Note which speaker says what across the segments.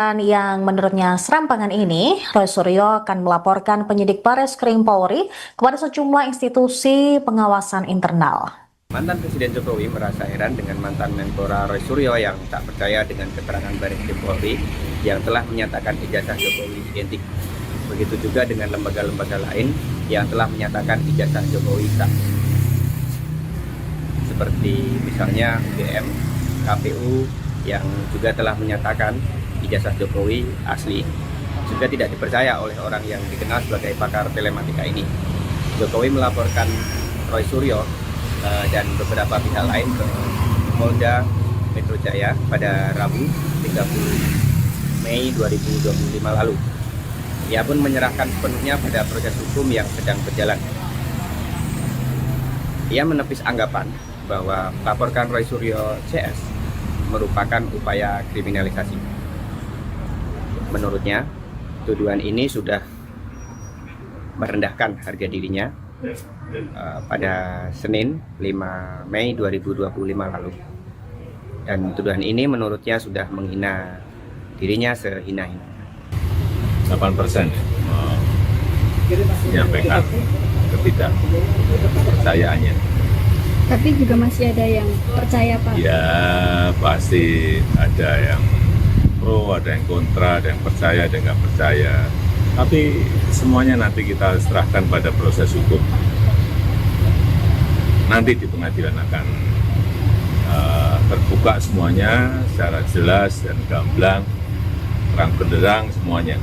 Speaker 1: Yang menurutnya serampangan ini, Roy Suryo akan melaporkan penyidik Bareskrim Polri kepada sejumlah institusi pengawasan internal.
Speaker 2: Mantan Presiden Jokowi merasa heran dengan mantan Menpora Roy Suryo yang tak percaya dengan keterangan Bareskrim Polri yang telah menyatakan ijazah Jokowi identik. Begitu juga dengan lembaga-lembaga lain yang telah menyatakan ijazah Jokowi sah. Seperti misalnya UGM, KPU yang juga telah menyatakan ijazah Jokowi asli, juga tidak dipercaya oleh orang yang dikenal sebagai pakar telematika ini. Jokowi melaporkan Roy Suryo dan beberapa pihak lain ke Polda Metro Jaya pada Rabu 30 Mei 2025 lalu. Ia pun menyerahkan sepenuhnya pada proses hukum yang sedang berjalan. Ia menepis anggapan bahwa melaporkan Roy Suryo CS merupakan upaya kriminalisasi. Menurutnya, tuduhan ini sudah merendahkan harga dirinya pada Senin 5 Mei 2025 lalu. Dan tuduhan ini menurutnya sudah menghina dirinya sehina-hina.
Speaker 3: 8% menyampaikan ketidakpercayaannya.
Speaker 4: Tapi juga masih ada yang percaya, Pak?
Speaker 3: Ya, pasti ada yang pro, ada yang kontra, ada yang percaya, ada yang nggak percaya. Tapi semuanya nanti kita serahkan pada proses hukum. Nanti di pengadilan akan terbuka semuanya secara jelas dan gamblang, terang benderang semuanya.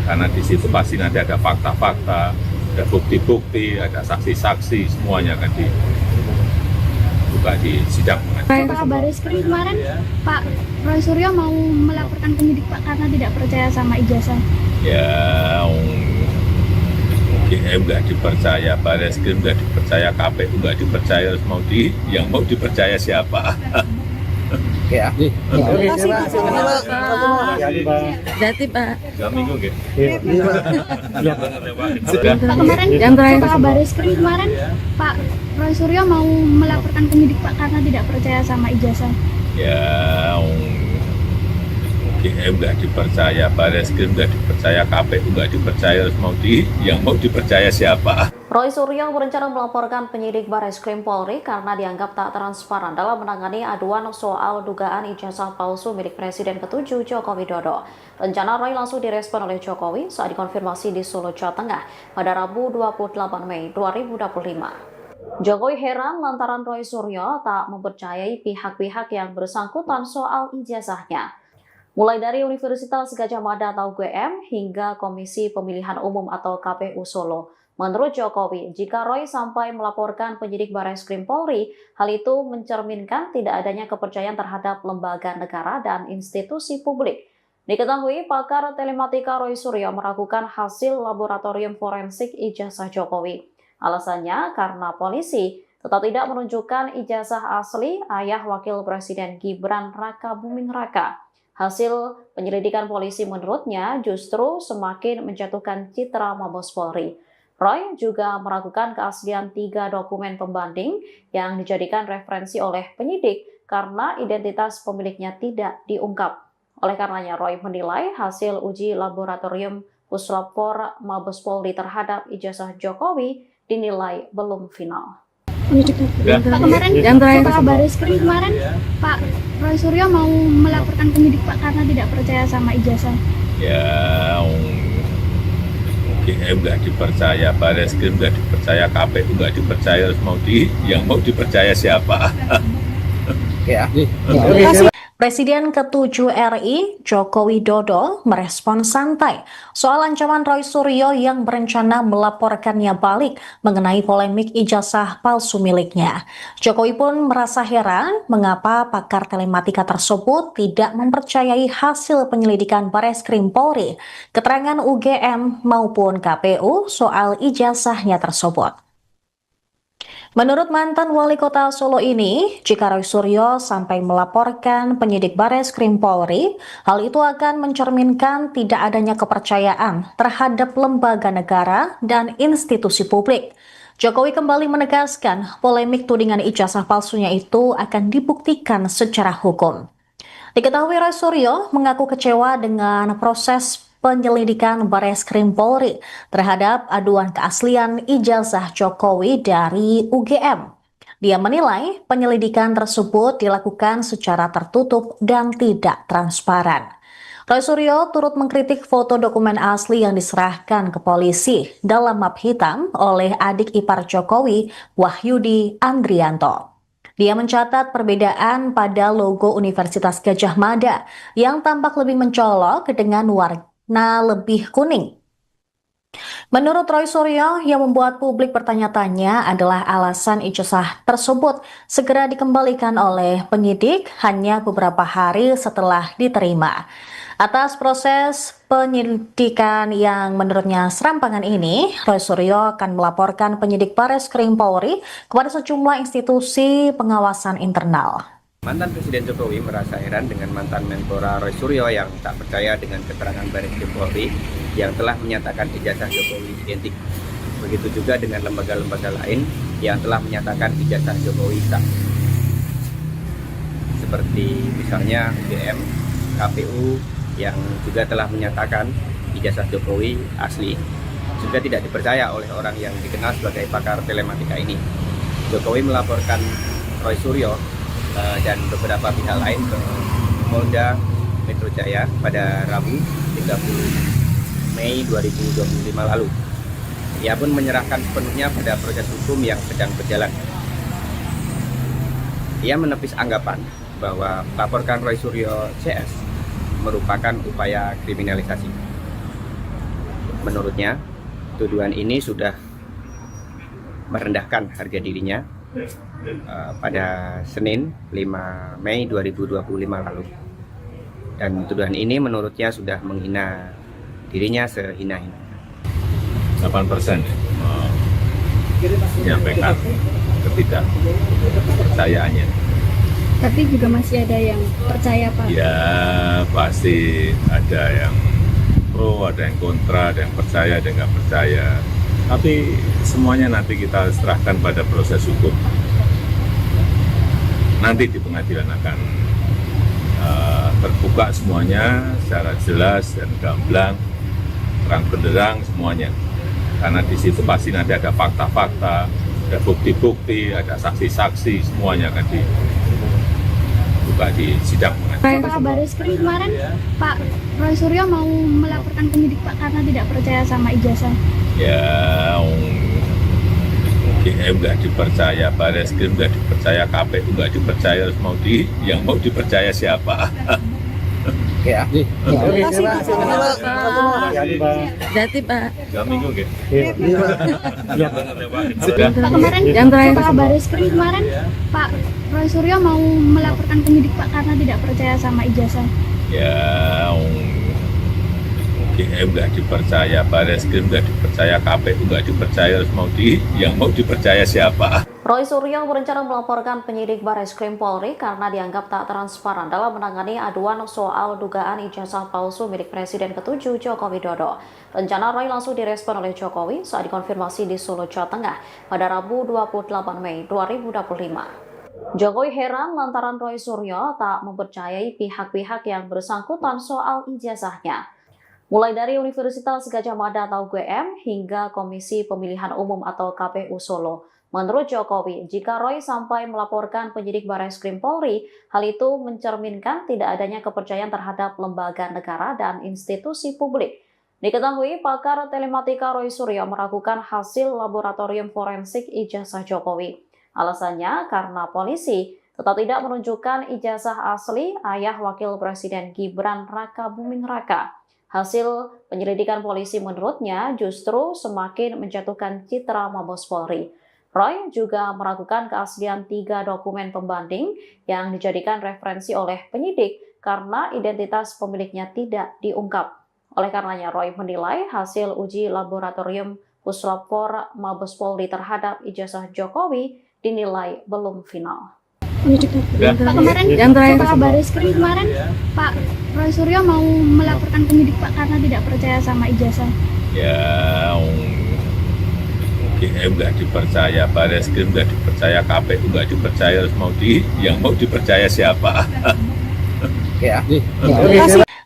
Speaker 3: Karena di situ pasti nanti ada fakta-fakta, ada bukti-bukti, ada saksi-saksi, semuanya akan dibuka di sidang pengadilan.
Speaker 4: Pak Bareskrim kemarin, Pak Roy Suryo mau melaporkan penyidik Pak karena tidak percaya sama ijazah.
Speaker 3: Ya, UGM nggak dipercaya, Bareskrim nggak dipercaya, KPU nggak dipercaya, yang mau dipercaya siapa?
Speaker 2: Ya.
Speaker 5: Berarti Pak.
Speaker 3: Minggu nggak?
Speaker 4: Pak kemarin, Pak Bareskrim kemarin, Pak Roy Suryo mau melaporkan penyidik Pak karena tidak percaya sama ijazah.
Speaker 3: Ya, UGM nggak dipercaya, Bareskrim nggak dipercaya, KPU nggak dipercaya, yang mau dipercaya siapa?
Speaker 1: Roy Suryo berencana melaporkan penyidik Bareskrim Polri karena dianggap tak transparan dalam menangani aduan soal dugaan ijazah palsu milik Presiden ke-7 Joko Widodo. Rencana Roy langsung direspon oleh Jokowi saat dikonfirmasi di Solo, Jawa Tengah pada Rabu 28 Mei 2025. Jokowi heran lantaran Roy Suryo tak mempercayai pihak-pihak yang bersangkutan soal ijazahnya. Mulai dari Universitas Gadjah Mada atau UGM hingga Komisi Pemilihan Umum atau KPU Solo. Menurut Jokowi, jika Roy sampai melaporkan penyidik Bareskrim Polri, hal itu mencerminkan tidak adanya kepercayaan terhadap lembaga negara dan institusi publik. Diketahui pakar telematika Roy Suryo meragukan hasil laboratorium forensik ijazah Jokowi. Alasannya karena polisi tetap tidak menunjukkan ijazah asli ayah Wakil Presiden Gibran Rakabuming Raka. Hasil penyelidikan polisi menurutnya justru semakin menjatuhkan citra Mabes Polri. Roy juga meragukan keaslian 3 dokumen pembanding yang dijadikan referensi oleh penyidik karena identitas pemiliknya tidak diungkap. Oleh karenanya, Roy menilai hasil uji laboratorium Puslapfor Mabes Polri terhadap ijazah Jokowi dinilai belum final.
Speaker 4: Pak kemarin, Pak Bareskrim kemarin, Pak Roy Suryo mau melaporkan penyidik Pak karena tidak percaya sama ijazah.
Speaker 3: Ya, UGM nggak dipercaya, Bareskrim nggak dipercaya, KPU nggak dipercaya, yang mau dipercaya siapa?
Speaker 2: Ya.
Speaker 1: Presiden ke-7 RI, Joko Widodo, merespon santai soal ancaman Roy Suryo yang berencana melaporkannya balik mengenai polemik ijazah palsu miliknya. Jokowi pun merasa heran mengapa pakar telematika tersebut tidak mempercayai hasil penyelidikan Bareskrim Polri, keterangan UGM maupun KPU soal ijazahnya tersebut. Menurut mantan wali kota Solo ini, jika Roy Suryo sampai melaporkan penyidik Bareskrim Polri, hal itu akan mencerminkan tidak adanya kepercayaan terhadap lembaga negara dan institusi publik. Jokowi kembali menegaskan polemik tudingan ijazah palsunya itu akan dibuktikan secara hukum. Diketahui Roy Suryo mengaku kecewa dengan proses penyelidikan Bareskrim Polri terhadap aduan keaslian ijazah Jokowi dari UGM. Dia menilai penyelidikan tersebut dilakukan secara tertutup dan tidak transparan. Roy Suryo turut mengkritik foto dokumen asli yang diserahkan ke polisi dalam map hitam oleh adik ipar Jokowi, Wahyudi Andrianto. Dia mencatat perbedaan pada logo Universitas Gadjah Mada yang tampak lebih mencolok dengan warna lebih kuning. Menurut Roy Suryo, yang membuat publik bertanya-tanya adalah alasan ijazah tersebut segera dikembalikan oleh penyidik hanya beberapa hari setelah diterima. Atas proses penyelidikan yang menurutnya serampangan ini, Roy Suryo akan melaporkan penyidik Bareskrim Polri kepada sejumlah institusi pengawasan internal.
Speaker 2: Mantan Presiden Jokowi merasa heran dengan mantan Menpora Roy Suryo yang tak percaya dengan keterangan Bareskrim Polri yang telah menyatakan ijazah Jokowi identik. Begitu juga dengan lembaga-lembaga lain yang telah menyatakan ijazah Jokowi sah. Seperti misalnya UGM, KPU, yang juga telah menyatakan ijazah Jokowi asli, juga tidak dipercaya oleh orang yang dikenal sebagai pakar telematika ini. Jokowi melaporkan Roy Suryo dan beberapa pihak lain ke Polda Metro Jaya pada Rabu 30 Mei 2025 lalu. Ia pun menyerahkan sepenuhnya pada proses hukum yang sedang berjalan. Ia menepis anggapan bahwa melaporkan Roy Suryo CS merupakan upaya kriminalisasi. Menurutnya, tuduhan ini sudah merendahkan harga dirinya pada Senin 5 Mei 2025 lalu. Dan tuduhan ini menurutnya sudah menghina dirinya sehina-hina.
Speaker 3: 8% menyampaikan ketidakpercayaannya.
Speaker 4: Tapi juga masih ada yang percaya, Pak.
Speaker 3: Ya, pasti ada yang pro, ada yang kontra, ada yang percaya, ada yang nggak percaya. Tapi semuanya nanti kita serahkan pada proses hukum. Nanti di pengadilan akan terbuka semuanya secara jelas dan gamblang, terang benderang semuanya. Karena di situ pasti nanti ada fakta-fakta, ada bukti-bukti, ada saksi-saksi, semuanya akan dibuka di sidang.
Speaker 4: Pak Bareskrim kemarin, Pak Roy Suryo mau melaporkan penyidik Pak karena tidak percaya sama ijazah.
Speaker 3: Ya, UGM nggak dipercaya, Bareskrim nggak dipercaya, KPU nggak dipercaya, yang mau dipercaya siapa?
Speaker 2: Ya.
Speaker 5: Jati Pak.
Speaker 3: 3 minggu gitu.
Speaker 4: Pak kemarin, Pak Bareskrim kemarin, Pak Roy Suryo mau melaporkan penyidik Pak karena tidak percaya sama ijazah.
Speaker 3: Ya, UGM nggak dipercaya, Bareskrim nggak dipercaya, KPU nggak dipercaya, yang mau dipercaya siapa?
Speaker 1: Roy Suryo berencana melaporkan penyidik Bareskrim Polri karena dianggap tak transparan dalam menangani aduan soal dugaan ijazah palsu milik Presiden ke-7 Joko Widodo. Rencana Roy langsung direspon oleh Jokowi saat dikonfirmasi di Solo, Jawa Tengah pada Rabu 28 Mei 2025. Jokowi heran lantaran Roy Suryo tak mempercayai pihak-pihak yang bersangkutan soal ijazahnya. Mulai dari Universitas Gadjah Mada atau UGM hingga Komisi Pemilihan Umum atau KPU Solo. Menurut Jokowi, jika Roy sampai melaporkan penyidik Bareskrim Polri, hal itu mencerminkan tidak adanya kepercayaan terhadap lembaga negara dan institusi publik. Diketahui pakar telematika Roy Suryo meragukan hasil laboratorium forensik ijazah Jokowi. Alasannya karena polisi tetap tidak menunjukkan ijazah asli ayah Wakil Presiden Gibran Raka Buming Raka. Hasil penyelidikan polisi menurutnya justru semakin menjatuhkan citra Mabes Polri. Roy juga meragukan keaslian 3 dokumen pembanding yang dijadikan referensi oleh penyidik karena identitas pemiliknya tidak diungkap. Oleh karenanya, Roy menilai hasil uji laboratorium Puslapfor Mabes Polri terhadap ijazah Jokowi dinilai belum final.
Speaker 4: Pak kemarin, Pak Bareskrim kemarin, Pak Roy Suryo mau melaporkan penyidik Pak karena tidak percaya sama ijazah.
Speaker 3: Ya, UGM nggak dipercaya, Bareskrim nggak dipercaya, KPU nggak dipercaya, yang mau dipercaya siapa?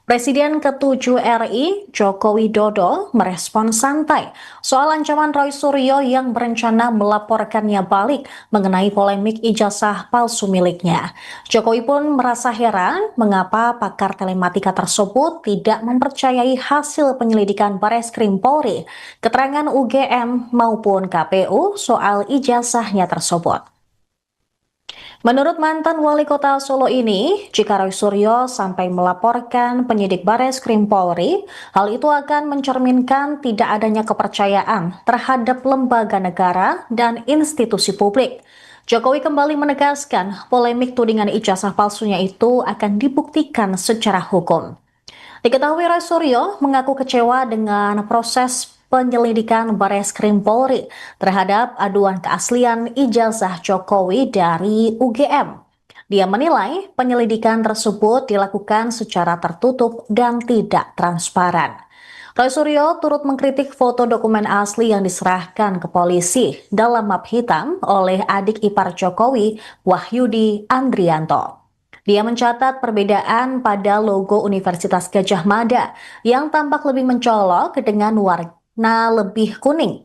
Speaker 1: Presiden ke-7 RI Joko Widodo merespon santai soal ancaman Roy Suryo yang berencana melaporkannya balik mengenai polemik ijazah palsu miliknya. Jokowi pun merasa heran mengapa pakar telematika tersebut tidak mempercayai hasil penyelidikan Bareskrim Polri, keterangan UGM maupun KPU soal ijazahnya tersebut. Menurut mantan wali kota Solo ini, jika Roy Suryo sampai melaporkan penyidik Bareskrim Polri, hal itu akan mencerminkan tidak adanya kepercayaan terhadap lembaga negara dan institusi publik. Jokowi kembali menegaskan polemik tudingan ijazah palsunya itu akan dibuktikan secara hukum. Diketahui Roy Suryo mengaku kecewa dengan proses penyelidikan Bareskrim Polri terhadap aduan keaslian ijazah Jokowi dari UGM. Dia menilai penyelidikan tersebut dilakukan secara tertutup dan tidak transparan. Roy Suryo turut mengkritik foto dokumen asli yang diserahkan ke polisi dalam map hitam oleh adik ipar Jokowi, Wahyudi Andrianto. Dia mencatat perbedaan pada logo Universitas Gadjah Mada yang tampak lebih mencolok dengan warna lebih kuning.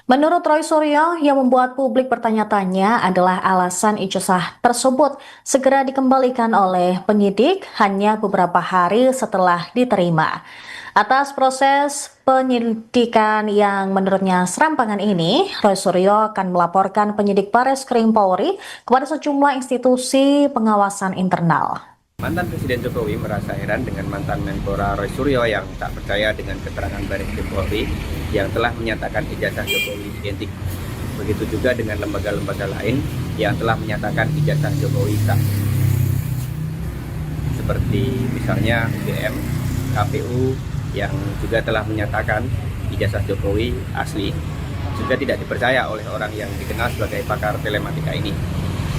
Speaker 1: Menurut Roy Suryo, yang membuat publik bertanya-tanya adalah alasan ijazah tersebut segera dikembalikan oleh penyidik hanya beberapa hari setelah diterima. Atas proses penyelidikan yang menurutnya serampangan ini, Roy Suryo akan melaporkan penyidik Bareskrim Polri kepada sejumlah institusi pengawasan internal.
Speaker 2: Mantan Presiden Jokowi merasa heran dengan mantan Menpora Roy Suryo yang tak percaya dengan keterangan Bareskrim Polri yang telah menyatakan ijazah Jokowi identik. Begitu juga dengan lembaga-lembaga lain yang telah menyatakan ijazah Jokowi sah. Seperti misalnya UGM, KPU yang juga telah menyatakan ijazah Jokowi asli, juga tidak dipercaya oleh orang yang dikenal sebagai pakar telematika ini.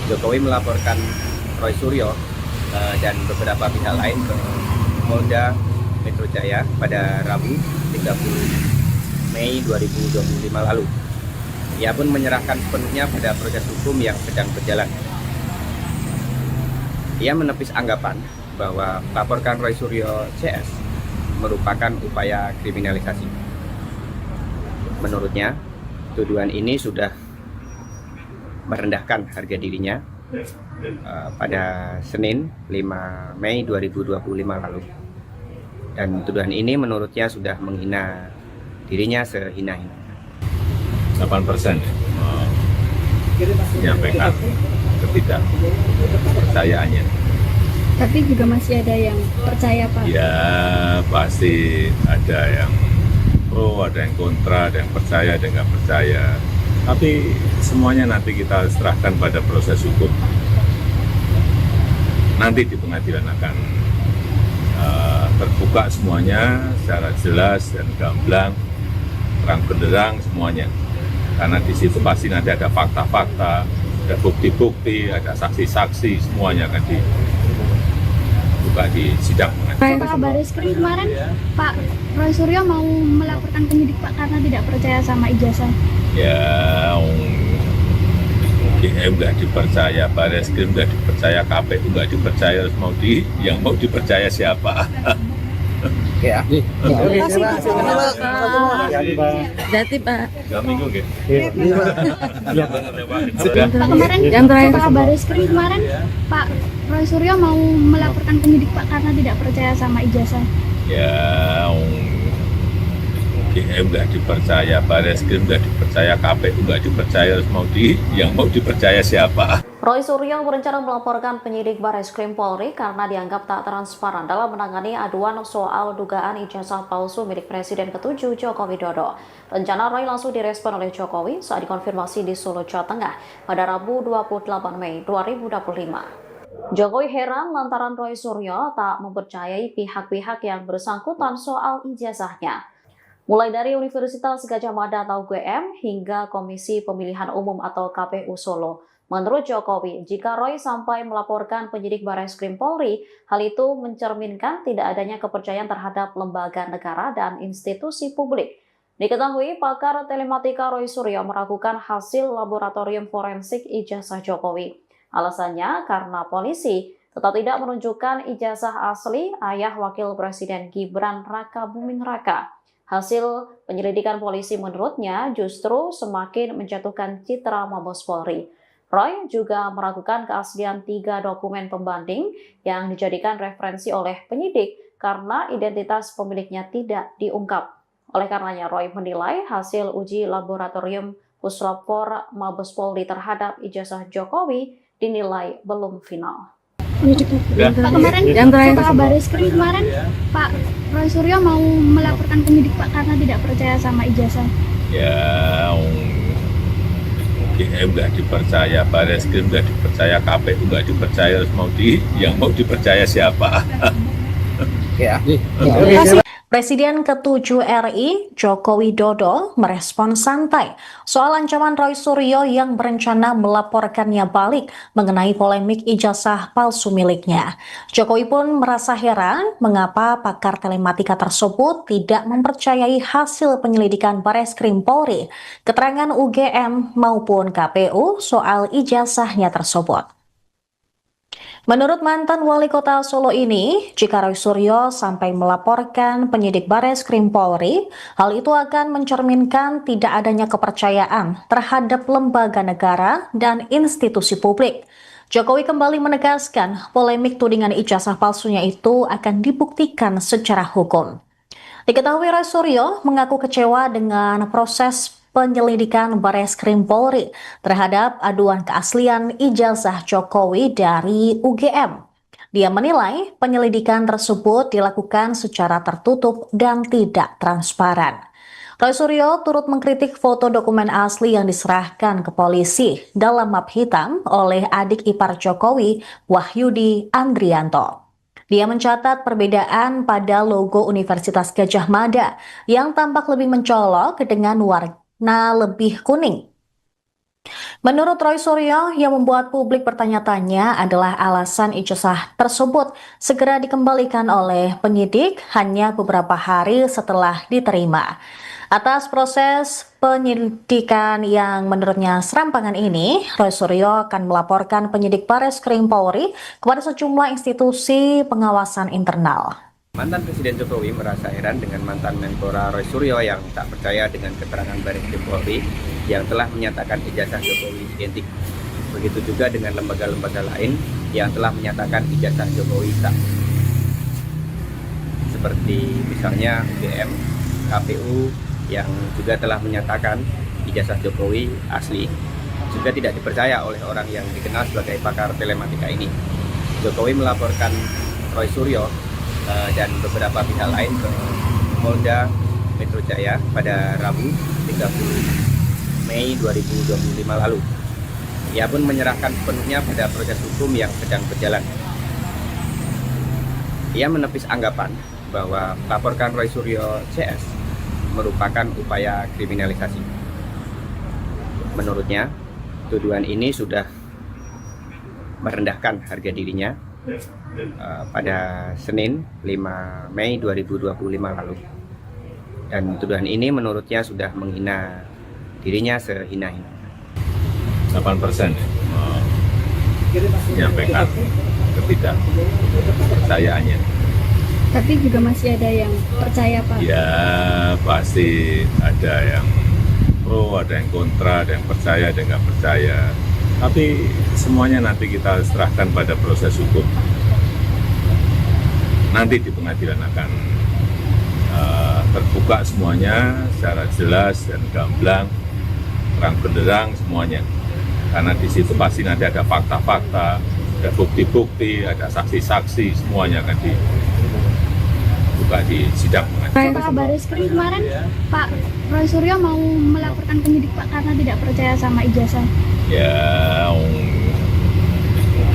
Speaker 2: Jokowi melaporkan Roy Suryo dan beberapa pihak lain ke Polda Metro Jaya pada Rabu 30 Mei 2025 lalu. Ia pun menyerahkan sepenuhnya pada proses hukum yang sedang berjalan. Ia menepis anggapan bahwa melaporkan Roy Suryo CS merupakan upaya kriminalisasi. Menurutnya, tuduhan ini sudah merendahkan harga dirinya pada Senin 5 Mei 2025 lalu. Dan tuduhan ini menurutnya sudah menghina dirinya sehina-hina.
Speaker 3: 8% menyampaikan ketidakpercayaannya.
Speaker 4: Tapi juga masih ada yang percaya, Pak.
Speaker 3: Ya pasti ada yang pro, ada yang kontra, ada yang percaya, ada yang nggak percaya. Tapi semuanya nanti kita serahkan pada proses hukum. Nanti di pengadilan akan terbuka semuanya secara jelas dan gamblang, terang benderang semuanya. Karena di situ pasti nanti ada fakta-fakta, ada bukti-bukti, ada saksi-saksi, semuanya akan dibuka di sidang pengadilan.
Speaker 4: Pak Bareskrim kemarin, Pak Roy Suryo mau melaporkan penyidik Pak karena tidak percaya sama ijazah.
Speaker 3: Ya, UGM nggak dipercaya, Bareskrim nggak dipercaya, KPU nggak dipercaya, yang mau dipercaya siapa?
Speaker 5: Jati Pak.
Speaker 3: 2 minggu gitu.
Speaker 4: Pak kemarin,
Speaker 5: Yang terakhir.
Speaker 4: Pak Bareskrim kemarin, Pak Roy Suryo mau melaporkan penyidik Pak karena tidak percaya sama ijazah.
Speaker 3: Ya, UGM nggak dipercaya, Bareskrim nggak dipercaya, KPU nggak dipercaya, yang mau dipercaya siapa?
Speaker 1: Roy Suryo berencana melaporkan penyidik Bareskrim Polri karena dianggap tak transparan dalam menangani aduan soal dugaan ijazah palsu milik Presiden ke-7 Joko Widodo. Rencana Roy langsung direspon oleh Jokowi saat dikonfirmasi di Solo, Jawa Tengah pada Rabu 28 Mei 2025. Jokowi heran lantaran Roy Suryo tak mempercayai pihak-pihak yang bersangkutan soal ijazahnya. Mulai dari Universitas Gadjah Mada atau UGM hingga Komisi Pemilihan Umum atau KPU Solo. Menurut Jokowi, jika Roy sampai melaporkan penyidik Bareskrim Polri, hal itu mencerminkan tidak adanya kepercayaan terhadap lembaga negara dan institusi publik. Diketahui, pakar telematika Roy Suryo meragukan hasil laboratorium forensik ijazah Jokowi. Alasannya karena polisi tetap tidak menunjukkan ijazah asli ayah Wakil Presiden Gibran Raka Buming Raka. Hasil penyelidikan polisi menurutnya justru semakin menjatuhkan citra Mabes Polri. Roy juga meragukan keaslian 3 dokumen pembanding yang dijadikan referensi oleh penyidik karena identitas pemiliknya tidak diungkap. Oleh karenanya, Roy menilai hasil uji laboratorium Puslapor Mabes Polri terhadap ijazah Jokowi dinilai belum final.
Speaker 4: Pak, kemarin setelah Bareskrim kemarin Pak Roy Suryo mau melaporkan penyidik Pak karena tidak percaya sama ijazah.
Speaker 3: Ya, UGM nggak dipercaya, Bareskrim nggak dipercaya, KPU nggak dipercaya, yang mau dipercaya siapa?
Speaker 1: Presiden ke-7 RI, Joko Widodo, merespon santai soal ancaman Roy Suryo yang berencana melaporkannya balik mengenai polemik ijazah palsu miliknya. Jokowi pun merasa heran mengapa pakar telematika tersebut tidak mempercayai hasil penyelidikan Bareskrim Polri, keterangan UGM maupun KPU soal ijazahnya tersebut. Menurut mantan wali kota Solo ini, jika Roy Suryo sampai melaporkan penyidik Bareskrim Polri, hal itu akan mencerminkan tidak adanya kepercayaan terhadap lembaga negara dan institusi publik. Jokowi kembali menegaskan polemik tudingan ijazah palsunya itu akan dibuktikan secara hukum. Diketahui Roy Suryo mengaku kecewa dengan proses penyelidikan Bareskrim Polri terhadap aduan keaslian ijazah Jokowi dari UGM. Dia menilai penyelidikan tersebut dilakukan secara tertutup dan tidak transparan. Roy Suryo turut mengkritik foto dokumen asli yang diserahkan ke polisi dalam map hitam oleh adik ipar Jokowi, Wahyudi Andrianto. Dia mencatat perbedaan pada logo Universitas Gadjah Mada yang tampak lebih mencolok dengan warna lebih kuning. Menurut Roy Suryo, yang membuat publik bertanya-tanya adalah alasan ijazah tersebut segera dikembalikan oleh penyidik hanya beberapa hari setelah diterima. Atas proses penyelidikan yang menurutnya serampangan ini, Roy Suryo akan melaporkan penyidik Bareskrim Polri kepada sejumlah institusi pengawasan internal.
Speaker 2: Mantan Presiden Jokowi merasa heran dengan mantan Menpora Roy Suryo yang tak percaya dengan keterangan Bareskrim Polri yang telah menyatakan ijazah Jokowi identik. Begitu juga dengan lembaga-lembaga lain yang telah menyatakan ijazah Jokowi tak. Seperti misalnya UGM, KPU yang juga telah menyatakan ijazah Jokowi asli, juga tidak dipercaya oleh orang yang dikenal sebagai pakar telematika ini. Jokowi melaporkan Roy Suryo dan beberapa pihak lain ke Polda Metro Jaya pada Rabu 30 Mei 2025 lalu. Ia pun menyerahkan sepenuhnya pada proses hukum yang sedang berjalan. Ia menepis anggapan bahwa melaporkan Roy Suryo CS merupakan upaya kriminalisasi. Menurutnya, tuduhan ini sudah merendahkan harga dirinya pada Senin 5 Mei 2025 lalu. Dan tuduhan ini menurutnya sudah menghina dirinya sehina-hina.
Speaker 3: 8% menyampaikan ketidakpercayaannya.
Speaker 4: Tapi juga masih ada yang percaya Pak.
Speaker 3: Ya pasti ada yang pro, ada yang kontra, ada yang percaya, ada yang nggak percaya. Tapi semuanya nanti kita serahkan pada proses hukum. Nanti di pengadilan akan terbuka semuanya secara jelas dan gamblang, terang benderang semuanya. Karena di situ pasti nanti ada fakta-fakta, ada bukti-bukti, ada saksi-saksi, semuanya akan dibuka di sidang pengadilan.
Speaker 4: Setelah Bareskrim kemarin Pak Roy Suryo mau melaporkan penyidik Pak karena tidak percaya sama ijazah.
Speaker 3: Ya,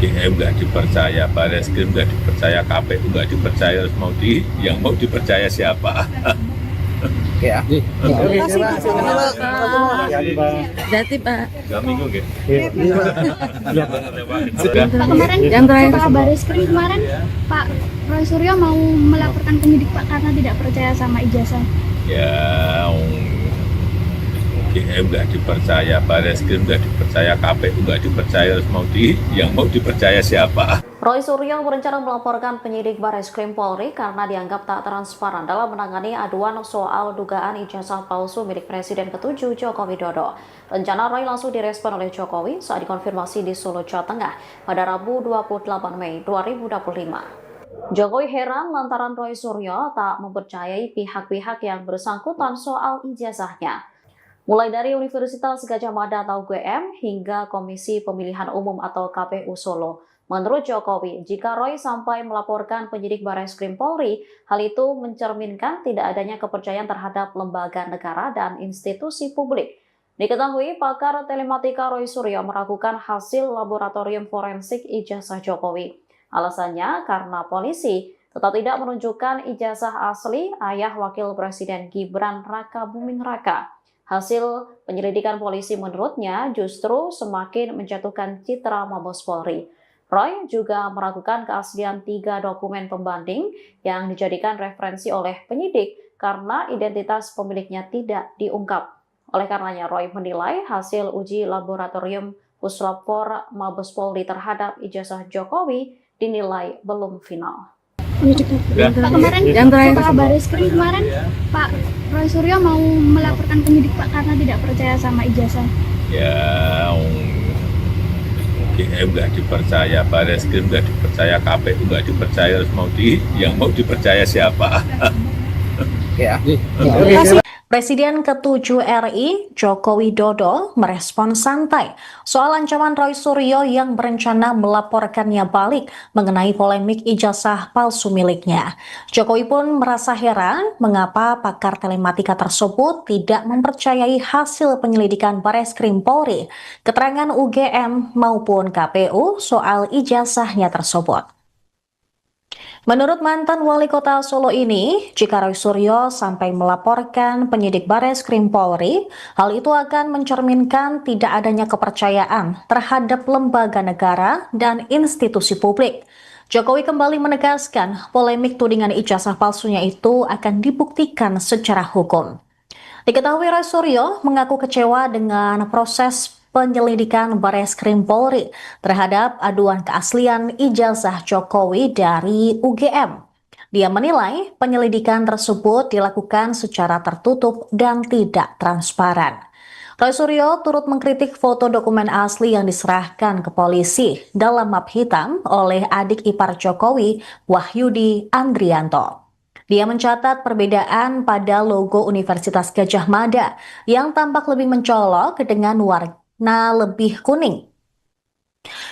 Speaker 3: UGM nggak dipercaya, Bareskrim nggak dipercaya, KPU nggak dipercaya, yang mau dipercaya siapa?
Speaker 5: Ya. Terima kasih Pak. Jati Pak.
Speaker 3: 2 minggu gitu.
Speaker 4: Pak kemarin setelah Bareskrim kemarin Pak Roy Suryo mau melaporkan penyidik Pak karena tidak percaya sama ijazah.
Speaker 3: Ya, UGM nggak dipercaya, Bareskrim nggak dipercaya, KPU nggak dipercaya, yang mau dipercaya siapa?
Speaker 1: Roy Suryo berencana melaporkan penyidik Bareskrim Polri karena dianggap tak transparan dalam menangani aduan soal dugaan ijazah palsu milik Presiden ke-7 Joko Widodo. Rencana Roy langsung direspon oleh Jokowi saat dikonfirmasi di Solo, Jawa Tengah pada Rabu 28 Mei 2025. Jokowi heran lantaran Roy Suryo tak mempercayai pihak-pihak yang bersangkutan soal ijazahnya. Mulai dari Universitas Gadjah Mada atau UGM hingga Komisi Pemilihan Umum atau KPU Solo. Menurut Jokowi, jika Roy sampai melaporkan penyidik Bareskrim Polri, hal itu mencerminkan tidak adanya kepercayaan terhadap lembaga negara dan institusi publik. Diketahui pakar telematika Roy Suryo meragukan hasil laboratorium forensik ijazah Jokowi. Alasannya karena polisi tetap tidak menunjukkan ijazah asli ayah Wakil Presiden Gibran Raka Buming Raka. Hasil penyelidikan polisi menurutnya justru semakin menjatuhkan citra Mabes Polri. Roy juga meragukan keaslian 3 dokumen pembanding yang dijadikan referensi oleh penyidik karena identitas pemiliknya tidak diungkap. Oleh karenanya, Roy menilai hasil uji laboratorium Puslapfor Mabes Polri terhadap ijazah Jokowi dinilai belum final.
Speaker 4: Pak, kemarin Pak Bareskrim kemarin Pak Roy Suryo mau melaporkan penyidik Pak karena tidak percaya sama ijazah.
Speaker 3: Ya, UGM nggak dipercaya, Bareskrim nggak dipercaya, KPU nggak dipercaya, yang mau dipercaya siapa?
Speaker 1: Presiden ke-7 RI Joko Widodo merespon santai soal ancaman Roy Suryo yang berencana melaporkannya balik mengenai polemik ijazah palsu miliknya. Jokowi pun merasa heran mengapa pakar telematika tersebut tidak mempercayai hasil penyelidikan Bareskrim Polri, keterangan UGM maupun KPU soal ijazahnya tersebut. Menurut mantan wali kota Solo ini, jika Roy Suryo sampai melaporkan penyidik Bareskrim Polri, hal itu akan mencerminkan tidak adanya kepercayaan terhadap lembaga negara dan institusi publik. Jokowi kembali menegaskan polemik tudingan ijazah palsunya itu akan dibuktikan secara hukum. Diketahui Roy Suryo mengaku kecewa dengan proses penyelidikan Bareskrim Polri terhadap aduan keaslian ijazah Jokowi dari UGM. Dia menilai penyelidikan tersebut dilakukan secara tertutup dan tidak transparan. Roy Suryo turut mengkritik foto dokumen asli yang diserahkan ke polisi dalam map hitam oleh adik ipar Jokowi, Wahyudi Andrianto. Dia mencatat perbedaan pada logo Universitas Gadjah Mada yang tampak lebih mencolok dengan warna lebih kuning.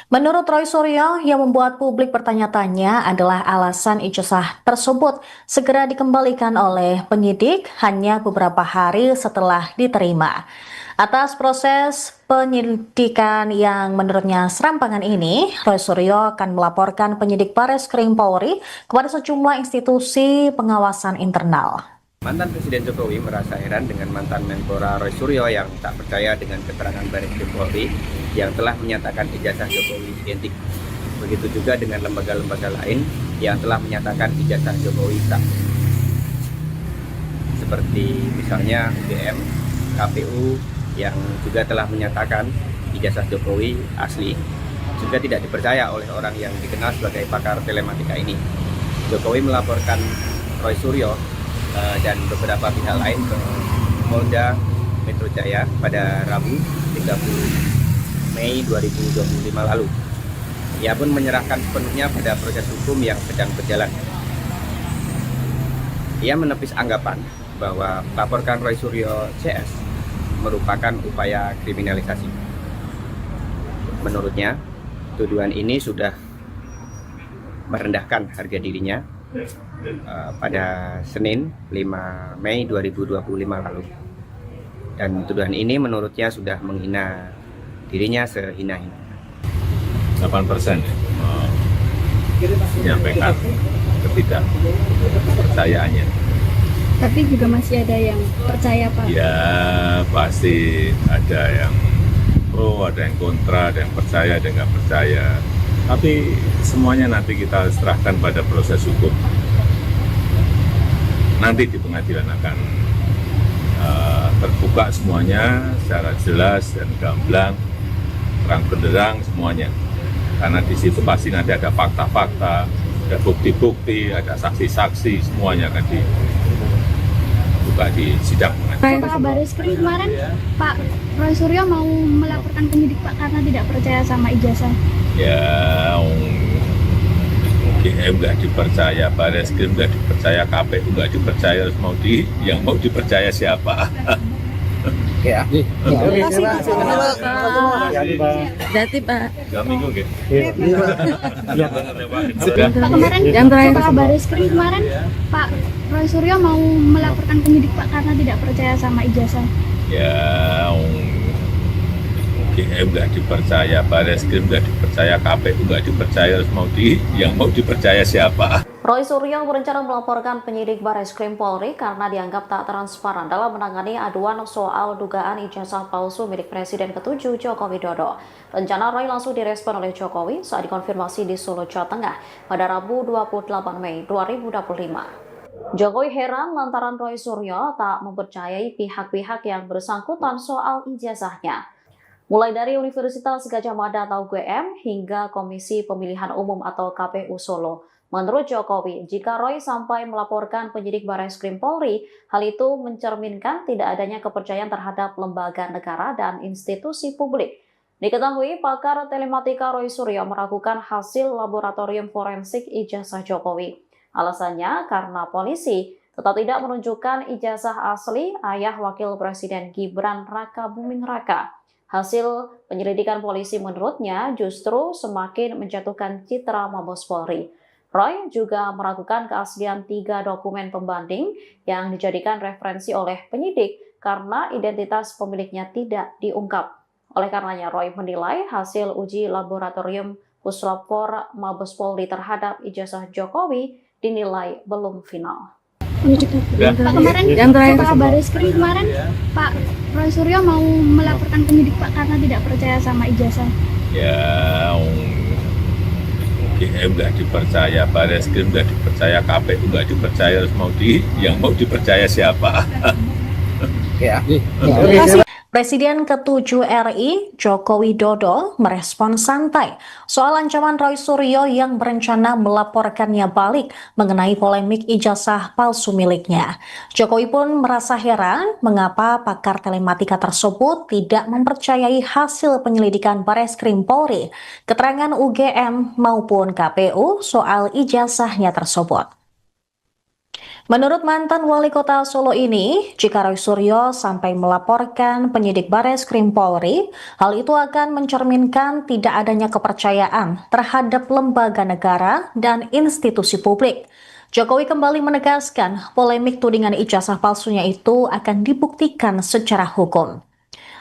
Speaker 1: Menurut Roy Suryo, yang membuat publik bertanya-tanya adalah alasan ijazah tersebut segera dikembalikan oleh penyidik hanya beberapa hari setelah diterima. Atas proses penyelidikan yang menurutnya serampangan ini, Roy Suryo akan melaporkan penyidik Bareskrim Polri kepada sejumlah institusi pengawasan internal.
Speaker 2: Mantan Presiden Jokowi merasa heran dengan mantan Menpora Roy Suryo yang tak percaya dengan keterangan Bareskrim Polri yang telah menyatakan ijazah Jokowi identik. Begitu juga dengan lembaga-lembaga lain yang telah menyatakan ijazah Jokowi sah. Seperti misalnya UGM, KPU yang juga telah menyatakan ijazah Jokowi asli, juga tidak dipercaya oleh orang yang dikenal sebagai pakar telematika ini. Jokowi melaporkan Roy Suryo dan beberapa pihak lain ke Polda Metro Jaya pada Rabu 30 Mei 2025 lalu. Ia pun menyerahkan sepenuhnya pada proses hukum yang sedang berjalan. Ia menepis anggapan bahwa melaporkan Roy Suryo CS merupakan upaya kriminalisasi. Menurutnya, tuduhan ini sudah merendahkan harga dirinya pada Senin 5 Mei 2025 lalu. Dan tuduhan ini menurutnya sudah menghina dirinya sehina-hina.
Speaker 3: 8% menyampaikan ketidakpercayaannya.
Speaker 4: Tapi juga masih ada yang percaya, Pak.
Speaker 3: Ya, pasti ada yang pro, ada yang kontra, ada yang percaya, ada yang nggak percaya. Tapi semuanya nanti kita serahkan pada proses hukum. Nanti di pengadilan akan terbuka semuanya secara jelas dan gamblang, terang benderang semuanya. Karena di situ pasti nanti ada fakta-fakta, ada bukti-bukti, ada saksi-saksi, semuanya akan dibuka di sidang.
Speaker 4: Pak Bareskrim kemarin Pak Roy Suryo mau melaporkan penyidik Pak karena tidak percaya sama ijazah.
Speaker 3: Ya, UGM nggak dipercaya, Bareskrim nggak dipercaya, KPU nggak dipercaya, yang mau dipercaya siapa?
Speaker 5: Oke ya. Oke, terima kasih.
Speaker 6: Berarti Pak.
Speaker 3: 3 minggu gitu.
Speaker 4: Pak kemarin Pak Bareskrim kemarin Pak Roy Suryo mau melaporkan penyidik Pak karena tidak percaya sama ijazah.
Speaker 3: Ya, UGM nggak dipercaya, Bareskrim nggak dipercaya, KPU nggak dipercaya, yang mau dipercaya siapa?
Speaker 1: Roy Suryo berencana melaporkan penyidik Bareskrim Polri karena dianggap tak transparan dalam menangani aduan soal dugaan ijazah palsu milik Presiden ke-7 Joko Widodo. Rencana Roy langsung direspon oleh Jokowi saat dikonfirmasi di Solo, Jawa Tengah pada Rabu 28 Mei 2025. Jokowi heran lantaran Roy Suryo tak mempercayai pihak-pihak yang bersangkutan soal ijazahnya. Mulai dari Universitas Gadjah Mada atau UGM hingga Komisi Pemilihan Umum atau KPU Solo. Menurut Jokowi, jika Roy sampai melaporkan penyidik Bareskrim Polri, hal itu mencerminkan tidak adanya kepercayaan terhadap lembaga negara dan institusi publik. Diketahui, pakar telematika Roy Suryo meragukan hasil laboratorium forensik ijazah Jokowi. Alasannya karena polisi tetap tidak menunjukkan ijazah asli ayah Wakil Presiden Gibran Raka Buming Raka. Hasil penyelidikan polisi menurutnya justru semakin menjatuhkan citra Mabes Polri. Roy juga meragukan keaslian 3 dokumen pembanding yang dijadikan referensi oleh penyidik karena identitas pemiliknya tidak diungkap. Oleh karenanya, Roy menilai hasil uji laboratorium Puslapfor Mabes Polri terhadap ijazah Jokowi dinilai belum final.
Speaker 4: Pak kemarin Pak Bareskrim kemarin Pak Roy Suryo mau melaporkan penyidik Pak karena tidak percaya sama ijazah.
Speaker 3: Ya, UGM nggak dipercaya, Bareskrim nggak dipercaya, KPU nggak dipercaya, yang mau dipercaya siapa?
Speaker 5: Oke ya.
Speaker 1: Presiden ke-7 RI, Joko Widodo, merespon santai soal ancaman Roy Suryo yang berencana melaporkannya balik mengenai polemik ijazah palsu miliknya. Jokowi pun merasa heran mengapa pakar telematika tersebut tidak mempercayai hasil penyelidikan Bareskrim Polri, keterangan UGM maupun KPU soal ijazahnya tersebut. Menurut mantan wali kota Solo ini, jika Roy Suryo sampai melaporkan penyidik Bareskrim Polri, hal itu akan mencerminkan tidak adanya kepercayaan terhadap lembaga negara dan institusi publik. Jokowi kembali menegaskan polemik tudingan ijazah palsunya itu akan dibuktikan secara hukum.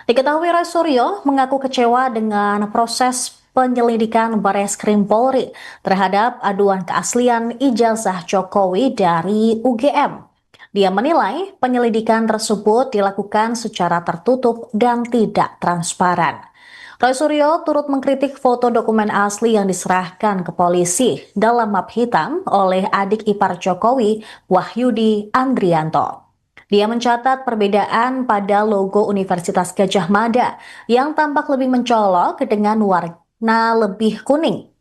Speaker 1: Diketahui Roy Suryo mengaku kecewa dengan proses penyelidikan Bareskrim Polri terhadap aduan keaslian ijazah Jokowi dari UGM. Dia menilai penyelidikan tersebut dilakukan secara tertutup dan tidak transparan. Roy Suryo turut mengkritik foto dokumen asli yang diserahkan ke polisi dalam map hitam oleh adik ipar Jokowi, Wahyudi Andrianto. Dia mencatat perbedaan pada logo Universitas Gadjah Mada yang tampak lebih mencolok dengan warna lebih kuning.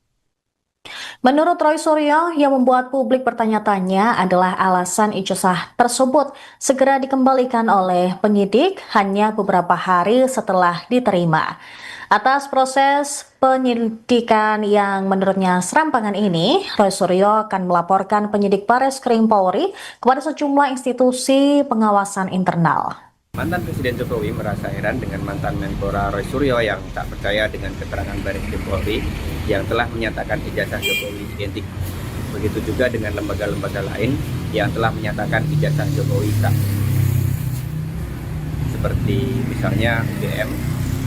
Speaker 1: Menurut Roy Suryo, yang membuat publik bertanya-tanya adalah alasan ijazah tersebut segera dikembalikan oleh penyidik hanya beberapa hari setelah diterima. Atas proses penyelidikan yang menurutnya serampangan ini, Roy Suryo akan melaporkan penyidik Bareskrim Polri kepada sejumlah institusi pengawasan internal.
Speaker 2: Mantan Presiden Jokowi merasa heran dengan mantan Menpora Roy Suryo yang tak percaya dengan keterangan Bareskrim Polri yang telah menyatakan ijazah Jokowi identik. Begitu juga dengan lembaga-lembaga lain yang telah menyatakan ijazah Jokowi sah. Seperti misalnya UGM,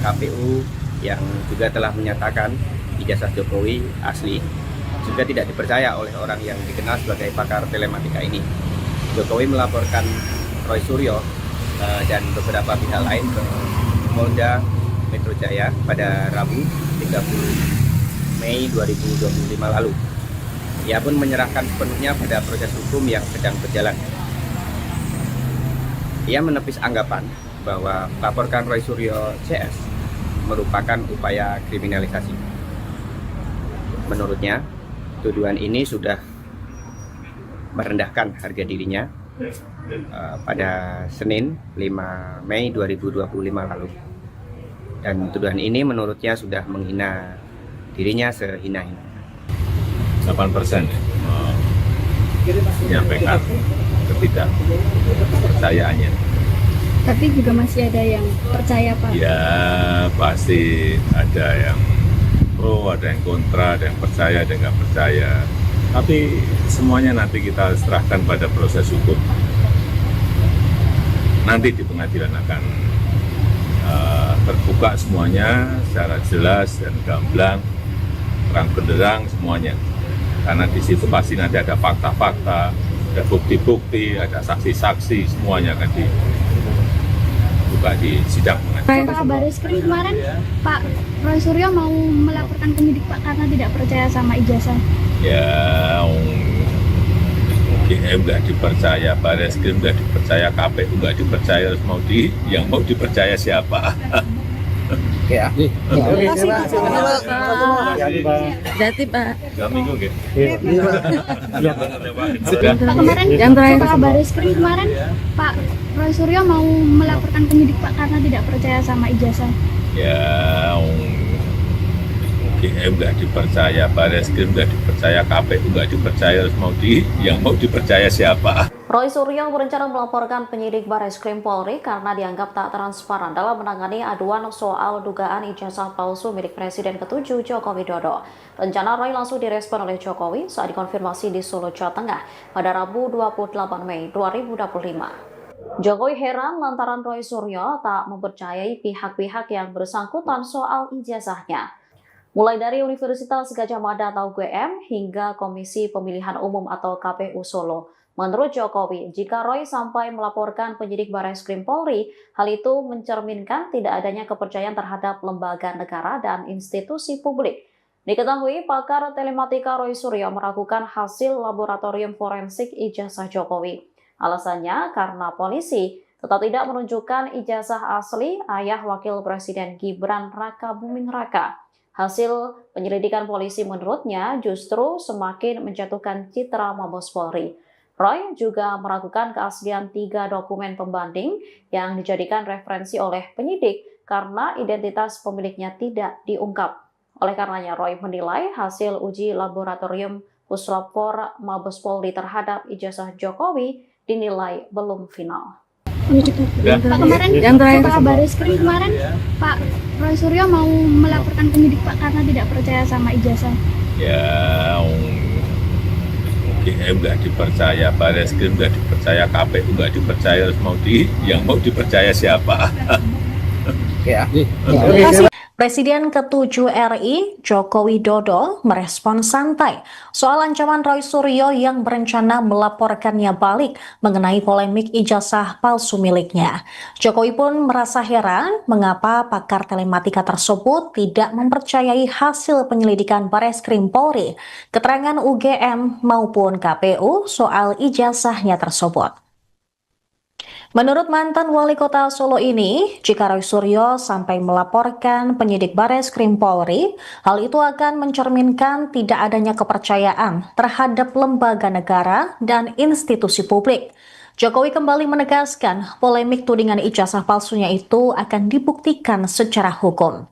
Speaker 2: KPU yang juga telah menyatakan ijazah Jokowi asli, juga tidak dipercaya oleh orang yang dikenal sebagai pakar telematika ini. Jokowi melaporkan Roy Suryo dan beberapa pihak lain ke Polda Metro Jaya pada Rabu 30 Mei 2025 lalu. Ia pun menyerahkan sepenuhnya pada proses hukum yang sedang berjalan. Ia menepis anggapan bahwa melaporkan Roy Suryo CS merupakan upaya kriminalisasi. menurutnya tuduhan ini sudah merendahkan harga dirinya pada Senin 5 Mei 2025 lalu. Dan tuduhan ini menurutnya sudah menghina dirinya sehina-hina.
Speaker 3: 8% menyampaikan ketidakpercayaannya.
Speaker 4: Tapi juga masih ada yang percaya, Pak.
Speaker 3: Ya pasti ada yang pro, ada yang kontra, ada yang percaya, ada yang nggak percaya. Tapi semuanya nanti kita serahkan pada proses hukum. Nanti di pengadilan akan terbuka semuanya secara jelas dan gamblang, terang benderang semuanya. Karena di situ pasti nanti ada fakta-fakta, ada bukti-bukti, ada saksi-saksi, semuanya akan dibuka di sidang pengadilan.
Speaker 4: Pak Bareskrim kemarin, Pak Roy Suryo mau melaporkan penyidik Pak karena tidak percaya sama ijazah.
Speaker 3: Ya, UGM nggak dipercaya, Bareskrim nggak dipercaya, KPU nggak dipercaya, terus yang mau dipercaya siapa?
Speaker 5: Oke ya. Oke, terima kasih.
Speaker 6: Berarti Pak.
Speaker 3: 3 minggu gitu.
Speaker 4: Pak kemarin, Pak Bareskrim kemarin, Pak Roy Suryo mau melaporkan penyidik Pak karena tidak percaya sama ijazah.
Speaker 3: Ya, UGM nggak dipercaya, Bareskrim nggak dipercaya, KPU nggak dipercaya, terus yang mau dipercaya siapa?
Speaker 1: Roy Suryo berencana melaporkan penyidik Bareskrim Polri karena dianggap tak transparan dalam menangani aduan soal dugaan ijazah palsu milik Presiden ke-7 Joko Widodo. Rencana Roy langsung direspon oleh Jokowi saat dikonfirmasi di Solo, Jawa Tengah pada Rabu 28 Mei 2025. Jokowi heran lantaran Roy Suryo tak mempercayai pihak-pihak yang bersangkutan soal ijazahnya. Mulai dari Universitas Gadjah Mada atau UGM hingga Komisi Pemilihan Umum atau KPU Solo. Menurut Jokowi, jika Roy sampai melaporkan penyidik Bareskrim Polri, hal itu mencerminkan tidak adanya kepercayaan terhadap lembaga negara dan institusi publik. Diketahui pakar telematika Roy Suryo meragukan hasil laboratorium forensik ijazah Jokowi. Alasannya karena polisi tetap tidak menunjukkan ijazah asli ayah Wakil Presiden Gibran Raka Buming Raka. Hasil penyelidikan polisi menurutnya justru semakin menjatuhkan citra Mabes Polri. Roy juga meragukan keaslian 3 dokumen pembanding yang dijadikan referensi oleh penyidik karena identitas pemiliknya tidak diungkap. Oleh karenanya, Roy menilai hasil uji laboratorium Puslapor Mabes Polri terhadap ijazah Jokowi dinilai belum final.
Speaker 4: Pak kemarin, Pak Bareskrim kemarin, Pak Roy Suryo mau melaporkan penyidik Pak karena tidak percaya sama ijazah.
Speaker 3: Ya, UGM nggak dipercaya, Bareskrim nggak dipercaya, KPU nggak dipercaya, terus yang mau dipercaya siapa?
Speaker 5: Oke ya.
Speaker 1: Presiden ke-7 RI, Joko Widodo, merespon santai soal ancaman Roy Suryo yang berencana melaporkannya balik mengenai polemik ijazah palsu miliknya. Jokowi pun merasa heran mengapa pakar telematika tersebut tidak mempercayai hasil penyelidikan Bareskrim Polri, keterangan UGM maupun KPU soal ijazahnya tersebut. Menurut mantan wali kota Solo ini, jika Roy Suryo sampai melaporkan penyidik Bareskrim Polri, hal itu akan mencerminkan tidak adanya kepercayaan terhadap lembaga negara dan institusi publik. Jokowi kembali menegaskan polemik tudingan ijazah palsunya itu akan dibuktikan secara hukum.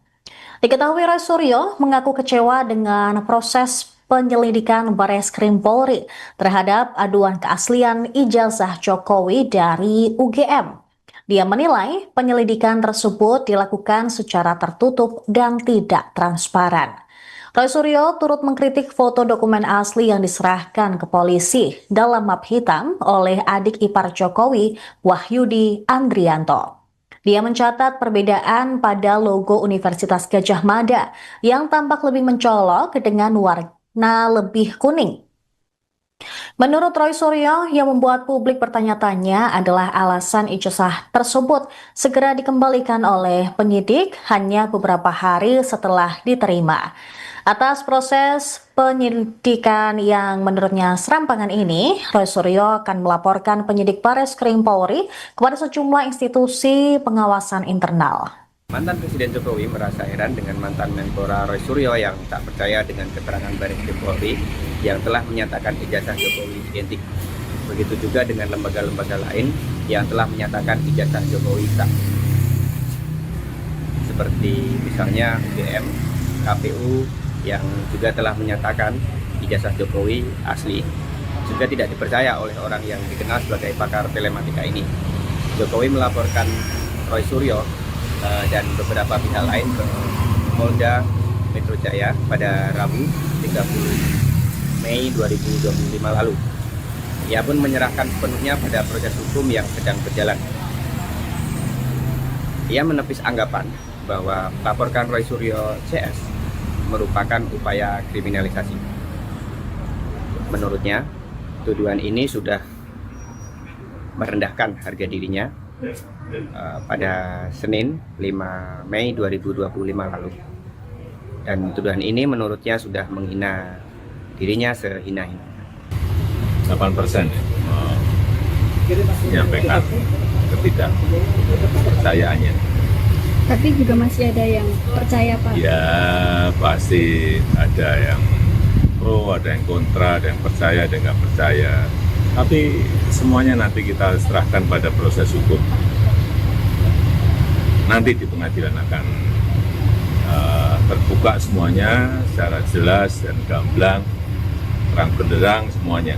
Speaker 1: Diketahui Roy Suryo mengaku kecewa dengan proses penyelidikan Bareskrim Polri terhadap aduan keaslian ijazah Jokowi dari UGM. Dia menilai penyelidikan tersebut dilakukan secara tertutup dan tidak transparan. Roy Suryo turut mengkritik foto dokumen asli yang diserahkan ke polisi dalam map hitam oleh adik ipar Jokowi, Wahyudi Andrianto. Dia mencatat perbedaan pada logo Universitas Gadjah Mada yang tampak lebih mencolok dengan warna lebih kuning. Menurut Roy Suryo, yang membuat publik bertanya-tanya adalah alasan ijazah tersebut segera dikembalikan oleh penyidik hanya beberapa hari setelah diterima. Atas proses penyelidikan yang menurutnya serampangan ini, Roy Suryo akan melaporkan penyidik Bareskrim Polri kepada sejumlah institusi pengawasan internal.
Speaker 2: Mantan Presiden Jokowi merasa heran dengan mantan Menpora Roy Suryo yang tak percaya dengan keterangan Bareskrim Polri yang telah menyatakan ijazah Jokowi identik. Begitu juga dengan lembaga-lembaga lain yang telah menyatakan ijazah Jokowi sah. Seperti misalnya UGM, KPU yang juga telah menyatakan ijazah Jokowi asli, juga tidak dipercaya oleh orang yang dikenal sebagai pakar telematika ini. Jokowi melaporkan Roy Suryo dan beberapa pihak lain ke Polda Metro Jaya pada Rabu 30 Mei 2025 lalu. Ia pun menyerahkan sepenuhnya pada proses hukum yang sedang berjalan. Ia menepis anggapan bahwa melaporkan Roy Suryo CS merupakan upaya kriminalisasi. Menurutnya, tuduhan ini sudah merendahkan harga dirinya pada Senin 5 Mei 2025 lalu. Dan tuduhan ini menurutnya sudah menghina dirinya sehina-hina.
Speaker 3: 8% menyampaikan ketidakpercayaannya.
Speaker 4: Tapi juga masih ada yang percaya, Pak.
Speaker 3: Ya pasti ada yang pro, ada yang kontra, ada yang percaya, ada yang nggak percaya. Tapi semuanya nanti kita serahkan pada proses hukum. Nanti di pengadilan akan terbuka semuanya secara jelas dan gamblang, terang benderang semuanya.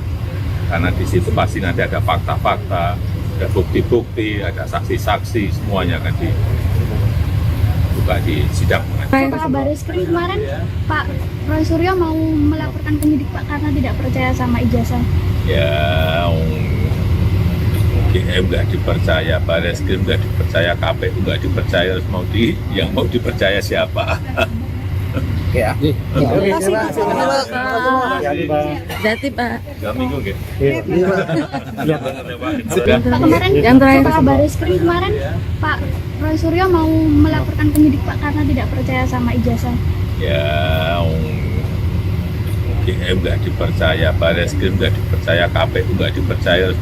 Speaker 3: Karena di situ pasti nanti ada fakta-fakta, ada bukti-bukti, ada saksi-saksi, semuanya akan dibuka di sidang pengadilan.
Speaker 4: Pak Bareskrim kemarin, Pak Roy Suryo mau melaporkan penyidik Pak karena tidak percaya sama ijazah.
Speaker 3: Ya, UGM nggak dipercaya, Bareskrim nggak dipercaya, KPU nggak dipercaya, yang mau dipercaya siapa?
Speaker 5: Oke ya. Oke, terima kasih.
Speaker 6: Berarti Pak.
Speaker 3: 3 minggu nggih?
Speaker 4: Pak kemarin,
Speaker 6: Yang terakhir.
Speaker 4: Pak Bareskrim kemarin, Pak Roy Suryo mau melaporkan penyidik Pak karena tidak percaya sama ijazah.
Speaker 3: Ya, UGM nggak dipercaya, Bareskrim nggak dipercaya, KPU nggak dipercaya,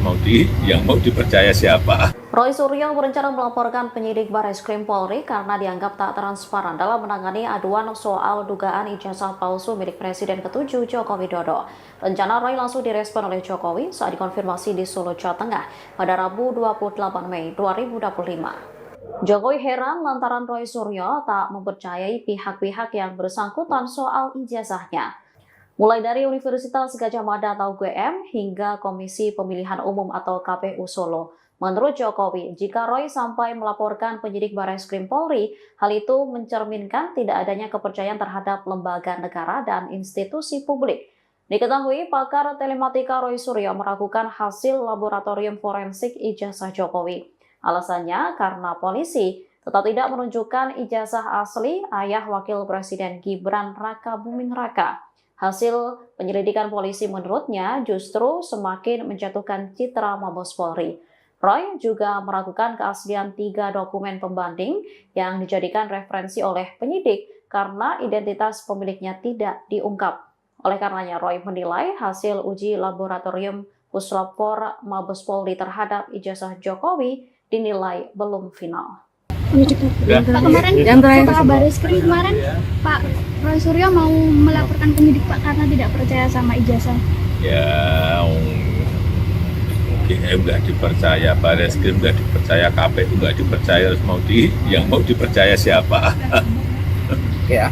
Speaker 3: yang mau dipercaya siapa?
Speaker 1: Roy Suryo berencana melaporkan penyidik Bareskrim Polri karena dianggap tak transparan dalam menangani aduan soal dugaan ijazah palsu milik Presiden ke-7 Joko Widodo. Rencana Roy langsung direspon oleh Jokowi saat dikonfirmasi di Solo, Jawa Tengah pada Rabu 28 Mei 2025. Jokowi heran lantaran Roy Suryo tak mempercayai pihak-pihak yang bersangkutan soal ijazahnya. Mulai dari Universitas Gadjah Mada atau UGM hingga Komisi Pemilihan Umum atau KPU Solo. Menurut Jokowi, jika Roy sampai melaporkan penyidik Bareskrim Polri, hal itu mencerminkan tidak adanya kepercayaan terhadap lembaga negara dan institusi publik. Diketahui, pakar telematika Roy Suryo meragukan hasil laboratorium forensik ijazah Jokowi. Alasannya karena polisi tetap tidak menunjukkan ijazah asli ayah Wakil Presiden Gibran Rakabuming Raka. Hasil penyelidikan polisi menurutnya justru semakin menjatuhkan citra Mabes Polri. Roy juga meragukan keaslian 3 dokumen pembanding yang dijadikan referensi oleh penyidik karena identitas pemiliknya tidak diungkap. Oleh karenanya, Roy menilai hasil uji laboratorium Puslapfor Mabes Polri terhadap ijazah Jokowi dinilai belum final.
Speaker 4: Pak kemarin,
Speaker 6: Yang terakhir.
Speaker 4: Pak Bareskrim kemarin, Pak Roy Suryo mau melaporkan penyidik Pak karena tidak percaya sama ijazah.
Speaker 3: Ya, UGM nggak dipercaya, Bareskrim nggak dipercaya, KPU nggak dipercaya, yang mau dipercaya siapa?
Speaker 5: Oke ya.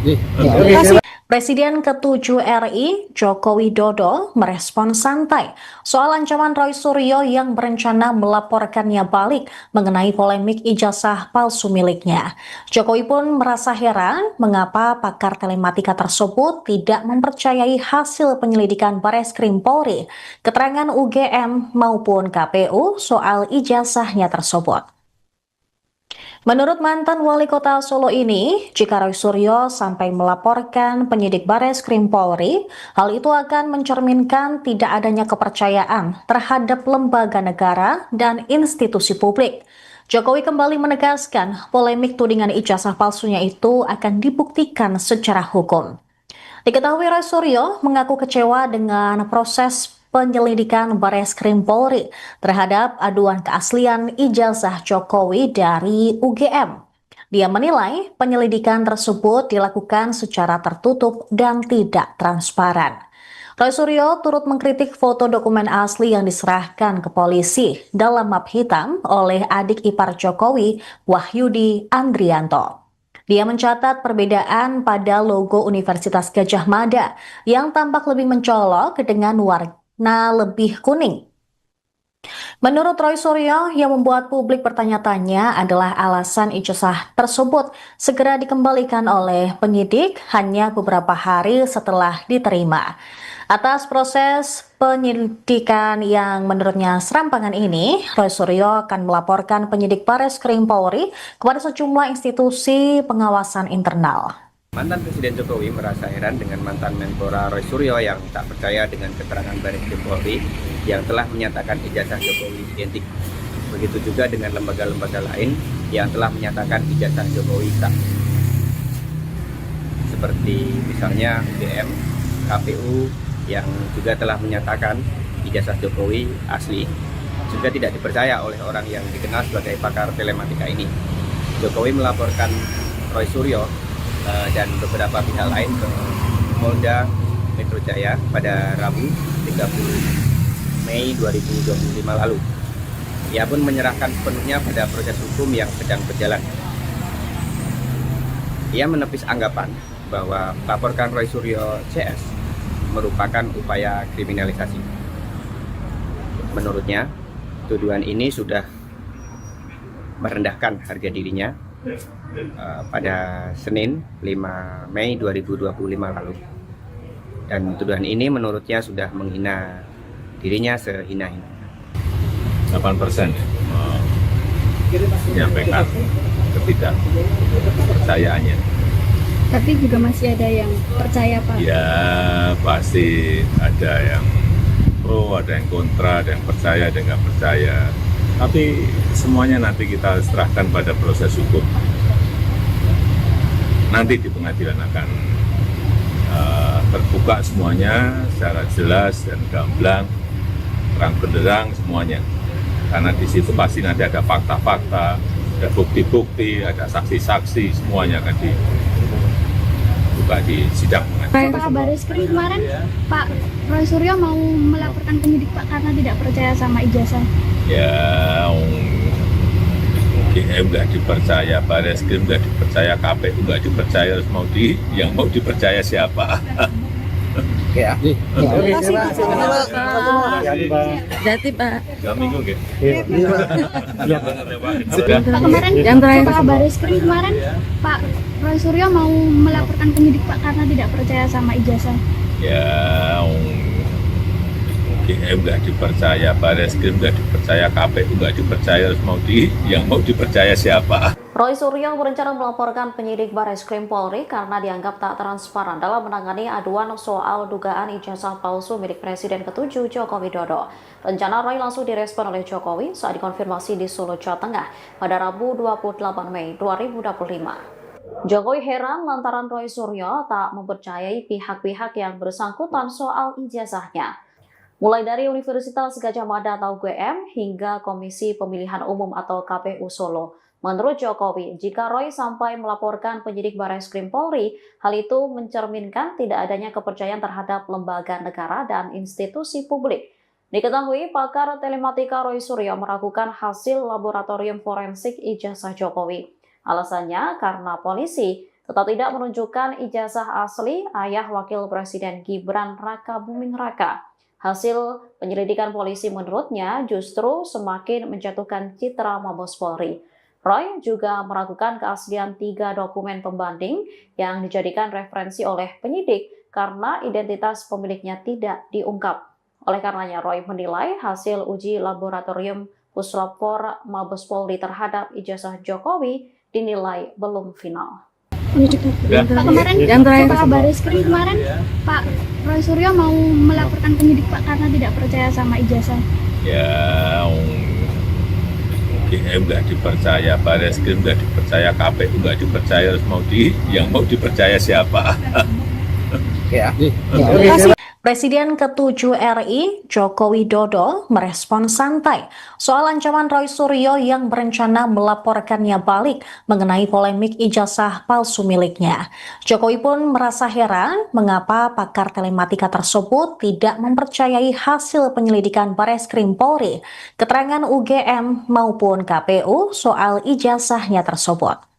Speaker 1: Presiden ke-7 RI, Joko Widodo, merespon santai soal ancaman Roy Suryo yang berencana melaporkannya balik mengenai polemik ijazah palsu miliknya. Jokowi pun merasa heran mengapa pakar telematika tersebut tidak mempercayai hasil penyelidikan Bareskrim Polri, keterangan UGM maupun KPU soal ijazahnya tersebut. Menurut mantan wali kota Solo ini, jika Roy Suryo sampai melaporkan penyidik Bareskrim Polri, hal itu akan mencerminkan tidak adanya kepercayaan terhadap lembaga negara dan institusi publik. Jokowi kembali menegaskan polemik tudingan ijazah palsunya itu akan dibuktikan secara hukum. Diketahui Roy Suryo mengaku kecewa dengan proses penyelidikan Bareskrim Polri terhadap aduan keaslian ijazah Jokowi dari UGM. Dia menilai penyelidikan tersebut dilakukan secara tertutup dan tidak transparan. Roy Suryo turut mengkritik foto dokumen asli yang diserahkan ke polisi dalam map hitam oleh adik ipar Jokowi, Wahyudi Andrianto. Dia mencatat perbedaan pada logo Universitas Gadjah Mada yang tampak lebih mencolok dengan warna lebih kuning. Menurut Roy Suryo, yang membuat publik bertanya-tanya adalah alasan ijazah tersebut segera dikembalikan oleh penyidik hanya beberapa hari setelah diterima. Atas proses penyidikan yang menurutnya serampangan ini, Roy Suryo akan melaporkan penyidik Bareskrim Polri kepada sejumlah institusi pengawasan internal.
Speaker 2: Mantan Presiden Jokowi merasa heran dengan mantan Menpora Roy Suryo yang tak percaya dengan keterangan Bareskrim Polri yang telah menyatakan ijazah Jokowi identik. Begitu juga dengan lembaga-lembaga lain yang telah menyatakan ijazah Jokowi sah. Seperti misalnya UGM, KPU yang juga telah menyatakan ijazah Jokowi asli, juga tidak dipercaya oleh orang yang dikenal sebagai pakar telematika ini. Jokowi melaporkan Roy Suryo dan beberapa pihak lain ke Polda Metro Jaya pada Rabu 30 Mei 2025 lalu. Ia pun menyerahkan sepenuhnya pada proses hukum yang sedang berjalan. Ia menepis anggapan bahwa melaporkan Roy Suryo CS merupakan upaya kriminalisasi. Menurutnya, tuduhan ini sudah merendahkan harga dirinya pada Senin 5 Mei 2025 lalu. Dan tuduhan ini menurutnya sudah menghina dirinya sehina-hina.
Speaker 3: 8% menyampaikan ketidakpercayaannya.
Speaker 4: Tapi juga masih ada yang percaya, Pak.
Speaker 3: Ya pasti ada yang pro, ada yang kontra, ada yang percaya, ada yang nggak percaya. Tapi semuanya nanti kita serahkan pada proses hukum. Nanti di pengadilan akan terbuka semuanya secara jelas dan gamblang, terang benderang semuanya. Karena di situ pasti nanti ada fakta-fakta, ada bukti-bukti, ada saksi-saksi, semuanya akan dibuka di sidang.
Speaker 4: Pak Bareskrim kemarin, Pak Roy Suryo mau melaporkan penyidik Pak karena tidak percaya sama ijazah.
Speaker 3: Ya, UGM nggak dipercaya, Bareskrim nggak dipercaya, KPU nggak dipercaya, terus yang mau dipercaya siapa?
Speaker 5: Oke ya. Oke, terima kasih.
Speaker 6: Jadi Pak.
Speaker 3: 3 minggu nggih?
Speaker 4: Pak kemarin,
Speaker 6: Yang terakhir.
Speaker 4: Pak Bareskrim kemarin, Pak Roy Suryo mau melaporkan penyidik Pak karena tidak percaya sama ijazah.
Speaker 3: Ya, UGM nggak dipercaya, Bareskrim nggak dipercaya, KPU nggak dipercaya, terus yang mau dipercaya siapa?
Speaker 1: Roy Suryo berencana melaporkan penyidik Bareskrim Polri karena dianggap tak transparan dalam menangani aduan soal dugaan ijazah palsu milik Presiden ke-7 Joko Widodo. Rencana Roy langsung direspon oleh Jokowi saat dikonfirmasi di Solo, Jawa Tengah pada Rabu 28 Mei 2025. Jokowi heran lantaran Roy Suryo tak mempercayai pihak-pihak yang bersangkutan soal ijazahnya. Mulai dari Universitas Gadjah Mada atau UGM hingga Komisi Pemilihan Umum atau KPU Solo. Menurut Jokowi, jika Roy sampai melaporkan penyidik Bareskrim Polri, hal itu mencerminkan tidak adanya kepercayaan terhadap lembaga negara dan institusi publik. Diketahui, pakar telematika Roy Suryo meragukan hasil laboratorium forensik ijazah Jokowi. Alasannya karena polisi tetap tidak menunjukkan ijazah asli ayah Wakil Presiden Gibran Rakabuming Raka. Hasil penyelidikan polisi menurutnya justru semakin menjatuhkan citra Mabes Polri. Roy juga meragukan keaslian 3 dokumen pembanding yang dijadikan referensi oleh penyidik karena identitas pemiliknya tidak diungkap. Oleh karenanya, Roy menilai hasil uji laboratorium Puslapfor Mabes Polri terhadap ijazah Jokowi dinilai belum final.
Speaker 4: Pak kemarin,
Speaker 6: Yang terakhir.
Speaker 4: Pak Bareskrim kemarin, Pak Roy Suryo mau melaporkan penyidik Pak karena tidak percaya sama ijazah.
Speaker 3: Ya, UGM nggak dipercaya, Bareskrim nggak dipercaya, KPU nggak dipercaya, terus yang mau dipercaya siapa?
Speaker 5: Oke ya.
Speaker 1: Presiden ke-7 RI, Joko Widodo, merespon santai soal ancaman Roy Suryo yang berencana melaporkannya balik mengenai polemik ijazah palsu miliknya. Jokowi pun merasa heran mengapa pakar telematika tersebut tidak mempercayai hasil penyelidikan Bareskrim Polri, keterangan UGM maupun KPU soal ijazahnya tersebut.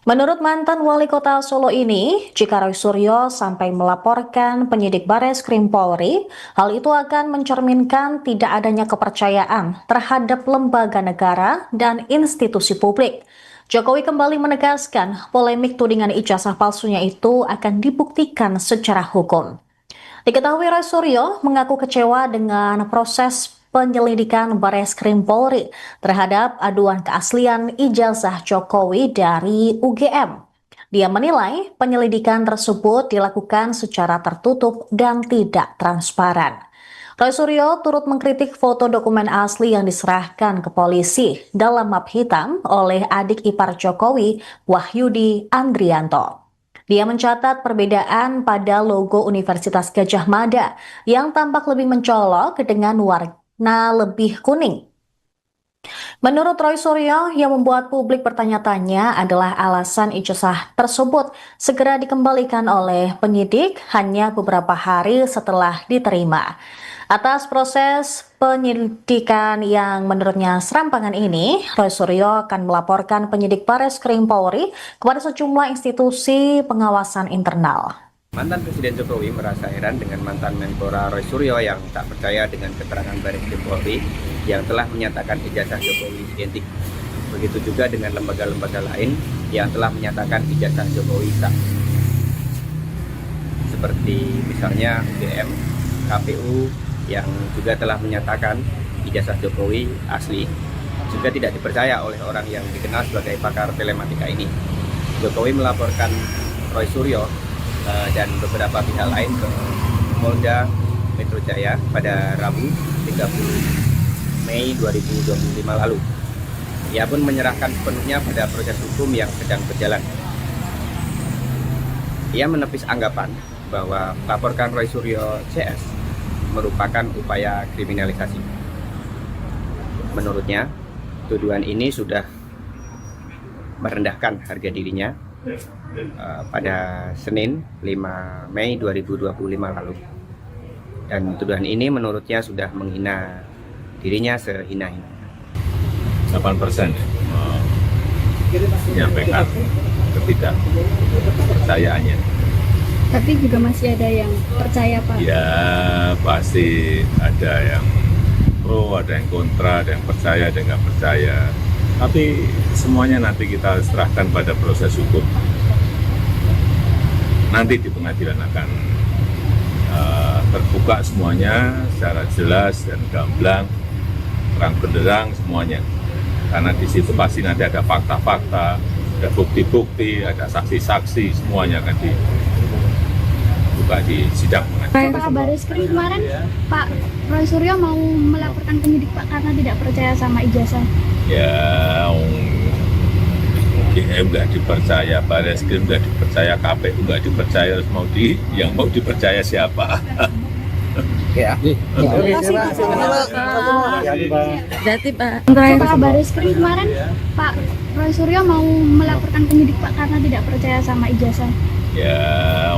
Speaker 1: Menurut mantan wali kota Solo ini, jika Roy Suryo sampai melaporkan penyidik Bareskrim Polri, hal itu akan mencerminkan tidak adanya kepercayaan terhadap lembaga negara dan institusi publik. Jokowi kembali menegaskan polemik tudingan ijazah palsunya itu akan dibuktikan secara hukum. Diketahui Roy Suryo mengaku kecewa dengan proses penyelidikan Bareskrim Polri terhadap aduan keaslian ijazah Jokowi dari UGM. Dia menilai penyelidikan tersebut dilakukan secara tertutup dan tidak transparan. Roy Suryo turut mengkritik foto dokumen asli yang diserahkan ke polisi dalam map hitam oleh adik ipar Jokowi, Wahyudi Andrianto. Dia mencatat perbedaan pada logo Universitas Gadjah Mada yang tampak lebih mencolok dengan warna lebih kuning. Menurut Roy Suryo, yang membuat publik bertanya-tanya adalah alasan ijazah tersebut segera dikembalikan oleh penyidik hanya beberapa hari setelah diterima. Atas proses penyelidikan yang menurutnya serampangan ini, Roy Suryo akan melaporkan penyidik Bareskrim Polri kepada sejumlah institusi pengawasan internal.
Speaker 2: Mantan Presiden Jokowi merasa heran dengan mantan Menpora Roy Suryo yang tak percaya dengan keterangan Bareskrim Polri yang telah menyatakan ijazah Jokowi identik. Begitu juga dengan lembaga-lembaga lain yang telah menyatakan ijazah Jokowi sah. Seperti misalnya UGM, KPU, yang juga telah menyatakan ijazah Jokowi asli, juga tidak dipercaya oleh orang yang dikenal sebagai pakar telematika ini. Jokowi melaporkan Roy Suryo dan beberapa pihak lain ke Polda Metro Jaya pada Rabu 30 Mei 2025 lalu. Ia pun menyerahkan sepenuhnya pada proses hukum yang sedang berjalan. Ia menepis anggapan bahwa melaporkan Roy Suryo CS merupakan upaya kriminalisasi. Menurutnya, tuduhan ini sudah merendahkan harga dirinya pada Senin 5 Mei 2025 lalu. Dan tuduhan ini menurutnya sudah menghina dirinya sehina-hina.
Speaker 3: 8% menyampaikan ketidakpercayaannya.
Speaker 4: Tapi juga masih ada yang percaya, Pak.
Speaker 3: Ya pasti ada yang pro, ada yang kontra, ada yang percaya, ada yang nggak percaya. Tapi semuanya nanti kita serahkan pada proses hukum. Nanti di pengadilan akan terbuka semuanya secara jelas dan gamblang, terang benderang semuanya. Karena di situ pasti nanti ada fakta-fakta, ada bukti-bukti, ada saksi-saksi, semuanya akan dibuka di sidang.
Speaker 4: Pak Bareskrim kemarin, Pak Roy Suryo mau melaporkan penyidik Pak karena tidak percaya sama ijazah.
Speaker 3: Ya, UGM nggak dipercaya, Bareskrim nggak dipercaya, KPU nggak dipercaya, terus yang mau dipercaya siapa?
Speaker 5: Ya.
Speaker 4: Terima kasih, Pak. Pak Bareskrim kemarin, Pak Roy Suryo mau melaporkan penyidik Pak karena tidak percaya sama ijazah.
Speaker 3: Ya,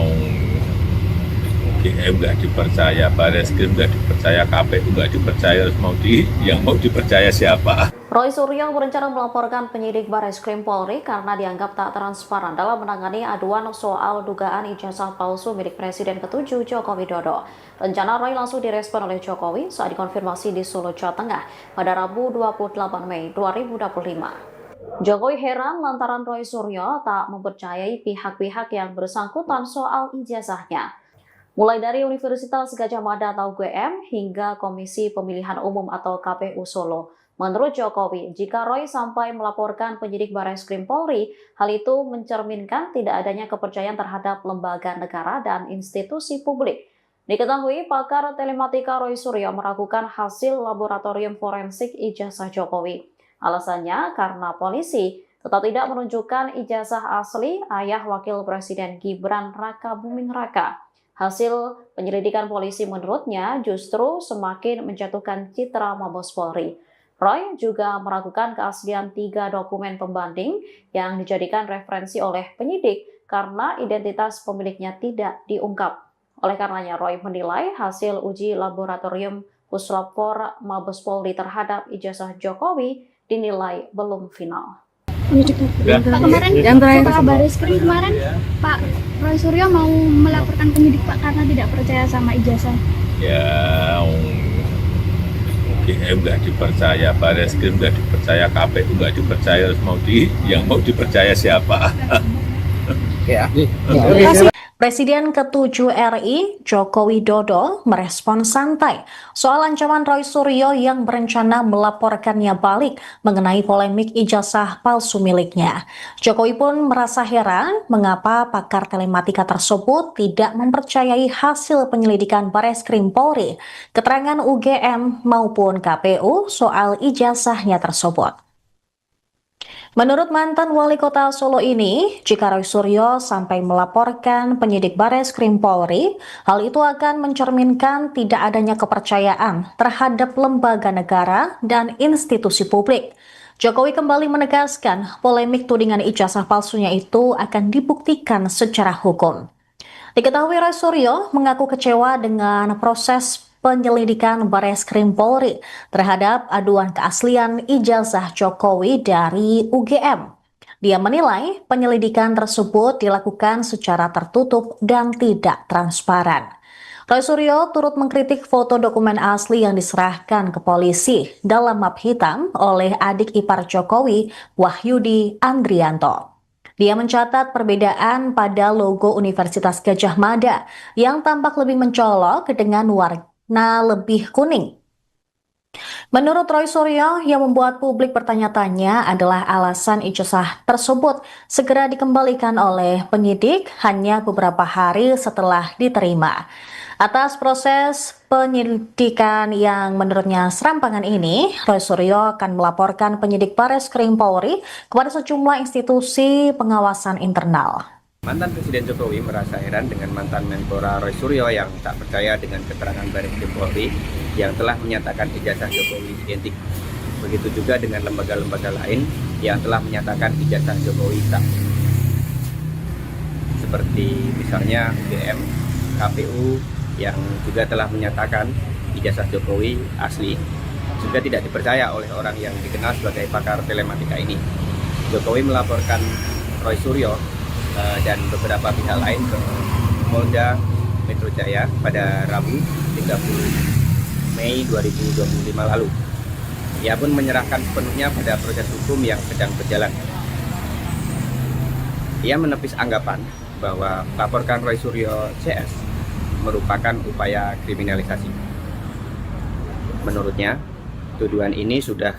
Speaker 3: UGM nggak dipercaya, Bareskrim nggak dipercaya, KPU nggak dipercaya, terus yang mau dipercaya siapa?
Speaker 1: Roy Suryo berencana melaporkan penyidik Bareskrim Polri karena dianggap tak transparan dalam menangani aduan soal dugaan ijazah palsu milik Presiden ke-7 Joko Widodo. Rencana Roy langsung direspon oleh Jokowi saat dikonfirmasi di Solo, Jawa Tengah pada Rabu 28 Mei 2025. Jokowi heran lantaran Roy Suryo tak mempercayai pihak-pihak yang bersangkutan soal ijazahnya. Mulai dari Universitas Gadjah Mada atau UGM hingga Komisi Pemilihan Umum atau KPU Solo. Menurut Jokowi, jika Roy sampai melaporkan penyidik Bareskrim Polri, hal itu mencerminkan tidak adanya kepercayaan terhadap lembaga negara dan institusi publik. Diketahui, pakar telematika Roy Suryo meragukan hasil laboratorium forensik ijazah Jokowi. Alasannya karena polisi tetap tidak menunjukkan ijazah asli ayah Wakil Presiden Gibran Raka Buming Raka. Hasil penyelidikan polisi menurutnya justru semakin menjatuhkan citra Mabes Polri. Roy juga meragukan keaslian 3 dokumen pembanding yang dijadikan referensi oleh penyidik karena identitas pemiliknya tidak diungkap. Oleh karenanya, Roy menilai hasil uji laboratorium Puslapfor Mabes Polri terhadap ijazah Jokowi dinilai belum final.
Speaker 4: Pak, kemarin setelah Bareskrim kemarin Pak Roy Suryo mau melaporkan penyidik Pak karena tidak percaya sama ijazah.
Speaker 3: Ya, UGM nggak dipercaya, Bareskrim nggak dipercaya, KPU nggak dipercaya, yang mau dipercaya siapa?
Speaker 5: Ya.
Speaker 1: Presiden ke-7 RI, Joko Widodo, merespon santai soal ancaman Roy Suryo yang berencana melaporkannya balik mengenai polemik ijazah palsu miliknya. Jokowi pun merasa heran mengapa pakar telematika tersebut tidak mempercayai hasil penyelidikan Bareskrim Polri, keterangan UGM maupun KPU soal ijazahnya tersebut. Menurut mantan wali kota Solo ini, jika Roy Suryo sampai melaporkan penyidik Bareskrim Polri, hal itu akan mencerminkan tidak adanya kepercayaan terhadap lembaga negara dan institusi publik. Jokowi kembali menegaskan polemik tudingan ijazah palsunya itu akan dibuktikan secara hukum. Diketahui Roy Suryo mengaku kecewa dengan proses penyelidikan Bareskrim Polri terhadap aduan keaslian ijazah Jokowi dari UGM. Dia menilai penyelidikan tersebut dilakukan secara tertutup dan tidak transparan. Roy Suryo turut mengkritik foto dokumen asli yang diserahkan ke polisi dalam map hitam oleh adik ipar Jokowi, Wahyudi Andrianto. Dia mencatat perbedaan pada logo Universitas Gadjah Mada yang tampak lebih mencolok dengan warna lebih kuning. Menurut Roy Suryo, yang membuat publik bertanya-tanya adalah alasan ijazah tersebut segera dikembalikan oleh penyidik hanya beberapa hari setelah diterima. Atas proses penyelidikan yang menurutnya serampangan ini, Roy Suryo akan melaporkan penyidik Bareskrim Polri kepada sejumlah institusi pengawasan internal.
Speaker 2: Mantan Presiden Jokowi merasa heran dengan mantan Menpora Roy Suryo yang tak percaya dengan keterangan Bareskrim Polri yang telah menyatakan ijazah Jokowi identik. Begitu juga dengan lembaga-lembaga lain yang telah menyatakan ijazah Jokowi sah. Seperti misalnya UGM, KPU yang juga telah menyatakan ijazah Jokowi asli, juga tidak dipercaya oleh orang yang dikenal sebagai pakar telematika ini. Jokowi melaporkan Roy Suryo dan beberapa pihak lain ke Polda Metro Jaya pada Rabu 30 Mei 2025 lalu. Ia pun menyerahkan sepenuhnya pada proses hukum yang sedang berjalan. Ia menepis anggapan bahwa melaporkan Roy Suryo CS merupakan upaya kriminalisasi. Menurutnya, tuduhan ini sudah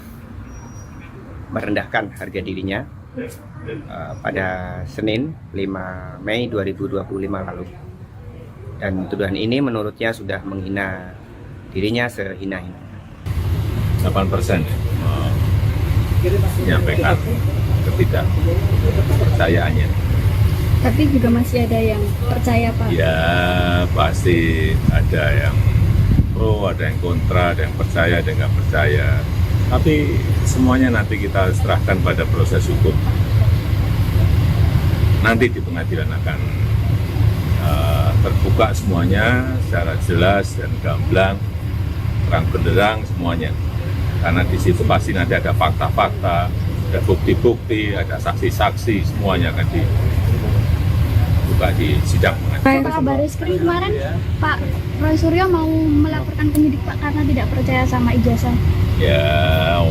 Speaker 2: merendahkan harga dirinya pada Senin 5 Mei 2025 lalu. Dan tuduhan ini menurutnya sudah menghina dirinya sehina-hina.
Speaker 3: 8% menyampaikan ketidakpercayaannya.
Speaker 4: Tapi juga masih ada yang percaya Pak.
Speaker 3: Ya pasti ada yang pro, ada yang kontra, ada yang percaya, ada yang nggak percaya. Tapi semuanya nanti kita serahkan pada proses hukum. Nanti di pengadilan akan terbuka semuanya secara jelas dan gamblang, terang benderang semuanya. Karena di situ pasti nanti ada fakta-fakta, ada bukti-bukti, ada saksi-saksi, semuanya akan dibuka di sidang pengadilan.
Speaker 4: Pak Bareskrim kemarin Pak Roy Suryo mau melaporkan penyidik Pak karena tidak percaya sama ijazah.
Speaker 3: Ya,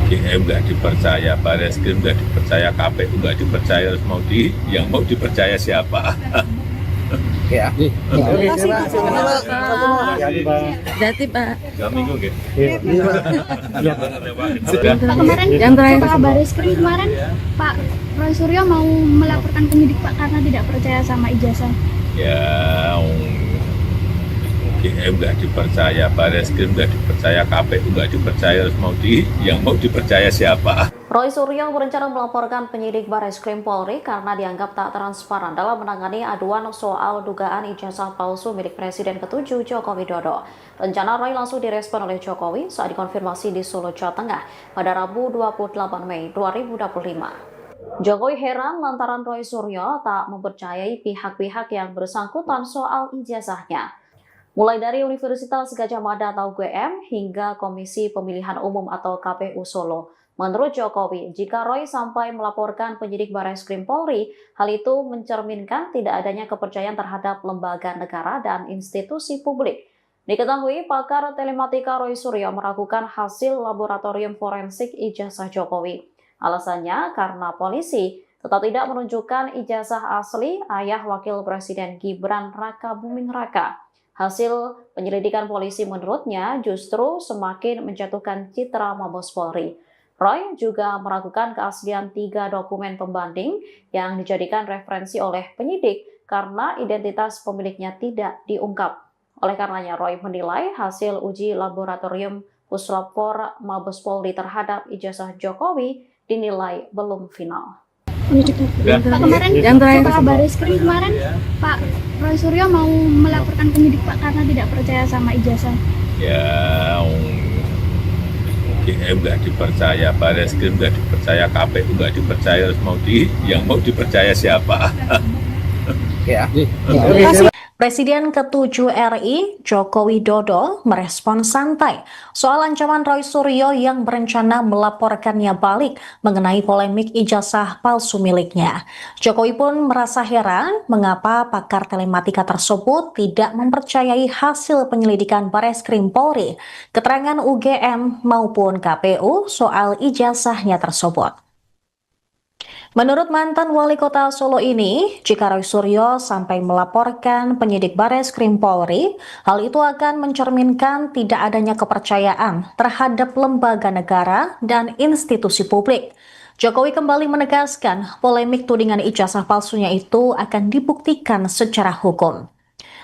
Speaker 3: UGM nggak dipercaya, Bareskrim nggak dipercaya, KPU nggak dipercaya, yang mau dipercaya siapa?
Speaker 5: Ya.
Speaker 6: Terima kasih Pak. Jati Pak.
Speaker 3: 3 minggu gitu.
Speaker 4: Pak kemarin setelah Bareskrim kemarin Pak Roy Suryo mau melaporkan penyidik Pak karena tidak percaya sama ijazah.
Speaker 3: Ya, UGM nggak dipercaya, Bareskrim nggak dipercaya, KPU nggak dipercaya, yang mau dipercaya siapa?
Speaker 1: Roy Suryo berencana melaporkan penyidik Bareskrim Polri karena dianggap tak transparan dalam menangani aduan soal dugaan ijazah palsu milik Presiden ke-7 Joko Widodo. Rencana Roy langsung direspon oleh Jokowi saat dikonfirmasi di Solo, Jawa Tengah pada Rabu 28 Mei 2025. Jokowi heran lantaran Roy Suryo tak mempercayai pihak-pihak yang bersangkutan soal ijazahnya. Mulai dari Universitas Gadjah Mada atau UGM hingga Komisi Pemilihan Umum atau KPU Solo. Menurut Jokowi, jika Roy sampai melaporkan penyidik Bareskrim Polri, hal itu mencerminkan tidak adanya kepercayaan terhadap lembaga negara dan institusi publik. Diketahui pakar telematika Roy Suryo meragukan hasil laboratorium forensik ijazah Jokowi. Alasannya karena polisi tetap tidak menunjukkan ijazah asli ayah Wakil Presiden Gibran Raka Buming Raka. Hasil penyelidikan polisi menurutnya justru semakin menjatuhkan citra Mabes Polri. Roy juga meragukan keaslian 3 dokumen pembanding yang dijadikan referensi oleh penyidik karena identitas pemiliknya tidak diungkap. Oleh karenanya, Roy menilai hasil uji laboratorium Puslapor Mabes Polri terhadap ijazah Jokowi dinilai belum final.
Speaker 4: Pak, kemarin Pak Bareskrim kemarin Pak Roy Suryo mau melaporkan penyidik Pak karena tidak percaya sama ijazah.
Speaker 3: Ya, UGM nggak dipercaya, Bareskrim nggak dipercaya, KPU nggak dipercaya, yang mau dipercaya siapa?
Speaker 5: Ya.
Speaker 1: Presiden ke-7 RI, Joko Widodo, merespon santai soal ancaman Roy Suryo yang berencana melaporkannya balik mengenai polemik ijazah palsu miliknya. Jokowi pun merasa heran mengapa pakar telematika tersebut tidak mempercayai hasil penyelidikan Bareskrim Polri, keterangan UGM maupun KPU soal ijazahnya tersebut. Menurut mantan wali kota Solo ini, jika Roy Suryo sampai melaporkan penyidik Bareskrim Polri, hal itu akan mencerminkan tidak adanya kepercayaan terhadap lembaga negara dan institusi publik. Jokowi kembali menegaskan polemik tudingan ijazah palsunya itu akan dibuktikan secara hukum.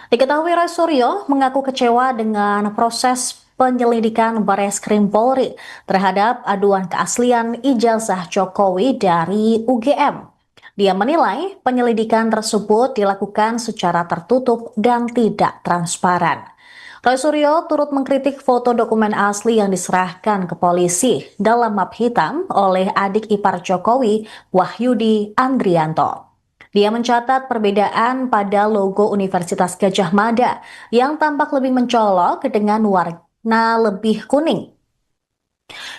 Speaker 1: Diketahui Roy Suryo mengaku kecewa dengan proses penyelidikan Bareskrim Polri terhadap aduan keaslian ijazah Jokowi dari UGM. Dia menilai penyelidikan tersebut dilakukan secara tertutup dan tidak transparan. Roy Suryo turut mengkritik foto dokumen asli yang diserahkan ke polisi dalam map hitam oleh adik ipar Jokowi, Wahyudi Andrianto. Dia mencatat perbedaan pada logo Universitas Gadjah Mada yang tampak lebih mencolok dengan warna lebih kuning.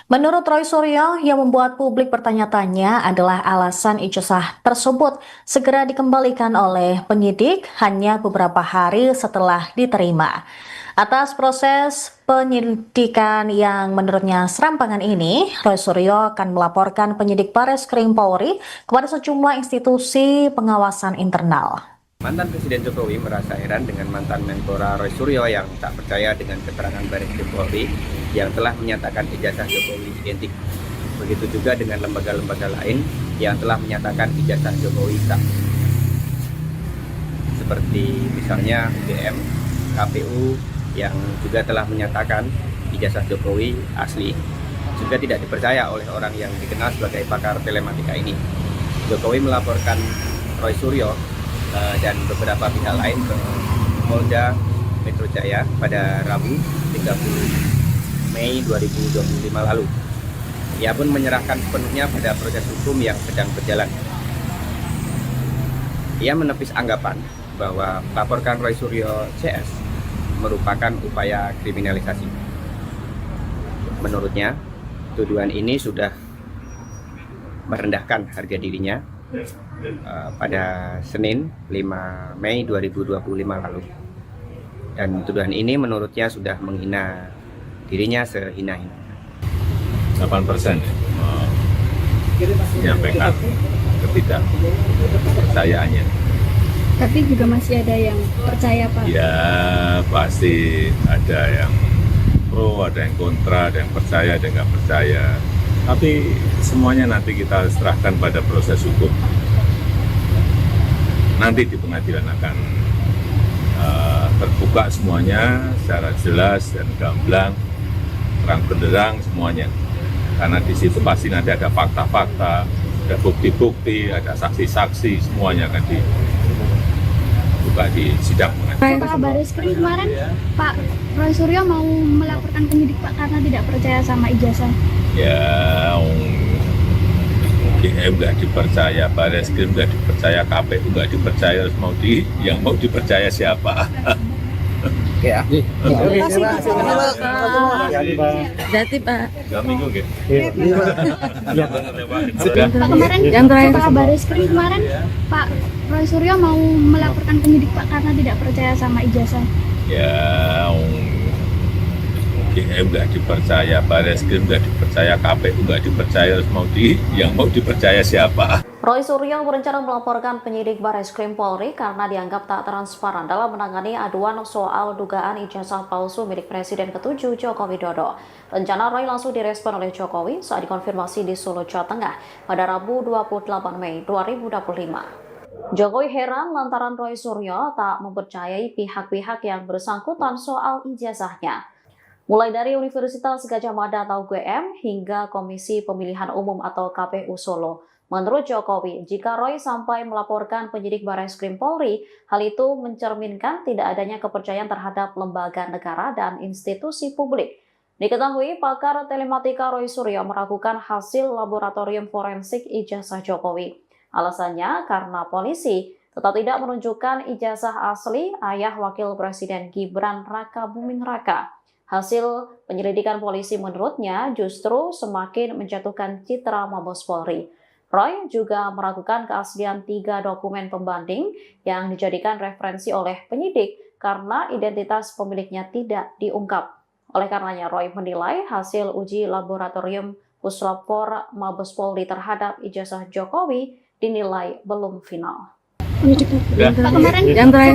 Speaker 1: Menurut Roy Suryo, yang membuat publik bertanya-tanya adalah alasan ijazah tersebut segera dikembalikan oleh penyidik hanya beberapa hari setelah diterima. Atas proses penyelidikan yang menurutnya serampangan ini, Roy Suryo akan melaporkan penyidik Bareskrim Polri kepada sejumlah institusi pengawasan internal.
Speaker 2: Mantan Presiden Jokowi merasa heran dengan mantan Menpora Roy Suryo yang tak percaya dengan keterangan Bareskrim Polri yang telah menyatakan ijazah Jokowi identik. Begitu juga dengan lembaga-lembaga lain yang telah menyatakan ijazah Jokowi sah. Seperti misalnya UGM, KPU yang juga telah menyatakan ijazah Jokowi asli, juga tidak dipercaya oleh orang yang dikenal sebagai pakar telematika ini. Jokowi melaporkan Roy Suryo dan beberapa pihak lain ke Polda Metro Jaya pada Rabu 30 Mei 2025 lalu. Ia pun menyerahkan sepenuhnya pada proses hukum yang sedang berjalan. Ia menepis anggapan bahwa melaporkan Roy Suryo CS merupakan upaya kriminalisasi. Menurutnya, tuduhan ini sudah merendahkan harga dirinya pada Senin 5 Mei 2025 lalu. Dan tuduhan ini menurutnya sudah menghina dirinya sehina-hina.
Speaker 3: 8% menyampaikan ketidakpercayaannya.
Speaker 4: Tapi juga masih ada yang percaya, Pak.
Speaker 3: Ya, pasti ada yang pro, ada yang kontra, ada yang percaya, ada yang nggak percaya. Tapi semuanya nanti kita serahkan pada proses hukum. Nanti di pengadilan akan terbuka semuanya secara jelas dan gamblang, terang benderang semuanya. Karena di situ pasti nanti ada fakta-fakta, ada bukti-bukti, ada saksi-saksi, semuanya akan dibuka di sidang pengadilan.
Speaker 4: Pak Bareskrim kemarin Pak Roy Suryo mau melaporkan penyidik Pak karena tidak percaya sama ijazah.
Speaker 3: Ya, UGM nggak dipercaya, Bareskrim nggak dipercaya, KPU nggak dipercaya, yang mau dipercaya siapa?
Speaker 5: Oke ya.
Speaker 6: Berarti Pak.
Speaker 3: 3 minggu gitu.
Speaker 4: Pak kemarin Pak Bareskrim kemarin Pak Roy Suryo mau melaporkan penyidik Pak karena tidak percaya sama ijazah.
Speaker 3: Ya, UGM nggak dipercaya, Bareskrim nggak dipercaya, KPU nggak dipercaya, yang mau dipercaya siapa?
Speaker 1: Roy Suryo berencana melaporkan penyidik Bareskrim Polri karena dianggap tak transparan dalam menangani aduan soal dugaan ijazah palsu milik Presiden ke-7 Joko Widodo. Rencana Roy langsung direspon oleh Jokowi saat dikonfirmasi di Solo, Jawa Tengah pada Rabu 28 Mei 2025. Jokowi heran lantaran Roy Suryo tak mempercayai pihak-pihak yang bersangkutan soal ijazahnya. Mulai dari Universitas Gadjah Mada atau UGM hingga Komisi Pemilihan Umum atau KPU Solo. Menurut Jokowi, jika Roy sampai melaporkan penyidik Bareskrim Polri, hal itu mencerminkan tidak adanya kepercayaan terhadap lembaga negara dan institusi publik. Diketahui, pakar telematika Roy Suryo meragukan hasil laboratorium forensik ijazah Jokowi. Alasannya karena polisi tetap tidak menunjukkan ijazah asli ayah Wakil Presiden Gibran Raka Buming Raka. Hasil penyelidikan polisi menurutnya justru semakin menjatuhkan citra Mabes Polri. Roy juga meragukan keaslian 3 dokumen pembanding yang dijadikan referensi oleh penyidik karena identitas pemiliknya tidak diungkap. Oleh karenanya, Roy menilai hasil uji laboratorium Puslapfor Mabes Polri terhadap ijazah Jokowi dinilai belum final.
Speaker 4: Pak kemarin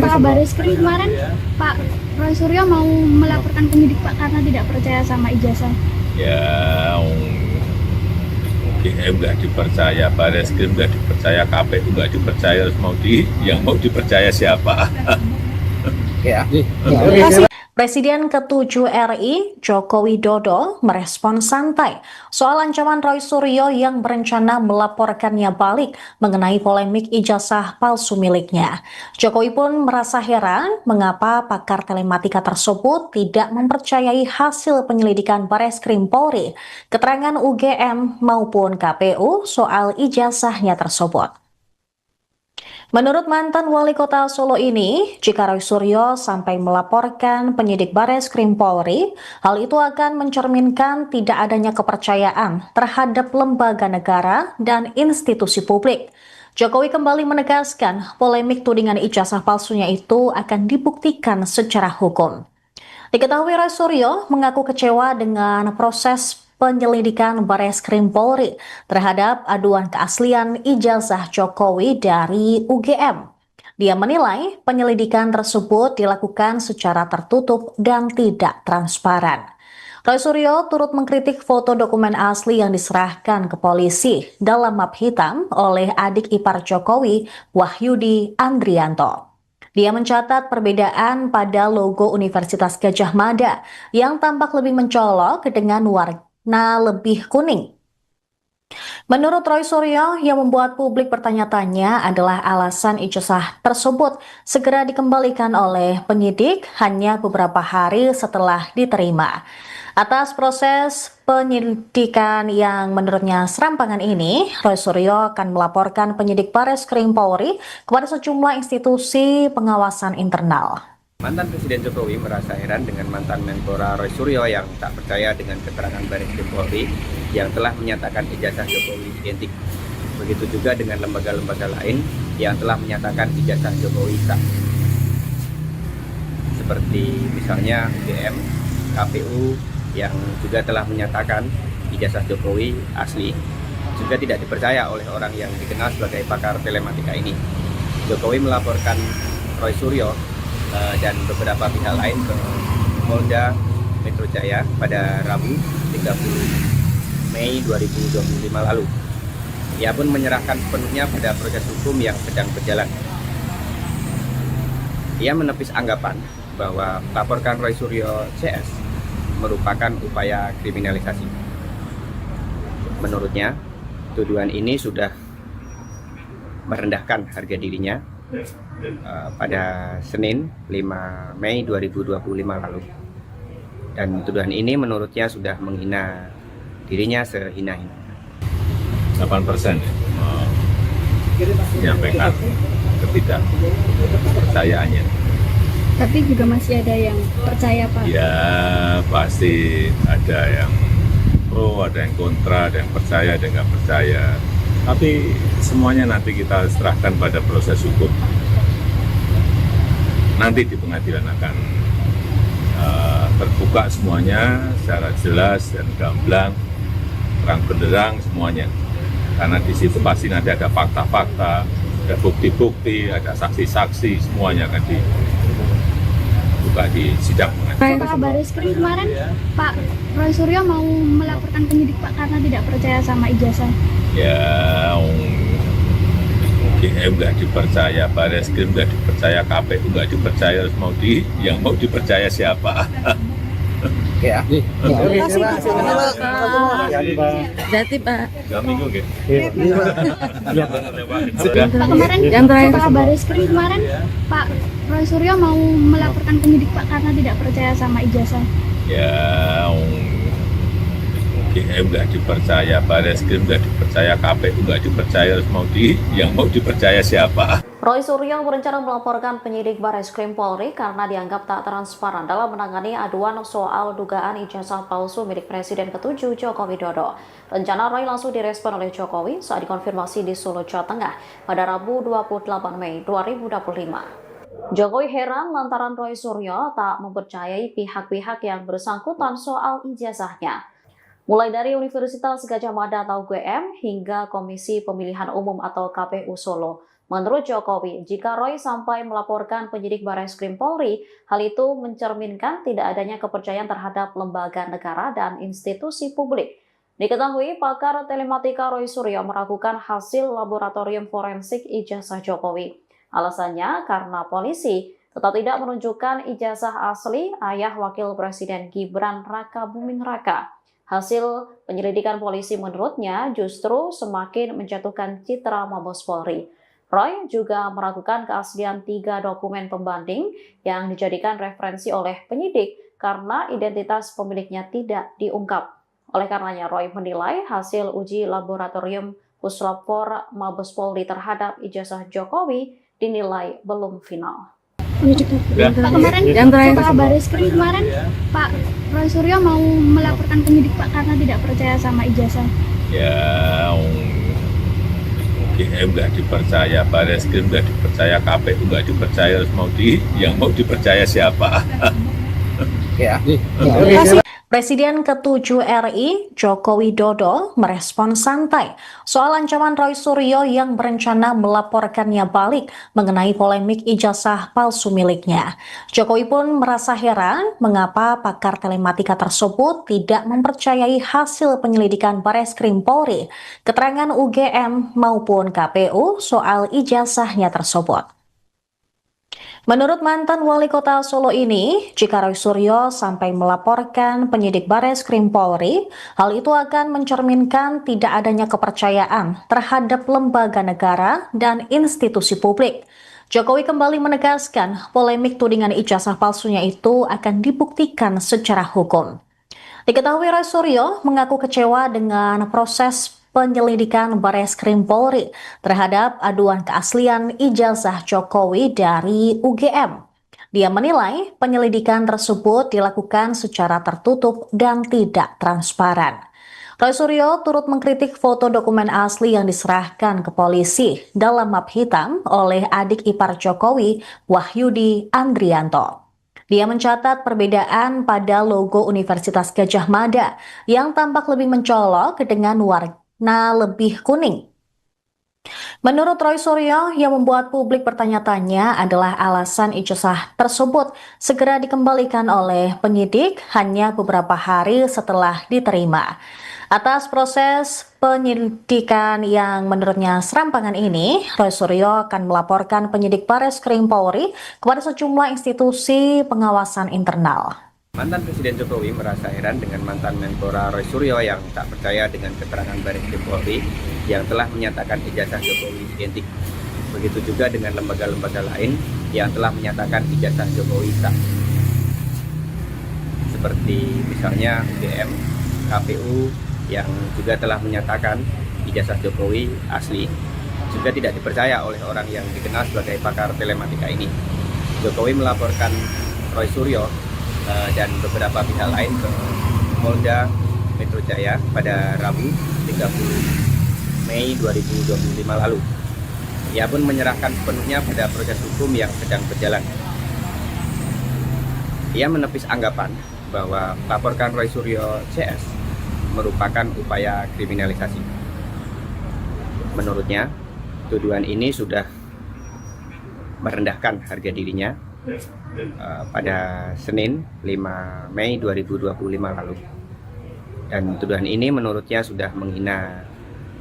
Speaker 4: Pak Bareskrim kemarin Pak Roy Suryo mau melaporkan penyidik Pak karena tidak percaya sama ijazah.
Speaker 3: Ya, UGM nggak dipercaya, Bareskrim nggak dipercaya, KPU nggak dipercaya, yang mau dipercaya siapa?
Speaker 5: Oke ya.
Speaker 1: Presiden ke-7 RI, Joko Widodo, merespon santai soal ancaman Roy Suryo yang berencana melaporkannya balik mengenai polemik ijazah palsu miliknya. Jokowi pun merasa heran mengapa pakar telematika tersebut tidak mempercayai hasil penyelidikan Bareskrim Polri, keterangan UGM maupun KPU soal ijazahnya tersebut. Menurut mantan wali kota Solo ini, jika Roy Suryo sampai melaporkan penyidik Bareskrim Polri, hal itu akan mencerminkan tidak adanya kepercayaan terhadap lembaga negara dan institusi publik. Jokowi kembali menegaskan polemik tudingan ijazah palsunya itu akan dibuktikan secara hukum. Diketahui Roy Suryo mengaku kecewa dengan proses penyelidikan Bareskrim Polri terhadap aduan keaslian ijazah Jokowi dari UGM. Dia menilai penyelidikan tersebut dilakukan secara tertutup dan tidak transparan. Roy Suryo turut mengkritik foto dokumen asli yang diserahkan ke polisi dalam map hitam oleh adik ipar Jokowi, Wahyudi Andrianto. Dia mencatat perbedaan pada logo Universitas Gadjah Mada yang tampak lebih mencolok dengan warna lebih kuning. Menurut Roy Suryo, yang membuat publik bertanya-tanya adalah alasan ijazah tersebut segera dikembalikan oleh penyidik hanya beberapa hari setelah diterima. Atas proses penyelidikan yang menurutnya serampangan ini, Roy Suryo akan melaporkan penyidik Bareskrim Polri kepada sejumlah institusi pengawasan internal.
Speaker 2: Mantan Presiden Jokowi merasa heran dengan mantan Menpora Roy Suryo yang tak percaya dengan keterangan Bareskrim Polri yang telah menyatakan ijazah Jokowi identik. Begitu juga dengan lembaga-lembaga lain yang telah menyatakan ijazah Jokowi sah. Seperti misalnya UGM, KPU yang juga telah menyatakan ijazah Jokowi asli, juga tidak dipercaya oleh orang yang dikenal sebagai pakar telematika ini. Jokowi melaporkan Roy Suryo dan beberapa pihak lain ke Polda Metro Jaya pada Rabu 30 Mei 2025 lalu. Ia pun menyerahkan sepenuhnya pada proses hukum yang sedang berjalan. Ia menepis anggapan bahwa laporkan Roy Suryo CS merupakan upaya kriminalisasi. Menurutnya, tuduhan ini sudah merendahkan harga dirinya pada Senin 5 Mei 2025 lalu. Dan tuduhan ini menurutnya sudah menghina dirinya sehina-hina.
Speaker 3: 8% menyampaikan ketidakpercayaannya.
Speaker 4: Tapi juga masih ada yang percaya, Pak.
Speaker 3: Ya pasti ada yang pro, ada yang kontra, ada yang percaya, ada yang nggak percaya. Tapi semuanya nanti kita serahkan pada proses hukum. Nanti di pengadilan akan terbuka semuanya secara jelas dan gamblang, terang benderang semuanya. Karena di situ pasti nanti ada fakta-fakta, ada bukti-bukti, ada saksi-saksi, semuanya akan dibuka di sidang pengadilan.
Speaker 4: Pak Bareskrim kemarin, Pak Roy Suryo mau melaporkan penyidik Pak karena tidak percaya sama ijazah.
Speaker 3: Ya, UGM nggak dipercaya, Bareskrim nggak dipercaya, KPU nggak dipercaya, terus yang mau dipercaya siapa?
Speaker 5: Oke ya.
Speaker 6: Berarti Pak.
Speaker 3: 2 minggu gitu.
Speaker 4: Pak kemarin, Pak Bareskrim kemarin, Pak Roy Suryo mau melaporkan penyidik Pak karena tidak percaya sama ijazah.
Speaker 3: Ya, UGM nggak dipercaya, Bareskrim nggak dipercaya, KPU nggak dipercaya, terus yang mau dipercaya siapa?
Speaker 1: Roy Suryo berencana melaporkan penyidik Bareskrim Polri karena dianggap tak transparan dalam menangani aduan soal dugaan ijazah palsu milik Presiden ke-7 Joko Widodo. Rencana Roy langsung direspon oleh Jokowi saat dikonfirmasi di Solo, Jawa Tengah pada Rabu 28 Mei 2025. Jokowi heran lantaran Roy Suryo tak mempercayai pihak-pihak yang bersangkutan soal ijazahnya. Mulai dari Universitas Gadjah Mada atau UGM hingga Komisi Pemilihan Umum atau KPU Solo. Menurut Jokowi, jika Roy sampai melaporkan penyidik Bareskrim Polri, hal itu mencerminkan tidak adanya kepercayaan terhadap lembaga negara dan institusi publik. Diketahui, pakar telematika Roy Suryo meragukan hasil laboratorium forensik ijazah Jokowi. Alasannya karena polisi tetap tidak menunjukkan ijazah asli ayah Wakil Presiden Gibran Rakabuming Raka. Hasil penyelidikan polisi menurutnya justru semakin menjatuhkan citra Mabes Polri. Roy juga meragukan keaslian 3 dokumen pembanding yang dijadikan referensi oleh penyidik karena identitas pemiliknya tidak diungkap. Oleh karenanya, Roy menilai hasil uji laboratorium Puslapfor Mabes Polri terhadap ijazah Jokowi dinilai belum final.
Speaker 4: Pak kemarin, Pak Bareskrim kemarin, Pak Roy Suryo mau melaporkan penyidik Pak karena tidak percaya sama ijazah.
Speaker 3: Ya, UGM nggak dipercaya, Bareskrim nggak dipercaya, KPU nggak dipercaya, terus yang mau dipercaya siapa?
Speaker 5: Oke ya.
Speaker 1: Presiden ke-7 RI, Joko Widodo, merespon santai soal ancaman Roy Suryo yang berencana melaporkannya balik mengenai polemik ijazah palsu miliknya. Jokowi pun merasa heran mengapa pakar telematika tersebut tidak mempercayai hasil penyelidikan Bareskrim Polri, keterangan UGM maupun KPU soal ijazahnya tersebut. Menurut mantan wali kota Solo ini, jika Roy Suryo sampai melaporkan penyidik Bareskrim Polri, hal itu akan mencerminkan tidak adanya kepercayaan terhadap lembaga negara dan institusi publik. Jokowi kembali menegaskan polemik tudingan ijazah palsunya itu akan dibuktikan secara hukum. Diketahui Roy Suryo mengaku kecewa dengan proses penyelidikan Bareskrim Polri terhadap aduan keaslian ijazah Jokowi dari UGM. Dia menilai penyelidikan tersebut dilakukan secara tertutup dan tidak transparan. Roy Suryo turut mengkritik foto dokumen asli yang diserahkan ke polisi dalam map hitam oleh adik ipar Jokowi, Wahyudi Andrianto. Dia mencatat perbedaan pada logo Universitas Gadjah Mada yang tampak lebih mencolok dengan warna lebih kuning. Menurut Roy Suryo, yang membuat publik bertanya-tanya adalah alasan ijazah tersebut segera dikembalikan oleh penyidik hanya beberapa hari setelah diterima. Atas proses penyelidikan yang menurutnya serampangan ini, Roy Suryo akan melaporkan penyidik Bareskrim Polri kepada sejumlah institusi pengawasan internal.
Speaker 2: Mantan Presiden Jokowi merasa heran dengan mantan Menpora Roy Suryo yang tak percaya dengan keterangan Bareskrim Polri yang telah menyatakan ijazah Jokowi identik. Begitu juga dengan lembaga-lembaga lain yang telah menyatakan ijazah Jokowi sah. Seperti misalnya UGM, KPU yang juga telah menyatakan ijazah Jokowi asli, juga tidak dipercaya oleh orang yang dikenal sebagai pakar telematika ini. Jokowi melaporkan Roy Suryo dan beberapa pihak lain ke Polda Metro Jaya pada Rabu 30 Mei 2025 lalu. Ia pun menyerahkan sepenuhnya pada proses hukum yang sedang berjalan. Ia menepis anggapan bahwa melaporkan Roy Suryo CS merupakan upaya kriminalisasi. Menurutnya, tuduhan ini sudah merendahkan harga dirinya pada Senin 5 Mei 2025 lalu. Dan tuduhan ini menurutnya sudah menghina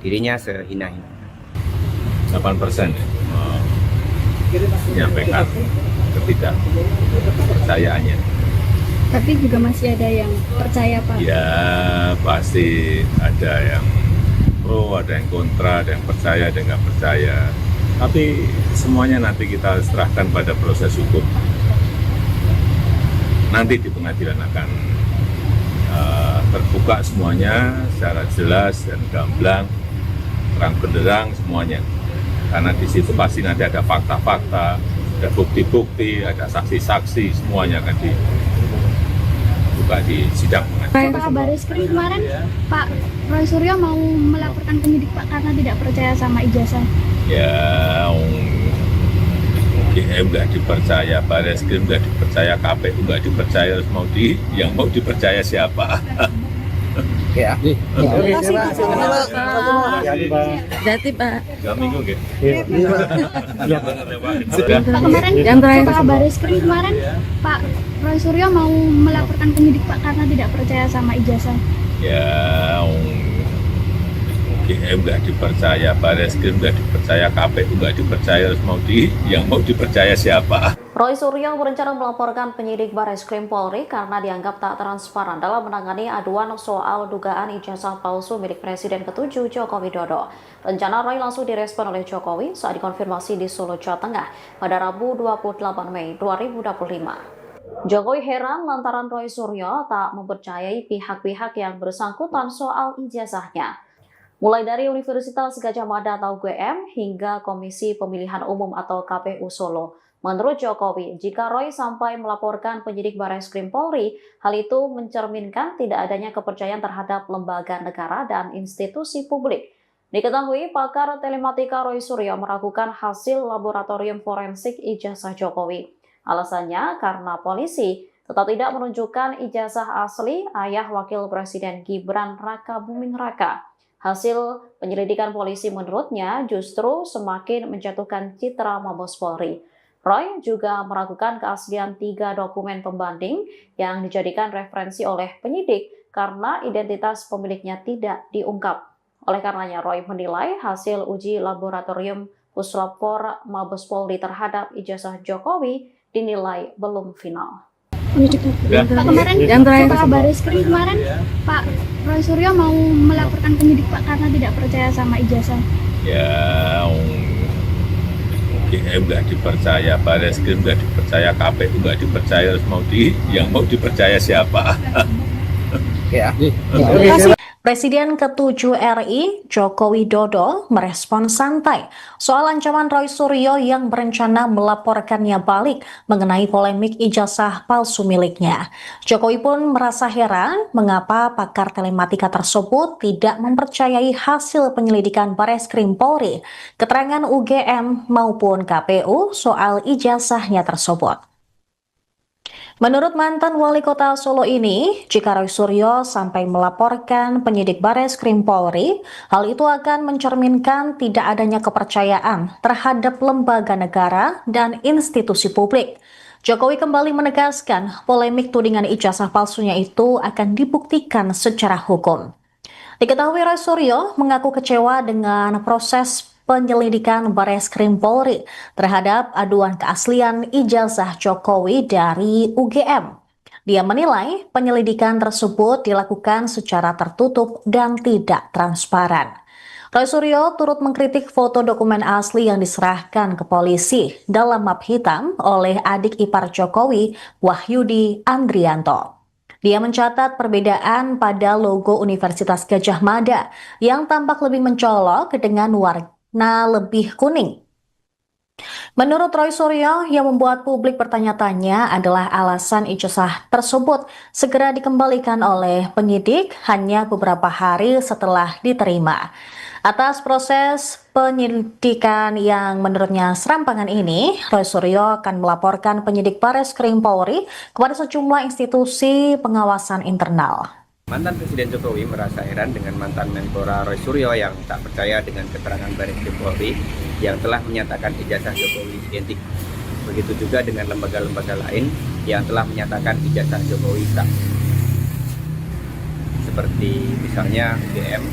Speaker 2: dirinya sehina-hina.
Speaker 3: 8% menyampaikan ketidakpercayaannya.
Speaker 4: Tapi juga masih ada yang percaya, Pak.
Speaker 3: Ya pasti ada yang pro, ada yang kontra, ada yang percaya, ada yang nggak percaya. Tapi semuanya nanti kita serahkan pada proses hukum. Nanti di pengadilan akan terbuka semuanya secara jelas dan gamblang, terang benderang semuanya. Karena di situ pasti nanti ada fakta-fakta, ada bukti-bukti, ada saksi-saksi, semuanya akan dibuka di sidang.
Speaker 4: Pak Bareskrim kemarin, Pak Roy Suryo mau melaporkan penyidik Pak karena tidak percaya sama ijazah.
Speaker 3: Ya, UGM nggak dipercaya, Bareskrim nggak dipercaya, KPU nggak dipercaya, yang mau dipercaya siapa?
Speaker 5: Oke ya.
Speaker 6: Berarti Pak.
Speaker 3: 3 minggu gitu.
Speaker 4: Pak kemarin,
Speaker 6: Yang terakhir.
Speaker 4: Pak Bareskrim kemarin, Pak Roy Suryo mau melaporkan penyidik Pak karena tidak percaya sama ijazah.
Speaker 3: Ya, UGM nggak dipercaya, Bareskrim nggak dipercaya, KPU nggak dipercaya, yang mau dipercaya siapa?
Speaker 1: Roy Suryo berencana melaporkan penyidik Bareskrim Polri karena dianggap tak transparan dalam menangani aduan soal dugaan ijazah palsu milik Presiden ke-7 Joko Widodo. Rencana Roy langsung direspon oleh Jokowi saat dikonfirmasi di Solo, Jawa Tengah pada Rabu 28 Mei 2025. Jokowi heran lantaran Roy Suryo tak mempercayai pihak-pihak yang bersangkutan soal ijazahnya. Mulai dari Universitas Gadjah Mada atau UGM hingga Komisi Pemilihan Umum atau KPU Solo. Menurut Jokowi, jika Roy sampai melaporkan penyidik Bareskrim Polri, hal itu mencerminkan tidak adanya kepercayaan terhadap lembaga negara dan institusi publik. Diketahui, pakar telematika Roy Suryo meragukan hasil laboratorium forensik ijazah Jokowi. Alasannya karena polisi tetap tidak menunjukkan ijazah asli ayah Wakil Presiden Gibran Rakabuming Raka. Hasil penyelidikan polisi menurutnya justru semakin menjatuhkan citra Mabes Polri. Roy juga meragukan keaslian 3 dokumen pembanding yang dijadikan referensi oleh penyidik karena identitas pemiliknya tidak diungkap. Oleh karenanya, Roy menilai hasil uji laboratorium Puslapfor Mabes Polri terhadap ijazah Jokowi dinilai belum final.
Speaker 4: Pak kemarin,
Speaker 6: Yang terakhir.
Speaker 4: Pak Bareskrim kemarin, Pak Roy Suryo mau melaporkan penyidik Pak karena tidak percaya sama ijazah.
Speaker 3: Ya, UGM nggak dipercaya, Bareskrim nggak dipercaya, KPU nggak dipercaya, yang mau dipercaya siapa?
Speaker 5: Oke ya.
Speaker 1: Presiden ke-7 RI, Joko Widodo, merespon santai soal ancaman Roy Suryo yang berencana melaporkannya balik mengenai polemik ijazah palsu miliknya. Jokowi pun merasa heran mengapa pakar telematika tersebut tidak mempercayai hasil penyelidikan Bareskrim Polri, keterangan UGM maupun KPU soal ijazahnya tersebut. Menurut mantan wali kota Solo ini, jika Roy Suryo sampai melaporkan penyidik Bareskrim Polri, hal itu akan mencerminkan tidak adanya kepercayaan terhadap lembaga negara dan institusi publik. Jokowi kembali menegaskan polemik tudingan ijazah palsunya itu akan dibuktikan secara hukum. Diketahui Roy Suryo mengaku kecewa dengan proses penyelidikan Bareskrim Polri terhadap aduan keaslian ijazah Jokowi dari UGM. Dia menilai penyelidikan tersebut dilakukan secara tertutup dan tidak transparan. Roy Suryo turut mengkritik foto dokumen asli yang diserahkan ke polisi dalam map hitam oleh adik ipar Jokowi, Wahyudi Andrianto. Dia mencatat perbedaan pada logo Universitas Gadjah Mada yang tampak lebih mencolok dengan warna lebih kuning. Menurut Roy Suryo, yang membuat publik bertanya-tanya adalah alasan ijazah tersebut segera dikembalikan oleh penyidik hanya beberapa hari setelah diterima. Atas proses penyelidikan yang menurutnya serampangan ini, Roy Suryo akan melaporkan penyidik Bareskrim Polri kepada sejumlah institusi pengawasan internal.
Speaker 2: Mantan Presiden Jokowi merasa heran dengan mantan Menpora Roy Suryo yang tak percaya dengan keterangan Bareskrim Polri yang telah menyatakan ijazah Jokowi identik. Begitu juga dengan lembaga-lembaga lain yang telah menyatakan ijazah Jokowi sah. Seperti misalnya UGM,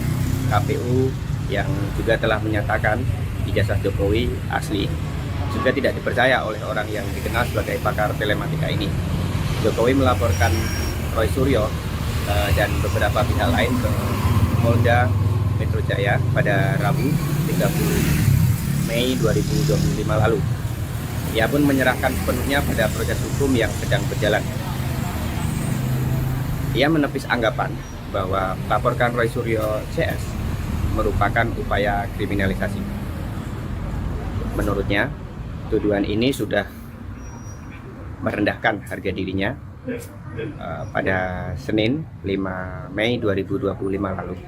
Speaker 2: KPU yang juga telah menyatakan ijazah Jokowi asli. Juga tidak dipercaya oleh orang yang dikenal sebagai pakar telematika ini. Jokowi melaporkan Roy Suryo dan beberapa pihak lain ke Polda Metro Jaya pada Rabu 30 Mei 2025 lalu. Ia pun menyerahkan sepenuhnya pada proses hukum yang sedang berjalan. Ia menepis anggapan bahwa melaporkan Roy Suryo CS merupakan upaya kriminalisasi. Menurutnya, tuduhan ini sudah merendahkan harga dirinya pada Senin 5 Mei 2025 lalu.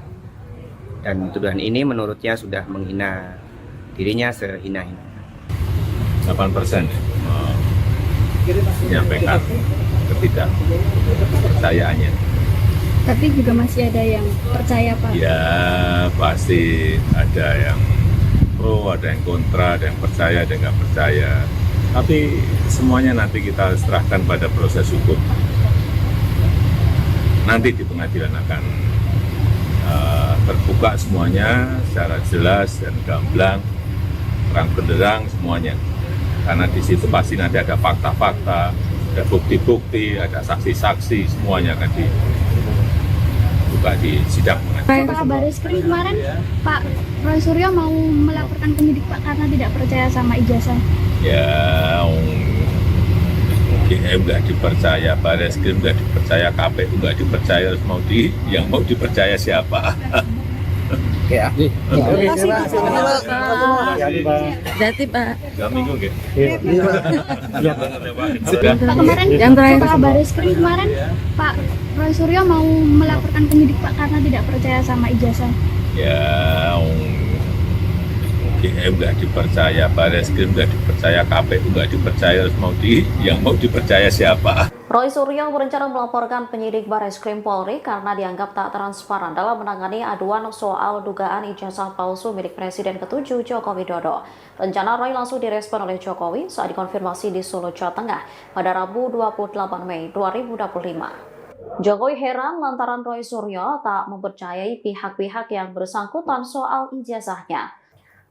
Speaker 2: Dan tuduhan ini menurutnya sudah menghina dirinya sehina-hina.
Speaker 3: 8% menyampaikan ketidakpercayaannya.
Speaker 4: Tapi juga masih ada yang percaya, Pak.
Speaker 3: Ya pasti ada yang pro, ada yang kontra, ada yang percaya, ada yang nggak percaya. Tapi semuanya nanti kita serahkan pada proses hukum. Nanti di pengadilan akan terbuka semuanya secara jelas dan gamblang, terang benderang semuanya. Karena di situ pasti nanti ada fakta-fakta, ada bukti-bukti, ada saksi-saksi, semuanya akan dibuka di sidang pengadilan.
Speaker 4: Pak Bareskrim kemarin, Pak Roy Suryo mau melaporkan penyidik Pak karena tidak percaya sama ijazah.
Speaker 3: Ya, UGM nggak dipercaya, Bareskrim nggak dipercaya, KPU nggak dipercaya, yang mau dipercaya siapa?
Speaker 5: Oke ya.
Speaker 6: Berarti Pak.
Speaker 3: 2 minggu nggak?
Speaker 4: Pak kemarin,
Speaker 6: Yang terakhir.
Speaker 4: Pak Bareskrim kemarin, Pak Roy Suryo mau melaporkan penyidik Pak karena tidak percaya sama ijazah.
Speaker 3: Ya, UGM nggak dipercaya, Bareskrim nggak dipercaya, KPU nggak dipercaya, yang mau dipercaya siapa?
Speaker 1: Roy Suryo berencana melaporkan penyidik Bareskrim Polri karena dianggap tak transparan dalam menangani aduan soal dugaan ijazah palsu milik Presiden ke-7 Joko Widodo. Rencana Roy langsung direspon oleh Jokowi saat dikonfirmasi di Solo, Jawa Tengah pada Rabu 28 Mei 2025. Jokowi heran lantaran Roy Suryo tak mempercayai pihak-pihak yang bersangkutan soal ijazahnya.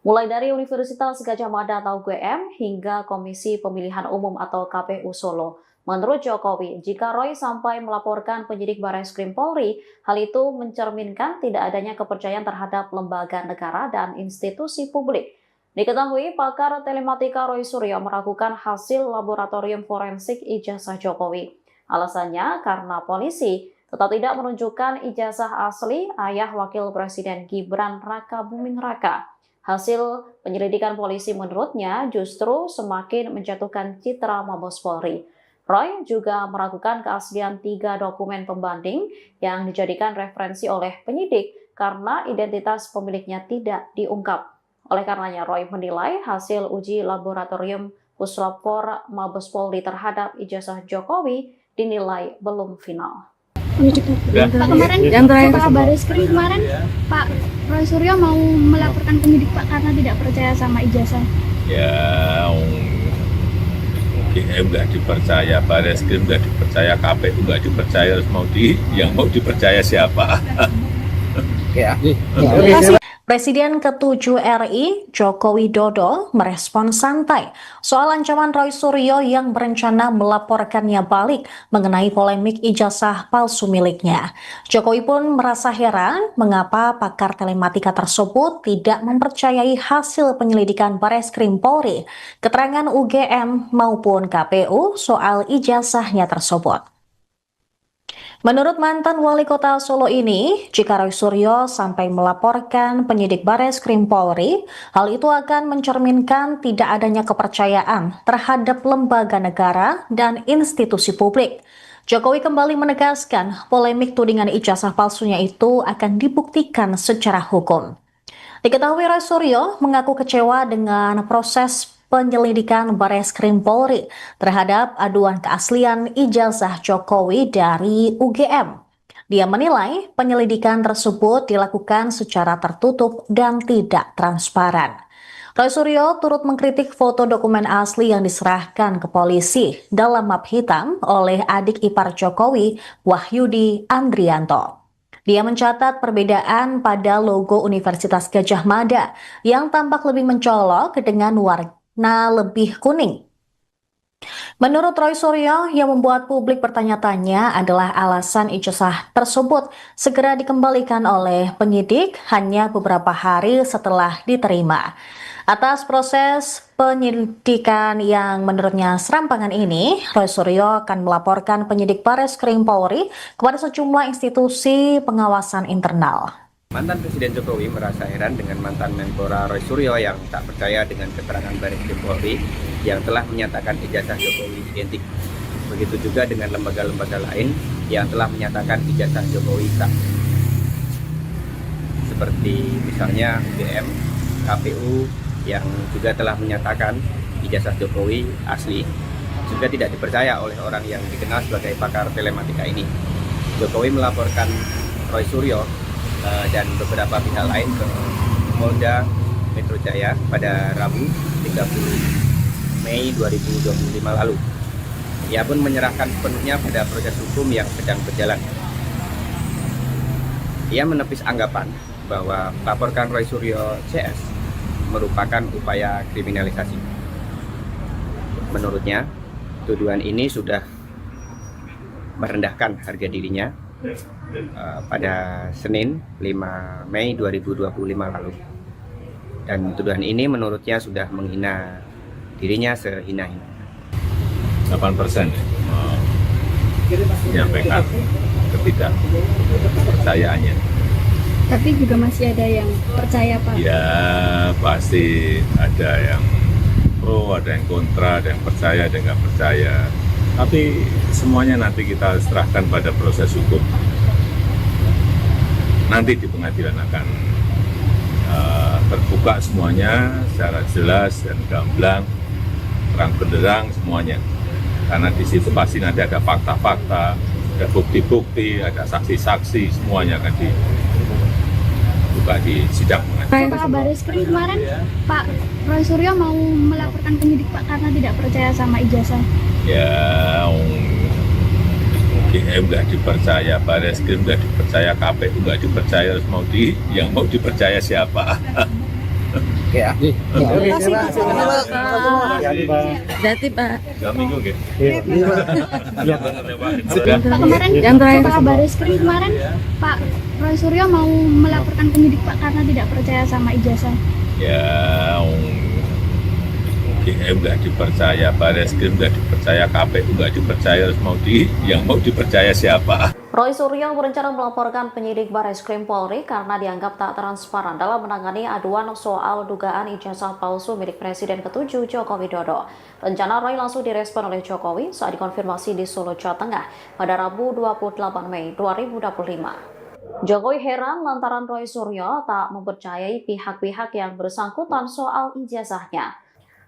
Speaker 1: Mulai dari Universitas Gadjah Mada atau UGM hingga Komisi Pemilihan Umum atau KPU Solo. Menurut Jokowi, jika Roy sampai melaporkan penyidik Bareskrim Polri, hal itu mencerminkan tidak adanya kepercayaan terhadap lembaga negara dan institusi publik. Diketahui pakar telematika Roy Suryo meragukan hasil laboratorium forensik ijazah Jokowi. Alasannya karena polisi tetap tidak menunjukkan ijazah asli ayah Wakil Presiden Gibran Rakabuming Raka. Hasil penyelidikan polisi menurutnya justru semakin menjatuhkan citra Mabes Polri. Roy juga meragukan keaslian 3 dokumen pembanding yang dijadikan referensi oleh penyidik karena identitas pemiliknya tidak diungkap. Oleh karenanya, Roy menilai hasil uji laboratorium Puslapor Mabes Polri terhadap ijazah Jokowi dinilai belum final.
Speaker 4: Pak, kemarin setelah Bareskrim kemarin Pak Roy Suryo mau melaporkan penyidik Pak karena tidak percaya sama ijazah.
Speaker 3: Ya, UGM nggak dipercaya, Bareskrim nggak dipercaya, KPU nggak dipercaya, yang mau dipercaya siapa?
Speaker 5: Oke ya.
Speaker 1: Presiden ke-7 RI, Joko Widodo, merespon santai soal ancaman Roy Suryo yang berencana melaporkannya balik mengenai polemik ijazah palsu miliknya. Jokowi pun merasa heran mengapa pakar telematika tersebut tidak mempercayai hasil penyelidikan Bareskrim Polri, keterangan UGM maupun KPU soal ijazahnya tersebut. Menurut mantan wali kota Solo ini, jika Roy Suryo sampai melaporkan penyidik Bareskrim Polri, hal itu akan mencerminkan tidak adanya kepercayaan terhadap lembaga negara dan institusi publik. Jokowi kembali menegaskan polemik tudingan ijazah palsunya itu akan dibuktikan secara hukum. Diketahui Roy Suryo mengaku kecewa dengan proses penyelidikan Bareskrim Polri terhadap aduan keaslian ijazah Jokowi dari UGM. Dia menilai penyelidikan tersebut dilakukan secara tertutup dan tidak transparan. Roy Suryo turut mengkritik foto dokumen asli yang diserahkan ke polisi dalam map hitam oleh adik ipar Jokowi, Wahyudi Andrianto. Dia mencatat perbedaan pada logo Universitas Gadjah Mada yang tampak lebih mencolok dengan warna lebih kuning. Menurut Roy Suryo, yang membuat publik bertanya-tanya adalah alasan ijazah tersebut segera dikembalikan oleh penyidik hanya beberapa hari setelah diterima. Atas proses penyelidikan yang menurutnya serampangan ini, Roy Suryo akan melaporkan penyidik Bareskrim Polri kepada sejumlah institusi pengawasan internal.
Speaker 2: Mantan Presiden Jokowi merasa heran dengan mantan Menpora Roy Suryo yang tak percaya dengan keterangan Bareskrim Polri yang telah menyatakan ijazah Jokowi identik. Begitu juga dengan lembaga-lembaga lain yang telah menyatakan ijazah Jokowi sah. Seperti misalnya UGM, KPU, yang juga telah menyatakan ijazah Jokowi asli, juga tidak dipercaya oleh orang yang dikenal sebagai pakar telematika ini. Jokowi melaporkan Roy Suryo dan beberapa pihak lain ke Polda Metro Jaya pada Rabu 30 Mei 2025 lalu. Ia pun menyerahkan sepenuhnya pada proses hukum yang sedang berjalan. Ia menepis anggapan bahwa melaporkan Roy Suryo CS merupakan upaya kriminalisasi. Menurutnya, tuduhan ini sudah merendahkan harga dirinya pada Senin 5 Mei 2025 lalu. Dan tuduhan ini menurutnya sudah menghina dirinya sehina-hina.
Speaker 3: 8% menyampaikan ketidakpercayaannya.
Speaker 4: Tapi juga masih ada yang percaya Pak.
Speaker 3: Ya, pasti ada yang pro, ada yang kontra, ada yang percaya, ada yang nggak percaya. Tapi semuanya nanti kita serahkan pada proses hukum. Nanti di pengadilan akan terbuka semuanya secara jelas dan gamblang, terang benderang semuanya. Karena di situ pasti nanti ada fakta-fakta, ada bukti-bukti, ada saksi-saksi, semuanya akan dibuka di sidang.
Speaker 4: Setelah Bareskrim kemarin Pak Roy Suryo mau melaporkan penyidik Pak karena tidak percaya sama ijazah.
Speaker 3: Ya, UGM nggak dipercaya, Bareskrim nggak dipercaya, KPU nggak dipercaya, yang mau dipercaya siapa?
Speaker 5: Oke ya.
Speaker 6: Berarti Pak.
Speaker 3: 2 minggu gitu.
Speaker 4: Pak, kemarin setelah Bareskrim kemarin Pak Roy Suryo mau melaporkan penyidik Pak karena tidak percaya sama ijazah.
Speaker 3: Ya, UGM nggak dipercaya, Bareskrim nggak dipercaya, KPU nggak dipercaya, yang mau dipercaya siapa?
Speaker 1: Roy Suryo berencana melaporkan penyidik Bareskrim Polri karena dianggap tak transparan dalam menangani aduan soal dugaan ijazah palsu milik Presiden ke-7 Joko Widodo. Rencana Roy langsung direspon oleh Jokowi saat dikonfirmasi di Solo, Jawa Tengah pada Rabu 28 Mei 2025. Jokowi heran lantaran Roy Suryo tak mempercayai pihak-pihak yang bersangkutan soal ijazahnya.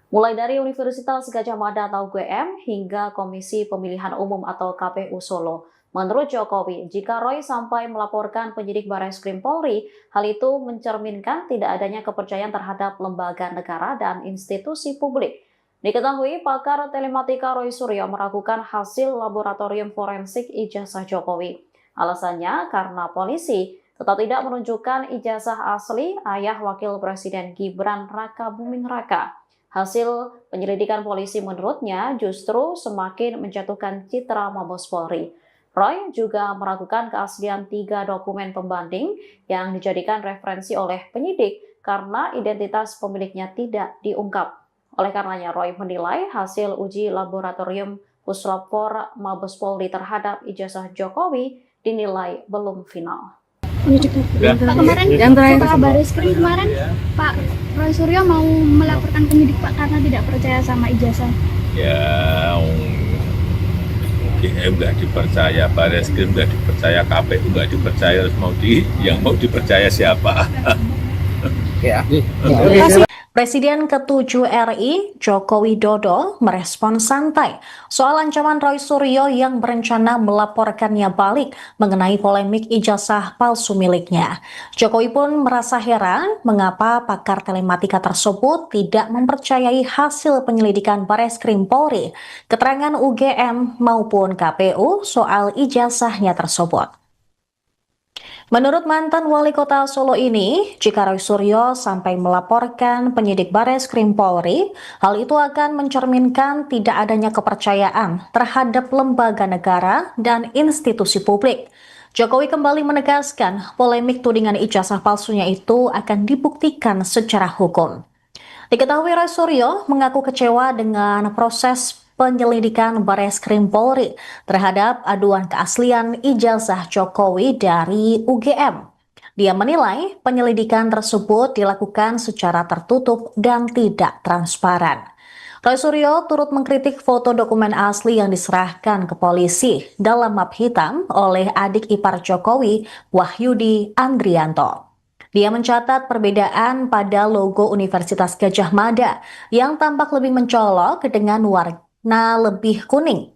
Speaker 1: Mulai dari Universitas Gadjah Mada atau UGM hingga Komisi Pemilihan Umum atau KPU Solo. Menurut Jokowi, jika Roy sampai melaporkan penyidik Barreskrim Polri, hal itu mencerminkan tidak adanya kepercayaan terhadap lembaga negara dan institusi publik. Diketahui pakar telematika Roy Suryo meragukan hasil laboratorium forensik ijazah Jokowi. Alasannya karena polisi tetap tidak menunjukkan ijazah asli ayah Wakil Presiden Gibran Raka Buming Raka. Hasil penyelidikan polisi menurutnya justru semakin menjatuhkan citra Mabes Polri. Roy juga meragukan keaslian 3 dokumen pembanding yang dijadikan referensi oleh penyidik karena identitas pemiliknya tidak diungkap. Oleh karenanya, Roy menilai hasil uji laboratorium Puslapfor Mabes Polri terhadap ijazah Jokowi dinilai belum final.
Speaker 4: Pak, kemarin
Speaker 6: Yang terakhir.
Speaker 4: Pak Barreskrim kemarin Pak Roy Suryo mau melaporkan penyidik Pak karena tidak percaya sama ijazah.
Speaker 3: Ya, UGM nggak dipercaya, Barreskrim nggak dipercaya, KPU nggak dipercaya, terus yang mau dipercaya siapa?
Speaker 5: Ya.
Speaker 1: Presiden ke-7 RI, Joko Widodo, merespons santai soal ancaman Roy Suryo yang berencana melaporkannya balik mengenai polemik ijazah palsu miliknya. Jokowi pun merasa heran mengapa pakar telematika tersebut tidak mempercayai hasil penyelidikan Barreskrim Polri, keterangan UGM maupun KPU soal ijazahnya tersebut. Menurut mantan wali kota Solo ini, jika Roy Suryo sampai melaporkan penyidik Barreskrim Polri, hal itu akan mencerminkan tidak adanya kepercayaan terhadap lembaga negara dan institusi publik. Jokowi kembali menegaskan polemik tudingan ijazah palsunya itu akan dibuktikan secara hukum. Diketahui Roy Suryo mengaku kecewa dengan proses penyelidikan Barreskrim Polri terhadap aduan keaslian ijazah Jokowi dari UGM. Dia menilai penyelidikan tersebut dilakukan secara tertutup dan tidak transparan. Roy Suryo turut mengkritik foto dokumen asli yang diserahkan ke polisi dalam map hitam oleh adik ipar Jokowi, Wahyudi Andrianto. Dia mencatat perbedaan pada logo Universitas Gadjah Mada yang tampak lebih mencolok dengan warna lebih kuning.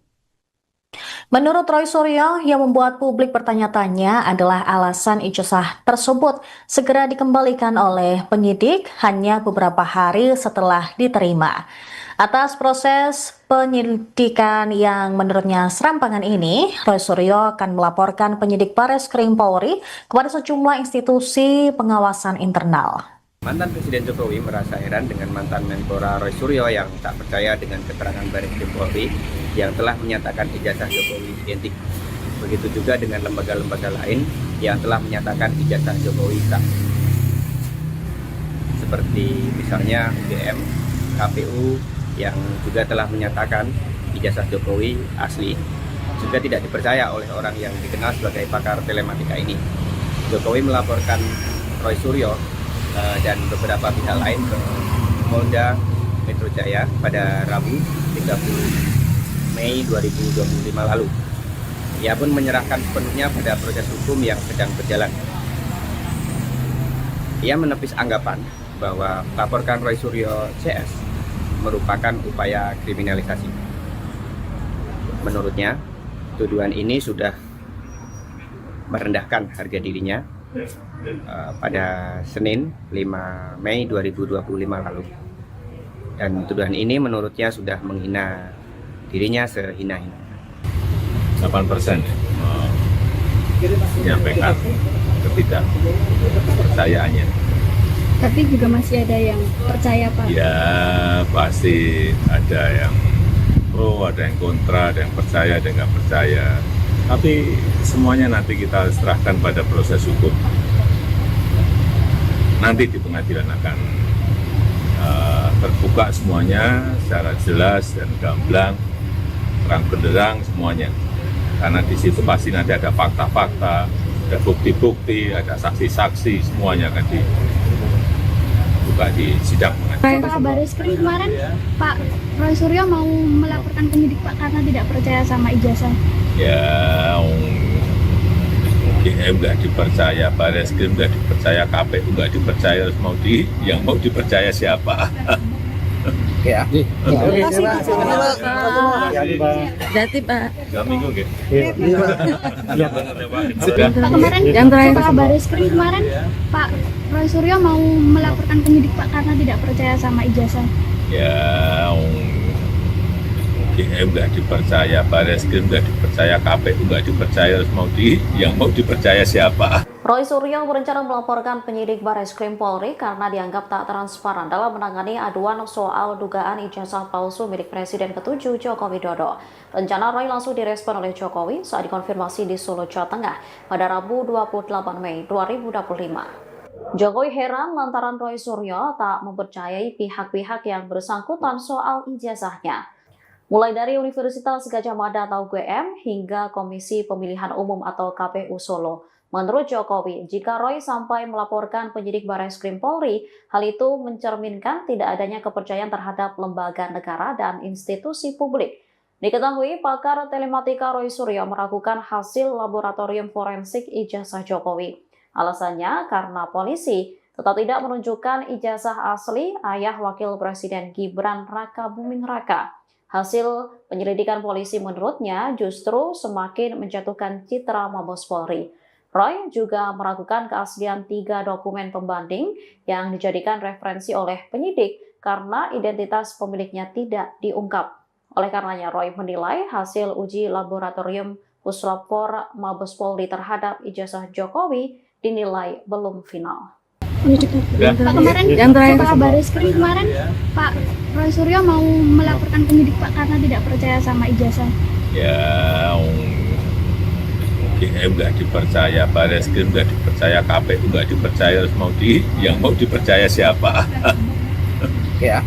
Speaker 1: Menurut Roy Suryo, yang membuat publik bertanya-tanya adalah alasan ijazah tersebut segera dikembalikan oleh penyidik hanya beberapa hari setelah diterima. Atas proses penyelidikan yang menurutnya serampangan ini, Roy Suryo akan melaporkan penyidik Barreskrim Polri kepada sejumlah institusi pengawasan internal.
Speaker 2: Mantan Presiden Jokowi merasa heran dengan mantan Menpora Roy Suryo yang tak percaya dengan keterangan Barreskrim Polri yang telah menyatakan ijazah Jokowi identik. Begitu juga dengan lembaga-lembaga lain yang telah menyatakan ijazah Jokowi sah. Seperti misalnya UGM, KPU yang juga telah menyatakan ijazah Jokowi asli. Juga tidak dipercaya oleh orang yang dikenal sebagai pakar telematika ini. Jokowi melaporkan Roy Suryo dan beberapa pihak lain ke Polda Metro Jaya pada Rabu 30 Mei 2025 lalu. Ia pun menyerahkan sepenuhnya pada proses hukum yang sedang berjalan. Ia menepis anggapan bahwa melaporkan Roy Suryo CS merupakan upaya kriminalisasi. Menurutnya, tuduhan ini sudah merendahkan harga dirinya pada Senin 5 Mei 2025 lalu. Dan tuduhan ini menurutnya sudah menghina dirinya sehina-hina.
Speaker 3: 8% menyampaikan ketidakpercayaannya.
Speaker 4: Tapi juga masih ada yang percaya, Pak.
Speaker 3: Ya, pasti ada yang pro, ada yang kontra, ada yang percaya, ada yang nggak percaya. Tapi semuanya nanti kita serahkan pada proses hukum. Nanti di pengadilan akan terbuka semuanya secara jelas dan gamblang, terang benderang semuanya. Karena di situ pasti nanti ada fakta-fakta, ada bukti-bukti, ada saksi-saksi, semuanya akan dibuka di sidang pengadilan.
Speaker 4: Pak Barreskrim kemarin Pak Roy Suryo mau melaporkan penyidik Pak karena tidak percaya sama ijazah.
Speaker 3: Ya, UGM nggak dipercaya, Barreskrim nggak dipercaya, KPU nggak dipercaya, terus yang mau dipercaya siapa?
Speaker 5: Oke ya.
Speaker 6: Berarti Pak.
Speaker 3: 3 minggu nggih.
Speaker 4: Pak, kemarin
Speaker 6: Yang terakhir.
Speaker 4: Pak Bareskrim kemarin Pak Roy Suryo mau melaporkan penyidik Pak karena tidak percaya sama ijazah.
Speaker 3: Ya, UGM nggak dipercaya, Bareskrim nggak dipercaya, KPU nggak dipercaya, terus yang mau dipercaya siapa?
Speaker 1: Roy Suryo berencana melaporkan penyidik Bareskrim Polri karena dianggap tak transparan dalam menangani aduan soal dugaan ijazah palsu milik Presiden ke-7 Joko Widodo. Rencana Roy langsung direspon oleh Jokowi saat dikonfirmasi di Solo, Jawa Tengah pada Rabu 28 Mei 2025. Jokowi heran lantaran Roy Suryo tak mempercayai pihak-pihak yang bersangkutan soal ijazahnya. Mulai dari Universitas Gadjah Mada atau UGM hingga Komisi Pemilihan Umum atau KPU Solo. Menurut Jokowi, jika Roy sampai melaporkan penyidik Bareskrim Polri, hal itu mencerminkan tidak adanya kepercayaan terhadap lembaga negara dan institusi publik. Diketahui, pakar telematika Roy Suryo meragukan hasil laboratorium forensik ijazah Jokowi. Alasannya karena polisi tetap tidak menunjukkan ijazah asli ayah Wakil Presiden Gibran Raka Buming Raka. Hasil penyelidikan polisi menurutnya justru semakin menjatuhkan citra Mabes Polri. Roy juga meragukan keaslian 3 dokumen pembanding yang dijadikan referensi oleh penyidik karena identitas pemiliknya tidak diungkap. Oleh karenanya, Roy menilai hasil uji laboratorium Puslapor Mabes Polri terhadap ijazah Jokowi dinilai belum final.
Speaker 4: Pak, kemarin
Speaker 6: Yang terakhir.
Speaker 4: Pak Bareskrim kemarin Pak Roy Suryo mau melaporkan penyidik Pak karena tidak percaya sama ijazah.
Speaker 3: Ya, UGM nggak dipercaya, Bareskrim nggak dipercaya, KPU nggak dipercaya, terus yang mau dipercaya siapa?
Speaker 5: Oke ya.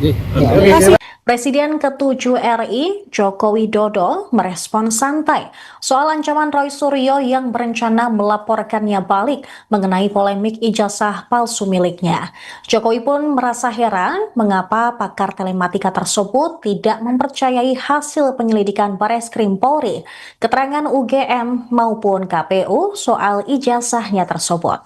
Speaker 1: Presiden ke-7 RI, Joko Widodo, merespon santai soal ancaman Roy Suryo yang berencana melaporkannya balik mengenai polemik ijazah palsu miliknya. Jokowi pun merasa heran mengapa pakar telematika tersebut tidak mempercayai hasil penyelidikan Bareskrim Polri, keterangan UGM maupun KPU soal ijazahnya tersebut.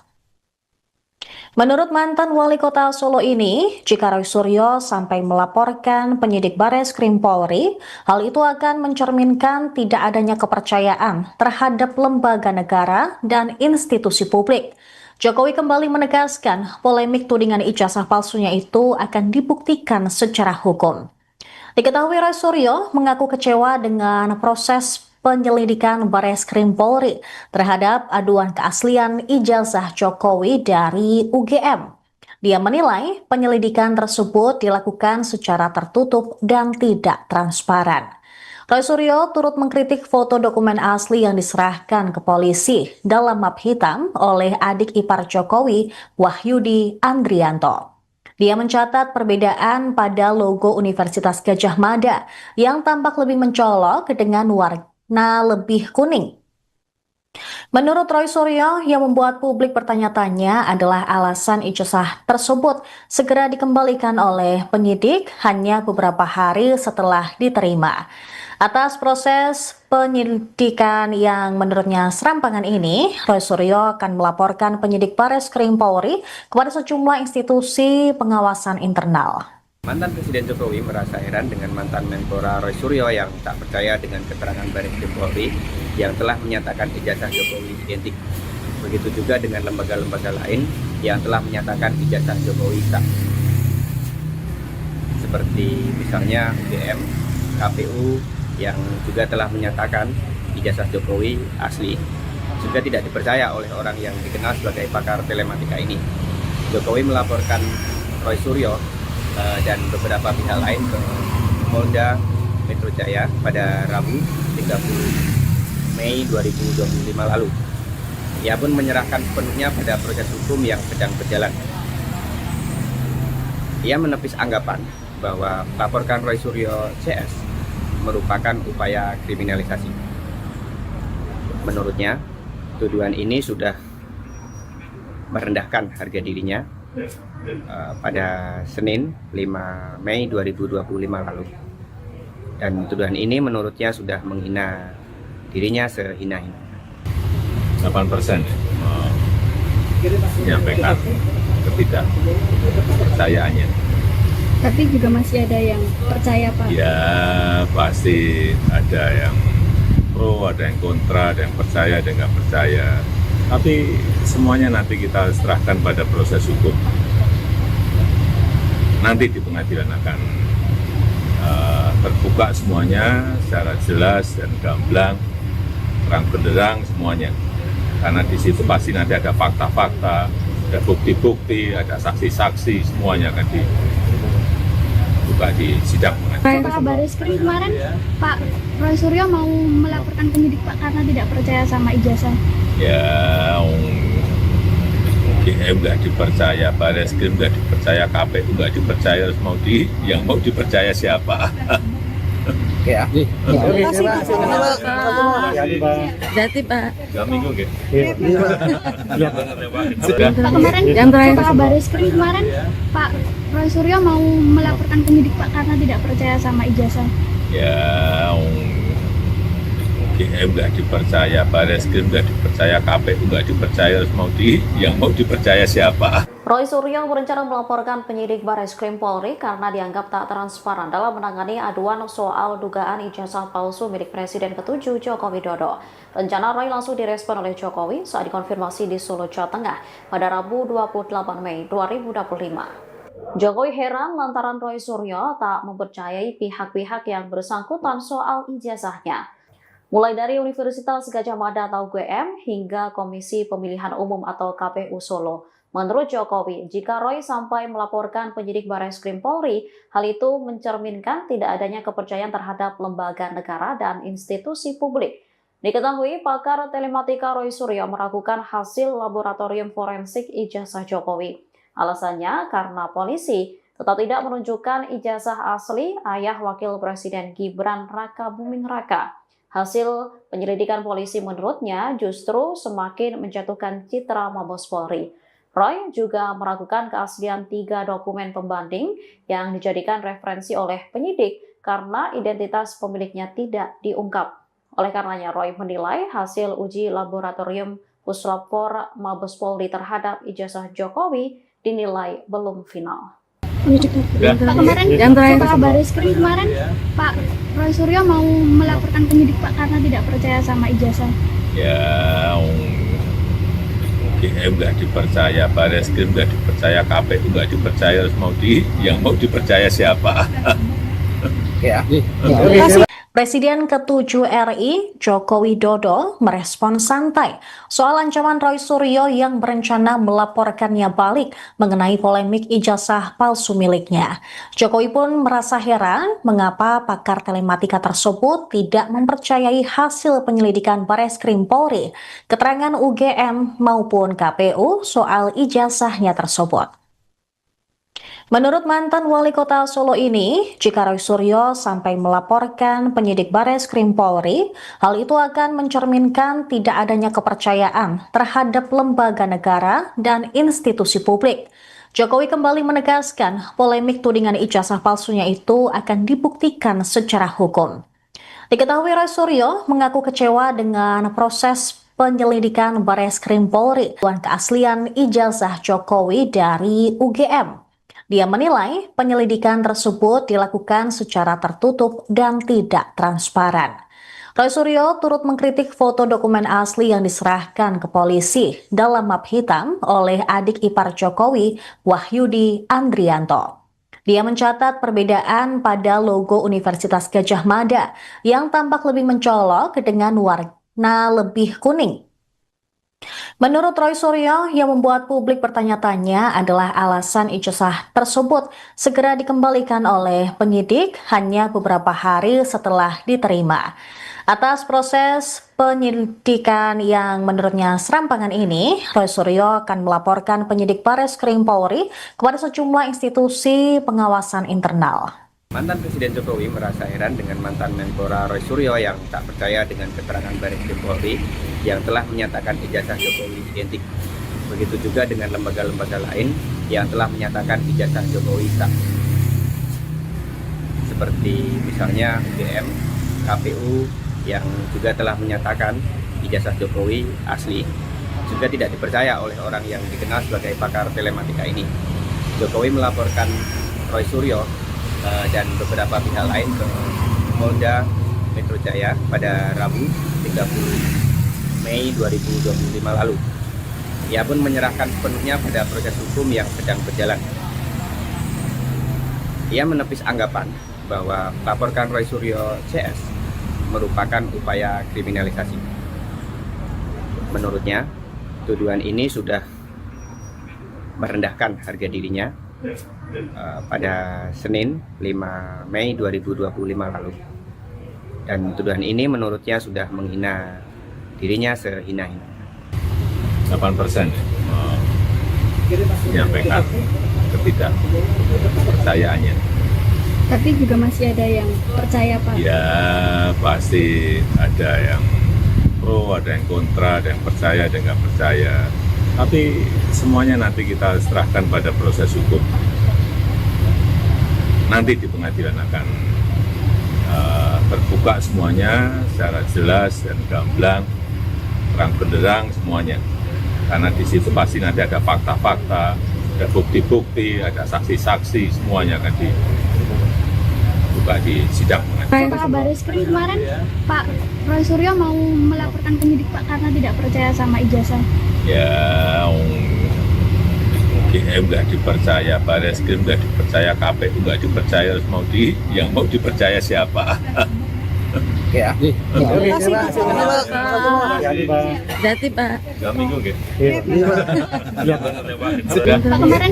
Speaker 1: Menurut mantan wali kota Solo ini, jika Roy Suryo sampai melaporkan penyidik Bareskrim Polri, hal itu akan mencerminkan tidak adanya kepercayaan terhadap lembaga negara dan institusi publik. Jokowi kembali menegaskan polemik tudingan ijazah palsunya itu akan dibuktikan secara hukum. Diketahui Roy Suryo mengaku kecewa dengan proses penyelidikan Bareskrim Polri terhadap aduan keaslian ijazah Jokowi dari UGM. Dia menilai penyelidikan tersebut dilakukan secara tertutup dan tidak transparan. Roy Suryo turut mengkritik foto dokumen asli yang diserahkan ke polisi dalam map hitam oleh adik ipar Jokowi, Wahyudi Andrianto. Dia mencatat perbedaan pada logo Universitas Gadjah Mada yang tampak lebih mencolok dengan warna lebih kuning. Menurut Roy Suryo, yang membuat publik bertanya-tanya adalah alasan ijazah tersebut segera dikembalikan oleh penyidik hanya beberapa hari setelah diterima. Atas proses penyelidikan yang menurutnya serampangan ini, Roy Suryo akan melaporkan penyidik Bareskrim Polri kepada sejumlah institusi pengawasan internal.
Speaker 2: Mantan Presiden Jokowi merasa heran dengan mantan Menpora Roy Suryo yang tak percaya dengan keterangan Bareskrim Polri yang telah menyatakan ijazah Jokowi identik. Begitu juga dengan lembaga-lembaga lain yang telah menyatakan ijazah Jokowi sah. Seperti misalnya UGM, KPU yang juga telah menyatakan ijazah Jokowi asli. Juga tidak dipercaya oleh orang yang dikenal sebagai pakar telematika ini. Jokowi melaporkan Roy Suryo dan beberapa pihak lain ke Polda Metro Jaya pada Rabu 30 Mei 2025 lalu. Ia pun menyerahkan sepenuhnya pada proses hukum yang sedang berjalan. Ia menepis anggapan bahwa laporkan Roy Suryo CS merupakan upaya kriminalisasi. Menurutnya, tuduhan ini sudah merendahkan harga dirinya pada Senin 5 Mei 2025 lalu. Dan tuduhan ini menurutnya sudah menghina dirinya sehina-hina.
Speaker 3: 8% menyampaikan ketidakpercayaannya.
Speaker 4: Tapi juga masih ada yang percaya Pak.
Speaker 3: Ya pasti ada yang pro, ada yang kontra, ada yang percaya, ada yang nggak percaya. Tapi semuanya nanti kita serahkan pada proses hukum. Nanti di pengadilan akan terbuka semuanya secara jelas dan gamblang, terang benderang semuanya. Karena di situ pasti nanti ada fakta-fakta, ada bukti-bukti, ada saksi-saksi, semuanya akan dibuka di sidang pengadilan.
Speaker 4: Pak Bareskrim kemarin Pak Roy Suryo mau melaporkan penyidik Pak karena tidak percaya sama ijazah.
Speaker 3: Ya, UGM nggak dipercaya, Bareskrim nggak dipercaya, KPU nggak dipercaya, terus yang mau dipercaya siapa?
Speaker 5: Oke ya.
Speaker 6: Terima kasih Pak. Jati Pak.
Speaker 3: 2 minggu nggih?
Speaker 4: Pak kemarin Pak Bareskrim kemarin Pak Roy Suryo mau melaporkan penyidik Pak karena tidak percaya sama ijazah.
Speaker 3: Ya, UGM nggak dipercaya, Bareskrim nggak dipercaya, KPU nggak dipercaya, terus yang mau dipercaya siapa?
Speaker 1: Roy Suryo berencana melaporkan penyidik Bareskrim Polri karena dianggap tak transparan dalam menangani aduan soal dugaan ijazah palsu milik Presiden ke-7 Joko Widodo. Rencana Roy langsung direspon oleh Jokowi saat dikonfirmasi di Solo, Jawa Tengah pada Rabu 28 Mei 2025. Jokowi heran lantaran Roy Suryo tak mempercayai pihak-pihak yang bersangkutan soal ijazahnya. Mulai dari Universitas Gadjah Mada atau UGM hingga Komisi Pemilihan Umum atau KPU Solo. Menurut Jokowi, jika Roy sampai melaporkan penyidik Bareskrim Polri, hal itu mencerminkan tidak adanya kepercayaan terhadap lembaga negara dan institusi publik. Diketahui pakar telematika Roy Suryo meragukan hasil laboratorium forensik ijazah Jokowi. Alasannya karena polisi tetap tidak menunjukkan ijazah asli ayah Wakil Presiden Gibran Rakabuming Raka. Hasil penyelidikan polisi menurutnya justru semakin menjatuhkan citra Mabes Polri. Roy juga meragukan keaslian 3 dokumen pembanding yang dijadikan referensi oleh penyidik karena identitas pemiliknya tidak diungkap. Oleh karenanya, Roy menilai hasil uji laboratorium Puslapor Mabes Polri terhadap ijazah Jokowi dinilai belum final.
Speaker 4: Pak kemarin Pak Bareskrim kemarin Pak Roy Suryo mau melaporkan penyidik Pak karena tidak percaya sama ijazah.
Speaker 3: Ya, UGM nggak dipercaya, Bareskrim nggak dipercaya, KPU nggak dipercaya, terus yang mau dipercaya siapa?
Speaker 5: Oke ya.
Speaker 6: Terima kasih.
Speaker 1: Presiden ke-7 RI, Joko Widodo, merespon santai soal ancaman Roy Suryo yang berencana melaporkannya balik mengenai polemik ijazah palsu miliknya. Jokowi pun merasa heran mengapa pakar telematika tersebut tidak mempercayai hasil penyelidikan Bareskrim Polri, keterangan UGM maupun KPU soal ijazahnya tersebut. Menurut mantan wali kota Solo ini, jika Roy Suryo sampai melaporkan penyidik Bareskrim Polri, hal itu akan mencerminkan tidak adanya kepercayaan terhadap lembaga negara dan institusi publik. Jokowi kembali menegaskan polemik tudingan ijazah palsunya itu akan dibuktikan secara hukum. Diketahui Roy Suryo mengaku kecewa dengan proses penyelidikan Bareskrim Polri dan keaslian ijazah Jokowi dari UGM. Dia menilai penyelidikan tersebut dilakukan secara tertutup dan tidak transparan. Roy Suryo turut mengkritik foto dokumen asli yang diserahkan ke polisi dalam map hitam oleh adik ipar Jokowi, Wahyudi Andrianto. Dia mencatat perbedaan pada logo Universitas Gadjah Mada yang tampak lebih mencolok dengan warna lebih kuning. Menurut Roy Suryo, yang membuat publik bertanya-tanya adalah alasan ijazah tersebut segera dikembalikan oleh penyidik hanya beberapa hari setelah diterima. Atas proses penyelidikan yang menurutnya serampangan ini, Roy Suryo akan melaporkan penyidik Bareskrim Polri kepada sejumlah institusi pengawasan internal.
Speaker 2: Mantan Presiden Jokowi merasa heran dengan mantan Menpora Roy Suryo yang tak percaya dengan keterangan Bareskrim Polri yang telah menyatakan ijazah Jokowi identik. Begitu juga dengan lembaga-lembaga lain yang telah menyatakan ijazah Jokowi sah. Seperti misalnya UGM, KPU yang juga telah menyatakan ijazah Jokowi asli, juga tidak dipercaya oleh orang yang dikenal sebagai pakar telematika ini. Jokowi melaporkan Roy Suryo dan beberapa pihak lain ke Polda Metro Jaya pada Rabu 30 Mei 2025 lalu. Ia pun menyerahkan sepenuhnya pada proses hukum yang sedang berjalan. Ia menepis anggapan bahwa melaporkan Roy Suryo CS merupakan upaya kriminalisasi. Menurutnya, tuduhan ini sudah merendahkan harga dirinya pada Senin 5 Mei 2025 lalu. Dan tuduhan ini menurutnya sudah menghina dirinya sehina-hina.
Speaker 3: 8% menyampaikan ketidakpercayaannya.
Speaker 4: Tapi juga masih ada yang percaya, Pak.
Speaker 3: Ya pasti ada yang pro, ada yang kontra, ada yang percaya, ada yang nggak percaya. Tapi semuanya nanti kita serahkan pada proses hukum. Nanti di pengadilan akan terbuka semuanya secara jelas dan gamblang, terang benderang semuanya. Karena di situ pasti nanti ada fakta-fakta, ada bukti-bukti, ada saksi-saksi, semuanya akan dibuka di sidang pengadilan.
Speaker 4: Pak Bareskrim kemarin, Pak Roy Suryo mau melaporkan penyidik Pak karena tidak percaya sama ijazah.
Speaker 3: Ya, UGM nggak dipercaya, Bareskrim nggak dipercaya, KPU nggak dipercaya, terus yang mau dipercaya siapa?
Speaker 5: Oke ya.
Speaker 6: Terima kasih, Pak.
Speaker 7: Berarti Pak.
Speaker 3: 2 minggu gitu.
Speaker 4: Pak kemarin,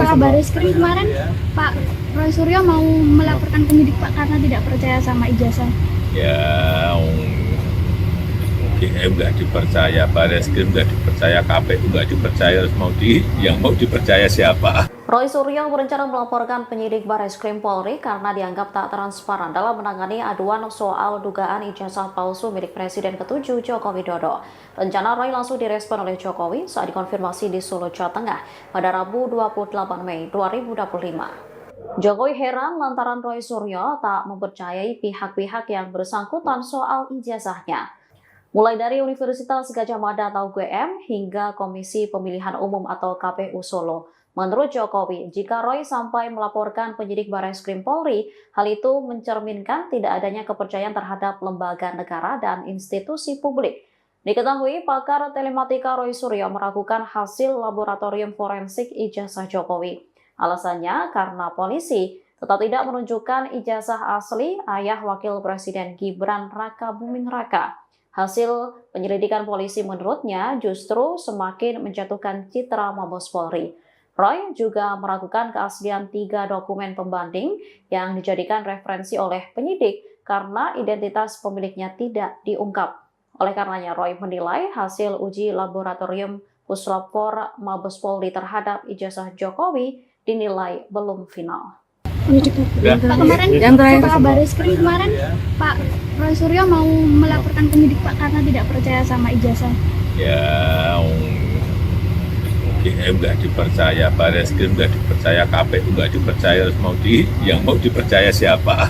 Speaker 4: Pak Bareskrim kemarin, Pak Roy Suryo mau melaporkan penyidik Pak karena tidak percaya sama ijazah.
Speaker 3: Ya, UGM nggak dipercaya, Bareskrim nggak dipercaya, KPU nggak dipercaya, terus yang mau dipercaya siapa?
Speaker 1: Roy Suryo berencana melaporkan penyidik Bareskrim Polri karena dianggap tak transparan dalam menangani aduan soal dugaan ijazah palsu milik Presiden ke-7 Joko Widodo. Rencana Roy langsung direspon oleh Jokowi saat dikonfirmasi di Solo, Jawa Tengah pada Rabu 28 Mei 2025. Jokowi heran lantaran Roy Suryo tak mempercayai pihak-pihak yang bersangkutan soal ijazahnya. Mulai dari Universitas Gadjah Mada atau UGM hingga Komisi Pemilihan Umum atau KPU Solo. Menurut Jokowi, jika Roy sampai melaporkan penyidik Bareskrim Polri, hal itu mencerminkan tidak adanya kepercayaan terhadap lembaga negara dan institusi publik. Diketahui pakar telematika Roy Suryo meragukan hasil laboratorium forensik ijazah Jokowi. Alasannya karena polisi tetap tidak menunjukkan ijazah asli ayah Wakil Presiden Gibran Raka Buming Raka. Hasil penyelidikan polisi menurutnya justru semakin menjatuhkan citra Mabes Polri. Roy juga meragukan keaslian 3 dokumen pembanding yang dijadikan referensi oleh penyidik karena identitas pemiliknya tidak diungkap. Oleh karenanya, Roy menilai hasil uji laboratorium Puslapfor Mabes Polri terhadap ijazah Jokowi dinilai belum final.
Speaker 4: Pak kemarin, Pak Bareskrim kemarin, Pak Roy Suryo mau melaporkan penyidik Pak karena tidak percaya sama ijazah.
Speaker 3: Ya, UGM nggak dipercaya, Bareskrim nggak dipercaya, KPU nggak dipercaya, terus yang mau dipercaya siapa?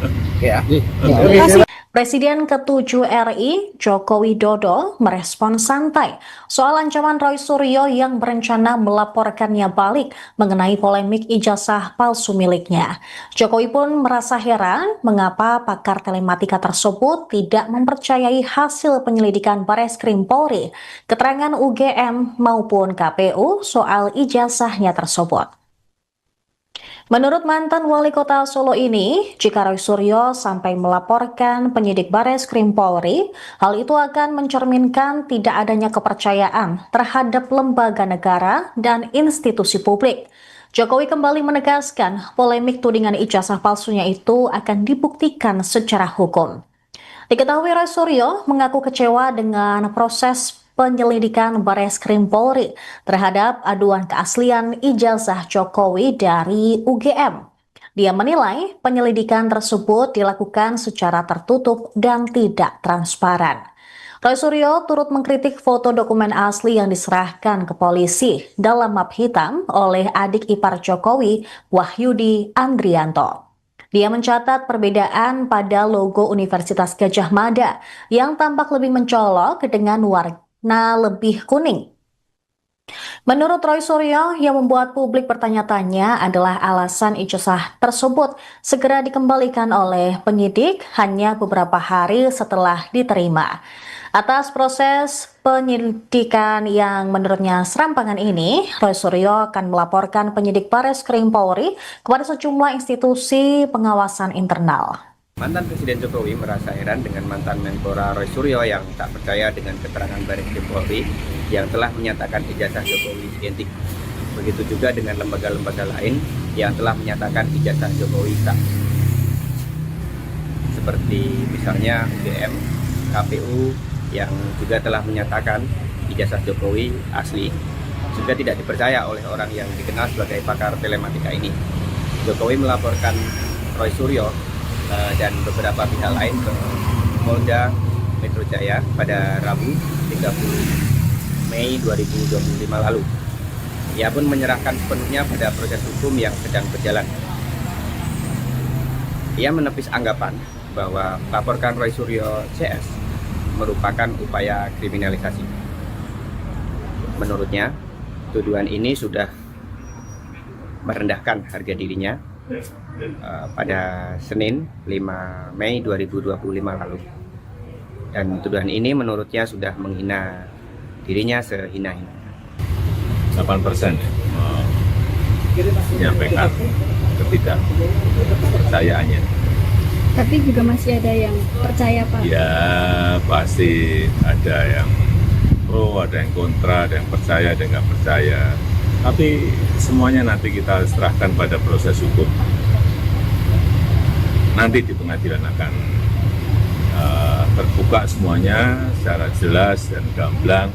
Speaker 5: Oke ya.
Speaker 6: Terima kasih.
Speaker 1: Presiden ke-7 RI, Joko Widodo, merespon santai soal ancaman Roy Suryo yang berencana melaporkannya balik mengenai polemik ijazah palsu miliknya. Jokowi pun merasa heran mengapa pakar telematika tersebut tidak mempercayai hasil penyelidikan Bareskrim Polri, keterangan UGM maupun KPU soal ijazahnya tersebut. Menurut mantan wali kota Solo ini, jika Roy Suryo sampai melaporkan penyidik Bareskrim Polri, hal itu akan mencerminkan tidak adanya kepercayaan terhadap lembaga negara dan institusi publik. Jokowi kembali menegaskan polemik tudingan ijazah palsunya itu akan dibuktikan secara hukum. Diketahui Roy Suryo mengaku kecewa dengan proses penyelidikan Bareskrim Polri terhadap aduan keaslian ijazah Jokowi dari UGM. Dia menilai penyelidikan tersebut dilakukan secara tertutup dan tidak transparan. Roy Suryo turut mengkritik foto dokumen asli yang diserahkan ke polisi dalam map hitam oleh adik ipar Jokowi, Wahyudi Andrianto. Dia mencatat perbedaan pada logo Universitas Gadjah Mada yang tampak lebih mencolok dengan warna lebih kuning. Menurut Roy Suryo, yang membuat publik bertanya-tanya adalah alasan ijazah tersebut segera dikembalikan oleh penyidik hanya beberapa hari setelah diterima. Atas proses penyelidikan yang menurutnya serampangan ini, Roy Suryo akan melaporkan penyidik Bareskrim Polri kepada sejumlah institusi pengawasan internal.
Speaker 2: Mantan Presiden Jokowi merasa heran dengan mantan Menpora Roy Suryo yang tak percaya dengan keterangan Bareskrim Polri yang telah menyatakan ijazah Jokowi identik. Begitu juga dengan lembaga-lembaga lain yang telah menyatakan ijazah Jokowi sah. Seperti misalnya UGM, KPU yang juga telah menyatakan ijazah Jokowi asli, juga tidak dipercaya oleh orang yang dikenal sebagai pakar telematika ini. Jokowi melaporkan Roy Suryo dan beberapa pihak lain ke Polda Metro Jaya pada Rabu 30 Mei 2025 lalu. Ia pun menyerahkan sepenuhnya pada proses hukum yang sedang berjalan. Ia menepis anggapan bahwa melaporkan Roy Suryo CS merupakan upaya kriminalisasi. Menurutnya, tuduhan ini sudah merendahkan harga dirinya pada Senin 5 Mei 2025 lalu. Dan tuduhan ini menurutnya sudah menghina dirinya sehina-hina.
Speaker 3: 8% menyampaikan ketidakpercayaannya.
Speaker 4: Tapi juga masih ada yang percaya, Pak.
Speaker 3: Ya pasti ada yang pro, ada yang kontra, ada yang percaya, ada yang nggak percaya. Tapi semuanya nanti kita serahkan pada proses hukum. Nanti di pengadilan akan terbuka semuanya secara jelas dan gamblang,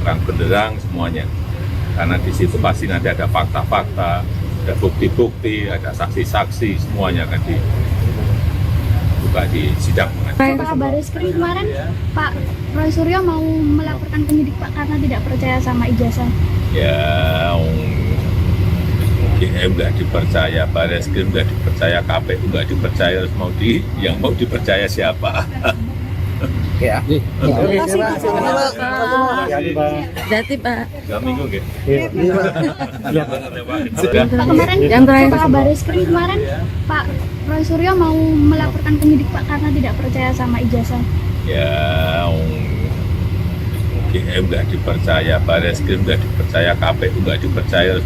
Speaker 3: terang benderang semuanya. Karena di situ pasti nanti ada fakta-fakta, ada bukti-bukti, ada saksi-saksi, semuanya akan dibuka di sidang pengadilan.
Speaker 4: Pak Bareskrim kemarin, Pak Roy Suryo mau melaporkan penyidik, Pak, karena tidak percaya sama ijazah.
Speaker 3: Ya, UGM nggak dipercaya, Bareskrim nggak dipercaya, KPU nggak dipercaya, terus yang mau dipercaya siapa?
Speaker 5: Oke ya.
Speaker 6: Oke, terima kasih.
Speaker 7: Berarti Pak.
Speaker 3: 2 minggu gitu.
Speaker 4: Pak kemarin,
Speaker 7: Yang terakhir.
Speaker 4: Pak Bareskrim kemarin, Pak Roy Suryo mau melaporkan penyidik, Pak, karena tidak percaya sama ijazah.
Speaker 3: Ya, UGM nggak dipercaya, Bareskrim nggak dipercaya, KPU nggak dipercaya, terus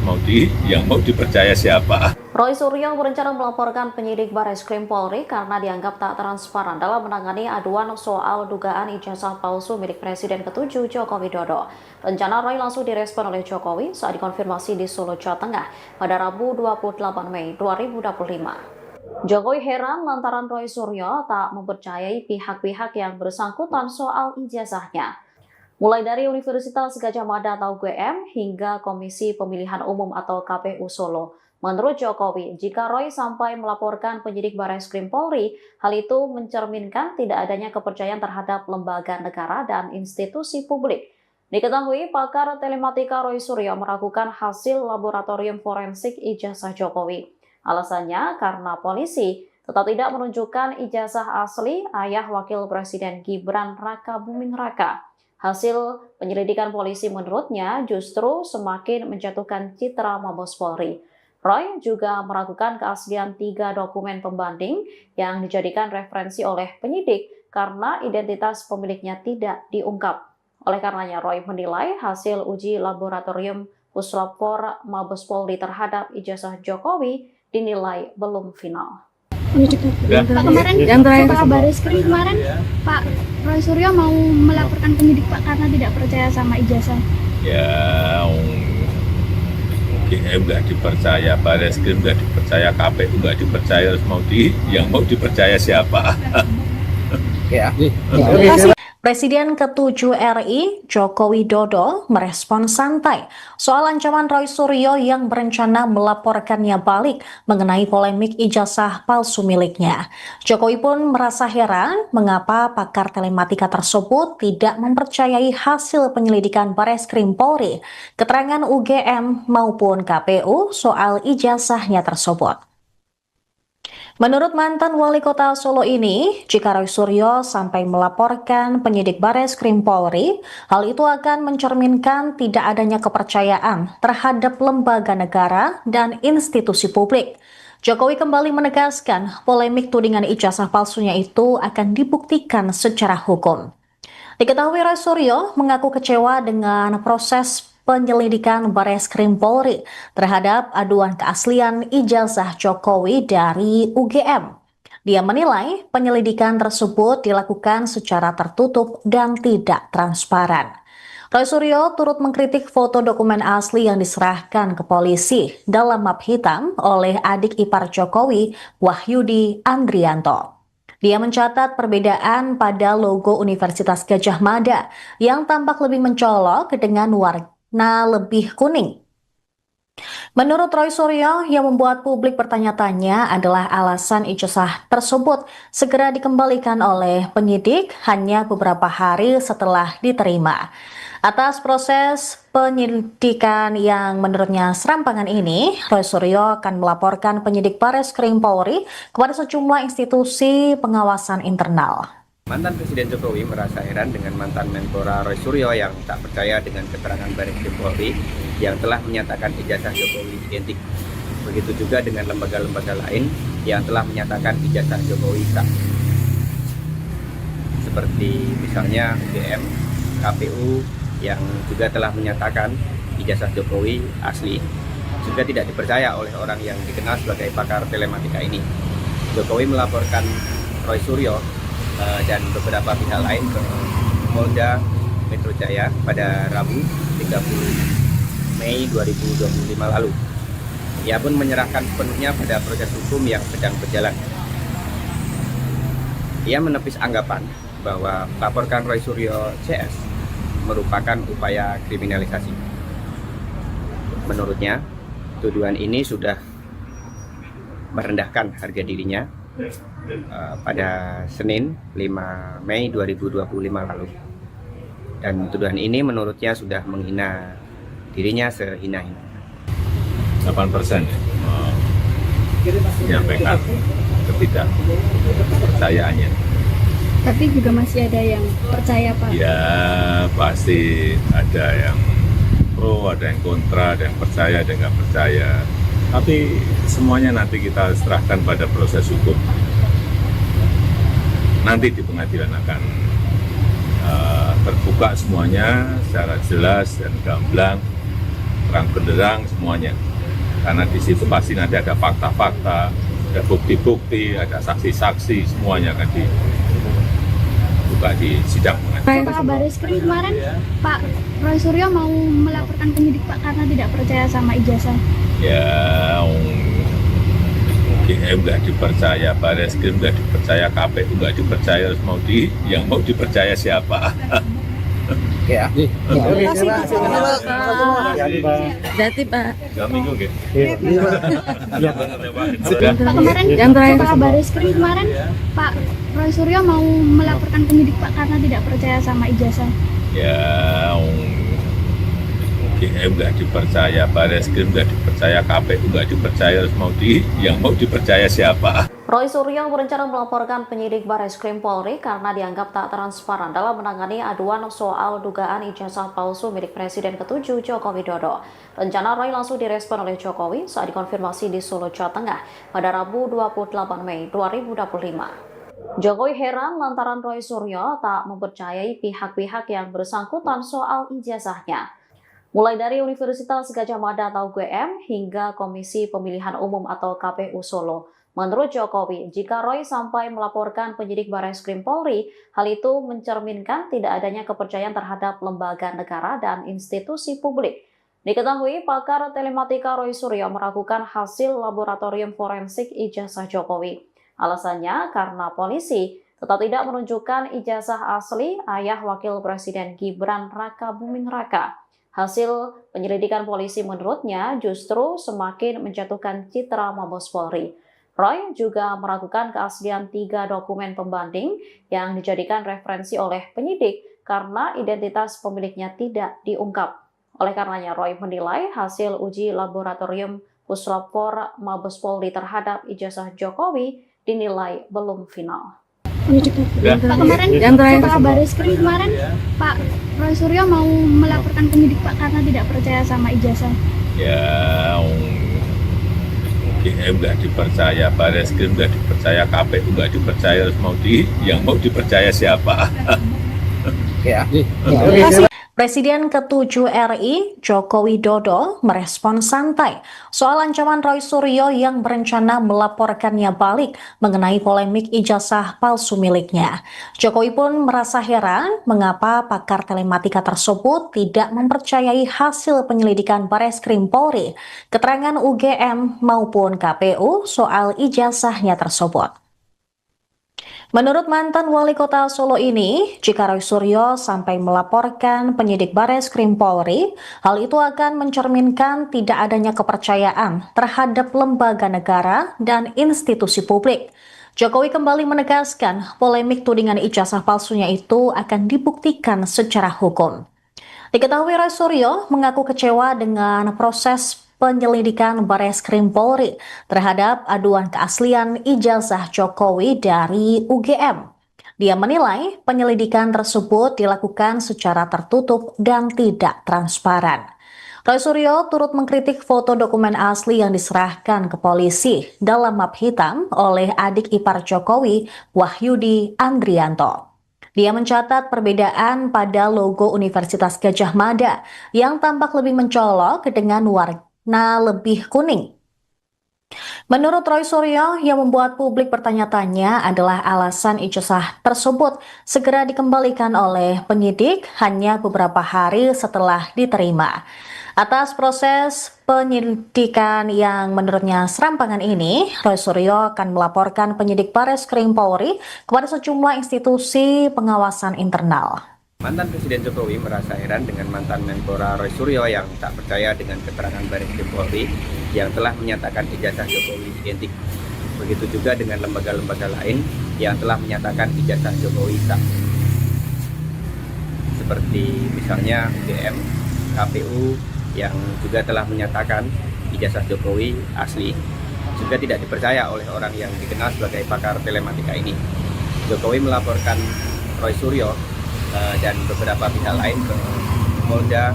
Speaker 3: yang mau dipercaya siapa?
Speaker 1: Roy Suryo berencana melaporkan penyidik Bareskrim Polri karena dianggap tak transparan dalam menangani aduan soal dugaan ijazah palsu milik Presiden ke-7 Joko Widodo. Rencana Roy langsung direspon oleh Jokowi saat dikonfirmasi di Solo, Jawa Tengah pada Rabu 28 Mei 2025. Jokowi heran lantaran Roy Suryo tak mempercayai pihak-pihak yang bersangkutan soal ijazahnya. Mulai dari Universitas Gadjah Mada atau UGM hingga Komisi Pemilihan Umum atau KPU Solo. Menurut Jokowi, jika Roy sampai melaporkan penyidik Bareskrim Polri, hal itu mencerminkan tidak adanya kepercayaan terhadap lembaga negara dan institusi publik. Diketahui pakar telematika Roy Suryo meragukan hasil laboratorium forensik ijazah Jokowi. Alasannya karena polisi tetap tidak menunjukkan ijazah asli ayah Wakil Presiden Gibran Rakabuming Raka. Hasil penyelidikan polisi menurutnya justru semakin menjatuhkan citra Mabes Polri. Roy juga meragukan keaslian 3 dokumen pembanding yang dijadikan referensi oleh penyidik karena identitas pemiliknya tidak diungkap. Oleh karenanya, Roy menilai hasil uji laboratorium Puslapor Mabes Polri terhadap ijazah Jokowi dinilai belum final.
Speaker 4: Pak kemarin,
Speaker 7: Yang terakhir.
Speaker 4: Pak Bareskrim kemarin, Pak Roy Suryo mau melaporkan penyidik, Pak, karena tidak percaya sama ijazah.
Speaker 3: Ya, UGM nggak dipercaya, Bareskrim nggak dipercaya, KPU nggak dipercaya, terus yang mau dipercaya siapa?
Speaker 5: Oke ya.
Speaker 1: Presiden ke-7 RI, Joko Widodo, merespon santai soal ancaman Roy Suryo yang berencana melaporkannya balik mengenai polemik ijazah palsu miliknya. Jokowi pun merasa heran mengapa pakar telematika tersebut tidak mempercayai hasil penyelidikan Bareskrim Polri, keterangan UGM maupun KPU soal ijazahnya tersebut. Menurut mantan wali kota Solo ini, jika Roy Suryo sampai melaporkan penyidik Bareskrim Polri, hal itu akan mencerminkan tidak adanya kepercayaan terhadap lembaga negara dan institusi publik. Jokowi kembali menegaskan polemik tudingan ijazah palsunya itu akan dibuktikan secara hukum. Diketahui Roy Suryo mengaku kecewa dengan proses penyelidikan Bareskrim Polri terhadap aduan keaslian ijazah Jokowi dari UGM. Dia menilai penyelidikan tersebut dilakukan secara tertutup dan tidak transparan. Roy Suryo turut mengkritik foto dokumen asli yang diserahkan ke polisi dalam map hitam oleh adik ipar Jokowi, Wahyudi Andrianto. Dia mencatat perbedaan pada logo Universitas Gadjah Mada yang tampak lebih mencolok dengan warna lebih kuning. Menurut Roy Suryo, yang membuat publik bertanya-tanya adalah alasan ijazah tersebut segera dikembalikan oleh penyidik hanya beberapa hari setelah diterima. Atas proses penyelidikan yang menurutnya serampangan ini, Roy Suryo akan melaporkan penyidik Bareskrim Polri kepada sejumlah institusi pengawasan internal.
Speaker 2: Mantan Presiden Jokowi merasa heran dengan mantan Menpora Roy Suryo yang tak percaya dengan keterangan Bareskrim Polri yang telah menyatakan ijazah Jokowi identik. Begitu juga dengan lembaga-lembaga lain yang telah menyatakan ijazah Jokowi sah. Seperti misalnya UGM, KPU yang juga telah menyatakan ijazah Jokowi asli. Juga tidak dipercaya oleh orang yang dikenal sebagai pakar telematika ini. Jokowi melaporkan Roy Suryo dan beberapa pihak lain ke Polda Metro Jaya pada Rabu 30 Mei 2025 lalu. Ia pun menyerahkan sepenuhnya pada proses hukum yang sedang berjalan. Ia menepis anggapan bahwa melaporkan Roy Suryo CS merupakan upaya kriminalisasi. Menurutnya, tuduhan ini sudah merendahkan harga dirinya pada Senin 5 Mei 2025 lalu. Dan tuduhan ini menurutnya sudah menghina dirinya sehina-hina.
Speaker 3: 8% menyampaikan ketidakpercayaannya.
Speaker 4: Tapi juga masih ada yang percaya, Pak.
Speaker 3: Ya pasti ada yang pro, ada yang kontra, ada yang percaya, ada yang nggak percaya. Tapi semuanya nanti kita serahkan pada proses hukum. Nanti di pengadilan akan terbuka semuanya secara jelas dan gamblang, terang benderang semuanya. Karena di situ pasti nanti ada fakta-fakta, ada bukti-bukti, ada saksi-saksi, semuanya akan dibuka di sidang pengadilan.
Speaker 4: Pak Bareskrim kemarin, Pak Roy Suryo mau melaporkan penyidik Pak karena tidak percaya sama ijazah.
Speaker 3: Ya, UGM nggak dipercaya, Bareskrim nggak dipercaya, KPU nggak dipercaya, yang mau dipercaya siapa?
Speaker 5: Ya.
Speaker 6: Terima kasih Pak.
Speaker 7: Berarti Pak.
Speaker 3: 2 minggu gitu.
Speaker 4: Pak kemarin,
Speaker 7: Yang terakhir.
Speaker 4: Pak Bareskrim kemarin, Pak Roy Suryo mau melaporkan penyidik Pak karena tidak percaya sama ijazah.
Speaker 3: Ya, UGM nggak dipercaya, Bareskrim nggak dipercaya, KPU nggak dipercaya, yang mau dipercaya siapa?
Speaker 1: Roy Suryo berencana melaporkan penyidik Bareskrim Polri karena dianggap tak transparan dalam menangani aduan soal dugaan ijazah palsu milik Presiden ke-7 Joko Widodo. Rencana Roy langsung direspon oleh Jokowi saat dikonfirmasi di Solo, Jawa Tengah pada Rabu 28 Mei 2025. Jokowi heran lantaran Roy Suryo tak mempercayai pihak-pihak yang bersangkutan soal ijazahnya. Mulai dari Universitas Gadjah Mada atau UGM hingga Komisi Pemilihan Umum atau KPU Solo. Menurut Jokowi, jika Roy sampai melaporkan penyidik Bareskrim Polri, hal itu mencerminkan tidak adanya kepercayaan terhadap lembaga negara dan institusi publik. Diketahui, pakar telematika Roy Suryo meragukan hasil laboratorium forensik ijazah Jokowi. Alasannya karena polisi tetap tidak menunjukkan ijazah asli ayah Wakil Presiden Gibran Raka Buming Raka. Hasil penyelidikan polisi menurutnya justru semakin menjatuhkan citra Mabes Polri. Roy juga meragukan keaslian 3 dokumen pembanding yang dijadikan referensi oleh penyidik karena identitas pemiliknya tidak diungkap. Oleh karenanya, Roy menilai hasil uji laboratorium Puslapor Mabes Polri terhadap ijazah Jokowi dinilai belum final.
Speaker 4: Pak, kemarin setelah Bareskrim kemarin Pak Roy Suryo mau melaporkan penyidik Pak karena tidak percaya sama ijazah.
Speaker 3: Ya, UGM nggak dipercaya, Bareskrim nggak dipercaya, KPU nggak dipercaya, yang mau dipercaya siapa?
Speaker 5: Ya.
Speaker 1: Presiden ke-7 RI, Joko Widodo, merespon santai soal ancaman Roy Suryo yang berencana melaporkannya balik mengenai polemik ijazah palsu miliknya. Jokowi pun merasa heran mengapa pakar telematika tersebut tidak mempercayai hasil penyelidikan Bareskrim Polri, keterangan UGM maupun KPU soal ijazahnya tersebut. Menurut mantan wali kota Solo ini, jika Roy Suryo sampai melaporkan penyidik Bareskrim Polri, hal itu akan mencerminkan tidak adanya kepercayaan terhadap lembaga negara dan institusi publik. Jokowi kembali menegaskan polemik tudingan ijazah palsunya itu akan dibuktikan secara hukum. Diketahui Roy Suryo mengaku kecewa dengan proses penyelidikan Bareskrim Polri terhadap aduan keaslian ijazah Jokowi dari UGM. Dia menilai penyelidikan tersebut dilakukan secara tertutup dan tidak transparan. Roy Suryo turut mengkritik foto dokumen asli yang diserahkan ke polisi dalam map hitam oleh adik ipar Jokowi, Wahyudi Andrianto. Dia mencatat perbedaan pada logo Universitas Gadjah Mada yang tampak lebih mencolok dengan warna lebih kuning. Menurut Roy Suryo, yang membuat publik bertanya-tanya adalah alasan ijazah tersebut segera dikembalikan oleh penyidik hanya beberapa hari setelah diterima. Atas proses penyelidikan yang menurutnya serampangan ini, Roy Suryo akan melaporkan penyidik Bareskrim Polri kepada sejumlah institusi pengawasan internal.
Speaker 2: Mantan Presiden Jokowi merasa heran dengan mantan Menpora Roy Suryo yang tak percaya dengan keterangan Bareskrim Polri yang telah menyatakan ijazah Jokowi identik. Begitu juga dengan lembaga-lembaga lain yang telah menyatakan ijazah Jokowi sah. Seperti misalnya UGM, KPU yang juga telah menyatakan ijazah Jokowi asli, juga tidak dipercaya oleh orang yang dikenal sebagai pakar telematika ini. Jokowi melaporkan Roy Suryo dan beberapa pihak lain ke Polda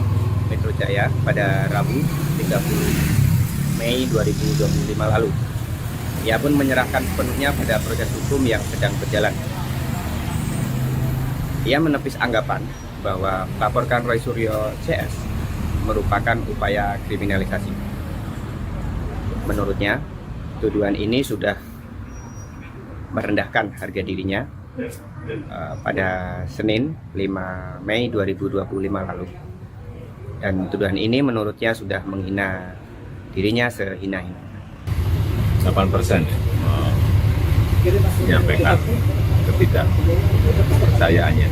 Speaker 2: Metro Jaya pada Rabu 30 Mei 2025 lalu. Ia pun menyerahkan sepenuhnya pada proses hukum yang sedang berjalan. Ia menepis anggapan bahwa melaporkan Roy Suryo CS merupakan upaya kriminalisasi. Menurutnya, tuduhan ini sudah merendahkan harga dirinya pada Senin 5 Mei 2025 lalu. Dan tuduhan ini menurutnya sudah menghina dirinya sehina-hina.
Speaker 3: 8% menyampaikan ketidakpercayaannya.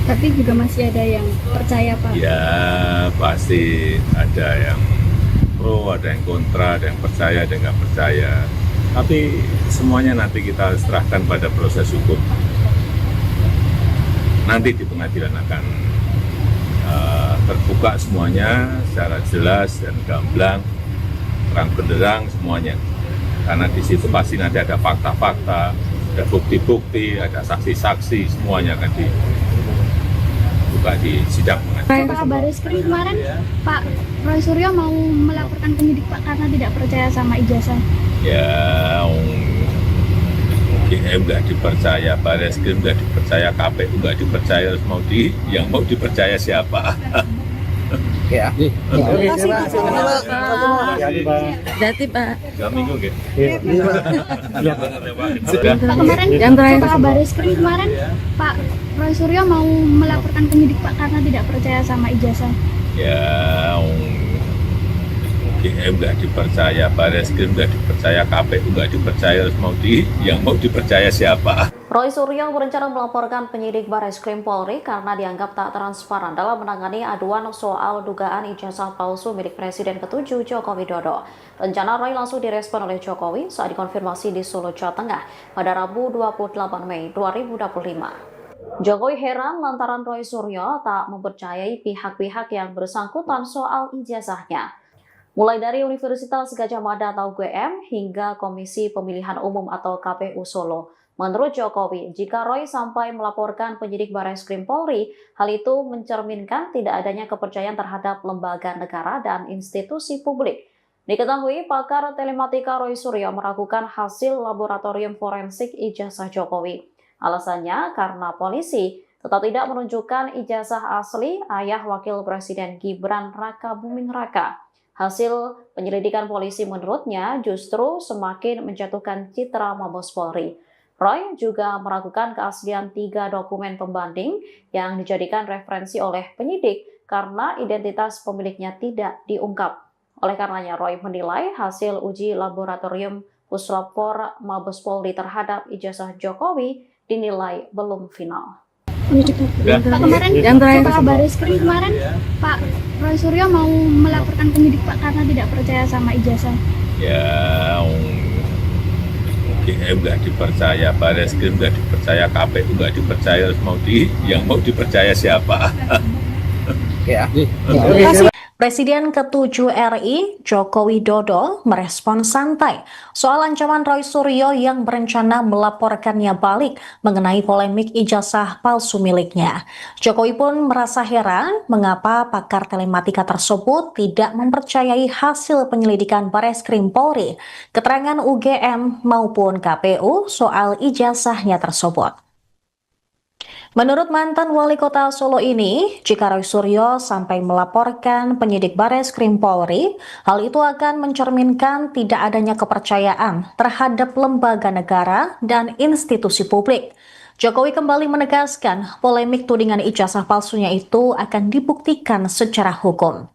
Speaker 4: Tapi juga masih ada yang percaya Pak.
Speaker 3: Ya pasti ada yang pro, ada yang kontra, ada yang percaya, ada yang nggak percaya. Tapi semuanya nanti kita serahkan pada proses hukum. Nanti di pengadilan akan terbuka semuanya secara jelas dan gamblang, terang benderang semuanya. Karena di situ pasti nanti ada fakta-fakta, ada bukti-bukti, ada saksi-saksi, semuanya akan dibuka di sidang pengadilan.
Speaker 4: Setelah Bareskrim kemarin Pak Roy Suryo mau melaporkan penyidik Pak karena tidak percaya sama ijazah.
Speaker 3: Ya, UGM nggak dipercaya, Bareskrim nggak dipercaya, KPU nggak dipercaya, yang mau dipercaya siapa?
Speaker 5: Ya.
Speaker 7: Dati Pak.
Speaker 3: 3 minggu gitu.
Speaker 4: Pak kemarin setelah Bareskrim kemarin Pak Roy Suryo mau melaporkan penyidik Pak karena tidak percaya sama ijazah.
Speaker 3: Ya, UGM nggak dipercaya, Bareskrim nggak dipercaya, KPU nggak dipercaya, yang mau dipercaya siapa?
Speaker 1: Roy Suryo berencana melaporkan penyidik Bareskrim Polri karena dianggap tak transparan dalam menangani aduan soal dugaan ijazah palsu milik Presiden ke-7 Joko Widodo. Rencana Roy langsung direspon oleh Jokowi saat dikonfirmasi di Solo, Jawa Tengah pada Rabu 28 Mei 2025. Jokowi heran lantaran Roy Suryo tak mempercayai pihak-pihak yang bersangkutan soal ijazahnya. Mulai dari Universitas Gadjah Mada atau UGM hingga Komisi Pemilihan Umum atau KPU Solo. Menurut Jokowi, jika Roy sampai melaporkan penyidik Barreskrim Polri, hal itu mencerminkan tidak adanya kepercayaan terhadap lembaga negara dan institusi publik. Diketahui pakar telematika Roy Suryo meragukan hasil laboratorium forensik ijazah Jokowi. Alasannya karena polisi tetap tidak menunjukkan ijazah asli ayah Wakil Presiden Gibran Raka Buming Raka. Hasil penyelidikan polisi menurutnya justru semakin menjatuhkan citra Mabes Polri. Roy juga meragukan keaslian 3 dokumen pembanding yang dijadikan referensi oleh penyidik karena identitas pemiliknya tidak diungkap. Oleh karenanya, Roy menilai hasil uji laboratorium Puslapor Mabes Polri terhadap ijazah Jokowi dinilai belum final.
Speaker 4: Pak, kemarin Pak Barreskrim kemarin Pak Roy Suryo mau melaporkan penyidik Pak karena tidak percaya sama ijazah.
Speaker 3: Ya, UGM nggak dipercaya, Barreskrim nggak dipercaya, KPU nggak dipercaya, yang mau dipercaya siapa?
Speaker 5: Ya.
Speaker 1: Presiden ke-7 RI, Joko Widodo, merespon santai soal ancaman Roy Suryo yang berencana melaporkannya balik mengenai polemik ijazah palsu miliknya. Jokowi pun merasa heran mengapa pakar telematika tersebut tidak mempercayai hasil penyelidikan Barreskrim Polri, keterangan UGM maupun KPU soal ijazahnya tersebut. Menurut mantan wali kota Solo ini, jika Roy Suryo sampai melaporkan penyidik Barreskrim Polri, hal itu akan mencerminkan tidak adanya kepercayaan terhadap lembaga negara dan institusi publik. Jokowi kembali menegaskan polemik tudingan ijazah palsunya itu akan dibuktikan secara hukum.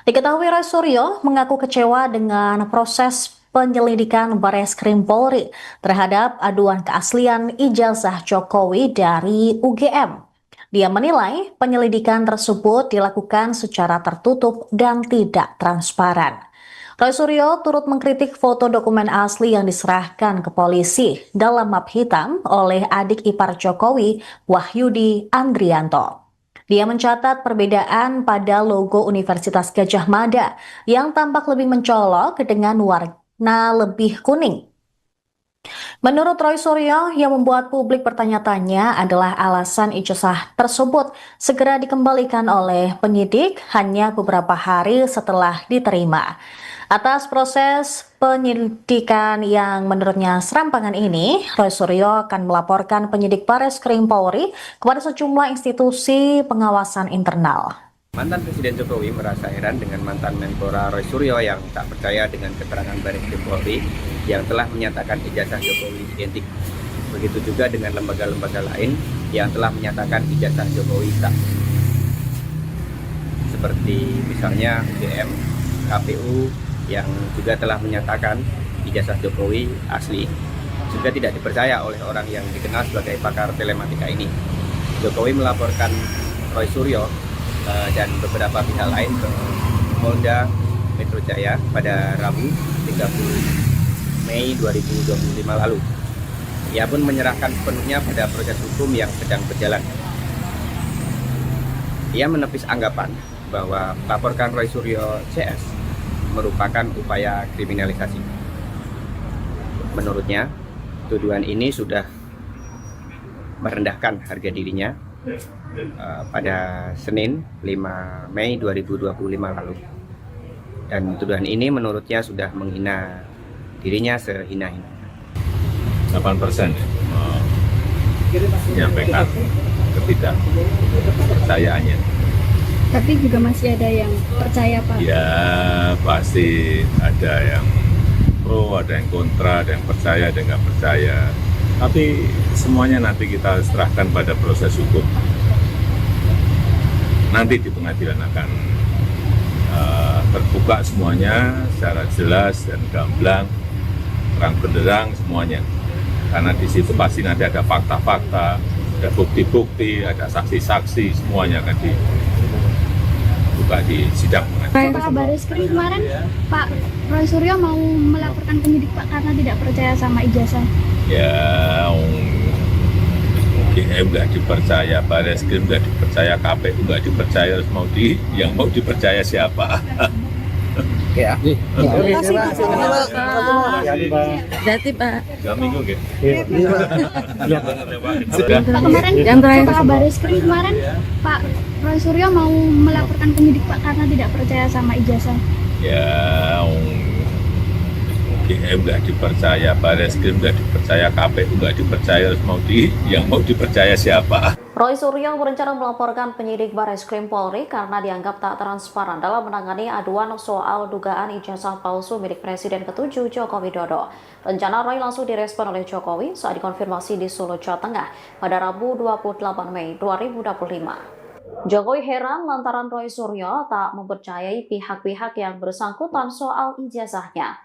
Speaker 1: Diketahui Roy Suryo mengaku kecewa dengan proses penyelidikan Barreskrim Polri terhadap aduan keaslian ijazah Jokowi dari UGM. Dia menilai penyelidikan tersebut dilakukan secara tertutup dan tidak transparan. Roy Suryo turut mengkritik foto dokumen asli yang diserahkan ke polisi dalam map hitam oleh adik ipar Jokowi, Wahyudi Andrianto. Dia mencatat perbedaan pada logo Universitas Gadjah Mada yang tampak lebih mencolok dengan warna lebih kuning. Menurut Roy Suryo, yang membuat publik bertanya-tanya adalah alasan ijazah tersebut segera dikembalikan oleh penyidik hanya beberapa hari setelah diterima. Atas proses penyelidikan yang menurutnya serampangan ini, Roy Suryo akan melaporkan penyidik Barreskrim Polri kepada sejumlah institusi pengawasan internal.
Speaker 2: Mantan Presiden Jokowi merasa heran dengan mantan Menpora Roy Suryo yang tak percaya dengan keterangan Barreskrim Polri yang telah menyatakan ijazah Jokowi identik. Begitu juga dengan lembaga-lembaga lain yang telah menyatakan ijazah Jokowi sah. Seperti misalnya UGM, KPU yang juga telah menyatakan ijazah Jokowi asli, juga tidak dipercaya oleh orang yang dikenal sebagai pakar telematika ini. Jokowi melaporkan Roy Suryo dan beberapa pihak lain ke Polda Metro Jaya pada Rabu 30 Mei 2025 lalu. Ia pun menyerahkan sepenuhnya pada proses hukum yang sedang berjalan. Ia menepis anggapan bahwa melaporkan Roy Suryo CS merupakan upaya kriminalisasi. Menurutnya, tuduhan ini sudah merendahkan harga dirinya pada Senin 5 Mei 2025 lalu. Dan tuduhan ini menurutnya sudah menghina dirinya sehina-hina.
Speaker 3: 8% menyampaikan ketidakpercayaannya.
Speaker 4: Tapi juga masih ada yang percaya, Pak.
Speaker 3: Ya, pasti ada yang pro, ada yang kontra, ada yang percaya, ada yang nggak percaya. Tapi semuanya nanti kita serahkan pada proses hukum. Nanti di pengadilan akan terbuka semuanya secara jelas dan gamblang, terang benderang semuanya. Karena di situ pasti nanti ada fakta-fakta, ada bukti-bukti, ada saksi-saksi, semuanya akan dibuka di sidang.
Speaker 4: Pak Barreskrim kemarin Pak Roy Suryo mau melaporkan penyidik Pak karena tidak percaya sama ijazah.
Speaker 3: Ya, UGM nggak dipercaya, Barreskrim nggak dipercaya, KPU nggak dipercaya, yang mau dipercaya siapa?
Speaker 5: Oke ya.
Speaker 6: Oke, terima kasih.
Speaker 7: Dati Pak.
Speaker 3: 3 minggu nggih.
Speaker 4: Pak, kemarin
Speaker 7: Yang terakhir.
Speaker 4: Pak Bareskrim kemarin Pak Roy Suryo mau melaporkan penyidik Pak karena tidak percaya sama ijazah.
Speaker 3: Ya, UGM nggak dipercaya, Bareskrim nggak dipercaya, KPU nggak dipercaya, terus yang mau dipercaya siapa?
Speaker 1: Roy Suryo berencana melaporkan penyidik Bareskrim Polri karena dianggap tak transparan dalam menangani aduan soal dugaan ijazah palsu milik Presiden ke-7 Joko Widodo. Rencana Roy langsung direspon oleh Jokowi saat dikonfirmasi di Solo, Jawa Tengah pada Rabu 28 Mei 2025. Jokowi heran lantaran Roy Suryo tak mempercayai pihak-pihak yang bersangkutan soal ijazahnya.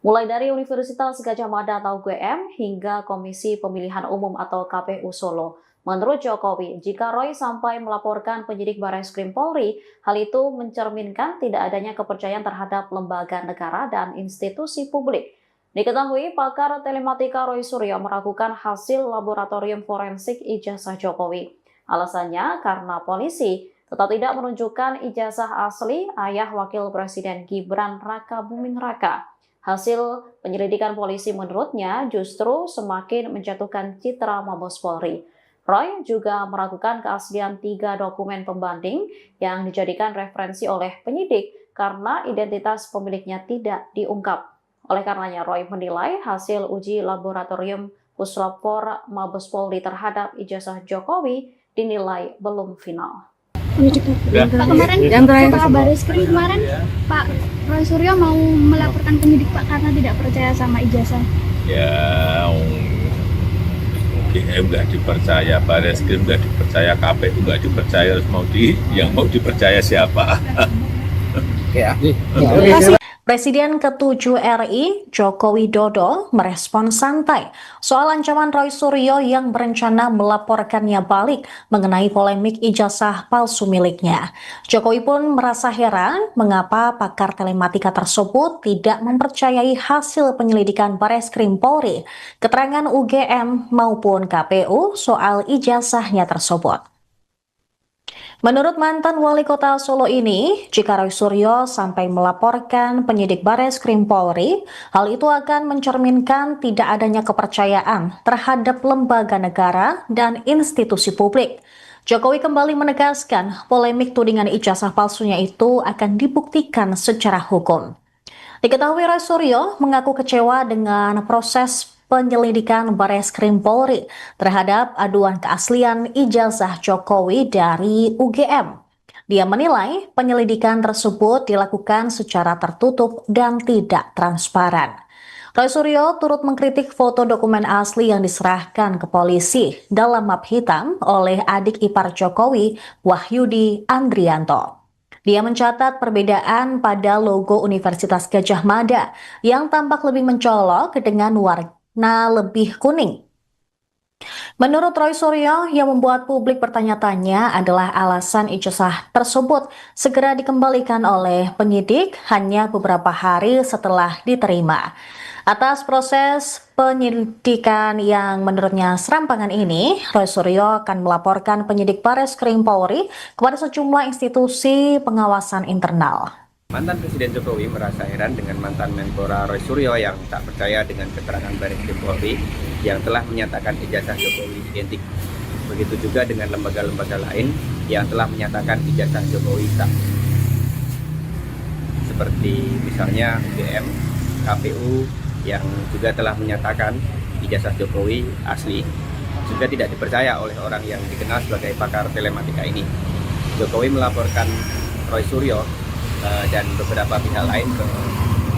Speaker 1: Mulai dari Universitas Gadjah Mada atau UGM hingga Komisi Pemilihan Umum atau KPU Solo. Menurut Jokowi, jika Roy sampai melaporkan penyidik Bareskrim Polri, hal itu mencerminkan tidak adanya kepercayaan terhadap lembaga negara dan institusi publik. Diketahui pakar telematika Roy Suryo meragukan hasil laboratorium forensik ijazah Jokowi. Alasannya karena polisi tetap tidak menunjukkan ijazah asli ayah Wakil Presiden Gibran Raka Buming Raka. Hasil penyelidikan polisi menurutnya justru semakin menjatuhkan citra Mabes Polri. Roy juga meragukan keaslian 3 dokumen pembanding yang dijadikan referensi oleh penyidik karena identitas pemiliknya tidak diungkap. Oleh karenanya, Roy menilai hasil uji laboratorium Puslapfor Mabes Polri terhadap ijazah Jokowi dinilai belum final.
Speaker 4: Pak, kemarin
Speaker 7: Yang terakhir.
Speaker 4: Pak Bareskrim kemarin Pak Roy Suryo mau melaporkan penyidik Pak karena tidak percaya sama ijazah.
Speaker 3: Ya, UGM nggak dipercaya, Bareskrim nggak dipercaya, KPU nggak dipercaya, terus yang mau dipercaya siapa?
Speaker 5: Oke ya.
Speaker 1: Presiden ke-7 RI, Joko Widodo, merespon santai soal ancaman Roy Suryo yang berencana melaporkannya balik mengenai polemik ijazah palsu miliknya. Jokowi pun merasa heran mengapa pakar telematika tersebut tidak mempercayai hasil penyelidikan Bareskrim Polri, keterangan UGM maupun KPU soal ijazahnya tersebut. Menurut mantan wali kota Solo ini, jika Roy Suryo sampai melaporkan penyidik Bareskrim Polri, hal itu akan mencerminkan tidak adanya kepercayaan terhadap lembaga negara dan institusi publik. Jokowi kembali menegaskan polemik tudingan ijazah palsunya itu akan dibuktikan secara hukum. Diketahui Roy Suryo mengaku kecewa dengan proses penyelidikan Bareskrim Polri terhadap aduan keaslian ijazah Jokowi dari UGM. Dia menilai penyelidikan tersebut dilakukan secara tertutup dan tidak transparan. Roy Suryo turut mengkritik foto dokumen asli yang diserahkan ke polisi dalam map hitam oleh adik ipar Jokowi, Wahyudi Andrianto. Dia mencatat perbedaan pada logo Universitas Gadjah Mada yang tampak lebih mencolok dengan warna lebih kuning. Menurut Roy Suryo, yang membuat publik bertanya-tanya adalah alasan ijazah tersebut segera dikembalikan oleh penyidik hanya beberapa hari setelah diterima. Atas proses penyelidikan yang menurutnya serampangan ini, Roy Suryo akan melaporkan penyidik Bareskrim Polri kepada sejumlah institusi pengawasan internal.
Speaker 2: Mantan Presiden Jokowi merasa heran dengan mantan Menpora Roy Suryo yang tak percaya dengan keterangan Bareskrim Polri yang telah menyatakan ijazah Jokowi identik. Begitu juga dengan lembaga-lembaga lain yang telah menyatakan ijazah Jokowi sah. Seperti misalnya UGM, KPU yang juga telah menyatakan ijazah Jokowi asli, juga tidak dipercaya oleh orang yang dikenal sebagai pakar telematika ini. Jokowi melaporkan Roy Suryo dan beberapa pihak lain ke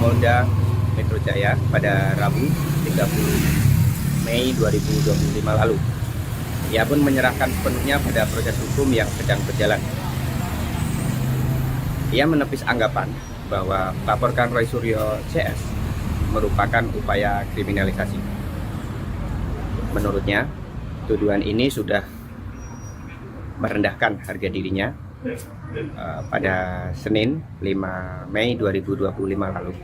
Speaker 2: Polda Metro Jaya pada Rabu 30 Mei 2025 lalu. Ia pun menyerahkan sepenuhnya pada proses hukum yang sedang berjalan. Ia menepis anggapan bahwa melaporkan Roy Suryo CS merupakan upaya kriminalisasi. Menurutnya, tuduhan ini sudah merendahkan harga dirinya pada Senin 5 Mei 2025 lalu.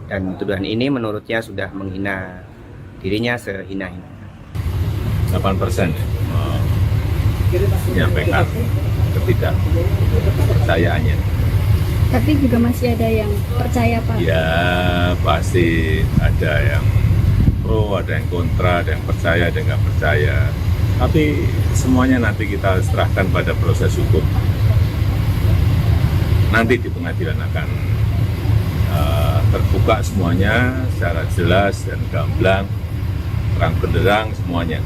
Speaker 2: Dan tuduhan ini menurutnya sudah menghina dirinya sehina-hina.
Speaker 3: 8% menyampaikan ketidakpercayaannya.
Speaker 4: Tapi juga masih ada yang percaya Pak.
Speaker 3: Ya pasti ada yang pro, ada yang kontra, ada yang percaya, ada yang nggak percaya. Tapi semuanya nanti kita serahkan pada proses hukum. Nanti di pengadilan akan terbuka semuanya secara jelas dan gamblang, terang benderang semuanya.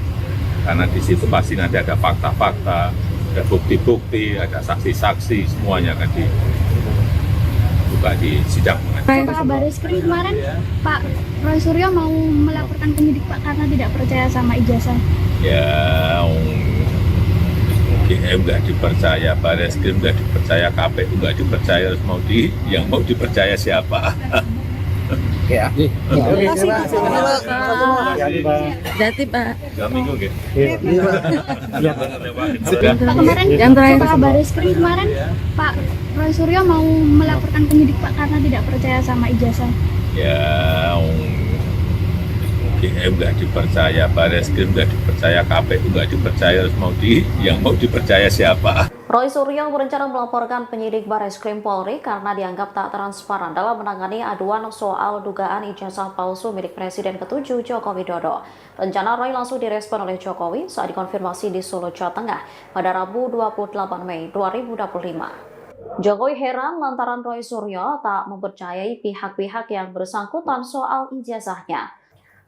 Speaker 3: Karena di situ pasti nanti ada fakta-fakta, ada bukti-bukti, ada saksi-saksi, semuanya akan dibuka di sidang pengadilan.
Speaker 4: Pak Bareskrim kemarin Pak Roy Suryo mau melaporkan penyidik Pak karena tidak percaya sama ijazah.
Speaker 3: Ya, UGM nggak dipercaya, Bareskrim nggak dipercaya, KPU nggak dipercaya, terus yang mau dipercaya siapa?
Speaker 5: Oke ya. Terima kasih Pak.
Speaker 7: Jati Pak.
Speaker 3: 2 minggu gitu.
Speaker 4: Pak kemarin Pak Bareskrim kemarin Pak Roy Suryo mau melaporkan penyidik Pak karena tidak percaya sama ijazah.
Speaker 3: Ya, UGM nggak dipercaya, Bareskrim nggak dipercaya, KPU nggak dipercaya, terus yang mau dipercaya siapa?
Speaker 1: Roy Suryo berencana melaporkan penyidik Bareskrim Polri karena dianggap tak transparan dalam menangani aduan soal dugaan ijazah palsu milik Presiden ke-7 Joko Widodo. Rencana Roy langsung direspon oleh Jokowi saat dikonfirmasi di Solo, Jawa Tengah pada Rabu 28 Mei 2025. Jokowi heran lantaran Roy Suryo tak mempercayai pihak-pihak yang bersangkutan soal ijazahnya.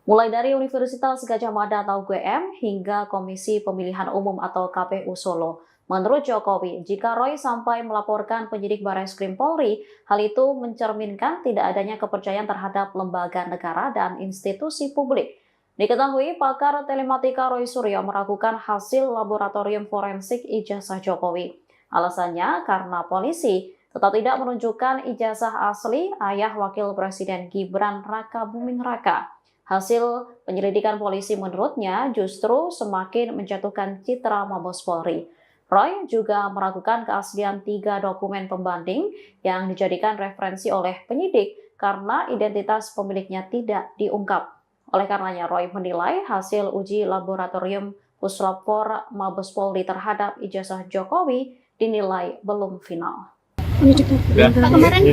Speaker 1: Mulai dari Universitas Gadjah Mada atau UGM hingga Komisi Pemilihan Umum atau KPU Solo. Menurut Jokowi, jika Roy sampai melaporkan penyidik Bareskrim Polri, hal itu mencerminkan tidak adanya kepercayaan terhadap lembaga negara dan institusi publik. Diketahui pakar telematika Roy Suryo meragukan hasil laboratorium forensik ijazah Jokowi. Alasannya karena polisi tetap tidak menunjukkan ijazah asli ayah Wakil Presiden Gibran Rakabuming Raka. Hasil penyelidikan polisi menurutnya justru semakin menjatuhkan citra Mabes Polri. Roy juga meragukan keaslian 3 dokumen pembanding yang dijadikan referensi oleh penyidik karena identitas pemiliknya tidak diungkap. Oleh karenanya, Roy menilai hasil uji laboratorium Puslapor Mabes Polri terhadap ijazah Jokowi dinilai belum final.
Speaker 4: Pak kemarin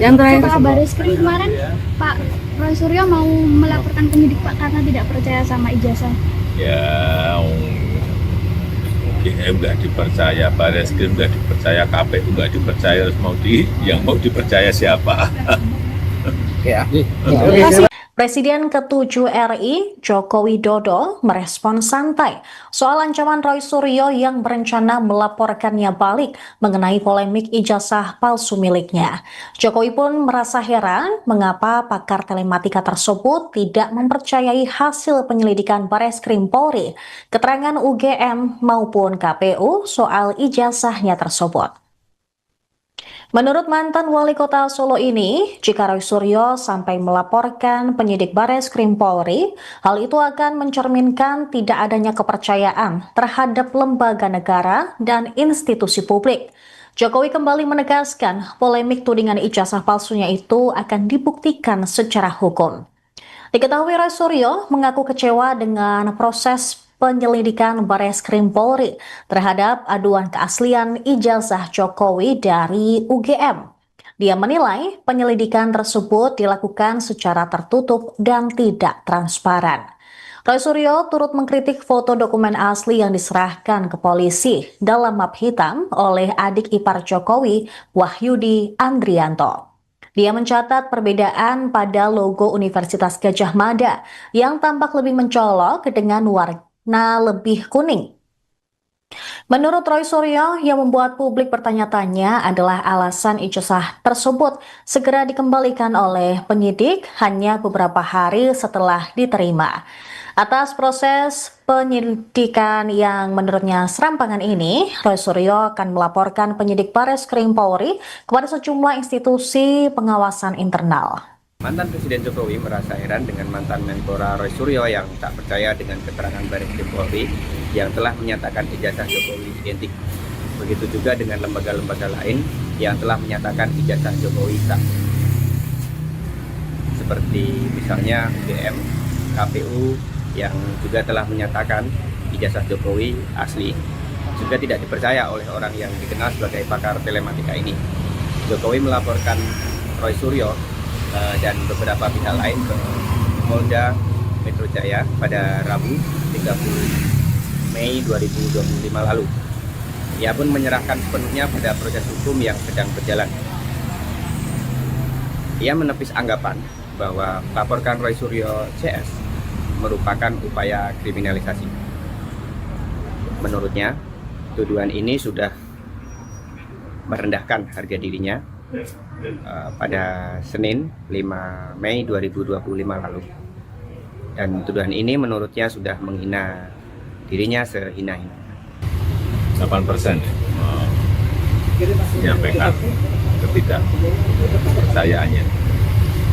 Speaker 4: Pak Bareskrim kemarin Pak Roy Suryo mau melaporkan penyidik Pak karena tidak percaya sama ijazah.
Speaker 3: Ya, UGM nggak dipercaya, Bareskrim nggak dipercaya, KPU nggak dipercaya, terus yang mau dipercaya siapa?
Speaker 5: Oke ya.
Speaker 1: Terima kasih. Presiden ke-7 RI, Joko Widodo, merespon santai soal ancaman Roy Suryo yang berencana melaporkannya balik mengenai polemik ijazah palsu miliknya. Jokowi pun merasa heran mengapa pakar telematika tersebut tidak mempercayai hasil penyelidikan Bareskrim Polri, keterangan UGM maupun KPU soal ijazahnya tersebut. Menurut mantan wali kota Solo ini, jika Roy Suryo sampai melaporkan penyidik Bareskrim Polri, hal itu akan mencerminkan tidak adanya kepercayaan terhadap lembaga negara dan institusi publik. Jokowi kembali menegaskan polemik tudingan ijazah palsunya itu akan dibuktikan secara hukum. Diketahui Roy Suryo mengaku kecewa dengan proses penyelidikan Bareskrim Polri terhadap aduan keaslian ijazah Jokowi dari UGM. Dia menilai penyelidikan tersebut dilakukan secara tertutup dan tidak transparan. Roy Suryo turut mengkritik foto dokumen asli yang diserahkan ke polisi dalam map hitam oleh adik ipar Jokowi, Wahyudi Andrianto. Dia mencatat perbedaan pada logo Universitas Gadjah Mada yang tampak lebih mencolok dengan warna lebih kuning. Menurut Roy Suryo, yang membuat publik bertanya-tanya adalah alasan ijazah tersebut segera dikembalikan oleh penyidik hanya beberapa hari setelah diterima. Atas proses penyelidikan yang menurutnya serampangan ini, Roy Suryo akan melaporkan penyidik Bareskrim Polri kepada sejumlah institusi pengawasan internal.
Speaker 2: Mantan Presiden Jokowi merasa heran dengan mantan Menpora Roy Suryo yang tak percaya dengan keterangan Bareskrim Polri yang telah menyatakan ijazah Jokowi identik. Begitu juga dengan lembaga-lembaga lain yang telah menyatakan ijazah Jokowi sah. Seperti misalnya UGM, KPU, yang juga telah menyatakan ijazah Jokowi asli, juga tidak dipercaya oleh orang yang dikenal sebagai pakar telematika ini. Jokowi melaporkan Roy Suryo dan beberapa pihak lain ke Polda Metro Jaya pada Rabu 30 Mei 2025 lalu. Ia pun menyerahkan sepenuhnya pada proses hukum yang sedang berjalan. Ia menepis anggapan bahwa melaporkan Roy Suryo CS merupakan upaya kriminalisasi. Menurutnya, tuduhan ini sudah merendahkan harga dirinya pada Senin 5 Mei 2025 lalu. Dan tuduhan ini menurutnya sudah menghina dirinya sehina-hina.
Speaker 3: 8% menyampaikan ketidakpercayaannya.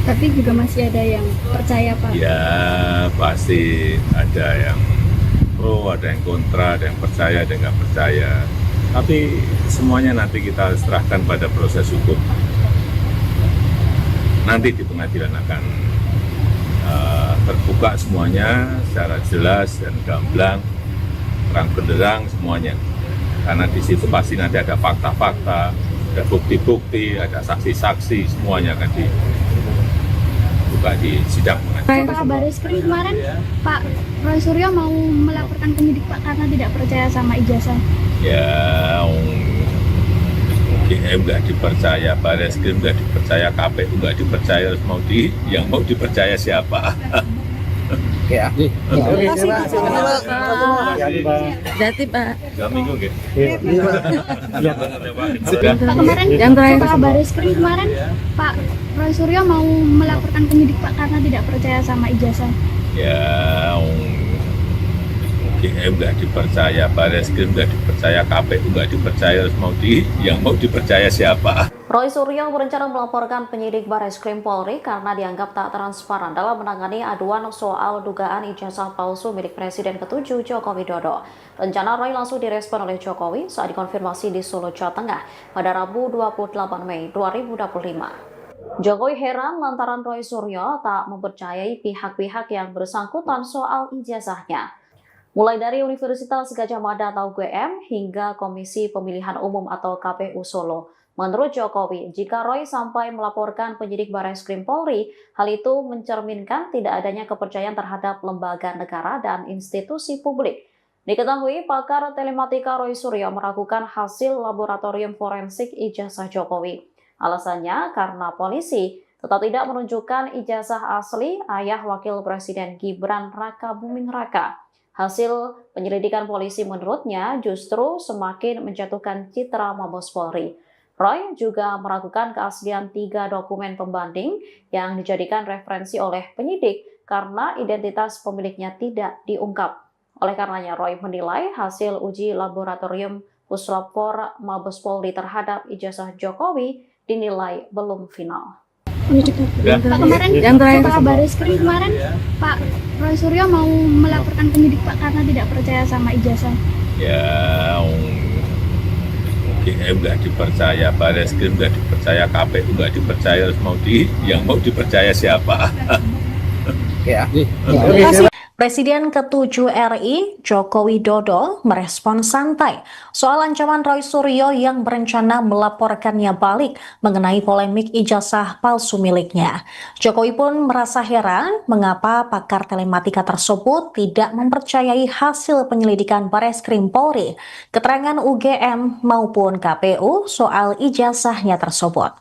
Speaker 4: Tapi juga masih ada yang percaya, Pak.
Speaker 3: Ya pasti ada yang pro, ada yang kontra, ada yang percaya, ada yang nggak percaya. Tapi semuanya nanti kita serahkan pada proses hukum. Nanti di pengadilan akan terbuka semuanya secara jelas dan gamblang, terang benderang semuanya. Karena di situ pasti nanti ada fakta-fakta, ada bukti-bukti, ada saksi-saksi, semuanya akan dibuka di sidang pengadilan.
Speaker 4: Pak Bareskrim kemarin, Pak Roy Suryo mau melaporkan penyidik Pak karena tidak percaya sama ijazah.
Speaker 3: Ya, UGM nggak dipercaya, Bareskrim nggak dipercaya, KPU nggak dipercaya, terus yang mau dipercaya siapa?
Speaker 5: Oke ya. Oke, terima kasih.
Speaker 7: Dati Pak.
Speaker 3: 3 minggu gitu.
Speaker 4: Pak kemarin,
Speaker 7: Yang terakhir.
Speaker 4: Pak Bareskrim kemarin, Pak Roy Suryo mau melaporkan penyidik Pak karena tidak percaya sama ijazah.
Speaker 3: Ya, UGM nggak dipercaya, Bareskrim nggak dipercaya, KPU nggak dipercaya, terus yang mau dipercaya siapa?
Speaker 1: Roy Suryo berencana melaporkan penyidik Bareskrim Polri karena dianggap tak transparan dalam menangani aduan soal dugaan ijazah palsu milik Presiden ke-7 Joko Widodo. Rencana Roy langsung direspon oleh Jokowi saat dikonfirmasi di Solo, Jawa Tengah pada Rabu 28 Mei 2025. Jokowi heran lantaran Roy Suryo tak mempercayai pihak-pihak yang bersangkutan soal ijazahnya. Mulai dari Universitas Gadjah Mada atau UGM hingga Komisi Pemilihan Umum atau KPU Solo. Menurut Jokowi, jika Roy sampai melaporkan penyidik Bareskrim Polri, hal itu mencerminkan tidak adanya kepercayaan terhadap lembaga negara dan institusi publik. Diketahui pakar telematika Roy Suryo meragukan hasil laboratorium forensik ijazah Jokowi. Alasannya karena polisi tetap tidak menunjukkan ijazah asli ayah Wakil Presiden Gibran Rakabuming Raka. Hasil penyelidikan polisi menurutnya justru semakin menjatuhkan citra Mabes Polri. Roy juga meragukan keaslian 3 dokumen pembanding yang dijadikan referensi oleh penyidik karena identitas pemiliknya tidak diungkap. Oleh karenanya, Roy menilai hasil uji laboratorium Puslapfor Mabes Polri terhadap ijazah Jokowi dinilai belum final.
Speaker 4: Pak kemarin,
Speaker 7: Yang terakhir.
Speaker 4: Pak Bareskrim kemarin, Pak Roy Suryo mau melaporkan penyidik Pak karena tidak percaya sama ijazah.
Speaker 3: Ya, UGM nggak dipercaya, Bareskrim nggak dipercaya, KPU nggak dipercaya, terus yang mau dipercaya siapa?
Speaker 5: Oke ya.
Speaker 1: Presiden ke-7 RI, Joko Widodo, merespon santai soal ancaman Roy Suryo yang berencana melaporkannya balik mengenai polemik ijazah palsu miliknya. Jokowi pun merasa heran mengapa pakar telematika tersebut tidak mempercayai hasil penyelidikan Bareskrim Polri, keterangan UGM maupun KPU soal ijazahnya tersebut.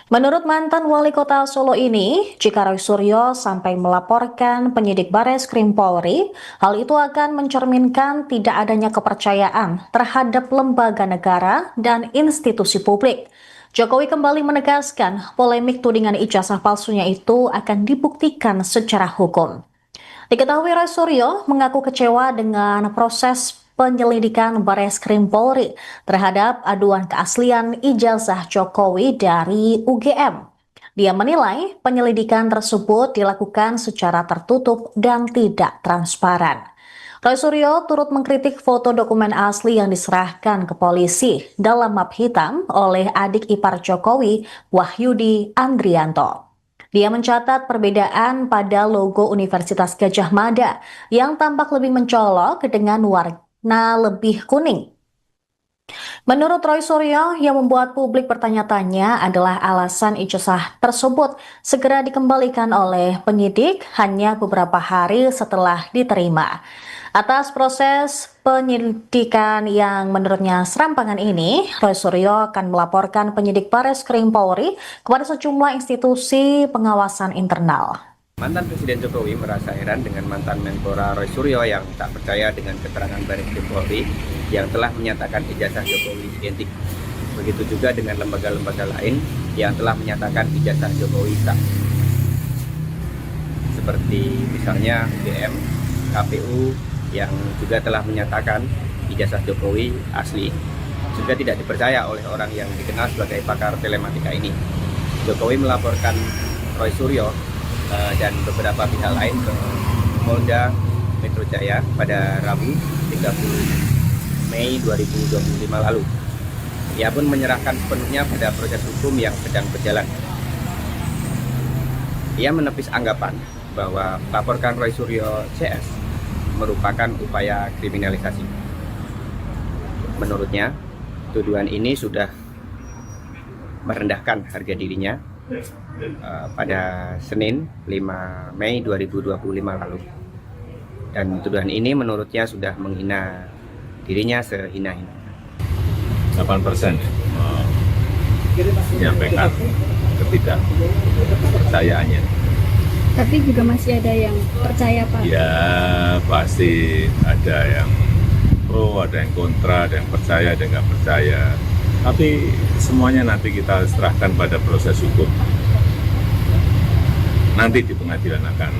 Speaker 1: Menurut mantan wali kota Solo ini, jika Roy Suryo sampai melaporkan penyidik Bareskrim Polri, hal itu akan mencerminkan tidak adanya kepercayaan terhadap lembaga negara dan institusi publik. Jokowi kembali menegaskan polemik tudingan ijazah palsunya itu akan dibuktikan secara hukum. Diketahui Roy Suryo mengaku kecewa dengan proses penyelidikan Bareskrim Polri terhadap aduan keaslian ijazah Jokowi dari UGM. Dia menilai penyelidikan tersebut dilakukan secara tertutup dan tidak transparan. Roy Suryo turut mengkritik foto dokumen asli yang diserahkan ke polisi dalam map hitam oleh adik ipar Jokowi, Wahyudi Andrianto. Dia mencatat perbedaan pada logo Universitas Gadjah Mada yang tampak lebih mencolok dengan warna lebih kuning. Menurut Roy Suryo, yang membuat publik bertanya-tanya adalah alasan ijazah tersebut segera dikembalikan oleh penyidik hanya beberapa hari setelah diterima. Atas proses penyidikan yang menurutnya serampangan ini, Roy Suryo akan melaporkan penyidik Bareskrim Polri kepada sejumlah institusi pengawasan internal.
Speaker 2: Mantan Presiden Jokowi merasa heran dengan mantan Menpora Roy Suryo yang tak percaya dengan keterangan Bareskrim Polri yang telah menyatakan ijazah Jokowi identik. Begitu juga dengan lembaga-lembaga lain yang telah menyatakan ijazah Jokowi sah. Seperti misalnya UGM, KPU yang juga telah menyatakan ijazah Jokowi asli. Juga tidak dipercaya oleh orang yang dikenal sebagai pakar telematika ini. Jokowi melaporkan Roy Suryo dan beberapa pihak lain ke Polda Metro Jaya pada Rabu 30 Mei 2025 lalu. Ia pun menyerahkan sepenuhnya pada proses hukum yang sedang berjalan. Ia menepis anggapan bahwa melaporkan Roy Suryo CS merupakan upaya kriminalisasi. Menurutnya, tuduhan ini sudah merendahkan harga dirinya pada Senin 5 Mei 2025 lalu. Dan tuduhan ini menurutnya sudah menghina dirinya sehina-hina.
Speaker 3: 8% menyampaikan ketidakpercayaannya.
Speaker 4: Tapi juga masih ada yang percaya, Pak.
Speaker 3: Ya pasti ada yang pro, ada yang kontra, ada yang percaya, ada yang nggak percaya. Tapi semuanya nanti kita serahkan pada proses hukum. Nanti di pengadilan akan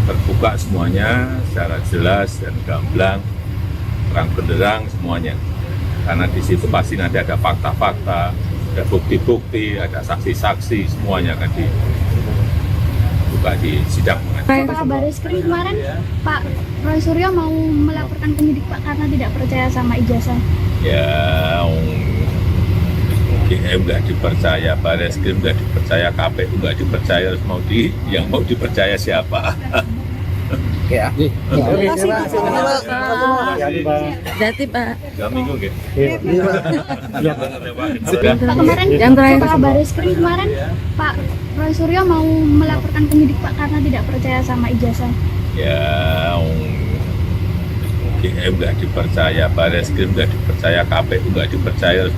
Speaker 3: terbuka semuanya secara jelas dan gamblang, terang benderang semuanya. Karena di situ pasti nanti ada fakta-fakta, ada bukti-bukti, ada saksi-saksi, semuanya akan dibuka di sidang pengadilan.
Speaker 4: Pak Bareskrim kemarin, Pak Roy Suryo mau melaporkan penyidik Pak karena tidak percaya sama ijazah.
Speaker 3: Ya, UGM nggak dipercaya, Bareskrim nggak dipercaya, KPU nggak dipercaya, terus yang mau dipercaya siapa?
Speaker 5: Oke ya. Terima kasih.
Speaker 7: Berarti Pak.
Speaker 3: 2 minggu gitu.
Speaker 4: Pak kemarin,
Speaker 7: Yang terakhir.
Speaker 4: Pak Bareskrim kemarin, Pak Roy Suryo mau melaporkan penyidik Pak karena tidak percaya sama ijazah.
Speaker 3: Ya, UGM nggak dipercaya, Bareskrim nggak dipercaya, KPU nggak dipercaya, terus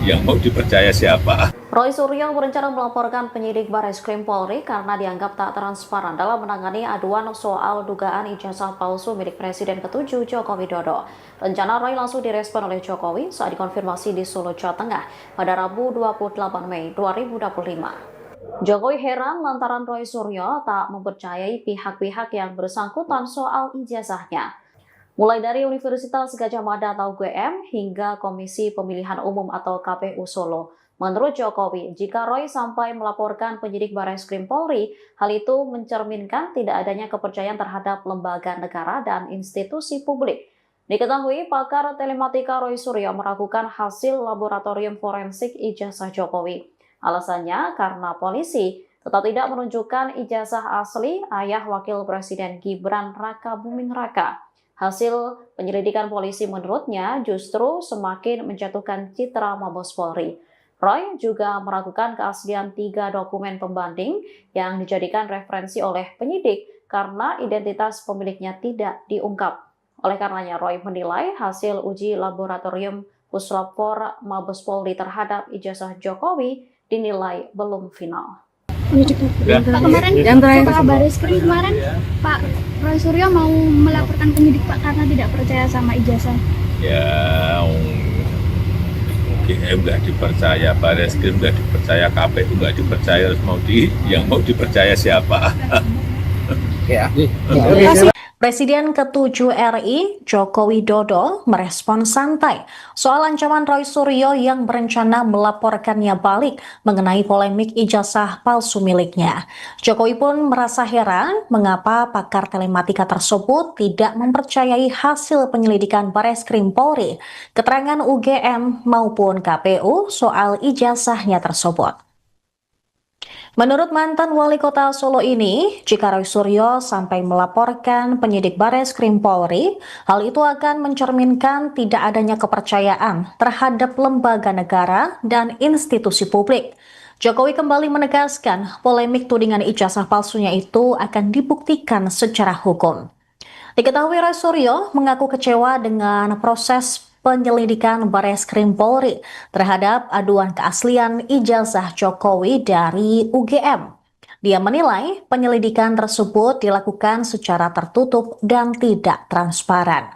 Speaker 3: yang mau dipercaya siapa?
Speaker 1: Roy Suryo berencana melaporkan penyidik Bareskrim Polri karena dianggap tak transparan dalam menangani aduan soal dugaan ijazah palsu milik Presiden ke-7 Joko Widodo. Rencana Roy langsung direspon oleh Jokowi saat dikonfirmasi di Solo, Jawa Tengah pada Rabu 28 Mei 2025. Jokowi heran lantaran Roy Suryo tak mempercayai pihak-pihak yang bersangkutan soal ijazahnya. Mulai dari Universitas Gadjah Mada atau UGM hingga Komisi Pemilihan Umum atau KPU Solo. Menurut Jokowi, jika Roy sampai melaporkan penyidik Bareskrim Polri, hal itu mencerminkan tidak adanya kepercayaan terhadap lembaga negara dan institusi publik. Diketahui, pakar telematika Roy Suryo meragukan hasil laboratorium forensik ijazah Jokowi. Alasannya karena polisi tetap tidak menunjukkan ijazah asli ayah Wakil Presiden Gibran Rakabuming Raka. Hasil penyelidikan polisi menurutnya justru semakin menjatuhkan citra Mabes Polri. Roy juga meragukan keaslian 3 dokumen pembanding yang dijadikan referensi oleh penyidik karena identitas pemiliknya tidak diungkap. Oleh karenanya, Roy menilai hasil uji laboratorium Puslapor Mabes Polri terhadap ijazah Jokowi dinilai belum final.
Speaker 4: Pak kemarin,
Speaker 7: Yang terakhir.
Speaker 4: Pak Bareskrim kemarin, Pak Roy Suryo mau melaporkan penyidik Pak karena tidak percaya sama ijazah.
Speaker 3: Ya, UGM nggak dipercaya, Bareskrim nggak dipercaya, KPU nggak dipercaya, terus yang mau dipercaya siapa?
Speaker 5: Oke ya.
Speaker 1: Presiden ke-7 RI, Joko Widodo, merespon santai soal ancaman Roy Suryo yang berencana melaporkannya balik mengenai polemik ijazah palsu miliknya. Jokowi pun merasa heran mengapa pakar telematika tersebut tidak mempercayai hasil penyelidikan Bareskrim Polri, keterangan UGM maupun KPU soal ijazahnya tersebut. Menurut mantan wali kota Solo ini, jika Roy Suryo sampai melaporkan penyidik Bareskrim Polri, hal itu akan mencerminkan tidak adanya kepercayaan terhadap lembaga negara dan institusi publik. Jokowi kembali menegaskan polemik tudingan ijazah palsunya itu akan dibuktikan secara hukum. Diketahui Roy Suryo mengaku kecewa dengan proses penyelidikan Bareskrim Polri terhadap aduan keaslian ijazah Jokowi dari UGM. Dia menilai penyelidikan tersebut dilakukan secara tertutup dan tidak transparan.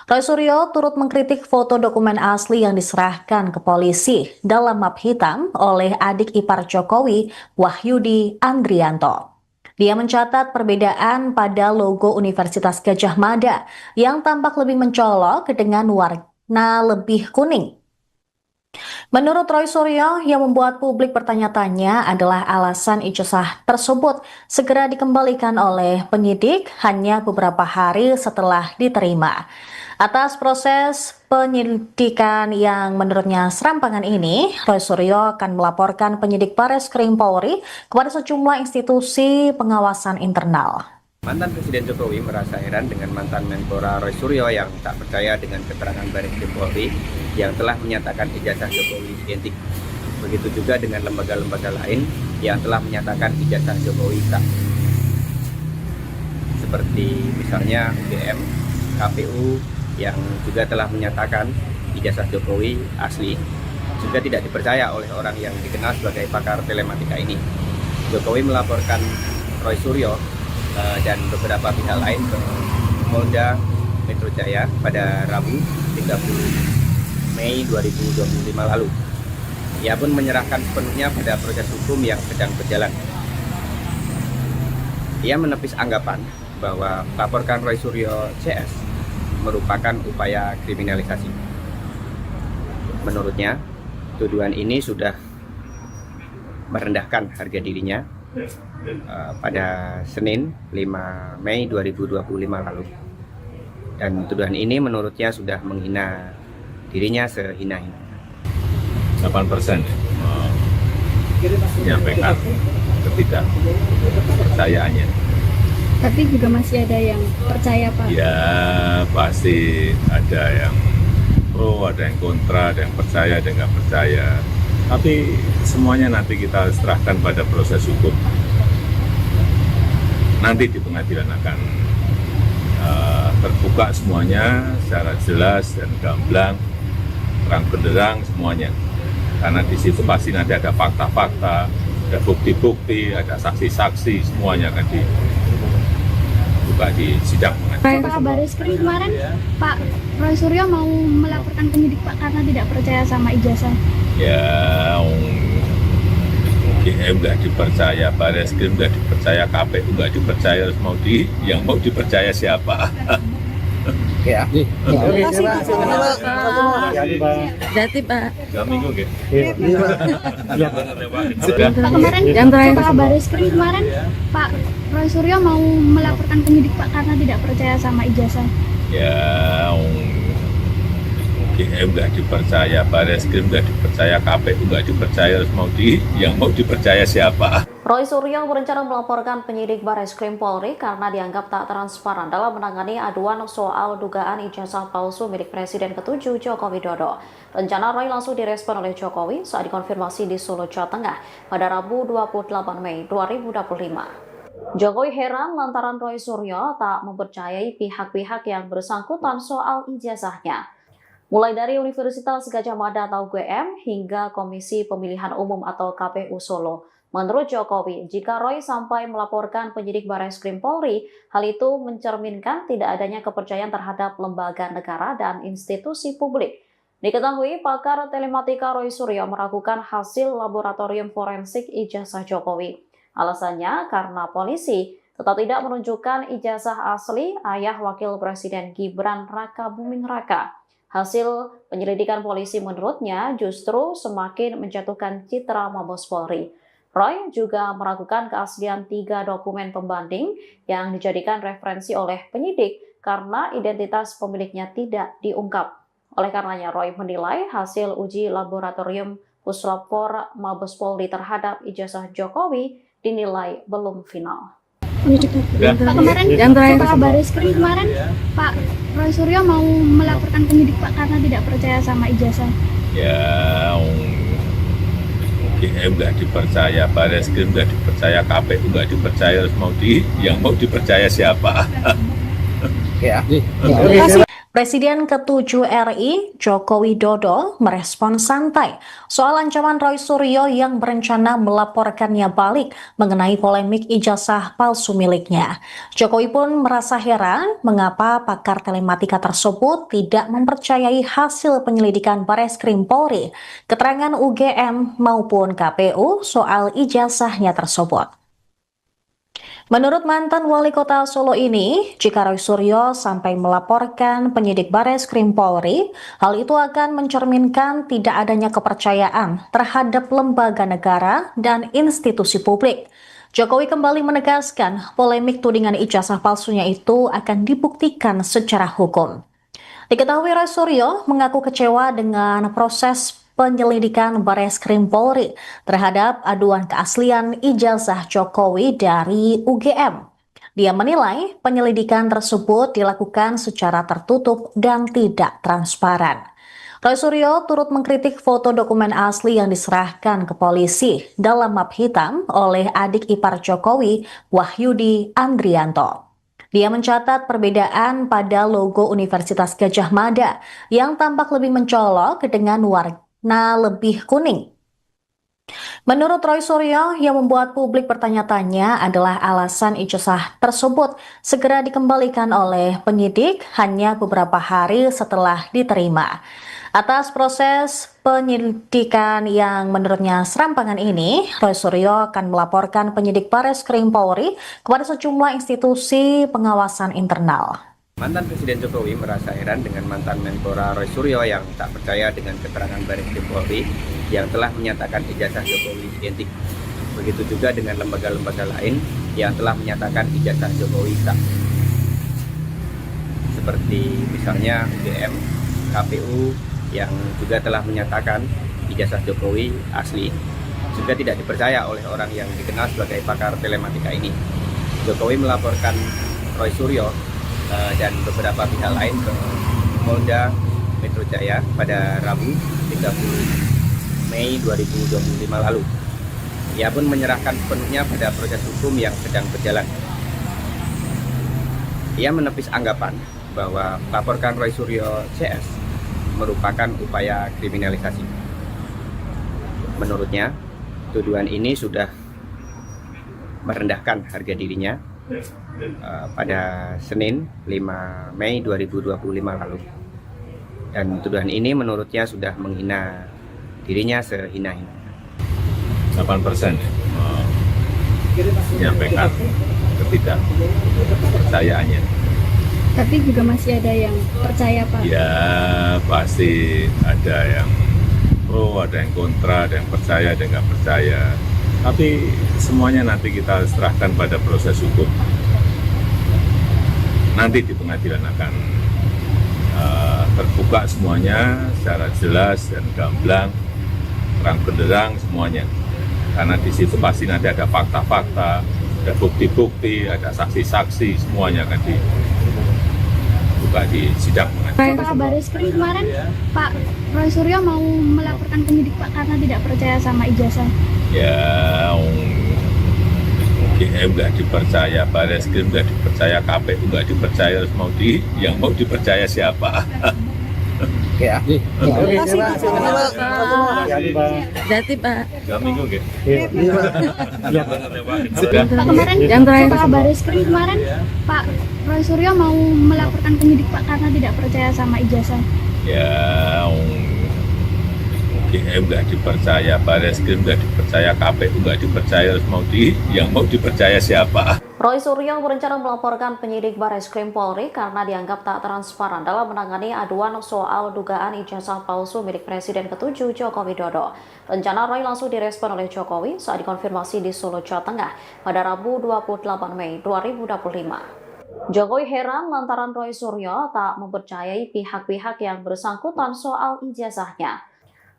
Speaker 1: Roy Suryo turut mengkritik foto dokumen asli yang diserahkan ke polisi dalam map hitam oleh adik ipar Jokowi, Wahyudi Andrianto. Dia mencatat perbedaan pada logo Universitas Gadjah Mada yang tampak lebih mencolok dengan warna lebih kuning. Menurut Roy Suryo, yang membuat publik bertanya-tanya adalah alasan ijazah tersebut segera dikembalikan oleh penyidik hanya beberapa hari setelah diterima. Atas proses penyelidikan yang menurutnya serampangan ini, Roy Suryo akan melaporkan penyidik Bareskrim Polri kepada sejumlah institusi pengawasan internal.
Speaker 2: Mantan Presiden Jokowi merasa heran dengan mantan Menpora Roy Suryo yang tak percaya dengan keterangan Bareskrim Polri yang telah menyatakan ijazah Jokowi identik. Begitu juga dengan lembaga-lembaga lain yang telah menyatakan ijazah Jokowi sah. Seperti misalnya UGM, KPU, yang juga telah menyatakan ijazah Jokowi asli, juga tidak dipercaya oleh orang yang dikenal sebagai pakar telematika ini. Jokowi melaporkan Roy Suryo dan beberapa pihak lain ke Polda Metro Jaya pada Rabu 30 Mei 2025 lalu. Ia pun menyerahkan sepenuhnya pada proses hukum yang sedang berjalan. Ia menepis anggapan bahwa melaporkan Roy Suryo CS merupakan upaya kriminalisasi. Menurutnya, tuduhan ini sudah merendahkan harga dirinya pada Senin 5 Mei 2025 lalu. Dan tuduhan ini menurutnya sudah menghina dirinya sehina-hina.
Speaker 3: 8% menyampaikan ketidakpercayaannya.
Speaker 4: Tapi juga masih ada yang percaya, Pak.
Speaker 3: Ya pasti ada yang pro, ada yang kontra, ada yang percaya, ada yang nggak percaya. Tapi semuanya nanti kita serahkan pada proses hukum. Nanti di pengadilan akan terbuka semuanya secara jelas dan gamblang, terang benderang semuanya. Karena di situ pasti nanti ada fakta-fakta, ada bukti-bukti, ada saksi-saksi, semuanya akan di sidang.
Speaker 4: Pak Bareskrim kemarin, Pak Roy Suryo mau melaporkan penyidik Pak karena tidak percaya sama ijazah.
Speaker 3: Ya, UGM nggak dipercaya, Bareskrim nggak dipercaya, KPU nggak dipercaya, yang mau dipercaya siapa?
Speaker 5: Oke ya.
Speaker 6: Oke, terima kasih Pak.
Speaker 7: Jati Pak.
Speaker 3: 2 minggu gitu.
Speaker 4: Pak kemarin, Pak Bareskrim kemarin, Pak Roy Suryo mau melaporkan penyidik Pak karena tidak percaya sama ijazah.
Speaker 3: Ya, UGM nggak dipercaya, Bareskrim nggak dipercaya, KPU nggak dipercaya, yang mau dipercaya siapa?
Speaker 1: Roy Suryo berencana melaporkan penyidik Bareskrim Polri karena dianggap tak transparan dalam menangani aduan soal dugaan ijazah palsu milik Presiden ke-7 Joko Widodo. Rencana Roy langsung direspon oleh Jokowi saat dikonfirmasi di Solo, Jawa Tengah pada Rabu 28 Mei 2025. Jokowi heran lantaran Roy Suryo tak mempercayai pihak-pihak yang bersangkutan soal ijazahnya. Mulai dari Universitas Gadjah Mada atau UGM hingga Komisi Pemilihan Umum atau KPU Solo. Menurut Jokowi, jika Roy sampai melaporkan penyidik Bareskrim Polri, hal itu mencerminkan tidak adanya kepercayaan terhadap lembaga negara dan institusi publik. Diketahui pakar telematika Roy Suryo meragukan hasil laboratorium forensik ijazah Jokowi. Alasannya karena polisi tetap tidak menunjukkan ijazah asli ayah Wakil Presiden Gibran Raka Buming Raka. Hasil penyelidikan polisi menurutnya justru semakin menjatuhkan citra Mabes Polri. Roy juga meragukan keaslian 3 dokumen pembanding yang dijadikan referensi oleh penyidik karena identitas pemiliknya tidak diungkap. Oleh karenanya, Roy menilai hasil uji laboratorium Puslapor Mabes Polri terhadap ijazah Jokowi dinilai belum final.
Speaker 4: Pak, kemarin Pak Bareskrim kemarin Pak Roy Suryo mau melaporkan penyidik Pak karena tidak percaya sama ijazah.
Speaker 3: Ya, UGM nggak dipercaya, Bareskrim nggak dipercaya, KPU nggak dipercaya, terus yang mau dipercaya siapa?
Speaker 5: Ya.
Speaker 1: Presiden ke-7 RI, Joko Widodo, merespon santai soal ancaman Roy Suryo yang berencana melaporkannya balik mengenai polemik ijazah palsu miliknya. Jokowi pun merasa heran mengapa pakar telematika tersebut tidak mempercayai hasil penyelidikan Bareskrim Polri, keterangan UGM maupun KPU soal ijazahnya tersebut. Menurut mantan wali kota Solo ini, jika Roy Suryo sampai melaporkan penyidik Bareskrim Polri, hal itu akan mencerminkan tidak adanya kepercayaan terhadap lembaga negara dan institusi publik. Jokowi kembali menegaskan polemik tudingan ijazah palsunya itu akan dibuktikan secara hukum. Diketahui Roy Suryo mengaku kecewa dengan proses penyelidikan Bareskrim Polri terhadap aduan keaslian ijazah Jokowi dari UGM. Dia menilai penyelidikan tersebut dilakukan secara tertutup dan tidak transparan. Roy Suryo turut mengkritik foto dokumen asli yang diserahkan ke polisi dalam map hitam oleh adik ipar Jokowi, Wahyudi Andrianto. Dia mencatat perbedaan pada logo Universitas Gadjah Mada yang tampak lebih mencolok dengan warna lebih kuning. Menurut Roy Suryo, yang membuat publik bertanya-tanya adalah alasan ijazah tersebut segera dikembalikan oleh penyidik hanya beberapa hari setelah diterima. Atas proses penyelidikan yang menurutnya serampangan ini, Roy Suryo akan melaporkan penyidik Bareskrim Polri kepada sejumlah institusi pengawasan internal.
Speaker 2: Mantan Presiden Jokowi merasa heran dengan mantan Menpora Roy Suryo yang tak percaya dengan keterangan Bareskrim Polri yang telah menyatakan ijazah Jokowi identik. Begitu juga dengan lembaga-lembaga lain yang telah menyatakan ijazah Jokowi sah. Seperti misalnya UGM, KPU yang juga telah menyatakan ijazah Jokowi asli. Juga tidak dipercaya oleh orang yang dikenal sebagai pakar telematika ini. Jokowi melaporkan Roy Suryo dan beberapa pihak lain ke Polda Metro Jaya pada Rabu 30 Mei 2025 lalu. Ia pun menyerahkan sepenuhnya pada proses hukum yang sedang berjalan. Ia menepis anggapan bahwa melaporkan Roy Suryo CS merupakan upaya kriminalisasi. Menurutnya, tuduhan ini sudah merendahkan harga dirinya pada Senin 5 Mei 2025 lalu. Dan tuduhan ini menurutnya sudah menghina dirinya sehina-hina.
Speaker 3: 8% menyampaikan ketidakpercayaannya.
Speaker 4: Tapi juga masih ada yang percaya, Pak.
Speaker 3: Ya, pasti ada yang pro, ada yang kontra, ada yang percaya, ada yang nggak percaya. Tapi semuanya nanti kita serahkan pada proses hukum. Nanti di pengadilan akan terbuka semuanya secara jelas dan gamblang, terang benderang semuanya. Karena di situ pasti nanti ada fakta-fakta, ada bukti-bukti, ada saksi-saksi, semuanya akan dibuka di sidang pengadilan.
Speaker 4: Pak Bareskrim kemarin Pak Roy Suryo mau melaporkan penyidik Pak karena tidak percaya sama ijazah.
Speaker 3: Ya, UGM nggak dipercaya, Bareskrim nggak dipercaya, KPU nggak dipercaya, terus yang mau dipercaya siapa?
Speaker 5: Ya.
Speaker 6: Terima kasih, Pak.
Speaker 7: Jadi Pak.
Speaker 3: 2 minggu nggak?
Speaker 4: Pak, kemarin Pak Bareskrim kemarin Pak Roy Suryo mau melaporkan penyidik Pak karena tidak percaya sama ijazah.
Speaker 3: Ya, UGM nggak dipercaya, Bareskrim nggak dipercaya, KPU nggak dipercaya, terus yang mau dipercaya siapa?
Speaker 1: Roy Suryo berencana melaporkan penyidik Bareskrim Polri karena dianggap tak transparan dalam menangani aduan soal dugaan ijazah palsu milik Presiden ke-7 Joko Widodo. Rencana Roy langsung direspon oleh Jokowi saat dikonfirmasi di Solo, Jawa Tengah pada Rabu 28 Mei 2025. Jokowi heran lantaran Roy Suryo tak mempercayai pihak-pihak yang bersangkutan soal ijazahnya.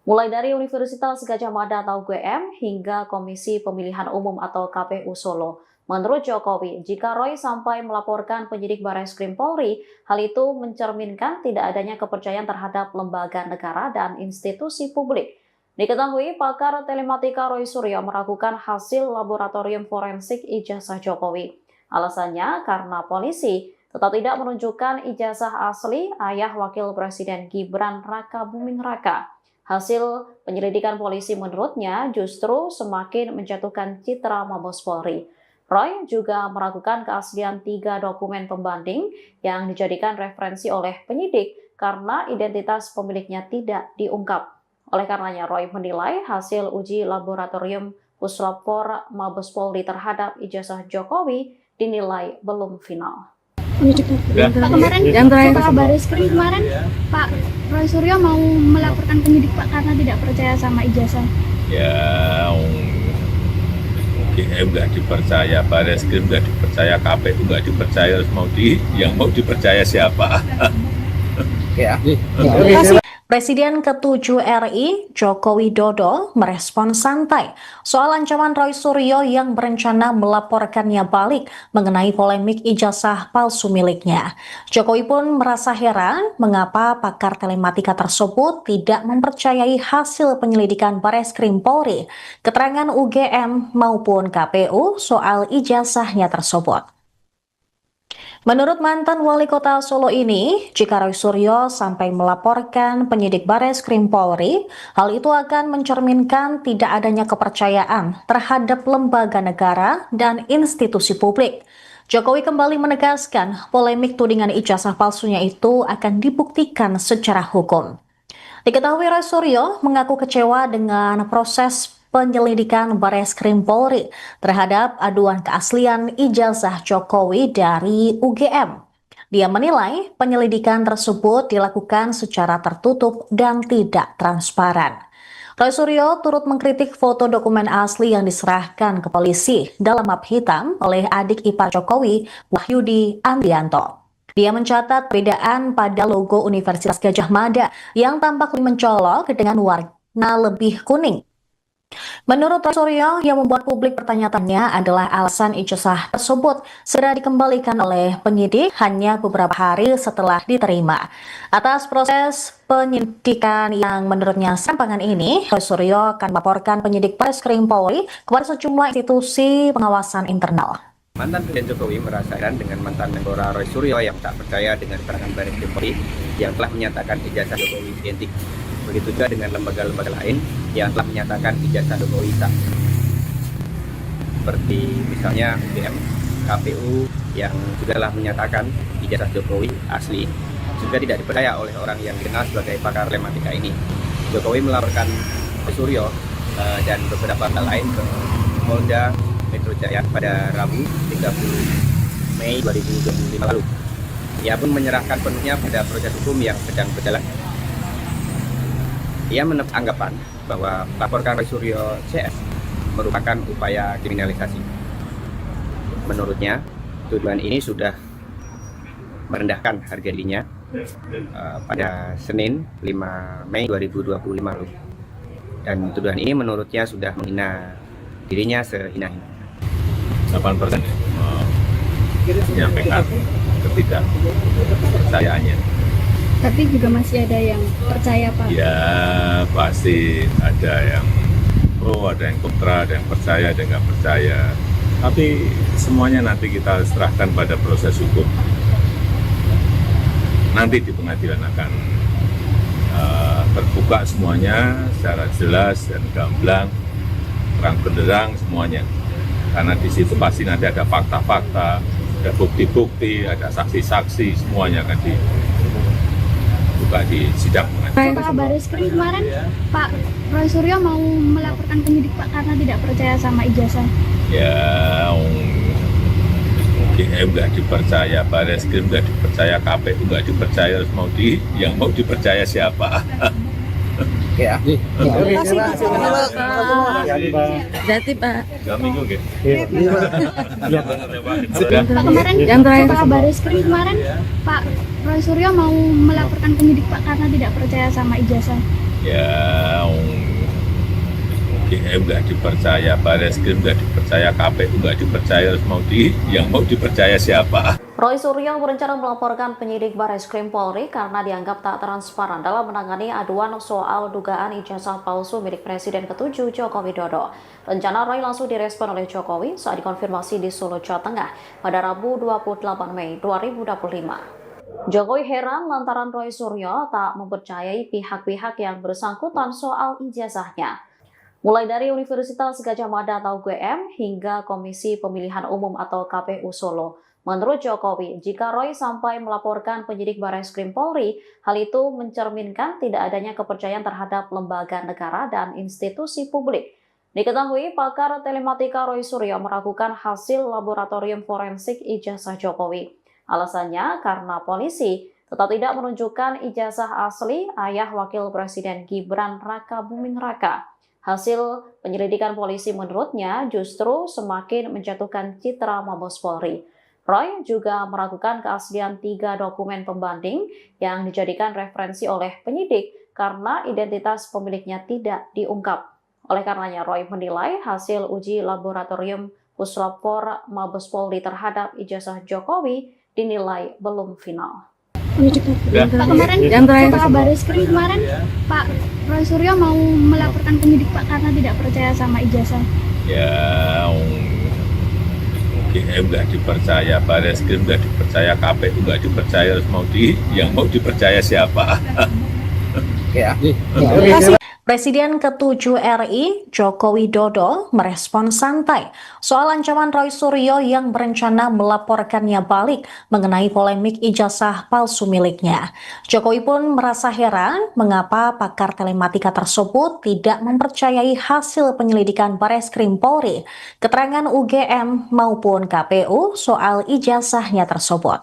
Speaker 1: mulai dari Universitas Gadjah Mada atau UGM hingga Komisi Pemilihan Umum atau KPU Solo. Menurut Jokowi, jika Roy sampai melaporkan penyidik Bareskrim Polri, hal itu mencerminkan tidak adanya kepercayaan terhadap lembaga negara dan institusi publik. Diketahui, pakar telematika Roy Suryo meragukan hasil laboratorium forensik ijazah Jokowi. Alasannya karena polisi tetap tidak menunjukkan ijazah asli ayah Wakil Presiden Gibran Raka Buming Raka. Hasil penyelidikan polisi menurutnya justru semakin menjatuhkan citra Mabes Polri. Roy juga meragukan keaslian 3 dokumen pembanding yang dijadikan referensi oleh penyidik karena identitas pemiliknya tidak diungkap. Oleh karenanya, Roy menilai hasil uji laboratorium Puslapor Mabes Polri terhadap ijazah Jokowi dinilai belum final.
Speaker 4: Pak, kemarin setelah Bareskrim kemarin, Pak Roy Suryo mau melaporkan penyidik Pak karena tidak percaya sama ijazah.
Speaker 3: Ya, UGM nggak dipercaya, Bareskrim nggak dipercaya, KPU nggak dipercaya, yang mau dipercaya siapa?
Speaker 5: Oke ya.
Speaker 1: Presiden ke-7 RI, Joko Widodo, merespon santai soal ancaman Roy Suryo yang berencana melaporkannya balik mengenai polemik ijazah palsu miliknya. Jokowi pun merasa heran mengapa pakar telematika tersebut tidak mempercayai hasil penyelidikan Bareskrim Polri, keterangan UGM maupun KPU soal ijazahnya tersebut. Menurut mantan wali kota Solo ini, jika Roy Suryo sampai melaporkan penyidik Bareskrim Polri, hal itu akan mencerminkan tidak adanya kepercayaan terhadap lembaga negara dan institusi publik. Jokowi kembali menegaskan polemik tudingan ijazah palsunya itu akan dibuktikan secara hukum. Diketahui Roy Suryo mengaku kecewa dengan proses penyelidikan Bareskrim Polri terhadap aduan keaslian ijazah Jokowi dari UGM. Dia menilai penyelidikan tersebut dilakukan secara tertutup dan tidak transparan. Roy Suryo turut mengkritik foto dokumen asli yang diserahkan ke polisi dalam map hitam oleh adik ipar Jokowi, Wahyudi Andianto. Dia mencatat perbedaan pada logo Universitas Gadjah Mada yang tampak lebih mencolok dengan warna lebih kuning. Menurut Roy Suryo, yang membuat publik bertanya-tanya adalah alasan ijazah tersebut segera dikembalikan oleh penyidik hanya beberapa hari setelah diterima. Atas proses penyidikan yang menurutnya serampangan ini, Roy Suryo akan melaporkan penyidik Bareskrim Polri kepada sejumlah institusi pengawasan internal.
Speaker 2: Mantan Presiden Jokowi merasa heran dengan mantan Menpora Roy Suryo yang tak percaya dengan keterangan Bareskrim Polri yang telah menyatakan ijazah Jokowi identik. Begitu juga dengan lembaga-lembaga lain yang telah menyatakan ijazah Jokowi sah. Seperti misalnya UGM, KPU yang juga telah menyatakan ijazah Jokowi asli, juga tidak dipercaya oleh orang yang dikenal sebagai pakar telematika ini. Jokowi melaporkan Roy Suryo dan beberapa hal lain ke Polda Metro Jaya pada Rabu 30 Mei 2025 lalu. Ia pun menyerahkan penuhnya pada proses hukum yang sedang berjalan. Ia anggapan bahwa melaporkan Roy Suryo CS merupakan upaya kriminalisasi. Menurutnya, tuduhan ini sudah merendahkan harga dirinya pada Senin 5 Mei 2025 lalu. Dan tuduhan ini menurutnya sudah menghina dirinya sehina-hina.
Speaker 3: 8% menyampaikan ketidakpercayaannya.
Speaker 4: Tapi juga masih ada yang percaya, Pak.
Speaker 3: Ya, pasti ada yang pro, ada yang kontra, ada yang percaya, ada yang nggak percaya. Tapi semuanya nanti kita serahkan pada proses hukum. Nanti di pengadilan akan terbuka semuanya secara jelas dan gamblang, terang benderang semuanya. Karena di situ pasti nanti ada fakta-fakta, ada bukti-bukti, ada saksi-saksi, semuanya akan dibuka di sidang.
Speaker 4: Setelah Bareskrim kemarin, Pak Roy Suryo mau melaporkan penyidik Pak karena tidak percaya sama ijazah.
Speaker 3: Ya, UGM nggak dipercaya, Bareskrim nggak dipercaya, KPU nggak dipercaya, yang mau dipercaya siapa?
Speaker 5: Oke ya.
Speaker 6: Oke, terima kasih.
Speaker 7: Berarti Pak.
Speaker 3: 3 minggu gitu.
Speaker 4: Pak, kemarin setelah Bareskrim kemarin, Pak Roy Suryo mau melaporkan penyidik Pak karena tidak percaya sama ijazah.
Speaker 3: Ya, UGM nggak dipercaya, Bareskrim nggak dipercaya, KPU nggak dipercaya, yang mau dipercaya siapa?
Speaker 1: Roy Suryo berencana melaporkan penyidik Bareskrim Polri karena dianggap tak transparan dalam menangani aduan soal dugaan ijazah palsu milik Presiden ke-7 Joko Widodo. Rencana Roy langsung direspon oleh Jokowi saat dikonfirmasi di Solo, Jawa Tengah pada Rabu 28 Mei 2025. Jokowi heran lantaran Roy Suryo tak mempercayai pihak-pihak yang bersangkutan soal ijazahnya. Mulai dari Universitas Gadjah Mada atau UGM hingga Komisi Pemilihan Umum atau KPU Solo. Menurut Jokowi, jika Roy sampai melaporkan penyidik Bareskrim Polri, hal itu mencerminkan tidak adanya kepercayaan terhadap lembaga negara dan institusi publik. Diketahui pakar telematika Roy Suryo meragukan hasil laboratorium forensik ijazah Jokowi. Alasannya karena polisi tetap tidak menunjukkan ijazah asli ayah Wakil Presiden Gibran Rakabuming Raka. Hasil penyelidikan polisi menurutnya justru semakin menjatuhkan citra Mabes Polri. Roy juga meragukan keaslian 3 dokumen pembanding yang dijadikan referensi oleh penyidik karena identitas pemiliknya tidak diungkap. Oleh karenanya, Roy menilai hasil uji laboratorium Puslapfor Mabes Polri terhadap ijazah Jokowi dinilai belum final.
Speaker 4: Pak, kemarin Pak Bareskrim kemarin Pak Roy Suryo mau melaporkan penyidik Pak karena tidak percaya sama ijazah.
Speaker 3: Ya, UGM nggak dipercaya, Bareskrim nggak dipercaya, KPU nggak dipercaya, yang mau dipercaya siapa?
Speaker 5: Oke ya.
Speaker 1: Presiden ke-7 RI, Joko Widodo, merespon santai soal ancaman Roy Suryo yang berencana melaporkannya balik mengenai polemik ijazah palsu miliknya. Jokowi pun merasa heran mengapa pakar telematika tersebut tidak mempercayai hasil penyelidikan Bareskrim Polri, keterangan UGM maupun KPU soal ijazahnya tersebut.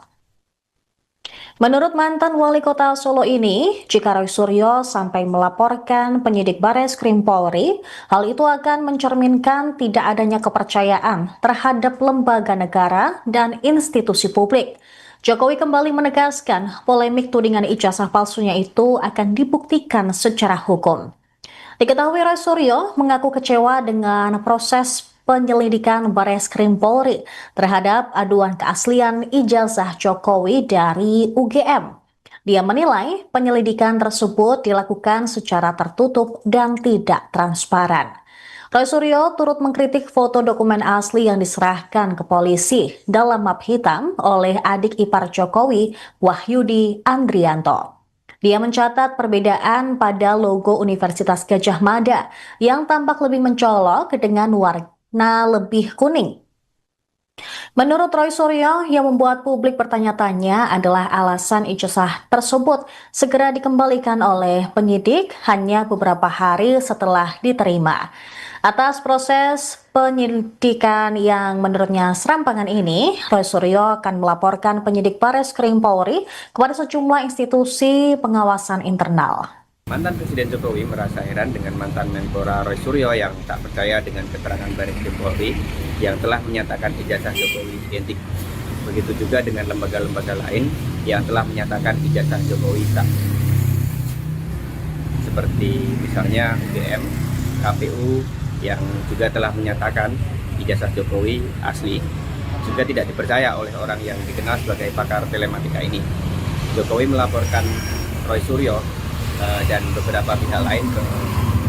Speaker 1: Menurut mantan wali kota Solo ini, jika Roy Suryo sampai melaporkan penyidik Bareskrim Polri, hal itu akan mencerminkan tidak adanya kepercayaan terhadap lembaga negara dan institusi publik. Jokowi kembali menegaskan polemik tudingan ijazah palsunya itu akan dibuktikan secara hukum. Diketahui Roy Suryo mengaku kecewa dengan proses penyelidikan Bareskrim Polri terhadap aduan keaslian ijazah Jokowi dari UGM. Dia menilai penyelidikan tersebut dilakukan secara tertutup dan tidak transparan. Roy Suryo turut mengkritik foto dokumen asli yang diserahkan ke polisi dalam map hitam oleh adik ipar Jokowi, Wahyudi Andrianto. Dia mencatat perbedaan pada logo Universitas Gadjah Mada yang tampak lebih mencolok dengan warna lebih kuning. Menurut Roy Suryo, yang membuat publik bertanya-tanya adalah alasan ijazah tersebut segera dikembalikan oleh penyidik hanya beberapa hari setelah diterima. Atas proses penyelidikan yang menurutnya serampangan ini, Roy Suryo akan melaporkan penyidik Bareskrim Polri kepada sejumlah institusi pengawasan internal.
Speaker 2: Mantan Presiden Jokowi merasa heran dengan mantan Menpora Roy Suryo yang tak percaya dengan keterangan Bareskrim Polri yang telah menyatakan ijazah Jokowi identik. Begitu juga dengan lembaga-lembaga lain yang telah menyatakan ijazah Jokowi sah. Seperti misalnya UGM, KPU yang juga telah menyatakan ijazah Jokowi asli, juga tidak dipercaya oleh orang yang dikenal sebagai pakar telematika ini. Jokowi melaporkan Roy Suryo dan beberapa pihak lain ke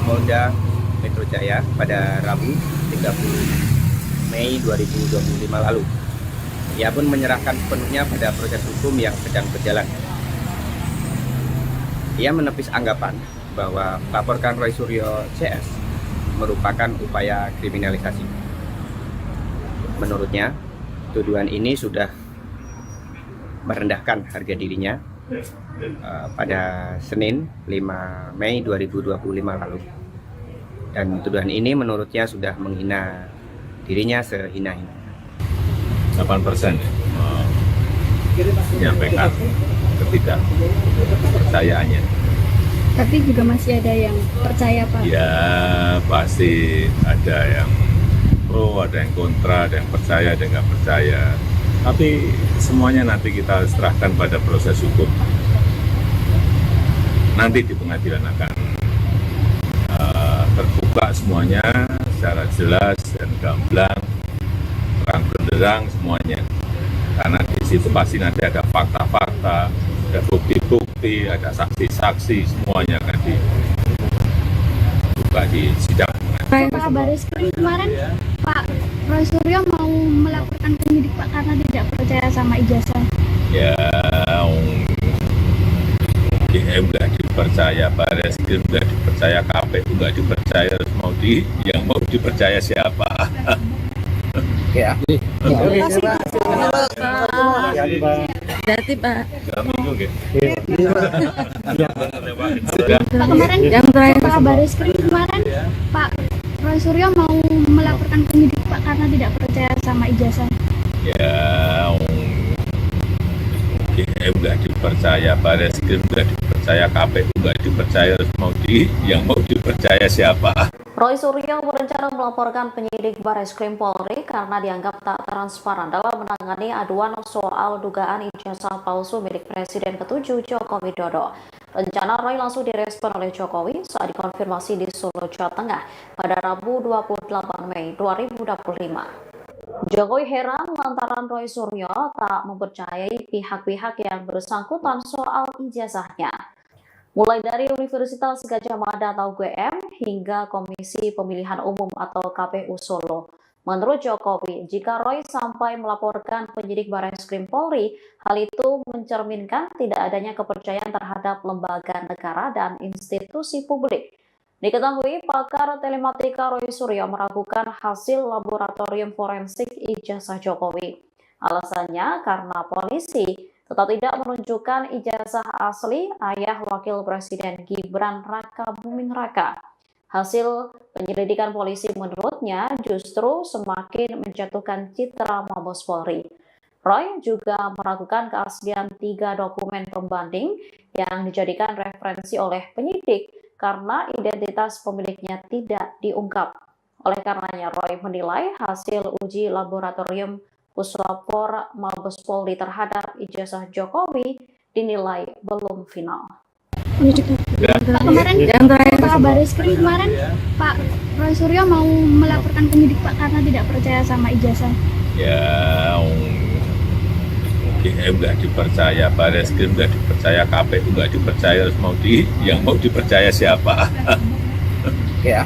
Speaker 2: Polda Metro Jaya pada Rabu 30 Mei 2025 lalu. Ia pun menyerahkan sepenuhnya pada proses hukum yang sedang berjalan. Ia menepis anggapan bahwa melaporkan Roy Suryo CS merupakan upaya kriminalisasi. Menurutnya, tuduhan ini sudah merendahkan harga dirinya pada Senin 5 Mei 2025 lalu. Dan tuduhan ini menurutnya sudah menghina dirinya sehina-hina.
Speaker 3: 8% menyampaikan ketidakpercayaannya.
Speaker 4: Tapi juga masih ada yang percaya, Pak.
Speaker 3: Ya, pasti ada yang pro, ada yang kontra, ada yang percaya, ada yang nggak percaya. Tapi semuanya nanti kita serahkan pada proses hukum. Nanti di pengadilan akan terbuka semuanya secara jelas dan gamblang, terang benderang semuanya. Karena di situ pasti nanti ada fakta-fakta, ada bukti-bukti, ada saksi-saksi, semuanya akan dibuka di sidang.
Speaker 4: Pak Bareskrim kemarin Pak Roy Suryo mau melaporkan penyidik Pak karena tidak percaya sama ijazah.
Speaker 3: Ya, GM nggak dipercaya, Bareskrim nggak dipercaya, KPU nggak dipercaya, terus yang mau dipercaya siapa?
Speaker 5: Ya.
Speaker 6: Oke, Pak. Hati-hati, Pak.
Speaker 7: Hati Pak.
Speaker 3: Nggak bingung ya?
Speaker 4: Pak kemarin
Speaker 7: Yang terakhir
Speaker 4: Pak Bareskrim kemarin Pak Roy Suryo mau melaporkan penyidik Pak karena tidak percaya sama ijazah.
Speaker 3: Ya, GM nggak dipercaya, Bareskrim nggak dipercaya, KPU nggak dipercaya, terus yang mau dipercaya siapa?
Speaker 1: Roy Suryo berencana melaporkan penyidik Bareskrim Polri karena dianggap tak transparan dalam menangani aduan soal dugaan ijazah palsu milik Presiden ke-7 Joko Widodo. Rencana Roy langsung direspon oleh Jokowi saat dikonfirmasi di Solo, Jawa Tengah pada Rabu 28 Mei 2025. Jokowi heran lantaran Roy Suryo tak mempercayai pihak-pihak yang bersangkutan soal ijazahnya. Mulai dari Universitas Gadjah Mada atau UGM hingga Komisi Pemilihan Umum atau KPU Solo. Menurut Jokowi, jika Roy sampai melaporkan penyidik Bareskrim Polri, hal itu mencerminkan tidak adanya kepercayaan terhadap lembaga negara dan institusi publik. Diketahui pakar telematika Roy Suryo meragukan hasil laboratorium forensik ijazah Jokowi. Alasannya karena polisi tetap tidak menunjukkan ijazah asli ayah Wakil Presiden Gibran Raka Buming Raka. Hasil penyelidikan polisi menurutnya justru semakin menjatuhkan citra Mabes Polri. Roy juga meragukan keaslian 3 dokumen pembanding yang dijadikan referensi oleh penyidik karena identitas pemiliknya tidak diungkap. Oleh karenanya Roy menilai hasil uji laboratorium Puslapor Mabes Polri terhadap ijazah Jokowi dinilai belum final.
Speaker 4: Pak kemarin Pak Bareskrim kemarin Pak Roy Suryo mau melaporkan penyidik Pak karena tidak percaya sama ijazah.
Speaker 3: Ya, GM nggak dipercaya, Bareskrim nggak dipercaya, KPU nggak dipercaya, terus yang mau dipercaya siapa?
Speaker 5: Ya.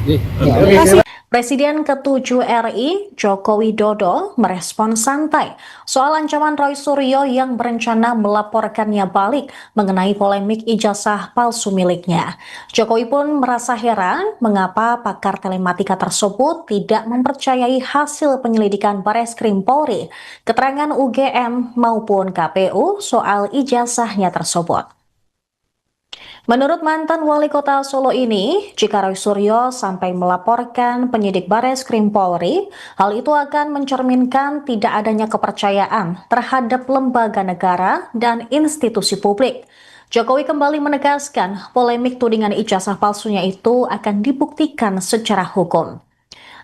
Speaker 1: Presiden ke-7 RI Joko Widodo merespon santai soal ancaman Roy Suryo yang berencana melaporkannya balik mengenai polemik ijazah palsu miliknya. Jokowi pun merasa heran mengapa pakar telematika tersebut tidak mempercayai hasil penyelidikan Bareskrim Polri, keterangan UGM maupun KPU soal ijazahnya tersebut. Menurut mantan wali kota Solo ini, jika Roy Suryo sampai melaporkan penyidik Bareskrim Polri, hal itu akan mencerminkan tidak adanya kepercayaan terhadap lembaga negara dan institusi publik. Jokowi kembali menegaskan polemik tudingan ijazah palsunya itu akan dibuktikan secara hukum.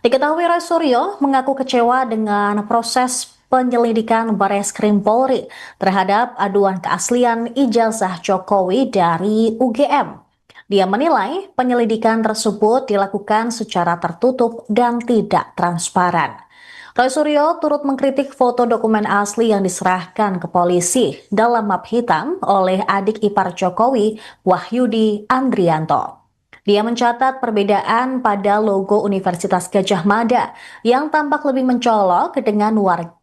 Speaker 1: Diketahui Roy Suryo mengaku kecewa dengan proses penyelidikan Bareskrim Polri terhadap aduan keaslian ijazah Jokowi dari UGM. Dia menilai penyelidikan tersebut dilakukan secara tertutup dan tidak transparan. Roy Suryo turut mengkritik foto dokumen asli yang diserahkan ke polisi dalam map hitam oleh adik ipar Jokowi, Wahyudi Andrianto. Dia mencatat perbedaan pada logo Universitas Gadjah Mada yang tampak lebih mencolok dengan warna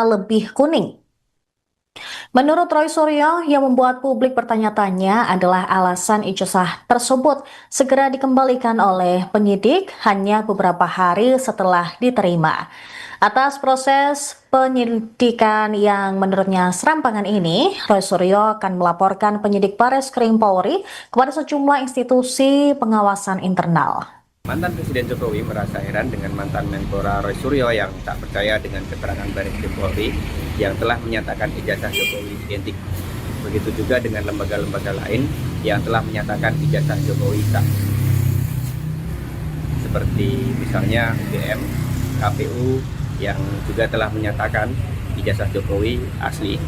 Speaker 1: lebih kuning. Menurut Roy Suryo, yang membuat publik bertanya-tanya adalah alasan ijazah tersebut segera dikembalikan oleh penyidik hanya beberapa hari setelah diterima. Atas proses penyelidikan yang menurutnya serampangan ini, Roy Suryo akan melaporkan penyidik Bareskrim Polri kepada sejumlah institusi pengawasan internal.
Speaker 2: Mantan Presiden Jokowi merasa heran dengan mantan Menpora Roy Suryo yang tak percaya dengan keterangan Bareskrim Polri yang telah menyatakan ijazah Jokowi identik. Begitu juga dengan lembaga-lembaga lain yang telah menyatakan ijazah Jokowi sah. Seperti misalnya UGM, KPU yang juga telah menyatakan ijazah Jokowi asli,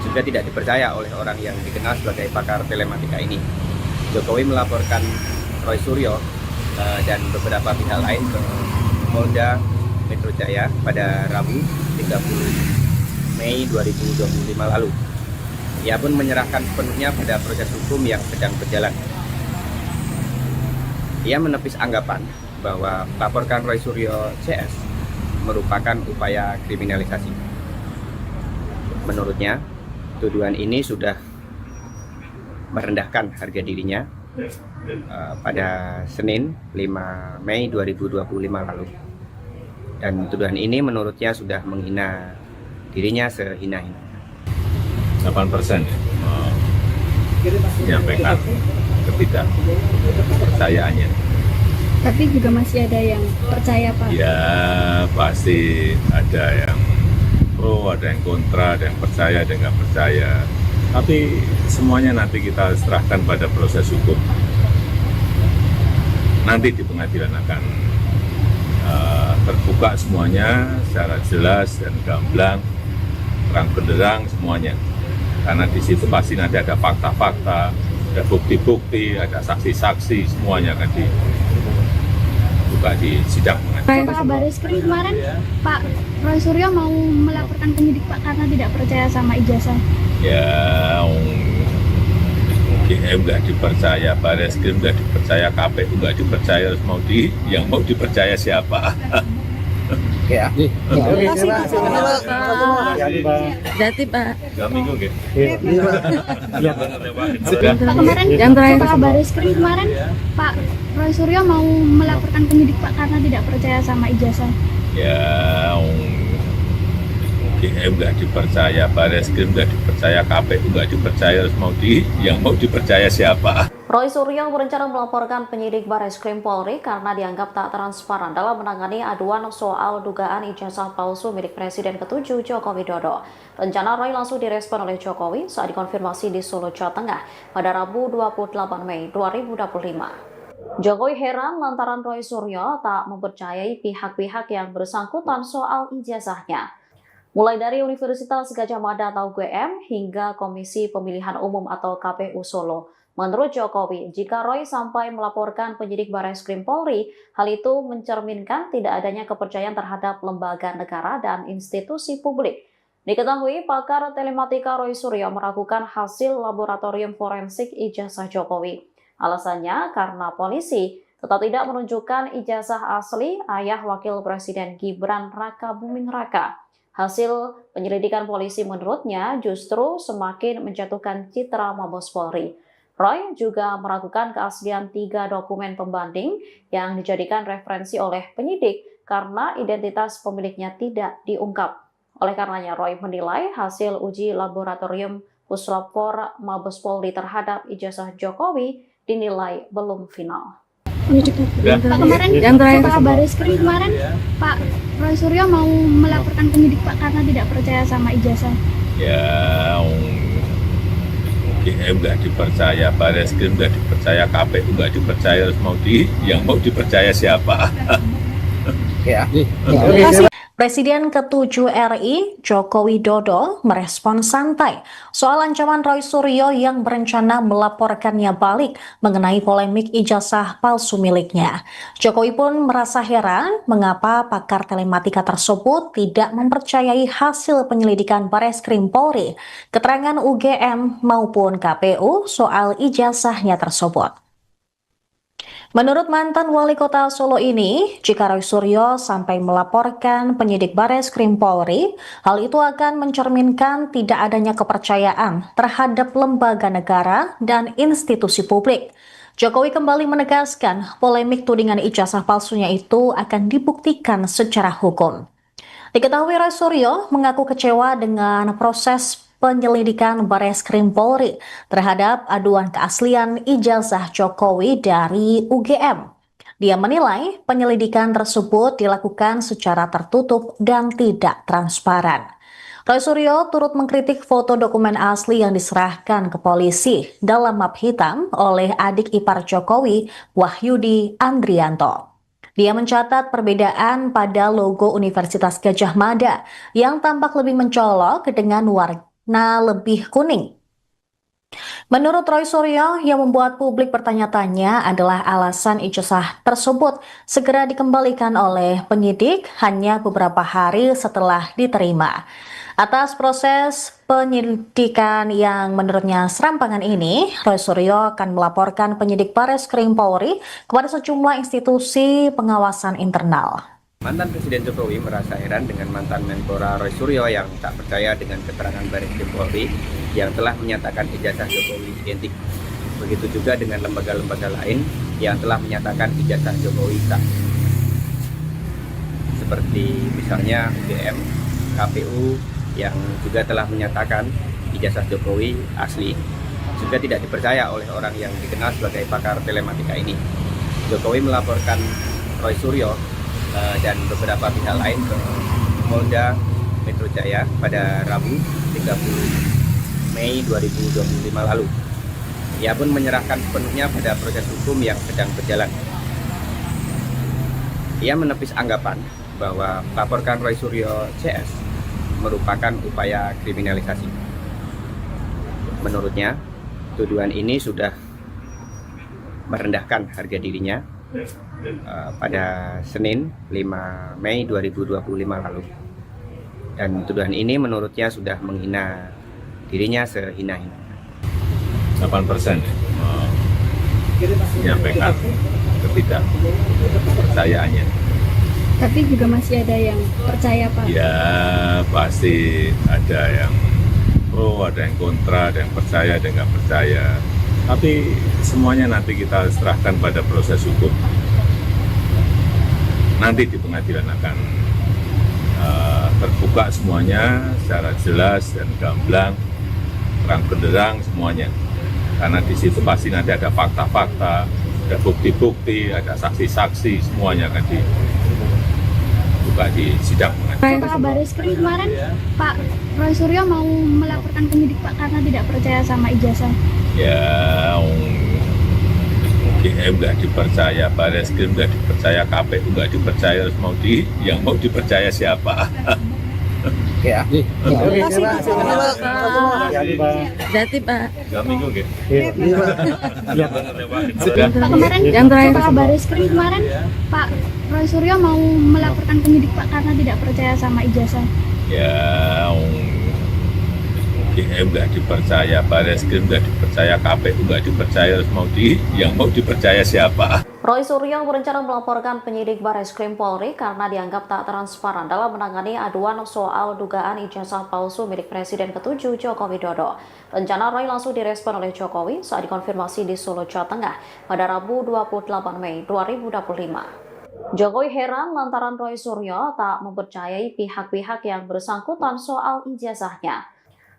Speaker 2: juga tidak dipercaya oleh orang yang dikenal sebagai pakar telematika ini. Jokowi melaporkan Roy Suryo dan beberapa pihak lain ke Polda Metro Jaya pada Rabu 30 Mei 2025 lalu. Ia pun menyerahkan sepenuhnya pada proses hukum yang sedang berjalan. Ia menepis anggapan bahwa melaporkan Roy Suryo CS merupakan upaya kriminalisasi. Menurutnya, tuduhan ini sudah merendahkan harga dirinya pada Senin 5 Mei 2025 lalu. Dan tuduhan ini menurutnya sudah menghina dirinya sehina-hina.
Speaker 3: 8% menyampaikan ketidakpercayaannya.
Speaker 4: Tapi juga masih ada yang percaya, Pak.
Speaker 3: Ya pasti ada yang pro, ada yang kontra, ada yang percaya, ada yang nggak percaya. Tapi semuanya nanti kita serahkan pada proses hukum. Nanti di pengadilan akan terbuka semuanya secara jelas dan gamblang, terang benderang semuanya. Karena di situ pasti nanti ada fakta-fakta, ada bukti-bukti, ada saksi-saksi, semuanya akan dibuka di sidang.
Speaker 4: Pak Bareskrim kemarin, Pak Roy Suryo mau melaporkan penyidik Pak karena tidak percaya sama ijazah.
Speaker 3: Ya, UGM nggak dipercaya, Bareskrim nggak dipercaya, KPU nggak dipercaya, terus yang mau dipercaya siapa?
Speaker 5: Oke ya.
Speaker 6: Oke, Pak.
Speaker 7: Jati, Pak.
Speaker 3: 2 minggu gitu.
Speaker 4: Pak kemarin,
Speaker 7: Yang terakhir.
Speaker 4: Pak Bareskrim kemarin, Pak Roy Suryo mau melaporkan penyidik Pak karena tidak percaya sama ijazah.
Speaker 3: Ya, UGM nggak dipercaya, Bareskrim nggak dipercaya, KPU nggak dipercaya, terus yang mau dipercaya siapa?
Speaker 1: Roy Suryo berencana melaporkan penyidik Bareskrim Polri karena dianggap tak transparan dalam menangani aduan soal dugaan ijazah palsu milik Presiden ke-7 Joko Widodo. Rencana Roy langsung direspon oleh Jokowi saat dikonfirmasi di Solo, Jawa Tengah pada Rabu 28 Mei 2025. Jokowi heran lantaran Roy Suryo tak mempercayai pihak-pihak yang bersangkutan soal ijazahnya. Mulai dari Universitas Gadjah Mada atau UGM hingga Komisi Pemilihan Umum atau KPU Solo. Menurut Jokowi, jika Roy sampai melaporkan penyidik Bareskrim Polri, hal itu mencerminkan tidak adanya kepercayaan terhadap lembaga negara dan institusi publik. Diketahui pakar telematika Roy Suryo meragukan hasil laboratorium forensik ijazah Jokowi. Alasannya karena polisi tetap tidak menunjukkan ijazah asli ayah Wakil Presiden Gibran Raka Buming Raka. Hasil penyelidikan polisi menurutnya justru semakin menjatuhkan citra Mabes Polri. Roy juga meragukan keaslian 3 dokumen pembanding yang dijadikan referensi oleh penyidik karena identitas pemiliknya tidak diungkap. Oleh karenanya, Roy menilai hasil uji laboratorium Puslapfor Mabes Polri terhadap ijazah Jokowi dinilai belum final.
Speaker 4: Pak kemarin,
Speaker 7: Yang terakhir.
Speaker 4: Pak Bareskrim kemarin, Pak Roy Suryo mau melaporkan penyidik Pak karena tidak percaya sama ijazah.
Speaker 3: Ya, UGM nggak dipercaya, Bareskrim nggak dipercaya, KPU nggak dipercaya, terus yang mau dipercaya siapa?
Speaker 5: Oke ya.
Speaker 1: Presiden ke-7 RI, Joko Widodo, merespon santai soal ancaman Roy Suryo yang berencana melaporkannya balik mengenai polemik ijazah palsu miliknya. Jokowi pun merasa heran mengapa pakar telematika tersebut tidak mempercayai hasil penyelidikan Bareskrim Polri, keterangan UGM maupun KPU soal ijazahnya tersebut. Menurut mantan wali kota Solo ini, jika Roy Suryo sampai melaporkan penyidik Bareskrim Polri, hal itu akan mencerminkan tidak adanya kepercayaan terhadap lembaga negara dan institusi publik. Jokowi kembali menegaskan polemik tudingan ijazah palsunya itu akan dibuktikan secara hukum. Diketahui Roy Suryo mengaku kecewa dengan proses penyelidikan Bareskrim Polri terhadap aduan keaslian ijazah Jokowi dari UGM. Dia menilai penyelidikan tersebut dilakukan secara tertutup dan tidak transparan. Roy Suryo turut mengkritik foto dokumen asli yang diserahkan ke polisi dalam map hitam oleh adik ipar Jokowi, Wahyudi Andrianto. Dia mencatat perbedaan pada logo Universitas Gadjah Mada yang tampak lebih mencolok dengan warna lebih kuning. Menurut Roy Suryo, yang membuat publik bertanya-tanya adalah alasan ijazah tersebut segera dikembalikan oleh penyidik hanya beberapa hari setelah diterima. Atas proses penyidikan yang menurutnya serampangan ini, Roy Suryo akan melaporkan penyidik Bareskrim Polri kepada sejumlah institusi pengawasan internal.
Speaker 2: Mantan Presiden Jokowi merasa heran dengan mantan Menpora Roy Suryo yang tak percaya dengan keterangan Bareskrim Polri yang telah menyatakan ijazah Jokowi identik. Begitu juga dengan lembaga-lembaga lain yang telah menyatakan ijazah Jokowi sah. Seperti misalnya UGM, KPU yang juga telah menyatakan ijazah Jokowi asli. Juga tidak dipercaya oleh orang yang dikenal sebagai pakar telematika ini. Jokowi melaporkan Roy Suryo dan beberapa pihak lain ke Polda Metro Jaya pada Rabu 30 Mei 2025 lalu. Ia pun menyerahkan sepenuhnya pada proses hukum yang sedang berjalan. Ia menepis anggapan bahwa melaporkan Roy Suryo CS merupakan upaya kriminalisasi. Menurutnya, tuduhan ini sudah merendahkan harga dirinya pada Senin 5 Mei 2025 lalu. Dan tuduhan ini menurutnya sudah menghina dirinya sehina-hina.
Speaker 3: 8% menyampaikan ketidakpercayaannya.
Speaker 4: Tapi juga masih ada yang percaya, Pak.
Speaker 3: Ya pasti ada yang pro, ada yang kontra, ada yang percaya, ada yang nggak percaya. Tapi semuanya nanti kita serahkan pada proses hukum. Nanti di pengadilan akan terbuka semuanya secara jelas dan gamblang, terang benderang semuanya. Karena di situ pasti nanti ada fakta-fakta, ada bukti-bukti, ada saksi-saksi, semuanya akan dibuka di sidang pengadilan.
Speaker 4: Pak Bareskrim kemarin, Pak Roy Suryo mau melaporkan penyidik Pak karena tidak percaya sama ijazah.
Speaker 3: Ya, UGM nggak dipercaya, Bareskrim nggak dipercaya, KPU nggak dipercaya, terus yang mau dipercaya siapa?
Speaker 5: Oke ya.
Speaker 6: Terima kasih, Pak.
Speaker 7: Jadi Pak.
Speaker 3: 3 minggu nggih?
Speaker 4: Pak kemarin,
Speaker 7: Yang terakhir.
Speaker 4: Pak Bareskrim kemarin, Pak Roy Suryo mau melaporkan penyidik Pak karena tidak percaya sama ijazah.
Speaker 3: Ya, UGM nggak dipercaya, Bareskrim nggak dipercaya, KPU nggak dipercaya, terus yang mau dipercaya siapa?
Speaker 1: Roy Suryo berencana melaporkan penyidik Bareskrim Polri karena dianggap tak transparan dalam menangani aduan soal dugaan ijazah palsu milik Presiden ke-7 Joko Widodo. Rencana Roy langsung direspon oleh Jokowi saat dikonfirmasi di Solo, Jawa Tengah pada Rabu 28 Mei 2025. Jokowi heran lantaran Roy Suryo tak mempercayai pihak-pihak yang bersangkutan soal ijazahnya.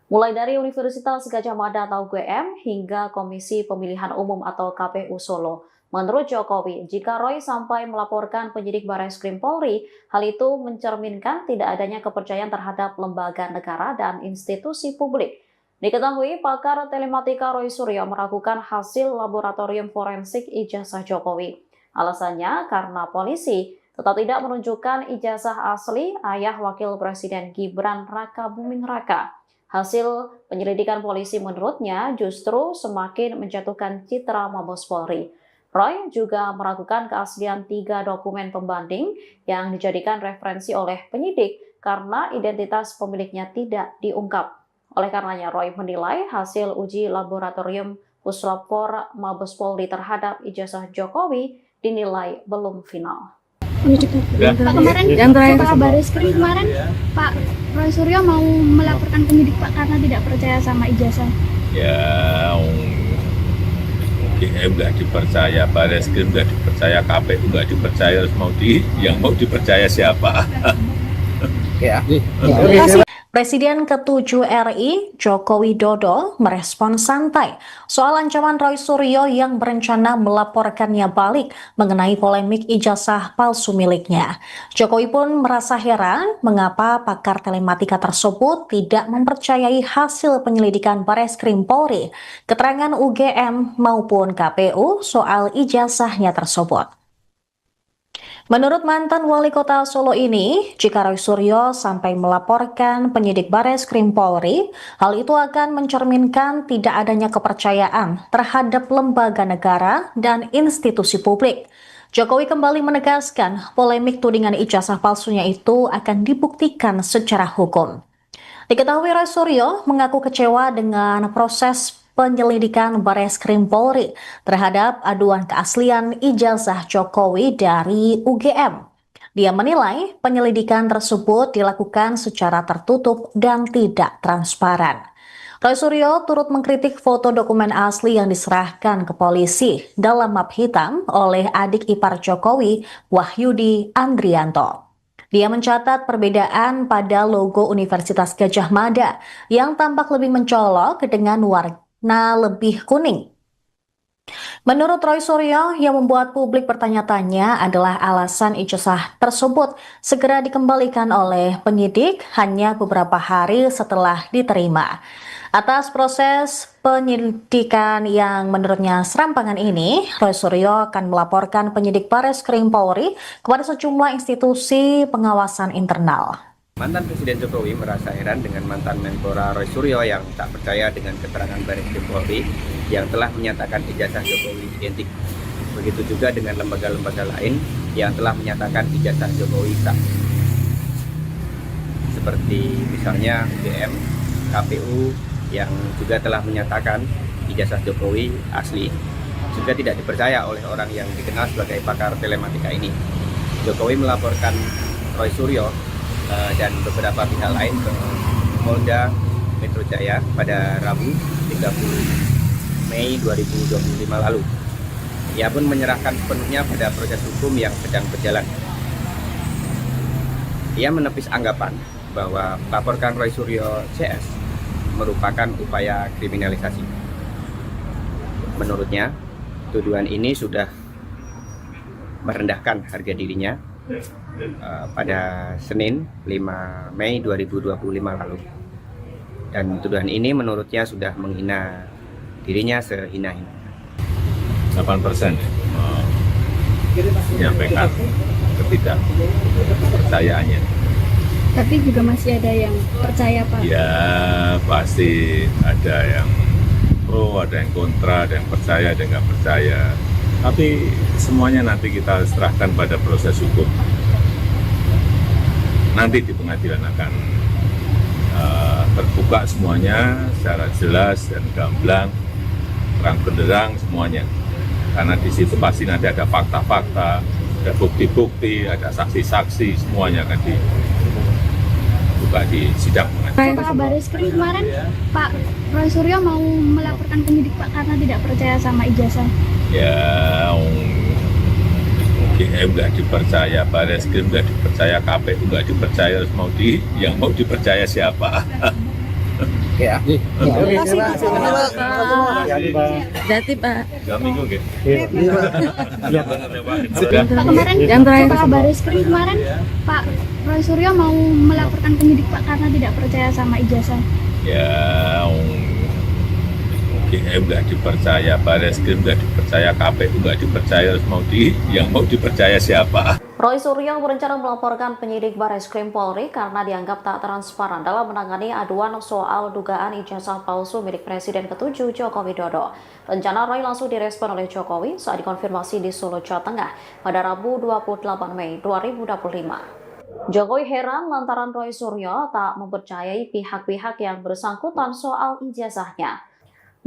Speaker 1: Mulai dari Universitas Gadjah Mada atau UGM hingga Komisi Pemilihan Umum atau KPU Solo. Menurut Jokowi, jika Roy sampai melaporkan penyidik Bareskrim Polri, hal itu mencerminkan tidak adanya kepercayaan terhadap lembaga negara dan institusi publik. Diketahui, pakar telematika Roy Suryo meragukan hasil laboratorium forensik ijazah Jokowi. Alasannya karena polisi tetap tidak menunjukkan ijazah asli ayah Wakil Presiden Gibran Raka Buming Raka. Hasil penyelidikan polisi menurutnya justru semakin menjatuhkan citra Mabes Polri. Roy juga meragukan keaslian 3 dokumen pembanding yang dijadikan referensi oleh penyidik karena identitas pemiliknya tidak diungkap. Oleh karenanya, Roy menilai hasil uji laboratorium Puslapfor Mabes Polri terhadap ijazah Jokowi dinilai belum final.
Speaker 4: Pak kemarin,
Speaker 7: Yang terakhir.
Speaker 4: Pak Bareskrim kemarin, Pak Roy Suryo mau melaporkan penyidik Pak karena tidak percaya sama ijazah.
Speaker 3: Ya, UGM nggak dipercaya, Bareskrim nggak dipercaya, KPU nggak dipercaya, terus yang mau dipercaya siapa?
Speaker 5: Oke ya.
Speaker 6: Terima kasih.
Speaker 1: Presiden ke-7 RI, Joko Widodo, merespon santai soal ancaman Roy Suryo yang berencana melaporkannya balik mengenai polemik ijazah palsu miliknya. Jokowi pun merasa heran mengapa pakar telematika tersebut tidak mempercayai hasil penyelidikan Bareskrim Polri, keterangan UGM maupun KPU soal ijazahnya tersebut. Menurut mantan wali kota Solo ini, jika Roy Suryo sampai melaporkan penyidik Bareskrim Polri, hal itu akan mencerminkan tidak adanya kepercayaan terhadap lembaga negara dan institusi publik. Jokowi kembali menegaskan polemik tudingan ijazah palsunya itu akan dibuktikan secara hukum. Diketahui Roy Suryo mengaku kecewa dengan proses penyelidikan Bareskrim Polri terhadap aduan keaslian ijazah Jokowi dari UGM. Dia menilai penyelidikan tersebut dilakukan secara tertutup dan tidak transparan. Roy Suryo turut mengkritik foto dokumen asli yang diserahkan ke polisi dalam map hitam oleh adik ipar Jokowi, Wahyudi Andrianto. Dia mencatat perbedaan pada logo Universitas Gadjah Mada yang tampak lebih mencolok dengan warna lebih kuning. Menurut Roy Suryo, yang membuat publik bertanya-tanya adalah alasan ijazah tersebut segera dikembalikan oleh penyidik hanya beberapa hari setelah diterima. Atas proses penyelidikan yang menurutnya serampangan ini, Roy Suryo akan melaporkan penyidik Bareskrim Polri kepada sejumlah institusi pengawasan internal.
Speaker 2: Mantan Presiden Jokowi merasa heran dengan mantan Menpora Roy Suryo yang tak percaya dengan keterangan Bareskrim Polri yang telah menyatakan ijazah Jokowi identik. Begitu juga dengan lembaga-lembaga lain yang telah menyatakan ijazah Jokowi sah. Seperti misalnya UGM, KPU, yang juga telah menyatakan ijazah Jokowi asli, juga tidak dipercaya oleh orang yang dikenal sebagai pakar telematika ini. Jokowi melaporkan Roy Suryo dan beberapa pihak lain ke Polda Metro Jaya pada Rabu 30 Mei 2025 lalu. Ia pun menyerahkan sepenuhnya pada proses hukum yang sedang berjalan. Ia menepis anggapan bahwa melaporkan Roy Suryo CS merupakan upaya kriminalisasi. Menurutnya, tuduhan ini sudah merendahkan harga dirinya pada Senin 5 Mei 2025 lalu. Dan tuduhan ini menurutnya sudah menghina dirinya sehina-hina.
Speaker 3: 8% menyampaikan ketidakpercayaannya.
Speaker 4: Tapi juga masih ada yang percaya, Pak.
Speaker 3: Ya pasti ada yang pro, ada yang kontra, ada yang percaya, ada yang nggak percaya. Tapi semuanya nanti kita serahkan pada proses hukum. Nanti di pengadilan akan terbuka semuanya secara jelas dan gamblang, terang benderang semuanya. Karena di situ pasti nanti ada fakta-fakta, ada bukti-bukti, ada saksi-saksi, semuanya akan dibuka di sidang.
Speaker 4: Pak Bareskrim kemarin, Pak Roy Suryo mau melaporkan penyidik Pak karena tidak percaya sama ijazah.
Speaker 3: Ya, UGM nggak dipercaya, Bareskrim nggak dipercaya, KPU nggak dipercaya, yang mau dipercaya siapa?
Speaker 5: Oke ya.
Speaker 6: Oke, terima kasih Pak.
Speaker 7: Jati Pak.
Speaker 3: 3 minggu gitu.
Speaker 4: Pak kemarin, Pak Bareskrim kemarin, Pak Roy Suryo mau melaporkan penyidik Pak karena tidak percaya sama ijazah.
Speaker 3: Ya, UGM nggak dipercaya, Bareskrim nggak dipercaya, KPU nggak dipercaya, yang mau dipercaya siapa?
Speaker 1: Roy Suryo berencana melaporkan penyidik Bareskrim Polri karena dianggap tak transparan dalam menangani aduan soal dugaan ijazah palsu milik Presiden ke-7 Joko Widodo. Rencana Roy langsung direspon oleh Jokowi saat dikonfirmasi di Solo, Jawa Tengah pada Rabu 28 Mei 2025. Jokowi heran lantaran Roy Suryo tak mempercayai pihak-pihak yang bersangkutan soal ijazahnya.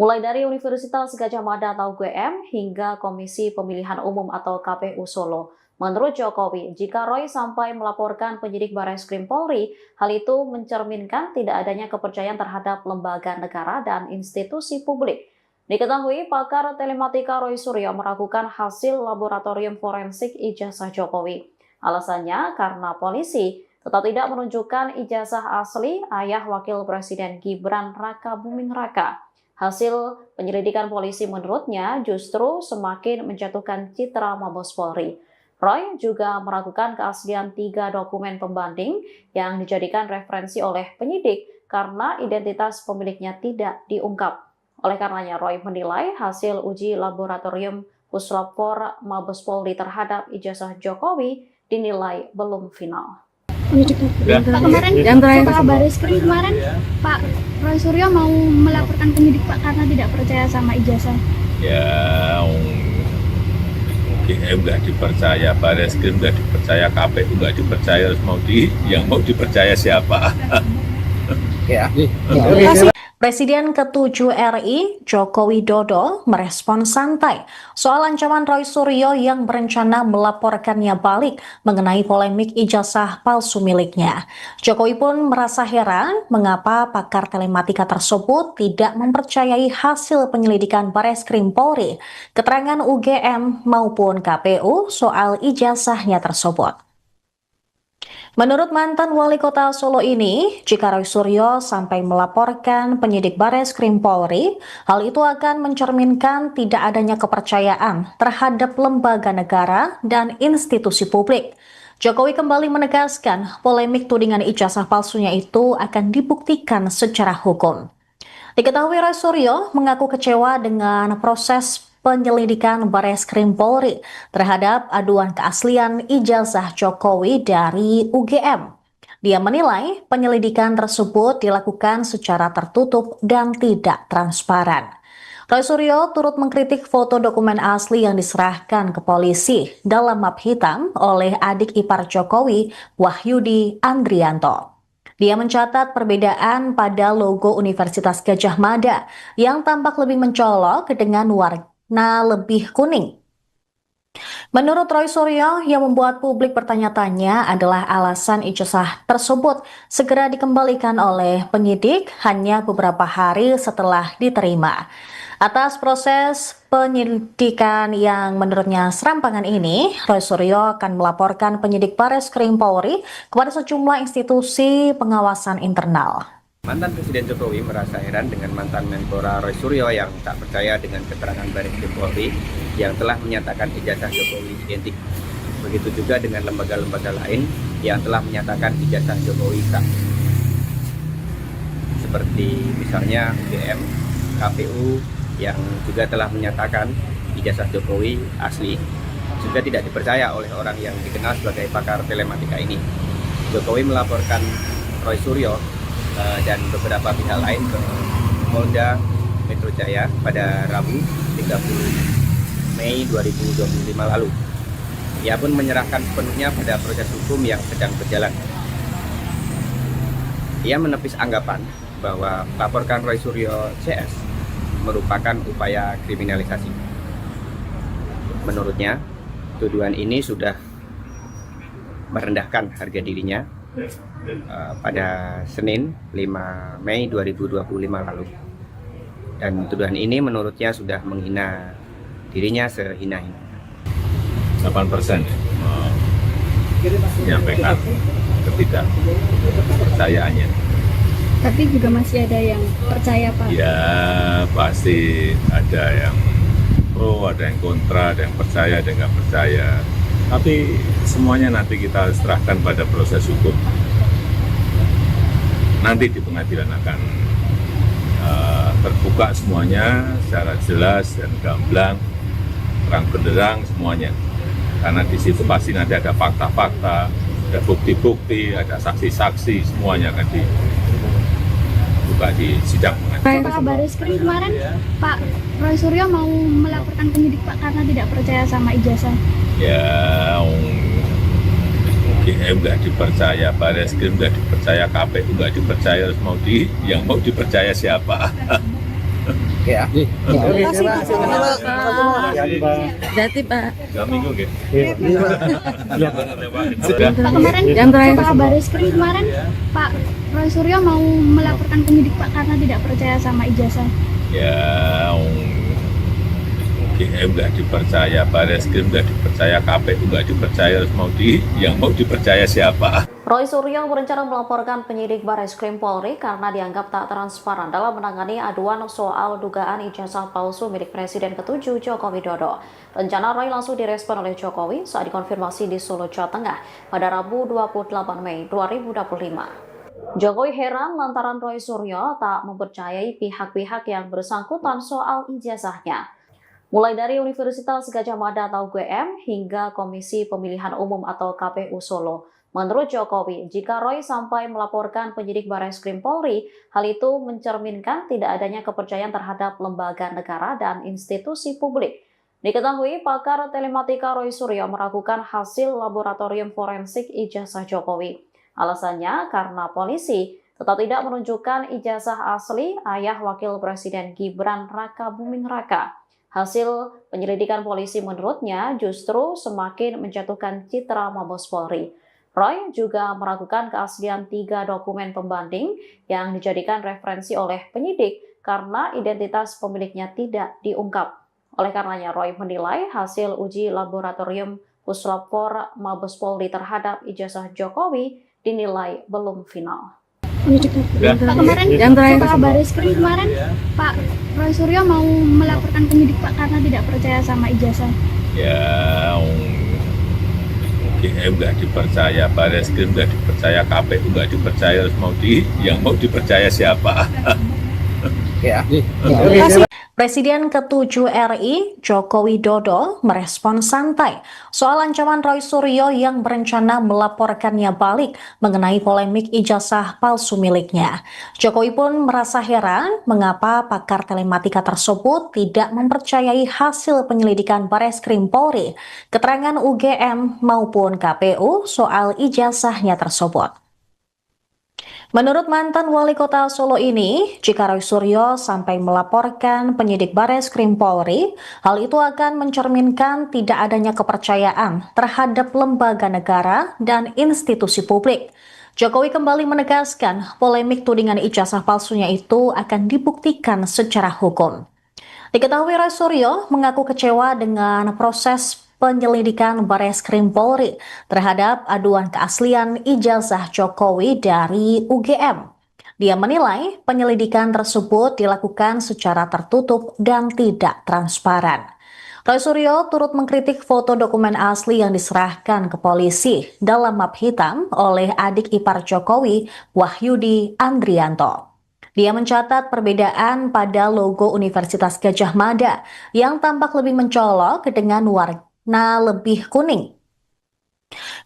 Speaker 1: Mulai dari Universitas Gadjah Mada atau UGM hingga Komisi Pemilihan Umum atau KPU Solo. Menurut Jokowi, jika Roy sampai melaporkan penyidik Bareskrim Polri, hal itu mencerminkan tidak adanya kepercayaan terhadap lembaga negara dan institusi publik. Diketahui pakar telematika Roy Suryo meragukan hasil laboratorium forensik ijazah Jokowi. Alasannya karena polisi tetap tidak menunjukkan ijazah asli ayah Wakil Presiden Gibran Rakabuming Raka. Hasil penyelidikan polisi menurutnya justru semakin menjatuhkan citra Mabes Polri. Roy juga meragukan keaslian 3 dokumen pembanding yang dijadikan referensi oleh penyidik karena identitas pemiliknya tidak diungkap. Oleh karenanya, Roy menilai hasil uji laboratorium Puslapor Mabes Polri terhadap ijazah Jokowi dinilai belum final.
Speaker 4: Pak, kemarin
Speaker 7: Yang terakhir.
Speaker 4: Pak Bareskrim kemarin Pak Roy Suryo mau melaporkan penyidik Pak karena tidak percaya sama ijazah.
Speaker 3: Ya, UGM nggak dipercaya, Bareskrim nggak dipercaya, KPU nggak dipercaya, terus yang mau dipercaya siapa?
Speaker 5: Ya.
Speaker 1: Presiden ke-7 RI, Joko Widodo, merespon santai soal ancaman Roy Suryo yang berencana melaporkannya balik mengenai polemik ijazah palsu miliknya. Jokowi pun merasa heran mengapa pakar telematika tersebut tidak mempercayai hasil penyelidikan Bareskrim Polri, keterangan UGM maupun KPU soal ijazahnya tersebut. Menurut mantan wali kota Solo ini, jika Roy Suryo sampai melaporkan penyidik Bareskrim Polri, hal itu akan mencerminkan tidak adanya kepercayaan terhadap lembaga negara dan institusi publik. Jokowi kembali menegaskan polemik tudingan ijazah palsunya itu akan dibuktikan secara hukum. Diketahui Roy Suryo mengaku kecewa dengan proses penyelidikan Bareskrim Polri terhadap aduan keaslian ijazah Jokowi dari UGM. Dia menilai penyelidikan tersebut dilakukan secara tertutup dan tidak transparan. Roy Suryo turut mengkritik foto dokumen asli yang diserahkan ke polisi dalam map hitam oleh adik ipar Jokowi, Wahyudi Andrianto. Dia mencatat perbedaan pada logo Universitas Gadjah Mada yang tampak lebih mencolok dengan warna lebih kuning. Menurut Roy Suryo, yang membuat publik bertanya-tanya adalah alasan ijazah tersebut segera dikembalikan oleh penyidik hanya beberapa hari setelah diterima. Atas proses penyelidikan yang menurutnya serampangan ini, Roy Suryo akan melaporkan penyidik Bareskrim Polri kepada sejumlah institusi pengawasan internal.
Speaker 2: Mantan Presiden Jokowi merasa heran dengan mantan Menpora Roy Suryo yang tak percaya dengan keterangan Bareskrim Polri yang telah menyatakan ijazah Jokowi identik. Begitu juga dengan lembaga-lembaga lain yang telah menyatakan ijazah Jokowi sah. Seperti misalnya UGM, KPU yang juga telah menyatakan ijazah Jokowi asli, juga tidak dipercaya oleh orang yang dikenal sebagai pakar telematika ini. Jokowi melaporkan Roy Suryo dan beberapa pihak lain ke Polda Metro Jaya pada Rabu 30 Mei 2025 lalu. Ia pun menyerahkan sepenuhnya pada proses hukum yang sedang berjalan. Ia menepis anggapan bahwa melaporkan Roy Suryo CS merupakan upaya kriminalisasi. Menurutnya, tuduhan ini sudah merendahkan harga dirinya pada Senin 5 Mei 2025 lalu. Dan tuduhan ini menurutnya sudah menghina dirinya sehina-hina.
Speaker 3: 8% menyampaikan ketidakpercayaannya.
Speaker 4: Tapi juga masih ada yang percaya Pak.
Speaker 3: Ya pasti ada yang pro, ada yang kontra, ada yang percaya, ada yang nggak percaya. Tapi semuanya nanti kita serahkan pada proses hukum. Nanti di pengadilan akan terbuka semuanya secara jelas dan gamblang, terang benderang semuanya. Karena di situ pasti nanti ada fakta-fakta, ada bukti-bukti, ada saksi-saksi, semuanya akan dibuka di sidang pengadilan.
Speaker 4: Pak Bareskrim kemarin Pak Roy Suryo mau melaporkan penyidik Pak karena tidak percaya sama ijazah.
Speaker 3: Ya, UGM nggak dipercaya, Bareskrim nggak dipercaya, KPU nggak dipercaya, terus yang mau dipercaya siapa?
Speaker 5: Ya.
Speaker 6: Terima kasih, Pak.
Speaker 7: Jati, Pak.
Speaker 3: 2 minggu gitu.
Speaker 4: Pak, kemarin
Speaker 7: Yang terakhir.
Speaker 4: Pak Bareskrim kemarin Pak Roy Suryo mau melaporkan penyidik Pak karena tidak percaya sama ijazah.
Speaker 3: Ya, UGM nggak dipercaya, Bareskrim nggak dipercaya, KPU nggak dipercaya, terus yang mau dipercaya siapa?
Speaker 1: Roy Suryo berencana melaporkan penyidik Bareskrim Polri karena dianggap tak transparan dalam menangani aduan soal dugaan ijazah palsu milik Presiden ke-7 Joko Widodo. Rencana Roy langsung direspon oleh Jokowi saat dikonfirmasi di Solo, Jawa Tengah pada Rabu 28 Mei 2025. Jokowi heran lantaran Roy Suryo tak mempercayai pihak-pihak yang bersangkutan soal ijazahnya. Mulai dari Universitas Gadjah Mada atau UGM hingga Komisi Pemilihan Umum atau KPU Solo. Menurut Jokowi, jika Roy sampai melaporkan penyidik Barreskrim Polri, hal itu mencerminkan tidak adanya kepercayaan terhadap lembaga negara dan institusi publik. Diketahui pakar telematika Roy Suryo meragukan hasil laboratorium forensik ijazah Jokowi. Alasannya karena polisi tetap tidak menunjukkan ijazah asli ayah Wakil Presiden Gibran Raka Buming Raka. Hasil penyelidikan polisi menurutnya justru semakin menjatuhkan citra Mabes Polri. Roy juga meragukan keaslian 3 dokumen pembanding yang dijadikan referensi oleh penyidik karena identitas pemiliknya tidak diungkap. Oleh karenanya, Roy menilai hasil uji laboratorium Puslapfor Mabes Polri terhadap ijazah Jokowi dinilai belum final.
Speaker 4: Pak, kemarin Pak Barreskrim kemarin Pak Roy Suryo mau melaporkan penyidik Pak karena tidak percaya sama ijazah.
Speaker 3: Ya, UGM nggak dipercaya, Barreskrim nggak dipercaya, KPU nggak dipercaya, yang mau dipercaya siapa?
Speaker 5: Ya.
Speaker 1: Presiden ke-7 RI, Joko Widodo, merespon santai soal ancaman Roy Suryo yang berencana melaporkannya balik mengenai polemik ijazah palsu miliknya. Jokowi pun merasa heran mengapa pakar telematika tersebut tidak mempercayai hasil penyelidikan Barreskrim Polri, keterangan UGM maupun KPU soal ijazahnya tersebut. Menurut mantan wali kota Solo ini, jika Roy Suryo sampai melaporkan penyidik Barreskrim Polri, hal itu akan mencerminkan tidak adanya kepercayaan terhadap lembaga negara dan institusi publik. Jokowi kembali menegaskan polemik tudingan ijazah palsunya itu akan dibuktikan secara hukum. Diketahui Roy Suryo mengaku kecewa dengan proses penyelidikan Barreskrim Polri terhadap aduan keaslian ijazah Jokowi dari UGM. Dia menilai penyelidikan tersebut dilakukan secara tertutup dan tidak transparan. Roy Suryo turut mengkritik foto dokumen asli yang diserahkan ke polisi dalam map hitam oleh adik ipar Jokowi, Wahyudi Andrianto. Dia mencatat perbedaan pada logo Universitas Gadjah Mada yang tampak lebih mencolok dengan warna lebih kuning.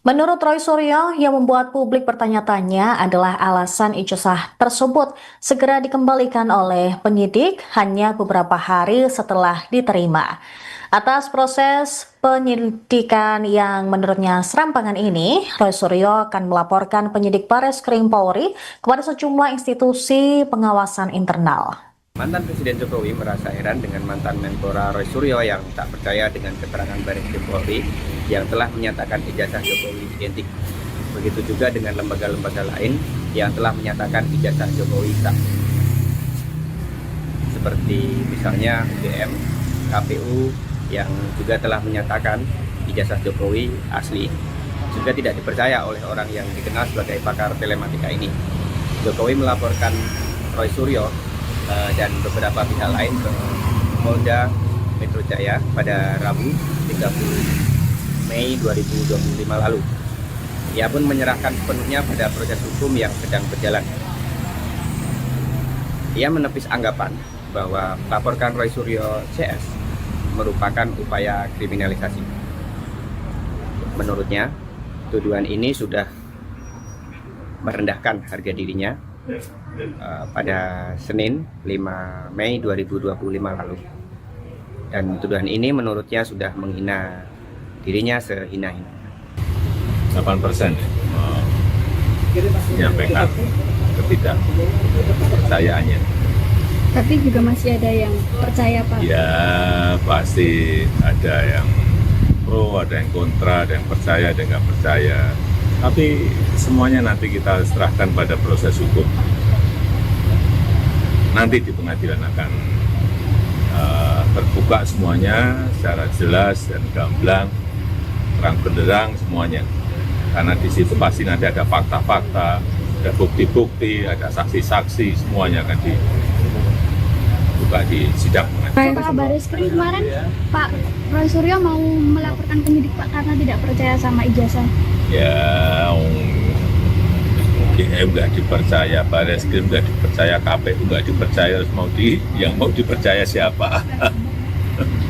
Speaker 1: Menurut Roy Suryo, yang membuat publik bertanya-tanya adalah alasan ijazah tersebut segera dikembalikan oleh penyidik hanya beberapa hari setelah diterima. Atas proses penyelidikan yang menurutnya serampangan ini, Roy Suryo akan melaporkan penyidik Barreskrim Polri kepada sejumlah institusi pengawasan internal.
Speaker 2: Mantan Presiden Jokowi merasa heran dengan mantan Menpora Roy Suryo yang tak percaya dengan keterangan Barreskrim Polri yang telah menyatakan ijazah Jokowi identik. Begitu juga dengan lembaga-lembaga lain yang telah menyatakan ijazah Jokowi sah. Seperti misalnya UGM, KPU yang juga telah menyatakan ijazah Jokowi asli. Juga tidak dipercaya oleh orang yang dikenal sebagai pakar telematika ini. Jokowi melaporkan Roy Suryo dan beberapa pihak lain ke Polda Metro Jaya pada Rabu 30 Mei 2025 lalu. Ia pun menyerahkan sepenuhnya pada proses hukum yang sedang berjalan. Ia menepis anggapan bahwa melaporkan Roy Suryo CS merupakan upaya kriminalisasi. Menurutnya, tuduhan ini sudah merendahkan harga dirinya pada Senin 5 Mei 2025 lalu. Dan tuduhan ini menurutnya sudah menghina dirinya sehina-hina.
Speaker 3: 8% menyampaikan ketidakpercayaannya.
Speaker 4: Tapi juga masih ada yang percaya, Pak.
Speaker 3: Ya, pasti ada yang pro, ada yang kontra, ada yang percaya, ada yang nggak percaya. Tapi semuanya nanti kita serahkan pada proses hukum. Nanti di pengadilan akan terbuka semuanya secara jelas dan gamblang, terang benderang semuanya. Karena di situ pasti nanti ada fakta-fakta, ada bukti-bukti, ada saksi-saksi, semuanya akan dibuka di sidang.
Speaker 4: Pak Barreskrim kemarin Pak Roy Suryo mau melaporkan penyidik Pak karena tidak percaya sama ijazah.
Speaker 3: Ya, UGM nggak dipercaya, Barreskrim nggak dipercaya, KPU nggak dipercaya, yang mau dipercaya siapa?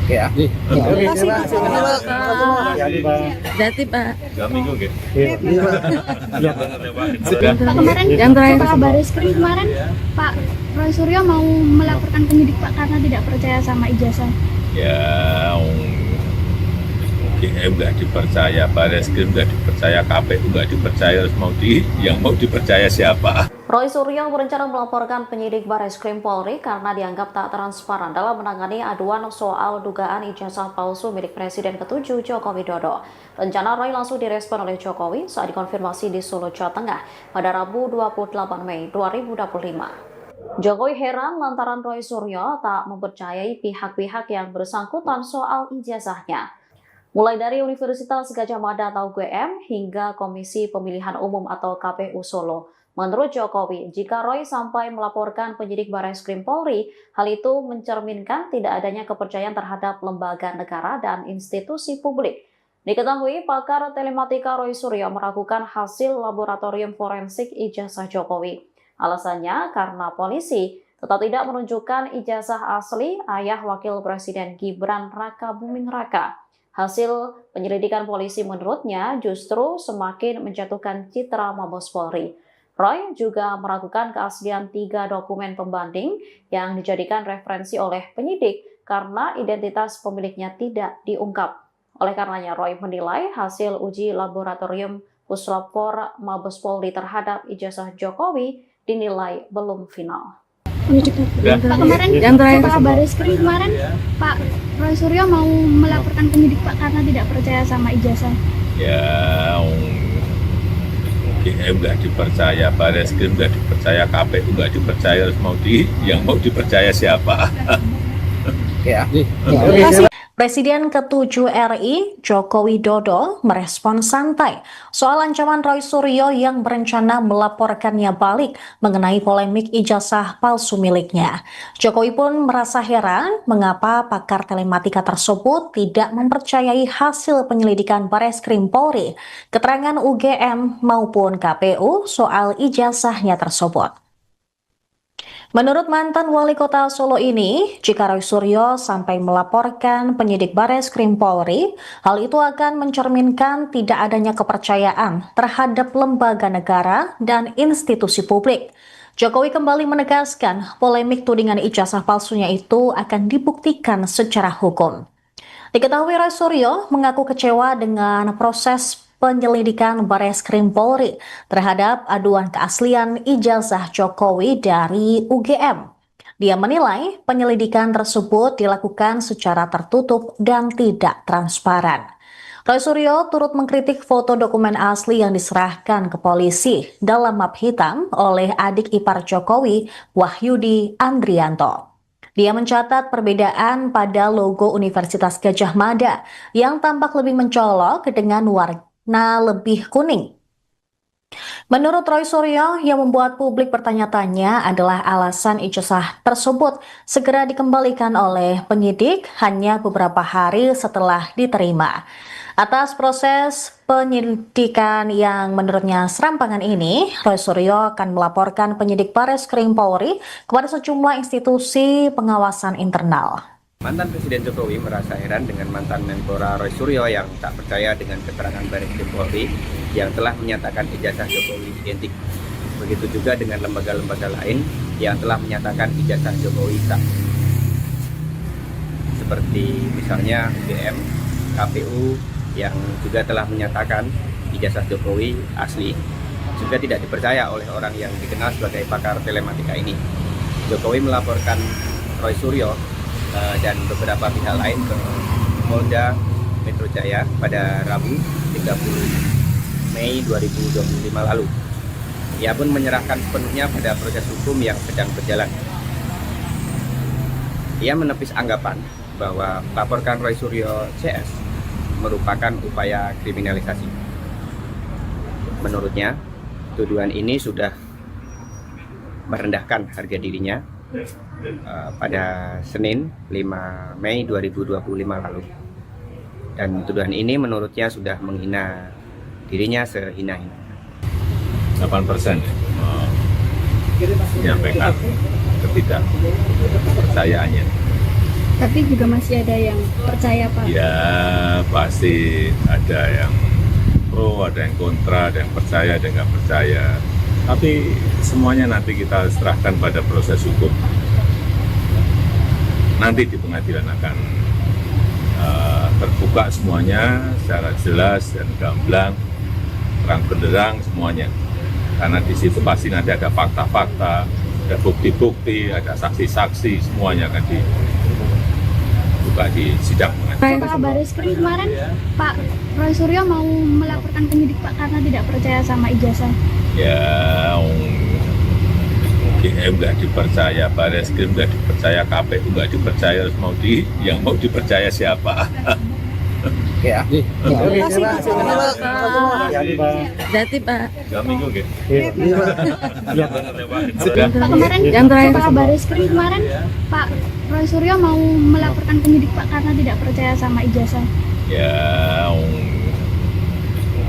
Speaker 5: Oke ya.
Speaker 6: Oke, terima kasih. Jadi, Pak.
Speaker 7: Jati Pak.
Speaker 3: 2 minggu nggih.
Speaker 4: Pak kemarin
Speaker 7: Yang terakhir.
Speaker 4: Pak Barisskrim kemarin Pak Roy Suryo mau melaporkan penyidik Pak karena tidak percaya sama ijazah.
Speaker 3: Ya, UGM nggak dipercaya, Bareskrim nggak dipercaya, KPU nggak dipercaya, terus yang mau dipercaya siapa?
Speaker 1: Roy Suryo berencana melaporkan penyidik Bareskrim Polri karena dianggap tak transparan dalam menangani aduan soal dugaan ijazah palsu milik Presiden ke-7 Joko Widodo. Rencana Roy langsung direspon oleh Jokowi saat dikonfirmasi di Solo, Jawa Tengah pada Rabu 28 Mei 2025. Jokowi heran lantaran Roy Suryo tak mempercayai pihak-pihak yang bersangkutan soal ijazahnya. Mulai dari Universitas Gadjah Mada atau UGM hingga Komisi Pemilihan Umum atau KPU Solo. Menurut Jokowi, jika Roy sampai melaporkan penyidik Bareskrim Polri, hal itu mencerminkan tidak adanya kepercayaan terhadap lembaga negara dan institusi publik. Diketahui pakar telematika Roy Suryo meragukan hasil laboratorium forensik ijazah Jokowi. Alasannya karena polisi tetap tidak menunjukkan ijazah asli ayah Wakil Presiden Gibran Raka Buming Raka. Hasil penyelidikan polisi menurutnya justru semakin menjatuhkan citra Mabes Polri. Roy juga meragukan keaslian 3 dokumen pembanding yang dijadikan referensi oleh penyidik karena identitas pemiliknya tidak diungkap. Oleh karenanya, Roy menilai hasil uji laboratorium Puslapor Mabes Polri terhadap ijazah Jokowi dinilai belum final.
Speaker 4: Pak kemarin
Speaker 7: Yang terakhir.
Speaker 4: Pak Barisskrim kemarin Pak Roy Suryo mau melaporkan penyidik Pak karena tidak percaya sama ijazah.
Speaker 3: Ya, UGM nggak dipercaya, Bareskrim nggak dipercaya, KPU nggak dipercaya, terus yang mau dipercaya siapa?
Speaker 5: Oke ya.
Speaker 1: Presiden ke-7 RI, Joko Widodo, merespon santai soal ancaman Roy Suryo yang berencana melaporkannya balik mengenai polemik ijazah palsu miliknya. Jokowi pun merasa heran mengapa pakar telematika tersebut tidak mempercayai hasil penyelidikan Bareskrim Polri, keterangan UGM maupun KPU soal ijazahnya tersebut. Menurut mantan wali kota Solo ini, jika Roy Suryo sampai melaporkan penyidik Bareskrim Polri, hal itu akan mencerminkan tidak adanya kepercayaan terhadap lembaga negara dan institusi publik. Jokowi kembali menegaskan polemik tudingan ijazah palsunya itu akan dibuktikan secara hukum. Diketahui Roy Suryo mengaku kecewa dengan proses penyelidikan Bareskrim Polri terhadap aduan keaslian ijazah Jokowi dari UGM. Dia menilai penyelidikan tersebut dilakukan secara tertutup dan tidak transparan. Roy Suryo turut mengkritik foto dokumen asli yang diserahkan ke polisi dalam map hitam oleh adik ipar Jokowi, Wahyudi Andrianto. Dia mencatat perbedaan pada logo Universitas Gadjah Mada yang tampak lebih mencolok dengan warna lebih kuning. Menurut Roy Suryo, yang membuat publik bertanya-tanya adalah alasan ijazah tersebut segera dikembalikan oleh penyidik hanya beberapa hari setelah diterima. Atas proses penyelidikan yang menurutnya serampangan ini, Roy Suryo akan melaporkan penyidik Bareskrim Polri kepada sejumlah institusi pengawasan internal.
Speaker 2: Mantan Presiden Jokowi merasa heran dengan mantan Menpora Roy Suryo yang tak percaya dengan keterangan Bareskrim Polri yang telah menyatakan ijazah Jokowi identik. Begitu juga dengan lembaga-lembaga lain yang telah menyatakan ijazah Jokowi sah. Seperti misalnya UGM, KPU yang juga telah menyatakan ijazah Jokowi asli, juga tidak dipercaya oleh orang yang dikenal sebagai pakar telematika ini. Jokowi melaporkan Roy Suryo dan beberapa pihak lain ke Polda Metro Jaya pada Rabu 30 Mei 2025 lalu. Ia pun menyerahkan sepenuhnya pada proses hukum yang sedang berjalan. Ia menepis anggapan bahwa melaporkan Roy Suryo CS merupakan upaya kriminalisasi. Menurutnya, tuduhan ini sudah merendahkan harga dirinya pada Senin 5 Mei 2025 lalu. Dan tuduhan ini menurutnya sudah menghina dirinya sehina-hina.
Speaker 3: 8% menyampaikan ketidakpercayaannya.
Speaker 4: Tapi juga masih ada yang percaya Pak.
Speaker 3: Ya pasti ada yang pro, ada yang kontra, ada yang percaya, ada yang nggak percaya. Tapi semuanya nanti kita serahkan pada proses hukum. Nanti di pengadilan akan terbuka semuanya secara jelas dan gamblang, terang benderang semuanya. Karena di situ pasti nanti ada fakta-fakta, ada bukti-bukti, ada saksi-saksi, semuanya akan dibuka di sidang pengadilan.
Speaker 4: Pak Bareskrim kemarin Pak Roy Suryo mau melaporkan penyidik Pak karena tidak percaya sama ijazah.
Speaker 3: Ya, UGM nggak dipercaya, Bareskrim nggak dipercaya, KPU nggak dipercaya, yang mau dipercaya siapa?
Speaker 5: Oke ya.
Speaker 6: Oke, terima kasih.
Speaker 7: Hati-hati, Pak.
Speaker 3: 2 minggu gitu.
Speaker 4: Pak kemarin
Speaker 7: Yang terakhir.
Speaker 4: Pak Bareskrim kemarin Pak Roy Suryo mau melaporkan penyidik Pak karena tidak percaya sama ijazah.
Speaker 3: Ya,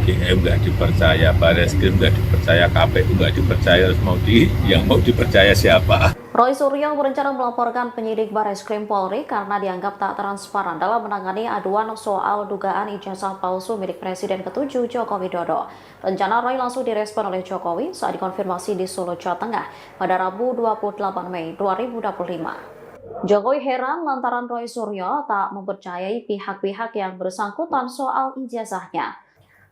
Speaker 3: UGM nggak dipercaya, Bareskrim nggak dipercaya, KPU nggak dipercaya, yang mau dipercaya siapa?
Speaker 1: Roy Suryo berencana melaporkan penyidik Bareskrim Polri karena dianggap tak transparan dalam menangani aduan soal dugaan ijazah palsu milik Presiden ke-7 Joko Widodo. Rencana Roy langsung direspon oleh Jokowi saat dikonfirmasi di Solo, Jawa Tengah pada Rabu 28 Mei 2025. Jokowi heran lantaran Roy Suryo tak mempercayai pihak-pihak yang bersangkutan soal ijazahnya.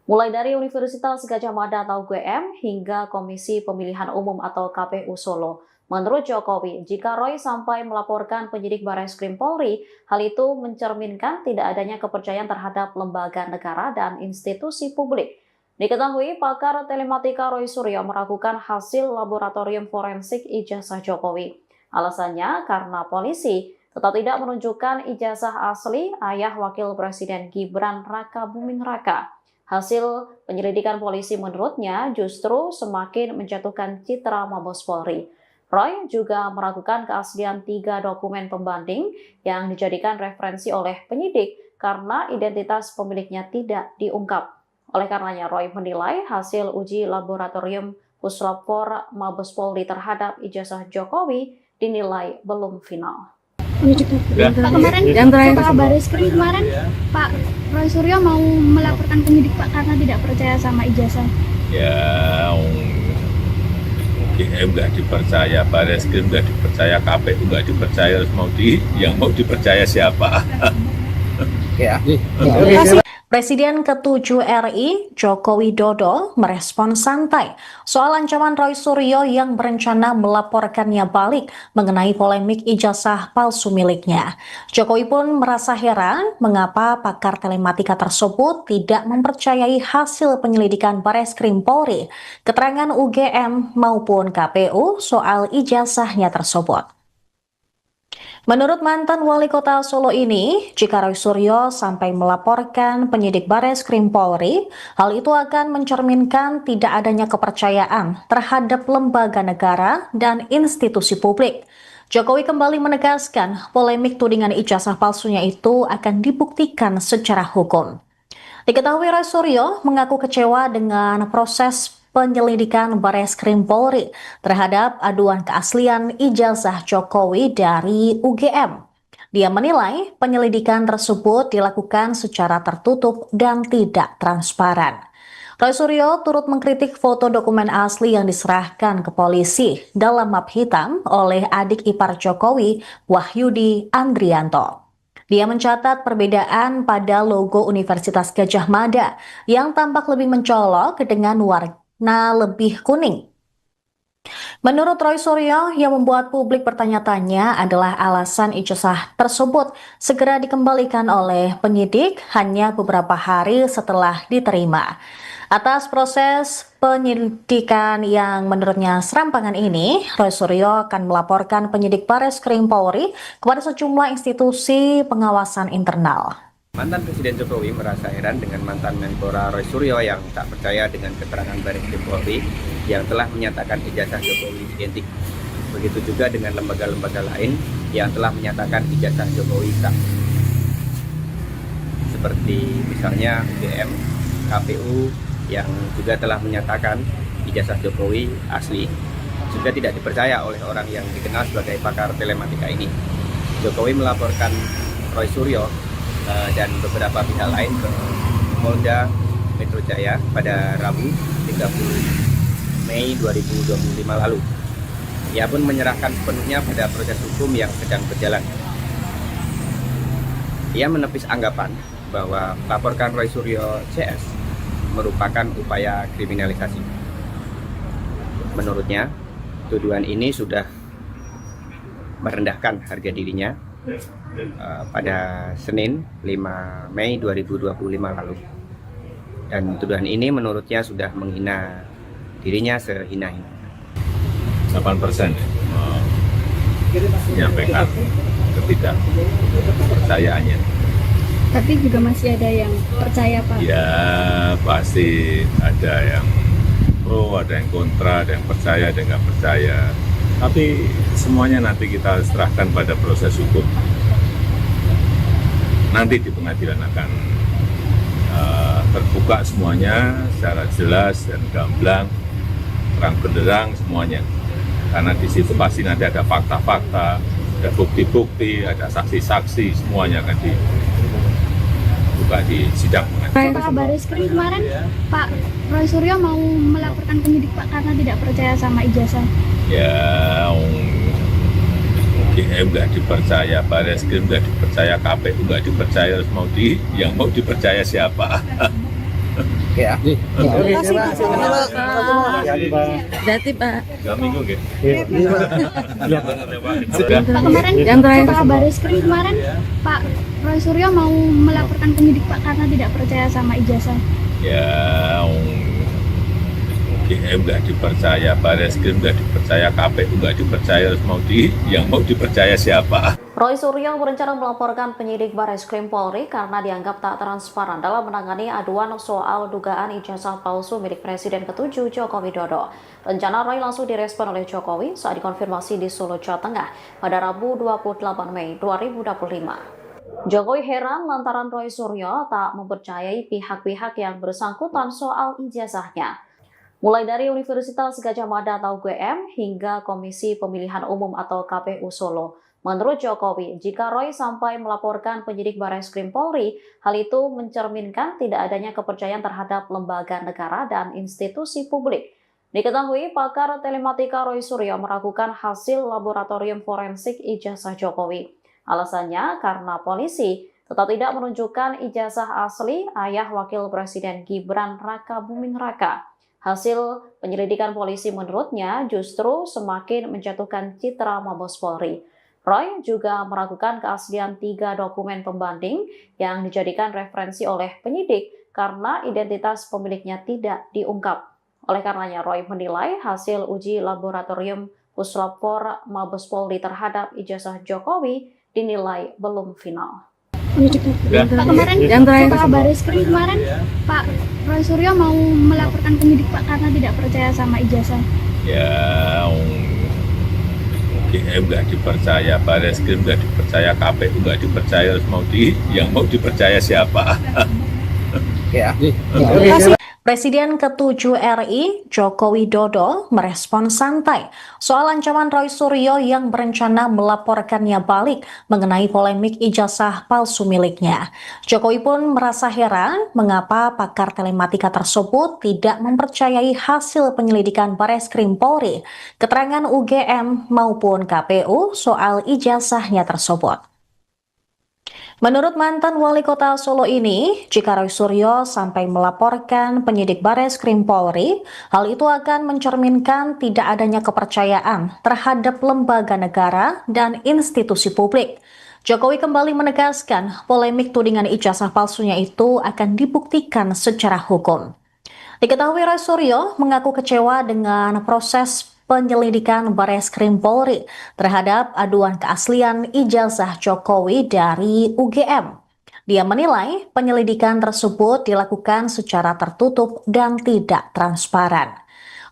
Speaker 1: Mulai dari Universitas Gadjah Mada atau UGM hingga Komisi Pemilihan Umum atau KPU Solo. Menurut Jokowi, jika Roy sampai melaporkan penyidik Bareskrim Polri, hal itu mencerminkan tidak adanya kepercayaan terhadap lembaga negara dan institusi publik. Diketahui, pakar telematika Roy Suryo meragukan hasil laboratorium forensik ijazah Jokowi. Alasannya karena polisi tetap tidak menunjukkan ijazah asli ayah Wakil Presiden Gibran Raka Buming Raka. Hasil penyelidikan polisi menurutnya justru semakin menjatuhkan citra Mabes Polri. Roy juga meragukan keaslian 3 dokumen pembanding yang dijadikan referensi oleh penyidik karena identitas pemiliknya tidak diungkap. Oleh karenanya, Roy menilai hasil uji laboratorium Puslapfor Mabes Polri terhadap ijazah Jokowi dinilai belum final.
Speaker 4: Pak kemarin
Speaker 7: Yang terakhir.
Speaker 4: Pak Bareskrim kemarin Pak Roy Suryo mau melaporkan penyidik Pak karena tidak percaya sama ijazah.
Speaker 3: Ya, UGM nggak dipercaya, Bareskrim nggak dipercaya, KPU nggak dipercaya, yang mau dipercaya siapa?
Speaker 5: Oke ya.
Speaker 1: Presiden ke-7 RI, Joko Widodo, merespon santai soal ancaman Roy Suryo yang berencana melaporkannya balik mengenai polemik ijazah palsu miliknya. Jokowi pun merasa heran mengapa pakar telematika tersebut tidak mempercayai hasil penyelidikan Bareskrim Polri, keterangan UGM maupun KPU soal ijazahnya tersebut. Menurut mantan wali kota Solo ini, jika Roy Suryo sampai melaporkan penyidik Bareskrim Polri, hal itu akan mencerminkan tidak adanya kepercayaan terhadap lembaga negara dan institusi publik. Jokowi kembali menegaskan polemik tudingan ijazah palsunya itu akan dibuktikan secara hukum. Diketahui Roy Suryo mengaku kecewa dengan proses penyelidikan Bareskrim Polri terhadap aduan keaslian ijazah Jokowi dari UGM. Dia menilai penyelidikan tersebut dilakukan secara tertutup dan tidak transparan. Roy Suryo turut mengkritik foto dokumen asli yang diserahkan ke polisi dalam map hitam oleh adik ipar Jokowi, Wahyudi Andrianto. Dia mencatat perbedaan pada logo Universitas Gadjah Mada yang tampak lebih mencolok dengan warna lebih kuning. Menurut Roy Suryo, yang membuat publik bertanya-tanya adalah alasan ijazah tersebut segera dikembalikan oleh penyidik hanya beberapa hari setelah diterima. Atas proses penyelidikan yang menurutnya serampangan ini, Roy Suryo akan melaporkan penyidik Bareskrim Polri kepada sejumlah institusi pengawasan internal.
Speaker 2: Mantan Presiden Jokowi merasa heran dengan mantan Menpora Roy Suryo yang tak percaya dengan keterangan Bareskrim Polri yang telah menyatakan ijazah Jokowi identik. Begitu juga dengan lembaga-lembaga lain yang telah menyatakan ijazah Jokowi sah. Seperti misalnya UGM, KPU yang juga telah menyatakan ijazah Jokowi asli, juga tidak dipercaya oleh orang yang dikenal sebagai pakar telematika ini. Jokowi melaporkan Roy Suryo dan beberapa pihak lain ke Polda Metro Jaya pada Rabu 30 Mei 2025 lalu. Ia pun menyerahkan sepenuhnya pada proses hukum yang sedang berjalan. Ia menepis anggapan bahwa melaporkan Roy Suryo CS merupakan upaya kriminalisasi. Menurutnya, tuduhan ini sudah merendahkan harga dirinya pada Senin 5 Mei 2025 lalu. Dan tuduhan ini menurutnya sudah menghina dirinya sehina-hina.
Speaker 3: 8% menyampaikan ketidakpercayaannya.
Speaker 4: Tapi juga masih ada yang percaya, Pak.
Speaker 3: Ya pasti ada yang pro, ada yang kontra, ada yang percaya, ada yang nggak percaya. Tapi semuanya nanti kita serahkan pada proses hukum. Nanti di pengadilan akan terbuka semuanya secara jelas dan gamblang, terang benderang semuanya. Karena di situ pasti nanti ada fakta-fakta, ada bukti-bukti, ada saksi-saksi, semuanya akan dibuka di sidang.
Speaker 4: Pak Bareskrim kemarin, Pak Roy Suryo mau melaporkan penyidik Pak karena tidak percaya sama ijazah.
Speaker 3: Ya, UGM nggak dipercaya, Bareskrim nggak dipercaya, KPU nggak dipercaya, yang mau dipercaya siapa?
Speaker 5: Oke ya.
Speaker 6: Oke, terima kasih Pak.
Speaker 7: Berarti Pak.
Speaker 3: 3 minggu nggih?
Speaker 4: Pak kemarin, Pak Bareskrim kemarin, Pak Roy Suryo mau melaporkan penyidik Pak karena tidak percaya sama ijazah.
Speaker 3: Ya, UGM nggak dipercaya, Bareskrim nggak dipercaya, KPU nggak dipercaya, yang mau dipercaya siapa?
Speaker 1: Roy Suryo berencana melaporkan penyidik Bareskrim Polri karena dianggap tak transparan dalam menangani aduan soal dugaan ijazah palsu milik Presiden ke-7 Joko Widodo. Rencana Roy langsung direspon oleh Jokowi saat dikonfirmasi di Solo, Jawa Tengah pada Rabu 28 Mei 2025. Jokowi heran lantaran Roy Suryo tak mempercayai pihak-pihak yang bersangkutan soal ijazahnya. Mulai dari Universitas Gadjah Mada atau UGM hingga Komisi Pemilihan Umum atau KPU Solo. Menurut Jokowi, jika Roy sampai melaporkan penyidik Bareskrim Polri, hal itu mencerminkan tidak adanya kepercayaan terhadap lembaga negara dan institusi publik. Diketahui pakar telematika Roy Suryo meragukan hasil laboratorium forensik ijazah Jokowi. Alasannya karena polisi tetap tidak menunjukkan ijazah asli ayah Wakil Presiden Gibran Raka Buming Raka. Hasil penyelidikan polisi menurutnya justru semakin menjatuhkan citra Mabes Polri. Roy juga meragukan keaslian 3 dokumen pembanding yang dijadikan referensi oleh penyidik karena identitas pemiliknya tidak diungkap. Oleh karenanya, Roy menilai hasil uji laboratorium Puslapor Mabes Polri terhadap ijazah Jokowi dinilai belum final.
Speaker 4: Pak kemarin, Pak Bareskrim kemarin, Pak Roy Suryo mau melaporkan penyidik Pak karena tidak percaya sama ijazah.
Speaker 3: Ya, UGM nggak dipercaya, Bareskrim nggak dipercaya, KPU nggak dipercaya, yang mau dipercaya siapa?
Speaker 5: Oke ya.
Speaker 1: Presiden ke-7 RI, Joko Widodo, merespon santai soal ancaman Roy Suryo yang berencana melaporkannya balik mengenai polemik ijazah palsu miliknya. Jokowi pun merasa heran mengapa pakar telematika tersebut tidak mempercayai hasil penyelidikan Bareskrim Polri, keterangan UGM maupun KPU soal ijazahnya tersebut. Menurut mantan wali kota Solo ini, jika Roy Suryo sampai melaporkan penyidik Bareskrim Polri, hal itu akan mencerminkan tidak adanya kepercayaan terhadap lembaga negara dan institusi publik. Jokowi kembali menegaskan polemik tudingan ijazah palsunya itu akan dibuktikan secara hukum. Diketahui Roy Suryo mengaku kecewa dengan proses penyelidikan Bareskrim Polri terhadap aduan keaslian ijazah Jokowi dari UGM. Dia menilai penyelidikan tersebut dilakukan secara tertutup dan tidak transparan.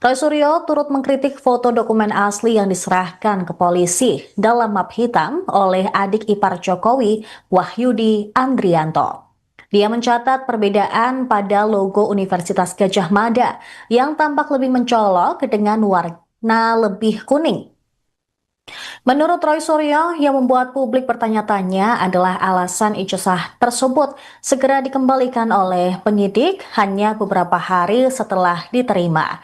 Speaker 1: Roy Suryo turut mengkritik foto dokumen asli yang diserahkan ke polisi dalam map hitam oleh adik ipar Jokowi, Wahyudi Andrianto. Dia mencatat perbedaan pada logo Universitas Gadjah Mada yang tampak lebih mencolok dengan warna lebih kuning. Menurut Roy Suryo, yang membuat publik bertanya-tanya adalah alasan ijazah tersebut segera dikembalikan oleh penyidik hanya beberapa hari setelah diterima.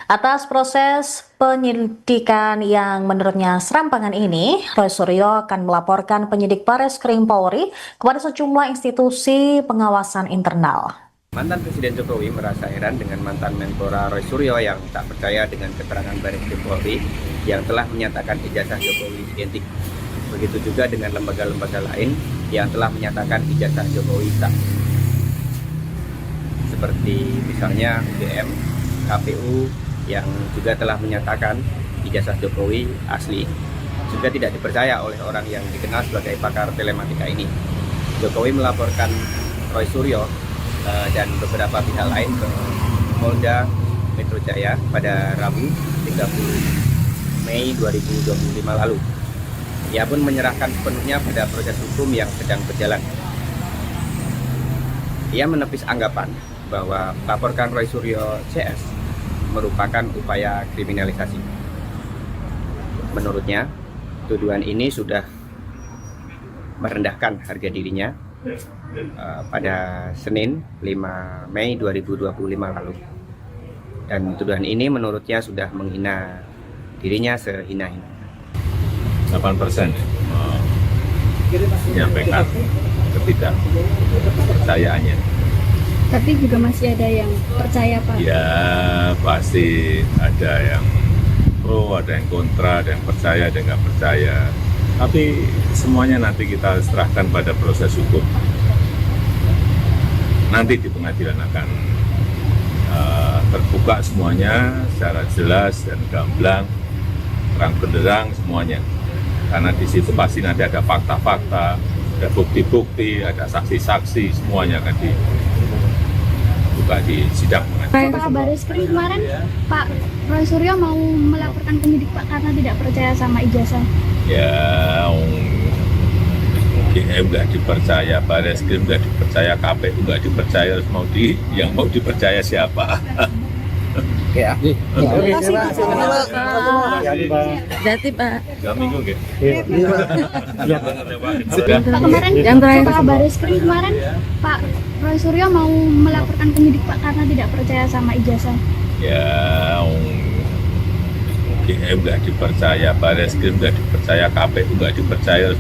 Speaker 1: Atas proses penyidikan yang menurutnya serampangan ini, Roy Suryo akan melaporkan penyidik Bareskrim Polri kepada sejumlah institusi pengawasan internal.
Speaker 2: Mantan Presiden Jokowi merasa heran dengan mantan Menpora Roy Suryo yang tak percaya dengan keterangan Bareskrim Polri yang telah menyatakan ijazah Jokowi identik. Begitu juga dengan lembaga-lembaga lain yang telah menyatakan ijazah Jokowi sah. Seperti misalnya UGM, KPU yang juga telah menyatakan ijazah Jokowi asli, juga tidak dipercaya oleh orang yang dikenal sebagai pakar telematika ini. Jokowi melaporkan Roy Suryo dan beberapa pihak lain ke Polda Metro Jaya pada Rabu 30 Mei 2025 lalu. Ia pun menyerahkan sepenuhnya pada proses hukum yang sedang berjalan. Ia menepis anggapan bahwa melaporkan Roy Suryo CS merupakan upaya kriminalisasi. Menurutnya, tuduhan ini sudah merendahkan harga dirinya pada Senin 5 Mei 2025 lalu. Dan tuduhan ini menurutnya sudah menghina dirinya sehina-hina.
Speaker 3: 8% menyampaikan ketidakpercayaannya.
Speaker 4: Tapi juga masih ada yang percaya, Pak.
Speaker 3: Ya pasti ada yang pro, ada yang kontra, ada yang percaya, ada yang nggak percaya. Tapi semuanya nanti kita serahkan pada proses hukum. Nanti di pengadilan akan terbuka semuanya secara jelas dan gamblang, terang benderang semuanya. Karena di situ pasti nanti ada fakta-fakta, ada bukti-bukti, ada saksi-saksi, semuanya akan dibuka di sidang pengadilan.
Speaker 4: Pak Bareskrim kemarin, Pak Roy Suryo mau melaporkan penyidik Pak karena tidak percaya sama ijazah.
Speaker 3: Ya, UGM nggak dipercaya, Bareskrim nggak dipercaya, KPU nggak dipercaya, yang mau dipercaya siapa?
Speaker 5: Oke ya.
Speaker 6: Oke, terima kasih.
Speaker 7: Dati Pak.
Speaker 3: 3 minggu nggih?
Speaker 4: Pak kemarin,
Speaker 7: Yang terakhir.
Speaker 4: Pak Bareskrim kemarin, Pak Roy Suryo mau melaporkan penyidik Pak karena tidak percaya sama ijazah.
Speaker 3: Ya, UGM nggak dipercaya, Bareskrim nggak dipercaya, KPU nggak dipercaya,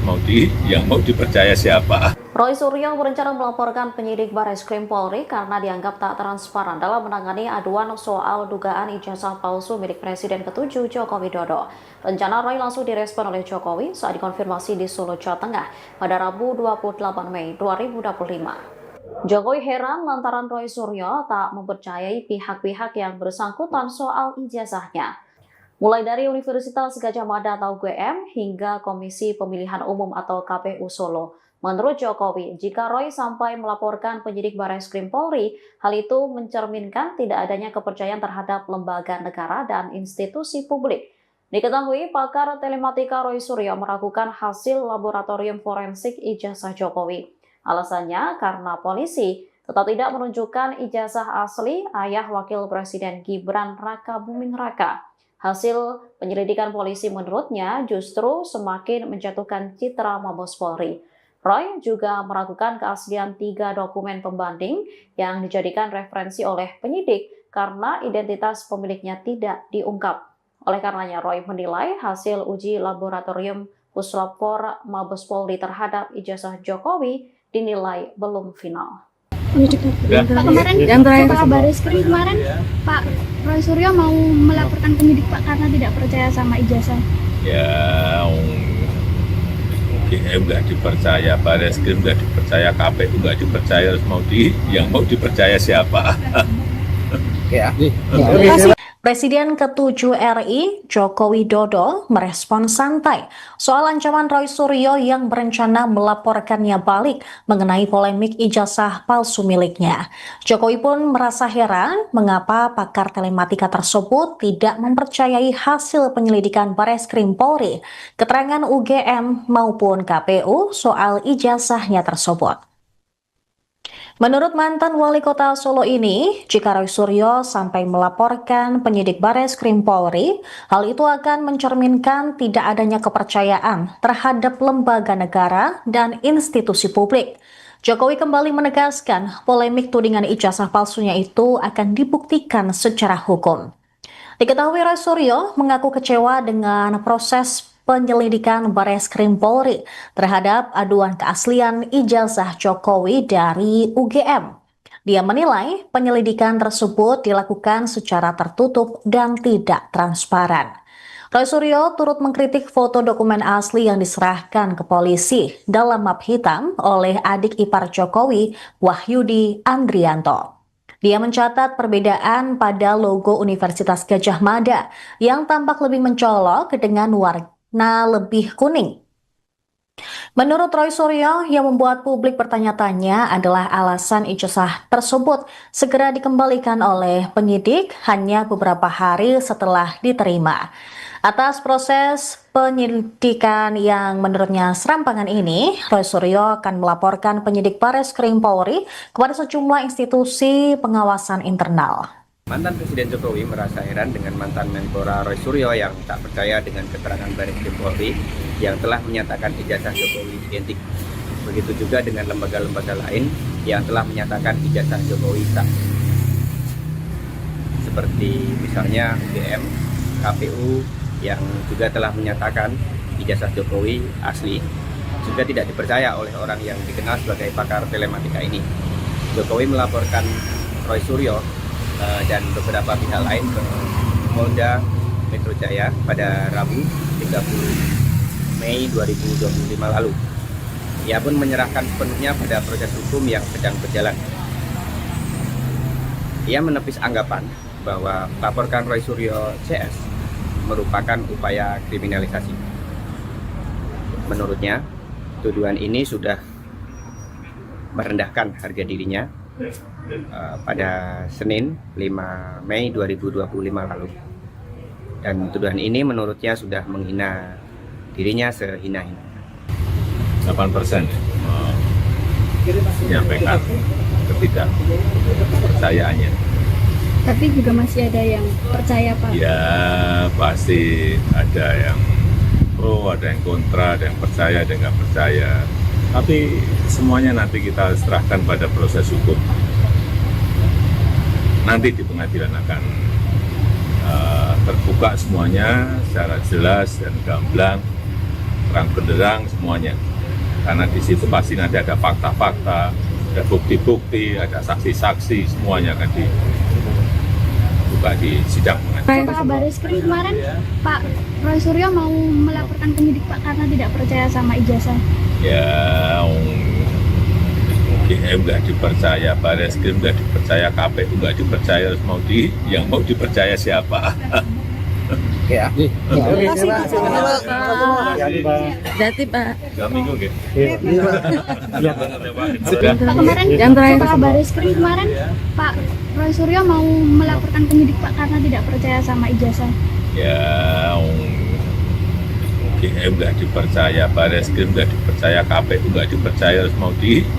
Speaker 3: yang mau dipercaya siapa?
Speaker 1: Roy Suryo berencana melaporkan penyidik Bareskrim Polri karena dianggap tak transparan dalam menangani aduan soal dugaan ijazah palsu milik Presiden ke-7 Joko Widodo. Rencana Roy langsung direspon oleh Jokowi saat dikonfirmasi di Solo, Jawa Tengah pada Rabu 28 Mei 2025. Jokowi heran lantaran Roy Suryo tak mempercayai pihak-pihak yang bersangkutan soal ijazahnya. Mulai dari Universitas Gadjah Mada atau UGM hingga Komisi Pemilihan Umum atau KPU Solo. Menurut Jokowi, jika Roy sampai melaporkan penyidik Bareskrim Polri, hal itu mencerminkan tidak adanya kepercayaan terhadap lembaga negara dan institusi publik. Diketahui, pakar telematika Roy Suryo meragukan hasil laboratorium forensik ijazah Jokowi. Alasannya karena polisi tetap tidak menunjukkan ijazah asli ayah Wakil Presiden Gibran Raka Buming Raka. Hasil penyelidikan polisi menurutnya justru semakin menjatuhkan citra Mabes Polri. Roy juga meragukan keaslian 3 dokumen pembanding yang dijadikan referensi oleh penyidik karena identitas pemiliknya tidak diungkap. Oleh karenanya, Roy menilai hasil uji laboratorium Puslapfor Mabes Polri terhadap ijazah Jokowi dinilai belum final.
Speaker 4: Pak kemarin,
Speaker 7: Yang terakhir.
Speaker 4: Pak Bareskrim kemarin, Pak Roy Suryo mau melaporkan penyidik Pak karena tidak percaya sama ijazah.
Speaker 3: Ya, UGM nggak dipercaya, Bareskrim nggak dipercaya, KPU nggak dipercaya, yang mau dipercaya siapa?
Speaker 5: Oke ya.
Speaker 1: Presiden ke-7 RI, Joko Widodo, merespon santai soal ancaman Roy Suryo yang berencana melaporkannya balik mengenai polemik ijazah palsu miliknya. Jokowi pun merasa heran mengapa pakar telematika tersebut tidak mempercayai hasil penyelidikan Bareskrim Polri, keterangan UGM maupun KPU soal ijazahnya tersebut. Menurut mantan wali kota Solo ini, jika Roy Suryo sampai melaporkan penyidik Bareskrim Polri, hal itu akan mencerminkan tidak adanya kepercayaan terhadap lembaga negara dan institusi publik. Jokowi kembali menegaskan polemik tudingan ijazah palsunya itu akan dibuktikan secara hukum. Diketahui Roy Suryo mengaku kecewa dengan proses penyelidikan Bareskrim Polri terhadap aduan keaslian ijazah Jokowi dari UGM. Dia menilai penyelidikan tersebut dilakukan secara tertutup dan tidak transparan. Roy Suryo turut mengkritik foto dokumen asli yang diserahkan ke polisi dalam map hitam oleh adik ipar Jokowi, Wahyudi Andrianto. Dia mencatat perbedaan pada logo Universitas Gadjah Mada yang tampak lebih mencolok dengan warna lebih kuning. Menurut Roy Suryo, yang membuat publik bertanya-tanya adalah alasan ijazah tersebut segera dikembalikan oleh penyidik hanya beberapa hari setelah diterima. Atas proses penyelidikan yang menurutnya serampangan ini, Roy Suryo akan melaporkan penyidik Bareskrim Polri kepada sejumlah institusi pengawasan internal.
Speaker 2: Mantan Presiden Jokowi merasa heran dengan mantan Menpora Roy Suryo yang tak percaya dengan keterangan Bareskrim Polri yang telah menyatakan ijazah Jokowi identik. Begitu juga dengan lembaga-lembaga lain yang telah menyatakan ijazah Jokowi sah. Seperti misalnya UGM, KPU, yang juga telah menyatakan ijazah Jokowi asli, juga tidak dipercaya oleh orang yang dikenal sebagai pakar telematika ini. Jokowi melaporkan Roy Suryo dan beberapa pihak lain ke Polda Metro Jaya pada Rabu 30 Mei 2025 lalu. Ia pun menyerahkan sepenuhnya pada proses hukum yang sedang berjalan. Ia menepis anggapan bahwa melaporkan Roy Suryo CS merupakan upaya kriminalisasi. Menurutnya, tuduhan ini sudah merendahkan harga dirinya pada Senin 5 Mei 2025 lalu. Dan tuduhan ini menurutnya sudah menghina dirinya sehina-hina.
Speaker 3: 8% menyampaikan ketidakpercayaannya.
Speaker 4: Tapi juga masih ada yang percaya, Pak.
Speaker 3: Ya pasti ada yang pro, ada yang kontra, ada yang percaya, ada yang nggak percaya. Tapi semuanya nanti kita serahkan pada proses hukum. Nanti di pengadilan akan terbuka semuanya secara jelas dan gamblang, terang benderang semuanya. Karena di situ pasti nanti ada fakta-fakta, ada bukti-bukti, ada saksi-saksi, semuanya akan dibuka di sidang pengadilan.
Speaker 4: Pak Bareskrim kemarin, Pak Roy Suryo mau melaporkan penyidik Pak karena tidak percaya sama ijazah.
Speaker 3: Ya, UGM nggak dipercaya, Bareskrim nggak dipercaya, KPU nggak dipercaya, terus yang mau dipercaya siapa?
Speaker 5: Oke ya.
Speaker 6: Terima kasih Pak.
Speaker 7: Jati Pak.
Speaker 3: 3 minggu gitu.
Speaker 4: Pak kemarin,
Speaker 7: Yang terakhir.
Speaker 4: Pak Bareskrim kemarin, Pak Roy Suryo mau melaporkan penyidik Pak karena tidak percaya sama ijazah.
Speaker 3: Ya, UGM nggak dipercaya, Bareskrim nggak dipercaya, KPU nggak dipercaya, terus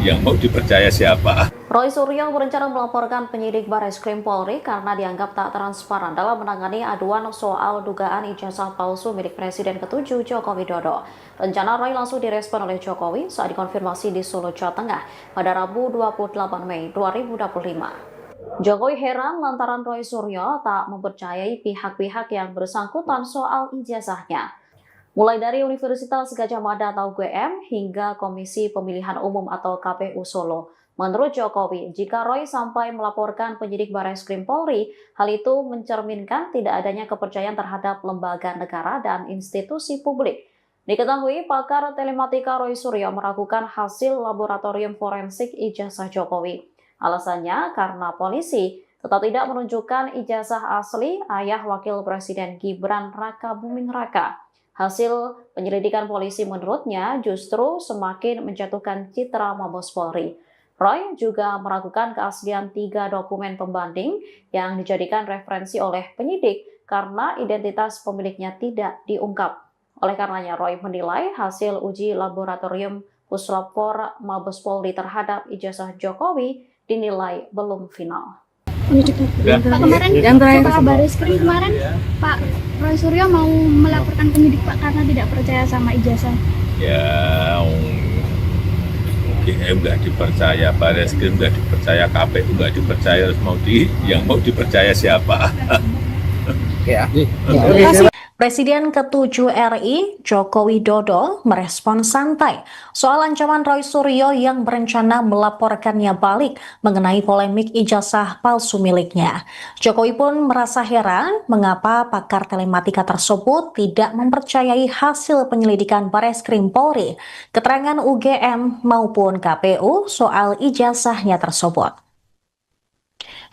Speaker 3: yang mau dipercaya siapa?
Speaker 1: Roy Suryo berencana melaporkan penyidik Bareskrim Polri karena dianggap tak transparan dalam menangani aduan soal dugaan ijazah palsu milik Presiden ke-7 Joko Widodo. Rencana Roy langsung direspon oleh Jokowi saat dikonfirmasi di Solo, Jawa Tengah pada Rabu 28 Mei 2025. Jokowi heran lantaran Roy Suryo tak mempercayai pihak-pihak yang bersangkutan soal ijazahnya. Mulai dari Universitas Gadjah Mada atau UGM hingga Komisi Pemilihan Umum atau KPU Solo. Menurut Jokowi, jika Roy sampai melaporkan penyidik Bareskrim Polri, hal itu mencerminkan tidak adanya kepercayaan terhadap lembaga negara dan institusi publik. Diketahui pakar telematika Roy Suryo meragukan hasil laboratorium forensik ijazah Jokowi. Alasannya karena polisi tetap tidak menunjukkan ijazah asli ayah Wakil Presiden Gibran Rakabuming Raka. Hasil penyelidikan polisi menurutnya justru semakin menjatuhkan citra Mabes Polri. Roy juga meragukan keaslian 3 dokumen pembanding yang dijadikan referensi oleh penyidik karena identitas pemiliknya tidak diungkap. Oleh karenanya, Roy menilai hasil uji laboratorium Puslapor Mabes Polri terhadap ijazah Jokowi dinilai belum final.
Speaker 4: Pak, kemarin Pak Bareskrim kemarin Pak Roy Suryo mau melaporkan penyidik Pak karena tidak percaya sama ijazah.
Speaker 3: Ya, UGM nggak dipercaya, Bareskrim nggak dipercaya, KPU nggak dipercaya, yang mau dipercaya siapa?
Speaker 5: Ya.
Speaker 1: Presiden ke-7 RI, Joko Widodo, merespon santai soal ancaman Roy Suryo yang berencana melaporkannya balik mengenai polemik ijazah palsu miliknya. Jokowi pun merasa heran mengapa pakar telematika tersebut tidak mempercayai hasil penyelidikan Bareskrim Polri, keterangan UGM maupun KPU soal ijazahnya tersebut.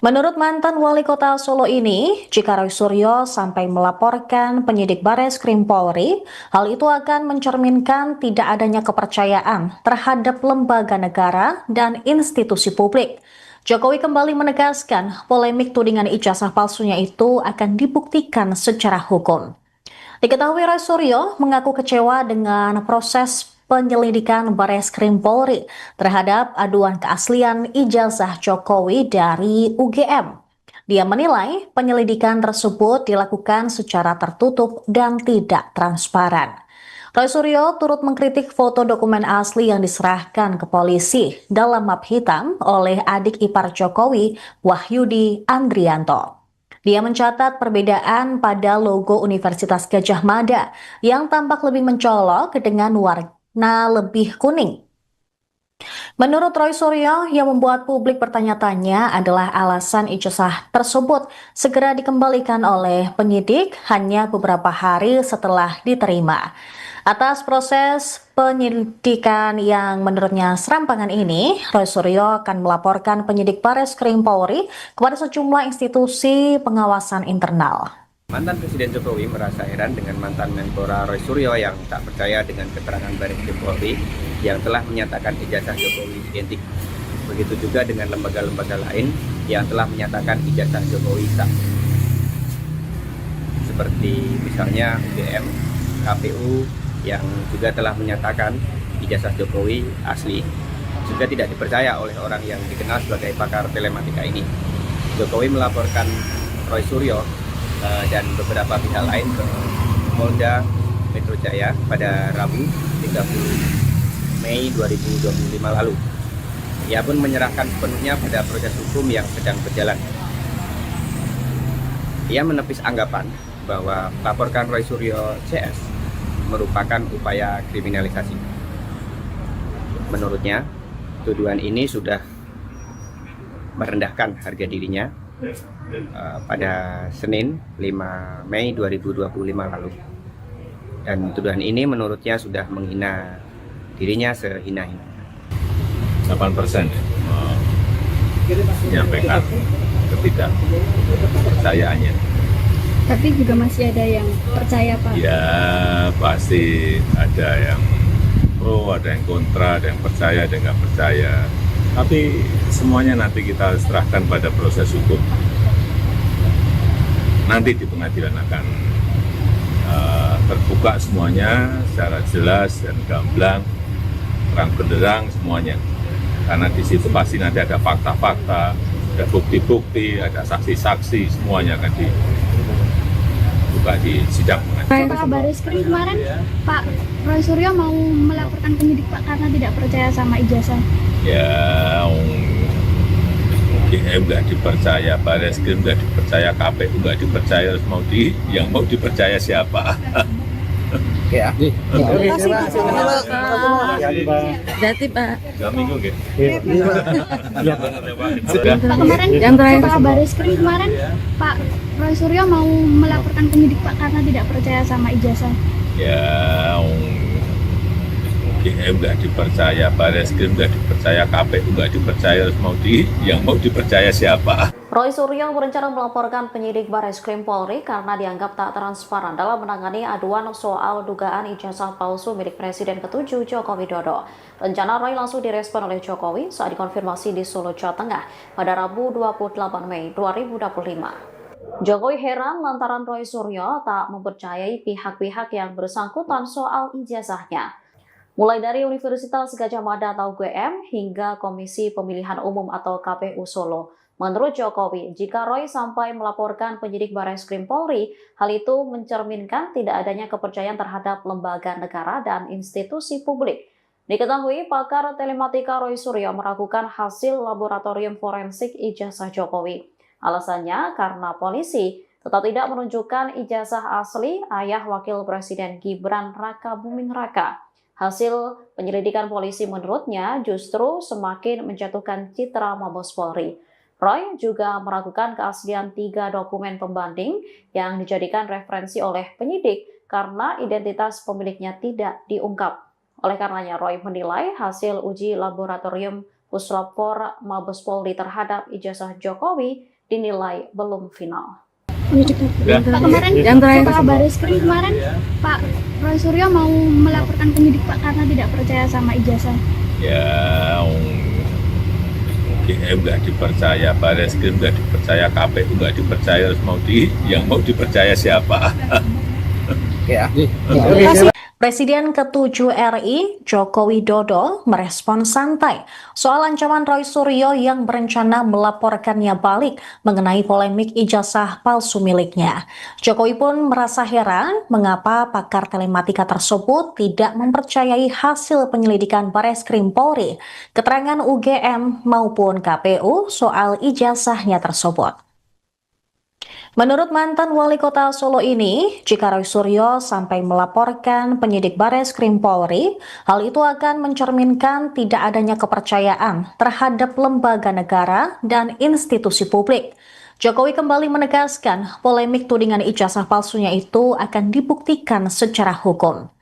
Speaker 1: Menurut mantan wali kota Solo ini, jika Roy Suryo sampai melaporkan penyidik Bareskrim Polri, hal itu akan mencerminkan tidak adanya kepercayaan terhadap lembaga negara dan institusi publik. Jokowi kembali menegaskan polemik tudingan ijazah palsunya itu akan dibuktikan secara hukum. Diketahui Roy Suryo mengaku kecewa dengan proses penyelidikan Bareskrim Polri terhadap aduan keaslian ijazah Jokowi dari UGM. Dia menilai penyelidikan tersebut dilakukan secara tertutup dan tidak transparan. Roy Suryo turut mengkritik foto dokumen asli yang diserahkan ke polisi dalam map hitam oleh adik ipar Jokowi, Wahyudi Andrianto. Dia mencatat perbedaan pada logo Universitas Gadjah Mada yang tampak lebih mencolok dengan warna lebih kuning. Menurut Roy Suryo, yang membuat publik bertanya-tanya adalah alasan ijazah tersebut segera dikembalikan oleh penyidik hanya beberapa hari setelah diterima. Atas proses penyelidikan yang menurutnya serampangan ini, Roy Suryo akan melaporkan penyidik Bareskrim Polri kepada sejumlah institusi pengawasan internal.
Speaker 2: Mantan Presiden Jokowi merasa heran dengan mantan Menpora Roy Suryo yang tak percaya dengan keterangan Bareskrim Polri yang telah menyatakan ijazah Jokowi identik. Begitu juga dengan lembaga-lembaga lain yang telah menyatakan ijazah Jokowi sah. Seperti misalnya UGM, KPU, yang juga telah menyatakan ijazah Jokowi asli, juga tidak dipercaya oleh orang yang dikenal sebagai pakar telematika ini. Jokowi melaporkan Roy Suryo dan beberapa pihak lain ke Polda Metro Jaya pada Rabu 30 Mei 2025 lalu. Ia pun menyerahkan sepenuhnya pada proses hukum yang sedang berjalan. Ia menepis anggapan bahwa melaporkan Roy Suryo CS merupakan upaya kriminalisasi. Menurutnya, tuduhan ini sudah merendahkan harga dirinya pada Senin 5 Mei 2025 lalu. Dan tuduhan ini menurutnya sudah menghina dirinya sehina-hina.
Speaker 3: 8% menyampaikan ketidakpercayaannya.
Speaker 4: Tapi juga masih ada yang percaya Pak.
Speaker 3: Ya, pasti ada yang pro, ada yang kontra, ada yang percaya, ada yang nggak percaya. Tapi semuanya nanti kita serahkan pada proses hukum. Nanti di pengadilan akan terbuka semuanya secara jelas dan gamblang, terang benderang semuanya. Karena di situ pasti nanti ada fakta-fakta, ada bukti-bukti, ada saksi-saksi, semuanya akan dibuka di sidang pengadilan.
Speaker 4: Pak Bareskrim kemarin Pak Roy Suryo mau melaporkan penyidik Pak karena tidak percaya sama ijazah.
Speaker 3: Ya, UGM nggak dipercaya, Bareskrim nggak dipercaya, KPU nggak dipercaya, yang mau dipercaya siapa?
Speaker 5: Ya.
Speaker 6: Terima kasih.
Speaker 7: Berarti Pak.
Speaker 3: 2 minggu gitu.
Speaker 4: Pak kemarin Pak Bareskrim kemarin Pak Roy Suryo mau melaporkan penyidik Pak karena tidak percaya sama ijazah.
Speaker 3: Ya, UGM nggak dipercaya, Bareskrim nggak dipercaya, KPU nggak dipercaya, yang mau dipercaya siapa?
Speaker 1: Roy Suryo berencana melaporkan penyidik Bareskrim Polri karena dianggap tak transparan dalam menangani aduan soal dugaan ijazah palsu milik Presiden ke-7 Joko Widodo. Rencana Roy langsung direspon oleh Jokowi saat dikonfirmasi di Solo, Jawa Tengah pada Rabu 28 Mei 2025. Jokowi heran lantaran Roy Suryo tak mempercayai pihak-pihak yang bersangkutan soal ijazahnya. Mulai dari Universitas Gadjah Mada atau UGM hingga Komisi Pemilihan Umum atau KPU Solo. Menurut Jokowi, jika Roy sampai melaporkan penyidik Barreskrim Polri, hal itu mencerminkan tidak adanya kepercayaan terhadap lembaga negara dan institusi publik. Diketahui pakar telematika Roy Suryo meragukan hasil laboratorium forensik ijazah Jokowi. Alasannya karena polisi tetap tidak menunjukkan ijazah asli ayah Wakil Presiden Gibran Raka Buming Raka. Hasil penyelidikan polisi menurutnya justru semakin menjatuhkan citra Mabes Polri. Roy juga meragukan keaslian 3 dokumen pembanding yang dijadikan referensi oleh penyidik karena identitas pemiliknya tidak diungkap. Oleh karenanya, Roy menilai hasil uji laboratorium Puslapfor Mabes Polri terhadap ijazah Jokowi dinilai belum final.
Speaker 4: Pak, kemarin
Speaker 7: Yang terakhir.
Speaker 4: Pak Barreskrim kemarin Pak Roy Suryo mau melaporkan penyidik Pak karena tidak percaya sama ijazah.
Speaker 3: Ya, UGM nggak dipercaya, Barreskrim nggak dipercaya, KPU nggak dipercaya, yang mau dipercaya siapa?
Speaker 5: Oke ya.
Speaker 1: Presiden ke-7 RI, Joko Widodo, merespon santai soal ancaman Roy Suryo yang berencana melaporkannya balik mengenai polemik ijazah palsu miliknya. Jokowi pun merasa heran mengapa pakar telematika tersebut tidak mempercayai hasil penyelidikan Barreskrim Polri, keterangan UGM maupun KPU soal ijazahnya tersebut. Menurut mantan wali kota Solo ini, jika Roy Suryo sampai melaporkan penyidik Barreskrim Polri, hal itu akan mencerminkan tidak adanya kepercayaan terhadap lembaga negara dan institusi publik. Jokowi kembali menegaskan polemik tudingan ijazah palsunya itu akan dibuktikan secara hukum.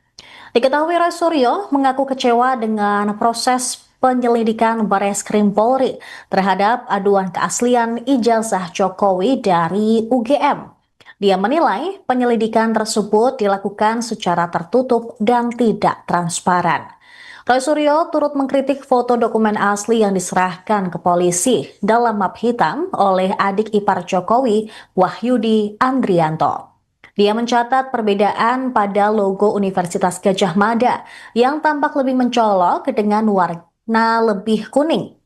Speaker 1: Diketahui Roy Suryo mengaku kecewa dengan proses penyelidikan Barreskrim Polri terhadap aduan keaslian ijazah Jokowi dari UGM. Dia menilai penyelidikan tersebut dilakukan secara tertutup dan tidak transparan. Roy Suryo turut mengkritik foto dokumen asli yang diserahkan ke polisi dalam map hitam oleh adik ipar Jokowi, Wahyudi Andrianto. Dia mencatat perbedaan pada logo Universitas Gadjah Mada yang tampak lebih mencolok dengan warna lebih kuning.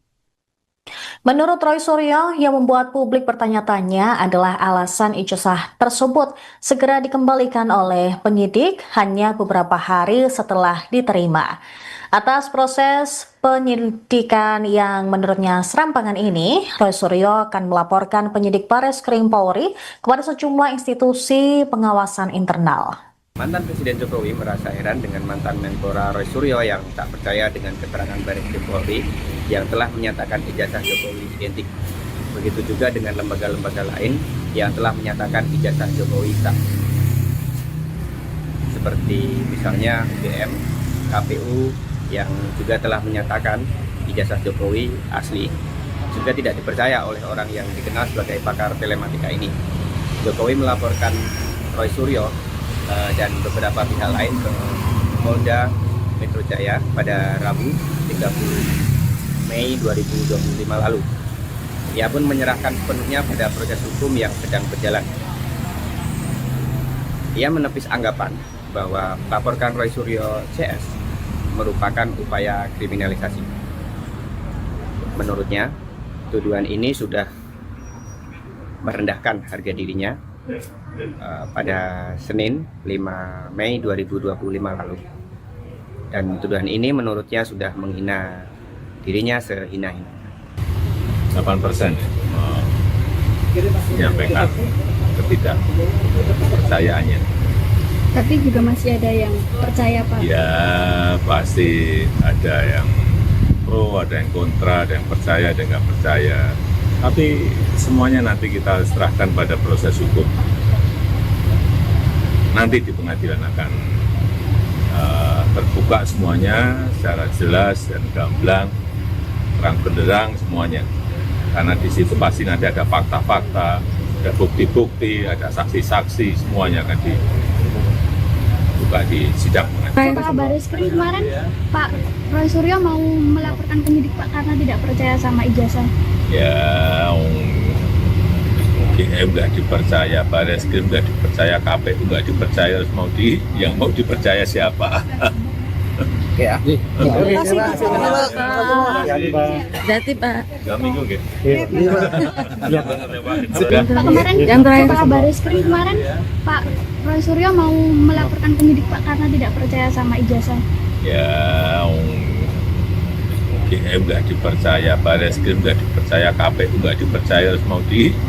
Speaker 1: Menurut Roy Suryo, yang membuat publik bertanya-tanya adalah alasan ijazah tersebut segera dikembalikan oleh penyidik hanya beberapa hari setelah diterima. Atas proses penyelidikan yang menurutnya serampangan ini, Roy Suryo akan melaporkan penyidik Barreskrim Polri kepada sejumlah institusi pengawasan internal.
Speaker 2: Mantan Presiden Jokowi merasa heran dengan mantan Menpora Roy Suryo yang tak percaya dengan keterangan Barreskrim Polri yang telah menyatakan ijazah Jokowi identik. Begitu juga dengan lembaga-lembaga lain yang telah menyatakan ijazah Jokowi sah. Seperti misalnya UGM, KPU yang juga telah menyatakan ijazah Jokowi asli, juga tidak dipercaya oleh orang yang dikenal sebagai pakar telematika ini. Jokowi melaporkan Roy Suryo dan beberapa pihak lain ke Polda Metro Jaya pada Rabu 30 Mei 2025 lalu. Ia pun menyerahkan sepenuhnya pada proses hukum yang sedang berjalan. Ia menepis anggapan bahwa melaporkan Roy Suryo CS merupakan upaya kriminalisasi. Menurutnya, tuduhan ini sudah merendahkan harga dirinya pada Senin 5 Mei 2025 lalu. Dan tuduhan ini menurutnya sudah menghina dirinya sehina-hina.
Speaker 3: 8% menyampaikan ketidakpercayaannya.
Speaker 4: Tapi juga masih ada yang percaya, Pak.
Speaker 3: Ya, pasti ada yang pro, ada yang kontra, ada yang percaya, ada yang nggak percaya. Tapi semuanya nanti kita serahkan pada proses hukum. Nanti di pengadilan akan terbuka semuanya secara jelas dan gamblang, terang benderang semuanya. Karena di situ pasti nanti ada fakta-fakta, ada bukti-bukti, ada saksi-saksi, semuanya akan dibuka di sidang pengadilan.
Speaker 4: Pak Barreskrim kemarin Pak Roy Suryo mau melaporkan penyidik Pak karena tidak percaya sama ijazah.
Speaker 3: Ya, UGM nggak dipercaya, Barreskrim nggak dipercaya, KPU nggak dipercaya, yang mau dipercaya siapa?
Speaker 5: Oke ya.
Speaker 6: Terima kasih Pak.
Speaker 5: Hati-hati Pak.
Speaker 7: Hati Pak.
Speaker 3: 2 minggu nggih.
Speaker 6: Iya Pak.
Speaker 4: Pak kemarin
Speaker 7: Yang terakhir.
Speaker 4: Pak Kabar Eskrim kemarin Pak Roy Suryo mau melaporkan penyidik Pak karena tidak percaya sama ijazah.
Speaker 3: Ya, GM nggak dipercaya, Bareskrim nggak dipercaya, KPU nggak dipercaya,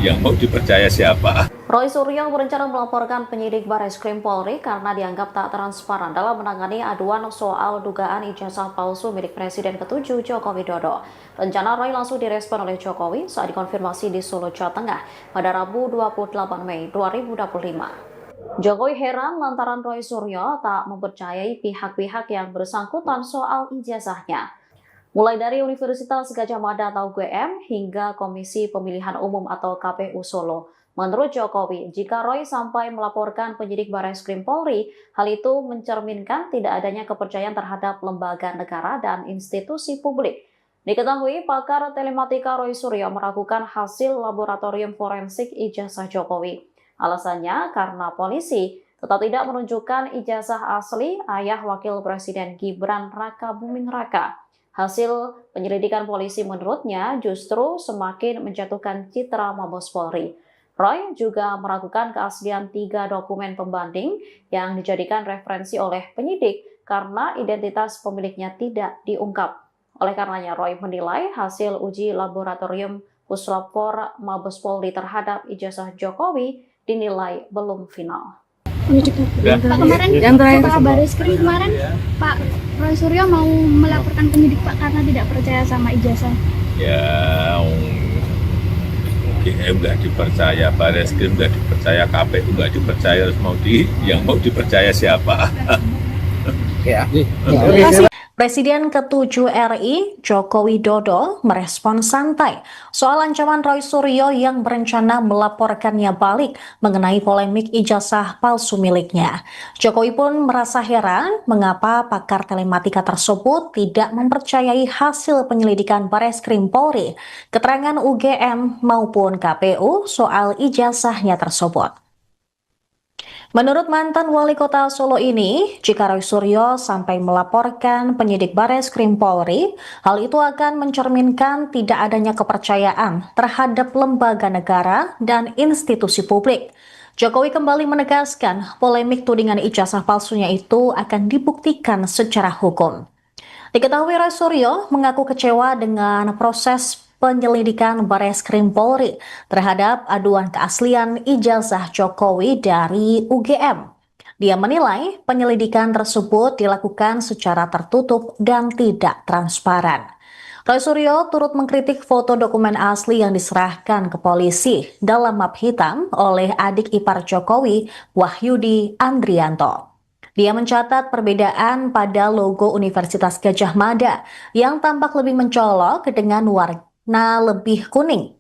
Speaker 3: yang mau dipercaya siapa?
Speaker 1: Roy Suryo berencana melaporkan penyidik Bareskrim Polri karena dianggap tak transparan dalam menangani aduan soal dugaan ijazah palsu milik Presiden ke-7 Joko Widodo. Rencana Roy langsung direspon oleh Jokowi saat dikonfirmasi di Solo, Jawa Tengah pada Rabu 28 Mei 2025. Jokowi heran lantaran Roy Suryo tak mempercayai pihak-pihak yang bersangkutan soal ijazahnya. Mulai dari Universitas Gadjah Mada atau UGM hingga Komisi Pemilihan Umum atau KPU Solo. Menurut Jokowi, jika Roy sampai melaporkan penyidik Bareskrim Polri, hal itu mencerminkan tidak adanya kepercayaan terhadap lembaga negara dan institusi publik. Diketahui pakar telematika Roy Suryo meragukan hasil laboratorium forensik ijazah Jokowi. Alasannya karena polisi tetap tidak menunjukkan ijazah asli ayah Wakil Presiden Gibran Raka Buming Raka. Hasil penyelidikan polisi menurutnya justru semakin menjatuhkan citra Mabes Polri. Roy juga meragukan keaslian 3 dokumen pembanding yang dijadikan referensi oleh penyidik karena identitas pemiliknya tidak diungkap. Oleh karenanya, Roy menilai hasil uji laboratorium Puslapor Mabes Polri terhadap ijazah Jokowi dinilai belum final.
Speaker 4: Pak kemarin
Speaker 7: Yang terakhir.
Speaker 4: Pak Kabar Eskrim kemarin Pak Roy Suryo mau melaporkan penyidik Pak karena tidak percaya sama ijazah.
Speaker 3: Ya, GM nggak dipercaya, Bareskrim nggak dipercaya, KPU nggak dipercaya, yang mau dipercaya siapa?
Speaker 5: Oke ya.
Speaker 1: Presiden ke-7 RI, Joko Widodo, merespon santai soal ancaman Roy Suryo yang berencana melaporkannya balik mengenai polemik ijazah palsu miliknya. Jokowi pun merasa heran mengapa pakar telematika tersebut tidak mempercayai hasil penyelidikan Bareskrim Polri, keterangan UGM maupun KPU soal ijazahnya tersebut. Menurut mantan wali kota Solo ini, jika Roy Suryo sampai melaporkan penyidik Bareskrim Polri, hal itu akan mencerminkan tidak adanya kepercayaan terhadap lembaga negara dan institusi publik. Jokowi kembali menegaskan polemik tudingan ijazah palsunya itu akan dibuktikan secara hukum. Diketahui Roy Suryo mengaku kecewa dengan proses penyelidikan Bareskrim Polri terhadap aduan keaslian ijazah Jokowi dari UGM. Dia menilai penyelidikan tersebut dilakukan secara tertutup dan tidak transparan. Roy Suryo turut mengkritik foto dokumen asli yang diserahkan ke polisi dalam map hitam oleh adik ipar Jokowi, Wahyudi Andrianto. Dia mencatat perbedaan pada logo Universitas Gadjah Mada yang tampak lebih mencolok dengan warna lebih kuning.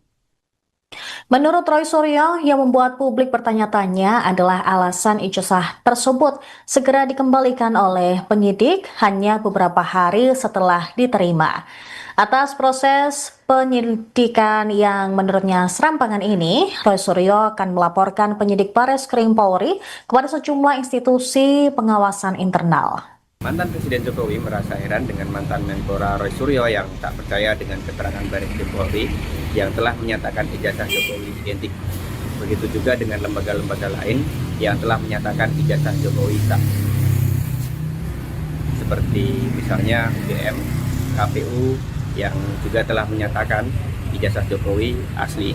Speaker 1: Menurut Roy Suryo, yang membuat publik bertanya-tanya adalah alasan ijazah tersebut segera dikembalikan oleh penyidik hanya beberapa hari setelah diterima. Atas proses penyelidikan yang menurutnya serampangan ini, Roy Suryo akan melaporkan penyidik Bareskrim Polri kepada sejumlah institusi pengawasan internal.
Speaker 2: Mantan Presiden Jokowi merasa heran dengan mantan Menpora Roy Suryo yang tak percaya dengan keterangan Bareskrim Polri yang telah menyatakan ijazah Jokowi identik. Begitu juga dengan lembaga-lembaga lain yang telah menyatakan ijazah Jokowi sah. Seperti misalnya UGM, KPU yang juga telah menyatakan ijazah Jokowi asli,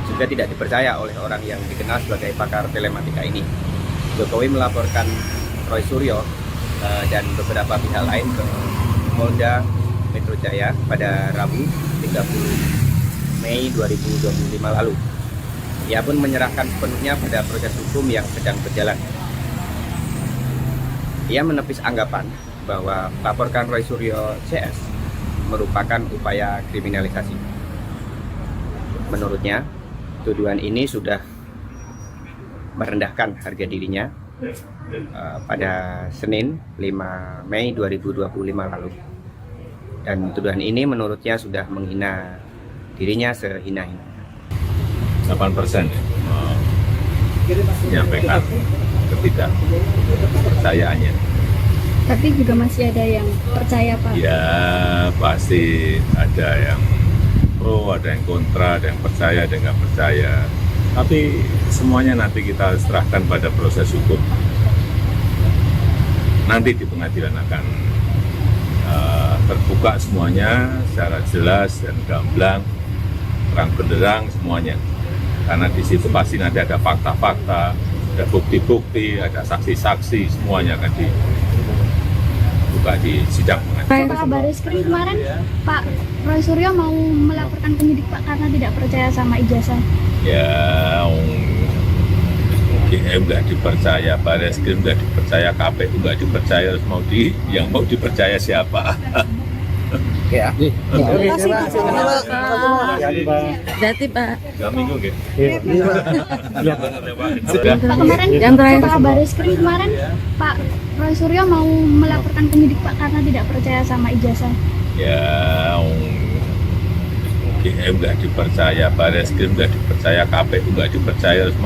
Speaker 2: juga tidak dipercaya oleh orang yang dikenal sebagai pakar telematika ini. Jokowi melaporkan Roy Suryo dan beberapa pihak lain ke Polda Metro Jaya pada Rabu 30 Mei 2025 lalu. Ia pun menyerahkan sepenuhnya pada proses hukum yang sedang berjalan. Ia menepis anggapan bahwa melaporkan Roy Suryo CS merupakan upaya kriminalisasi. Menurutnya, tuduhan ini sudah merendahkan harga dirinya pada Senin 5 Mei 2025 lalu. Dan tuduhan ini menurutnya sudah menghina dirinya sehina-hina.
Speaker 3: 8% menyampaikan ketidakpercayaannya.
Speaker 4: Tapi juga masih ada yang percaya Pak.
Speaker 3: Ya pasti ada yang pro, ada yang kontra, ada yang percaya, ada yang nggak percaya. Tapi semuanya nanti kita serahkan pada proses hukum. Nanti di pengadilan akan terbuka semuanya secara jelas dan gamblang, terang benderang semuanya. Karena di situ pasti nanti ada fakta-fakta, ada bukti-bukti, ada saksi-saksi, semuanya akan dibuka di sidang pengadilan.
Speaker 4: Pak Bareskrim kemarin Pak Roy Suryo mau melaporkan penyidik Pak karena tidak percaya sama ijazah.
Speaker 3: Ya, UGM nggak dipercaya, Bareskrim nggak dipercaya, KPU nggak dipercaya, terus yang mau dipercaya siapa?
Speaker 5: Oke ya. Oke, Pak.
Speaker 6: Hati-hati, Pak.
Speaker 7: Berarti Pak.
Speaker 3: 3 minggu gitu.
Speaker 6: Iya, Pak.
Speaker 4: Pak kemarin
Speaker 7: Yang terakhir.
Speaker 4: Pak Bareskrim kemarin Pak Roy Suryo mau melaporkan penyidik Pak karena tidak percaya sama ijazah.
Speaker 3: Ya, UGM nggak dipercaya, Bareskrim nggak dipercaya, KPU nggak dipercaya, terus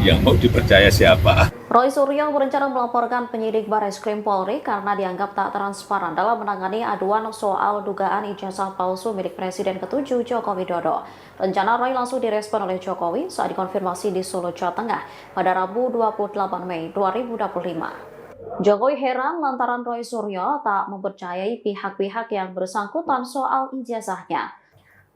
Speaker 3: yang mau dipercaya siapa?
Speaker 1: Roy Suryo berencana melaporkan penyidik Bareskrim Polri karena dianggap tak transparan dalam menangani aduan soal dugaan ijazah palsu milik Presiden ke-7 Joko Widodo. Rencana Roy langsung direspon oleh Jokowi saat dikonfirmasi di Solo, Jawa Tengah pada Rabu 28 Mei 2025. Jokowi heran lantaran Roy Suryo tak mempercayai pihak-pihak yang bersangkutan soal ijazahnya.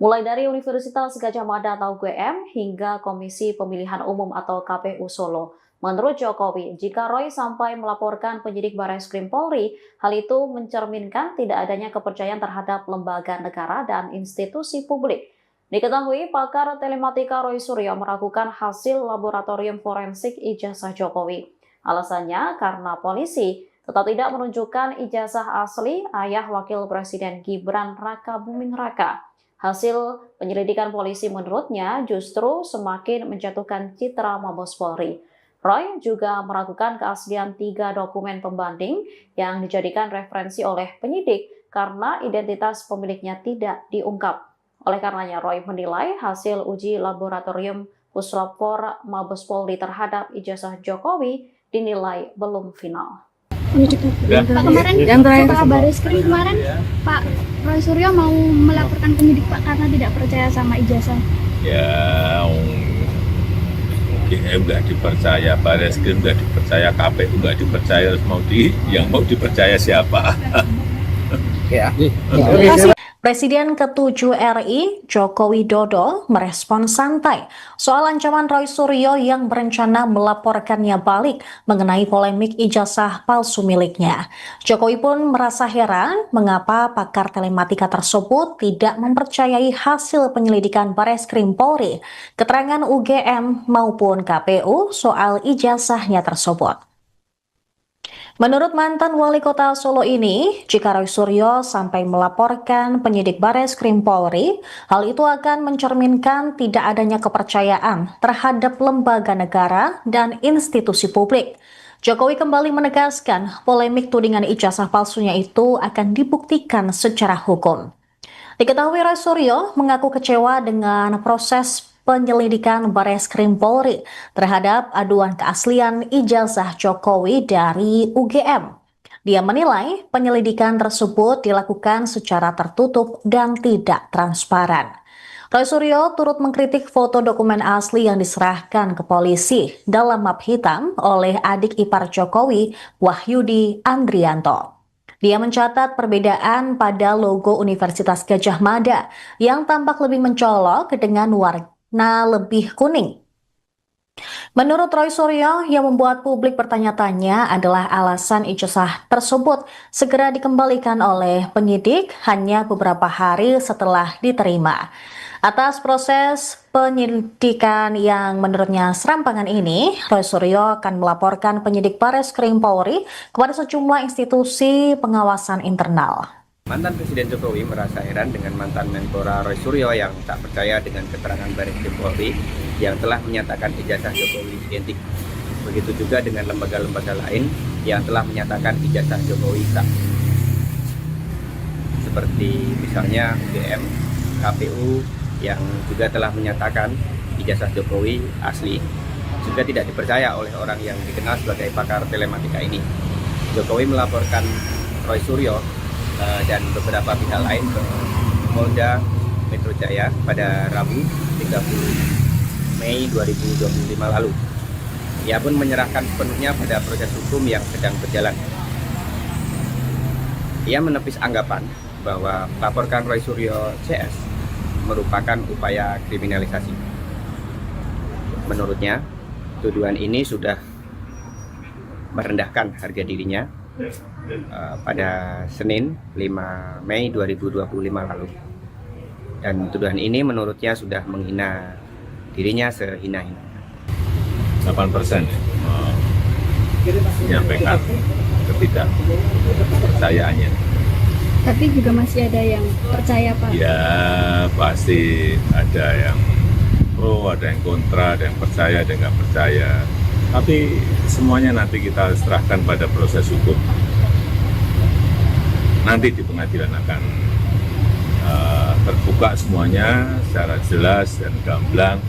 Speaker 1: Mulai dari Universitas Gadjah Mada atau UGM hingga Komisi Pemilihan Umum atau KPU Solo. Menurut Jokowi, jika Roy sampai melaporkan penyidik Bareskrim Polri, hal itu mencerminkan tidak adanya kepercayaan terhadap lembaga negara dan institusi publik. Diketahui pakar telematika Roy Suryo meragukan hasil laboratorium forensik ijazah Jokowi. Alasannya karena polisi tetap tidak menunjukkan ijazah asli ayah Wakil Presiden Gibran Raka Buming Raka. Hasil penyelidikan polisi menurutnya justru semakin menjatuhkan citra Mabes Polri. Roy juga meragukan keaslian 3 dokumen pembanding yang dijadikan referensi oleh penyidik karena identitas pemiliknya tidak diungkap. Oleh karenanya, Roy menilai hasil uji laboratorium Puslapfor Mabes Polri terhadap ijazah Jokowi dinilai belum final.
Speaker 4: Pak kemarin
Speaker 7: Yang terakhir.
Speaker 4: Pak Bareskrim kemarin Pak Roy Suryo mau melaporkan penyidik Pak karena tidak percaya sama ijazah.
Speaker 3: Ya, UGM nggak dipercaya, Bareskrim nggak dipercaya, KPU nggak dipercaya, terus yang mau dipercaya siapa?
Speaker 5: Oke ya.
Speaker 1: Presiden ke-7 RI, Joko Widodo, merespon santai soal ancaman Roy Suryo yang berencana melaporkannya balik mengenai polemik ijazah palsu miliknya. Jokowi pun merasa heran mengapa pakar telematika tersebut tidak mempercayai hasil penyelidikan Bareskrim Polri, keterangan UGM maupun KPU soal ijazahnya tersebut. Menurut mantan wali kota Solo ini, jika Roy Suryo sampai melaporkan penyidik Bareskrim Polri, hal itu akan mencerminkan tidak adanya kepercayaan terhadap lembaga negara dan institusi publik. Jokowi kembali menegaskan polemik tudingan ijazah palsunya itu akan dibuktikan secara hukum. Diketahui Roy Suryo mengaku kecewa dengan proses penyelidikan Bareskrim Polri terhadap aduan keaslian ijazah Jokowi dari UGM. Dia menilai penyelidikan tersebut dilakukan secara tertutup dan tidak transparan. Roy Suryo turut mengkritik foto dokumen asli yang diserahkan ke polisi dalam map hitam oleh adik ipar Jokowi, Wahyudi Andrianto. Dia mencatat perbedaan pada logo Universitas Gadjah Mada yang tampak lebih mencolok dengan warna lebih kuning. Menurut Roy Suryo, yang membuat publik bertanya-tanya adalah alasan ijazah tersebut segera dikembalikan oleh penyidik hanya beberapa hari setelah diterima. Atas proses penyelidikan yang menurutnya serampangan ini, Roy Suryo akan melaporkan penyidik Bareskrim Polri kepada sejumlah institusi pengawasan internal.
Speaker 2: Mantan Presiden Jokowi merasa heran dengan mantan Menpora Roy Suryo yang tak percaya dengan keterangan Bareskrim Polri yang telah menyatakan ijazah Jokowi identik. Begitu juga dengan lembaga-lembaga lain yang telah menyatakan ijazah Jokowi sah. Seperti misalnya UGM, KPU yang juga telah menyatakan ijazah Jokowi asli. Juga tidak dipercaya oleh orang yang dikenal sebagai pakar telematika ini. Jokowi melaporkan Roy Suryo dan beberapa pihak lain ke Polda Metro Jaya pada Rabu 30 Mei 2025 lalu. Ia pun menyerahkan sepenuhnya pada proses hukum yang sedang berjalan. Ia menepis anggapan bahwa melaporkan Roy Suryo CS merupakan upaya kriminalisasi. Menurutnya, tuduhan ini sudah merendahkan harga dirinya pada Senin 5 Mei 2025 lalu. Dan tuduhan ini menurutnya sudah menghina dirinya sehina-hina.
Speaker 3: 8% menyampaikan ketidakpercayaannya.
Speaker 4: Tapi juga masih ada yang percaya, Pak.
Speaker 3: Ya pasti ada yang pro, ada yang kontra, ada yang percaya, ada yang nggak percaya. Tapi semuanya nanti kita serahkan pada proses hukum. Nanti di pengadilan akan terbuka semuanya secara jelas dan gamblang,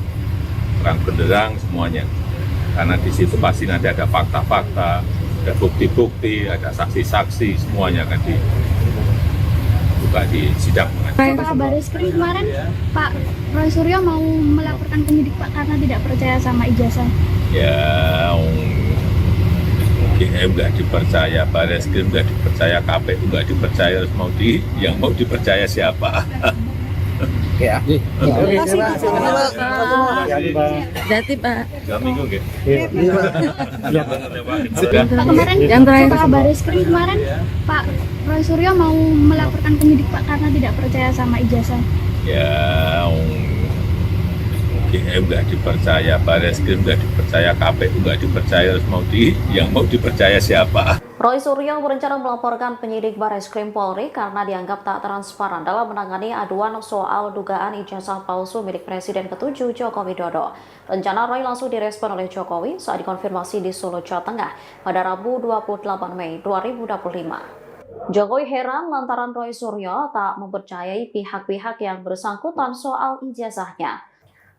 Speaker 3: terang benderang semuanya. Karena di situ pasti nanti ada fakta-fakta, ada bukti-bukti, ada saksi-saksi, semuanya akan dibuka di sidang pengadilan.
Speaker 4: Pak Bareskrim kemarin, Pak Roy Suryo mau melaporkan penyidik Pak karena tidak percaya sama ijazah.
Speaker 3: Ya, UGM nggak dipercaya, Bareskrim nggak dipercaya, KPU nggak dipercaya, yang mau dipercaya siapa?
Speaker 5: Oke ya. Oke,
Speaker 7: kasih,
Speaker 5: terima kasih, Pak.
Speaker 6: Hati-hati, Pak.
Speaker 7: Hati Pak.
Speaker 3: 3 minggu nggak?
Speaker 6: Iya, Pak.
Speaker 4: Pak kemarin,
Speaker 7: Yang terakhir.
Speaker 4: Pak Bareskrim kemarin, Pak Roy Suryo mau melaporkan penyidik Pak karena tidak percaya sama ijazah.
Speaker 3: Ya, UGM nggak dipercaya, Bareskrim nggak dipercaya, KPU nggak dipercaya, yang mau dipercaya siapa?
Speaker 1: Roy Suryo berencana melaporkan penyidik Bareskrim Polri karena dianggap tak transparan dalam menangani aduan soal dugaan ijazah palsu milik Presiden ke-7 Joko Widodo. Rencana Roy langsung direspon oleh Jokowi saat dikonfirmasi di Solo, Jawa Tengah pada Rabu 28 Mei 2025. Jokowi heran lantaran Roy Suryo tak mempercayai pihak-pihak yang bersangkutan soal ijazahnya.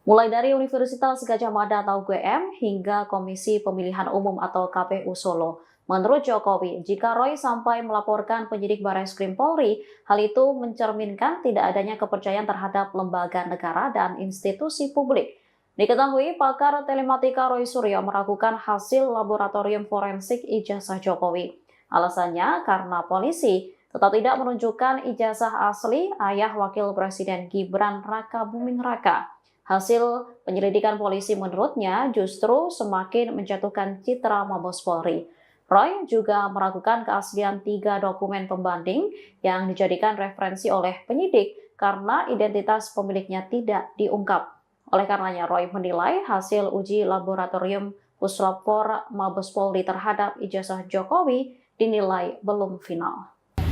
Speaker 1: Mulai dari Universitas Gadjah Mada atau UGM hingga Komisi Pemilihan Umum atau KPU Solo. Menurut Jokowi, jika Roy sampai melaporkan penyidik Bareskrim Polri, hal itu mencerminkan tidak adanya kepercayaan terhadap lembaga negara dan institusi publik. Diketahui, pakar telematika Roy Suryo meragukan hasil laboratorium forensik ijazah Jokowi. Alasannya karena polisi tetap tidak menunjukkan ijazah asli ayah Wakil Presiden Gibran Raka Buming Raka. Hasil penyelidikan polisi menurutnya justru semakin menjatuhkan citra Mabes Polri. Roy juga meragukan keaslian 3 dokumen pembanding yang dijadikan referensi oleh penyidik karena identitas pemiliknya tidak diungkap. Oleh karenanya, Roy menilai hasil uji laboratorium Puslapfor Mabes Polri terhadap ijazah Jokowi dinilai belum final.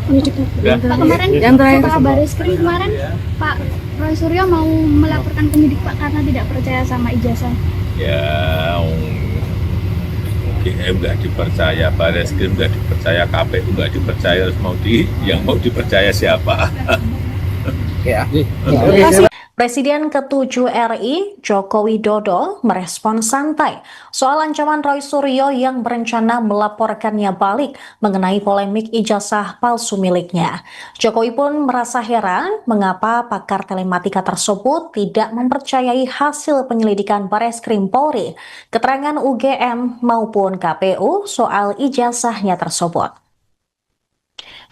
Speaker 4: Pak kemarin,
Speaker 7: Yang terakhir.
Speaker 4: Pak Bareskrim kemarin, Pak Roy Suryo mau melaporkan penyidik Pak karena tidak percaya sama ijazah.
Speaker 3: Ya, UGM nggak dipercaya, Bareskrim nggak dipercaya, KPU nggak dipercaya, yang mau dipercaya siapa?
Speaker 5: Oke ya.
Speaker 6: Oke, terima
Speaker 1: Presiden ke-7 RI, Joko Widodo, merespon santai soal ancaman Roy Suryo yang berencana melaporkannya balik mengenai polemik ijazah palsu miliknya. Jokowi pun merasa heran mengapa pakar telematika tersebut tidak mempercayai hasil penyelidikan Bareskrim Polri, keterangan UGM maupun KPU soal ijazahnya tersebut.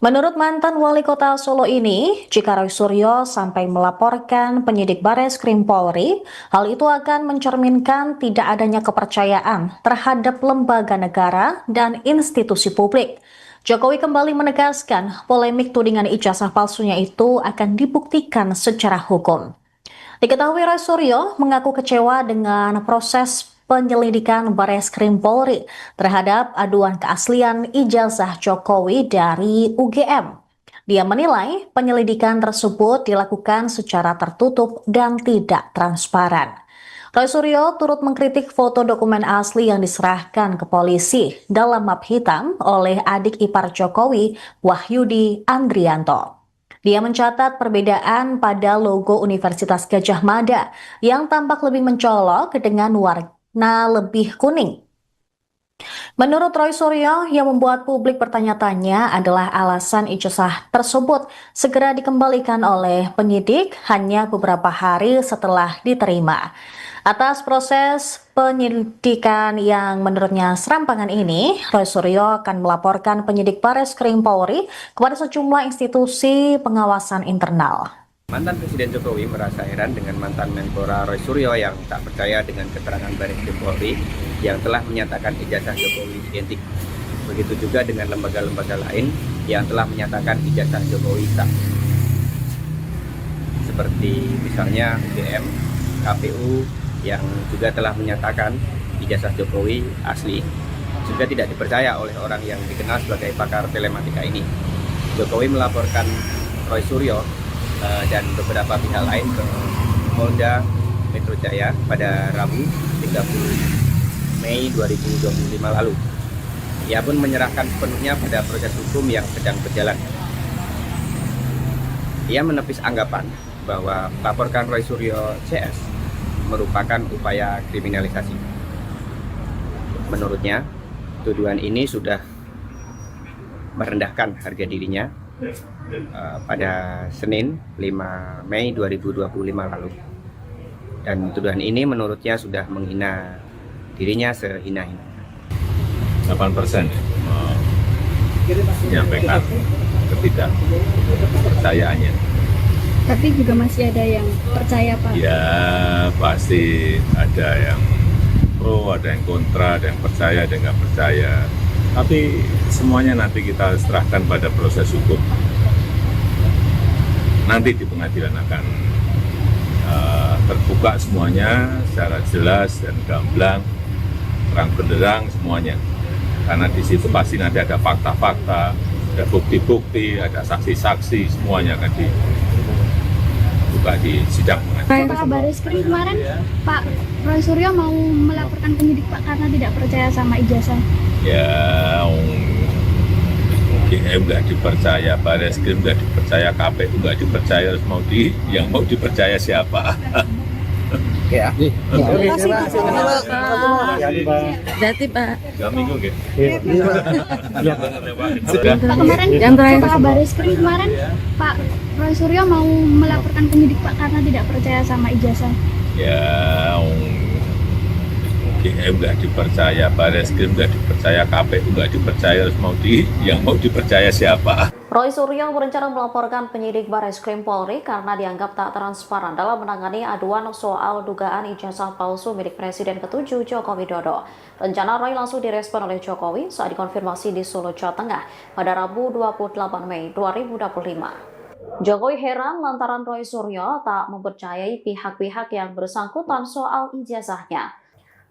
Speaker 1: Menurut mantan wali kota Solo ini, jika Roy Suryo sampai melaporkan penyidik Bareskrim Polri, hal itu akan mencerminkan tidak adanya kepercayaan terhadap lembaga negara dan institusi publik. Jokowi kembali menegaskan polemik tudingan ijazah palsunya itu akan dibuktikan secara hukum. Diketahui Roy Suryo mengaku kecewa dengan proses penyelidikan Bareskrim Polri terhadap aduan keaslian ijazah Jokowi dari UGM. Dia menilai penyelidikan tersebut dilakukan secara tertutup dan tidak transparan. Roy Suryo turut mengkritik foto dokumen asli yang diserahkan ke polisi dalam map hitam oleh adik ipar Jokowi, Wahyudi Andrianto. Dia mencatat perbedaan pada logo Universitas Gadjah Mada yang tampak lebih mencolok dengan warna lebih kuning. Menurut Roy Suryo, yang membuat publik bertanya-tanya adalah alasan ijazah tersebut segera dikembalikan oleh penyidik hanya beberapa hari setelah diterima. Atas proses penyidikan yang menurutnya serampangan ini, Roy Suryo akan melaporkan penyidik Bareskrim Polri kepada sejumlah institusi pengawasan internal.
Speaker 2: Mantan Presiden Jokowi merasa heran dengan mantan Menpora Roy Suryo yang tak percaya dengan keterangan Bareskrim Polri yang telah menyatakan ijazah Jokowi identik. Begitu juga dengan lembaga-lembaga lain yang telah menyatakan ijazah Jokowi sah. Seperti misalnya UGM, KPU yang juga telah menyatakan ijazah Jokowi asli, juga tidak dipercaya oleh orang yang dikenal sebagai pakar telematika ini. Jokowi melaporkan Roy Suryo dan beberapa pihak lain ke Polda Metro Jaya pada Rabu 30 Mei 2025 lalu. Ia pun menyerahkan sepenuhnya pada proses hukum yang sedang berjalan. Ia menepis anggapan bahwa melaporkan Roy Suryo CS merupakan upaya kriminalisasi. Menurutnya, tuduhan ini sudah merendahkan harga dirinya pada Senin 5 Mei 2025 lalu. Dan tuduhan ini menurutnya sudah menghina dirinya sehina-hina.
Speaker 3: 8% menyampaikan ketidakpercayaannya.
Speaker 4: Tapi juga masih ada yang percaya, Pak.
Speaker 3: Ya pasti ada yang pro, ada yang kontra, ada yang percaya, ada yang nggak percaya. Tapi semuanya nanti kita serahkan pada proses hukum. Nanti di pengadilan akan terbuka semuanya secara jelas dan gamblang, terang benderang semuanya. Karena di situ pasti nanti ada fakta-fakta, ada bukti-bukti, ada saksi-saksi, semuanya akan dibuka di sidang pengadilan.
Speaker 4: Pak Bareskrim kemarin, Pak Roy Suryo mau melaporkan penyidik Pak karena tidak percaya sama ijazah.
Speaker 3: Ya, UGM nggak dipercaya, Bareskrim nggak dipercaya, KPU nggak dipercaya, yang mau dipercaya siapa?
Speaker 5: Oke ya.
Speaker 6: Oke,
Speaker 7: Terima kasih,
Speaker 6: Pak.
Speaker 7: Pak.
Speaker 6: Terima kasih, Pak.
Speaker 7: Dati, Pak.
Speaker 3: 3 minggu nggih.
Speaker 6: Iya.
Speaker 4: Pak kemarin,
Speaker 7: Yang terakhir.
Speaker 4: Pak Bareskrim kemarin, Pak Roy Suryo mau melaporkan penyidik Pak karena tidak percaya sama ijazah.
Speaker 3: Ya, UGM nggak dipercaya, Bareskrim nggak dipercaya, KPU nggak dipercaya, yang mau dipercaya siapa?
Speaker 1: Roy Suryo berencana melaporkan penyidik Bareskrim Polri karena dianggap tak transparan dalam menangani aduan soal dugaan ijazah palsu milik Presiden ke-7 Joko Widodo. Rencana Roy langsung direspon oleh Jokowi saat dikonfirmasi di Solo, Jawa Tengah pada Rabu 28 Mei 2025. Jokowi heran lantaran Roy Suryo tak mempercayai pihak-pihak yang bersangkutan soal ijazahnya.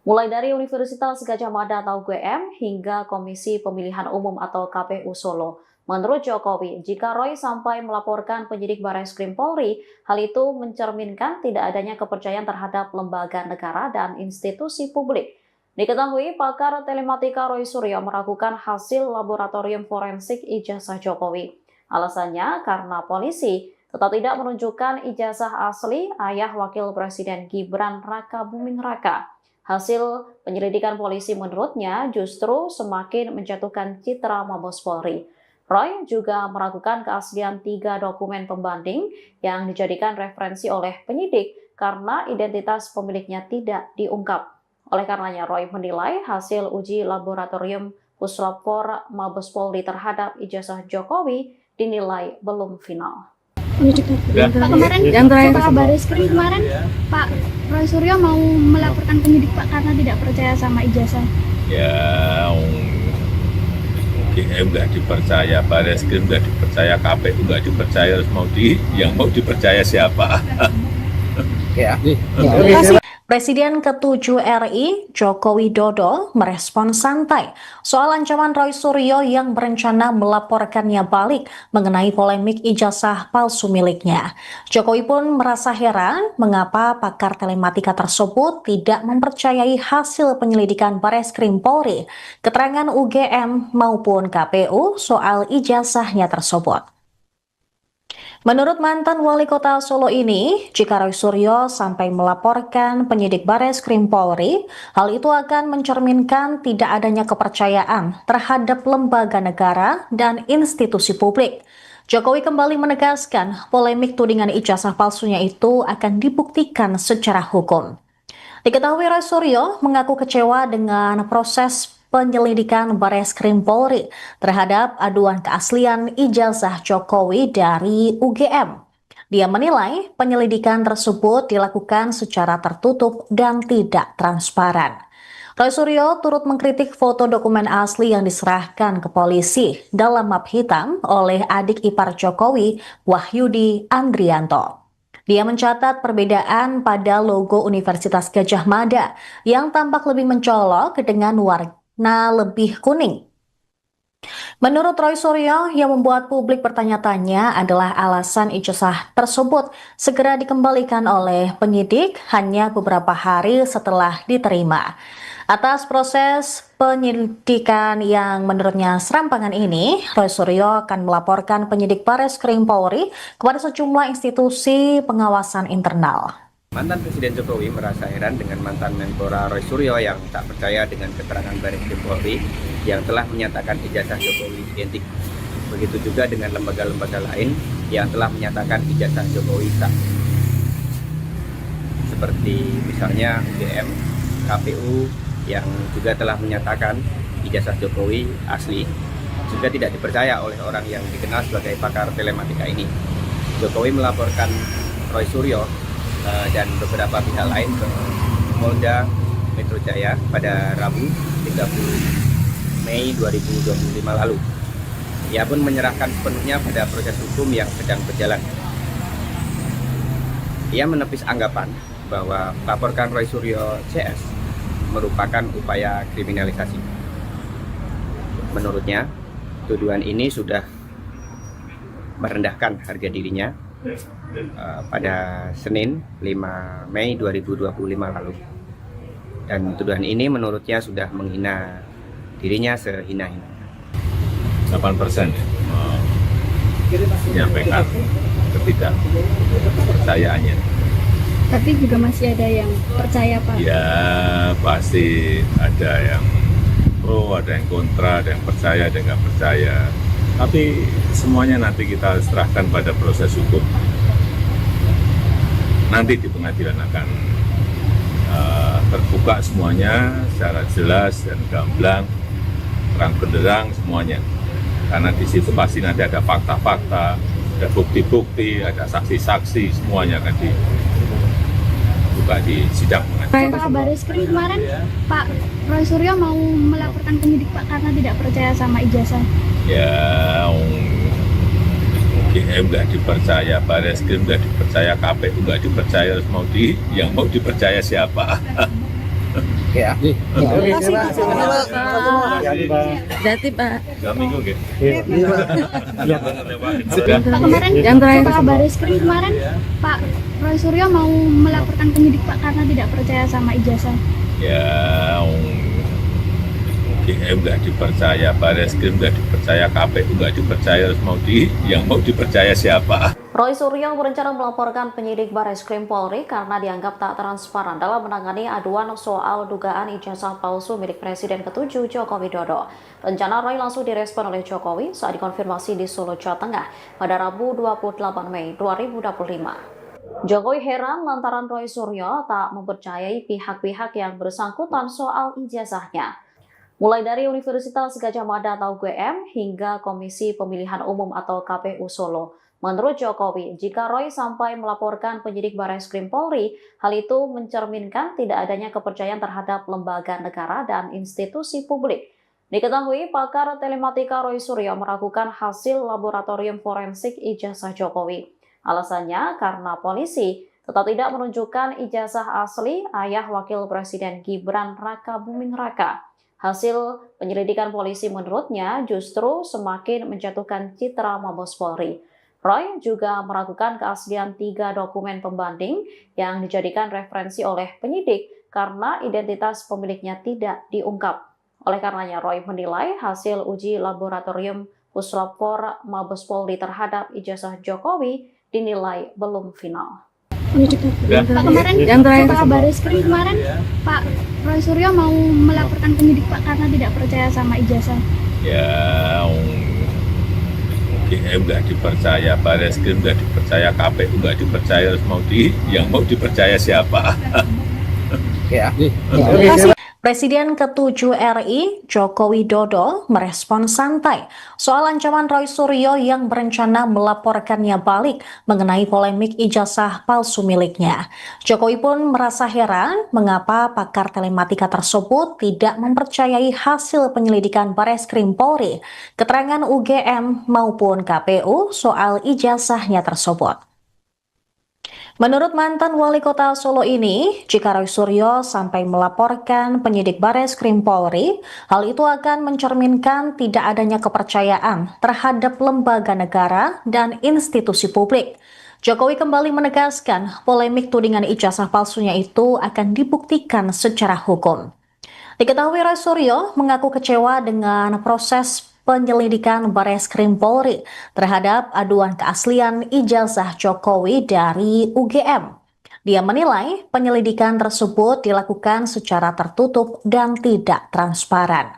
Speaker 1: Mulai dari Universitas Gadjah Mada atau UGM hingga Komisi Pemilihan Umum atau KPU Solo. Menurut Jokowi, jika Roy sampai melaporkan penyidik Bareskrim Polri, hal itu mencerminkan tidak adanya kepercayaan terhadap lembaga negara dan institusi publik. Diketahui pakar telematika Roy Suryo meragukan hasil laboratorium forensik ijazah Jokowi. Alasannya karena polisi tetap tidak menunjukkan ijazah asli ayah Wakil Presiden Gibran Rakabuming Raka. Hasil penyelidikan polisi menurutnya justru semakin menjatuhkan citra Mabes Polri. Roy juga meragukan keaslian 3 dokumen pembanding yang dijadikan referensi oleh penyidik karena identitas pemiliknya tidak diungkap. Oleh karenanya, Roy menilai hasil uji laboratorium Puslapfor Mabes Polri terhadap ijazah Jokowi dinilai belum final.
Speaker 4: Pak kemarin,
Speaker 7: Yang terakhir.
Speaker 4: Pak Bareskrim kemarin, Pak Roy Suryo mau melaporkan penyidik Pak karena tidak percaya sama ijazah.
Speaker 3: Ya, UGM nggak dipercaya, Bareskrim nggak dipercaya, KPU nggak dipercaya, yang mau dipercaya siapa?
Speaker 5: Oke ya.
Speaker 6: Oke, silakan.
Speaker 1: Presiden ke-7 RI, Joko Widodo, merespon santai soal ancaman Roy Suryo yang berencana melaporkannya balik mengenai polemik ijazah palsu miliknya. Jokowi pun merasa heran mengapa pakar telematika tersebut tidak mempercayai hasil penyelidikan Bareskrim Polri, keterangan UGM maupun KPU soal ijazahnya tersebut. Menurut mantan wali kota Solo ini, jika Roy Suryo sampai melaporkan penyidik Bareskrim Polri, hal itu akan mencerminkan tidak adanya kepercayaan terhadap lembaga negara dan institusi publik. Jokowi kembali menegaskan polemik tudingan ijazah palsunya itu akan dibuktikan secara hukum. Diketahui Roy Suryo mengaku kecewa dengan proses penyelidikan Bareskrim Polri terhadap aduan keaslian ijazah Jokowi dari UGM. Dia menilai penyelidikan tersebut dilakukan secara tertutup dan tidak transparan. Roy Suryo turut mengkritik foto dokumen asli yang diserahkan ke polisi dalam map hitam oleh adik ipar Jokowi, Wahyudi Andrianto. Dia mencatat perbedaan pada logo Universitas Gadjah Mada yang tampak lebih mencolok dengan warna lebih kuning. Menurut Roy Suryo, yang membuat publik bertanya-tanya adalah alasan ijazah tersebut segera dikembalikan oleh penyidik hanya beberapa hari setelah diterima. Atas proses penyelidikan yang menurutnya serampangan ini, Roy Suryo akan melaporkan penyidik Bareskrim Polri kepada sejumlah institusi pengawasan internal.
Speaker 2: Mantan Presiden Jokowi merasa heran dengan mantan Menpora Roy Suryo yang tak percaya dengan keterangan Bareskrim Polri yang telah menyatakan ijazah Jokowi identik. Begitu juga dengan lembaga-lembaga lain yang telah menyatakan ijazah Jokowi sah. Seperti misalnya UGM, KPU, yang juga telah menyatakan ijazah Jokowi asli, juga tidak dipercaya oleh orang yang dikenal sebagai pakar telematika ini. Jokowi melaporkan Roy Suryo dan beberapa pihak lain ke Polda Metro Jaya pada Rabu 30 Mei 2025 lalu. Ia pun menyerahkan sepenuhnya pada proses hukum yang sedang berjalan. Ia menepis anggapan bahwa melaporkan Roy Suryo CS merupakan upaya kriminalisasi. Menurutnya, tuduhan ini sudah merendahkan harga dirinya pada Senin 5 Mei 2025 lalu. Dan tuduhan ini menurutnya sudah menghina dirinya sehina-hina.
Speaker 3: 8% menyampaikan ketidakpercayaannya.
Speaker 4: Tapi juga masih ada yang percaya, Pak.
Speaker 3: Ya pasti ada yang pro, ada yang kontra, ada yang percaya, ada yang nggak percaya. Tapi semuanya nanti kita serahkan pada proses hukum. Nanti di pengadilan akan terbuka semuanya secara jelas dan gamblang, terang benderang semuanya. Karena di situ pasti nanti ada fakta-fakta, ada bukti-bukti, ada saksi-saksi, semuanya akan dibuka di sidang pengadilan.
Speaker 4: Pak Bareskrim kemarin, Pak Roy Suryo mau melaporkan penyidik Pak karena tidak percaya sama ijazah.
Speaker 3: Ya, UGM nggak dipercaya, Bareskrim nggak dipercaya, KPU nggak dipercaya, yang mau dipercaya siapa?
Speaker 5: Ya.
Speaker 6: Terima kasih, Pak.
Speaker 7: Berarti Pak.
Speaker 3: 2 minggu gitu.
Speaker 4: Pak kemarin,
Speaker 7: Yang terakhir.
Speaker 4: Pak Bareskrim kemarin, Pak Roy Suryo mau melaporkan penyidik Pak karena tidak percaya sama ijazah.
Speaker 3: Ya, UGM nggak dipercaya, Bareskrim nggak dipercaya, KPU nggak dipercaya, yang mau dipercaya siapa?
Speaker 1: Roy Suryo berencana melaporkan penyidik Bareskrim Polri karena dianggap tak transparan dalam menangani aduan soal dugaan ijazah palsu milik Presiden ke-7 Joko Widodo. Rencana Roy langsung direspon oleh Jokowi saat dikonfirmasi di Solo, Jawa Tengah pada Rabu 28 Mei 2025. Jokowi heran lantaran Roy Suryo tak mempercayai pihak-pihak yang bersangkutan soal ijazahnya. Mulai dari Universitas Gadjah Mada atau UGM hingga Komisi Pemilihan Umum atau KPU Solo. Menurut Jokowi, jika Roy sampai melaporkan penyidik Bareskrim Polri, hal itu mencerminkan tidak adanya kepercayaan terhadap lembaga negara dan institusi publik. Diketahui, pakar telematika Roy Suryo meragukan hasil laboratorium forensik ijazah Jokowi. Alasannya karena polisi tetap tidak menunjukkan ijazah asli ayah Wakil Presiden Gibran Raka Buming Raka. Hasil penyelidikan polisi menurutnya justru semakin menjatuhkan citra Mabes Polri. Roy juga meragukan keaslian 3 dokumen pembanding yang dijadikan referensi oleh penyidik karena identitas pemiliknya tidak diungkap. Oleh karenanya, Roy menilai hasil uji laboratorium Puslapor Mabes Polri terhadap ijazah Jokowi dinilai belum final.
Speaker 4: Pak, kemarin Pak Bareskrim kemarin Pak Roy Suryo mau melaporkan penyidik Pak karena tidak percaya sama ijazah.
Speaker 3: Ya, GM nggak dipercaya, Bareskrim nggak dipercaya, KPU nggak dipercaya, yang mau dipercaya siapa?
Speaker 5: Ya.
Speaker 1: Presiden ke-7 RI Joko Widodo merespon santai soal ancaman Roy Suryo yang berencana melaporkannya balik mengenai polemik ijazah palsu miliknya. Jokowi pun merasa heran mengapa pakar telematika tersebut tidak mempercayai hasil penyelidikan Bareskrim Polri, keterangan UGM maupun KPU soal ijazahnya tersebut. Menurut mantan wali kota Solo ini, jika Roy Suryo sampai melaporkan penyidik Bareskrim Polri, hal itu akan mencerminkan tidak adanya kepercayaan terhadap lembaga negara dan institusi publik. Jokowi kembali menegaskan polemik tudingan ijazah palsunya itu akan dibuktikan secara hukum. Diketahui Roy Suryo mengaku kecewa dengan proses penyelidikan Bareskrim Polri terhadap aduan keaslian ijazah Jokowi dari UGM. Dia menilai penyelidikan tersebut dilakukan secara tertutup dan tidak transparan.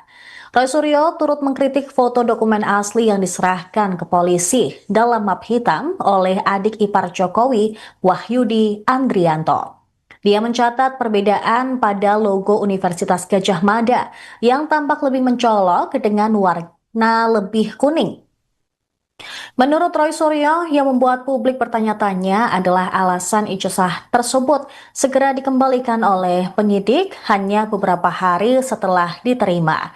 Speaker 1: Roy Suryo turut mengkritik foto dokumen asli yang diserahkan ke polisi dalam map hitam oleh adik ipar Jokowi, Wahyudi Andrianto. Dia mencatat perbedaan pada logo Universitas Gadjah Mada yang tampak lebih mencolok dengan warna lebih kuning. Menurut Roy Suryo, yang membuat publik bertanya-tanya adalah alasan ijazah tersebut segera dikembalikan oleh penyidik hanya beberapa hari setelah diterima.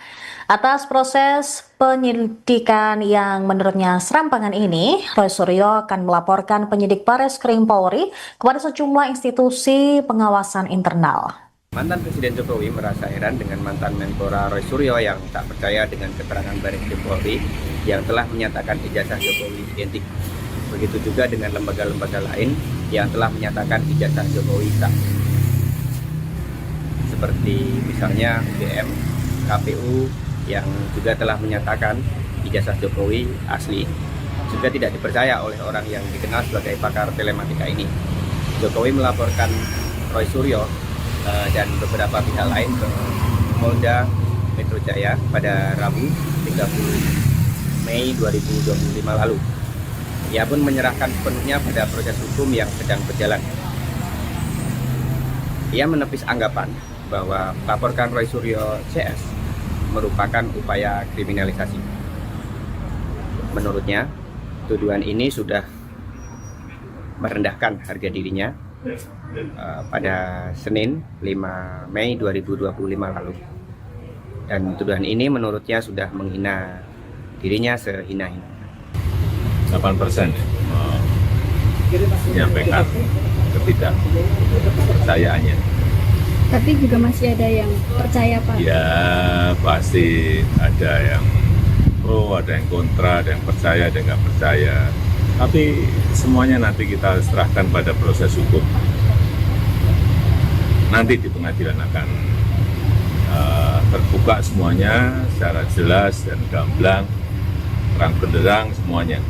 Speaker 1: Atas proses penyelidikan yang menurutnya serampangan ini, Roy Suryo akan melaporkan penyidik Bareskrim Polri kepada sejumlah institusi pengawasan internal.
Speaker 2: Mantan Presiden Jokowi merasa heran dengan mantan Menpora Roy Suryo yang tak percaya dengan keterangan Bareskrim Polri yang telah menyatakan ijazah Jokowi identik. Begitu juga dengan lembaga-lembaga lain yang telah menyatakan ijazah Jokowi sah. Seperti misalnya UGM, KPU yang juga telah menyatakan ijazah Jokowi asli, juga tidak dipercaya oleh orang yang dikenal sebagai pakar telematika ini. Jokowi melaporkan Roy Suryo dan beberapa pihak lain ke Polda Metro Jaya pada Rabu 30 Mei 2025 lalu. Ia pun menyerahkan sepenuhnya pada proses hukum yang sedang berjalan. Ia menepis anggapan bahwa melaporkan Roy Suryo CS merupakan upaya kriminalisasi. Menurutnya, tuduhan ini sudah merendahkan harga dirinya pada Senin 5 Mei 2025 lalu. Dan tuduhan ini menurutnya sudah menghina dirinya sehina-hina.
Speaker 3: 8% menyampaikan ketidakpercayaannya.
Speaker 4: Tapi juga masih ada yang percaya Pak.
Speaker 3: Ya pasti ada yang pro, ada yang kontra, ada yang percaya, ada yang nggak percaya. Tapi semuanya nanti kita serahkan pada proses hukum. Nanti di pengadilan akan terbuka semuanya secara jelas dan gamblang, terang benderang semuanya.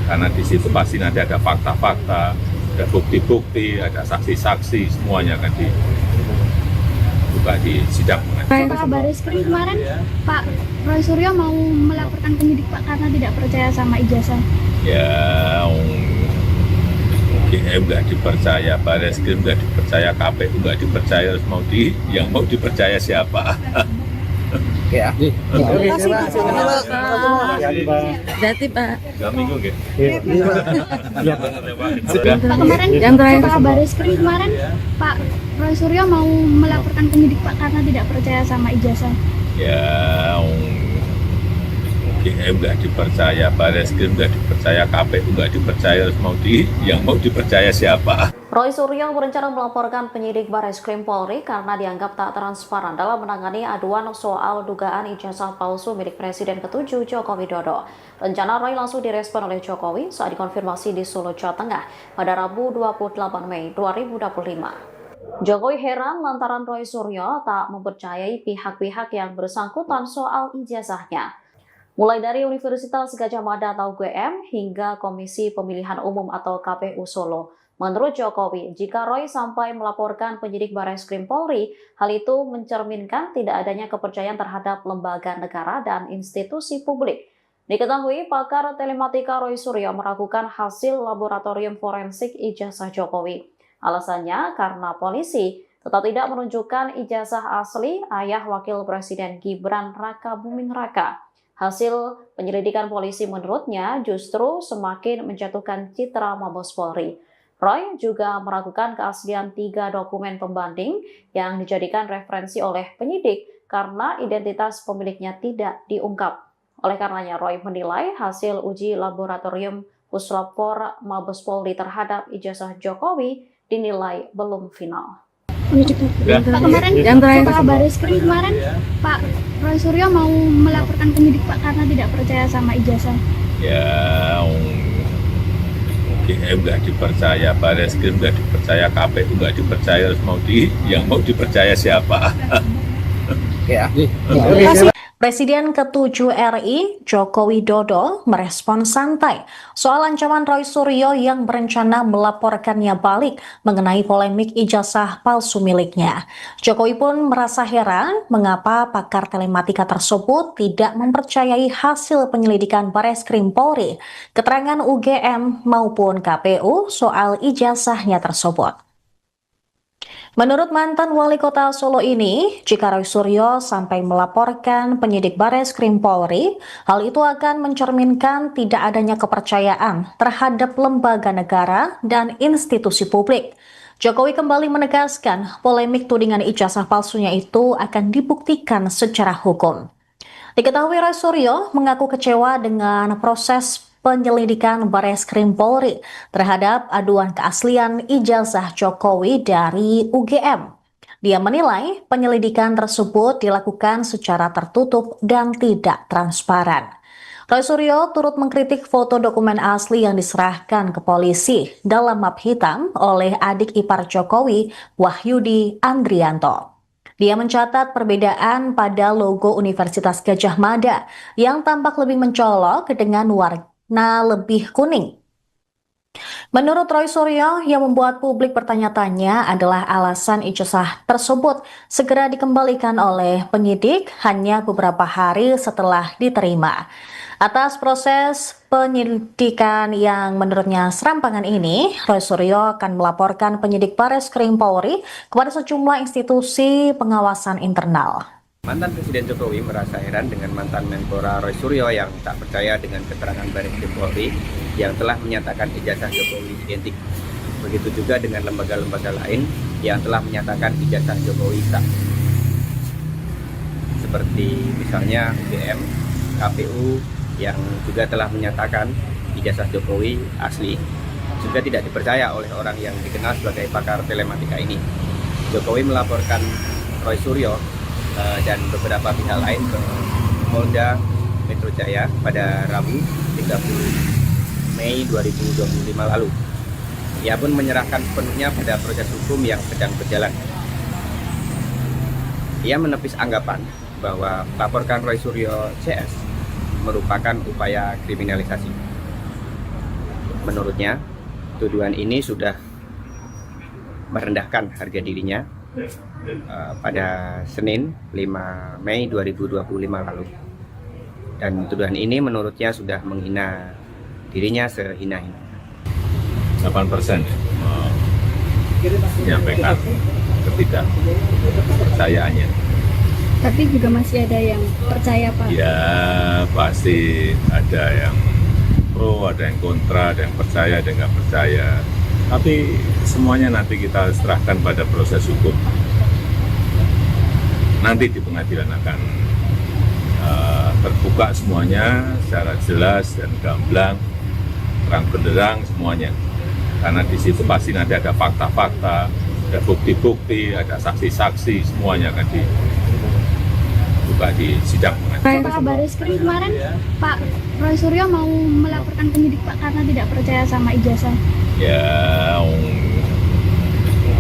Speaker 3: Karena di situ pasti nanti ada fakta-fakta, ada bukti-bukti, ada saksi-saksi, semuanya akan dibuka di sidang pengadilan.
Speaker 4: Pak Bareskrim kemarin Pak Roy Suryo mau melaporkan penyidik Pak karena tidak percaya sama ijazah.
Speaker 3: Ya, GM nggak dipercaya, Bareskrim nggak dipercaya, KPU nggak dipercaya, yang mau dipercaya siapa?
Speaker 5: Ya.
Speaker 7: Terima kasih Pak. Berarti Pak.
Speaker 3: 2 minggu gitu.
Speaker 4: Pak kemarin Pak Bareskrim kemarin Pak Roy Suryo mau melaporkan penyidik Pak karena tidak percaya sama ijazah.
Speaker 3: Ya, GM nggak dipercaya, Bareskrim nggak dipercaya, KPU nggak dipercaya, yang mau dipercaya siapa?
Speaker 1: Roy Suryo berencana melaporkan penyidik Bareskrim Polri karena dianggap tak transparan dalam menangani aduan soal dugaan ijazah palsu milik Presiden ke-7 Joko Widodo. Rencana Roy langsung direspon oleh Jokowi saat dikonfirmasi di Solo, Jawa Tengah pada Rabu 28 Mei 2025. Jokowi heran lantaran Roy Suryo tak mempercayai pihak-pihak yang bersangkutan soal ijazahnya. Mulai dari Universitas Gadjah Mada atau UGM hingga Komisi Pemilihan Umum atau KPU Solo. Menurut Jokowi, jika Roy sampai melaporkan penyidik Bareskrim Polri, hal itu mencerminkan tidak adanya kepercayaan terhadap lembaga negara dan institusi publik. Diketahui pakar telematika Roy Suryo meragukan hasil laboratorium forensik ijazah Jokowi. Alasannya karena polisi tetap tidak menunjukkan ijazah asli ayah Wakil Presiden Gibran Raka Buming Raka. Hasil penyelidikan polisi menurutnya justru semakin menjatuhkan citra Mabes Polri. Roy juga meragukan keaslian 3 dokumen pembanding yang dijadikan referensi oleh penyidik karena identitas pemiliknya tidak diungkap. Oleh karenanya, Roy menilai hasil uji laboratorium Puslapor Mabes Polri terhadap ijazah Jokowi dinilai belum final.
Speaker 4: Pak, kemarin Pak Bareskrim kemarin Pak Roy Suryo mau melaporkan penyidik Pak karena tidak percaya sama ijazah.
Speaker 3: Ya, UGM nggak dipercaya, Bareskrim nggak dipercaya, KPU nggak dipercaya, yang mau dipercaya siapa?
Speaker 5: Ya.
Speaker 1: Presiden ke-7 RI, Joko Widodo, merespon santai soal ancaman Roy Suryo yang berencana melaporkannya balik mengenai polemik ijazah palsu miliknya. Jokowi pun merasa heran mengapa pakar telematika tersebut tidak mempercayai hasil penyelidikan Bareskrim Polri, keterangan UGM maupun KPU soal ijazahnya tersebut. Menurut mantan wali kota Solo ini, jika Roy Suryo sampai melaporkan penyidik Bareskrim Polri, hal itu akan mencerminkan tidak adanya kepercayaan terhadap lembaga negara dan institusi publik. Jokowi kembali menegaskan polemik tudingan ijazah palsunya itu akan dibuktikan secara hukum. Diketahui Roy Suryo mengaku kecewa dengan proses penyelidikan Bareskrim Polri terhadap aduan keaslian ijazah Jokowi dari UGM. Dia menilai penyelidikan tersebut dilakukan secara tertutup dan tidak transparan. Roy Suryo turut mengkritik foto dokumen asli yang diserahkan ke polisi dalam map hitam oleh adik ipar Jokowi, Wahyudi Andrianto. Dia mencatat perbedaan pada logo Universitas Gadjah Mada yang tampak lebih mencolok dengan warna lebih kuning. Menurut Roy Suryo, yang membuat publik bertanya-tanya adalah alasan ijazah tersebut segera dikembalikan oleh penyidik hanya beberapa hari setelah diterima. Atas proses penyelidikan yang menurutnya serampangan ini, Roy Suryo akan melaporkan penyidik Bareskrim Polri kepada sejumlah institusi pengawasan internal.
Speaker 2: Mantan Presiden Jokowi merasa heran dengan mantan Menpora Roy Suryo yang tak percaya dengan keterangan Bareskrim Polri yang telah menyatakan ijazah Jokowi identik. Begitu juga dengan lembaga-lembaga lain yang telah menyatakan ijazah Jokowi sah. Seperti misalnya UGM, KPU yang juga telah menyatakan ijazah Jokowi asli, juga tidak dipercaya oleh orang yang dikenal sebagai pakar telematika ini. Jokowi melaporkan Roy Suryo dan beberapa pihak lain ke Polda Metro Jaya pada Rabu 30 Mei 2025 lalu. Ia pun menyerahkan sepenuhnya pada proses hukum yang sedang berjalan. Ia menepis anggapan bahwa melaporkan Roy Suryo CS merupakan upaya kriminalisasi. Menurutnya, tuduhan ini sudah merendahkan harga dirinya pada Senin 5 Mei 2025 lalu. Dan tuduhan ini menurutnya sudah menghina dirinya sehina-hina.
Speaker 3: 8% menyampaikan ketidakpercayaannya.
Speaker 4: Tapi juga masih ada yang percaya, Pak.
Speaker 3: Ya, pasti ada yang pro, ada yang kontra, ada yang percaya, ada yang nggak percaya. Tapi semuanya nanti kita serahkan pada proses hukum. Nanti di pengadilan akan terbuka semuanya secara jelas dan gamblang, terang benderang semuanya. Karena di situ pasti nanti ada fakta-fakta, ada bukti-bukti, ada saksi-saksi, semuanya akan dibuka di sidang pengadilan.
Speaker 4: Pak Bareskrim kemarin Pak Roy Suryo mau melaporkan penyidik Pak karena tidak percaya sama ijazah.
Speaker 3: Ya,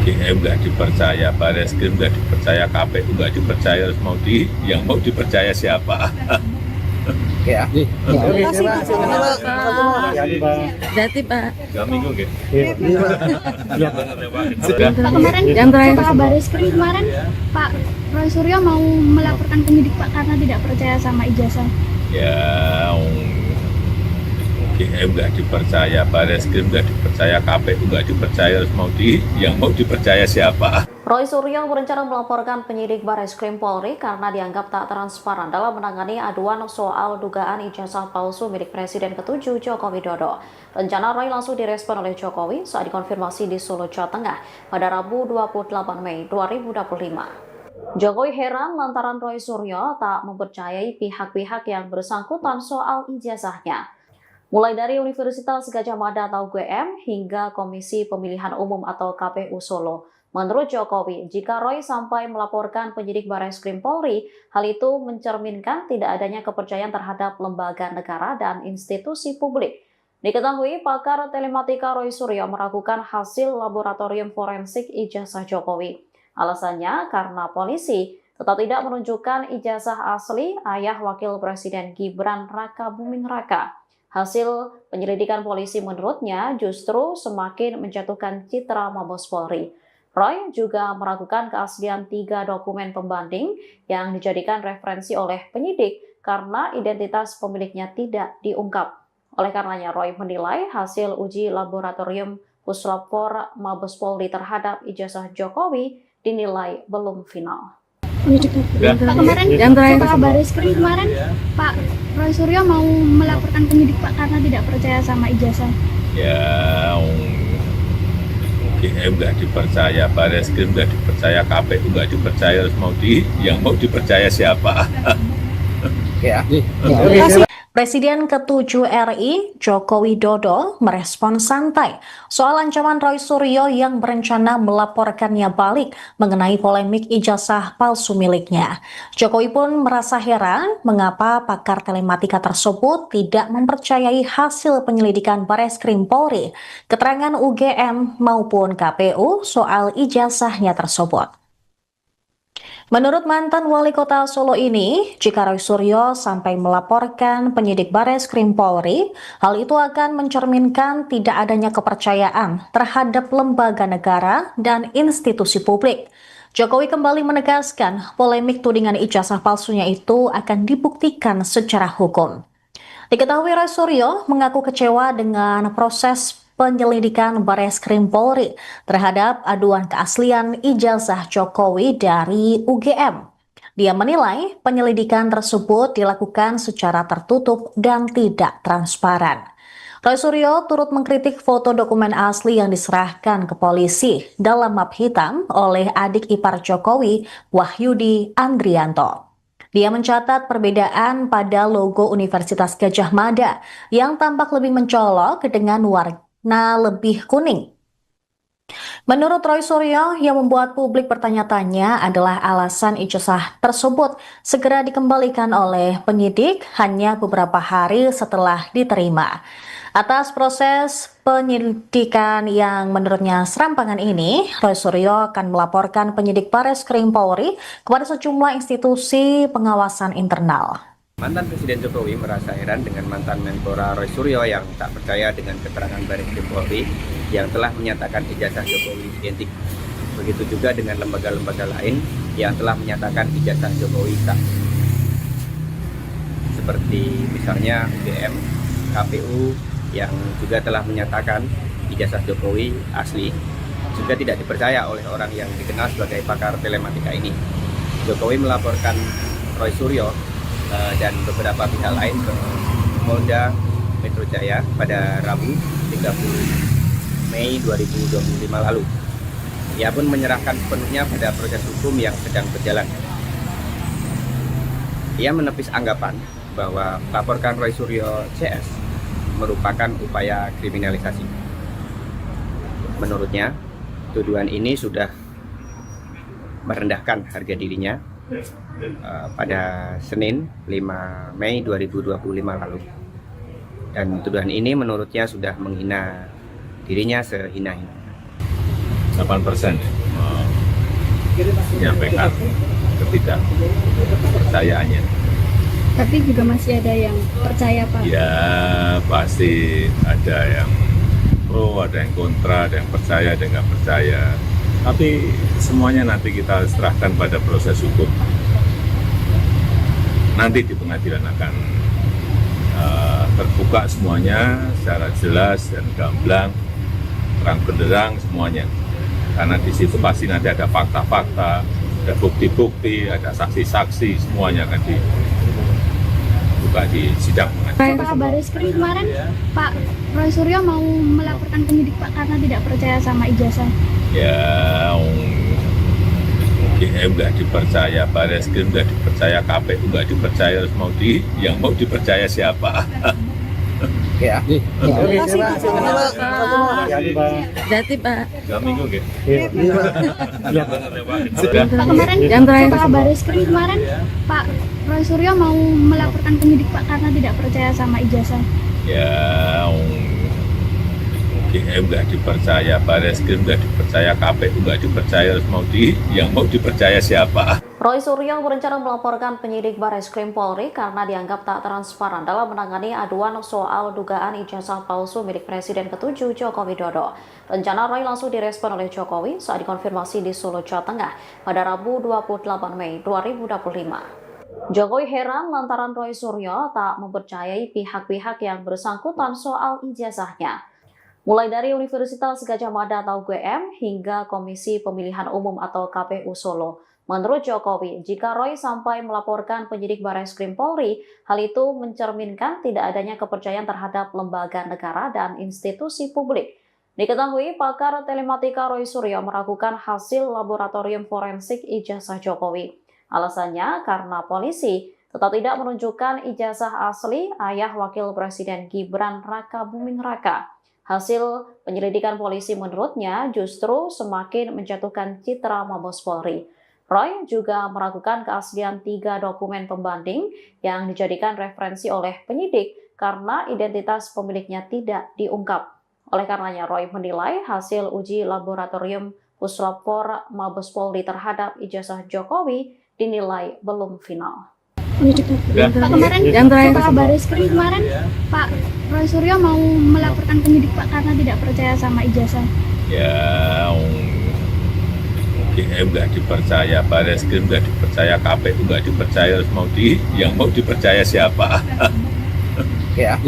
Speaker 3: UGM nggak dipercaya, Bareskrim nggak dipercaya, KPU nggak dipercaya, yang mau dipercaya siapa?
Speaker 5: Oke ya.
Speaker 6: Oke, terima kasih. Hati-hati, Pak.
Speaker 7: Hati, Pak.
Speaker 3: 3 minggu nggih.
Speaker 6: Iya. Iya.
Speaker 4: Pak kemarin
Speaker 7: Yang terakhir.
Speaker 4: Pak Barisskrim kemarin Pak Roy Suryo mau melaporkan penyidik Pak karena tidak percaya sama ijazah.
Speaker 3: Ya, UGM nggak dipercaya, Bareskrim nggak dipercaya, KPU nggak dipercaya, terus yang mau dipercaya siapa?
Speaker 1: Roy Suryo berencana melaporkan penyidik Bareskrim Polri karena dianggap tak transparan dalam menangani aduan soal dugaan ijazah palsu milik Presiden ke-7 Joko Widodo. Rencana Roy langsung direspon oleh Jokowi saat dikonfirmasi di Solo, Jawa Tengah pada Rabu 28 Mei 2025. Jokowi heran lantaran Roy Suryo tak mempercayai pihak-pihak yang bersangkutan soal ijazahnya. Mulai dari Universitas Gadjah Mada atau UGM hingga Komisi Pemilihan Umum atau KPU Solo. Menurut Jokowi, jika Roy sampai melaporkan penyidik Bareskrim Polri, hal itu mencerminkan tidak adanya kepercayaan terhadap lembaga negara dan institusi publik. Diketahui pakar telematika Roy Suryo meragukan hasil laboratorium forensik ijazah Jokowi. Alasannya karena polisi tetap tidak menunjukkan ijazah asli ayah Wakil Presiden Gibran Raka Buming Raka. Hasil penyelidikan polisi menurutnya justru semakin menjatuhkan citra Mabes Polri. Roy juga meragukan keaslian 3 dokumen pembanding yang dijadikan referensi oleh penyidik karena identitas pemiliknya tidak diungkap. Oleh karenanya, Roy menilai hasil uji laboratorium Puslapfor Mabes Polri terhadap ijazah Jokowi dinilai belum final.
Speaker 4: Pak kemarin
Speaker 7: Yang terakhir.
Speaker 4: Pak Barisskrim kemarin Pak Roy Suryo mau melaporkan penyidik Pak karena tidak percaya sama ijazah.
Speaker 3: Ya, UGM nggak dipercaya, Bareskrim nggak dipercaya, KPU nggak dipercaya, terus yang mau dipercaya siapa?
Speaker 5: Oke ya.
Speaker 1: Presiden ke-7 RI, Joko Widodo, merespon santai soal ancaman Roy Suryo yang berencana melaporkannya balik mengenai polemik ijazah palsu miliknya. Jokowi pun merasa heran mengapa pakar telematika tersebut tidak mempercayai hasil penyelidikan Bareskrim Polri, keterangan UGM maupun KPU soal ijazahnya tersebut. Menurut mantan wali kota Solo ini, jika Roy Suryo sampai melaporkan penyidik Bareskrim Polri, hal itu akan mencerminkan tidak adanya kepercayaan terhadap lembaga negara dan institusi publik. Jokowi kembali menegaskan polemik tudingan ijazah palsunya itu akan dibuktikan secara hukum. Diketahui Roy Suryo mengaku kecewa dengan proses penyelidikan Bareskrim Polri terhadap aduan keaslian ijazah Jokowi dari UGM. Dia menilai penyelidikan tersebut dilakukan secara tertutup dan tidak transparan. Roy Suryo turut mengkritik foto dokumen asli yang diserahkan ke polisi dalam map hitam oleh adik ipar Jokowi, Wahyudi Andrianto. Dia mencatat perbedaan pada logo Universitas Gadjah Mada yang tampak lebih mencolok dengan warna lebih kuning. Menurut Roy Suryo, yang membuat publik bertanya-tanya adalah alasan ijazah tersebut segera dikembalikan oleh penyidik hanya beberapa hari setelah diterima. Atas proses penyelidikan yang menurutnya serampangan ini, Roy Suryo akan melaporkan penyidik Bareskrim Polri kepada sejumlah institusi pengawasan internal.
Speaker 2: Mantan Presiden Jokowi merasa heran dengan mantan Menpora Roy Suryo yang tak percaya dengan keterangan Bareskrim Polri yang telah menyatakan ijazah Jokowi identik. Begitu juga dengan lembaga-lembaga lain yang telah menyatakan ijazah Jokowi sah. Seperti misalnya UGM, KPU yang juga telah menyatakan ijazah Jokowi asli, juga tidak dipercaya oleh orang yang dikenal sebagai pakar telematika ini. Jokowi melaporkan Roy Suryo dan beberapa pihak lain ke Polda Metro Jaya pada Rabu 30 Mei 2025 lalu. Ia pun menyerahkan sepenuhnya pada proses hukum yang sedang berjalan. Ia menepis anggapan bahwa melaporkan Roy Suryo CS merupakan upaya kriminalisasi. Menurutnya, tuduhan ini sudah merendahkan harga dirinya pada Senin 5 Mei 2025 lalu. Dan tuduhan ini menurutnya sudah menghina dirinya sehina-hina.
Speaker 3: 8% menyampaikan ketidakpercayaannya.
Speaker 4: Tapi juga masih ada yang percaya Pak.
Speaker 3: Ya pasti ada yang pro, ada yang kontra, ada yang percaya, ada yang nggak percaya. Tapi semuanya nanti kita serahkan pada proses hukum. Nanti di pengadilan akan terbuka semuanya secara jelas dan gamblang, terang benderang semuanya. Karena di situ pasti nanti ada fakta-fakta, ada bukti-bukti, ada saksi-saksi, semuanya akan dibuka di sidang pengadilan.
Speaker 4: Pak Bareskrim kemarin Pak Roy Suryo mau melaporkan penyidik Pak karena tidak percaya sama ijazah.
Speaker 3: Ya, UGM nggak dipercaya, Bareskrim nggak dipercaya, KPU nggak dipercaya, terus yang mau dipercaya siapa?
Speaker 5: Ya.
Speaker 6: Terima kasih Pak. Hati-hati Pak.
Speaker 7: Hati Pak.
Speaker 3: 2 minggu gitu.
Speaker 6: Iya.
Speaker 4: Pak kemarin
Speaker 7: Yang terakhir.
Speaker 4: Pak Bareskrim kemarin Pak Roy Suryo mau melaporkan penyidik Pak karena tidak percaya sama ijazah.
Speaker 3: Ya, UGM nggak dipercaya, Bareskrim nggak dipercaya, KPU nggak dipercaya, terus yang mau dipercaya siapa?
Speaker 1: Roy Suryo berencana melaporkan penyidik Bareskrim Polri karena dianggap tak transparan dalam menangani aduan soal dugaan ijazah palsu milik Presiden ke-7 Joko Widodo. Rencana Roy langsung direspon oleh Jokowi saat dikonfirmasi di Solo, Jawa Tengah pada Rabu 28 Mei 2025. Jokowi heran lantaran Roy Suryo tak mempercayai pihak-pihak yang bersangkutan soal ijazahnya. Mulai dari Universitas Gadjah Mada atau UGM hingga Komisi Pemilihan Umum atau KPU Solo. Menurut Jokowi, jika Roy sampai melaporkan penyidik Bareskrim Polri, hal itu mencerminkan tidak adanya kepercayaan terhadap lembaga negara dan institusi publik. Diketahui pakar telematika Roy Suryo meragukan hasil laboratorium forensik ijazah Jokowi. Alasannya karena polisi tetap tidak menunjukkan ijazah asli ayah Wakil Presiden Gibran Raka Buming Raka. Hasil penyelidikan polisi menurutnya justru semakin menjatuhkan citra Mabes Polri. Roy juga meragukan keaslian 3 dokumen pembanding yang dijadikan referensi oleh penyidik karena identitas pemiliknya tidak diungkap. Oleh karenanya, Roy menilai hasil uji laboratorium Puslapfor Mabes Polri terhadap ijazah Jokowi dinilai belum final.
Speaker 4: Pak kemarin
Speaker 7: Yang terakhir.
Speaker 4: Pak Bareskrim kemarin Pak Roy Suryo mau melaporkan penyidik Pak karena tidak percaya sama ijazah.
Speaker 3: Ya, UGM nggak dipercaya, Bareskrim nggak dipercaya, KPU nggak dipercaya, terus yang mau dipercaya siapa?
Speaker 5: Ya.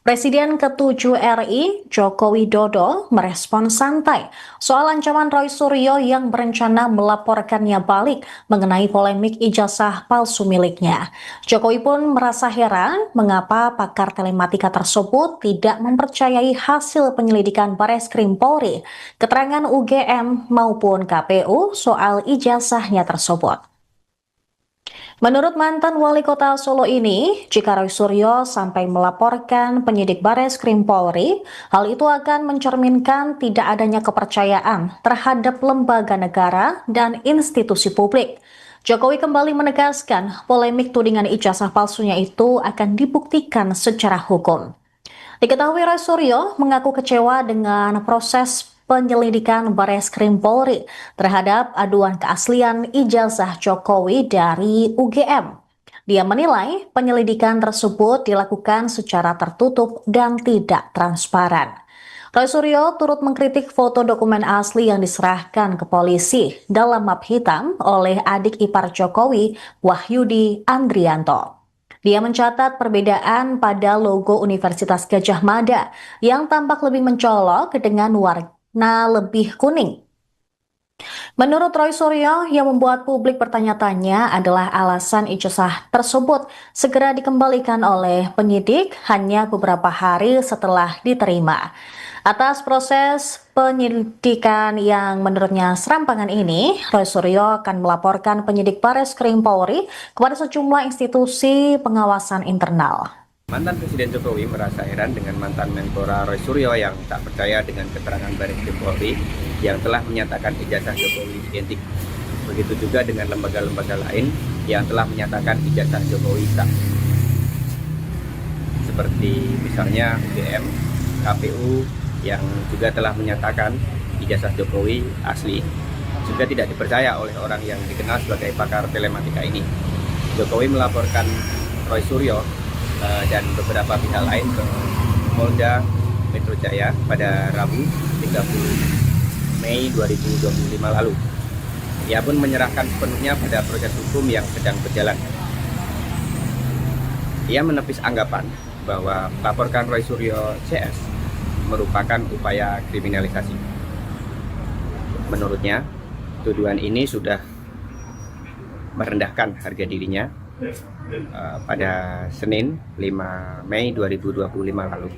Speaker 1: Presiden ke-7 RI, Joko Widodo, merespon santai soal ancaman Roy Suryo yang berencana melaporkannya balik mengenai polemik ijazah palsu miliknya. Jokowi pun merasa heran mengapa pakar telematika tersebut tidak mempercayai hasil penyelidikan Bareskrim Polri, keterangan UGM maupun KPU soal ijazahnya tersebut. Menurut mantan wali kota Solo ini, jika Roy Suryo sampai melaporkan penyidik Bareskrim Polri, hal itu akan mencerminkan tidak adanya kepercayaan terhadap lembaga negara dan institusi publik. Jokowi kembali menegaskan polemik tudingan ijazah palsunya itu akan dibuktikan secara hukum. Diketahui Roy Suryo mengaku kecewa dengan proses penyelidikan Bareskrim Polri terhadap aduan keaslian ijazah Jokowi dari UGM. Dia menilai penyelidikan tersebut dilakukan secara tertutup dan tidak transparan. Roy Suryo turut mengkritik foto dokumen asli yang diserahkan ke polisi dalam map hitam oleh adik ipar Jokowi, Wahyudi Andrianto. Dia mencatat perbedaan pada logo Universitas Gadjah Mada yang tampak lebih mencolok dengan warna lebih kuning. Menurut Roy Suryo, yang membuat publik bertanya-tanya adalah alasan ijazah tersebut segera dikembalikan oleh penyidik hanya beberapa hari setelah diterima. Atas proses penyelidikan yang menurutnya serampangan ini, Roy Suryo akan melaporkan penyidik Bareskrim Polri kepada sejumlah institusi pengawasan internal.
Speaker 2: Mantan Presiden Jokowi merasa heran dengan mantan Menpora Roy Suryo yang tak percaya dengan keterangan Bareskrim Polri yang telah menyatakan ijazah Jokowi identik. Begitu juga dengan lembaga-lembaga lain yang telah menyatakan ijazah Jokowi sah. Seperti misalnya UGM, KPU yang juga telah menyatakan ijazah Jokowi asli, juga tidak dipercaya oleh orang yang dikenal sebagai pakar telematika ini. Jokowi melaporkan Roy Suryo dan beberapa pihak lain ke Polda Metro Jaya pada Rabu 30 Mei 2025 lalu. Ia pun menyerahkan sepenuhnya pada proses hukum yang sedang berjalan. Ia menepis anggapan bahwa melaporkan Roy Suryo CS merupakan upaya kriminalisasi. Menurutnya, tuduhan ini sudah merendahkan harga dirinya pada Senin 5 Mei 2025 lalu.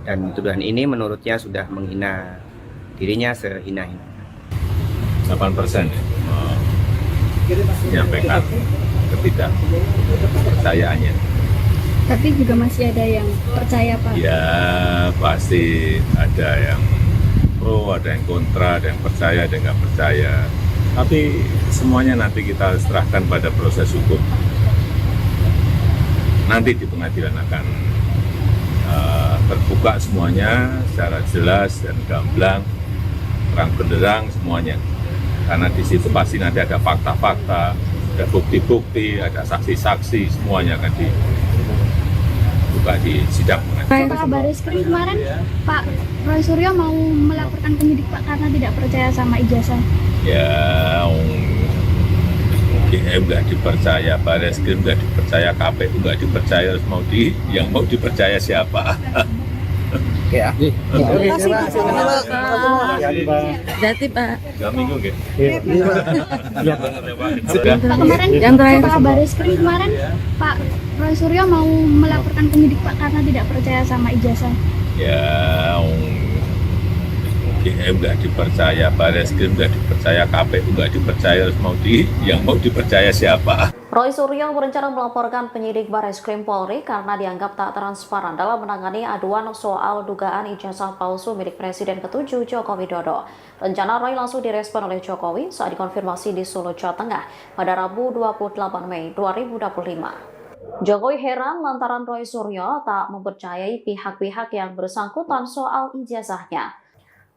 Speaker 2: Dan tuduhan ini menurutnya sudah menghina dirinya sehina-hina.
Speaker 3: 8% menyampaikan ketidakpercayaannya.
Speaker 4: Tapi juga masih ada yang percaya, Pak.
Speaker 3: Ya pasti ada yang pro, ada yang kontra, ada yang percaya, ada yang nggak percaya. Tapi semuanya nanti kita serahkan pada proses hukum. Nanti di pengadilan akan terbuka semuanya secara jelas dan gamblang, terang benderang semuanya. Karena di situ pasti nanti ada fakta-fakta, ada bukti-bukti, ada saksi-saksi, semuanya akan dibuka di sidang.
Speaker 4: Pak Kabareskrim kemarin, Pak Roy Suryo mau melaporkan penyidik Pak karena tidak percaya sama ijazah.
Speaker 3: Ya, UGM nggak dipercaya, Bareskrim nggak dipercaya, KPU nggak dipercaya, terus yang mau dipercaya siapa?
Speaker 5: Oke ya.
Speaker 6: Oke, terima kasih.
Speaker 7: Dati Pak.
Speaker 3: 2 minggu nggih?
Speaker 6: Iya.
Speaker 4: Pak kemarin,
Speaker 7: Yang terakhir.
Speaker 4: Pak Kabareskrim kemarin, Pak Roy Suryo mau melaporkan penyidik Pak karena tidak percaya sama ijazah.
Speaker 3: Ya, UGM nggak dipercaya, Bareskrim nggak dipercaya, KPU nggak dipercaya, terus yang mau dipercaya siapa?
Speaker 1: Roy Suryo berencana melaporkan penyidik Bareskrim Polri karena dianggap tak transparan dalam menangani aduan soal dugaan ijazah palsu milik Presiden ke-7 Joko Widodo. Rencana Roy langsung direspon oleh Jokowi saat dikonfirmasi di Solo, Jawa Tengah pada Rabu 28 Mei 2025. Jokowi heran lantaran Roy Suryo tak mempercayai pihak-pihak yang bersangkutan soal ijazahnya.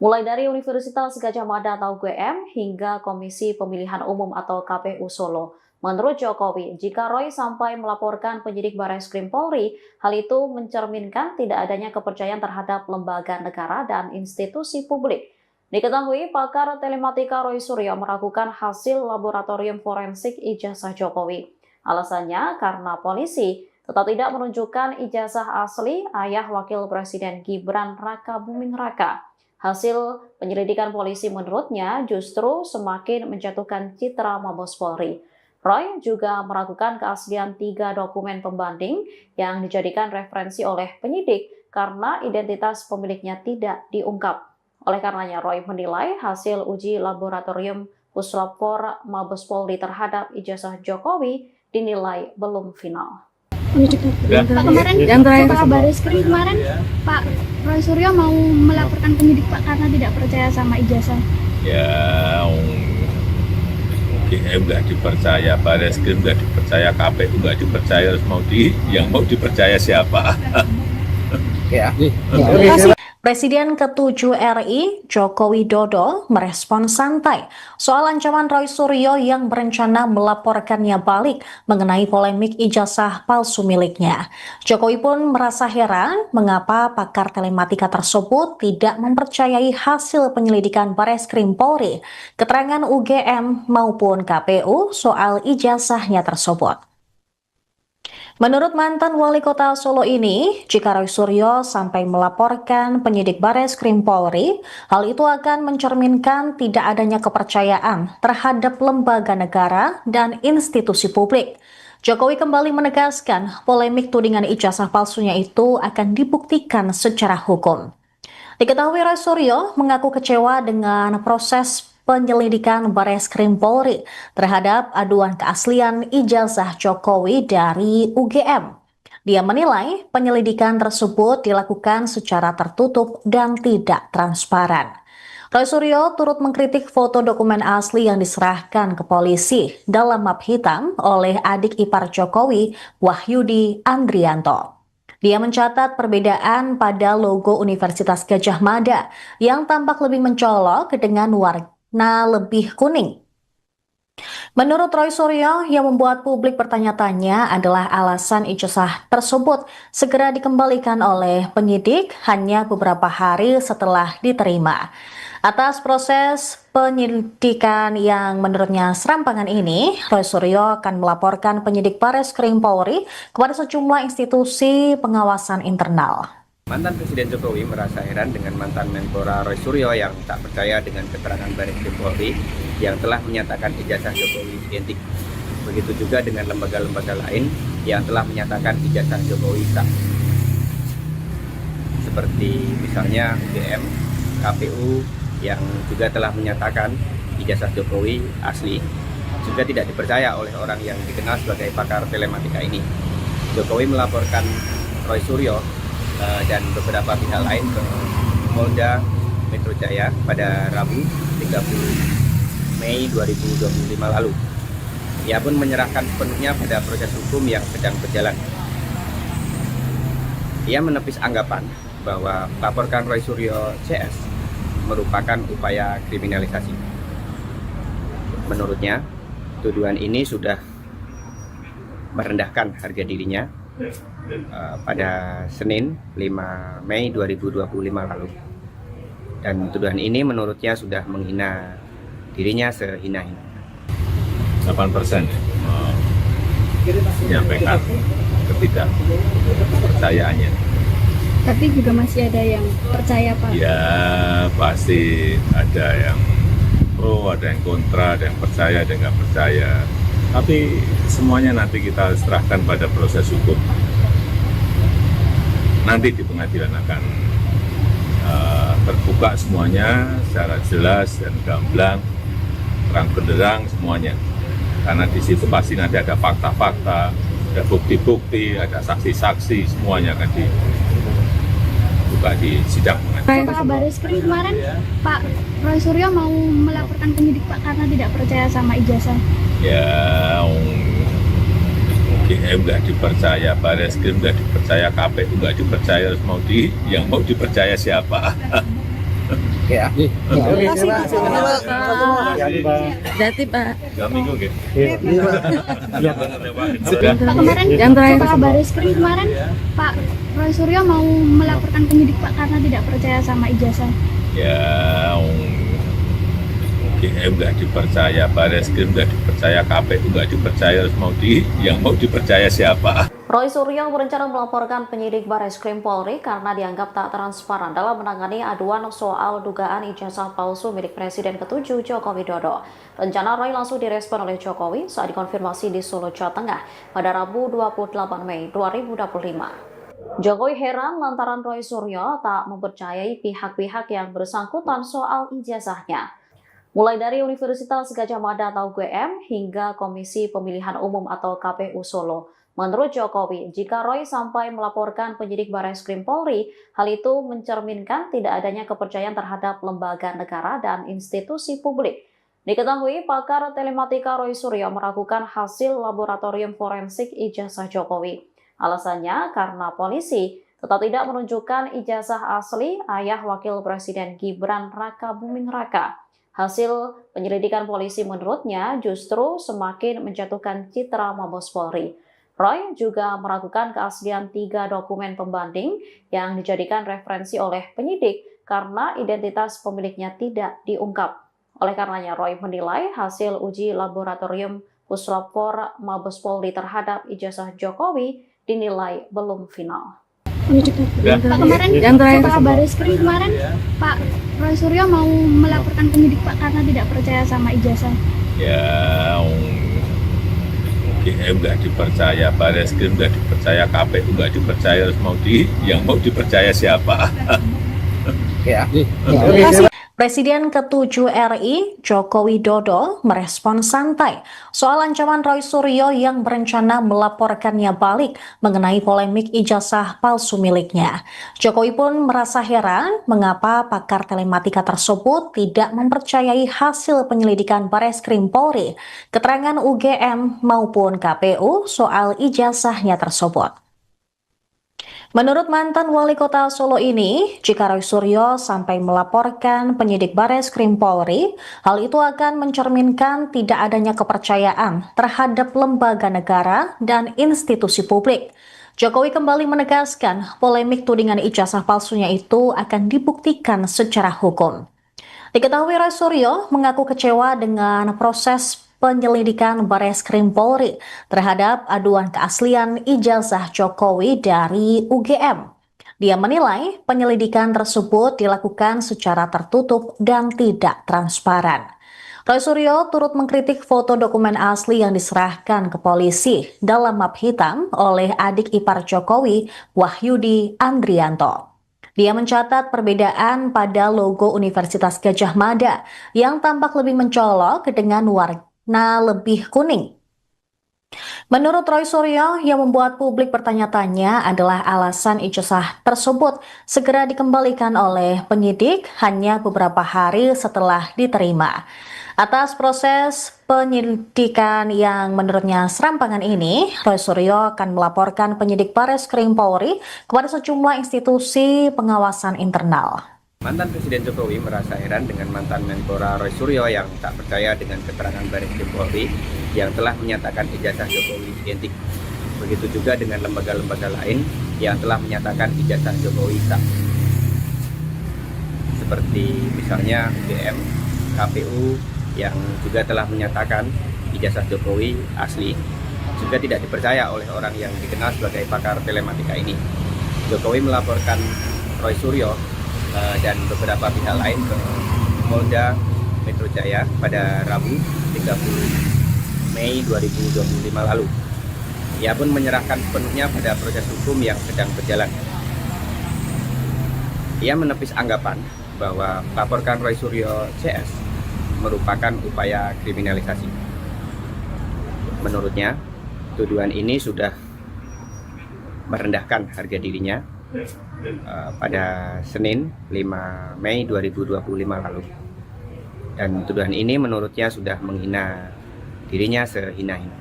Speaker 1: Mulai dari Universitas Gadjah Mada atau UGM hingga Komisi Pemilihan Umum atau KPU Solo. Menurut Jokowi, jika Roy sampai melaporkan penyidik Bareskrim Polri, hal itu mencerminkan tidak adanya kepercayaan terhadap lembaga negara dan institusi publik. Diketahui pakar telematika Roy Suryo meragukan hasil laboratorium forensik ijazah Jokowi. Alasannya karena polisi tetap tidak menunjukkan ijazah asli ayah Wakil Presiden Gibran Rakabuming Raka. Hasil penyelidikan polisi menurutnya justru semakin menjatuhkan citra Mabes Polri. Roy juga meragukan keaslian 3 dokumen pembanding yang dijadikan referensi oleh penyidik karena identitas pemiliknya tidak diungkap. Oleh karenanya, Roy menilai hasil uji laboratorium Puslapfor Mabes Polri terhadap ijazah Jokowi dinilai belum final.
Speaker 4: Pak kemarin,
Speaker 7: Yang terakhir.
Speaker 4: Pak Kabareskrim kemarin, Pak Roy Suryo mau melaporkan penyidik Pak karena tidak percaya sama ijazah.
Speaker 3: Ya, UGM nggak dipercaya, Bareskrim nggak dipercaya, KPU nggak dipercaya, terus yang mau dipercaya siapa?
Speaker 5: Oke ya.
Speaker 1: Presiden ke-7 RI, Joko Widodo, merespon santai soal ancaman Roy Suryo yang berencana melaporkannya balik mengenai polemik ijazah palsu miliknya. Jokowi pun merasa heran mengapa pakar telematika tersebut tidak mempercayai hasil penyelidikan Bareskrim Polri, keterangan UGM maupun KPU soal ijazahnya tersebut. Menurut mantan wali kota Solo ini, jika Roy Suryo sampai melaporkan penyidik Bareskrim Polri, hal itu akan mencerminkan tidak adanya kepercayaan terhadap lembaga negara dan institusi publik. Jokowi kembali menegaskan polemik tudingan ijazah palsunya itu akan dibuktikan secara hukum. Diketahui Roy Suryo mengaku kecewa dengan proses penyelidikan Bareskrim Polri terhadap aduan keaslian ijazah Jokowi dari UGM. Dia menilai penyelidikan tersebut dilakukan secara tertutup dan tidak transparan. Roy Suryo turut mengkritik foto dokumen asli yang diserahkan ke polisi dalam map hitam oleh adik ipar Jokowi, Wahyudi Andrianto. Dia mencatat perbedaan pada logo Universitas Gadjah Mada yang tampak lebih mencolok dengan warna lebih kuning. Menurut Roy Suryo, yang membuat publik bertanya-tanya adalah alasan ijazah tersebut segera dikembalikan oleh penyidik hanya beberapa hari setelah diterima. Atas proses penyidikan yang menurutnya serampangan ini, Roy Suryo akan melaporkan penyidik Bareskrim Polri kepada sejumlah institusi pengawasan internal.
Speaker 2: Mantan Presiden Jokowi merasa heran dengan mantan Menpora Roy Suryo yang tak percaya dengan keterangan Bareskrim Polri yang telah menyatakan ijazah Jokowi identik. Begitu juga dengan lembaga-lembaga lain yang telah menyatakan ijazah Jokowi sah. Seperti misalnya UGM, KPU yang juga telah menyatakan ijazah Jokowi asli, juga tidak dipercaya oleh orang yang dikenal sebagai pakar telematika ini. Jokowi melaporkan Roy Suryo dan beberapa pihak lain ke Polda Metro Jaya pada Rabu 30 Mei 2025 lalu. Ia pun menyerahkan sepenuhnya pada proses hukum yang sedang berjalan. Ia menepis anggapan bahwa melaporkan Roy Suryo CS merupakan upaya kriminalisasi. Menurutnya, tuduhan ini sudah merendahkan harga dirinya pada Senin 5 Mei 2025 lalu. Dan tuduhan ini menurutnya sudah menghina dirinya sehina-hina.
Speaker 3: 8% menyampaikan ketidakpercayaannya.
Speaker 4: Tapi juga masih ada yang percaya, Pak.
Speaker 3: Ya pasti ada yang pro, ada yang kontra, ada yang percaya, ada yang nggak percaya. Tapi semuanya nanti kita serahkan pada proses hukum. Nanti di pengadilan akan terbuka semuanya secara jelas dan gamblang, terang benderang semuanya. Karena di situ pasti nanti ada fakta-fakta, ada bukti-bukti, ada saksi-saksi, semuanya akan dibuka di sidang pengadilan.
Speaker 4: Pak Bareskrim kemarin, Pak Roy Suryo mau melaporkan penyidik Pak karena tidak percaya sama ijazah.
Speaker 3: Ya, UGM nggak dipercaya, Bareskrim nggak dipercaya, KPU nggak dipercaya, yang mau dipercaya siapa?
Speaker 5: Ya.
Speaker 6: Terima kasih, Pak.
Speaker 7: Berarti Pak.
Speaker 3: 3 minggu gitu.
Speaker 6: Iya, Pak.
Speaker 4: Pak kemarin,
Speaker 7: Yang terakhir.
Speaker 4: Pak Bareskrim kemarin, Pak Roy Suryo mau melaporkan penyidik Pak karena tidak percaya sama ijazah.
Speaker 3: Ya, UGM nggak dipercaya, Bareskrim nggak dipercaya, KPU nggak dipercaya, yang mau dipercaya siapa?
Speaker 1: Roy Suryo berencana melaporkan penyidik Bareskrim Polri karena dianggap tak transparan dalam menangani aduan soal dugaan ijazah palsu milik Presiden ke-7 Joko Widodo. Rencana Roy langsung direspon oleh Jokowi saat dikonfirmasi di Solo, Jawa Tengah pada Rabu 28 Mei 2025. Jokowi heran lantaran Roy Suryo tak mempercayai pihak-pihak yang bersangkutan soal ijazahnya. Mulai dari Universitas Gadjah Mada atau UGM hingga Komisi Pemilihan Umum atau KPU Solo. Menurut Jokowi, jika Roy sampai melaporkan penyidik Bareskrim Polri, hal itu mencerminkan tidak adanya kepercayaan terhadap lembaga negara dan institusi publik. Diketahui, pakar telematika Roy Suryo meragukan hasil laboratorium forensik ijazah Jokowi. Alasannya karena polisi tetap tidak menunjukkan ijazah asli ayah Wakil Presiden Gibran Raka Buming Raka. Hasil penyelidikan polisi menurutnya justru semakin menjatuhkan citra Mabes Polri. Roy juga meragukan keaslian 3 dokumen pembanding yang dijadikan referensi oleh penyidik karena identitas pemiliknya tidak diungkap. Oleh karenanya, Roy menilai hasil uji laboratorium Puslapfor Mabes Polri terhadap ijazah Jokowi dinilai belum final.
Speaker 4: Pak kemarin,
Speaker 7: Yang terakhir.
Speaker 4: Pak Bareskrim kemarin, Pak Roy Suryo mau melaporkan penyidik Pak karena tidak percaya sama ijazah.
Speaker 3: Ya, UGM nggak dipercaya, Bareskrim nggak dipercaya, KPU nggak dipercaya, yang mau dipercaya siapa?
Speaker 5: Ya.
Speaker 1: Presiden ke-7 RI, Joko Widodo, merespon santai soal ancaman Roy Suryo yang berencana melaporkannya balik mengenai polemik ijazah palsu miliknya. Jokowi pun merasa heran mengapa pakar telematika tersebut tidak mempercayai hasil penyelidikan Bareskrim Polri, keterangan UGM maupun KPU soal ijazahnya tersebut. Menurut mantan wali kota Solo ini, jika Roy Suryo sampai melaporkan penyidik Bareskrim Polri, hal itu akan mencerminkan tidak adanya kepercayaan terhadap lembaga negara dan institusi publik. Jokowi kembali menegaskan polemik tudingan ijazah palsunya itu akan dibuktikan secara hukum. Diketahui Roy Suryo mengaku kecewa dengan proses penyelidikan Bareskrim Polri terhadap aduan keaslian ijazah Jokowi dari UGM. Dia menilai penyelidikan tersebut dilakukan secara tertutup dan tidak transparan. Roy Suryo turut mengkritik foto dokumen asli yang diserahkan ke polisi dalam map hitam oleh adik ipar Jokowi, Wahyudi Andrianto. Dia mencatat perbedaan pada logo Universitas Gadjah Mada yang tampak lebih mencolok dengan warna lebih kuning. Menurut Roy Suryo, yang membuat publik bertanya-tanya adalah alasan ijazah tersebut segera dikembalikan oleh penyidik hanya beberapa hari setelah diterima. Atas proses penyelidikan yang menurutnya serampangan ini, Roy Suryo akan melaporkan penyidik Bareskrim Polri kepada sejumlah institusi pengawasan internal.
Speaker 2: Mantan Presiden Jokowi merasa heran dengan mantan Menpora Roy Suryo yang tak percaya dengan keterangan Bareskrim Polri yang telah menyatakan ijazah Jokowi identik. Begitu juga dengan lembaga-lembaga lain yang telah menyatakan ijazah Jokowi sah. Seperti misalnya UGM, KPU, yang juga telah menyatakan ijazah Jokowi asli, juga tidak dipercaya oleh orang yang dikenal sebagai pakar telematika ini. Jokowi melaporkan Roy Suryo dan beberapa pihak lain ke Polda Metro Jaya pada Rabu 30 Mei 2025 lalu. Ia pun menyerahkan sepenuhnya pada proses hukum yang sedang berjalan. Ia menepis anggapan bahwa melaporkan Roy Suryo CS merupakan upaya kriminalisasi. Menurutnya, tuduhan ini sudah merendahkan harga dirinya pada Senin 5 Mei 2025 lalu. Dan tuduhan ini menurutnya sudah menghina dirinya sehina-hina.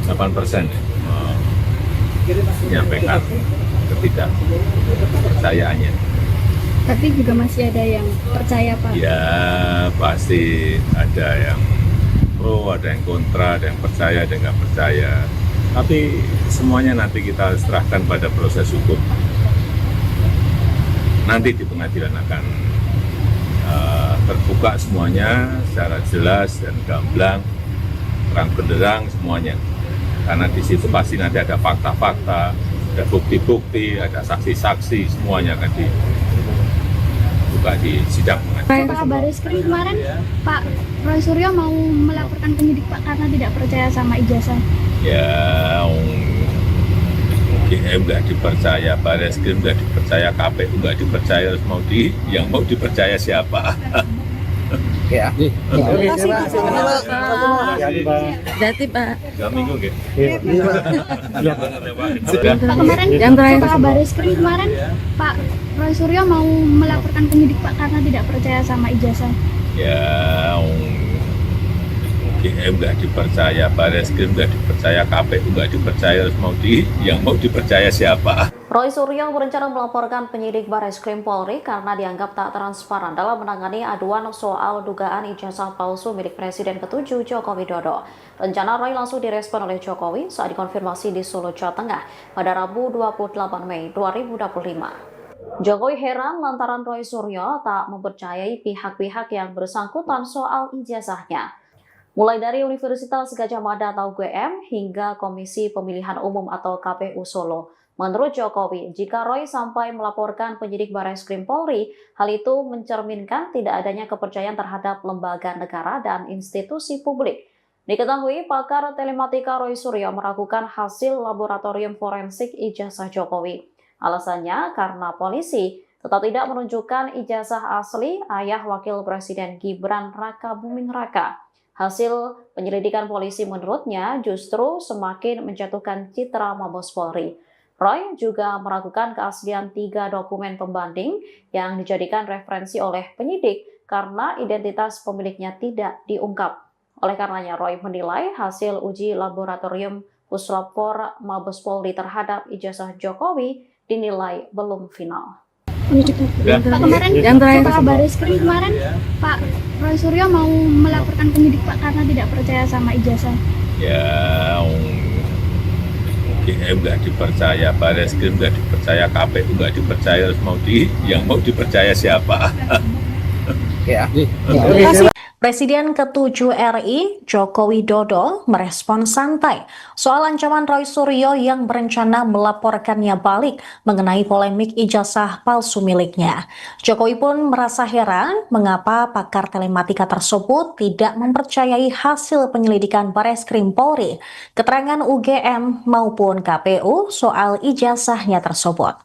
Speaker 3: 8% menyampaikan ketidakpercayaannya.
Speaker 4: Tapi juga masih ada yang percaya, Pak.
Speaker 3: Ya pasti ada yang pro, ada yang kontra, ada yang percaya, ada yang nggak percaya. Tapi semuanya nanti kita serahkan pada proses hukum. Nanti di pengadilan akan terbuka semuanya secara jelas dan gamblang, terang benderang semuanya. Karena di situ pasti nanti ada fakta-fakta, ada bukti-bukti, ada saksi-saksi, semuanya akan dibuka di sidang pengadilan.
Speaker 4: Pak Bareskrim kemarin, Pak Roy Suryo mau melaporkan penyidik Pak karena tidak percaya sama ijazah.
Speaker 3: Ya, UGM nggak dipercaya, Bareskrim nggak dipercaya, KPU nggak dipercaya, yang mau dipercaya siapa?
Speaker 5: Oke ya.
Speaker 6: Oke, terima kasih Pak.
Speaker 7: Berarti Pak.
Speaker 3: 3 minggu gitu.
Speaker 4: Pak kemarin,
Speaker 7: Yang terakhir.
Speaker 4: Pak Bareskrim kemarin, Pak Roy Suryo mau melaporkan penyidik Pak karena tidak percaya sama ijazah.
Speaker 3: Ya, UGM nggak dipercaya, Bareskrim nggak dipercaya, KPU nggak dipercaya, yang mau dipercaya siapa?
Speaker 1: Roy Suryo berencana melaporkan penyidik Bareskrim Polri karena dianggap tak transparan dalam menangani aduan soal dugaan ijazah palsu milik Presiden ke-7 Joko Widodo. Rencana Roy langsung direspon oleh Jokowi saat dikonfirmasi di Solo, Jawa Tengah pada Rabu 28 Mei 2025. Jokowi heran lantaran Roy Suryo tak mempercayai pihak-pihak yang bersangkutan soal ijazahnya. Mulai dari Universitas Gadjah Mada atau UGM hingga Komisi Pemilihan Umum atau KPU Solo. Menurut Jokowi, jika Roy sampai melaporkan penyidik Bareskrim Polri, hal itu mencerminkan tidak adanya kepercayaan terhadap lembaga negara dan institusi publik. Diketahui pakar telematika Roy Suryo meragukan hasil laboratorium forensik ijazah Jokowi. Alasannya karena polisi tetap tidak menunjukkan ijazah asli ayah Wakil Presiden Gibran Raka Buming Raka. Hasil penyelidikan polisi menurutnya justru semakin menjatuhkan citra Mabes Polri. Roy juga meragukan keaslian 3 dokumen pembanding yang dijadikan referensi oleh penyidik karena identitas pemiliknya tidak diungkap. Oleh karenanya, Roy menilai hasil uji laboratorium Puslapor Mabes Polri terhadap ijazah Jokowi dinilai belum final.
Speaker 4: Pak, kemarin
Speaker 7: Yang terakhir.
Speaker 4: Pak Bareskrim kemarin Pak Roy Suryo mau melaporkan penyidik Pak karena tidak percaya sama ijazah.
Speaker 3: Ya, UGM nggak dipercaya, Bareskrim nggak dipercaya, KPU nggak dipercaya, terus yang mau dipercaya siapa?
Speaker 5: Ya.
Speaker 1: Presiden ke-7 RI, Joko Widodo, merespon santai soal ancaman Roy Suryo yang berencana melaporkannya balik mengenai polemik ijazah palsu miliknya. Jokowi pun merasa heran mengapa pakar telematika tersebut tidak mempercayai hasil penyelidikan Bareskrim Polri, keterangan UGM maupun KPU soal ijazahnya tersebut.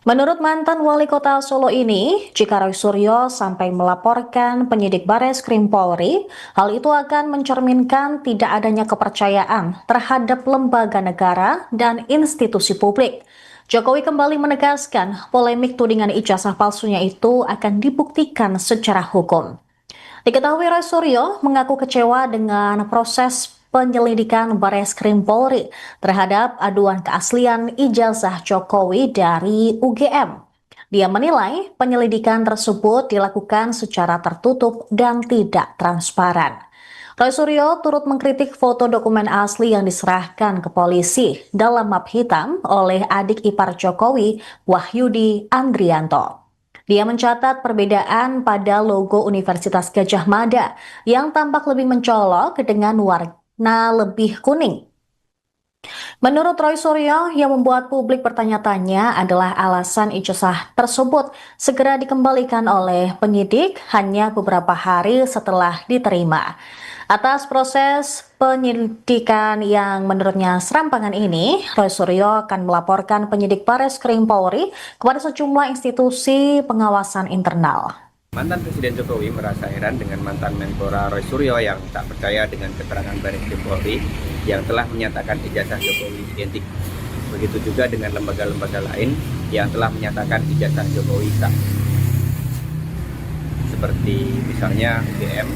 Speaker 1: Menurut mantan wali kota Solo ini, jika Roy Suryo sampai melaporkan penyidik Bareskrim Polri, hal itu akan mencerminkan tidak adanya kepercayaan terhadap lembaga negara dan institusi publik. Jokowi kembali menegaskan polemik tudingan ijazah palsunya itu akan dibuktikan secara hukum. Diketahui Roy Suryo mengaku kecewa dengan proses penyelidikan Bareskrim Polri terhadap aduan keaslian ijazah Jokowi dari UGM. Dia menilai penyelidikan tersebut dilakukan secara tertutup dan tidak transparan. Roy Suryo turut mengkritik foto dokumen asli yang diserahkan ke polisi dalam map hitam oleh adik ipar Jokowi, Wahyudi Andrianto. Dia mencatat perbedaan pada logo Universitas Gadjah Mada yang tampak lebih mencolok dengan warna lebih kuning. Menurut Roy Suryo, yang membuat publik bertanya-tanya adalah alasan ijazah tersebut segera dikembalikan oleh penyidik hanya beberapa hari setelah diterima. Atas proses penyelidikan yang menurutnya serampangan ini, Roy Suryo akan melaporkan penyidik Bareskrim Polri kepada sejumlah institusi pengawasan internal.
Speaker 2: Mantan Presiden Jokowi merasa heran dengan mantan Menpora Roy Suryo yang tak percaya dengan keterangan Bareskrim Polri yang telah menyatakan ijazah Jokowi identik. Begitu juga dengan lembaga-lembaga lain yang telah menyatakan ijazah Jokowi sah. Seperti misalnya UGM,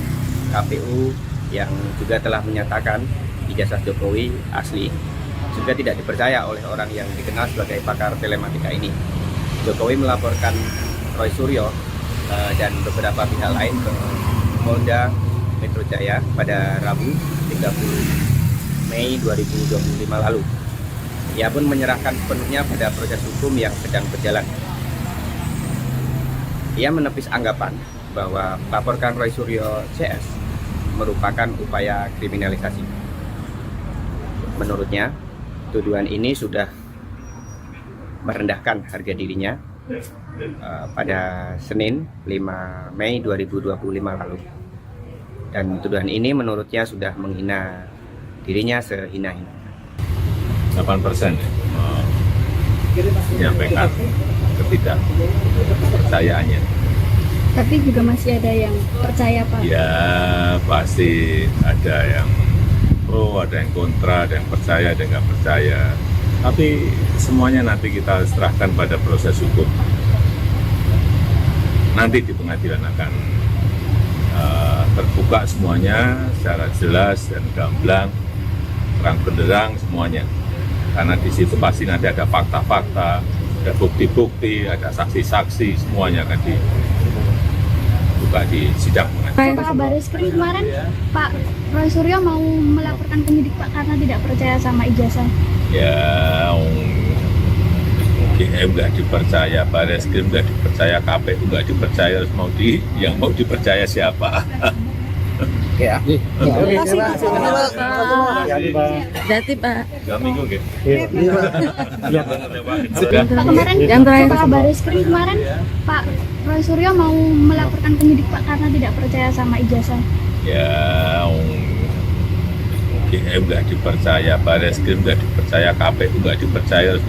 Speaker 2: KPU yang juga telah menyatakan ijazah Jokowi asli, juga tidak dipercaya oleh orang yang dikenal sebagai pakar telematika ini. Jokowi melaporkan Roy Suryo dan beberapa pihak lain ke Polda Metro Jaya pada Rabu 30 Mei 2025 lalu. Ia pun menyerahkan sepenuhnya pada proses hukum yang sedang berjalan. Ia menepis anggapan bahwa melaporkan Roy Suryo CS merupakan upaya kriminalisasi. Menurutnya, tuduhan ini sudah merendahkan harga dirinya pada Senin 5 Mei 2025 lalu. Dan tuduhan ini menurutnya sudah menghina dirinya sehina-hina.
Speaker 3: 8% menyampaikan ketidakpercayaannya.
Speaker 4: Tapi juga masih ada yang percaya Pak.
Speaker 3: Ya, pasti ada yang pro, ada yang kontra, ada yang percaya, ada yang nggak percaya. Tapi semuanya nanti kita serahkan pada proses hukum. Nanti di pengadilan akan terbuka semuanya secara jelas dan gamblang, terang benderang semuanya. Karena di situ pasti nanti ada fakta-fakta, ada bukti-bukti, ada saksi-saksi, semuanya akan dibuka di sidang pengadilan.
Speaker 4: Pak Bareskrim kemarin Pak Roy Suryo mau melaporkan penyidik Pak karena tidak percaya sama ijazah.
Speaker 3: Ya, UGM nggak dipercaya, Bareskrim nggak dipercaya, KPU nggak dipercaya, terus yang mau dipercaya siapa?
Speaker 5: Ya.
Speaker 6: Terima kasih.
Speaker 7: Jadi Pak.
Speaker 3: 2 minggu gitu.
Speaker 4: Pak, kemarin
Speaker 7: Yang terakhir.
Speaker 4: Pak Bareskrim kemarin Pak Roy Suryo mau melaporkan penyidik Pak karena tidak percaya sama ijazah.
Speaker 3: Ya, UGM nggak dipercaya, Bareskrim nggak dipercaya, KPU nggak dipercaya, terus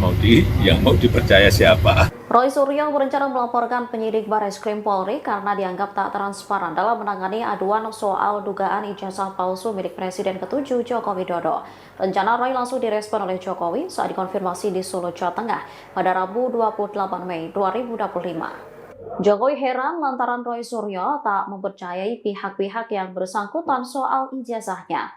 Speaker 3: yang mau dipercaya siapa?
Speaker 1: Roy Suryo berencana melaporkan penyidik Bareskrim Polri karena dianggap tak transparan dalam menangani aduan soal dugaan ijazah palsu milik Presiden ke-7 Joko Widodo. Rencana Roy langsung direspon oleh Jokowi saat dikonfirmasi di Solo, Jawa Tengah pada Rabu 28 Mei 2025. Jokowi heran lantaran Roy Suryo tak mempercayai pihak-pihak yang bersangkutan soal ijazahnya.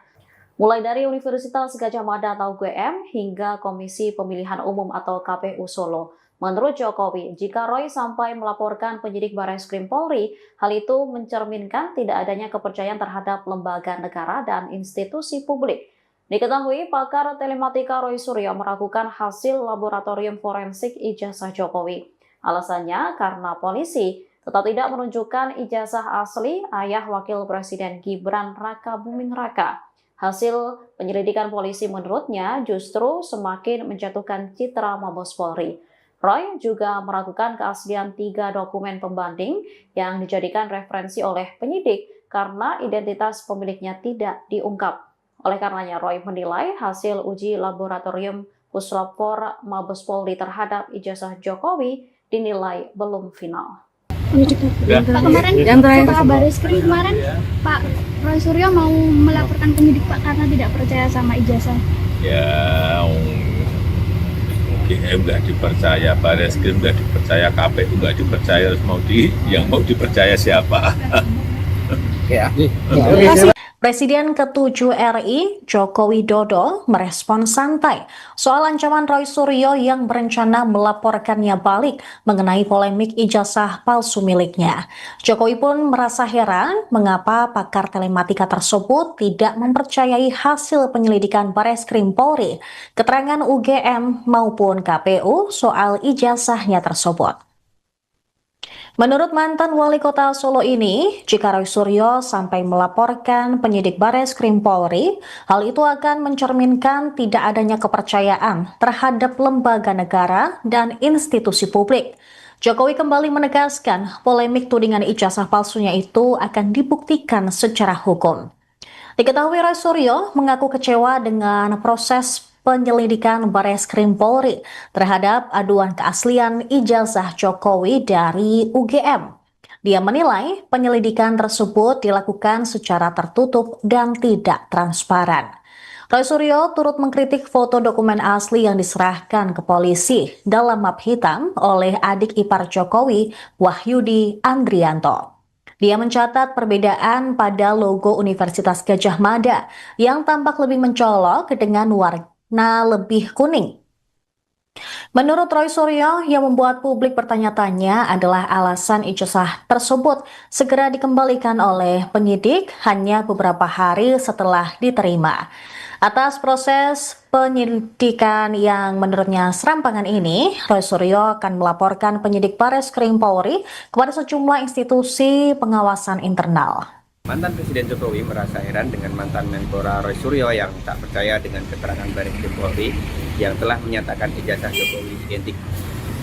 Speaker 1: Mulai dari Universitas Gadjah Mada atau UGM hingga Komisi Pemilihan Umum atau KPU Solo. Menurut Jokowi, jika Roy sampai melaporkan penyidik Barreskrim Polri, hal itu mencerminkan tidak adanya kepercayaan terhadap lembaga negara dan institusi publik. Diketahui pakar telematika Roy Suryo meragukan hasil laboratorium forensik ijazah Jokowi. Alasannya karena polisi tetap tidak menunjukkan ijazah asli ayah Wakil Presiden Gibran Raka Buming Raka. Hasil penyelidikan polisi menurutnya justru semakin menjatuhkan citra Mabes Polri. Roy juga meragukan keaslian 3 dokumen pembanding yang dijadikan referensi oleh penyidik karena identitas pemiliknya tidak diungkap. Oleh karenanya, Roy menilai hasil uji laboratorium Puslapor Mabes Polri terhadap ijazah Jokowi dinilai belum final.
Speaker 4: Pak, kemarin setelah Barreskrim kemarin Pak Roy Suryo mau melaporkan penyidik Pak karena tidak percaya sama ijazah.
Speaker 3: Ya, UGM nggak dipercaya, Barreskrim nggak dipercaya, KPU nggak dipercaya, yang mau dipercaya siapa?
Speaker 1: Presiden ke-7 RI, Joko Widodo, merespon santai soal ancaman Roy Suryo yang berencana melaporkannya balik mengenai polemik ijazah palsu miliknya. Jokowi pun merasa heran mengapa pakar telematika tersebut tidak mempercayai hasil penyelidikan Barreskrim Polri, keterangan UGM maupun KPU soal ijazahnya tersebut. Menurut mantan wali kota Solo ini, jika Roy Suryo sampai melaporkan penyidik Barreskrim Polri, hal itu akan mencerminkan tidak adanya kepercayaan terhadap lembaga negara dan institusi publik. Jokowi kembali menegaskan polemik tudingan ijazah palsunya itu akan dibuktikan secara hukum. Diketahui Roy Suryo mengaku kecewa dengan proses penyelidikan Barreskrim Polri terhadap aduan keaslian ijazah Jokowi dari UGM. Dia menilai penyelidikan tersebut dilakukan secara tertutup dan tidak transparan. Roy Suryo turut mengkritik foto dokumen asli yang diserahkan ke polisi dalam map hitam oleh adik ipar Jokowi, Wahyudi Andrianto. Dia mencatat perbedaan pada logo Universitas Gadjah Mada yang tampak lebih mencolok dengan warna lebih kuning. Menurut Roy Suryo, yang membuat publik bertanya-tanya adalah alasan ijazah tersebut segera dikembalikan oleh penyidik hanya beberapa hari setelah diterima. Atas proses penyelidikan yang menurutnya serampangan ini, Roy Suryo akan melaporkan penyidik Barreskrim Polri kepada sejumlah institusi pengawasan internal.
Speaker 2: Mantan Presiden Jokowi merasa heran dengan mantan Menpora Roy Suryo yang tak percaya dengan keterangan Barreskrim Polri yang telah menyatakan ijazah Jokowi identik.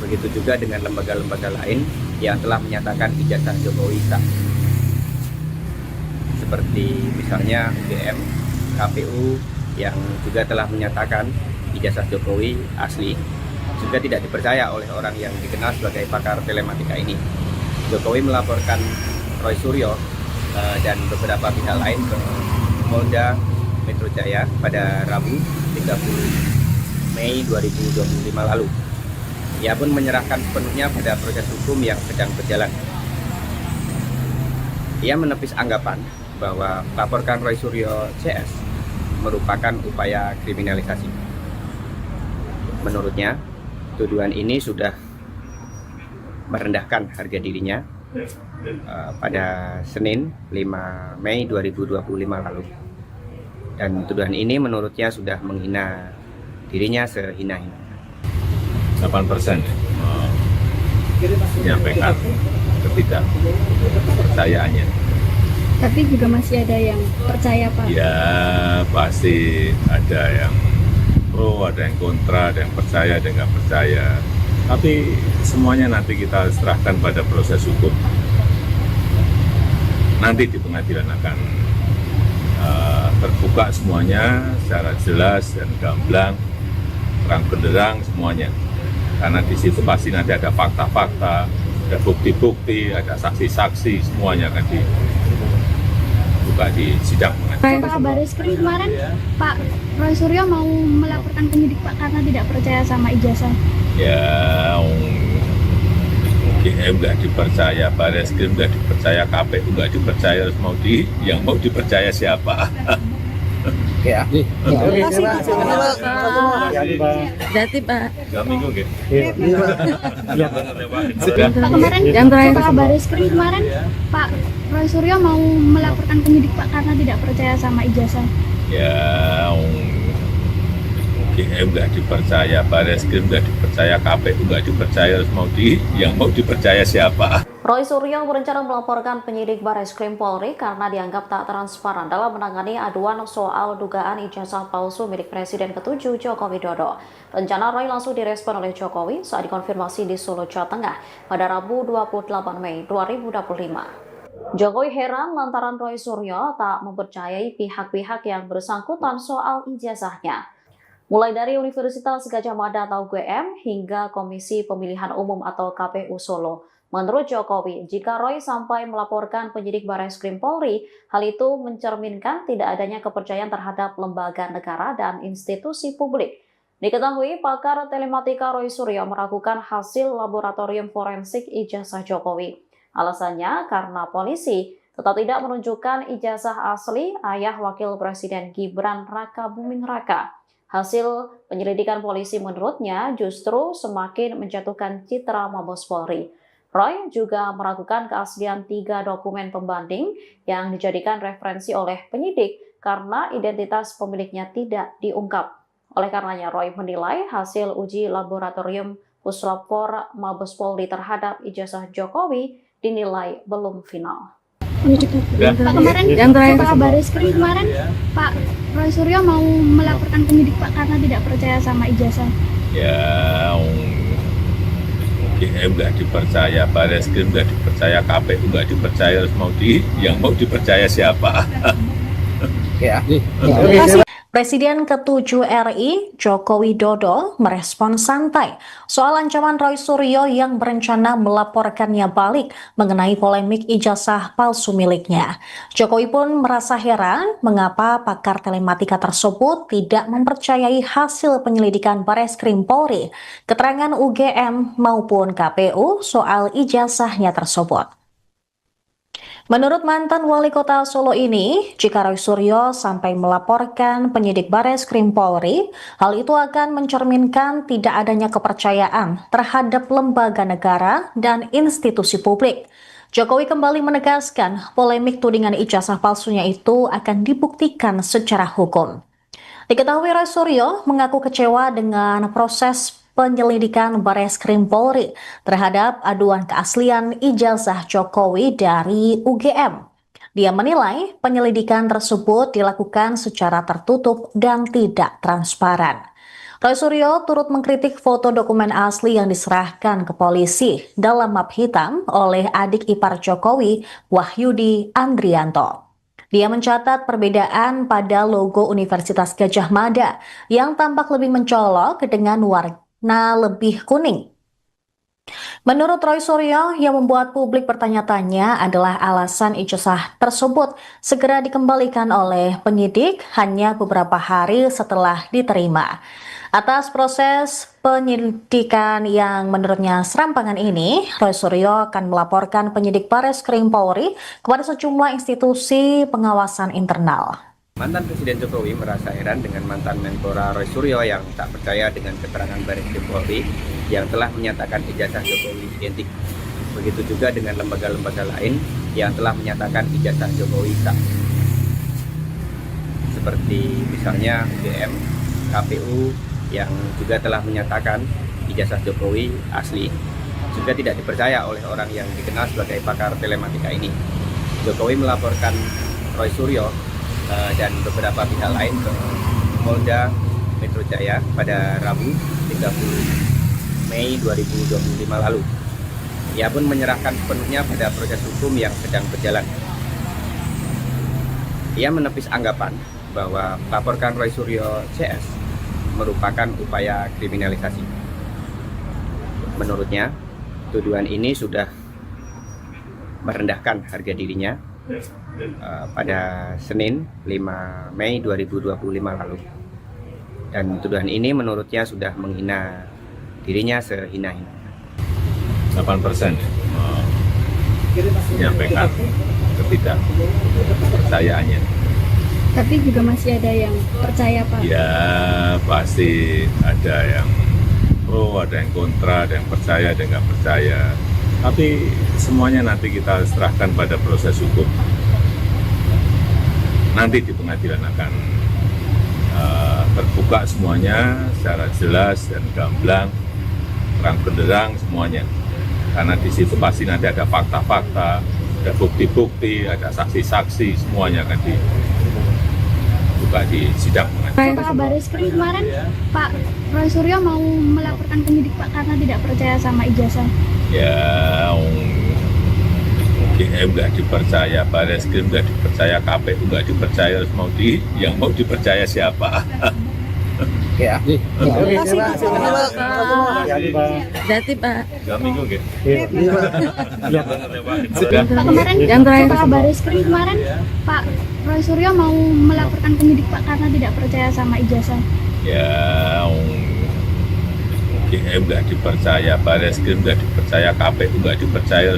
Speaker 2: Begitu juga dengan lembaga-lembaga lain yang telah menyatakan ijazah Jokowi sah. Seperti misalnya UGM, KPU yang juga telah menyatakan ijazah Jokowi asli, juga tidak dipercaya oleh orang yang dikenal sebagai pakar telematika ini. Jokowi melaporkan Roy Suryo dan beberapa pihak lain ke Polda Metro Jaya pada Rabu 30 Mei 2025 lalu. Ia pun menyerahkan sepenuhnya pada proses hukum yang sedang berjalan. Ia menepis anggapan bahwa melaporkan Roy Suryo CS merupakan upaya kriminalisasi. Menurutnya, tuduhan ini sudah merendahkan harga dirinya pada Senin 5 Mei 2025 lalu. Dan tuduhan ini menurutnya sudah menghina dirinya sehina-hina.
Speaker 3: 8% menyampaikan ketidakpercayaannya.
Speaker 4: Tapi juga masih ada yang percaya Pak.
Speaker 3: Ya pasti ada yang pro, ada yang kontra, ada yang percaya, ada yang nggak percaya. Tapi semuanya nanti kita serahkan pada proses hukum. Nanti di pengadilan akan terbuka semuanya secara jelas dan gamblang, terang benderang semuanya. Karena di situ pasti nanti ada fakta-fakta, ada bukti-bukti, ada saksi-saksi, semuanya akan dibuka di sidang.
Speaker 4: Setelah Barreskrim kemarin, Pak Roy Suryo mau melaporkan penyidik Pak karena tidak percaya sama ijazah.
Speaker 3: Ya, UGM nggak dipercaya, Barreskrim nggak dipercaya, KPU nggak dipercaya, yang mau dipercaya siapa?
Speaker 5: Oke ya.
Speaker 6: Terima kasih Pak.
Speaker 7: Jati Pak.
Speaker 3: 3 minggu gitu.
Speaker 4: Pak kemarin
Speaker 7: Yang terakhir.
Speaker 4: Pak Barisskrim kemarin Pak Roy Suryo mau melaporkan penyidik Pak karena tidak percaya sama ijazah.
Speaker 3: Ya, UGM nggak dipercaya, Bareskrim nggak dipercaya, KPU nggak dipercaya, yang mau dipercaya siapa?
Speaker 1: Roy Suryo berencana melaporkan penyidik Bareskrim Polri karena dianggap tak transparan dalam menangani aduan soal dugaan ijazah palsu milik Presiden ke-7 Joko Widodo. Rencana Roy langsung direspon oleh Jokowi saat dikonfirmasi di Solo, Jawa Tengah pada Rabu 28 Mei 2025. Jokowi heran lantaran Roy Suryo tak mempercayai pihak-pihak yang bersangkutan soal ijazahnya. Mulai dari Universitas Gadjah Mada atau UGM hingga Komisi Pemilihan Umum atau KPU Solo. Menurut Jokowi, jika Roy sampai melaporkan penyidik Bareskrim Polri, hal itu mencerminkan tidak adanya kepercayaan terhadap lembaga negara dan institusi publik. Diketahui pakar telematika Roy Suryo meragukan hasil laboratorium forensik ijazah Jokowi. Alasannya karena polisi tetap tidak menunjukkan ijazah asli ayah Wakil Presiden Gibran Rakabuming Raka. Hasil penyelidikan polisi menurutnya justru semakin menjatuhkan citra Mabes Polri. Roy juga meragukan keaslian 3 dokumen pembanding yang dijadikan referensi oleh penyidik karena identitas pemiliknya tidak diungkap. Oleh karenanya, Roy menilai hasil uji laboratorium Puslapfor Mabes Polri terhadap ijazah Jokowi dinilai belum final.
Speaker 4: Pak kemarin
Speaker 7: Yang terakhir.
Speaker 4: Pak Barisskrim kemarin Pak Roy Suryo mau melaporkan penyidik Pak karena tidak percaya sama ijazah.
Speaker 3: Ya, UGM nggak dipercaya, Bareskrim nggak dipercaya, KPU nggak dipercaya, yang mau dipercaya siapa?
Speaker 5: Oke ya.
Speaker 6: Terima kasih.
Speaker 1: Presiden ke-7 RI, Joko Widodo, merespon santai soal ancaman Roy Suryo yang berencana melaporkannya balik mengenai polemik ijazah palsu miliknya. Jokowi pun merasa heran mengapa pakar telematika tersebut tidak mempercayai hasil penyelidikan Bareskrim Polri, keterangan UGM maupun KPU soal ijazahnya tersebut. Menurut mantan wali kota Solo ini, jika Roy Suryo sampai melaporkan penyidik Bareskrim Polri, hal itu akan mencerminkan tidak adanya kepercayaan terhadap lembaga negara dan institusi publik. Jokowi kembali menegaskan polemik tudingan ijazah palsunya itu akan dibuktikan secara hukum. Diketahui Roy Suryo mengaku kecewa dengan proses penyelidikan Bareskrim Polri terhadap aduan keaslian ijazah Jokowi dari UGM. Dia menilai penyelidikan tersebut dilakukan secara tertutup dan tidak transparan. Roy Suryo turut mengkritik foto dokumen asli yang diserahkan ke polisi dalam map hitam oleh adik ipar Jokowi, Wahyudi Andrianto. Dia mencatat perbedaan pada logo Universitas Gadjah Mada yang tampak lebih mencolok dengan warna lebih kuning. Menurut Roy Suryo, yang membuat publik bertanya-tanya adalah alasan ijazah tersebut segera dikembalikan oleh penyidik hanya beberapa hari setelah diterima. Atas proses penyelidikan yang menurutnya serampangan ini, Roy Suryo akan melaporkan penyidik Bareskrim Polri kepada sejumlah institusi pengawasan internal.
Speaker 2: Mantan Presiden Jokowi merasa heran dengan mantan Menpora Roy Suryo yang tak percaya dengan keterangan Bareskrim Polri yang telah menyatakan ijazah Jokowi identik. Begitu juga dengan lembaga-lembaga lain yang telah menyatakan ijazah Jokowi sah. Seperti misalnya UGM, KPU yang juga telah menyatakan ijazah Jokowi asli. Juga tidak dipercaya oleh orang yang dikenal sebagai pakar telematika ini. Jokowi melaporkan Roy Suryo dan beberapa pihak lain ke Polda Metro Jaya pada Rabu 30 Mei 2025 lalu. Ia pun menyerahkan sepenuhnya pada proses hukum yang sedang berjalan. Ia menepis anggapan bahwa melaporkan Roy Suryo CS merupakan upaya kriminalisasi. Menurutnya, tuduhan ini sudah merendahkan harga dirinya pada Senin 5 Mei 2025 lalu. Dan tuduhan ini menurutnya sudah menghina dirinya sehina-hina.
Speaker 3: 8% menyampaikan ketidakpercayaannya.
Speaker 4: Tapi juga masih ada yang percaya, Pak.
Speaker 3: Ya pasti ada yang pro, ada yang kontra, ada yang percaya, ada yang nggak percaya. Tapi semuanya nanti kita serahkan pada proses hukum. Nanti di pengadilan akan terbuka semuanya secara jelas dan gamblang, terang benderang semuanya. Karena di situ pasti nanti ada fakta-fakta, ada bukti-bukti, ada saksi-saksi, semuanya akan dibuka di sidang pengadilan.
Speaker 4: Pak Bareskrim kemarin, Pak Roy Suryo mau melaporkan penyidik Pak karena tidak percaya sama ijazah.
Speaker 3: Ya, UGM nggak dipercaya, Bareskrim nggak dipercaya, KPU nggak dipercaya, yang mau dipercaya siapa?
Speaker 5: Oke ya.
Speaker 6: Terima kasih, Pak.
Speaker 7: Berarti Pak.
Speaker 3: 2 minggu nggak?
Speaker 4: Pak kemarin,
Speaker 7: Yang terakhir.
Speaker 4: Pak Bareskrim kemarin, Pak Roy Suryo mau melaporkan penyidik Pak karena tidak percaya sama ijazah.
Speaker 3: Ya, UGM nggak dipercaya, Bareskrim nggak dipercaya, KPU nggak dipercaya,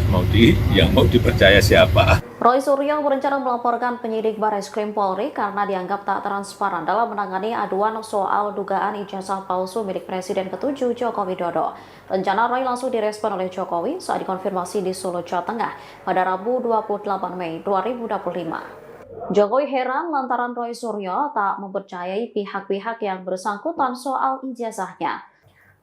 Speaker 3: yang mau dipercaya siapa?
Speaker 1: Roy Suryo berencana melaporkan penyidik Bareskrim Polri karena dianggap tak transparan dalam menangani aduan soal dugaan ijazah palsu milik Presiden ke-7 Joko Widodo. Rencana Roy langsung direspon oleh Jokowi saat dikonfirmasi di Solo, Jawa Tengah pada Rabu 28 Mei 2025. Jokowi heran lantaran Roy Suryo tak mempercayai pihak-pihak yang bersangkutan soal ijazahnya.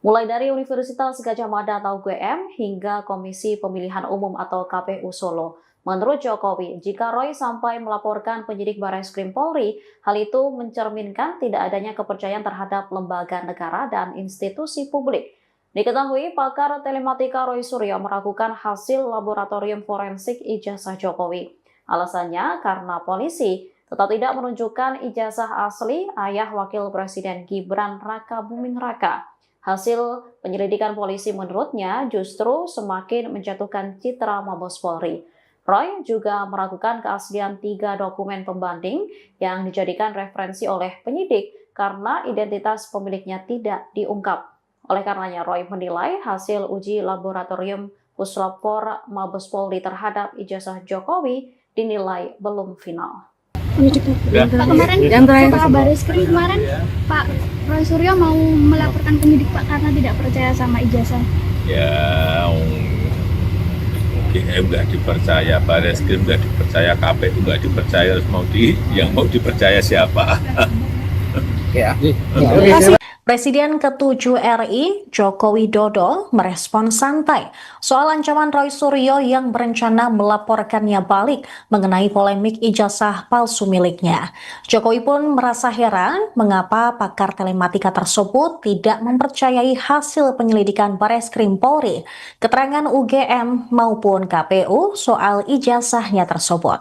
Speaker 1: Mulai dari Universitas Gadjah Mada atau UGM hingga Komisi Pemilihan Umum atau KPU Solo. Menurut Jokowi, jika Roy sampai melaporkan penyidik Bareskrim Polri, hal itu mencerminkan tidak adanya kepercayaan terhadap lembaga negara dan institusi publik. Diketahui, pakar telematika Roy Suryo meragukan hasil laboratorium forensik ijazah Jokowi. Alasannya karena polisi tetap tidak menunjukkan ijazah asli ayah Wakil Presiden Gibran Raka Buming Raka. Hasil penyelidikan polisi menurutnya justru semakin menjatuhkan citra Mabes Polri. Roy juga meragukan keaslian 3 dokumen pembanding yang dijadikan referensi oleh penyidik karena identitas pemiliknya tidak diungkap. Oleh karenanya, Roy menilai hasil uji laboratorium Puslapfor Mabes Polri terhadap ijazah Jokowi dinilai belum final.
Speaker 4: Pak kemarin,
Speaker 7: Yang terakhir.
Speaker 4: Pak Bareskrim kemarin, Pak Roy Suryo mau melaporkan penyidik Pak karena tidak percaya sama ijazah.
Speaker 3: Ya, UGM nggak dipercaya, Bareskrim nggak dipercaya, KPU nggak dipercaya, yang mau dipercaya siapa?
Speaker 5: Oke ya.
Speaker 6: Terima kasih.
Speaker 1: Presiden ke-7 RI, Joko Widodo, merespon santai soal ancaman Roy Suryo yang berencana melaporkannya balik mengenai polemik ijazah palsu miliknya. Jokowi pun merasa heran mengapa pakar telematika tersebut tidak mempercayai hasil penyelidikan Bareskrim Polri, keterangan UGM maupun KPU soal ijazahnya tersebut.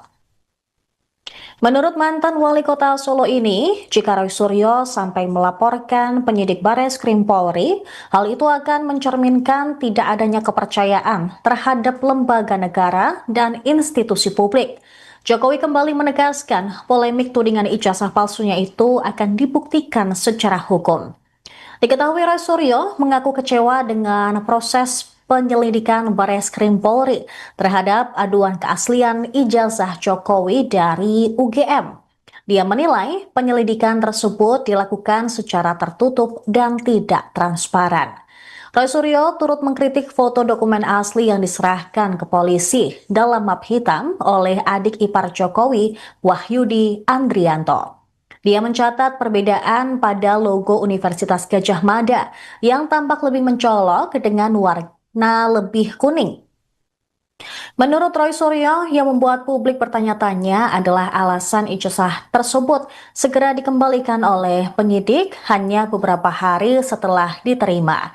Speaker 1: Menurut mantan wali kota Solo ini, jika Roy Suryo sampai melaporkan penyidik Bareskrim Polri, hal itu akan mencerminkan tidak adanya kepercayaan terhadap lembaga negara dan institusi publik. Jokowi kembali menegaskan polemik tudingan ijazah palsunya itu akan dibuktikan secara hukum. Diketahui Roy Suryo mengaku kecewa dengan proses penyelidikan Bareskrim Polri terhadap aduan keaslian ijazah Jokowi dari UGM. Dia menilai penyelidikan tersebut dilakukan secara tertutup dan tidak transparan. Roy Suryo turut mengkritik foto dokumen asli yang diserahkan ke polisi dalam map hitam oleh adik ipar Jokowi, Wahyudi Andrianto. Dia mencatat perbedaan pada logo Universitas Gadjah Mada yang tampak lebih mencolok dengan warna lebih kuning. Menurut Roy Suryo, yang membuat publik bertanya-tanya adalah alasan ijazah tersebut segera dikembalikan oleh penyidik hanya beberapa hari setelah diterima.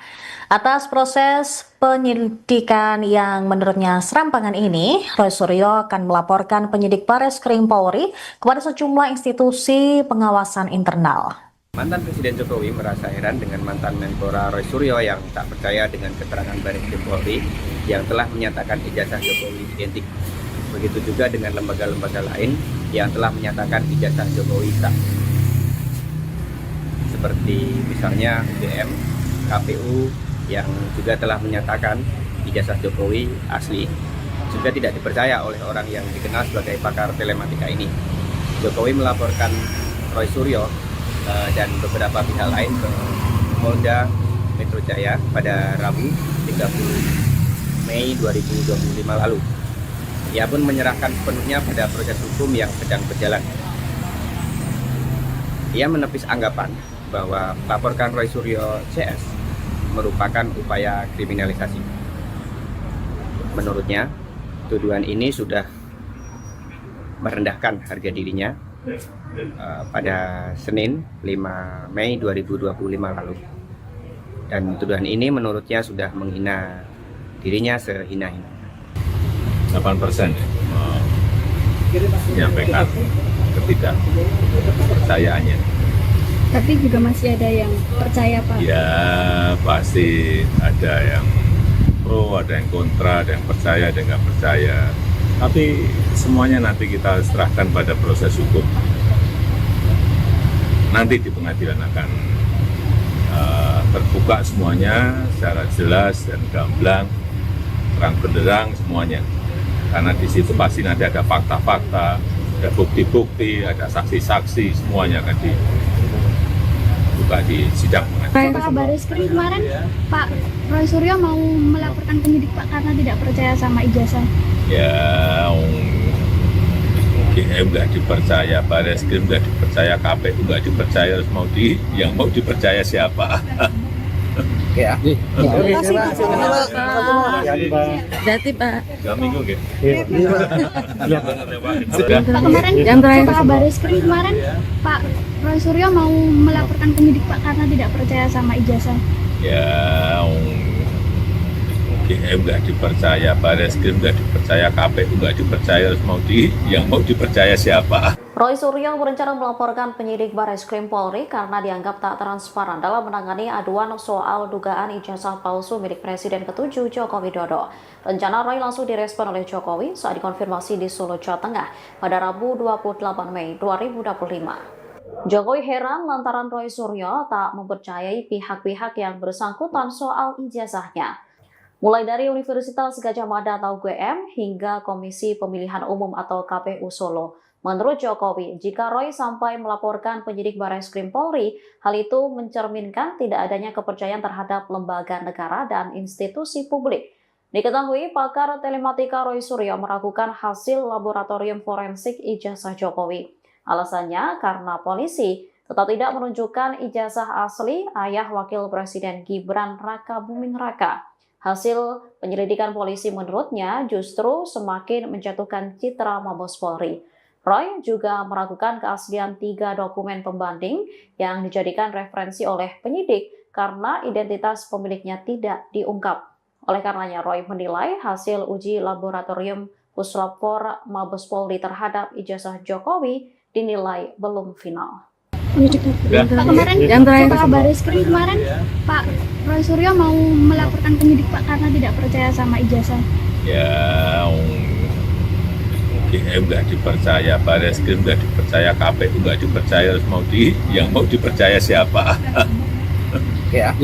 Speaker 1: Atas proses penyelidikan yang menurutnya serampangan ini, Roy Suryo akan melaporkan penyidik Bareskrim Polri kepada sejumlah institusi pengawasan internal.
Speaker 2: Mantan Presiden Jokowi merasa heran dengan mantan Menpora Roy Suryo yang tak percaya dengan keterangan Bareskrim Polri yang telah menyatakan ijazah Jokowi identik. Begitu juga dengan lembaga-lembaga lain yang telah menyatakan ijazah Jokowi sah. Seperti misalnya UGM, KPU yang juga telah menyatakan ijazah Jokowi asli, juga tidak dipercaya oleh orang yang dikenal sebagai pakar telematika ini. Jokowi melaporkan Roy Suryo dan beberapa pihak lain ke Polda Metro Jaya pada Rabu 30 Mei 2025 lalu. Ia pun menyerahkan sepenuhnya pada proses hukum yang sedang berjalan. Ia menepis anggapan bahwa melaporkan Roy Suryo CS merupakan upaya kriminalisasi. Menurutnya, tuduhan ini sudah merendahkan harga dirinya pada Senin 5 Mei 2025 lalu. Dan tuduhan ini menurutnya sudah menghina dirinya sehina-hina.
Speaker 3: 8% menyampaikan ketidakpercayaannya.
Speaker 4: Tapi juga masih ada yang percaya, Pak.
Speaker 3: Ya pasti ada yang pro, ada yang kontra, ada yang percaya, ada yang nggak percaya. Tapi semuanya nanti kita serahkan pada proses hukum. Nanti di pengadilan akan terbuka semuanya secara jelas dan gamblang, terang benderang semuanya. Karena di situ pasti nanti ada fakta-fakta, ada bukti-bukti, ada saksi-saksi, semuanya akan dibuka di sidang pengadilan.
Speaker 4: Pak Bareskrim kemarin, Pak Roy Suryo mau melaporkan penyidik Pak karena tidak percaya sama ijazah.
Speaker 3: Ya, UGM nggak dipercaya, Bareskrim nggak dipercaya, KPU nggak dipercaya, terus yang mau dipercaya siapa?
Speaker 5: Oke ya.
Speaker 6: Oke, terima kasih Pak.
Speaker 7: Jati Pak.
Speaker 3: 3 minggu gitu.
Speaker 4: Pak kemarin, Pak Bareskrim kemarin, Pak Roy Suryo mau melaporkan penyidik Pak karena tidak percaya sama ijazah.
Speaker 3: Ya, UGM nggak dipercaya, Bareskrim nggak dipercaya, KPU nggak dipercaya, terus yang mau dipercaya siapa?
Speaker 1: Roy Suryo berencana melaporkan penyidik Bareskrim Polri karena dianggap tak transparan dalam menangani aduan soal dugaan ijazah palsu milik Presiden ke-7 Joko Widodo. Rencana Roy langsung direspon oleh Jokowi saat dikonfirmasi di Solo, Jawa Tengah pada Rabu 28 Mei 2025. Jokowi heran lantaran Roy Suryo tak mempercayai pihak-pihak yang bersangkutan soal ijazahnya. Mulai dari Universitas Gadjah Mada atau UGM hingga Komisi Pemilihan Umum atau KPU Solo. Menurut Jokowi, jika Roy sampai melaporkan penyidik Bareskrim Polri, hal itu mencerminkan tidak adanya kepercayaan terhadap lembaga negara dan institusi publik. Diketahui pakar telematika Roy Suryo meragukan hasil laboratorium forensik ijazah Jokowi. Alasannya karena polisi tetap tidak menunjukkan ijazah asli ayah Wakil Presiden Gibran Rakabuming Raka. Hasil penyelidikan polisi menurutnya justru semakin menjatuhkan citra Mabes Polri. Roy juga meragukan keaslian 3 dokumen pembanding yang dijadikan referensi oleh penyidik karena identitas pemiliknya tidak diungkap. Oleh karenanya, Roy menilai hasil uji laboratorium Puslapor Mabes Polri terhadap ijazah Jokowi dinilai belum final.
Speaker 4: Pak kemarin, Pak Bareskrim kemarin, Pak Roy Suryo mau melaporkan penyidik Pak karena tidak percaya sama ijazah.
Speaker 3: Ya, UGM nggak dipercaya, Bareskrim nggak dipercaya, KPU nggak dipercaya, terus yang mau dipercaya siapa?
Speaker 5: Oke ya.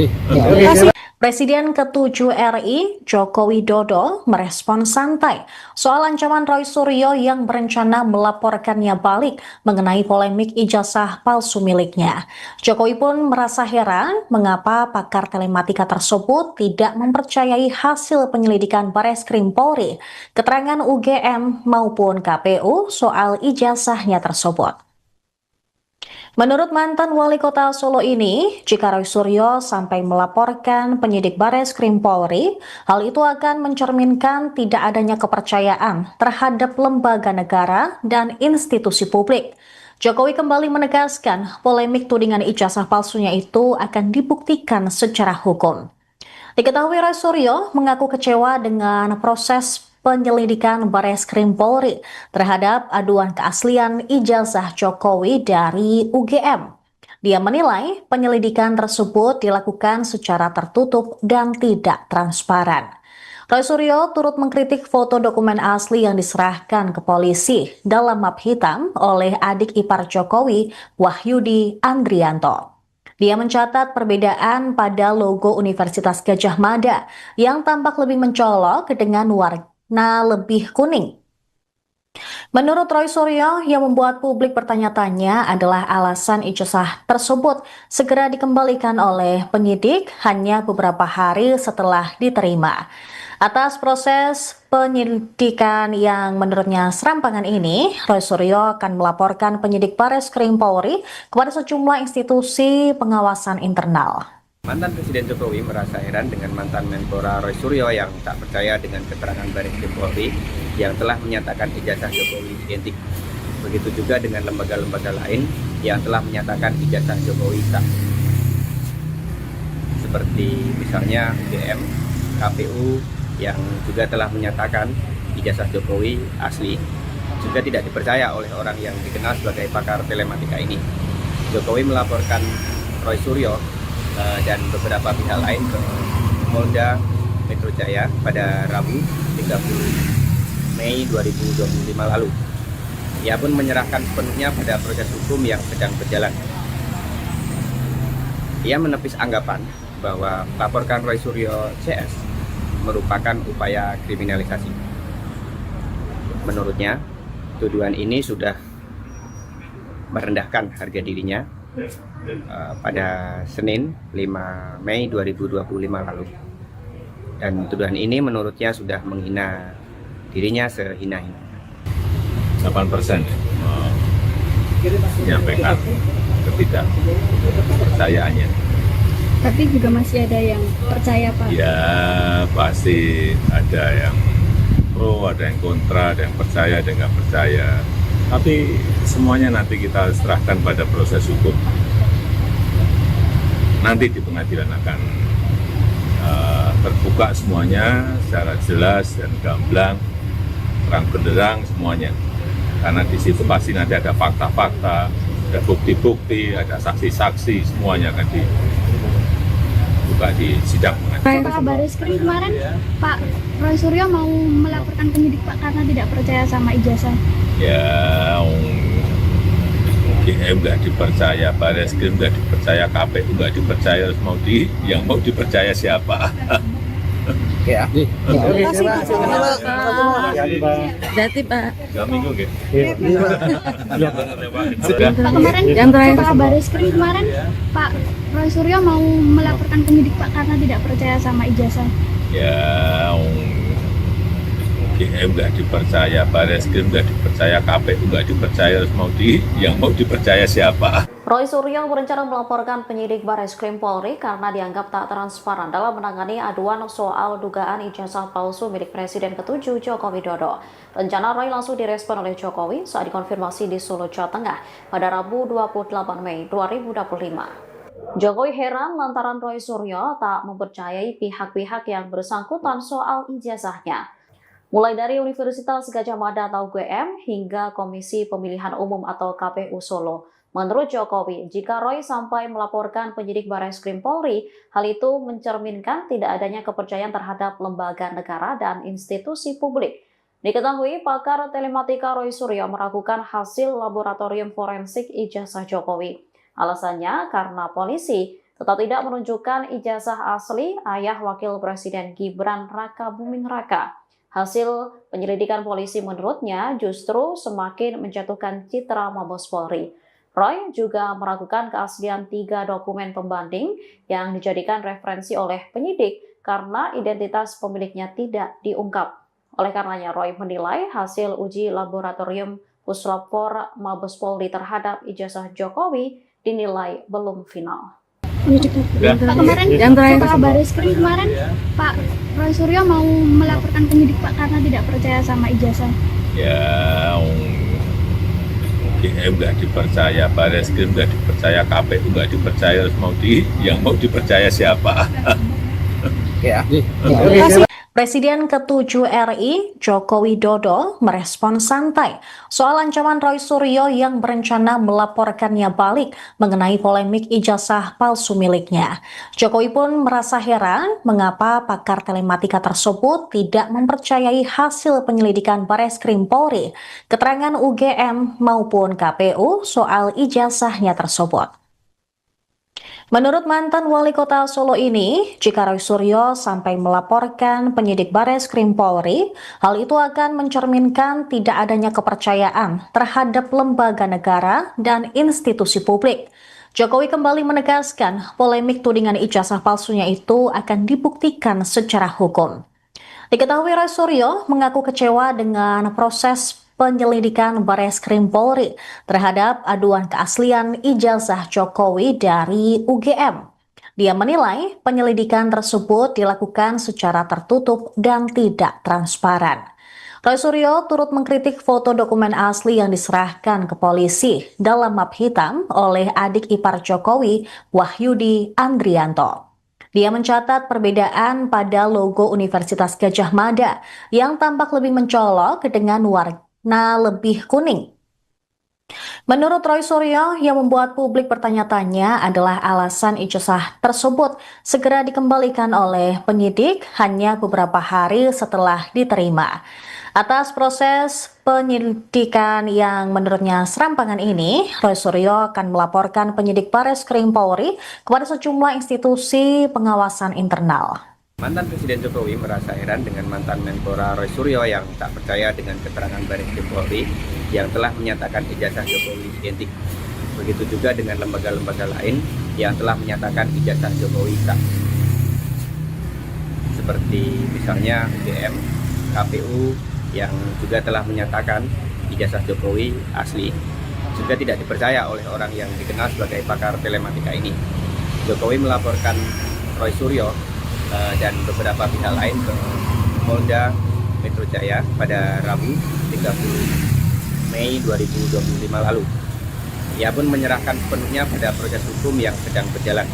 Speaker 1: Presiden ke-7 RI, Joko Widodo, merespon santai soal ancaman Roy Suryo yang berencana melaporkannya balik mengenai polemik ijazah palsu miliknya. Jokowi pun merasa heran mengapa pakar telematika tersebut tidak mempercayai hasil penyelidikan Bareskrim Polri, keterangan UGM maupun KPU soal ijazahnya tersebut. Menurut mantan wali kota Solo ini, jika Roy Suryo sampai melaporkan penyidik Bareskrim Polri, hal itu akan mencerminkan tidak adanya kepercayaan terhadap lembaga negara dan institusi publik. Jokowi kembali menegaskan polemik tudingan ijazah palsunya itu akan dibuktikan secara hukum. Diketahui Roy Suryo mengaku kecewa dengan proses penyelidikan Bareskrim Polri terhadap aduan keaslian ijazah Jokowi dari UGM. Dia menilai penyelidikan tersebut dilakukan secara tertutup dan tidak transparan. Roy Suryo turut mengkritik foto dokumen asli yang diserahkan ke polisi dalam map hitam oleh adik ipar Jokowi, Wahyudi Andrianto. Dia mencatat perbedaan pada logo Universitas Gadjah Mada yang tampak lebih mencolok dengan warna lebih kuning. Menurut Roy Suryo, yang membuat publik bertanya-tanya adalah alasan ijazah tersebut segera dikembalikan oleh penyidik hanya beberapa hari setelah diterima. Atas proses penyidikan yang menurutnya serampangan ini, Roy Suryo akan melaporkan penyidik Bareskrim Polri kepada sejumlah institusi pengawasan internal.
Speaker 2: Mantan Presiden Jokowi merasa heran dengan mantan Menpora Roy Suryo yang tak percaya dengan keterangan Bareskrim Polri yang telah menyatakan ijazah Jokowi identik. Begitu juga dengan lembaga-lembaga lain yang telah menyatakan ijazah Jokowi sah. Seperti misalnya UGM, KPU yang juga telah menyatakan ijazah Jokowi asli, juga tidak dipercaya oleh orang yang dikenal sebagai pakar telematika ini. Jokowi melaporkan Roy Suryo dan beberapa pihak lain ke Polda Metro Jaya pada Rabu 30 Mei 2025 lalu. Ia pun menyerahkan sepenuhnya pada proses hukum yang sedang berjalan. Ia menepis anggapan bahwa melaporkan Roy Suryo CS merupakan upaya kriminalisasi. Menurutnya, tuduhan ini sudah merendahkan harga dirinya pada Senin 5 Mei 2025 lalu. Dan tuduhan ini menurutnya sudah menghina dirinya sehina-hina.
Speaker 3: 8% menyampaikan ketidakpercayaannya.
Speaker 4: Tapi juga masih ada yang percaya, Pak.
Speaker 3: Ya pasti ada yang pro, ada yang kontra, ada yang percaya, ada yang nggak percaya. Tapi semuanya nanti kita serahkan pada proses hukum. Nanti di pengadilan akan terbuka semuanya secara jelas dan gamblang, terang benderang semuanya. Karena di situ pasti nanti ada fakta-fakta, ada bukti-bukti, ada saksi-saksi, semuanya akan dibuka di sidang pengadilan.
Speaker 4: Pak Bareskrim kemarin, Pak Roy Suryo mau melaporkan penyidik Pak karena tidak percaya sama ijazah.
Speaker 3: Ya, UGM nggak dipercaya, Bareskrim nggak dipercaya, KPU nggak dipercaya, yang mau dipercaya siapa?
Speaker 5: Ya.
Speaker 6: Oke, terima kasih. Hati-hati, Pak.
Speaker 7: Hati-hati, Pak.
Speaker 3: 2 minggu gitu.
Speaker 4: Pak kemarin,
Speaker 7: Yang terakhir.
Speaker 4: Pak Bareskrim kemarin, Pak Roy Suryo mau melaporkan penyidik Pak karena tidak percaya sama ijazah.
Speaker 3: Ya, UGM nggak dipercaya, Bareskrim nggak dipercaya, KPU nggak dipercaya, yang mau dipercaya siapa?
Speaker 1: Roy Suryo berencana melaporkan penyidik Bareskrim Polri karena dianggap tak transparan dalam menangani aduan soal dugaan ijazah palsu milik Presiden ke-7 Joko Widodo. Rencana Roy langsung direspon oleh Jokowi saat dikonfirmasi di Solo, Jawa Tengah pada Rabu 28 Mei 2025. Jokowi heran lantaran Roy Suryo tak mempercayai pihak-pihak yang bersangkutan soal ijazahnya. Mulai dari Universitas Gadjah Mada atau UGM hingga Komisi Pemilihan Umum atau KPU Solo. Menurut Jokowi, jika Roy sampai melaporkan penyidik Bareskrim Polri, hal itu mencerminkan tidak adanya kepercayaan terhadap lembaga negara dan institusi publik. Diketahui, pakar telematika Roy Suryo meragukan hasil laboratorium forensik ijazah Jokowi. Alasannya karena polisi tetap tidak menunjukkan ijazah asli ayah Wakil Presiden Gibran Raka Buming Raka. Hasil penyelidikan polisi menurutnya justru semakin menjatuhkan citra Mabes Polri. Roy juga meragukan keaslian 3 dokumen pembanding yang dijadikan referensi oleh penyidik karena identitas pemiliknya tidak diungkap. Oleh karenanya, Roy menilai hasil uji laboratorium Puslapfor Mabes Polri terhadap ijazah Jokowi dinilai belum final.
Speaker 4: Pak kemarin,
Speaker 7: Yang terakhir.
Speaker 4: Pak Bareskrim kemarin, Pak Roy Suryo mau melaporkan penyidik Pak karena tidak percaya sama ijazah.
Speaker 3: Ya, UGM nggak dipercaya, Bareskrim nggak dipercaya, KPU nggak dipercaya, yang mau dipercaya siapa?
Speaker 5: Ya.
Speaker 1: Presiden ke-7 RI, Joko Widodo, merespon santai soal ancaman Roy Suryo yang berencana melaporkannya balik mengenai polemik ijazah palsu miliknya. Jokowi pun merasa heran mengapa pakar telematika tersebut tidak mempercayai hasil penyelidikan Bareskrim Polri, keterangan UGM maupun KPU soal ijazahnya tersebut. Menurut mantan wali kota Solo ini, jika Roy Suryo sampai melaporkan penyidik Bareskrim Polri, hal itu akan mencerminkan tidak adanya kepercayaan terhadap lembaga negara dan institusi publik. Jokowi kembali menegaskan polemik tudingan ijazah palsunya itu akan dibuktikan secara hukum. Diketahui Roy Suryo mengaku kecewa dengan proses penyelidikan Bareskrim Polri terhadap aduan keaslian ijazah Jokowi dari UGM. Dia menilai penyelidikan tersebut dilakukan secara tertutup dan tidak transparan. Roy Suryo turut mengkritik foto dokumen asli yang diserahkan ke polisi dalam map hitam oleh adik ipar Jokowi, Wahyudi Andrianto. Dia mencatat perbedaan pada logo Universitas Gadjah Mada yang tampak lebih mencolok dengan warna lebih kuning. Menurut Roy Suryo, yang membuat publik bertanya-tanya adalah alasan ijazah tersebut segera dikembalikan oleh penyidik hanya beberapa hari setelah diterima. Atas proses penyelidikan yang menurutnya serampangan ini, Roy Suryo akan melaporkan penyidik Bareskrim Polri kepada sejumlah institusi pengawasan internal.
Speaker 2: Mantan Presiden Jokowi merasa heran dengan mantan Menpora Roy Suryo yang tak percaya dengan keterangan Bareskrim Polri yang telah menyatakan ijazah Jokowi identik. Begitu juga dengan lembaga-lembaga lain yang telah menyatakan ijazah Jokowi sah. Seperti misalnya UGM, KPU, yang juga telah menyatakan ijazah Jokowi asli, juga tidak dipercaya oleh orang yang dikenal sebagai pakar telematika ini. Jokowi melaporkan Roy Suryo dan beberapa pihak lain ke Polda Metro Jaya pada Rabu 30 Mei 2025 lalu. Ia pun menyerahkan sepenuhnya pada proses hukum yang sedang berjalan.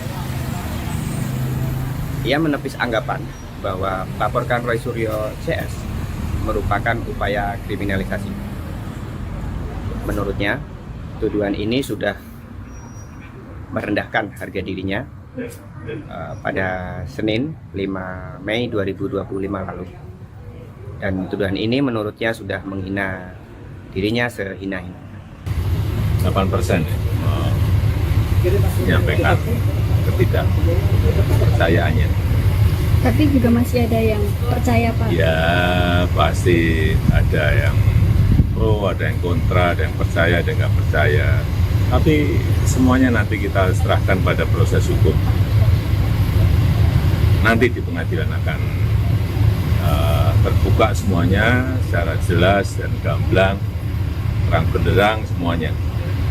Speaker 2: Ia menepis anggapan bahwa melaporkan Roy Suryo CS merupakan upaya kriminalisasi. Menurutnya, tuduhan ini sudah merendahkan harga dirinya pada Senin 5 Mei 2025 lalu. Dan tuduhan ini menurutnya sudah menghina dirinya sehina-hina.
Speaker 3: 8% menyampaikan ketidakpercayaannya.
Speaker 4: Tapi juga masih ada yang percaya, Pak.
Speaker 3: Ya pasti ada yang pro, ada yang kontra, ada yang percaya, ada yang nggak percaya. Tapi semuanya nanti kita serahkan pada proses hukum. Nanti di pengadilan akan terbuka semuanya secara jelas dan gamblang, terang benderang semuanya.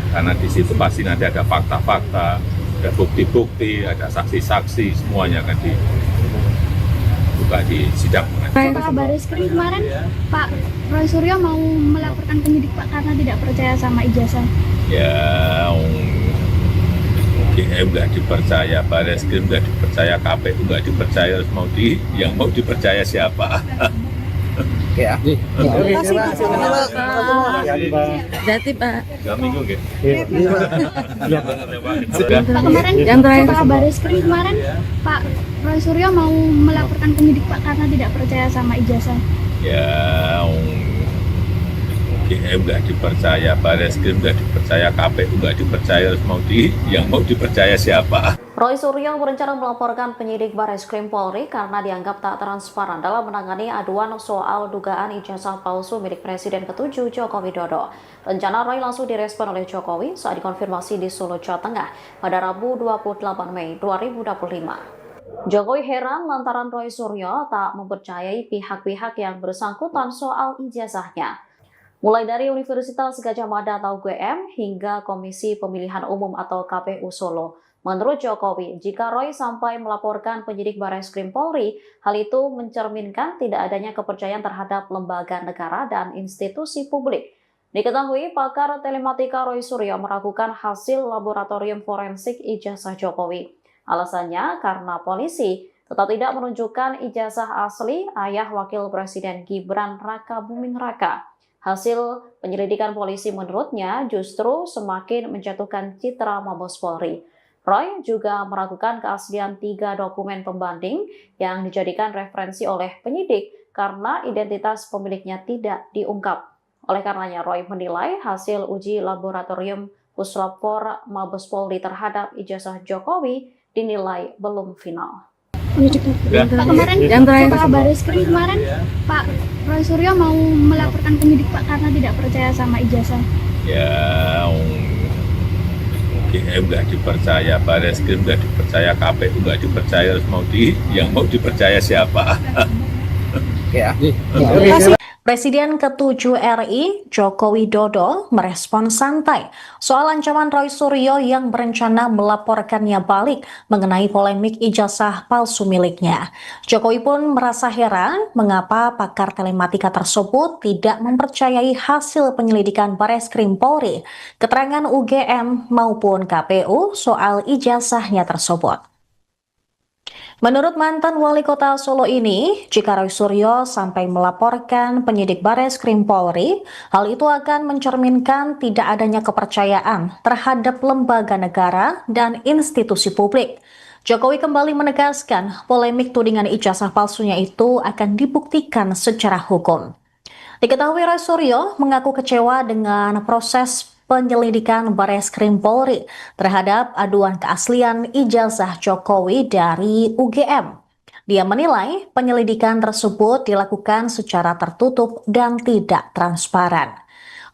Speaker 3: Karena di situ pasti nanti ada fakta-fakta, ada bukti-bukti, ada saksi-saksi, semuanya akan dibuka di sidang.
Speaker 4: Pak Bareskrim kemarin, Pak Roy Suryo mau melaporkan penyidik Pak karena tidak percaya sama ijazah.
Speaker 3: Ya, UGM nggak dipercaya, Bareskrim nggak dipercaya, KPU nggak dipercaya, yang mau dipercaya siapa?
Speaker 5: Oke ya.
Speaker 6: Oke, Pak.
Speaker 7: Jati Pak.
Speaker 3: 3 minggu gitu.
Speaker 4: Pak kemarin,
Speaker 7: Yang terakhir.
Speaker 4: Pak Bareskrim kemarin, Pak Roy Suryo mau melaporkan penyidik Pak karena tidak percaya sama ijazah.
Speaker 3: Ya, UGM nggak dipercaya, Bareskrim nggak dipercaya, KPU nggak dipercaya, yang mau dipercaya siapa?
Speaker 1: Roy Suryo berencana melaporkan penyidik Bareskrim Polri karena dianggap tak transparan dalam menangani aduan soal dugaan ijazah palsu milik Presiden ke-7 Joko Widodo. Rencana Roy langsung direspon oleh Jokowi saat dikonfirmasi di Solo, Jawa Tengah pada Rabu 28 Mei 2025. Jokowi heran lantaran Roy Suryo tak mempercayai pihak-pihak yang bersangkutan soal ijazahnya. Mulai dari Universitas Gadjah Mada atau UGM hingga Komisi Pemilihan Umum atau KPU Solo. Menurut Jokowi, jika Roy sampai melaporkan penyidik Bareskrim Polri, hal itu mencerminkan tidak adanya kepercayaan terhadap lembaga negara dan institusi publik. Diketahui pakar telematika Roy Suryo meragukan hasil laboratorium forensik ijazah Jokowi. Alasannya karena polisi tetap tidak menunjukkan ijazah asli ayah Wakil Presiden Gibran Raka Buming Raka. Hasil penyelidikan polisi menurutnya justru semakin menjatuhkan citra Mabes Polri. Roy juga meragukan keaslian 3 dokumen pembanding yang dijadikan referensi oleh penyidik karena identitas pemiliknya tidak diungkap. Oleh karenanya, Roy menilai hasil uji laboratorium Puslapor Mabes Polri terhadap ijazah Jokowi dinilai belum final.
Speaker 4: Pak, kemarin Pak Bareskrim kemarin Pak Roy Suryo mau melaporkan penyidik Pak karena tidak percaya sama ijazah.
Speaker 3: Ya, UGM nggak dipercaya, Bareskrim nggak dipercaya, KPU nggak dipercaya, yang mau dipercaya siapa?
Speaker 5: Ya.
Speaker 1: Presiden ke-7 RI, Joko Widodo, merespon santai soal ancaman Roy Suryo yang berencana melaporkannya balik mengenai polemik ijazah palsu miliknya. Jokowi pun merasa heran mengapa pakar telematika tersebut tidak mempercayai hasil penyelidikan Bareskrim Polri, keterangan UGM maupun KPU soal ijazahnya tersebut. Menurut mantan wali kota Solo ini, jika Roy Suryo sampai melaporkan penyidik Bareskrim Polri, hal itu akan mencerminkan tidak adanya kepercayaan terhadap lembaga negara dan institusi publik. Jokowi kembali menegaskan polemik tudingan ijazah palsunya itu akan dibuktikan secara hukum. Diketahui Roy Suryo mengaku kecewa dengan proses penyelidikan Bareskrim Polri terhadap aduan keaslian ijazah Jokowi dari UGM. Dia menilai penyelidikan tersebut dilakukan secara tertutup dan tidak transparan.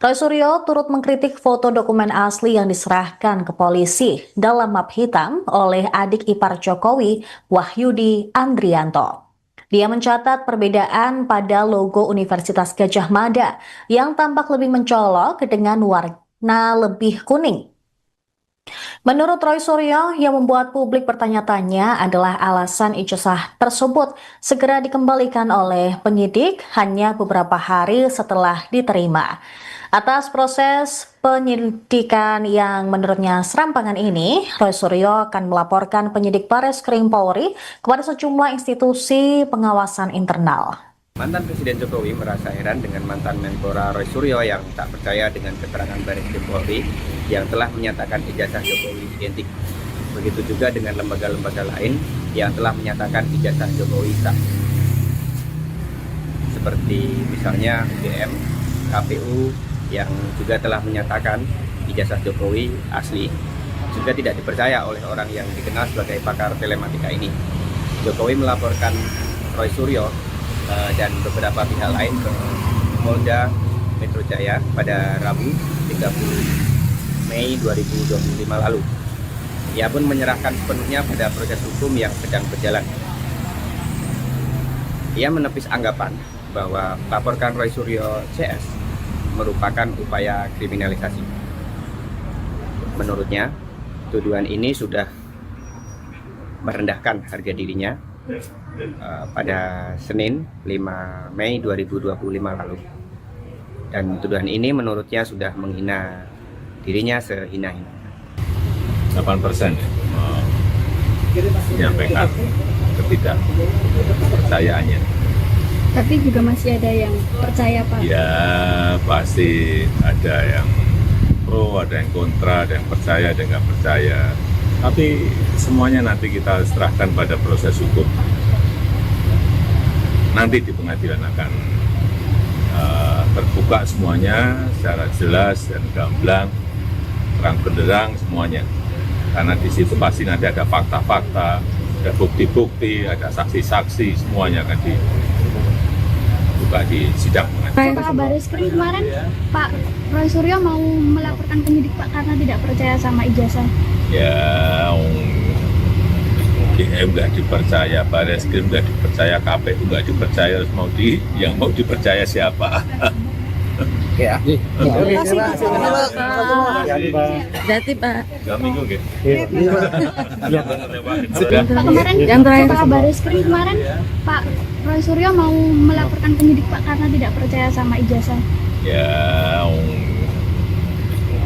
Speaker 1: Roy Suryo turut mengkritik foto dokumen asli yang diserahkan ke polisi dalam map hitam oleh adik ipar Jokowi, Wahyudi Andrianto. Dia mencatat perbedaan pada logo Universitas Gadjah Mada yang tampak lebih mencolok dengan warna lebih kuning. Menurut Roy Suryo, yang membuat publik bertanya-tanya adalah alasan ijazah tersebut segera dikembalikan oleh penyidik hanya beberapa hari setelah diterima. Atas proses penyelidikan yang menurutnya serampangan ini, Roy Suryo akan melaporkan penyidik Bareskrim Polri kepada sejumlah institusi pengawasan internal.
Speaker 2: Mantan Presiden Jokowi merasa heran dengan mantan Menpora Roy Suryo yang tak percaya dengan keterangan Bareskrim Polri yang telah menyatakan ijazah Jokowi identik. Begitu juga dengan lembaga-lembaga lain yang telah menyatakan ijazah Jokowi sah. Seperti misalnya UGM, KPU, yang juga telah menyatakan ijazah Jokowi asli, juga tidak dipercaya oleh orang yang dikenal sebagai pakar telematika ini. Jokowi melaporkan Roy Suryo dan beberapa pihak lain ke Polda Metro Jaya pada Rabu 30 Mei 2025 lalu. Ia pun menyerahkan sepenuhnya pada proses hukum yang sedang berjalan. Ia menepis anggapan bahwa melaporkan Roy Suryo CS merupakan upaya kriminalisasi. Menurutnya, tuduhan ini sudah merendahkan harga dirinya pada Senin 5 Mei 2025 lalu. Dan tuduhan ini menurutnya sudah menghina dirinya sehina-hina.
Speaker 3: 8% menyampaikan ketidakpercayaannya.
Speaker 4: Tapi juga masih ada yang percaya Pak.
Speaker 3: Ya, pasti ada yang pro, ada yang kontra, ada yang percaya, ada yang nggak percaya. Tapi semuanya nanti kita serahkan pada proses hukum. Nanti di pengadilan akan terbuka semuanya secara jelas dan gamblang, terang benderang semuanya. Karena di situ pasti nanti ada fakta-fakta, ada bukti-bukti, ada saksi-saksi, semuanya akan dibuka di sidang.
Speaker 4: Pak Bareskrim kemarin Pak Roy Suryo mau melaporkan penyidik Pak karena tidak percaya sama ijazah.
Speaker 3: Ya, UGM nggak dipercaya, Bareskrim nggak dipercaya, KPU nggak dipercaya, yang mau dipercaya siapa?
Speaker 5: Ya.
Speaker 6: Terima kasih Pak.
Speaker 7: Jadi Pak.
Speaker 3: 3 minggu gitu.
Speaker 4: Pak, kemarin Pak Bareskrim kemarin Pak Roy Suryo mau melaporkan penyidik Pak karena tidak percaya sama ijazah.
Speaker 3: Ya,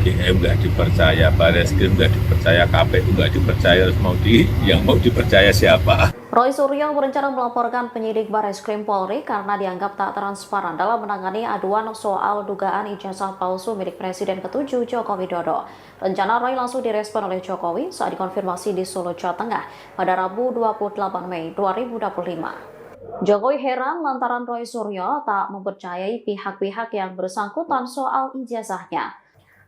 Speaker 3: UGM nggak dipercaya, Bareskrim nggak dipercaya, KPU nggak dipercaya, yang mau dipercaya siapa?
Speaker 1: Roy Suryo berencana melaporkan penyidik Bareskrim Polri karena dianggap tak transparan dalam menangani aduan soal dugaan ijazah palsu milik Presiden ke-7 Joko Widodo. Rencana Roy langsung direspon oleh Jokowi saat dikonfirmasi di Solo, Jawa Tengah pada Rabu 28 Mei 2025. Jokowi heran lantaran Roy Suryo tak mempercayai pihak-pihak yang bersangkutan soal ijazahnya.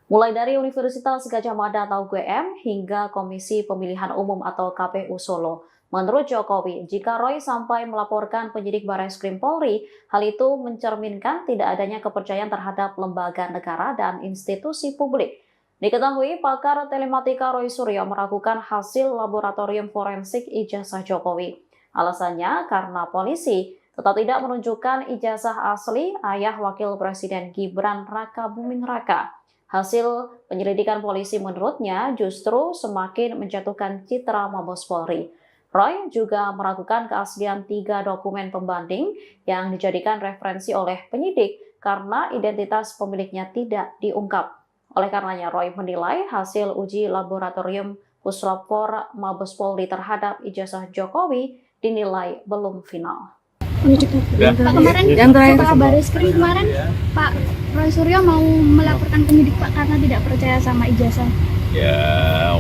Speaker 1: mulai dari Universitas Gadjah Mada atau UGM hingga Komisi Pemilihan Umum atau KPU Solo. Menurut Jokowi, jika Roy sampai melaporkan penyidik Barreskrim Polri, hal itu mencerminkan tidak adanya kepercayaan terhadap lembaga negara dan institusi publik. Diketahui pakar telematika Roy Suryo meragukan hasil laboratorium forensik ijazah Jokowi. Alasannya karena polisi tetap tidak menunjukkan ijazah asli ayah Wakil Presiden Gibran Raka Buming Raka. Hasil penyelidikan polisi menurutnya justru semakin menjatuhkan citra Mabes Polri. Roy juga meragukan keaslian 3 dokumen pembanding yang dijadikan referensi oleh penyidik karena identitas pemiliknya tidak diungkap. Oleh karenanya, Roy menilai hasil uji laboratorium Puslapfor Mabes Polri terhadap ijazah Jokowi dinilai belum final.
Speaker 4: Pak, kemarin
Speaker 7: yang terakhir
Speaker 4: Pak Barreskrim kemarin Pak Roy Suryo mau melaporkan penyidik Pak karena tidak percaya sama ijazah.
Speaker 3: Ya,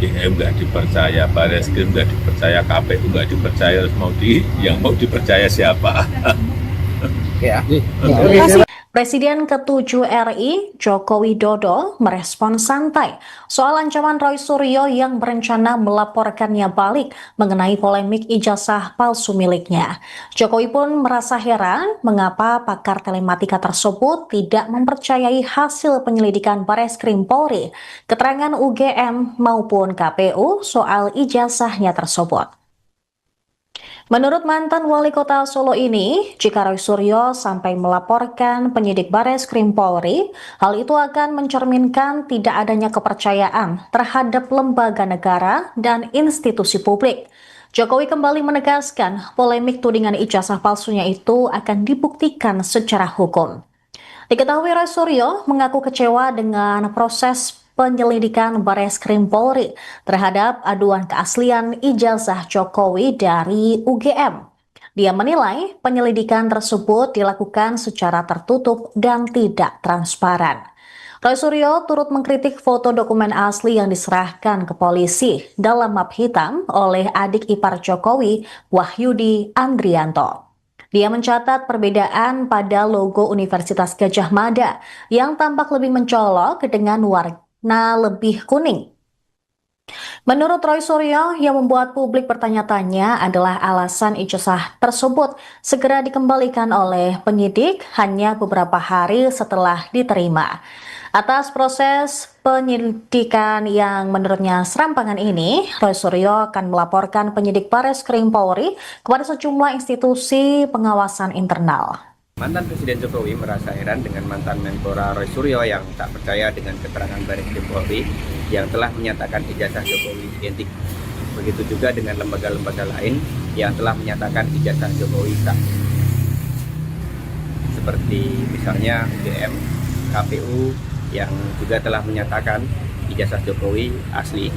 Speaker 3: UGM nggak dipercaya, Barreskrim nggak dipercaya, KPU nggak dipercaya, yang mau dipercaya siapa?
Speaker 5: Ya.
Speaker 1: Presiden ke-7 RI, Joko Widodo, merespon santai soal ancaman Roy Suryo yang berencana melaporkannya balik mengenai polemik ijazah palsu miliknya. Jokowi pun merasa heran mengapa pakar telematika tersebut tidak mempercayai hasil penyelidikan Barreskrim Polri, keterangan UGM maupun KPU soal ijazahnya tersebut. Menurut mantan wali kota Solo ini, jika Roy Suryo sampai melaporkan penyidik Barreskrim Polri, hal itu akan mencerminkan tidak adanya kepercayaan terhadap lembaga negara dan institusi publik. Jokowi kembali menegaskan polemik tudingan ijazah palsunya itu akan dibuktikan secara hukum. Diketahui Roy Suryo mengaku kecewa dengan proses penyelidikan Barreskrim Polri terhadap aduan keaslian ijazah Jokowi dari UGM. Dia menilai penyelidikan tersebut dilakukan secara tertutup dan tidak transparan. Roy Suryo turut mengkritik foto dokumen asli yang diserahkan ke polisi dalam map hitam oleh adik ipar Jokowi, Wahyudi Andrianto. Dia mencatat perbedaan pada logo Universitas Gadjah Mada yang tampak lebih mencolok dengan warna lebih kuning. Menurut Roy Suryo, yang membuat publik bertanya-tanya adalah alasan ijazah tersebut segera dikembalikan oleh penyidik hanya beberapa hari setelah diterima. Atas proses penyelidikan yang menurutnya serampangan ini, Roy Suryo akan melaporkan penyidik Barreskrim Polri kepada sejumlah institusi pengawasan internal.
Speaker 2: Mantan Presiden Jokowi merasa heran dengan mantan Menpora Roy Suryo yang tak percaya dengan keterangan Barreskrim Polri yang telah menyatakan ijazah Jokowi identik. Begitu juga dengan lembaga-lembaga lain yang telah menyatakan ijazah Jokowi sah. Seperti misalnya UGM, KPU yang juga telah menyatakan ijazah Jokowi asli,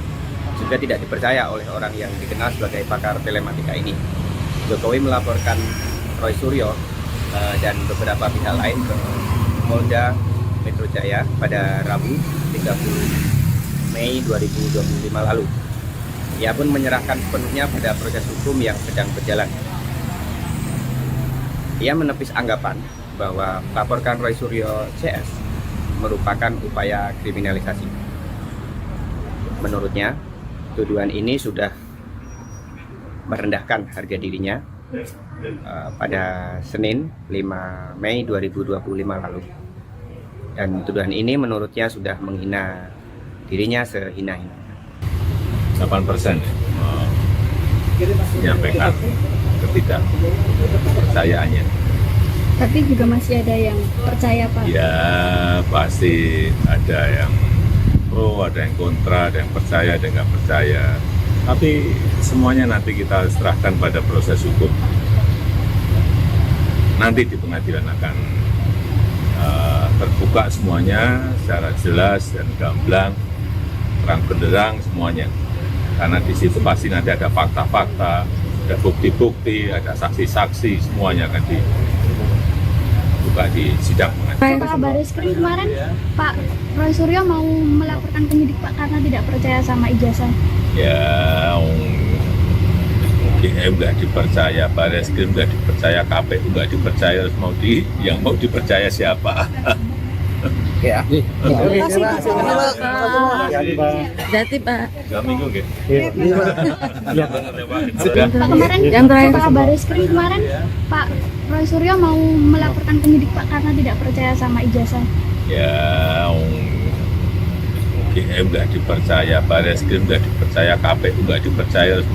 Speaker 2: juga tidak dipercaya oleh orang yang dikenal sebagai pakar telematika ini. Jokowi melaporkan Roy Suryo dan beberapa pihak lain ke Polda Metro Jaya pada Rabu 30 Mei 2025 lalu. Ia pun menyerahkan sepenuhnya pada proses hukum yang sedang berjalan. Ia menepis anggapan bahwa melaporkan Roy Suryo CS merupakan upaya kriminalisasi. Menurutnya, tuduhan ini sudah merendahkan harga dirinya pada Senin 5 Mei 2025 lalu. Dan tuduhan ini menurutnya sudah menghina dirinya sehina-hina.
Speaker 3: 8% menyampaikan ketidakpercayaannya.
Speaker 4: Tapi juga masih ada yang percaya, Pak.
Speaker 3: Ya, pasti ada yang pro, ada yang kontra, ada yang percaya, ada yang nggak percaya. Tapi semuanya nanti kita serahkan pada proses hukum. Nanti di pengadilan akan terbuka semuanya secara jelas dan gamblang, terang benderang semuanya. Karena di situ pasti nanti ada fakta-fakta, ada bukti-bukti, ada saksi-saksi, semuanya akan dibuka di sidang pengadilan.
Speaker 4: Pak Barreskrim kemarin Pak Roy Suryo mau melaporkan penyidik Pak karena tidak percaya sama ijazah.
Speaker 3: Ya, UGM nggak dipercaya, Barreskrim nggak dipercaya, KPU nggak dipercaya, yang mau dipercaya siapa?
Speaker 5: Oke ya.
Speaker 6: Terima kasih, Pak.
Speaker 5: Hati-hati, Pak.
Speaker 7: Hati Pak.
Speaker 3: 2 minggu gitu.
Speaker 4: Pak kemarin
Speaker 7: Yang terakhir.
Speaker 4: Pak Baris Krim kemarin Pak Roy Suryo mau melaporkan penyidik Pak karena tidak percaya sama ijazah.
Speaker 3: Ya, UGM nggak dipercaya, Bareskrim nggak dipercaya, KPU nggak dipercaya, terus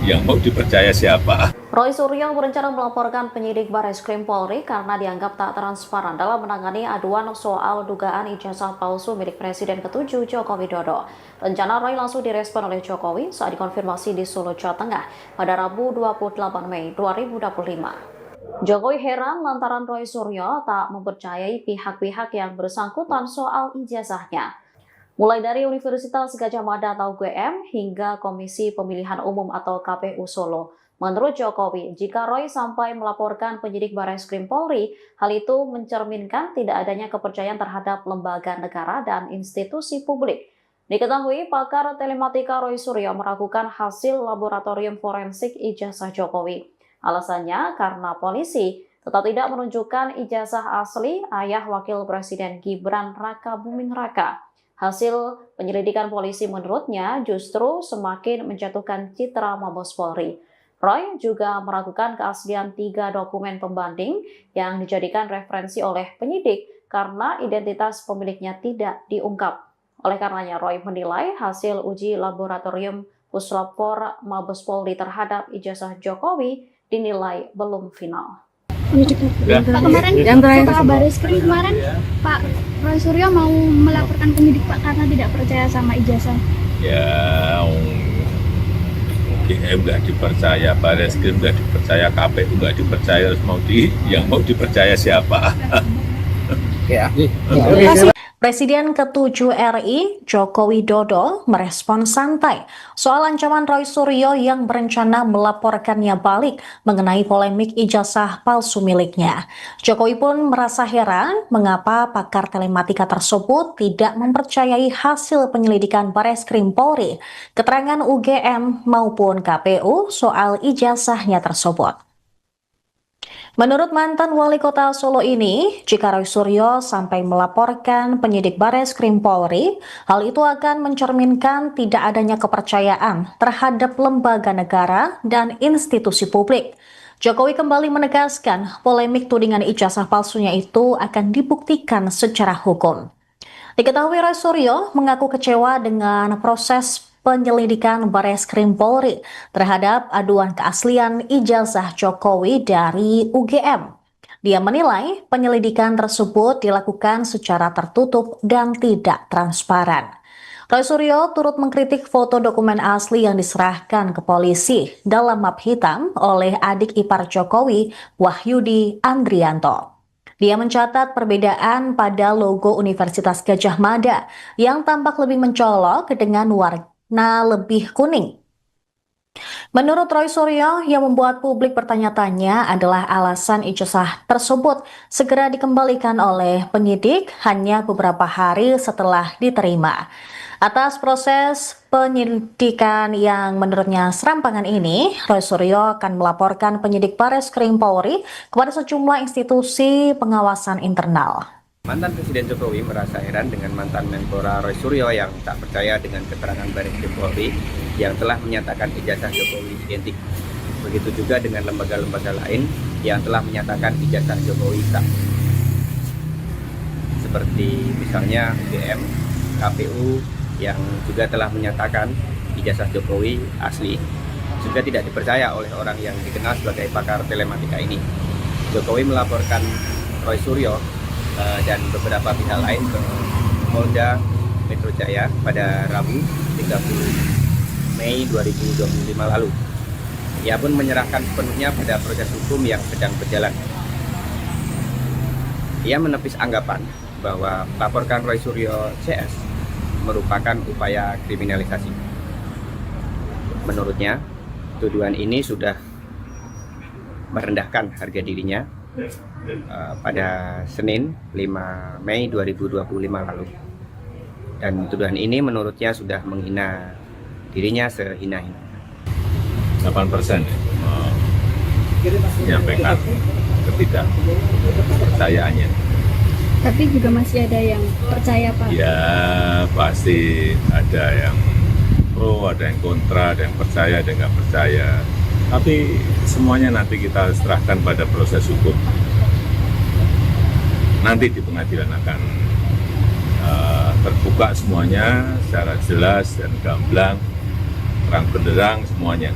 Speaker 3: yang mau dipercaya siapa?
Speaker 1: Roy Suryo berencana melaporkan penyidik Bareskrim Polri karena dianggap tak transparan dalam menangani aduan soal dugaan ijazah palsu milik Presiden ke-7 Joko Widodo. Rencana Roy langsung direspon oleh Jokowi saat dikonfirmasi di Solo, Jawa Tengah pada Rabu 28 Mei 2025. Jokowi heran lantaran Roy Suryo tak mempercayai pihak-pihak yang bersangkutan soal ijazahnya. Mulai dari Universitas Gadjah Mada atau UGM hingga Komisi Pemilihan Umum atau KPU Solo. Menurut Jokowi, jika Roy sampai melaporkan penyidik Bareskrim Polri, hal itu mencerminkan tidak adanya kepercayaan terhadap lembaga negara dan institusi publik. Diketahui pakar telematika Roy Suryo meragukan hasil laboratorium forensik ijazah Jokowi. Alasannya karena polisi tetap tidak menunjukkan ijazah asli ayah Wakil Presiden Gibran Raka Buming Raka. Hasil penyelidikan polisi menurutnya justru semakin menjatuhkan citra Mabes Polri. Roy juga meragukan keaslian 3 dokumen pembanding yang dijadikan referensi oleh penyidik karena identitas pemiliknya tidak diungkap. Oleh karenanya, Roy menilai hasil uji laboratorium Puslapor Mabes Polri terhadap ijazah Jokowi dinilai belum final.
Speaker 4: Pak kemarin
Speaker 7: Yang terakhir.
Speaker 4: Pak Baris Krim kemarin Pak Roy Suryo mau melaporkan penyidik Pak karena tidak percaya sama ijazah.
Speaker 3: Ya, UGM nggak dipercaya, Bareskrim nggak dipercaya, KPU nggak dipercaya, terus yang mau dipercaya siapa?
Speaker 5: Oke ya.
Speaker 1: Presiden ke-7 RI, Joko Widodo, merespon santai soal ancaman Roy Suryo yang berencana melaporkannya balik mengenai polemik ijazah palsu miliknya. Jokowi pun merasa heran mengapa pakar telematika tersebut tidak mempercayai hasil penyelidikan Bareskrim Polri, keterangan UGM maupun KPU soal ijazahnya tersebut. Menurut mantan wali kota Solo ini, jika Roy Suryo sampai melaporkan penyidik Bareskrim Polri, hal itu akan mencerminkan tidak adanya kepercayaan terhadap lembaga negara dan institusi publik. Jokowi kembali menegaskan polemik tudingan ijazah palsunya itu akan dibuktikan secara hukum. Diketahui Roy Suryo mengaku kecewa dengan proses penyelidikan Bareskrim Polri terhadap aduan keaslian ijazah Jokowi dari UGM. Dia menilai penyelidikan tersebut dilakukan secara tertutup dan tidak transparan. Roy Suryo turut mengkritik foto dokumen asli yang diserahkan ke polisi dalam map hitam oleh adik ipar Jokowi, Wahyudi Andrianto. Dia mencatat perbedaan pada logo Universitas Gadjah Mada yang tampak lebih mencolok dengan warna lebih kuning. Menurut Roy Suryo, yang membuat publik bertanya-tanya adalah alasan ijazah tersebut segera dikembalikan oleh penyidik hanya beberapa hari setelah diterima. Atas proses penyelidikan yang menurutnya serampangan ini, Roy Suryo akan melaporkan penyidik Bareskrim Polri kepada sejumlah institusi pengawasan internal.
Speaker 2: Mantan Presiden Jokowi merasa heran dengan mantan Menpora Roy Suryo yang tak percaya dengan keterangan Bareskrim Polri yang telah menyatakan ijazah Jokowi identik. Begitu juga dengan lembaga-lembaga lain yang telah menyatakan ijazah Jokowi sah. Seperti misalnya UGM, KPU yang juga telah menyatakan ijazah Jokowi asli, juga tidak dipercaya oleh orang yang dikenal sebagai pakar telematika ini. Jokowi melaporkan Roy Suryo dan beberapa pihak lain ke Polda Metro Jaya pada Rabu 30 Mei 2025 lalu. Ia pun menyerahkan sepenuhnya pada proses hukum yang sedang berjalan. Ia menepis anggapan bahwa melaporkan Roy Suryo CS merupakan upaya kriminalisasi. Menurutnya, tuduhan ini sudah merendahkan harga dirinya pada Senin 5 Mei 2025 lalu. Dan tuduhan ini menurutnya sudah menghina dirinya sehina-hina.
Speaker 3: 8% menyampaikan ketidakpercayaannya.
Speaker 4: Tapi juga masih ada yang percaya Pak.
Speaker 3: Ya pasti ada yang pro, ada yang kontra, ada yang percaya, ada yang nggak percaya. Tapi semuanya nanti kita serahkan pada proses hukum. Nanti di pengadilan akan terbuka semuanya secara jelas dan gamblang, terang benderang semuanya.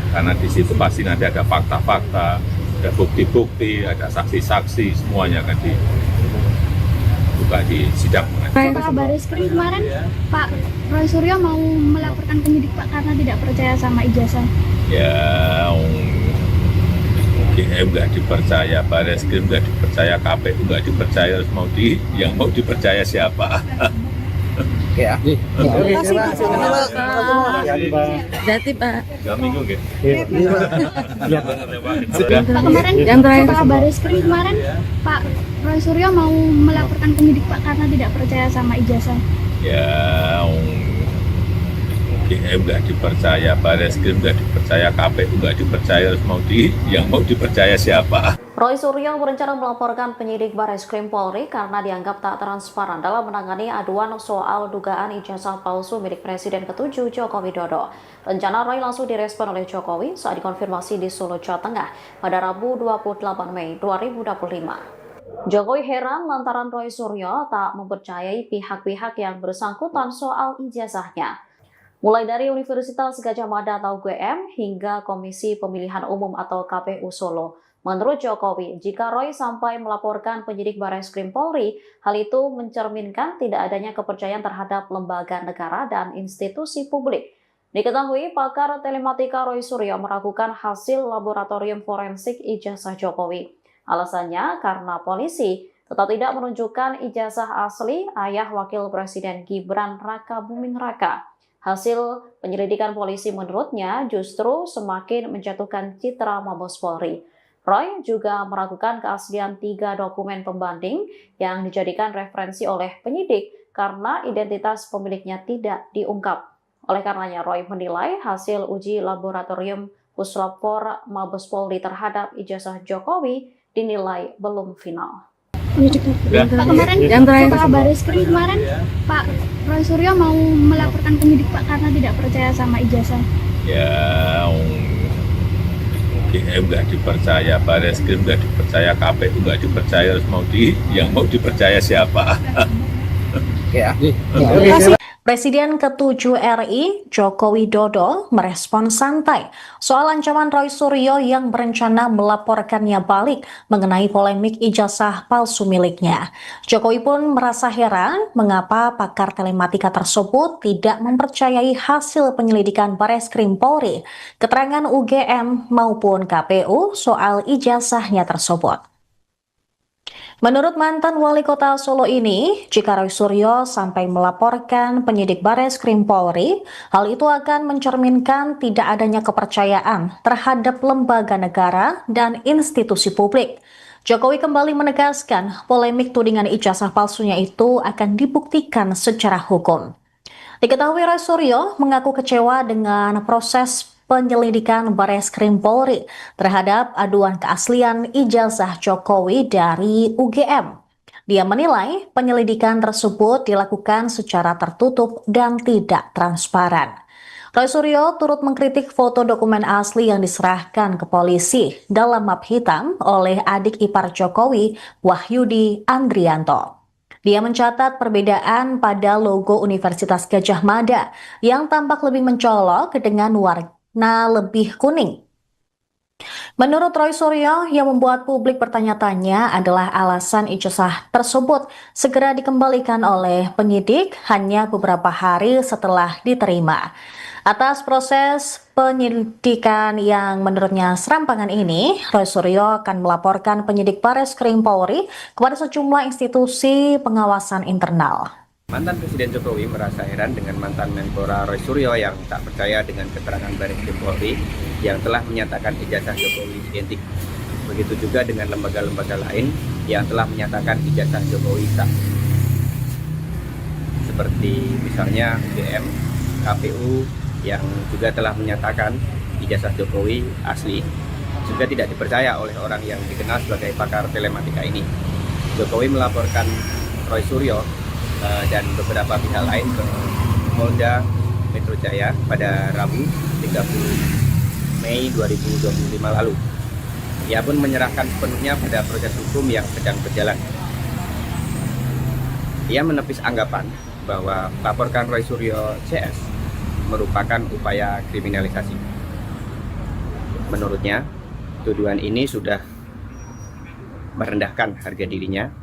Speaker 3: Karena di situ pasti nanti ada fakta-fakta, ada bukti-bukti, ada saksi-saksi, semuanya akan dibuka di sidang.
Speaker 4: Pak Bareskrim kemarin Pak Roy Suryo mau melaporkan penyidik Pak karena tidak percaya sama ijazah.
Speaker 3: Ya, UGM nggak dipercaya, Bareskrim nggak dipercaya, KPU nggak dipercaya, harus yang mau dipercaya siapa?
Speaker 5: Oke ya. Oke, Pak.
Speaker 6: Jadi, Pak.
Speaker 7: Berarti Pak.
Speaker 3: 2 minggu nggih.
Speaker 6: Iya,
Speaker 4: Pak kemarin Pak Bareskrim kemarin Pak Roy Suryo mau melaporkan penyidik Pak karena tidak percaya sama ijazah.
Speaker 3: Ya, UGM nggak dipercaya, Bareskrim nggak dipercaya, KPU nggak dipercaya, harus yang mau dipercaya siapa?
Speaker 1: Roy Suryo berencana melaporkan penyidik Bareskrim Polri karena dianggap tak transparan dalam menangani aduan soal dugaan ijazah palsu milik Presiden ke-7 Joko Widodo. Rencana Roy langsung direspon oleh Jokowi saat dikonfirmasi di Solo, Jawa Tengah pada Rabu 28 Mei 2025. Jokowi heran lantaran Roy Suryo tak mempercayai pihak-pihak yang bersangkutan soal ijazahnya. Mulai dari Universitas Gadjah Mada atau UGM hingga Komisi Pemilihan Umum atau KPU Solo. Menurut Jokowi, jika Roy sampai melaporkan penyidik Bareskrim Polri, hal itu mencerminkan tidak adanya kepercayaan terhadap lembaga negara dan institusi publik. Diketahui pakar telematika Roy Suryo meragukan hasil laboratorium forensik ijazah Jokowi. Alasannya karena polisi tetap tidak menunjukkan ijazah asli ayah Wakil Presiden Gibran Rakabuming Raka. Hasil penyelidikan polisi menurutnya justru semakin menjatuhkan citra Mabes Polri. Roy juga meragukan keaslian 3 dokumen pembanding yang dijadikan referensi oleh penyidik karena identitas pemiliknya tidak diungkap. Oleh karenanya, Roy menilai hasil uji laboratorium Puslapfor Mabes Polri terhadap ijazah Jokowi dinilai belum final.
Speaker 4: Pak kemarin Pak Bareskrim kemarin Pak Roy Suryo mau melaporkan penyidik Pak karena tidak percaya sama ijazah.
Speaker 3: Ya, UGM nggak dipercaya, Bareskrim nggak dipercaya, KPU nggak dipercaya, harus yang mau dipercaya siapa?
Speaker 5: Oke ya.
Speaker 1: Presiden ke-7 RI, Joko Widodo, merespon santai soal ancaman Roy Suryo yang berencana melaporkannya balik mengenai polemik ijazah palsu miliknya. Jokowi pun merasa heran mengapa pakar telematika tersebut tidak mempercayai hasil penyelidikan Bareskrim Polri, keterangan UGM maupun KPU soal ijazahnya tersebut. Menurut mantan wali kota Solo ini, jika Roy Suryo sampai melaporkan penyidik Bareskrim Polri, hal itu akan mencerminkan tidak adanya kepercayaan terhadap lembaga negara dan institusi publik. Jokowi kembali menegaskan polemik tudingan ijazah palsunya itu akan dibuktikan secara hukum. Diketahui Roy Suryo mengaku kecewa dengan proses penyelidikan Bareskrim Polri terhadap aduan keaslian ijazah Jokowi dari UGM. Dia menilai penyelidikan tersebut dilakukan secara tertutup dan tidak transparan. Roy Suryo turut mengkritik foto dokumen asli yang diserahkan ke polisi dalam map hitam oleh adik ipar Jokowi, Wahyudi Andrianto. Dia mencatat perbedaan pada logo Universitas Gadjah Mada yang tampak lebih mencolok dengan warna lebih kuning. Menurut Roy Suryo, yang membuat publik bertanya-tanya adalah alasan ijazah tersebut segera dikembalikan oleh penyidik hanya beberapa hari setelah diterima. Atas proses penyelidikan yang menurutnya serampangan ini, Roy Suryo akan melaporkan penyidik Bareskrim Polri kepada sejumlah institusi pengawasan internal.
Speaker 2: Mantan Presiden Jokowi merasa heran dengan mantan Menpora Roy Suryo yang tak percaya dengan keterangan Bareskrim Polri yang telah menyatakan ijazah Jokowi identik. Begitu juga dengan lembaga-lembaga lain yang telah menyatakan ijazah Jokowi sah. Seperti misalnya UGM, KPU yang juga telah menyatakan ijazah Jokowi asli, juga tidak dipercaya oleh orang yang dikenal sebagai pakar telematika ini. Jokowi melaporkan Roy Suryo dan beberapa pihak lain ke Polda Metro Jaya pada Rabu 30 Mei 2025 lalu. Ia pun menyerahkan sepenuhnya pada proses hukum yang sedang berjalan. Ia menepis anggapan bahwa melaporkan Roy Suryo CS merupakan upaya kriminalisasi. Menurutnya, tuduhan ini sudah merendahkan harga dirinya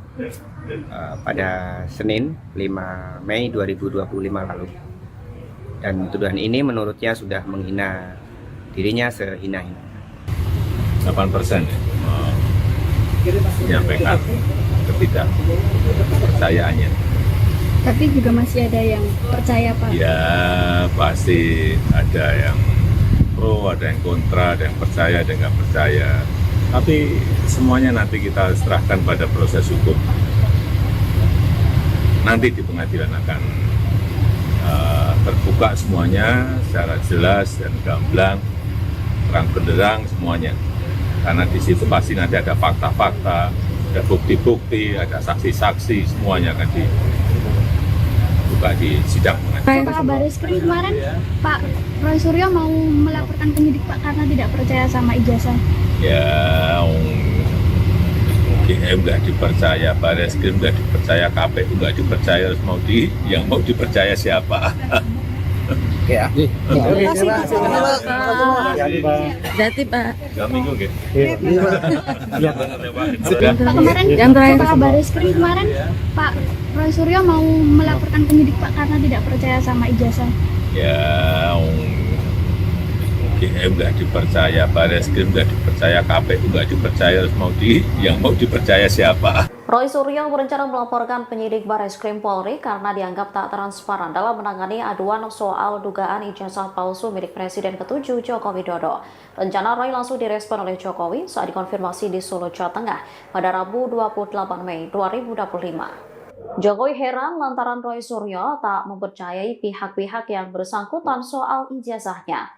Speaker 2: pada Senin 5 Mei 2025 lalu. Dan tuduhan ini menurutnya sudah menghina dirinya sehina-hina.
Speaker 3: 8% menyampaikan ketidakpercayaannya.
Speaker 4: Tapi juga masih ada yang percaya, Pak.
Speaker 3: Ya pasti ada yang pro, ada yang kontra, ada yang percaya, ada yang nggak percaya. Tapi semuanya nanti kita serahkan pada proses hukum. Nanti di pengadilan akan terbuka semuanya secara jelas dan gamblang, terang benderang semuanya. Karena di situ pasti nanti ada fakta-fakta, ada bukti-bukti, ada saksi-saksi, semuanya akan dibuka di sidang pengadilan.
Speaker 4: Pak Bareskrim kemarin, Pak Roy Suryo mau melaporkan penyidik Pak karena tidak percaya sama ijazah.
Speaker 3: Ya, UGM nggak dipercaya, Bareskrim nggak dipercaya, KPU nggak dipercaya, harus yang mau dipercaya siapa?
Speaker 5: Oke ya.
Speaker 6: Terima kasih, Pak.
Speaker 7: Berarti Pak.
Speaker 3: 3 minggu gitu.
Speaker 4: Pak kemarin,
Speaker 7: Yang terakhir.
Speaker 4: Pak Bareskrim kemarin, Pak Roy Suryo mau melaporkan penyidik Pak karena tidak percaya sama ijazah.
Speaker 3: Ya, UGM nggak dipercaya, Bareskrim nggak dipercaya, KPU nggak dipercaya, harus yang mau dipercaya siapa?
Speaker 1: Roy Suryo berencana melaporkan penyidik Bareskrim Polri karena dianggap tak transparan dalam menangani aduan soal dugaan ijazah palsu milik Presiden ke-7 Joko Widodo. Rencana Roy langsung direspon oleh Jokowi saat dikonfirmasi di Solo, Jawa Tengah pada Rabu 28 Mei 2025. Jokowi heran lantaran Roy Suryo tak mempercayai pihak-pihak yang bersangkutan soal ijazahnya.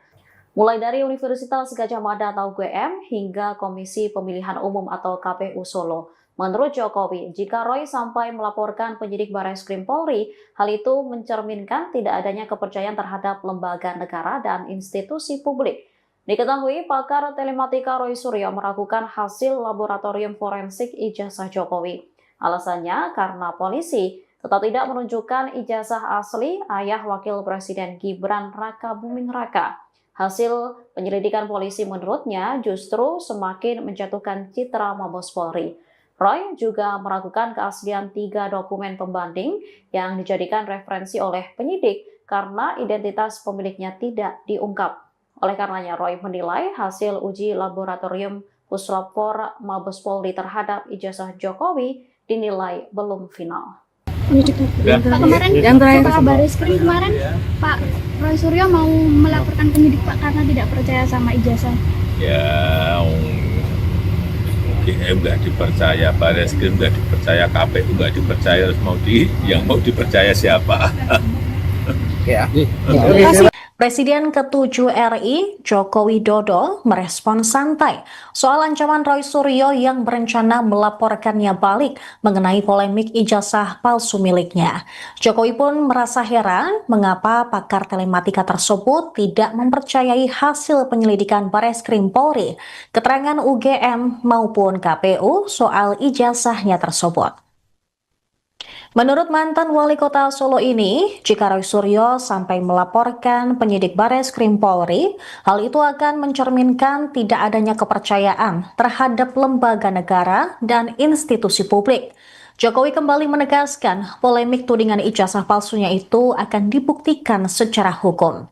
Speaker 1: Mulai dari Universitas Gadjah Mada atau UGM hingga Komisi Pemilihan Umum atau KPU Solo. Menurut Jokowi, jika Roy sampai melaporkan penyidik Bareskrim Polri, hal itu mencerminkan tidak adanya kepercayaan terhadap lembaga negara dan institusi publik. Diketahui, pakar telematika Roy Suryo meragukan hasil laboratorium forensik ijazah Jokowi. Alasannya karena polisi tetap tidak menunjukkan ijazah asli ayah Wakil Presiden Gibran Rakabuming Raka. Hasil penyelidikan polisi menurutnya justru semakin menjatuhkan citra Mabes Polri. Roy juga meragukan keaslian 3 dokumen pembanding yang dijadikan referensi oleh penyidik karena identitas pemiliknya tidak diungkap. Oleh karenanya, Roy menilai hasil uji laboratorium Puslapfor Mabes Polri terhadap ijazah Jokowi dinilai belum final.
Speaker 4: Pak kemarin,
Speaker 7: Yang terakhir.
Speaker 4: Pak Bareskrim kemarin, Pak Roy Suryo mau melaporkan penyidik Pak karena tidak percaya sama ijazah.
Speaker 3: Ya, UGM nggak dipercaya, Bareskrim nggak dipercaya, KPU nggak dipercaya, harus yang mau dipercaya siapa?
Speaker 5: Oke ya.
Speaker 6: Terima kasih.
Speaker 1: Presiden ke-7 RI, Joko Widodo, merespon santai soal ancaman Roy Suryo yang berencana melaporkannya balik mengenai polemik ijazah palsu miliknya. Jokowi pun merasa heran mengapa pakar telematika tersebut tidak mempercayai hasil penyelidikan Bareskrim Polri, keterangan UGM maupun KPU soal ijazahnya tersebut. Menurut mantan wali kota Solo ini, jika Roy Suryo sampai melaporkan penyidik Bareskrim Polri, hal itu akan mencerminkan tidak adanya kepercayaan terhadap lembaga negara dan institusi publik. Jokowi kembali menegaskan polemik tudingan ijazah palsunya itu akan dibuktikan secara hukum.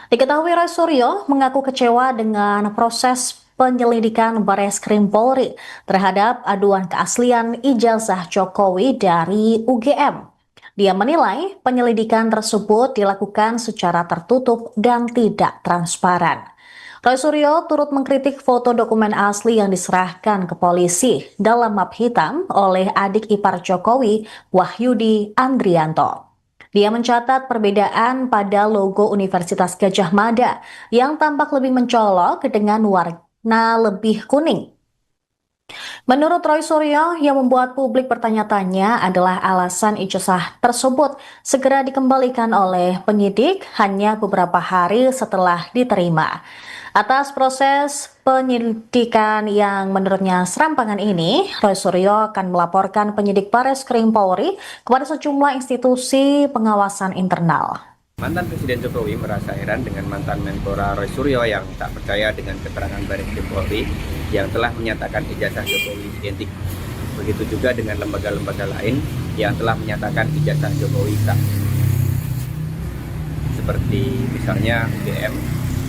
Speaker 1: Diketahui Roy Suryo mengaku kecewa dengan proses penyelidikan Bareskrim Polri terhadap aduan keaslian ijazah Jokowi dari UGM. Dia menilai penyelidikan tersebut dilakukan secara tertutup dan tidak transparan. Roy Suryo turut mengkritik foto dokumen asli yang diserahkan ke polisi dalam map hitam oleh adik ipar Jokowi, Wahyudi Andrianto. Dia mencatat perbedaan pada logo Universitas Gadjah Mada yang tampak lebih mencolok dengan warna lebih kuning. Menurut Roy Suryo, yang membuat publik bertanya-tanya adalah alasan ijazah tersebut segera dikembalikan oleh penyidik hanya beberapa hari setelah diterima. Atas proses penyelidikan yang menurutnya serampangan ini, Roy Suryo akan melaporkan penyidik Bareskrim Polri kepada sejumlah institusi pengawasan internal.
Speaker 2: Mantan Presiden Jokowi merasa heran dengan mantan Menpora Roy Suryo yang tak percaya dengan keterangan Bareskrim Polri yang telah menyatakan ijazah Jokowi identik. Begitu juga dengan lembaga-lembaga lain yang telah menyatakan ijazah Jokowi sah. Seperti misalnya UGM,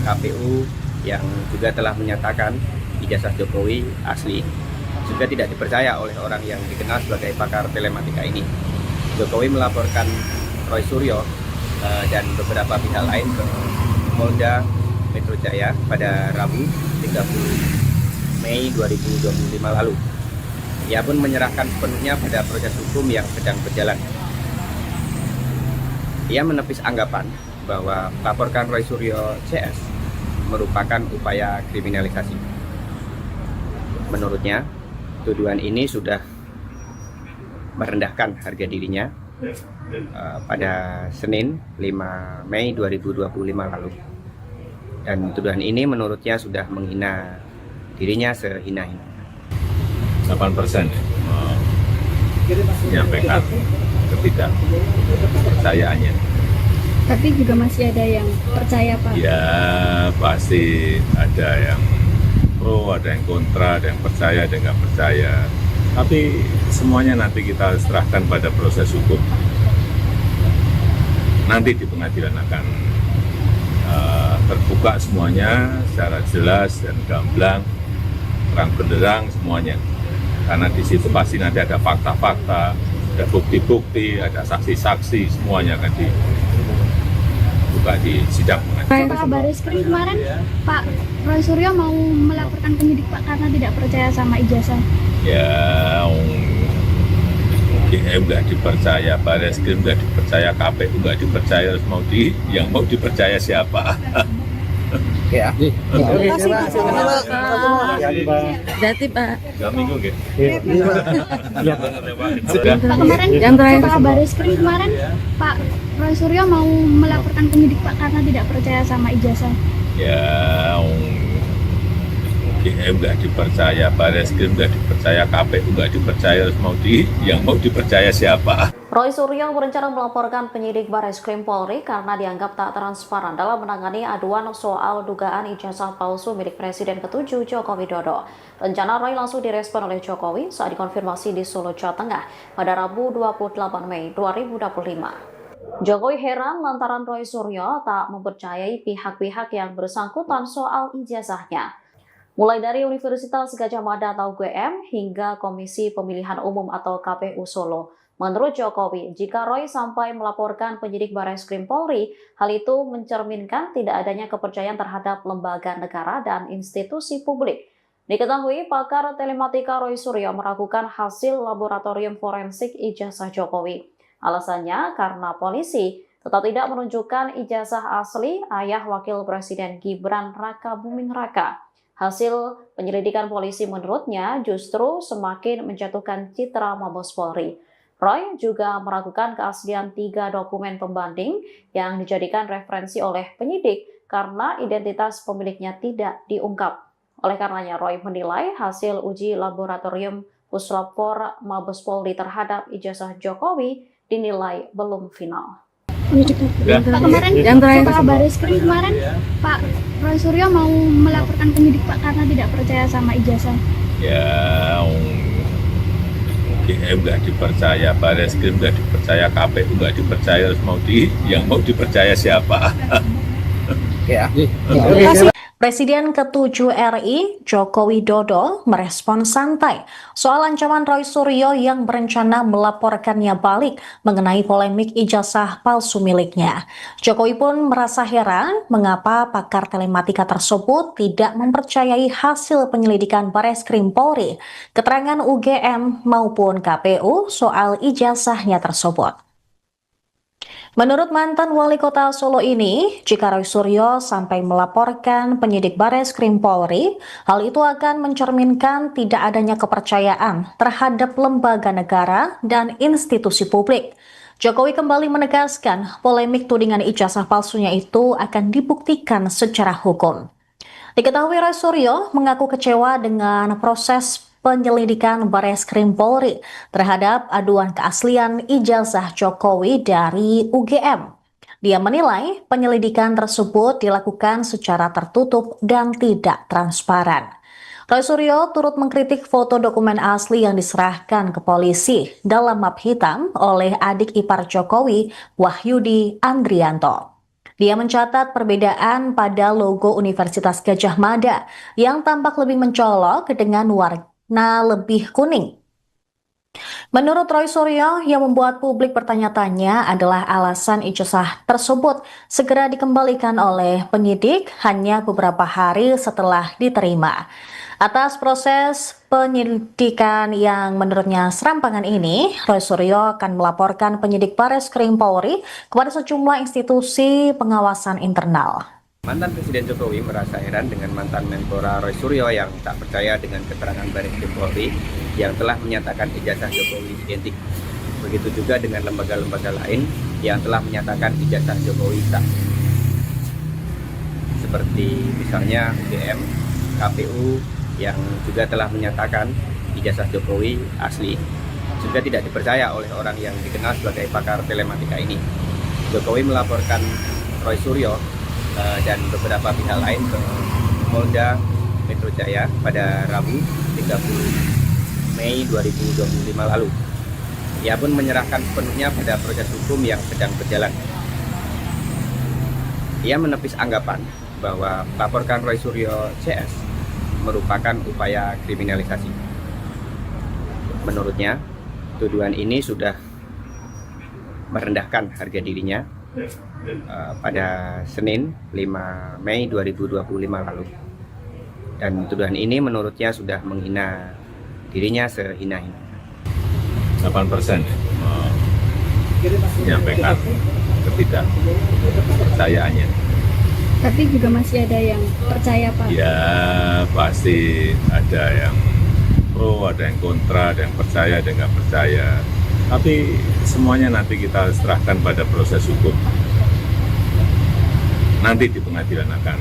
Speaker 2: KPU yang juga telah menyatakan ijazah Jokowi asli, juga tidak dipercaya oleh orang yang dikenal sebagai pakar telematika ini. Jokowi melaporkan Roy Suryo dan beberapa pihak lain ke Polda Metro Jaya pada Rabu 30 Mei 2025 lalu. Ia pun menyerahkan sepenuhnya pada proses hukum yang sedang berjalan. Ia menepis anggapan bahwa melaporkan Roy Suryo CS merupakan upaya kriminalisasi. Menurutnya, tuduhan ini sudah merendahkan harga dirinya pada Senin 5 Mei 2025 lalu. Dan tuduhan ini menurutnya sudah menghina dirinya sehina-hina.
Speaker 3: 8% menyampaikan ketidakpercayaannya.
Speaker 4: Tapi juga masih ada yang percaya, Pak.
Speaker 3: Ya pasti ada yang pro, ada yang kontra, ada yang percaya, ada yang nggak percaya. Tapi semuanya nanti kita serahkan pada proses hukum. Nanti di pengadilan akan terbuka semuanya secara jelas dan gamblang, terang benderang semuanya. Karena di situ pasti nanti ada fakta-fakta, ada bukti-bukti, ada saksi-saksi, semuanya akan dibuka di sidang pengadilan.
Speaker 4: Pak Bareskrim kemarin, Pak Roy Suryo mau melaporkan penyidik Pak karena tidak percaya sama ijazah.
Speaker 3: Ya, UGM nggak dipercaya, Bareskrim nggak dipercaya, KPU nggak dipercaya, yang mau dipercaya siapa?
Speaker 5: Oke ya.
Speaker 7: Berarti Pak.
Speaker 3: 2 minggu gitu.
Speaker 4: Pak kemarin, Pak Bareskrim kemarin, Pak Roy Suryo mau melaporkan penyidik Pak karena tidak percaya sama ijazah.
Speaker 3: Ya, UGM nggak dipercaya, Bareskrim nggak dipercaya, KPU nggak dipercaya, yang mau dipercaya siapa?
Speaker 1: Roy Suryo berencana melaporkan penyidik Bareskrim Polri karena dianggap tak transparan dalam menangani aduan soal dugaan ijazah palsu milik Presiden ke-7 Joko Widodo. Rencana Roy langsung direspon oleh Jokowi saat dikonfirmasi di Solo, Jawa Tengah pada Rabu 28 Mei 2025. Jokowi heran lantaran Roy Suryo tak mempercayai pihak-pihak yang bersangkutan soal ijazahnya. Mulai dari Universitas Gadjah Mada atau UGM hingga Komisi Pemilihan Umum atau KPU Solo. Menurut Jokowi, jika Roy sampai melaporkan penyidik Bareskrim Polri, hal itu mencerminkan tidak adanya kepercayaan terhadap lembaga negara dan institusi publik. Diketahui pakar telematika Roy Suryo meragukan hasil laboratorium forensik ijazah Jokowi. Alasannya karena polisi tetap tidak menunjukkan ijazah asli ayah Wakil Presiden Gibran Raka Buming Raka. Hasil penyelidikan polisi menurutnya justru semakin menjatuhkan citra Mabes Polri. Roy juga meragukan keaslian 3 dokumen pembanding yang dijadikan referensi oleh penyidik karena identitas pemiliknya tidak diungkap. Oleh karenanya, Roy menilai hasil uji laboratorium Puslapor Mabes Polri terhadap ijazah Jokowi dinilai belum final.
Speaker 4: Pak kemarin, Pak Bareskrim kemarin, Pak Roy Suryo mau melaporkan penyidik Pak karena tidak percaya sama ijazah.
Speaker 3: Ya, UGM nggak dipercaya, Bareskrim nggak dipercaya, KPU nggak dipercaya, yang mau dipercaya siapa?
Speaker 5: Oke ya.
Speaker 1: Presiden ke-7 RI, Joko Widodo, merespon santai soal ancaman Roy Suryo yang berencana melaporkannya balik mengenai polemik ijazah palsu miliknya. Jokowi pun merasa heran mengapa pakar telematika tersebut tidak mempercayai hasil penyelidikan Bareskrim Polri, keterangan UGM maupun KPU soal ijazahnya tersebut. Menurut mantan wali kota Solo ini, jika Roy Suryo sampai melaporkan penyidik Bareskrim Polri, hal itu akan mencerminkan tidak adanya kepercayaan terhadap lembaga negara dan institusi publik. Jokowi kembali menegaskan polemik tudingan ijazah palsunya itu akan dibuktikan secara hukum. Diketahui Roy Suryo mengaku kecewa dengan proses penyelidikan Bareskrim Polri terhadap aduan keaslian ijazah Jokowi dari UGM. Dia menilai penyelidikan tersebut dilakukan secara tertutup dan tidak transparan. Roy Suryo turut mengkritik foto dokumen asli yang diserahkan ke polisi dalam map hitam oleh adik ipar Jokowi, Wahyudi Andrianto. Dia mencatat perbedaan pada logo Universitas Gadjah Mada yang tampak lebih mencolok dengan warna lebih kuning. Menurut Roy Suryo, yang membuat publik bertanya-tanya adalah alasan ijazah tersebut segera dikembalikan oleh penyidik hanya beberapa hari setelah diterima. Atas proses penyidikan yang menurutnya serampangan ini, Roy Suryo akan melaporkan penyidik Bareskrim Polri kepada sejumlah institusi pengawasan internal.
Speaker 2: Mantan Presiden Jokowi merasa heran dengan mantan Menpora Roy Suryo yang tak percaya dengan keterangan Bareskrim Polri yang telah menyatakan ijazah Jokowi identik. Begitu juga dengan lembaga-lembaga lain yang telah menyatakan ijazah Jokowi sah. Seperti misalnya UGM, KPU yang juga telah menyatakan ijazah Jokowi asli, juga tidak dipercaya oleh orang yang dikenal sebagai pakar telematika ini. Jokowi melaporkan Roy Suryo dan beberapa pihak lain ke Polda Metro Jaya pada Rabu 30 Mei 2025 lalu. Ia pun menyerahkan sepenuhnya pada proses hukum yang sedang berjalan. Ia menepis anggapan bahwa melaporkan Roy Suryo CS merupakan upaya kriminalisasi. Menurutnya, tuduhan ini sudah merendahkan harga dirinya pada Senin 5 Mei 2025 lalu. Dan tuduhan ini menurutnya sudah menghina dirinya sehina-hina.
Speaker 3: 8% menyampaikan ketidakpercayaannya.
Speaker 4: Tapi juga masih ada yang percaya, Pak.
Speaker 3: Ya pasti ada yang pro, ada yang kontra, ada yang percaya, ada yang nggak percaya. Tapi semuanya nanti kita serahkan pada proses hukum. Nanti di pengadilan akan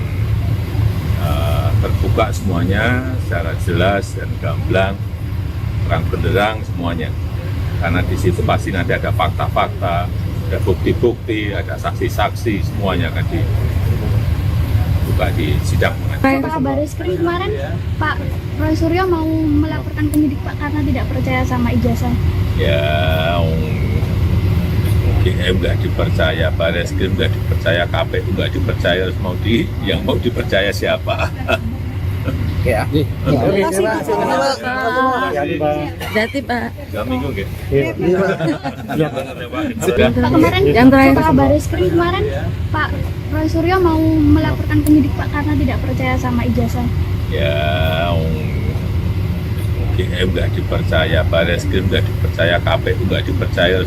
Speaker 3: terbuka semuanya secara jelas dan gamblang, terang benderang semuanya. Karena di situ pasti nanti ada fakta-fakta, ada bukti-bukti, ada saksi-saksi, semuanya akan dibuka di sidang.
Speaker 4: Pak Bareskrim kemarin, Pak Roy Suryo mau melaporkan penyidik Pak karena tidak percaya sama ijazah.
Speaker 3: Ya, UGM nggak dipercaya, Bareskrim nggak dipercaya, KPU nggak dipercaya, yang mau dipercaya siapa?
Speaker 5: Ya.
Speaker 6: Terima kasih, Pak.
Speaker 7: Berarti Pak.
Speaker 3: 2 minggu nggak?
Speaker 4: Pak kemarin,
Speaker 7: Yang terakhir.
Speaker 4: Pak Bareskrim kemarin, Pak Roy Suryo mau melaporkan penyidik Pak karena tidak percaya sama ijazah.
Speaker 3: Ya, UGM nggak dipercaya, Bareskrim nggak dipercaya, KPU nggak dipercaya,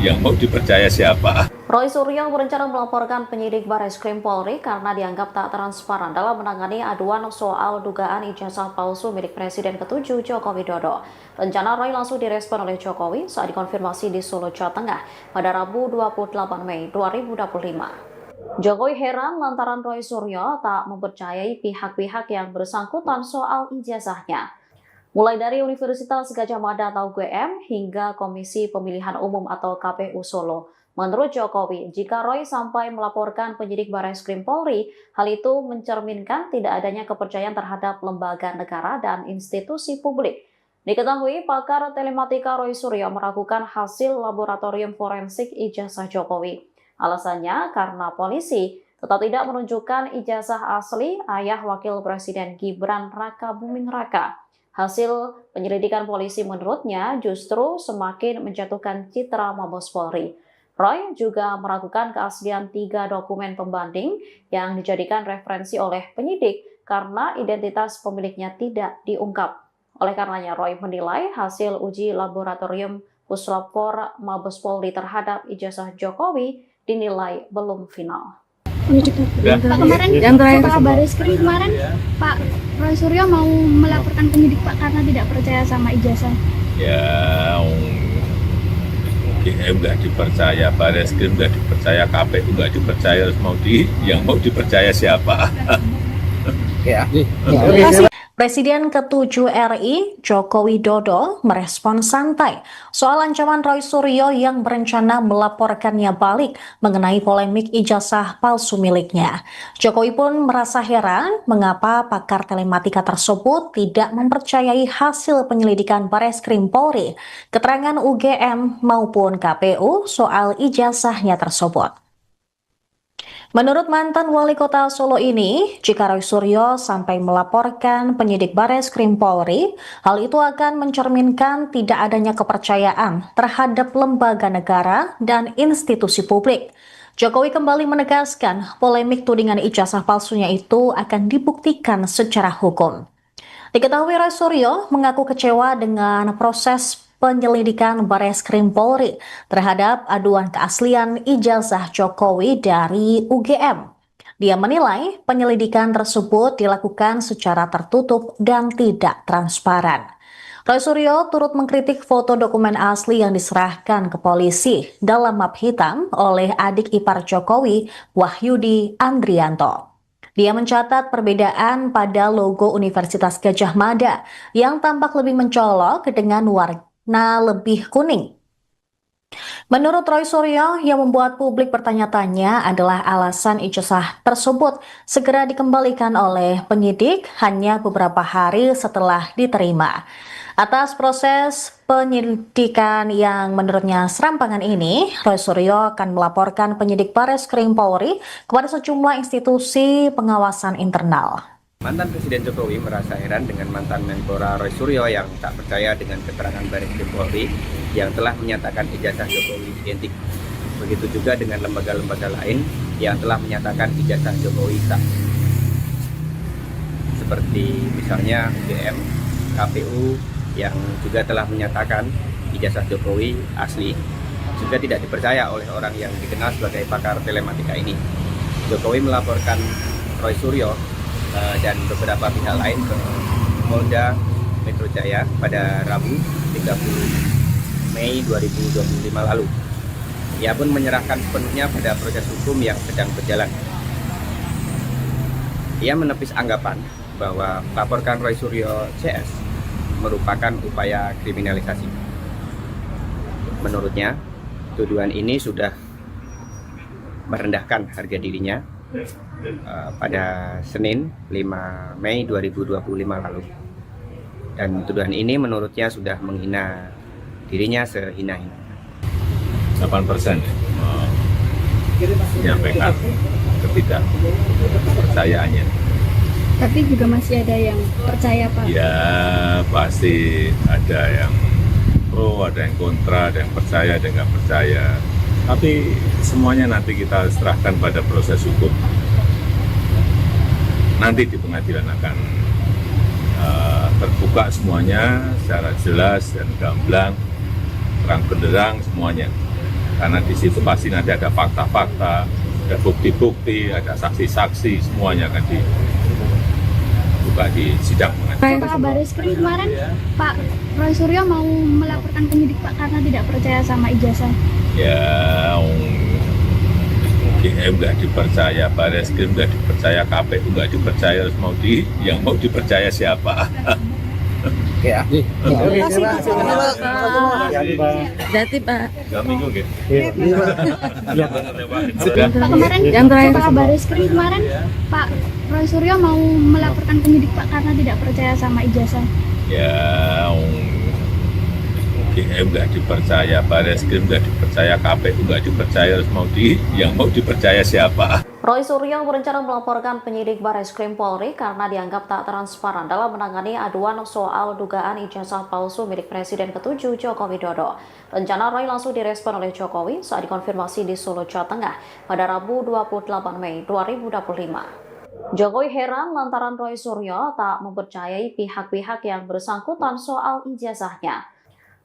Speaker 3: yang mau dipercaya siapa?
Speaker 1: Roy Suryo berencana melaporkan penyidik Bareskrim Polri karena dianggap tak transparan dalam menangani aduan soal dugaan ijazah palsu milik Presiden ke-7 Joko Widodo. Rencana Roy langsung direspon oleh Jokowi saat dikonfirmasi di Solo, Jawa Tengah pada Rabu 28 Mei 2025. Jokowi heran lantaran Roy Suryo tak mempercayai pihak-pihak yang bersangkutan soal ijazahnya. Mulai dari Universitas Gadjah Mada atau UGM hingga Komisi Pemilihan Umum atau KPU Solo. Menurut Jokowi, jika Roy sampai melaporkan penyidik Bareskrim Polri, hal itu mencerminkan tidak adanya kepercayaan terhadap lembaga negara dan institusi publik. Diketahui, pakar telematika Roy Suryo meragukan hasil laboratorium forensik ijazah Jokowi. Alasannya karena polisi tetap tidak menunjukkan ijazah asli ayah Wakil Presiden Gibran Raka Buming Raka. Hasil penyelidikan polisi menurutnya justru semakin menjatuhkan citra Mabes Polri. Roy juga meragukan keaslian 3 dokumen pembanding yang dijadikan referensi oleh penyidik karena identitas pemiliknya tidak diungkap. Oleh karenanya, Roy menilai hasil uji laboratorium Puslapor Mabes Polri terhadap ijazah Jokowi dinilai belum final.
Speaker 4: Pak, kemarin Kepala Bareskrim kemarin Pak Roy Suryo mau melaporkan penyidik Pak karena tidak percaya sama ijazah.
Speaker 3: Ya, UGM nggak dipercaya, Bareskrim nggak dipercaya, KPU nggak dipercaya, yang mau dipercaya siapa?
Speaker 5: Oke ya.
Speaker 1: Presiden ke-7 RI, Joko Widodo, merespon santai soal ancaman Roy Suryo yang berencana melaporkannya balik mengenai polemik ijazah palsu miliknya. Jokowi pun merasa heran mengapa pakar telematika tersebut tidak mempercayai hasil penyelidikan Bareskrim Polri, keterangan UGM maupun KPU soal ijazahnya tersebut. Menurut mantan wali kota Solo ini, jika Roy Suryo sampai melaporkan penyidik Bareskrim Polri, hal itu akan mencerminkan tidak adanya kepercayaan terhadap lembaga negara dan institusi publik. Jokowi kembali menegaskan polemik tudingan ijazah palsunya itu akan dibuktikan secara hukum. Diketahui Roy Suryo mengaku kecewa dengan proses penyelidikan Bareskrim Polri terhadap aduan keaslian ijazah Jokowi dari UGM. Dia menilai penyelidikan tersebut dilakukan secara tertutup dan tidak transparan. Roy Suryo turut mengkritik foto dokumen asli yang diserahkan ke polisi dalam map hitam oleh adik ipar Jokowi, Wahyudi Andrianto. Dia mencatat perbedaan pada logo Universitas Gadjah Mada yang tampak lebih mencolok dengan warna lebih kuning. Menurut Roy Suryo, yang membuat publik bertanya-tanya adalah alasan ijazah tersebut segera dikembalikan oleh penyidik hanya beberapa hari setelah diterima. Atas proses penyelidikan yang menurutnya serampangan ini, Roy Suryo akan melaporkan penyidik Bareskrim Polri kepada sejumlah institusi pengawasan internal.
Speaker 2: Mantan Presiden Jokowi merasa heran dengan mantan Menpora Roy Suryo yang tak percaya dengan keterangan Bareskrim Polri yang telah menyatakan ijazah Jokowi identik. Begitu juga dengan lembaga-lembaga lain yang telah menyatakan ijazah Jokowi sah. Seperti misalnya UGM, KPU yang juga telah menyatakan ijazah Jokowi asli, juga tidak dipercaya oleh orang yang dikenal sebagai pakar telematika ini. Jokowi melaporkan Roy Suryo dan beberapa pihak lain ke Polda Metro Jaya pada Rabu 30 Mei 2025 lalu. Ia pun menyerahkan sepenuhnya pada proses hukum yang sedang berjalan. Ia menepis anggapan bahwa melaporkan Roy Suryo CS merupakan upaya kriminalisasi. Menurutnya, tuduhan ini sudah merendahkan harga dirinya pada Senin 5 Mei 2025 lalu. Dan tuduhan ini menurutnya sudah menghina dirinya sehina-hina.
Speaker 3: 8% menyampaikan ketidakpercayaannya.
Speaker 4: Tapi juga masih ada yang percaya Pak.
Speaker 3: Ya pasti ada yang pro, ada yang kontra, ada yang percaya, ada yang nggak percaya. Tapi semuanya nanti kita serahkan pada proses hukum. Nanti di pengadilan akan terbuka semuanya secara jelas dan gamblang, terang benderang semuanya. Karena di situ pasti nanti ada fakta-fakta, ada bukti-bukti, ada saksi-saksi, semuanya akan dibuka di sidang pengadilan.
Speaker 4: Kepala Bareskrim kemarin Pak Roy Suryo mau melaporkan penyidik Pak karena tidak percaya sama ijazah.
Speaker 3: Ya, UGM nggak dipercaya, Bareskrim nggak dipercaya, KPU nggak dipercaya, yang mau dipercaya siapa?
Speaker 5: Oke ya.
Speaker 6: Oke,
Speaker 7: Jati Pak.
Speaker 3: 3 minggu gitu.
Speaker 4: Pak, kemarin Kepala Bareskrim kemarin Pak Roy Suryo mau melaporkan penyidik Pak karena tidak percaya sama ijazah.
Speaker 3: Ya, UGM nggak dipercaya, Bareskrim nggak dipercaya, KPU nggak dipercaya, yang mau dipercaya siapa?
Speaker 1: Roy Suryo berencana melaporkan penyidik Bareskrim Polri karena dianggap tak transparan dalam menangani aduan soal dugaan ijazah palsu milik Presiden ke-7 Joko Widodo. Rencana Roy langsung direspon oleh Jokowi saat dikonfirmasi di Solo, Jawa Tengah pada Rabu 28 Mei 2025. Jokowi heran lantaran Roy Suryo tak mempercayai pihak-pihak yang bersangkutan soal ijazahnya.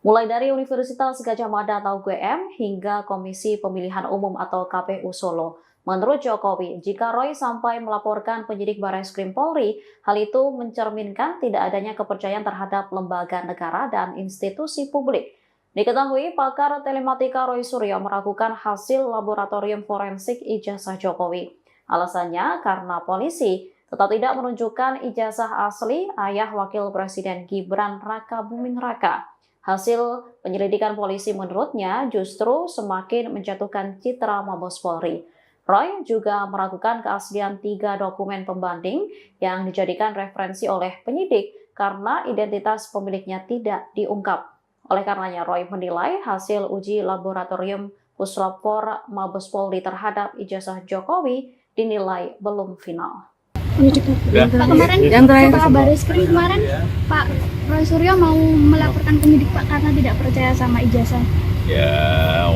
Speaker 1: Mulai dari Universitas Gadjah Mada atau UGM hingga Komisi Pemilihan Umum atau KPU Solo. Menurut Jokowi, jika Roy sampai melaporkan penyidik Barreskrim Polri, hal itu mencerminkan tidak adanya kepercayaan terhadap lembaga negara dan institusi publik. Diketahui pakar telematika Roy Suryo meragukan hasil laboratorium forensik ijazah Jokowi. Alasannya karena polisi tetap tidak menunjukkan ijazah asli ayah Wakil Presiden Gibran Raka Buming Raka. Hasil penyelidikan polisi menurutnya justru semakin menjatuhkan citra Mabes Polri. Roy juga meragukan keaslian 3 dokumen pembanding yang dijadikan referensi oleh penyidik karena identitas pemiliknya tidak diungkap. Oleh karenanya, Roy menilai hasil uji laboratorium Puslapor Mabes Polri terhadap ijazah Jokowi dinilai belum final.
Speaker 4: Pak, kemarin Pak Barreskrim kemarin Pak Roy Suryo mau melaporkan penyidik Pak karena tidak percaya sama ijazah.
Speaker 3: Ya,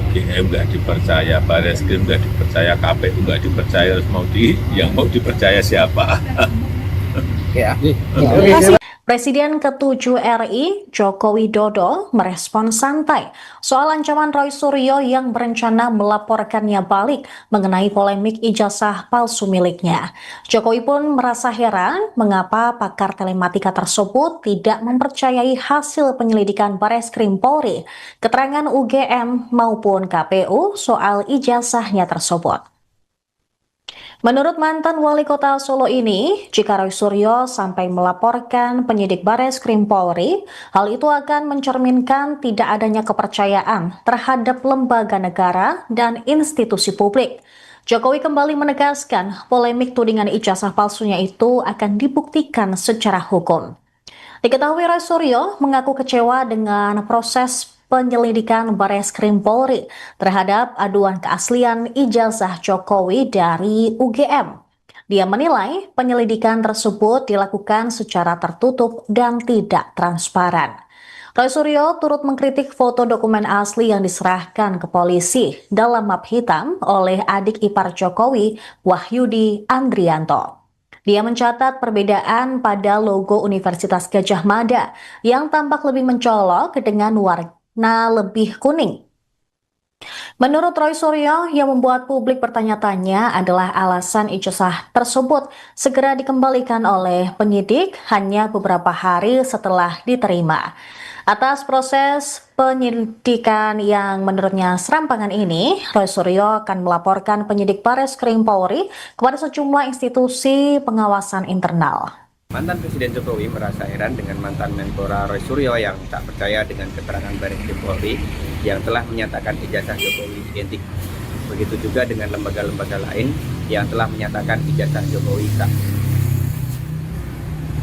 Speaker 3: UGM nggak dipercaya, Barreskrim nggak dipercaya, KPU nggak dipercaya, yang mau dipercaya siapa?
Speaker 5: Ya.
Speaker 1: Presiden ke-7 RI, Joko Widodo, merespon santai soal ancaman Roy Suryo yang berencana melaporkannya balik mengenai polemik ijazah palsu miliknya. Jokowi pun merasa heran mengapa pakar telematika tersebut tidak mempercayai hasil penyelidikan Barreskrim Polri, keterangan UGM maupun KPU soal ijazahnya tersebut. Menurut mantan wali kota Solo ini, jika Roy Suryo sampai melaporkan penyidik Barreskrim Polri, hal itu akan mencerminkan tidak adanya kepercayaan terhadap lembaga negara dan institusi publik. Jokowi kembali menegaskan polemik tudingan ijazah palsunya itu akan dibuktikan secara hukum. Diketahui Roy Suryo mengaku kecewa dengan proses penyelidikan Barreskrim Polri terhadap aduan keaslian ijazah Jokowi dari UGM. Dia menilai penyelidikan tersebut dilakukan secara tertutup dan tidak transparan. Roy Suryo turut mengkritik foto dokumen asli yang diserahkan ke polisi dalam map hitam oleh adik ipar Jokowi, Wahyudi Andrianto. Dia mencatat perbedaan pada logo Universitas Gadjah Mada yang tampak lebih mencolok dengan warna lebih kuning. Menurut Roy Suryo, yang membuat publik bertanya-tanya adalah alasan ijazah tersebut segera dikembalikan oleh penyidik hanya beberapa hari setelah diterima. Atas proses penyelidikan yang menurutnya serampangan ini, Roy Suryo akan melaporkan penyidik Barreskrim Polri kepada sejumlah institusi pengawasan internal.
Speaker 2: Mantan Presiden Jokowi merasa heran dengan mantan Menpora Roy Suryo yang tak percaya dengan keterangan Barreskrim Polri yang telah menyatakan ijazah Jokowi identik. Begitu juga dengan lembaga-lembaga lain yang telah menyatakan ijazah Jokowi sah.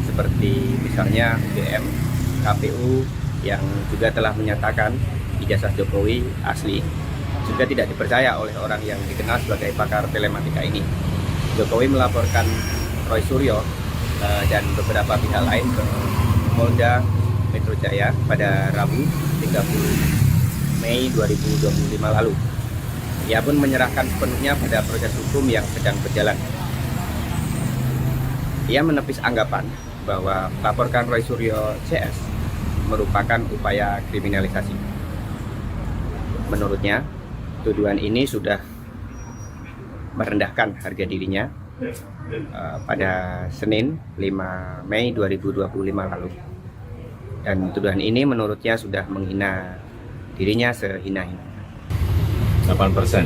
Speaker 2: Seperti misalnya UGM, KPU yang juga telah menyatakan ijazah Jokowi asli, juga tidak dipercaya oleh orang yang dikenal sebagai pakar telematika ini. Jokowi melaporkan Roy Suryo dan beberapa pihak lain ke Polda Metro Jaya pada Rabu 30 Mei 2025 lalu. Ia pun menyerahkan sepenuhnya pada proses hukum yang sedang berjalan. Ia menepis anggapan bahwa melaporkan Roy Suryo CS merupakan upaya kriminalisasi. Menurutnya, tuduhan ini sudah merendahkan harga dirinya pada Senin 5 Mei 2025 lalu. Dan tuduhan ini menurutnya sudah menghina dirinya sehina-hina.
Speaker 3: 8%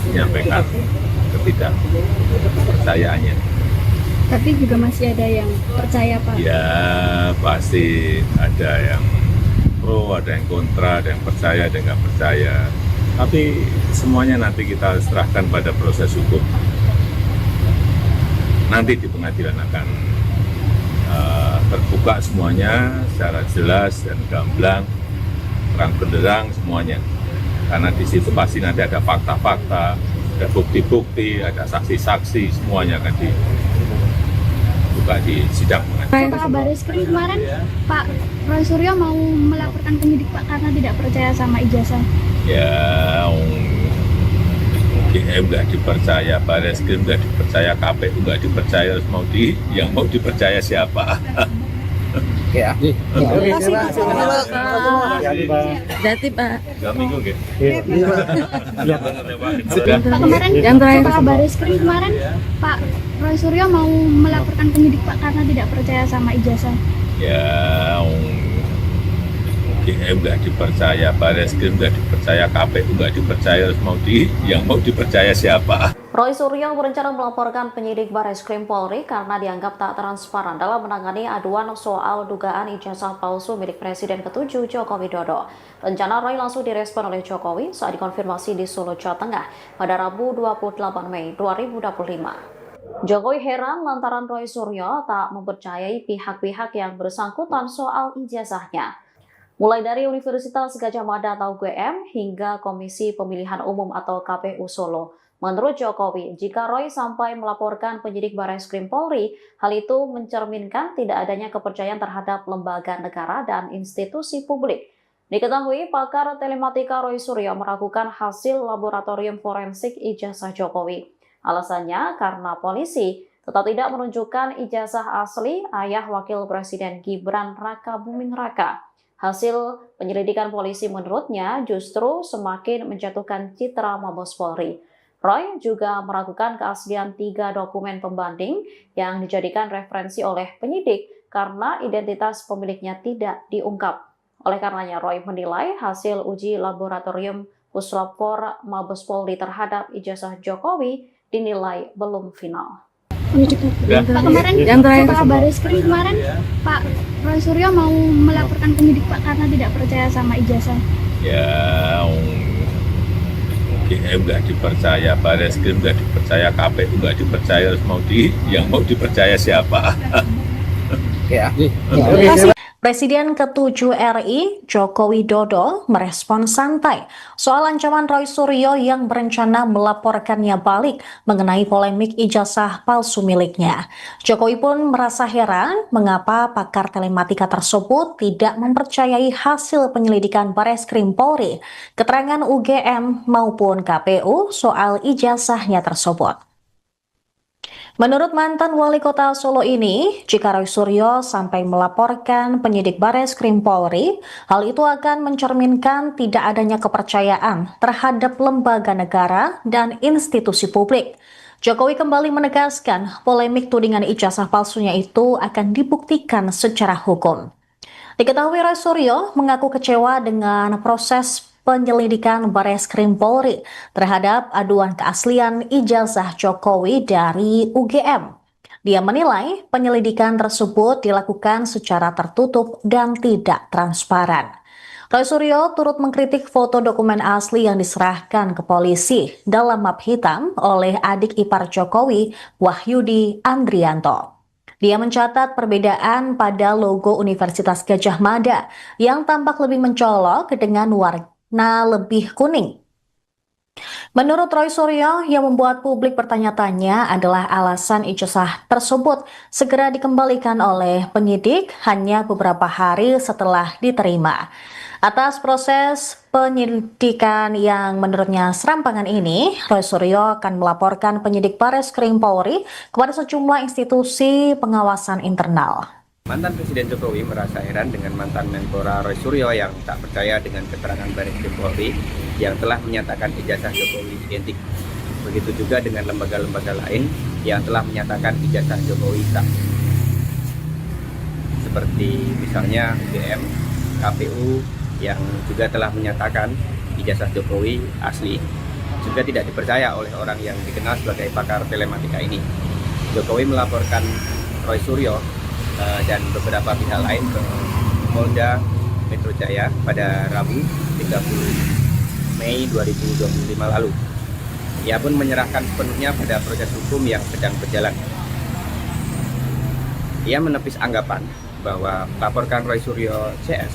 Speaker 3: menyampaikan ketidakpercayaannya.
Speaker 4: Tapi juga masih ada yang percaya, Pak.
Speaker 3: Ya, pasti ada yang pro, ada yang kontra, ada yang percaya, ada yang nggak percaya. Tapi semuanya nanti kita serahkan pada proses hukum. Nanti di pengadilan akan terbuka semuanya secara jelas dan gamblang, terang benderang semuanya. Karena di situ pasti nanti ada fakta-fakta, ada bukti-bukti, ada saksi-saksi, semuanya akan dibuka di sidang pengadilan.
Speaker 4: Pak Barreskrim kemarin Pak Roy Suryo mau melaporkan penyidik Pak karena tidak percaya sama ijazah.
Speaker 3: Ya, UGM nggak dipercaya, Barreskrim nggak dipercaya, KPU nggak dipercaya, yang mau dipercaya siapa?
Speaker 5: Oke ya.
Speaker 6: Oke, Pak. Silakan, Pak.
Speaker 7: Hati-hati, Pak. Hati-hati, Pak.
Speaker 3: 3 minggu nggih.
Speaker 6: Iya, Pak.
Speaker 4: Pak kemarin
Speaker 7: Yang terakhir.
Speaker 4: Pak Baresskrim kemarin Pak Roy Suryo mau melaporkan penyidik Pak karena tidak percaya sama ijazah.
Speaker 3: Ya, UGM nggak dipercaya, Bareskrim nggak dipercaya, KPU nggak dipercaya, terus yang mau dipercaya siapa?
Speaker 1: Roy Suryo berencana melaporkan penyidik Bareskrim Polri karena dianggap tak transparan dalam menangani aduan soal dugaan ijazah palsu milik Presiden ke-7 Joko Widodo. Rencana Roy langsung direspon oleh Jokowi saat dikonfirmasi di Solo, Jawa Tengah pada Rabu 28 Mei 2025. Jokowi heran lantaran Roy Suryo tak mempercayai pihak-pihak yang bersangkutan soal ijazahnya. Mulai dari Universitas Gadjah Mada atau UGM hingga Komisi Pemilihan Umum atau KPU Solo. Menurut Jokowi, jika Roy sampai melaporkan penyidik Bareskrim Polri, hal itu mencerminkan tidak adanya kepercayaan terhadap lembaga negara dan institusi publik. Diketahui pakar telematika Roy Suryo meragukan hasil laboratorium forensik ijazah Jokowi. Alasannya karena polisi tetap tidak menunjukkan ijazah asli ayah Wakil Presiden Gibran Raka Buming Raka. Hasil penyelidikan polisi menurutnya justru semakin menjatuhkan citra Mabes Polri. Roy juga meragukan keaslian 3 dokumen pembanding yang dijadikan referensi oleh penyidik karena identitas pemiliknya tidak diungkap. Oleh karenanya, Roy menilai hasil uji laboratorium Puslapfor Mabes Polri terhadap ijazah Jokowi dinilai belum final.
Speaker 4: Pak kemarin
Speaker 7: Yang terakhir.
Speaker 4: Pak Baresskrim kemarin Pak Roy Suryo mau melaporkan penyidik Pak karena tidak percaya sama ijazah.
Speaker 3: Ya, UGM nggak dipercaya, Bareskrim nggak dipercaya, KPU nggak dipercaya, terus yang mau dipercaya siapa?
Speaker 5: Oke ya.
Speaker 1: Presiden ke-7 RI, Joko Widodo, merespon santai soal ancaman Roy Suryo yang berencana melaporkannya balik mengenai polemik ijazah palsu miliknya. Jokowi pun merasa heran mengapa pakar telematika tersebut tidak mempercayai hasil penyelidikan Bareskrim Polri, keterangan UGM maupun KPU soal ijazahnya tersebut. Menurut mantan wali kota Solo ini, jika Roy Suryo sampai melaporkan penyidik Bareskrim Polri, hal itu akan mencerminkan tidak adanya kepercayaan terhadap lembaga negara dan institusi publik. Jokowi kembali menegaskan polemik tudingan ijazah palsunya itu akan dibuktikan secara hukum. Diketahui Roy Suryo mengaku kecewa dengan proses penyelidikan Bareskrim Polri terhadap aduan keaslian ijazah Jokowi dari UGM. Dia menilai penyelidikan tersebut dilakukan secara tertutup dan tidak transparan. Roy Suryo turut mengkritik foto dokumen asli yang diserahkan ke polisi dalam map hitam oleh adik ipar Jokowi, Wahyudi Andrianto. Dia mencatat perbedaan pada logo Universitas Gadjah Mada yang tampak lebih mencolok dengan warna lebih kuning. Menurut Roy Suryo, yang membuat publik bertanya-tanya adalah alasan ijazah tersebut segera dikembalikan oleh penyidik hanya beberapa hari setelah diterima. Atas proses penyelidikan yang menurutnya serampangan ini, Roy Suryo akan melaporkan penyidik Bareskrim Polri kepada sejumlah institusi pengawasan internal.
Speaker 2: Mantan Presiden Jokowi merasa heran dengan mantan Menpora Roy Suryo yang tak percaya dengan keterangan Bareskrim Polri yang telah menyatakan ijazah Jokowi identik. Begitu juga dengan lembaga-lembaga lain yang telah menyatakan ijazah Jokowi sah. Seperti misalnya UGM, KPU yang juga telah menyatakan ijazah Jokowi asli. Juga tidak dipercaya oleh orang yang dikenal sebagai pakar telematika ini. Jokowi melaporkan Roy Suryo dan beberapa pihak lain ke Polda Metro Jaya pada Rabu 30 Mei 2025 lalu. Ia pun menyerahkan sepenuhnya pada proses hukum yang sedang berjalan. Ia menepis anggapan bahwa melaporkan Roy Suryo CS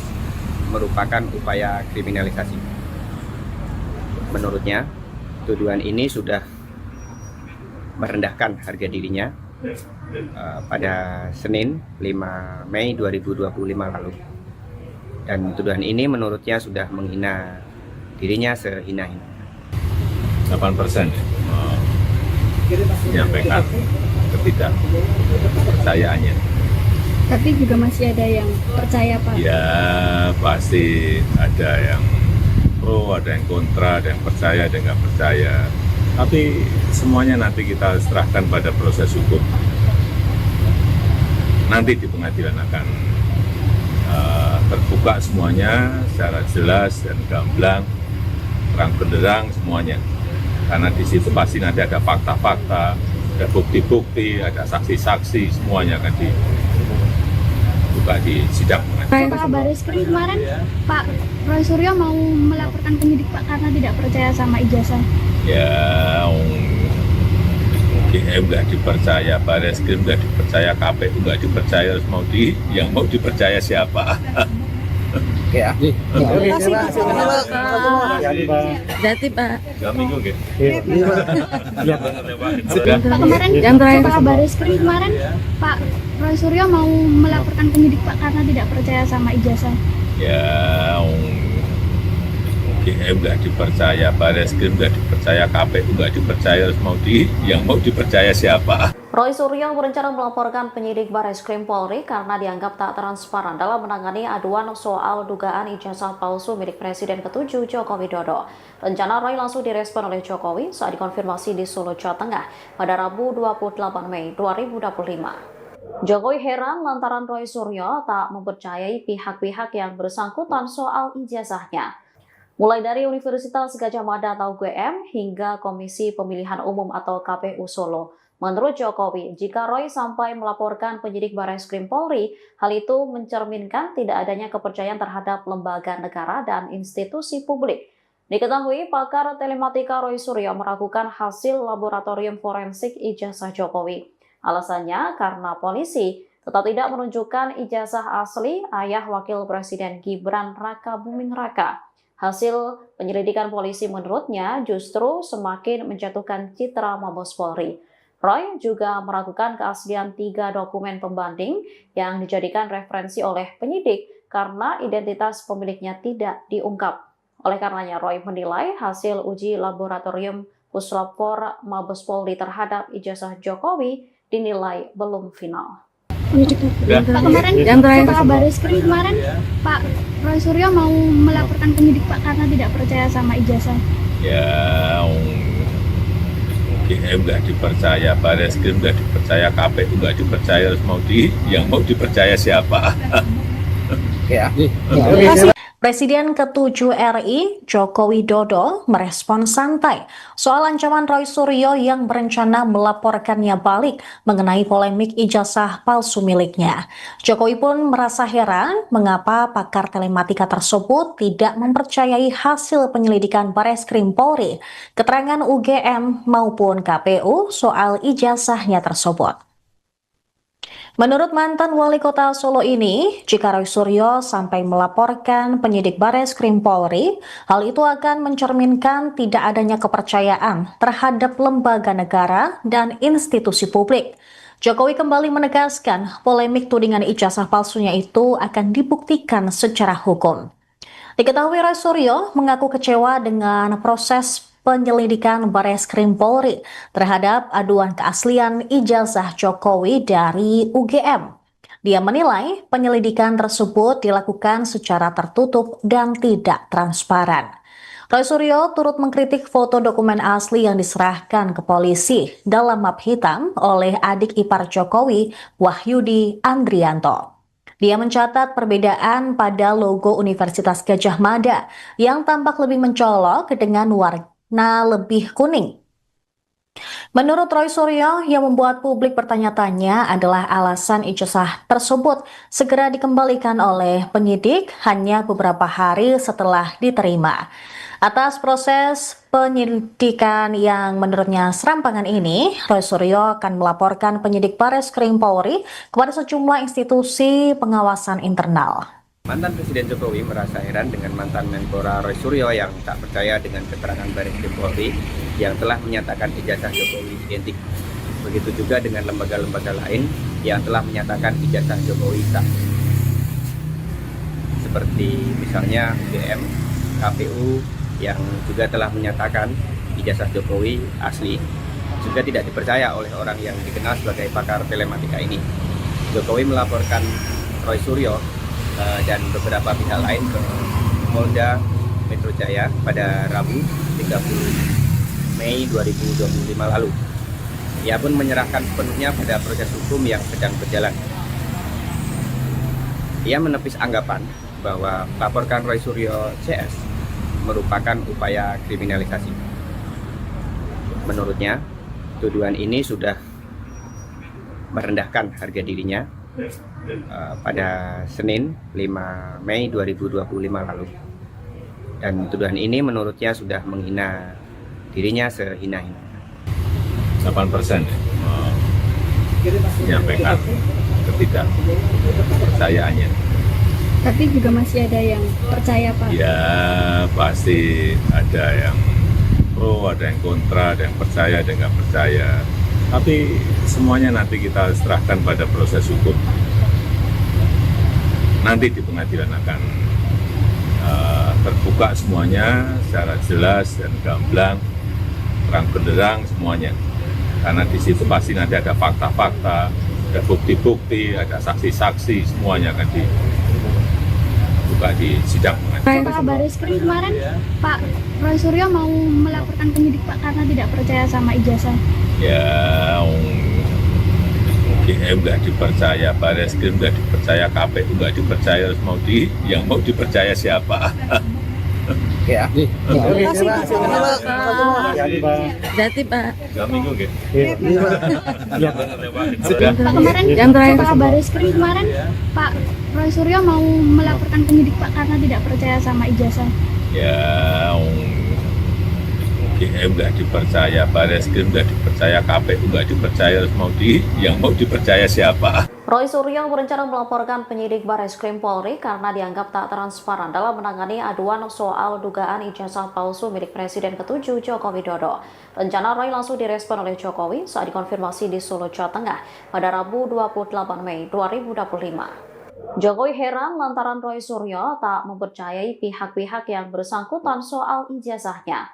Speaker 2: merupakan upaya kriminalisasi. Menurutnya, tuduhan ini sudah merendahkan harga dirinya pada Senin 5 Mei 2025 lalu. Dan tuduhan ini menurutnya sudah menghina dirinya sehina-hina.
Speaker 3: 8% menyampaikan ketidakpercayaannya.
Speaker 4: Tapi juga masih ada yang percaya Pak.
Speaker 3: Ya pasti ada yang pro, ada yang kontra, ada yang percaya, ada yang nggak percaya. Tapi semuanya nanti kita serahkan pada proses hukum. Nanti di pengadilan akan terbuka semuanya secara jelas dan gamblang, terang benderang semuanya. Karena di situ pasti nanti ada fakta-fakta, ada bukti-bukti, ada saksi-saksi, semuanya akan dibuka di sidang pengadilan.
Speaker 4: Pak Bareskrim kemarin Pak Roy Suryo mau melaporkan penyidik Pak karena tidak percaya sama ijazah.
Speaker 3: Ya, UGM nggak dipercaya, Bareskrim nggak dipercaya, KPU nggak dipercaya, terus yang mau dipercaya siapa?
Speaker 5: Oke ya. Oke, terima kasih Pak.
Speaker 7: Jati Pak.
Speaker 3: 2 minggu nggih?
Speaker 4: Pak kemarin Pak Bareskrim kemarin Pak Roy Suryo mau melaporkan penyidik Pak karena tidak percaya sama ijazah.
Speaker 3: Ya, UGM nggak dipercaya, Bareskrim nggak dipercaya, KPU nggak dipercaya, terus yang mau dipercaya siapa?
Speaker 1: Roy Suryo berencana melaporkan penyidik Bareskrim Polri karena dianggap tak transparan dalam menangani aduan soal dugaan ijazah palsu milik Presiden ke-7 Joko Widodo. Rencana Roy langsung direspon oleh Jokowi saat dikonfirmasi di Solo, Jawa Tengah pada Rabu 28 Mei 2025. Jokowi heran lantaran Roy Suryo tak mempercayai pihak-pihak yang bersangkutan soal ijazahnya. Mulai dari Universitas Gadjah Mada atau UGM hingga Komisi Pemilihan Umum atau KPU Solo. Menurut Jokowi, jika Roy sampai melaporkan penyidik Bareskrim Polri, hal itu mencerminkan tidak adanya kepercayaan terhadap lembaga negara dan institusi publik. Diketahui, pakar telematika Roy Suryo meragukan hasil laboratorium forensik ijazah Jokowi. Alasannya karena polisi tetap tidak menunjukkan ijazah asli ayah Wakil Presiden Gibran Rakabuming Raka. Hasil penyelidikan polisi menurutnya justru semakin menjatuhkan citra Mabes Polri. Roy juga meragukan keaslian 3 dokumen pembanding yang dijadikan referensi oleh penyidik karena identitas pemiliknya tidak diungkap. Oleh karenanya, Roy menilai hasil uji laboratorium Puslapfor Mabes Polri terhadap ijazah Jokowi dinilai belum final.
Speaker 4: Pak kemarin Pak Bareskrim kemarin Pak Roy Suryo mau melaporkan penyidik Pak karena tidak percaya sama ijazah.
Speaker 3: Ya, UGM nggak dipercaya, Bareskrim nggak dipercaya, KPU nggak dipercaya, terus yang mau dipercaya siapa?
Speaker 5: Oke ya.
Speaker 1: Presiden ke-7 RI, Joko Widodo, merespon santai soal ancaman Roy Suryo yang berencana melaporkannya balik mengenai polemik ijazah palsu miliknya. Jokowi pun merasa heran mengapa pakar telematika tersebut tidak mempercayai hasil penyelidikan Bareskrim Polri, keterangan UGM maupun KPU soal ijazahnya tersebut. Menurut mantan wali kota Solo ini, jika Roy Suryo sampai melaporkan penyidik Bareskrim Polri, hal itu akan mencerminkan tidak adanya kepercayaan terhadap lembaga negara dan institusi publik. Jokowi kembali menegaskan polemik tudingan ijazah palsunya itu akan dibuktikan secara hukum. Diketahui Roy Suryo mengaku kecewa dengan proses penyelidikan Bareskrim Polri terhadap aduan keaslian ijazah Jokowi dari UGM. Dia menilai penyelidikan tersebut dilakukan secara tertutup dan tidak transparan. Roy Suryo turut mengkritik foto dokumen asli yang diserahkan ke polisi dalam map hitam oleh adik ipar Jokowi, Wahyudi Andrianto. Dia mencatat perbedaan pada logo Universitas Gadjah Mada yang tampak lebih mencolok dengan warna lebih kuning. Menurut Roy Suryo, yang membuat publik bertanya-tanya adalah alasan ijazah tersebut segera dikembalikan oleh penyidik hanya beberapa hari setelah diterima. Atas proses penyelidikan yang menurutnya serampangan ini, Roy Suryo akan melaporkan penyidik Bareskrim Polri kepada sejumlah institusi pengawasan internal.
Speaker 2: Mantan Presiden Jokowi merasa heran dengan mantan Menpora Roy Suryo yang tak percaya dengan keterangan Bareskrim Polri yang telah menyatakan ijazah Jokowi identik. Begitu juga dengan lembaga-lembaga lain yang telah menyatakan ijazah Jokowi sah. Seperti misalnya UGM, KPU yang juga telah menyatakan ijazah Jokowi asli, juga tidak dipercaya oleh orang yang dikenal sebagai pakar telematika ini. Jokowi melaporkan Roy Suryo dan beberapa pihak lain ke Polda Metro Jaya pada Rabu 30 Mei 2025 lalu. Ia pun menyerahkan sepenuhnya pada proses hukum yang sedang berjalan. Ia menepis anggapan bahwa melaporkan Roy Suryo CS merupakan upaya kriminalisasi. Menurutnya, tuduhan ini sudah merendahkan harga dirinya pada Senin 5 Mei 2025 lalu. Dan tuduhan ini menurutnya sudah menghina dirinya sehina-hina.
Speaker 3: 8% menyampaikan ketidakpercayaannya.
Speaker 4: Tapi juga masih ada yang percaya, Pak.
Speaker 3: Ya pasti ada yang pro, ada yang kontra, ada yang percaya, ada yang nggak percaya. Tapi semuanya nanti kita serahkan pada proses hukum. Nanti di pengadilan akan terbuka semuanya secara jelas dan gamblang, terang benderang semuanya. Karena di situ pasti nanti ada fakta-fakta, ada bukti-bukti, ada saksi-saksi, semuanya akan dibuka di sidang pengadilan.
Speaker 4: Pak Bareskrim kemarin, Pak Roy Suryo mau melaporkan penyidik Pak karena tidak percaya sama ijazah.
Speaker 3: Ya, UGM nggak dipercaya, Bareskrim nggak dipercaya, KPU nggak dipercaya, terus yang mau dipercaya siapa?
Speaker 5: Ya.
Speaker 6: Terima kasih, Pak.
Speaker 7: Berarti Pak.
Speaker 3: 3 minggu gitu.
Speaker 4: Pak kemarin, Pak Bareskrim kemarin, Pak Roy Suryo mau melaporkan penyidik Pak karena tidak percaya sama ijazah.
Speaker 3: Ya, UGM nggak dipercaya, Bareskrim nggak dipercaya, KPU nggak dipercaya, terus yang mau dipercaya siapa?
Speaker 1: Roy Suryo berencana melaporkan penyidik Bareskrim Polri karena dianggap tak transparan dalam menangani aduan soal dugaan ijazah palsu milik Presiden ke-7 Joko Widodo. Rencana Roy langsung direspon oleh Jokowi saat dikonfirmasi di Solo, Jawa Tengah pada Rabu 28 Mei 2025. Jokowi heran lantaran Roy Suryo tak mempercayai pihak-pihak yang bersangkutan soal ijazahnya.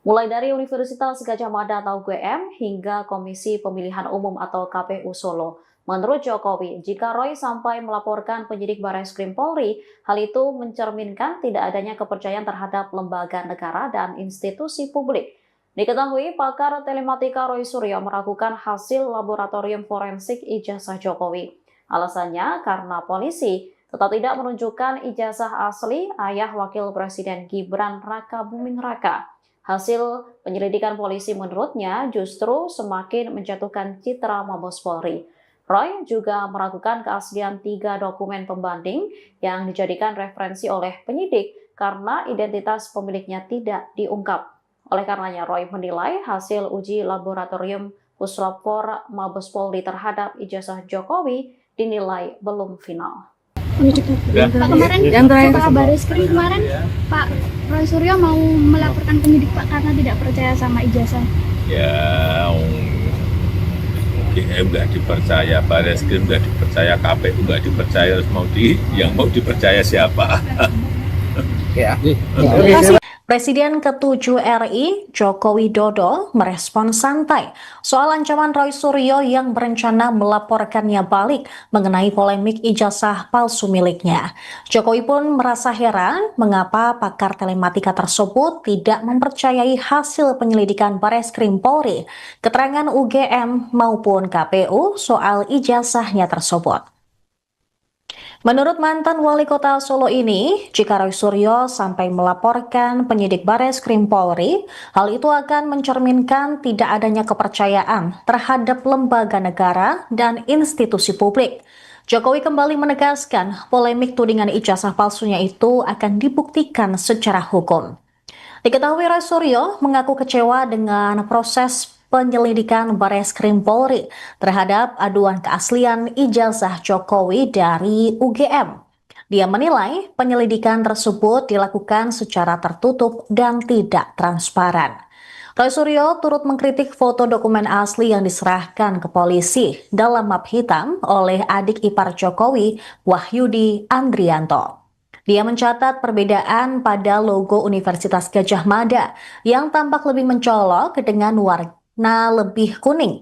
Speaker 1: Mulai dari Universitas Gadjah Mada atau UGM hingga Komisi Pemilihan Umum atau KPU Solo. Menurut Jokowi, jika Roy sampai melaporkan penyidik Bareskrim Polri, hal itu mencerminkan tidak adanya kepercayaan terhadap lembaga negara dan institusi publik. Diketahui pakar telematika Roy Suryo meragukan hasil laboratorium forensik ijazah Jokowi. Alasannya karena polisi tetap tidak menunjukkan ijazah asli ayah Wakil Presiden Gibran Rakabuming Raka. Hasil penyelidikan polisi menurutnya justru semakin menjatuhkan citra Mabes Polri. Roy juga meragukan keaslian 3 dokumen pembanding yang dijadikan referensi oleh penyidik karena identitas pemiliknya tidak diungkap. Oleh karenanya, Roy menilai hasil uji laboratorium Puslapfor Mabes Polri terhadap ijazah Jokowi dinilai belum final.
Speaker 4: Pak kemarin, Pak Bareskrim kemarin, Pak Roy Suryo mau melaporkan penyidik Pak karena tidak percaya sama ijazah.
Speaker 3: Ya, UGM nggak dipercaya, Bareskrim nggak dipercaya, KPU nggak dipercaya, terus yang mau dipercaya siapa?
Speaker 5: Ya.
Speaker 1: Presiden ke-7 RI, Joko Widodo, merespon santai soal ancaman Roy Suryo yang berencana melaporkannya balik mengenai polemik ijazah palsu miliknya. Jokowi pun merasa heran mengapa pakar telematika tersebut tidak mempercayai hasil penyelidikan Bareskrim Polri, keterangan UGM maupun KPU soal ijazahnya tersebut. Menurut mantan wali kota Solo ini, jika Roy Suryo sampai melaporkan penyidik Bareskrim Polri, hal itu akan mencerminkan tidak adanya kepercayaan terhadap lembaga negara dan institusi publik. Jokowi kembali menegaskan polemik tudingan ijazah palsunya itu akan dibuktikan secara hukum. Diketahui Roy Suryo mengaku kecewa dengan proses penyelidikan Bareskrim Polri terhadap aduan keaslian ijazah Jokowi dari UGM. Dia menilai penyelidikan tersebut dilakukan secara tertutup dan tidak transparan. Roy Suryo turut mengkritik foto dokumen asli yang diserahkan ke polisi dalam map hitam oleh adik ipar Jokowi, Wahyudi Andrianto. Dia mencatat perbedaan pada logo Universitas Gadjah Mada yang tampak lebih mencolok dengan warna lebih kuning.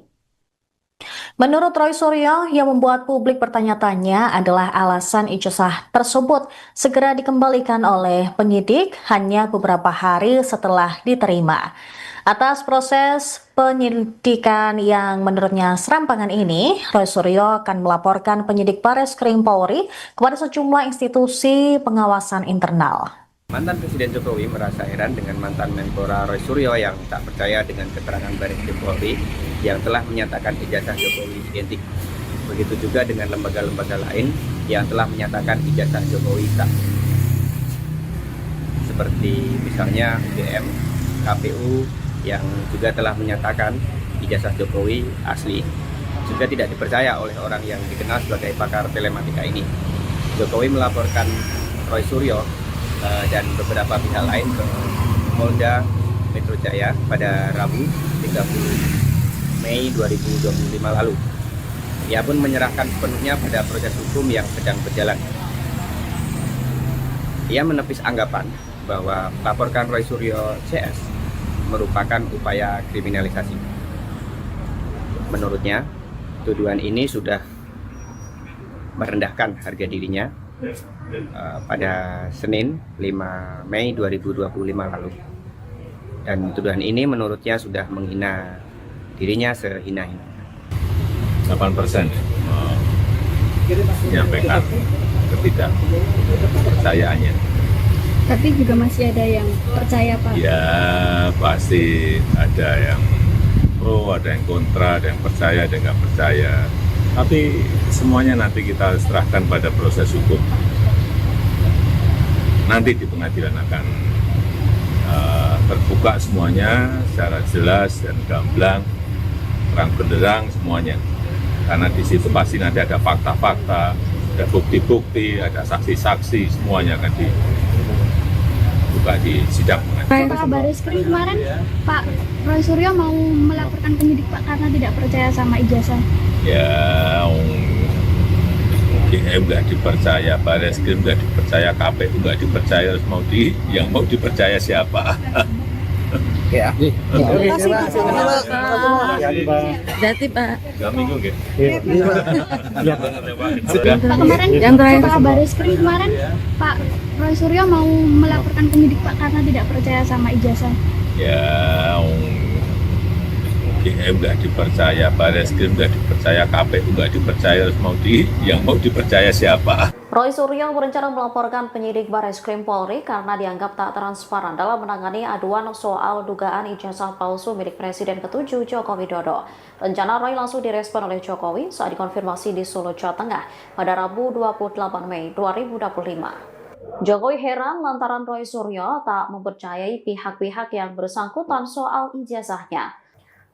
Speaker 1: Menurut Roy Suryo, yang membuat publik bertanya-tanya adalah alasan ijazah tersebut segera dikembalikan oleh penyidik hanya beberapa hari setelah diterima. Atas proses penyidikan yang menurutnya serampangan ini, Roy Suryo akan melaporkan penyidik Bareskrim Polri kepada sejumlah institusi pengawasan internal.
Speaker 2: Mantan Presiden Jokowi merasa heran dengan mantan Menpora Roy Suryo yang tak percaya dengan keterangan Bareskrim Polri yang telah menyatakan ijazah Jokowi identik. Begitu juga dengan lembaga-lembaga lain yang telah menyatakan ijazah Jokowi sah. Seperti misalnya UGM, KPU yang juga telah menyatakan ijazah Jokowi asli. Juga tidak dipercaya oleh orang yang dikenal sebagai pakar telematika ini. Jokowi melaporkan Roy Suryo dan beberapa pihak lain ke Polda Metro Jaya pada Rabu 30 Mei 2025 lalu. Ia pun menyerahkan sepenuhnya pada proses hukum yang sedang berjalan. Ia menepis anggapan bahwa melaporkan Roy Suryo CS merupakan upaya kriminalisasi. Menurutnya, tuduhan ini sudah merendahkan harga dirinya pada Senin 5 Mei 2025 lalu. Dan tuduhan ini menurutnya sudah menghina dirinya sehina-hina.
Speaker 3: 8% menyampaikan ketidakpercayaannya.
Speaker 4: Tapi juga masih ada yang percaya, Pak.
Speaker 3: Ya pasti ada yang pro, ada yang kontra, ada yang percaya, ada yang nggak percaya. Tapi semuanya nanti kita serahkan pada proses hukum. Nanti di pengadilan akan terbuka semuanya secara jelas dan gamblang, terang benderang semuanya. Karena di situ pasti nanti ada fakta-fakta, ada bukti-bukti, ada saksi-saksi, semuanya akan dibuka di sidang pengadilan.
Speaker 4: Pak Bareskrim kemarin, Pak Roy Suryo mau melaporkan penyidik Pak karena tidak percaya sama ijazah.
Speaker 3: Ya, UGM nggak dipercaya, Bareskrim nggak dipercaya, KPU nggak dipercaya, terus yang mau dipercaya siapa?
Speaker 5: Ya. Terima kasih, Pak.
Speaker 7: Jadi Pak.
Speaker 3: 2 minggu nggak?
Speaker 4: Pak kemarin,
Speaker 7: Yang terakhir.
Speaker 4: Pak Bareskrim kemarin, Pak Roy Suryo mau melaporkan penyidik Pak karena tidak percaya sama ijazah.
Speaker 3: Ya, UGM nggak dipercaya, Bareskrim nggak dipercaya, KPU nggak dipercaya, terus yang mau dipercaya siapa?
Speaker 1: Roy Suryo berencana melaporkan penyidik Bareskrim Polri karena dianggap tak transparan dalam menangani aduan soal dugaan ijazah palsu milik Presiden ke-7 Joko Widodo. Rencana Roy langsung direspon oleh Jokowi saat dikonfirmasi di Solo, Jawa Tengah pada Rabu 28 Mei 2025. Jokowi heran lantaran Roy Suryo tak mempercayai pihak-pihak yang bersangkutan soal ijazahnya.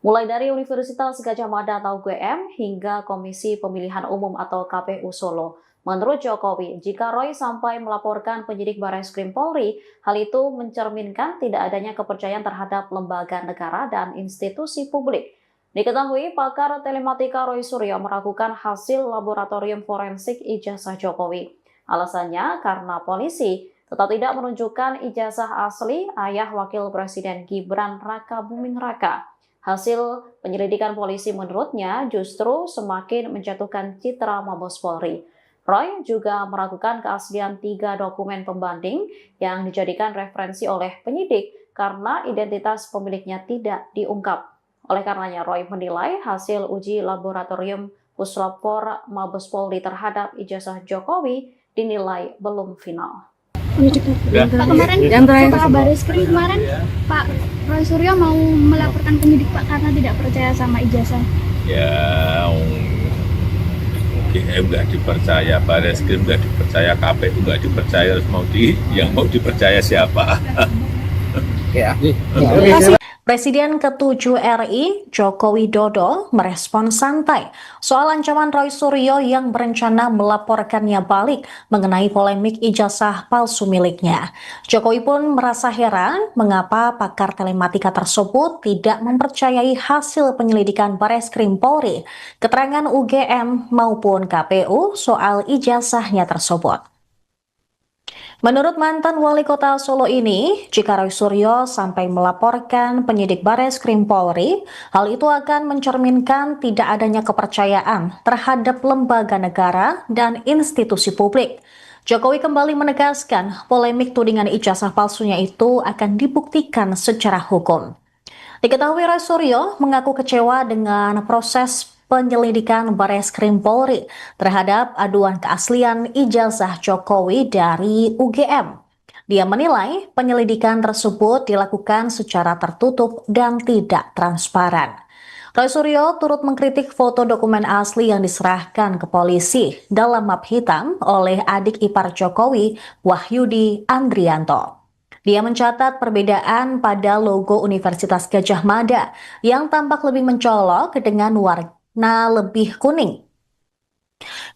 Speaker 1: Mulai dari Universitas Gadjah Mada atau UGM hingga Komisi Pemilihan Umum atau KPU Solo. Menurut Jokowi, jika Roy sampai melaporkan penyidik Bareskrim Polri, hal itu mencerminkan tidak adanya kepercayaan terhadap lembaga negara dan institusi publik. Diketahui, pakar telematika Roy Suryo meragukan hasil laboratorium forensik ijazah Jokowi. Alasannya karena polisi tetap tidak menunjukkan ijazah asli ayah Wakil Presiden Gibran Rakabuming Raka. Hasil penyelidikan polisi menurutnya justru semakin menjatuhkan citra Mabes Polri. Roy juga meragukan keaslian 3 dokumen pembanding yang dijadikan referensi oleh penyidik karena identitas pemiliknya tidak diungkap. Oleh karenanya, Roy menilai hasil uji laboratorium Puslapor Mabes Polri terhadap ijazah Jokowi dinilai belum final.
Speaker 4: Pak kemarin,
Speaker 7: Yang terakhir.
Speaker 4: Pak Bareskrim kemarin, Pak Roy Suryo mau melaporkan penyidik Pak karena tidak percaya sama ijazah.
Speaker 3: Ya, UGM nggak dipercaya, Bareskrim nggak dipercaya, KPU nggak dipercaya, terus yang mau dipercaya siapa?
Speaker 5: Ya.
Speaker 1: Presiden ke-7 RI, Joko Widodo, merespon santai soal ancaman Roy Suryo yang berencana melaporkannya balik mengenai polemik ijazah palsu miliknya. Jokowi pun merasa heran mengapa pakar telematika tersebut tidak mempercayai hasil penyelidikan Bareskrim Polri, keterangan UGM maupun KPU soal ijazahnya tersebut. Menurut mantan wali kota Solo ini, jika Roy Suryo sampai melaporkan penyidik Bareskrim Polri, hal itu akan mencerminkan tidak adanya kepercayaan terhadap lembaga negara dan institusi publik. Jokowi kembali menegaskan polemik tudingan ijazah palsunya itu akan dibuktikan secara hukum. Diketahui Roy Suryo mengaku kecewa dengan proses penyelidikan Bareskrim Polri terhadap aduan keaslian ijazah Jokowi dari UGM. Dia menilai penyelidikan tersebut dilakukan secara tertutup dan tidak transparan. Roy Suryo turut mengkritik foto dokumen asli yang diserahkan ke polisi dalam map hitam oleh adik ipar Jokowi, Wahyudi Andrianto. Dia mencatat perbedaan pada logo Universitas Gadjah Mada yang tampak lebih mencolok dengan warna lebih kuning.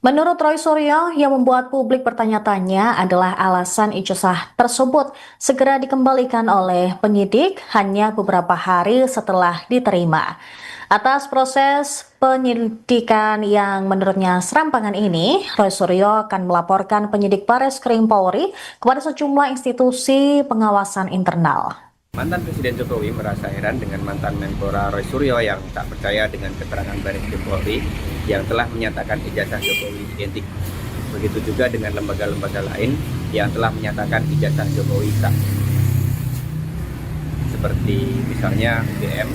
Speaker 1: Menurut Roy Suryo, yang membuat publik bertanya-tanya adalah alasan ijazah tersebut segera dikembalikan oleh penyidik hanya beberapa hari setelah diterima. Atas proses penyelidikan yang menurutnya serampangan ini, Roy Suryo akan melaporkan penyidik Bareskrim Polri kepada sejumlah institusi pengawasan internal.
Speaker 2: Mantan Presiden Jokowi merasa heran dengan mantan Menpora Roy Suryo yang tak percaya dengan keterangan Bareskrim Polri yang telah menyatakan ijazah Jokowi identik. Begitu juga dengan lembaga-lembaga lain yang telah menyatakan ijazah Jokowi sah. Seperti misalnya UGM,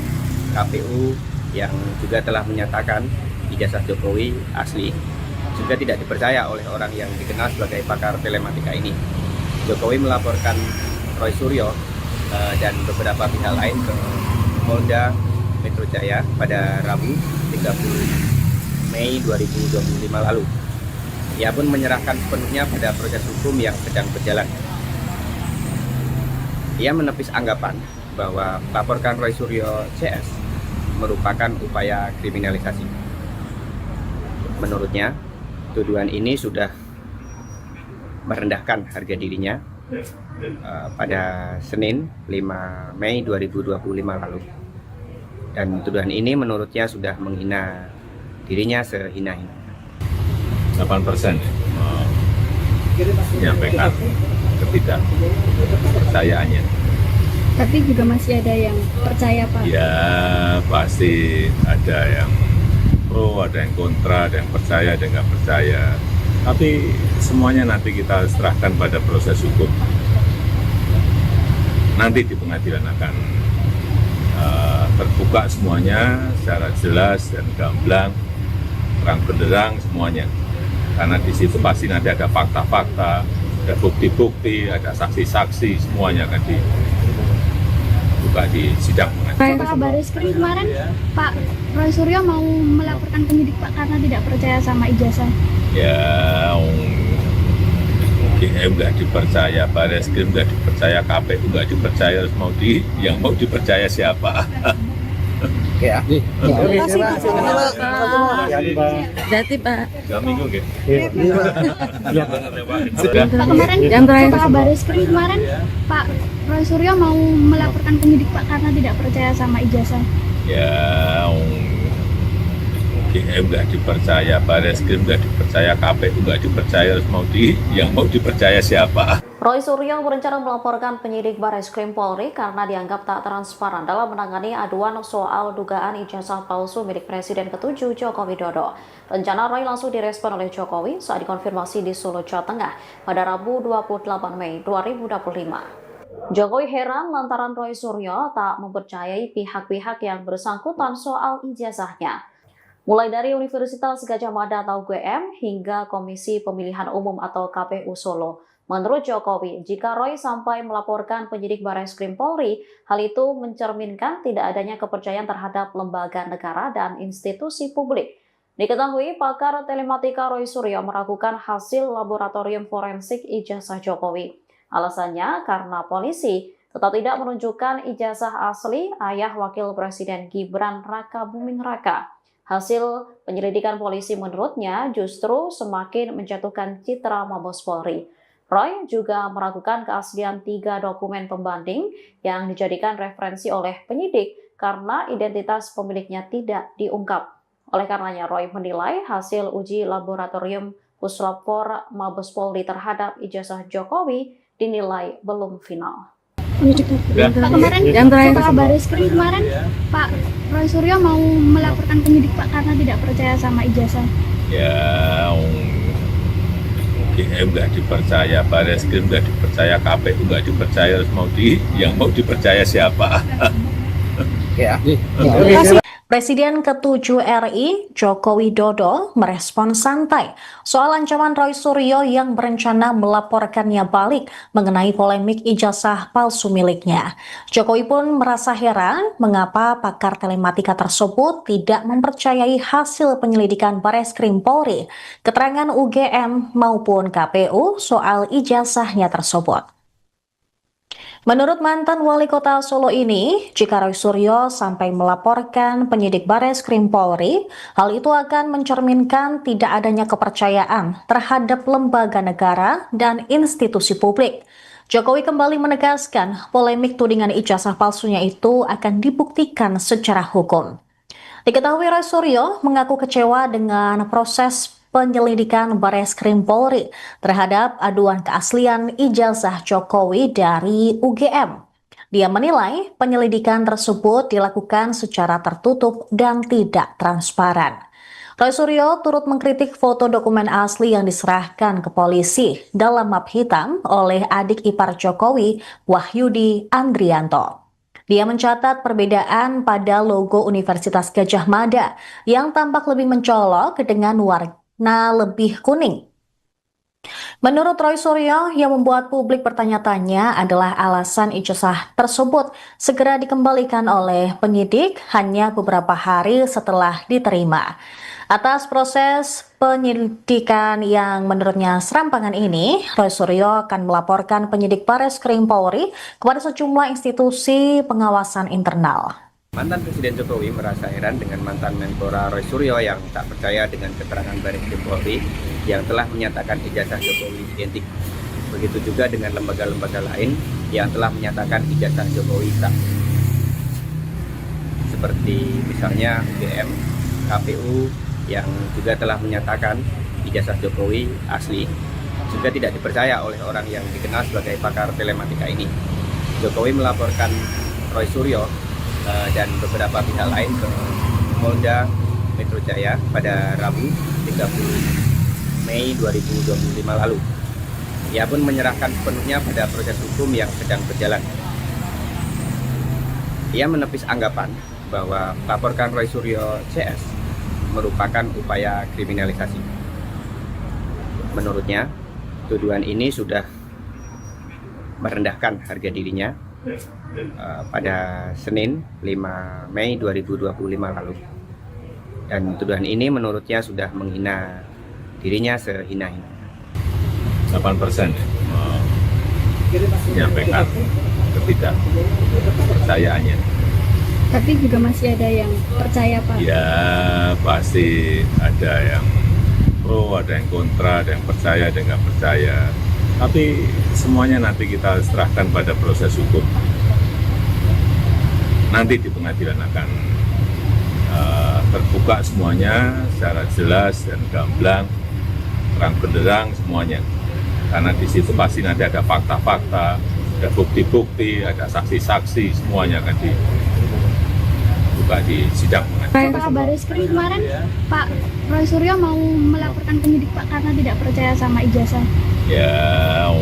Speaker 2: KPU, yang juga telah menyatakan ijazah Jokowi asli, juga tidak dipercaya oleh orang yang dikenal sebagai pakar telematika ini. Jokowi melaporkan Roy Suryo dan beberapa pihak lain ke Polda Metro Jaya pada Rabu 30 Mei 2025 lalu. Ia pun menyerahkan sepenuhnya pada proses hukum yang sedang berjalan. Ia menepis anggapan bahwa melaporkan Roy Suryo CS merupakan upaya kriminalisasi. Menurutnya, tuduhan ini sudah merendahkan harga dirinya pada Senin 5 Mei 2025 lalu. Dan tuduhan ini menurutnya sudah menghina dirinya sehina-hina.
Speaker 3: 8% menyampaikan ketidakpercayaannya.
Speaker 4: Tapi juga masih ada yang percaya, Pak.
Speaker 3: Ya pasti ada yang pro, ada yang kontra, ada yang percaya, ada yang nggak percaya. Tapi semuanya nanti kita serahkan pada proses hukum. Nanti di pengadilan akan terbuka semuanya secara jelas dan gamblang, terang benderang semuanya. Karena di situ pasti nanti ada fakta-fakta, ada bukti-bukti, ada saksi-saksi, semuanya akan dibuka di sidang.
Speaker 4: Pak Bareskrim kemarin, Pak Roy Suryo mau melaporkan penyidik Pak karena tidak percaya sama ijazah.
Speaker 3: Ya, UGM nggak dipercaya, Bareskrim nggak dipercaya, KPU nggak dipercaya, yang mau dipercaya siapa?
Speaker 5: Oke ya. Oke, Pak.
Speaker 7: Jati Pak.
Speaker 3: 2 minggu gitu.
Speaker 4: Pak kemarin, Pak Bareskrim kemarin, Pak Roy Suryo mau melaporkan penyidik Pak karena tidak percaya sama ijazah.
Speaker 3: Ya, UGM nggak dipercaya, Bareskrim nggak dipercaya, KPU nggak dipercaya, yang mau dipercaya siapa?
Speaker 1: Roy Suryo berencana melaporkan penyidik Bareskrim Polri karena dianggap tak transparan dalam menangani aduan soal dugaan ijazah palsu milik Presiden ke-7 Joko Widodo. Rencana Roy langsung direspon oleh Jokowi saat dikonfirmasi di Solo, Jawa Tengah pada Rabu 28 Mei 2025. Jokowi heran lantaran Roy Suryo tak mempercayai pihak-pihak yang bersangkutan soal ijazahnya. Mulai dari Universitas Gadjah Mada atau UGM hingga Komisi Pemilihan Umum atau KPU Solo. Menurut Jokowi, jika Roy sampai melaporkan penyidik Bareskrim Polri, hal itu mencerminkan tidak adanya kepercayaan terhadap lembaga negara dan institusi publik. Diketahui pakar telematika Roy Suryo meragukan hasil laboratorium forensik ijazah Jokowi. Alasannya karena polisi tetap tidak menunjukkan ijazah asli ayah Wakil Presiden Gibran Raka Buming Raka. Hasil penyelidikan polisi menurutnya justru semakin menjatuhkan citra Mabes Polri. Roy juga meragukan keaslian 3 dokumen pembanding yang dijadikan referensi oleh penyidik karena identitas pemiliknya tidak diungkap. Oleh karenanya, Roy menilai hasil uji laboratorium Puslapor Mabes Polri terhadap ijazah Jokowi dinilai belum final.
Speaker 4: Pak, kemarin
Speaker 7: Yang terakhir.
Speaker 4: Pak Bareskrim kemarin Pak Roy Suryo mau melaporkan penyidik Pak karena tidak percaya sama ijazah.
Speaker 3: Ya, UGM nggak dipercaya, Bareskrim nggak dipercaya, KPU nggak dipercaya, terus yang mau dipercaya siapa?
Speaker 5: Ya.
Speaker 1: Presiden ke-7 RI, Joko Widodo, merespon santai soal ancaman Roy Suryo yang berencana melaporkannya balik mengenai polemik ijazah palsu miliknya. Jokowi pun merasa heran mengapa pakar telematika tersebut tidak mempercayai hasil penyelidikan Bareskrim Polri, keterangan UGM maupun KPU soal ijazahnya tersebut. Menurut mantan wali kota Solo ini, jika Roy Suryo sampai melaporkan penyidik Bareskrim Polri, hal itu akan mencerminkan tidak adanya kepercayaan terhadap lembaga negara dan institusi publik. Jokowi kembali menegaskan polemik tudingan ijazah palsunya itu akan dibuktikan secara hukum. Diketahui Roy Suryo mengaku kecewa dengan proses penyelidikan Bareskrim Polri terhadap aduan keaslian ijazah Jokowi dari UGM. Dia menilai penyelidikan tersebut dilakukan secara tertutup dan tidak transparan. Roy Suryo turut mengkritik foto dokumen asli yang diserahkan ke polisi dalam map hitam oleh adik ipar Jokowi, Wahyudi Andrianto. Dia mencatat perbedaan pada logo Universitas Gadjah Mada yang tampak lebih mencolok dengan warna lebih kuning. Menurut Roy Suryo, yang membuat publik bertanya-tanya adalah alasan ijazah tersebut segera dikembalikan oleh penyidik hanya beberapa hari setelah diterima. Atas proses penyelidikan yang menurutnya serampangan ini, Roy Suryo akan melaporkan penyidik Bareskrim Polri kepada sejumlah institusi pengawasan internal.
Speaker 2: Mantan Presiden Jokowi merasa heran dengan mantan Menpora Roy Suryo yang tak percaya dengan keterangan Bareskrim Polri yang telah menyatakan ijazah Jokowi identik. Begitu juga dengan lembaga-lembaga lain yang telah menyatakan ijazah Jokowi sah. Seperti misalnya UGM, KPU yang juga telah menyatakan ijazah Jokowi asli, juga tidak dipercaya oleh orang yang dikenal sebagai pakar telematika ini. Jokowi melaporkan Roy Suryo dan beberapa pihak lain ke Polda Metro Jaya pada Rabu 30 Mei 2025 lalu. Ia pun menyerahkan sepenuhnya pada proses hukum yang sedang berjalan. Ia menepis anggapan bahwa melaporkan Roy Suryo CS merupakan upaya kriminalisasi. Menurutnya, tuduhan ini sudah merendahkan harga dirinya pada Senin 5 Mei 2025 lalu. Dan tuduhan ini menurutnya sudah menghina dirinya sehina-hina.
Speaker 3: 8% menyampaikan ketidakpercayaannya.
Speaker 4: Tapi juga masih ada yang percaya Pak.
Speaker 3: Ya pasti ada yang pro, ada yang kontra, ada yang percaya, ada yang nggak percaya. Tapi semuanya nanti kita serahkan pada proses hukum. Nanti di pengadilan akan terbuka semuanya secara jelas dan gamblang, terang benderang semuanya. Karena di situ pasti nanti ada fakta-fakta, ada bukti-bukti, ada saksi-saksi, semuanya akan dibuka di sidang pengadilan.
Speaker 4: Pak Bareskrim kemarin Pak Roy Suryo mau melaporkan penyidik Pak karena tidak percaya sama ijazah.
Speaker 3: Ya,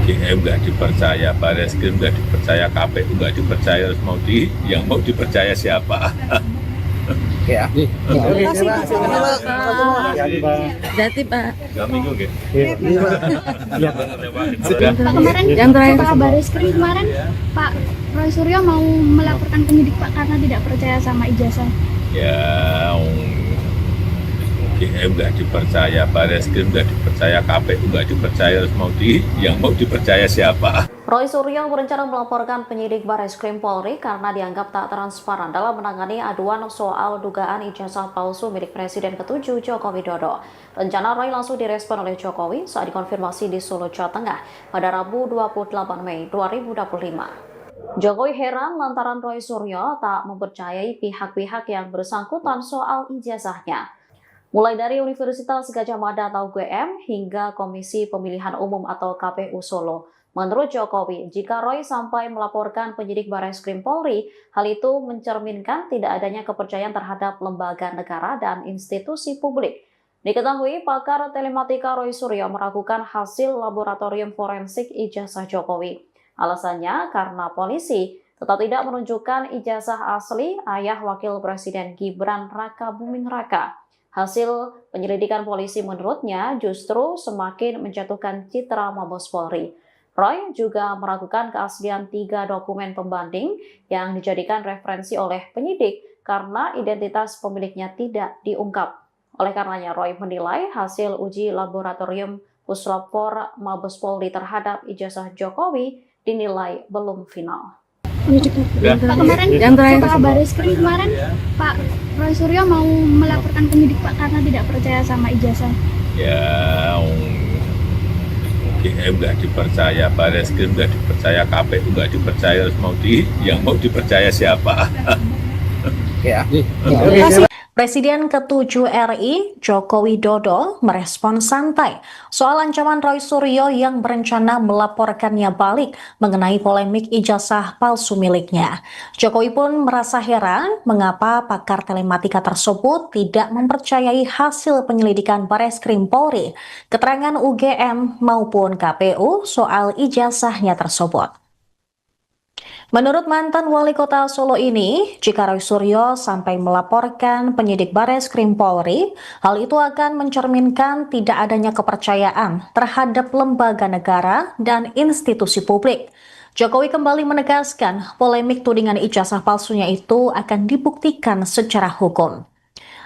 Speaker 3: UGM nggak dipercaya, Bareskrim nggak dipercaya, KPU nggak dipercaya, terus yang mau dipercaya siapa?
Speaker 5: Ya.
Speaker 6: Terima kasih Pak.
Speaker 7: Jadi Pak.
Speaker 3: 2 minggu gitu.
Speaker 4: Pak, kemarin
Speaker 7: Yang terakhir.
Speaker 4: Pak Bareskrim kemarin Pak Roy Suryo mau melaporkan penyidik Pak karena tidak percaya sama ijazah.
Speaker 3: Ya, UGM nggak dipercaya, Bareskrim nggak dipercaya, KPU nggak dipercaya, terus yang mau dipercaya siapa?
Speaker 1: Roy Suryo berencana melaporkan penyidik Bareskrim Polri karena dianggap tak transparan dalam menangani aduan soal dugaan ijazah palsu milik Presiden ke-7 Joko Widodo. Rencana Roy langsung direspon oleh Jokowi saat dikonfirmasi di Solo, Jawa Tengah pada Rabu 28 Mei 2025. Jokowi heran lantaran Roy Suryo tak mempercayai pihak-pihak yang bersangkutan soal ijazahnya. mulai dari Universitas Gadjah Mada atau UGM hingga Komisi Pemilihan Umum atau KPU Solo. Menurut Jokowi, jika Roy sampai melaporkan penyidik Bareskrim Polri, hal itu mencerminkan tidak adanya kepercayaan terhadap lembaga negara dan institusi publik. Diketahui, pakar telematika Roy Suryo meragukan hasil laboratorium forensik ijazah Jokowi. Alasannya karena polisi tetap tidak menunjukkan ijazah asli ayah Wakil Presiden Gibran Raka Buming Raka. Hasil penyelidikan polisi menurutnya justru semakin menjatuhkan citra Mabes Polri. Roy juga meragukan keaslian 3 dokumen pembanding yang dijadikan referensi oleh penyidik karena identitas pemiliknya tidak diungkap. Oleh karenanya, Roy menilai hasil uji laboratorium Puslapfor Mabes Polri terhadap ijazah Jokowi dinilai belum final.
Speaker 4: Pak, kemarin setelah Bareskrim kemarin Pak Roy Suryo mau melaporkan penyidik Pak karena tidak percaya sama ijazah.
Speaker 3: Ya, UGM nggak dipercaya, Bareskrim nggak dipercaya, KPU nggak dipercaya, yang mau dipercaya siapa?
Speaker 1: Presiden ke-7 RI, Joko Widodo, merespon santai soal ancaman Roy Suryo yang berencana melaporkannya balik mengenai polemik ijazah palsu miliknya. Jokowi pun merasa heran mengapa pakar telematika tersebut tidak mempercayai hasil penyelidikan Bareskrim Polri, keterangan UGM maupun KPU soal ijazahnya tersebut. Menurut mantan wali kota Solo ini, jika Roy Suryo sampai melaporkan penyidik Bareskrim Polri, hal itu akan mencerminkan tidak adanya kepercayaan terhadap lembaga negara dan institusi publik. Jokowi kembali menegaskan polemik tudingan ijazah palsunya itu akan dibuktikan secara hukum.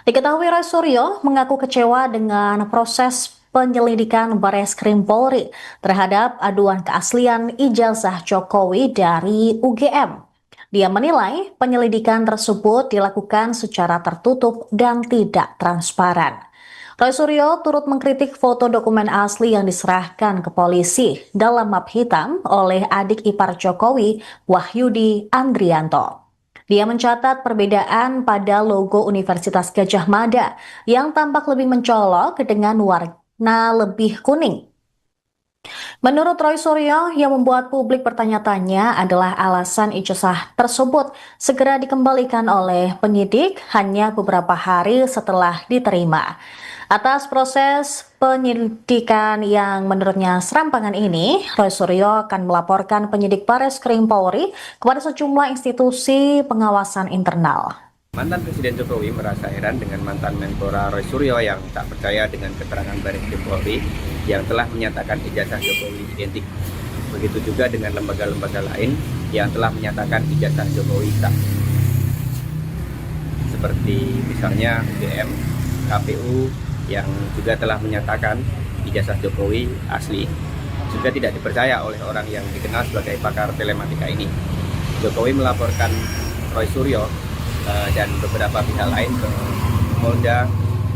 Speaker 1: Diketahui Roy Suryo mengaku kecewa dengan proses penyelidikan Bareskrim Polri terhadap aduan keaslian ijazah Jokowi dari UGM. Dia menilai penyelidikan tersebut dilakukan secara tertutup dan tidak transparan. Roy Suryo turut mengkritik foto dokumen asli yang diserahkan ke polisi dalam map hitam oleh adik ipar Jokowi, Wahyudi Andrianto. Dia mencatat perbedaan pada logo Universitas Gadjah Mada yang tampak lebih mencolok dengan warna lebih kuning. Menurut Roy Suryo, yang membuat publik bertanya-tanya adalah alasan ijazah tersebut segera dikembalikan oleh penyidik hanya beberapa hari setelah diterima. Atas proses penyelidikan yang menurutnya serampangan ini, Roy Suryo akan melaporkan penyidik Bareskrim Polri kepada sejumlah institusi pengawasan internal.
Speaker 2: Mantan Presiden Jokowi merasa heran dengan mantan Menpora Roy Suryo yang tak percaya dengan keterangan Bareskrim Polri yang telah menyatakan ijazah Jokowi identik. Begitu juga dengan lembaga-lembaga lain yang telah menyatakan ijazah Jokowi sah. Seperti misalnya UGM, KPU yang juga telah menyatakan ijazah Jokowi asli. Juga tidak dipercaya oleh orang yang dikenal sebagai pakar telematika ini. Jokowi melaporkan Roy Suryo dan beberapa pihak lain ke Polda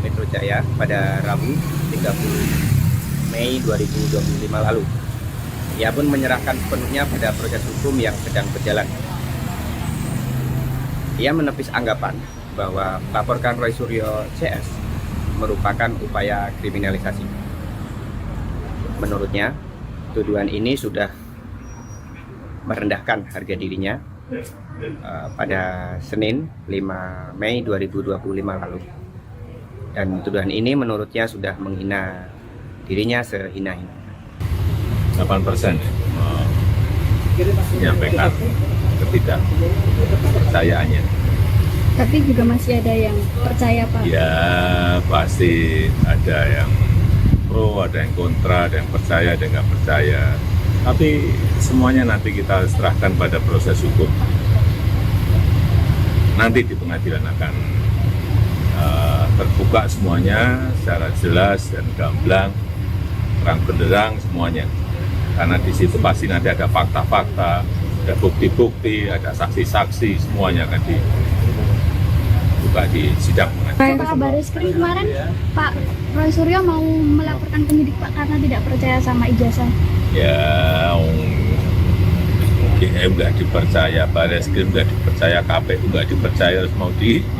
Speaker 2: Metro Jaya pada Rabu 30 Mei 2025 lalu. Ia pun menyerahkan sepenuhnya pada proses hukum yang sedang berjalan. Ia menepis anggapan bahwa laporkan Roy Suryo CS merupakan upaya kriminalisasi. Menurutnya, tuduhan ini sudah merendahkan harga dirinya pada Senin 5 Mei 2025 lalu. Dan tuduhan ini menurutnya sudah menghina dirinya sehina-hina.
Speaker 3: 8% menyampaikan ketidakpercayaannya.
Speaker 4: Tapi juga masih ada yang percaya, Pak.
Speaker 3: Ya, pasti ada yang pro, ada yang kontra, ada yang percaya, ada yang nggak percaya. Tapi semuanya nanti kita serahkan pada proses hukum. Nanti di pengadilan akan terbuka semuanya secara jelas dan gamblang, terang benderang semuanya. Karena di situ pasti nanti ada fakta-fakta, ada bukti-bukti, ada saksi-saksi, semuanya akan dibuka di sidang.
Speaker 4: Setelah Bareskrim kemarin, Pak Roy Suryo mau melaporkan penyidik Pak karena tidak percaya sama ijazah.
Speaker 3: Ya, UGM nggak dipercaya, Bareskrim nggak dipercaya, KPU nggak dipercaya,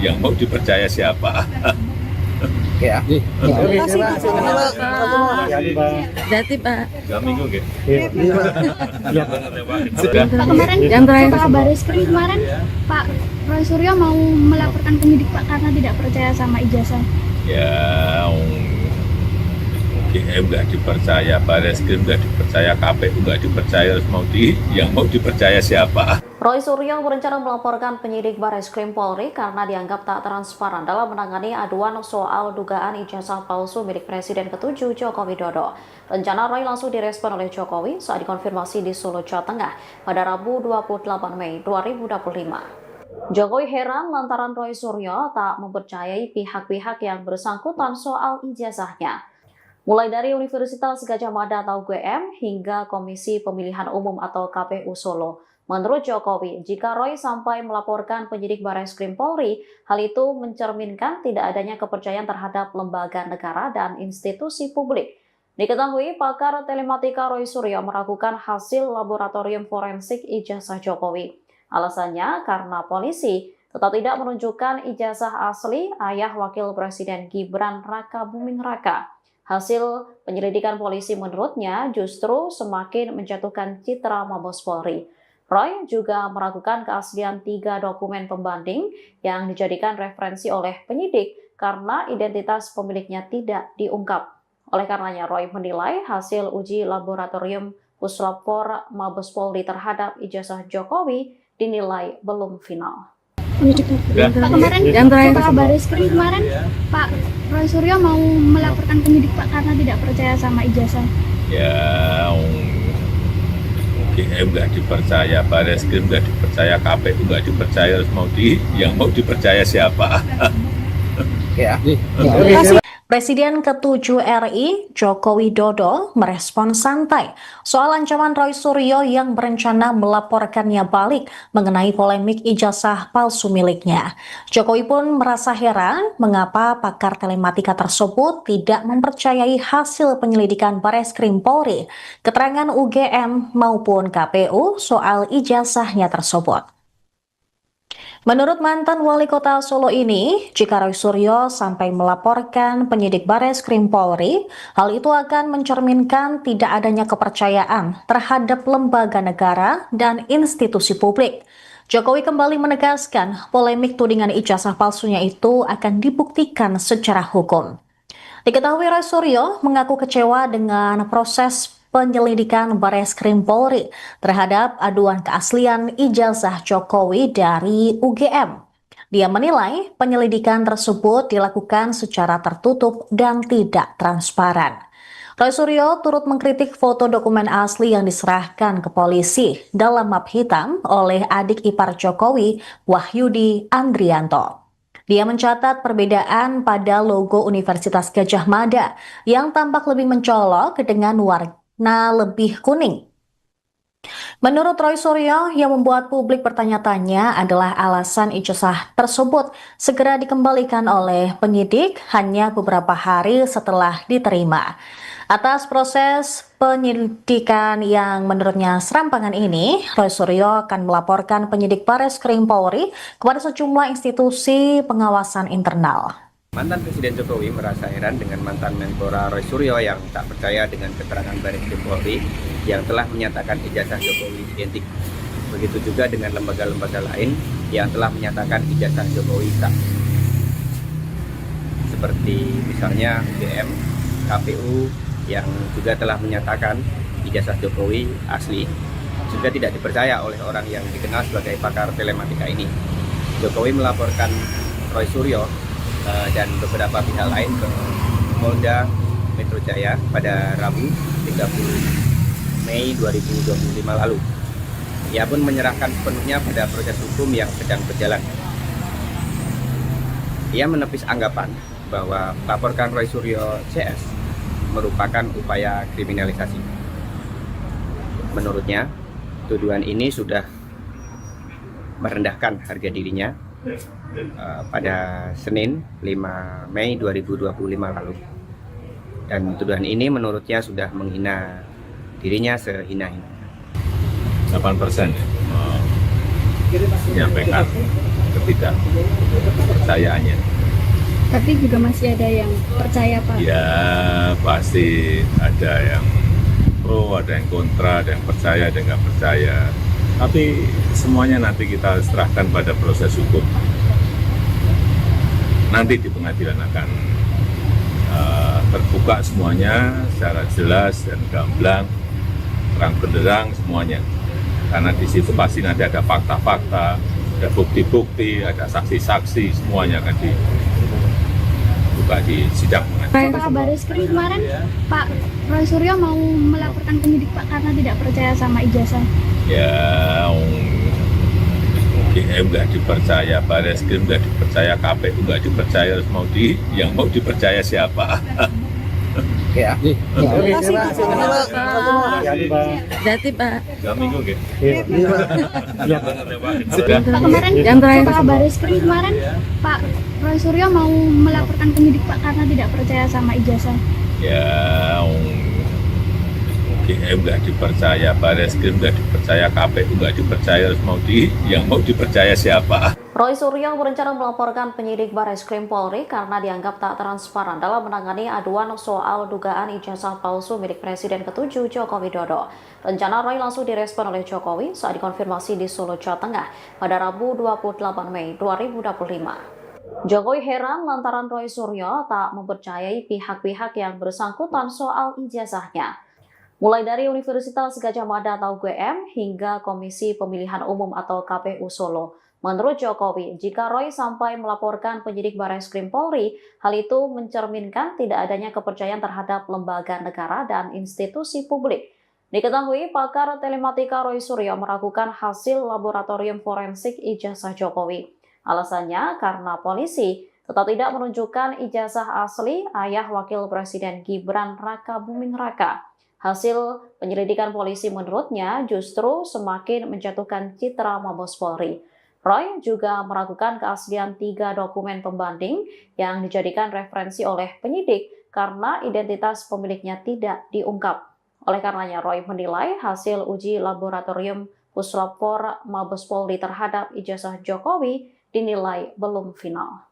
Speaker 3: yang mau dipercaya siapa?
Speaker 5: Oke ya.
Speaker 6: Terima kasih Pak.
Speaker 7: Jati Pak.
Speaker 3: 2 minggu nggih.
Speaker 4: Pak, kemarin
Speaker 7: Yang terakhir.
Speaker 4: Pak Bareskrim kemarin Pak Roy Suryo mau melaporkan penyidik Pak karena tidak percaya sama ijazah.
Speaker 3: Ya, UGM nggak dipercaya, Bareskrim nggak dipercaya, KPU nggak dipercaya, yang mau dipercaya siapa?
Speaker 1: Roy Suryo berencana melaporkan penyidik Bareskrim Polri karena dianggap tak transparan dalam menangani aduan soal dugaan ijazah palsu milik Presiden ke-7 Joko Widodo. Rencana Roy langsung direspon oleh Jokowi saat dikonfirmasi di Solo, Jawa Tengah pada Rabu 28 Mei 2025. Jokowi heran lantaran Roy Suryo tak mempercayai pihak-pihak yang bersangkutan soal ijazahnya. Mulai dari Universitas Gadjah Mada atau UGM hingga Komisi Pemilihan Umum atau KPU Solo. Menurut Jokowi, jika Roy sampai melaporkan penyidik Bareskrim Polri, hal itu mencerminkan tidak adanya kepercayaan terhadap lembaga negara dan institusi publik. Diketahui pakar telematika Roy Suryo meragukan hasil laboratorium forensik ijazah Jokowi. Alasannya karena polisi tetap tidak menunjukkan ijazah asli ayah Wakil Presiden Gibran Raka Buming Raka. Hasil penyelidikan polisi menurutnya justru semakin menjatuhkan citra Mabes Polri. Roy juga meragukan keaslian 3 dokumen pembanding yang dijadikan referensi oleh penyidik karena identitas pemiliknya tidak diungkap. Oleh karenanya, Roy menilai hasil uji laboratorium Puslapor Mabes Polri terhadap ijazah Jokowi dinilai belum final.
Speaker 4: Pak, kemarin
Speaker 7: Yang terakhir.
Speaker 4: Pak Bareskrim kemarin Pak Roy Suryo mau melaporkan penyidik Pak karena tidak percaya sama ijazah.
Speaker 3: Ya, UGM nggak dipercaya, Bareskrim nggak dipercaya, KPU nggak dipercaya, yang mau dipercaya siapa?
Speaker 5: Oke ya.
Speaker 6: Terima kasih.
Speaker 1: Presiden ke-7 RI, Joko Widodo, merespon santai soal ancaman Roy Suryo yang berencana melaporkannya balik mengenai polemik ijazah palsu miliknya. Jokowi pun merasa heran mengapa pakar telematika tersebut tidak mempercayai hasil penyelidikan Bareskrim Polri, keterangan UGM maupun KPU soal ijazahnya tersebut. Menurut mantan wali kota Solo ini, jika Roy Suryo sampai melaporkan penyidik Bareskrim Polri, hal itu akan mencerminkan tidak adanya kepercayaan terhadap lembaga negara dan institusi publik. Jokowi kembali menegaskan polemik tudingan ijazah palsunya itu akan dibuktikan secara hukum. Diketahui Roy Suryo mengaku kecewa dengan proses penyelidikan Bareskrim Polri terhadap aduan keaslian ijazah Jokowi dari UGM. Dia menilai penyelidikan tersebut dilakukan secara tertutup dan tidak transparan. Roy Suryo turut mengkritik foto dokumen asli yang diserahkan ke polisi dalam map hitam oleh adik ipar Jokowi, Wahyudi Andrianto. Dia mencatat perbedaan pada logo Universitas Gadjah Mada yang tampak lebih mencolok dengan warna lebih kuning. Menurut Roy Suryo, yang membuat publik bertanya-tanya adalah alasan ijazah tersebut segera dikembalikan oleh penyidik hanya beberapa hari setelah diterima. Atas proses penyelidikan yang menurutnya serampangan ini, Roy Suryo akan melaporkan penyidik Bareskrim Polri kepada sejumlah institusi pengawasan internal.
Speaker 2: Mantan Presiden Jokowi merasa heran dengan mantan Menpora Roy Suryo yang tak percaya dengan keterangan Bareskrim Polri yang telah menyatakan ijazah Jokowi identik. Begitu juga dengan lembaga-lembaga lain yang telah menyatakan ijazah Jokowi sah. Seperti misalnya UGM, KPU yang juga telah menyatakan ijazah Jokowi asli, juga tidak dipercaya oleh orang yang dikenal sebagai pakar telematika ini. Jokowi melaporkan Roy Suryo dan beberapa pihak lain ke Polda Metro Jaya pada Rabu 30 Mei 2025 lalu. Ia pun menyerahkan sepenuhnya pada proses hukum yang sedang berjalan. Ia menepis anggapan bahwa melaporkan Roy Suryo CS merupakan upaya kriminalisasi. Menurutnya, tuduhan ini sudah merendahkan harga dirinya pada Senin 5 Mei 2025 lalu. Dan tuduhan ini menurutnya sudah menghina dirinya sehina-hina.
Speaker 3: 8% menyampaikan ketidakpercayaannya.
Speaker 4: Tapi juga masih ada yang percaya, Pak.
Speaker 3: Ya pasti ada yang pro, ada yang kontra, ada yang percaya, ada yang nggak percaya. Tapi semuanya nanti kita serahkan pada proses hukum. Nanti di pengadilan akan terbuka semuanya secara jelas dan gamblang, terang benderang semuanya. Karena di situ pasti nanti ada fakta-fakta, ada bukti-bukti, ada saksi-saksi, semuanya akan dibuka di sidang pengadilan.
Speaker 4: Pak Bareskrim kemarin, Pak Roy Suryo mau melaporkan penyidik Pak karena tidak percaya sama ijazah.
Speaker 3: Ya, UGM nggak dipercaya, Bareskrim nggak dipercaya, KPU nggak dipercaya, harus yang mau dipercaya siapa?
Speaker 5: Ya.
Speaker 6: Terima kasih Pak.
Speaker 7: Jadi Pak.
Speaker 3: 2 minggu gitu.
Speaker 4: Pak kemarin,
Speaker 7: Yang terakhir.
Speaker 4: Pak Bareskrim kemarin, Pak Roy Suryo mau melaporkan penyidik Pak karena tidak percaya sama ijazah.
Speaker 3: Ya, UGM nggak dipercaya, Bareskrim nggak dipercaya, KPU nggak dipercaya, harus yang mau dipercaya siapa?
Speaker 1: Roy Suryo berencana melaporkan penyidik Bareskrim Polri karena dianggap tak transparan dalam menangani aduan soal dugaan ijazah palsu milik Presiden ke-7 Joko Widodo. Rencana Roy langsung direspon oleh Jokowi saat dikonfirmasi di Solo, Jawa Tengah pada Rabu 28 Mei 2025. Jokowi heran lantaran Roy Suryo tak mempercayai pihak-pihak yang bersangkutan soal ijazahnya. Mulai dari Universitas Gadjah Mada atau UGM hingga Komisi Pemilihan Umum atau KPU Solo. Menurut Jokowi, jika Roy sampai melaporkan penyidik Bareskrim Polri, hal itu mencerminkan tidak adanya kepercayaan terhadap lembaga negara dan institusi publik. Diketahui pakar telematika Roy Suryo meragukan hasil laboratorium forensik ijazah Jokowi. Alasannya karena polisi tetap tidak menunjukkan ijazah asli ayah Wakil Presiden Gibran Raka Buming Raka. Hasil penyelidikan polisi menurutnya justru semakin menjatuhkan citra Mabes Polri. Roy juga meragukan keaslian 3 dokumen pembanding yang dijadikan referensi oleh penyidik karena identitas pemiliknya tidak diungkap. Oleh karenanya, Roy menilai hasil uji laboratorium Puslapfor Mabes Polri terhadap ijazah Jokowi dinilai belum final.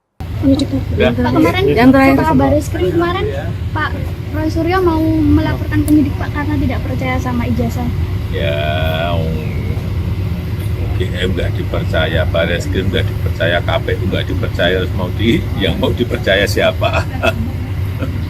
Speaker 4: Pak kemarin,
Speaker 7: Yang terakhir.
Speaker 4: Pak Bareskrim kemarin, Pak Roy Suryo mau melaporkan penyidik Pak karena tidak percaya sama ijazah.
Speaker 3: Ya, UGM nggak dipercaya, Bareskrim nggak dipercaya, KPU nggak dipercaya, harus yang mau dipercaya siapa?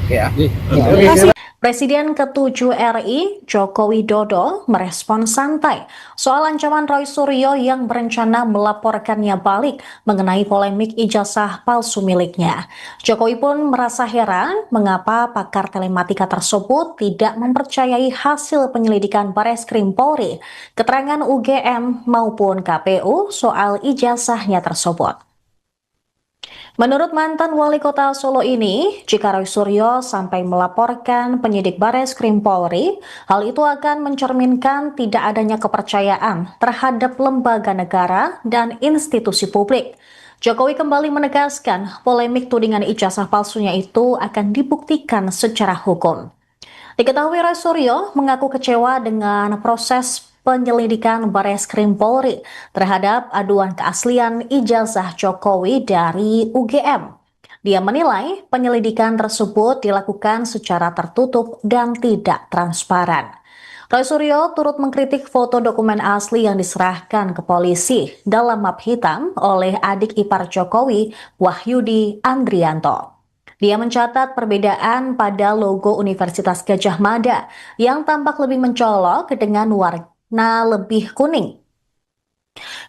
Speaker 5: Ya.
Speaker 4: Terima kasih.
Speaker 1: Presiden ke-7 RI, Joko Widodo, merespon santai soal ancaman Roy Suryo yang berencana melaporkannya balik mengenai polemik ijazah palsu miliknya. Jokowi pun merasa heran mengapa pakar telematika tersebut tidak mempercayai hasil penyelidikan Bareskrim Polri, keterangan UGM maupun KPU soal ijazahnya tersebut. Menurut mantan wali kota Solo ini, jika Roy Suryo sampai melaporkan penyidik Bareskrim Polri, hal itu akan mencerminkan tidak adanya kepercayaan terhadap lembaga negara dan institusi publik. Jokowi kembali menegaskan polemik tudingan ijazah palsunya itu akan dibuktikan secara hukum. Diketahui Roy Suryo mengaku kecewa dengan proses penyelidikan Bareskrim Polri terhadap aduan keaslian ijazah Jokowi dari UGM. Dia menilai penyelidikan tersebut dilakukan secara tertutup dan tidak transparan. Roy Suryo turut mengkritik foto dokumen asli yang diserahkan ke polisi dalam map hitam oleh adik ipar Jokowi, Wahyudi Andrianto. Dia mencatat perbedaan pada logo Universitas Gadjah Mada yang tampak lebih mencolok dengan warna lebih kuning.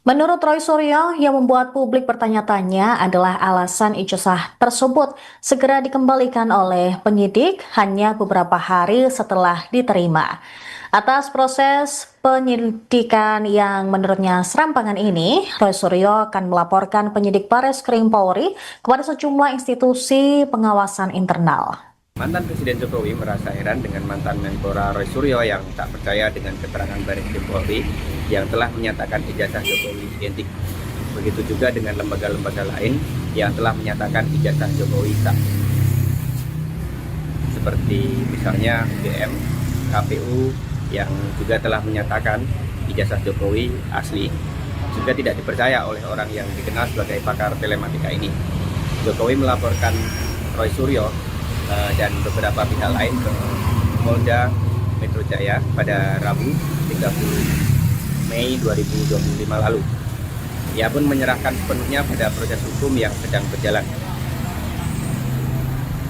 Speaker 1: Menurut Roy Suryo, yang membuat publik bertanya-tanya adalah alasan ijazah tersebut segera dikembalikan oleh penyidik hanya beberapa hari setelah diterima. Atas proses penyelidikan yang menurutnya serampangan ini, Roy Suryo akan melaporkan penyidik Bareskrim Polri kepada sejumlah institusi pengawasan internal.
Speaker 2: Mantan Presiden Jokowi merasa heran dengan mantan Menpora Roy Suryo yang tak percaya dengan keterangan Bareskrim Polri yang telah menyatakan ijazah Jokowi identik. Begitu juga dengan lembaga-lembaga lain yang telah menyatakan ijazah Jokowi sah. Seperti misalnya UGM, KPU yang juga telah menyatakan ijazah Jokowi asli, juga tidak dipercaya oleh orang yang dikenal sebagai pakar telematika ini. Jokowi melaporkan Roy Suryo dan beberapa pihak lain ke Polda Metro Jaya pada Rabu 30 Mei 2025 lalu. Ia pun menyerahkan sepenuhnya pada proses hukum yang sedang berjalan.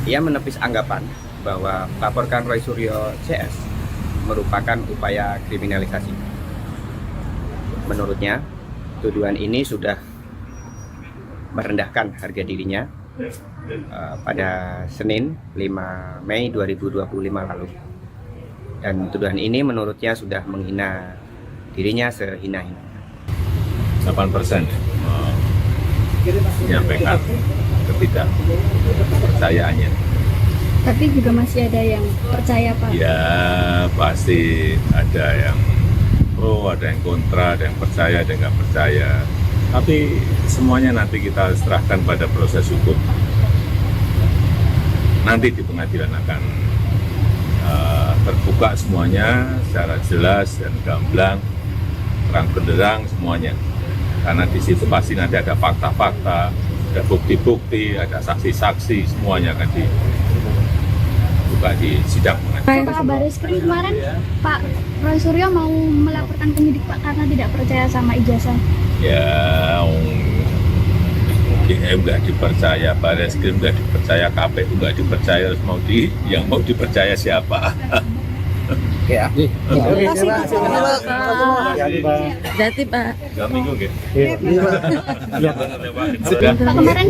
Speaker 2: Ia menepis anggapan bahwa melaporkan Roy Suryo CS merupakan upaya kriminalisasi. Menurutnya, tuduhan ini sudah merendahkan harga dirinya pada Senin 5 Mei 2025 lalu. Dan tuduhan ini menurutnya sudah menghina dirinya sehina-hina.
Speaker 3: 8% menyampaikan ketidakpercayaannya.
Speaker 4: Tapi juga masih ada yang percaya, Pak.
Speaker 3: Ya pasti ada yang pro, ada yang kontra, ada yang percaya, ada yang nggak percaya. Tapi semuanya nanti kita serahkan pada proses hukum. Nanti di pengadilan akan terbuka semuanya secara jelas dan gamblang, terang benderang semuanya. Karena di situ pasti nanti ada fakta-fakta, ada bukti-bukti, ada saksi-saksi, semuanya akan dibuka di sidang pengadilan.
Speaker 4: Pak Bareskrim kemarin, Pak Roy Suryo mau melaporkan penyidik Pak karena tidak percaya sama ijazah.
Speaker 3: Ya, UGM nggak dipercaya, Bareskrim nggak dipercaya, KPU nggak dipercaya, terus yang mau dipercaya siapa?
Speaker 5: Oke ya. Terima kasih Pak.
Speaker 7: Jadi Pak.
Speaker 3: 2 minggu gitu.
Speaker 4: Pak kemarin,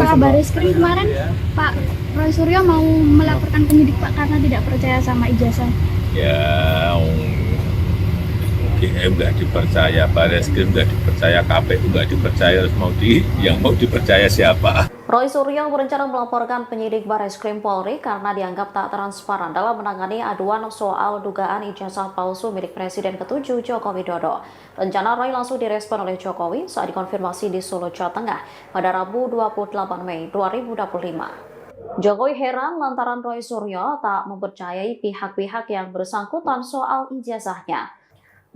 Speaker 4: Pak Bareskrim kemarin, Pak Roy Suryo mau melaporkan penyidik Pak karena tidak percaya sama ijazah.
Speaker 3: Ya, UGM nggak dipercaya, Bareskrim nggak dipercaya, KPU nggak dipercaya, terus yang mau dipercaya siapa?
Speaker 1: Roy Suryo berencana melaporkan penyidik Bareskrim Polri karena dianggap tak transparan dalam menangani aduan soal dugaan ijazah palsu milik Presiden ke-7 Joko Widodo. Rencana Roy langsung direspon oleh Jokowi saat dikonfirmasi di Solo, Jawa Tengah pada Rabu 28 Mei 2025. Jokowi heran lantaran Roy Suryo tak mempercayai pihak-pihak yang bersangkutan soal ijazahnya.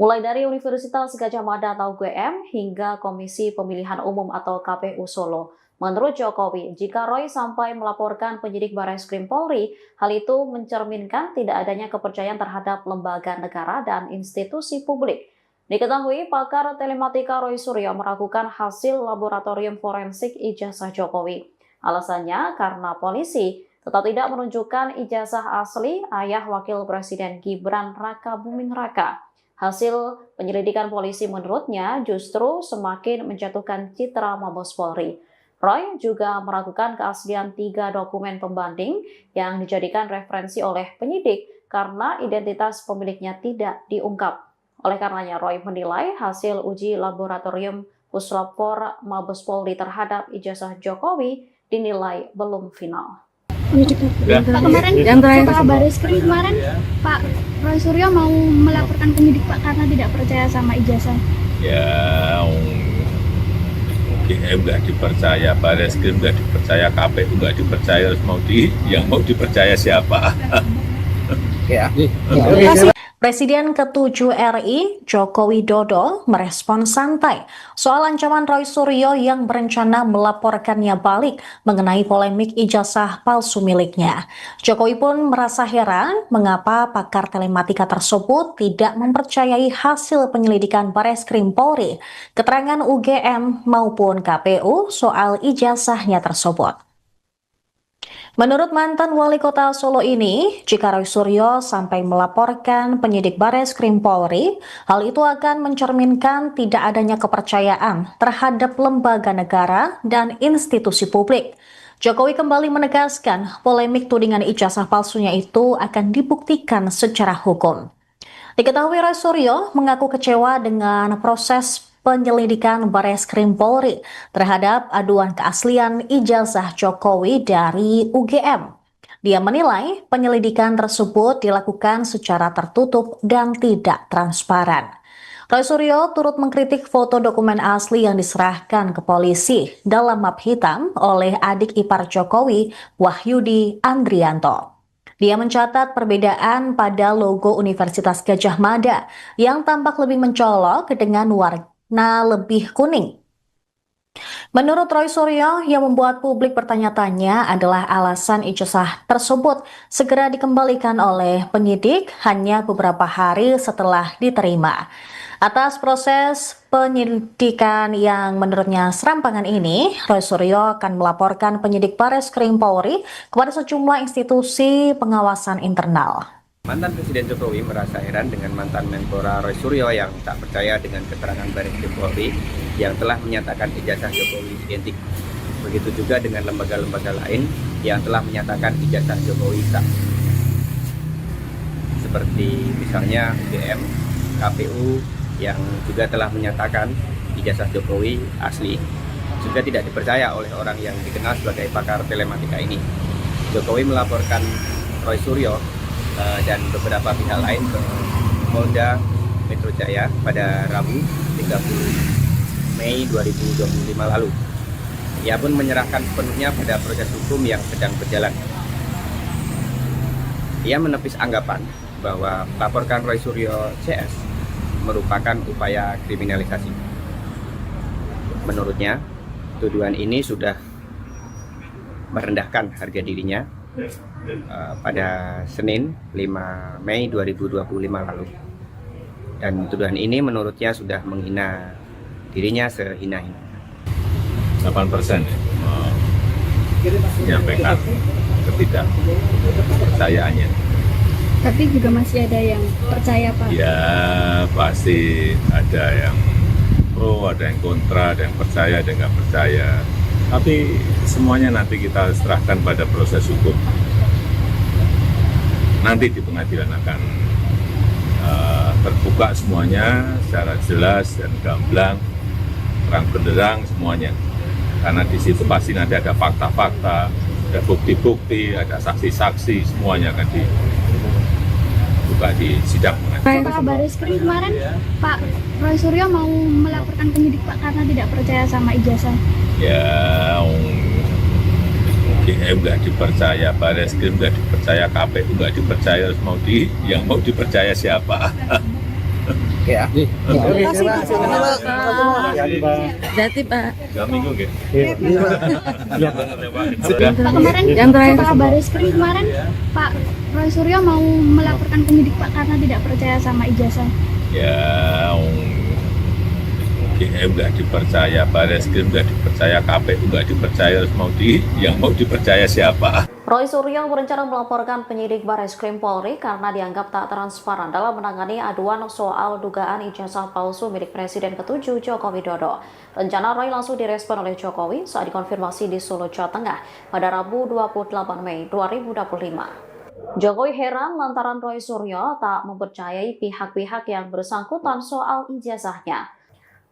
Speaker 1: Mulai dari Universitas Gadjah Mada atau UGM hingga Komisi Pemilihan Umum atau KPU Solo. Menurut Jokowi, jika Roy sampai melaporkan penyidik Bareskrim Polri, hal itu mencerminkan tidak adanya kepercayaan terhadap lembaga negara dan institusi publik. Diketahui, pakar telematika Roy Suryo meragukan hasil laboratorium forensik ijazah Jokowi. Alasannya karena polisi tetap tidak menunjukkan ijazah asli ayah Wakil Presiden Gibran Raka Buming Raka. Hasil penyelidikan polisi menurutnya justru semakin menjatuhkan citra Mabes Polri. Roy juga meragukan keaslian 3 dokumen pembanding yang dijadikan referensi oleh penyidik karena identitas pemiliknya tidak diungkap. Oleh karenanya, Roy menilai hasil uji laboratorium Puslapor Mabes Polri terhadap ijazah Jokowi dinilai belum final.
Speaker 4: Pak kemarin, Pak Bareskrim kemarin, Pak Roy Suryo mau melaporkan penyidik Pak karena tidak percaya sama ijazah.
Speaker 3: Ya, UGM nggak dipercaya, Bareskrim nggak dipercaya, KPU nggak dipercaya, terus yang mau dipercaya siapa?
Speaker 5: Oke ya.
Speaker 1: Terima kasih. Presiden ke-7 RI, Joko Widodo, merespon santai soal ancaman Roy Suryo yang berencana melaporkannya balik mengenai polemik ijazah palsu miliknya. Jokowi pun merasa heran mengapa pakar telematika tersebut tidak mempercayai hasil penyelidikan Bareskrim Polri, keterangan UGM maupun KPU soal ijazahnya tersebut. Menurut mantan wali kota Solo ini, jika Roy Suryo sampai melaporkan penyidik Bareskrim Polri, hal itu akan mencerminkan tidak adanya kepercayaan terhadap lembaga negara dan institusi publik. Jokowi kembali menegaskan polemik tudingan ijazah palsunya itu akan dibuktikan secara hukum. Diketahui Roy Suryo mengaku kecewa dengan proses penyelidikan Bareskrim Polri terhadap aduan keaslian ijazah Jokowi dari UGM. Dia menilai penyelidikan tersebut dilakukan secara tertutup dan tidak transparan. Roy Suryo turut mengkritik foto dokumen asli yang diserahkan ke polisi dalam map hitam oleh adik ipar Jokowi, Wahyudi Andrianto. Dia mencatat perbedaan pada logo Universitas Gadjah Mada yang tampak lebih mencolok dengan warna lebih kuning. Menurut Roy Suryo, yang membuat publik bertanya-tanya adalah alasan ijazah tersebut segera dikembalikan oleh penyidik hanya beberapa hari setelah diterima. Atas proses penyidikan yang menurutnya serampangan ini, Roy Suryo akan melaporkan penyidik Bareskrim Polri kepada sejumlah institusi pengawasan internal.
Speaker 2: Mantan Presiden Jokowi merasa heran dengan mantan Menpora Roy Suryo yang tak percaya dengan keterangan Bareskrim Polri yang telah menyatakan ijazah Jokowi identik. Begitu juga dengan lembaga-lembaga lain yang telah menyatakan ijazah Jokowi sah. Seperti misalnya UGM, KPU yang juga telah menyatakan ijazah Jokowi asli, juga tidak dipercaya oleh orang yang dikenal sebagai pakar telematika ini. Jokowi melaporkan Roy Suryo dan beberapa pihak lain ke Polda Metro Jaya pada Rabu 30 Mei 2025 lalu. Ia pun menyerahkan sepenuhnya pada proses hukum yang sedang berjalan. Ia menepis anggapan bahwa melaporkan Roy Suryo CS merupakan upaya kriminalisasi. Menurutnya, tuduhan ini sudah merendahkan harga dirinya pada Senin 5 Mei 2025 lalu. Dan tuduhan ini menurutnya sudah menghina dirinya sehina-hina.
Speaker 3: 8% menyampaikan ketidakpercayaannya.
Speaker 4: Tapi juga masih ada yang percaya, Pak.
Speaker 3: Ya pasti ada yang pro, ada yang kontra, ada yang percaya, ada yang nggak percaya. Tapi semuanya nanti kita serahkan pada proses hukum. Nanti di pengadilan akan terbuka semuanya secara jelas dan gamblang, terang benderang semuanya. Karena di situ pasti nanti ada fakta-fakta, ada bukti-bukti, ada saksi-saksi, semuanya akan dibuka di sidang.
Speaker 4: Pak Bareskrim kemarin, Pak Roy Suryo mau melaporkan penyidik Pak karena tidak percaya sama ijazah.
Speaker 3: Ya, UGM nggak dipercaya, Bareskrim nggak dipercaya, KPU nggak dipercaya, yang mau dipercaya siapa?
Speaker 5: Oke ya. Oke, terima kasih Pak.
Speaker 7: Berarti Pak.
Speaker 3: 3 minggu nggih?
Speaker 4: Pak kemarin,
Speaker 7: Yang terakhir.
Speaker 4: Pak Bareskrim kemarin, Pak Roy Suryo mau melaporkan penyidik Pak karena tidak percaya sama ijazah.
Speaker 3: Ya, UGM nggak dipercaya, Bareskrim nggak dipercaya, KPU nggak dipercaya, yang mau dipercaya siapa?
Speaker 1: Roy Suryo berencana melaporkan penyidik Bareskrim Polri karena dianggap tak transparan dalam menangani aduan soal dugaan ijazah palsu milik Presiden ke-7 Joko Widodo. Rencana Roy langsung direspon oleh Jokowi saat dikonfirmasi di Solo, Jawa Tengah pada Rabu 28 Mei 2025. Jokowi heran lantaran Roy Suryo tak mempercayai pihak-pihak yang bersangkutan soal ijazahnya.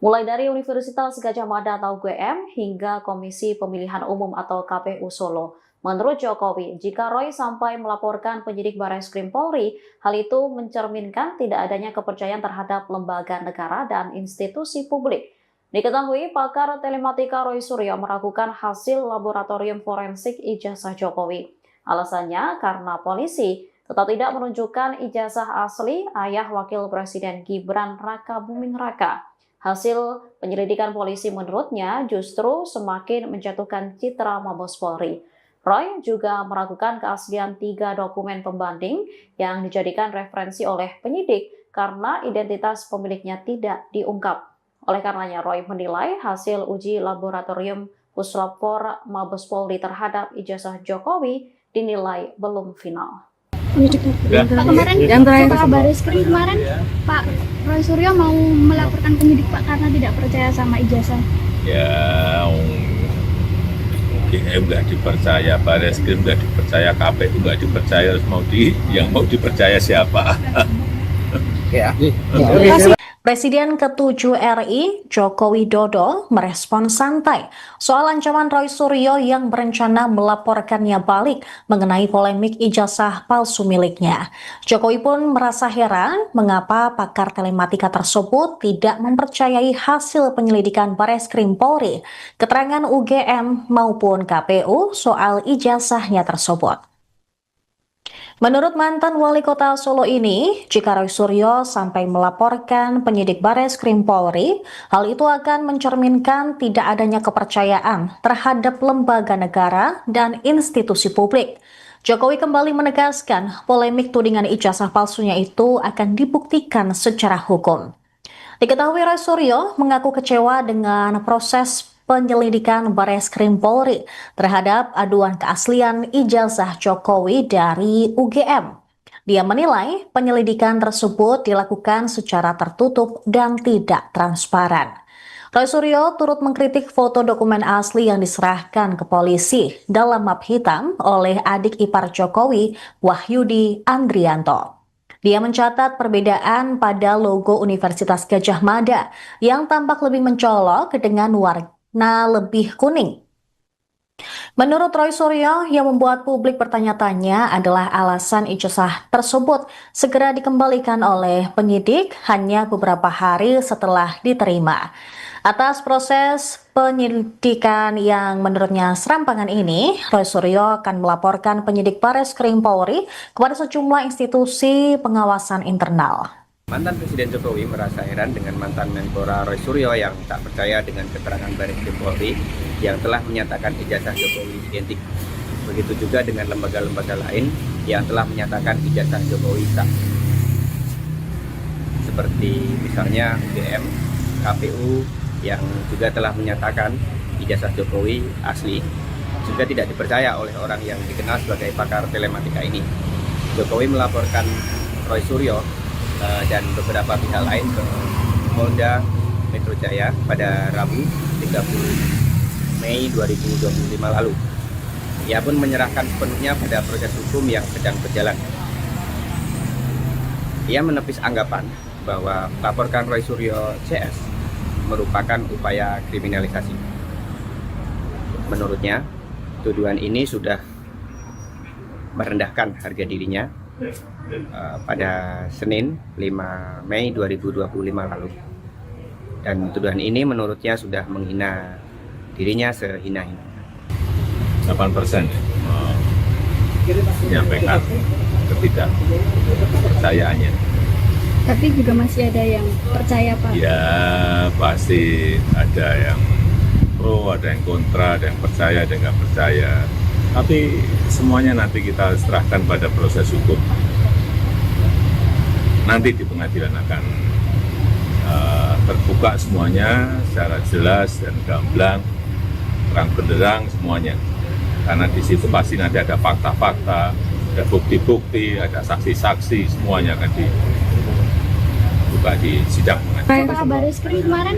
Speaker 1: Mulai dari Universitas Gadjah Mada atau UGM hingga Komisi Pemilihan Umum atau KPU Solo. Menurut Jokowi, jika Roy sampai melaporkan penyidik Bareskrim Polri, hal itu mencerminkan tidak adanya kepercayaan terhadap lembaga negara dan institusi publik. Diketahui, pakar telematika Roy Suryo meragukan hasil laboratorium forensik ijazah Jokowi. Alasannya karena polisi tetap tidak menunjukkan ijazah asli ayah Wakil Presiden Gibran Rakabuming Raka. Hasil penyelidikan polisi menurutnya justru semakin menjatuhkan citra Mabes Polri. Roy juga meragukan keaslian 3 dokumen pembanding yang dijadikan referensi oleh penyidik karena identitas pemiliknya tidak diungkap. Oleh karenanya, Roy menilai hasil uji laboratorium Puslapfor Mabes Polri terhadap ijazah Jokowi dinilai belum final.
Speaker 4: Pak kemarin,
Speaker 7: Yang terakhir.
Speaker 4: Pak Bareskrim kemarin, Pak Roy Suryo mau melaporkan penyidik Pak karena tidak percaya sama ijazah.
Speaker 3: Ya, UGM nggak dipercaya, Bareskrim nggak dipercaya, KPU nggak dipercaya, yang mau dipercaya siapa?
Speaker 5: Oke ya.
Speaker 1: Presiden ke-7 RI, Joko Widodo, merespon santai soal ancaman Roy Suryo yang berencana melaporkannya balik mengenai polemik ijazah palsu miliknya. Jokowi pun merasa heran mengapa pakar telematika tersebut tidak mempercayai hasil penyelidikan Bareskrim Polri, keterangan UGM maupun KPU soal ijazahnya tersebut. Menurut mantan wali kota Solo ini, jika Roy Suryo sampai melaporkan penyidik Bareskrim Polri, hal itu akan mencerminkan tidak adanya kepercayaan terhadap lembaga negara dan institusi publik. Jokowi kembali menegaskan polemik tudingan ijazah palsunya itu akan dibuktikan secara hukum. Diketahui Roy Suryo mengaku kecewa dengan proses penyelidikan Bareskrim Polri terhadap aduan keaslian ijazah Jokowi dari UGM. Dia menilai penyelidikan tersebut dilakukan secara tertutup dan tidak transparan. Roy Suryo turut mengkritik foto dokumen asli yang diserahkan ke polisi dalam map hitam oleh adik ipar Jokowi, Wahyudi Andrianto. Dia mencatat perbedaan pada logo Universitas Gadjah Mada yang tampak lebih mencolok dengan warna lebih kuning. Menurut Roy Suryo, yang membuat publik bertanya-tanya adalah alasan ijazah tersebut segera dikembalikan oleh penyidik hanya beberapa hari setelah diterima. Atas proses penyelidikan yang menurutnya serampangan ini, Roy Suryo akan melaporkan penyidik Bareskrim Polri kepada sejumlah institusi pengawasan internal.
Speaker 2: Mantan Presiden Jokowi merasa heran dengan mantan Menpora Roy Suryo yang tak percaya dengan keterangan Bareskrim Polri yang telah menyatakan ijazah Jokowi identik. Begitu juga dengan lembaga-lembaga lain yang telah menyatakan ijazah Jokowi sah. Seperti misalnya UGM, KPU yang juga telah menyatakan ijazah Jokowi asli, juga tidak dipercaya oleh orang yang dikenal sebagai pakar telematika ini. Jokowi melaporkan Roy Suryo dan beberapa pihak lain ke Polda Metro Jaya pada Rabu 30 Mei 2025 lalu. Ia pun menyerahkan sepenuhnya pada proses hukum yang sedang berjalan. Ia menepis anggapan bahwa melaporkan Roy Suryo CS merupakan upaya kriminalisasi. Menurutnya, tuduhan ini sudah merendahkan harga dirinya pada Senin 5 Mei 2025 lalu. Dan tuduhan ini menurutnya sudah menghina dirinya sehina-hina.
Speaker 3: 8% menyampaikan ketidakpercayaannya.
Speaker 4: Tapi juga masih ada yang percaya, Pak.
Speaker 3: Ya pasti ada yang pro, ada yang kontra, ada yang percaya, ada yang nggak percaya. Tapi semuanya nanti kita serahkan pada proses hukum. Nanti di pengadilan akan terbuka semuanya secara jelas dan gamblang, terang benderang semuanya. Karena di situ pasti nanti ada fakta-fakta, ada bukti-bukti, ada saksi-saksi, semuanya akan dibuka di sidang.
Speaker 4: Pak Bareskrim kemarin,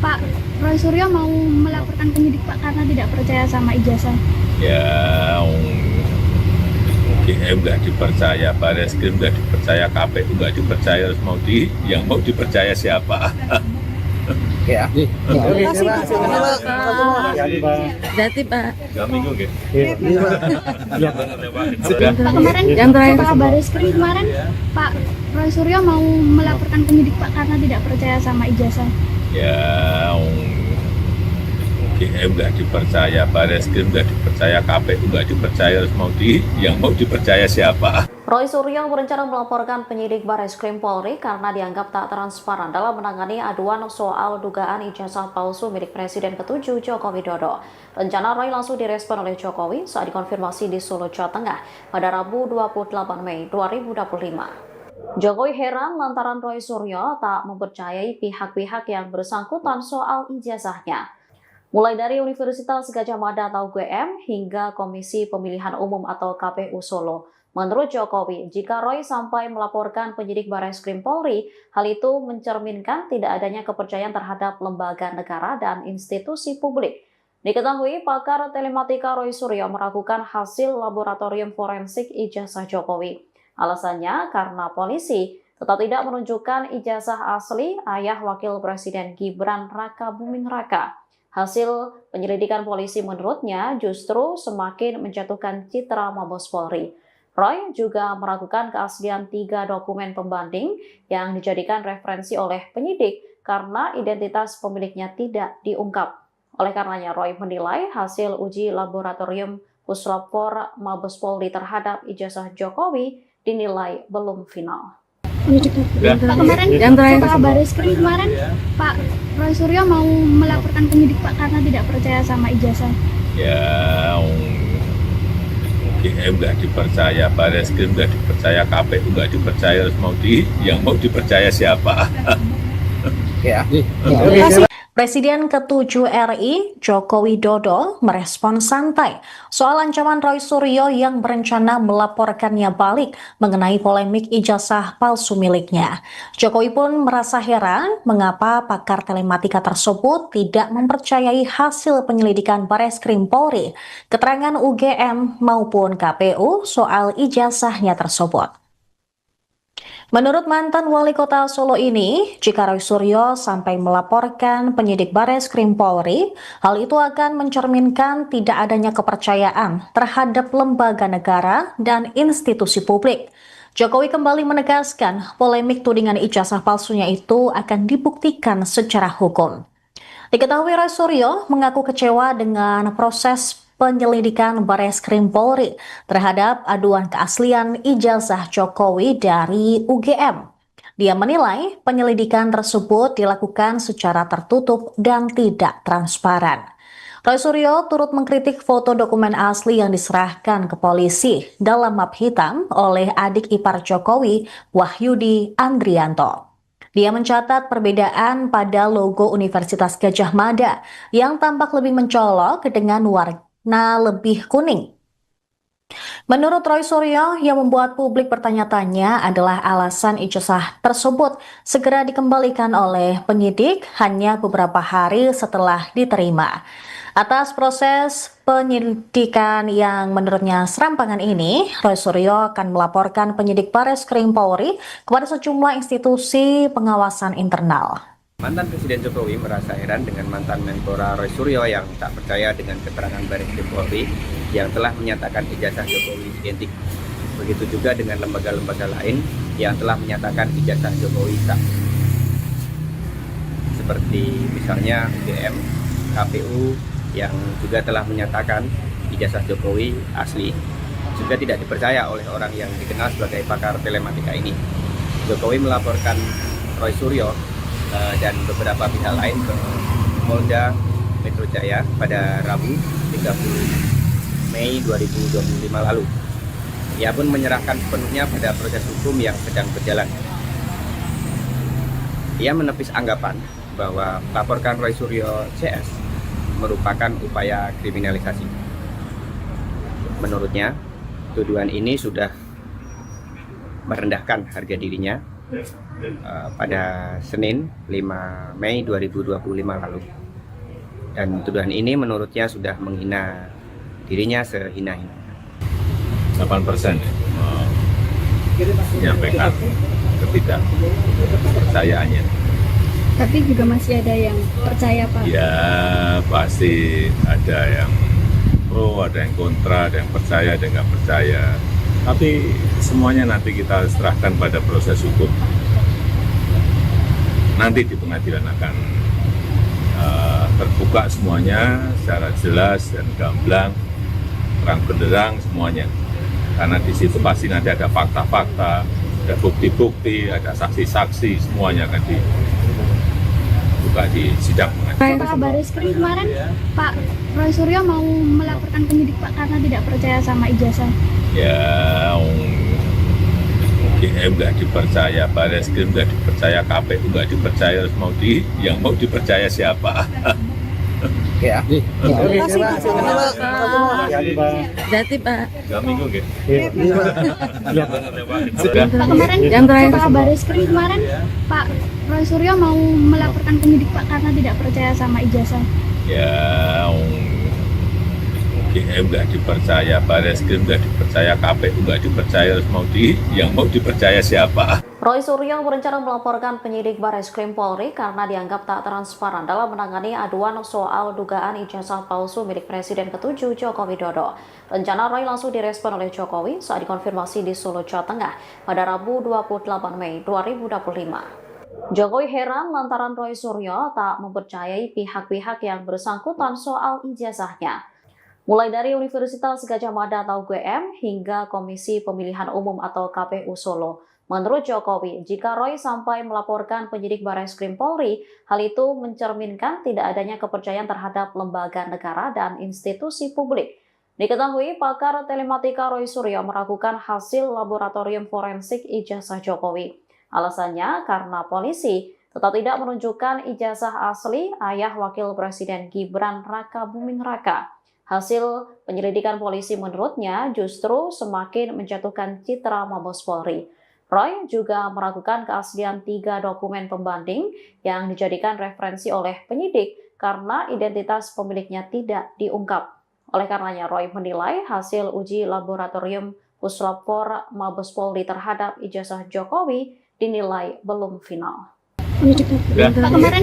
Speaker 4: Pak Roy Suryo mau melaporkan penyidik Pak karena tidak percaya sama ijazah.
Speaker 3: Ya, UGM nggak dipercaya, Bareskrim nggak dipercaya, KPU nggak dipercaya, terus yang mau dipercaya siapa?
Speaker 5: Ya.
Speaker 6: Terima kasih, Pak.
Speaker 7: Berarti Pak.
Speaker 3: 3 minggu gitu.
Speaker 4: Pak kemarin,
Speaker 7: Yang terakhir.
Speaker 4: Pak Bareskrim kemarin, Pak Roy Suryo mau melaporkan penyidik Pak karena tidak percaya sama ijazah.
Speaker 3: Ya, UGM nggak dipercaya, Bareskrim nggak dipercaya, KPU nggak dipercaya, terus yang mau dipercaya siapa?
Speaker 1: Roy Suryo berencana melaporkan penyidik Bareskrim Polri karena dianggap tak transparan dalam menangani aduan soal dugaan ijazah palsu milik Presiden ke-7 Joko Widodo. Rencana Roy langsung direspon oleh Jokowi saat dikonfirmasi di Solo, Jawa Tengah pada Rabu 28 Mei 2025. Jokowi heran lantaran Roy Suryo tak mempercayai pihak-pihak yang bersangkutan soal ijazahnya. Mulai dari Universitas Gadjah Mada atau UGM hingga Komisi Pemilihan Umum atau KPU Solo. Menurut Jokowi, jika Roy sampai melaporkan penyidik Bareskrim Polri, hal itu mencerminkan tidak adanya kepercayaan terhadap lembaga negara dan institusi publik. Diketahui pakar telematika Roy Suryo meragukan hasil laboratorium forensik ijazah Jokowi. Alasannya karena polisi tetap tidak menunjukkan ijazah asli ayah Wakil Presiden Gibran Rakabuming Raka. Hasil penyelidikan polisi menurutnya justru semakin menjatuhkan citra Mabes Polri. Roy juga meragukan keaslian 3 dokumen pembanding yang dijadikan referensi oleh penyidik karena identitas pemiliknya tidak diungkap. Oleh karenanya, Roy menilai hasil uji laboratorium Puslapor Mabes Polri terhadap ijazah Jokowi dinilai belum final.
Speaker 4: Pak, kemarin Kepala Bareskrim kemarin Pak Roy Suryo mau melaporkan penyidik Pak karena tidak percaya sama ijazah.
Speaker 3: Ya, UGM nggak dipercaya, Bareskrim nggak dipercaya, KPU nggak dipercaya, terus yang mau dipercaya siapa?
Speaker 1: Presiden ke-7 RI, Joko Widodo, merespon santai soal ancaman Roy Suryo yang berencana melaporkannya balik mengenai polemik ijazah palsu miliknya. Jokowi pun merasa heran mengapa pakar telematika tersebut tidak mempercayai hasil penyelidikan Bareskrim Polri, keterangan UGM maupun KPU soal ijazahnya tersebut. Menurut mantan wali kota Solo ini, jika Roy Suryo sampai melaporkan penyidik Bareskrim Polri, hal itu akan mencerminkan tidak adanya kepercayaan terhadap lembaga negara dan institusi publik. Jokowi kembali menegaskan polemik tudingan ijazah palsunya itu akan dibuktikan secara hukum. Diketahui Roy Suryo mengaku kecewa dengan proses penyelidikan Bareskrim Polri terhadap aduan keaslian ijazah Jokowi dari UGM. Dia menilai penyelidikan tersebut dilakukan secara tertutup dan tidak transparan. Roy Suryo turut mengkritik foto dokumen asli yang diserahkan ke polisi dalam map hitam oleh adik ipar Jokowi, Wahyudi Andrianto. Dia mencatat perbedaan pada logo Universitas Gadjah Mada yang tampak lebih mencolok dengan warna lebih kuning. Menurut Roy Suryo, yang membuat publik bertanya-tanya adalah alasan ijazah tersebut segera dikembalikan oleh penyidik hanya beberapa hari setelah diterima. Atas proses penyelidikan yang menurutnya serampangan ini, Roy Suryo akan melaporkan penyidik Bareskrim Polri kepada sejumlah institusi pengawasan internal.
Speaker 2: Mantan Presiden Jokowi merasa heran dengan mantan Menpora Roy Suryo yang tak percaya dengan keterangan Bareskrim Polri yang telah menyatakan ijazah Jokowi identik. Begitu juga dengan lembaga-lembaga lain yang telah menyatakan ijazah Jokowi sah. Seperti misalnya UGM, KPU yang juga telah menyatakan ijazah Jokowi asli, juga tidak dipercaya oleh orang yang dikenal sebagai pakar telematika ini. Jokowi melaporkan Roy Suryo dan beberapa pihak lain ke Polda Metro Jaya pada Rabu 30 Mei 2025 lalu. Ia pun menyerahkan sepenuhnya pada proses hukum yang sedang berjalan. Ia menepis anggapan bahwa melaporkan Roy Suryo CS merupakan upaya kriminalisasi. Menurutnya, tuduhan ini sudah merendahkan harga dirinya pada Senin 5 Mei 2025 lalu. Dan tuduhan ini menurutnya sudah menghina dirinya sehina-hina.
Speaker 3: 8% menyampaikan ketidakpercayaannya.
Speaker 4: Tapi juga masih ada yang percaya Pak.
Speaker 3: Ya pasti ada yang pro, ada yang kontra, ada yang percaya, ada yang nggak percaya. Tapi semuanya nanti kita serahkan pada proses hukum. Nanti di pengadilan akan terbuka semuanya secara jelas dan gamblang, terang benderang semuanya. Karena di situ pasti nanti ada fakta-fakta, ada bukti-bukti, ada saksi-saksi, semuanya akan dibuka di sidang pengadilan.
Speaker 4: Kepala Bareskrim kemarin Pak Roy Suryo mau melaporkan penyidik Pak karena tidak percaya sama ijazah.
Speaker 3: Ya, UGM nggak dipercaya, Bareskrim nggak dipercaya, KPU nggak dipercaya, terus yang mau dipercaya siapa?
Speaker 7: Jati Pak.
Speaker 3: 2 minggu gitu.
Speaker 4: Pak kemarin Kepala Bareskrim kemarin Pak Roy Suryo mau melaporkan penyidik Pak karena tidak percaya sama ijazah.
Speaker 3: Ya, UGM nggak dipercaya, Bareskrim nggak dipercaya, KPU nggak dipercaya, terus yang mau dipercaya siapa?
Speaker 1: Roy Suryo berencana melaporkan penyidik Bareskrim Polri karena dianggap tak transparan dalam menangani aduan soal dugaan ijazah palsu milik Presiden ke-7 Joko Widodo. Rencana Roy langsung direspon oleh Jokowi saat dikonfirmasi di Solo, Jawa Tengah pada Rabu 28 Mei 2025. Jokowi heran lantaran Roy Suryo tak mempercayai pihak-pihak yang bersangkutan soal ijazahnya. Mulai dari Universitas Gadjah Mada atau UGM hingga Komisi Pemilihan Umum atau KPU Solo. Menurut Jokowi, jika Roy sampai melaporkan penyidik Barreskrim Polri, hal itu mencerminkan tidak adanya kepercayaan terhadap lembaga negara dan institusi publik. Diketahui pakar telematika Roy Suryo meragukan hasil laboratorium forensik ijazah Jokowi. Alasannya karena polisi tetap tidak menunjukkan ijazah asli ayah Wakil Presiden Gibran Raka Buming Raka. Hasil penyelidikan polisi menurutnya justru semakin menjatuhkan citra Mabes Polri. Roy juga meragukan keaslian 3 dokumen pembanding yang dijadikan referensi oleh penyidik karena identitas pemiliknya tidak diungkap. Oleh karenanya, Roy menilai hasil uji laboratorium Puslapor Mabes Polri terhadap ijazah Jokowi dinilai belum final.
Speaker 4: Pak, kemarin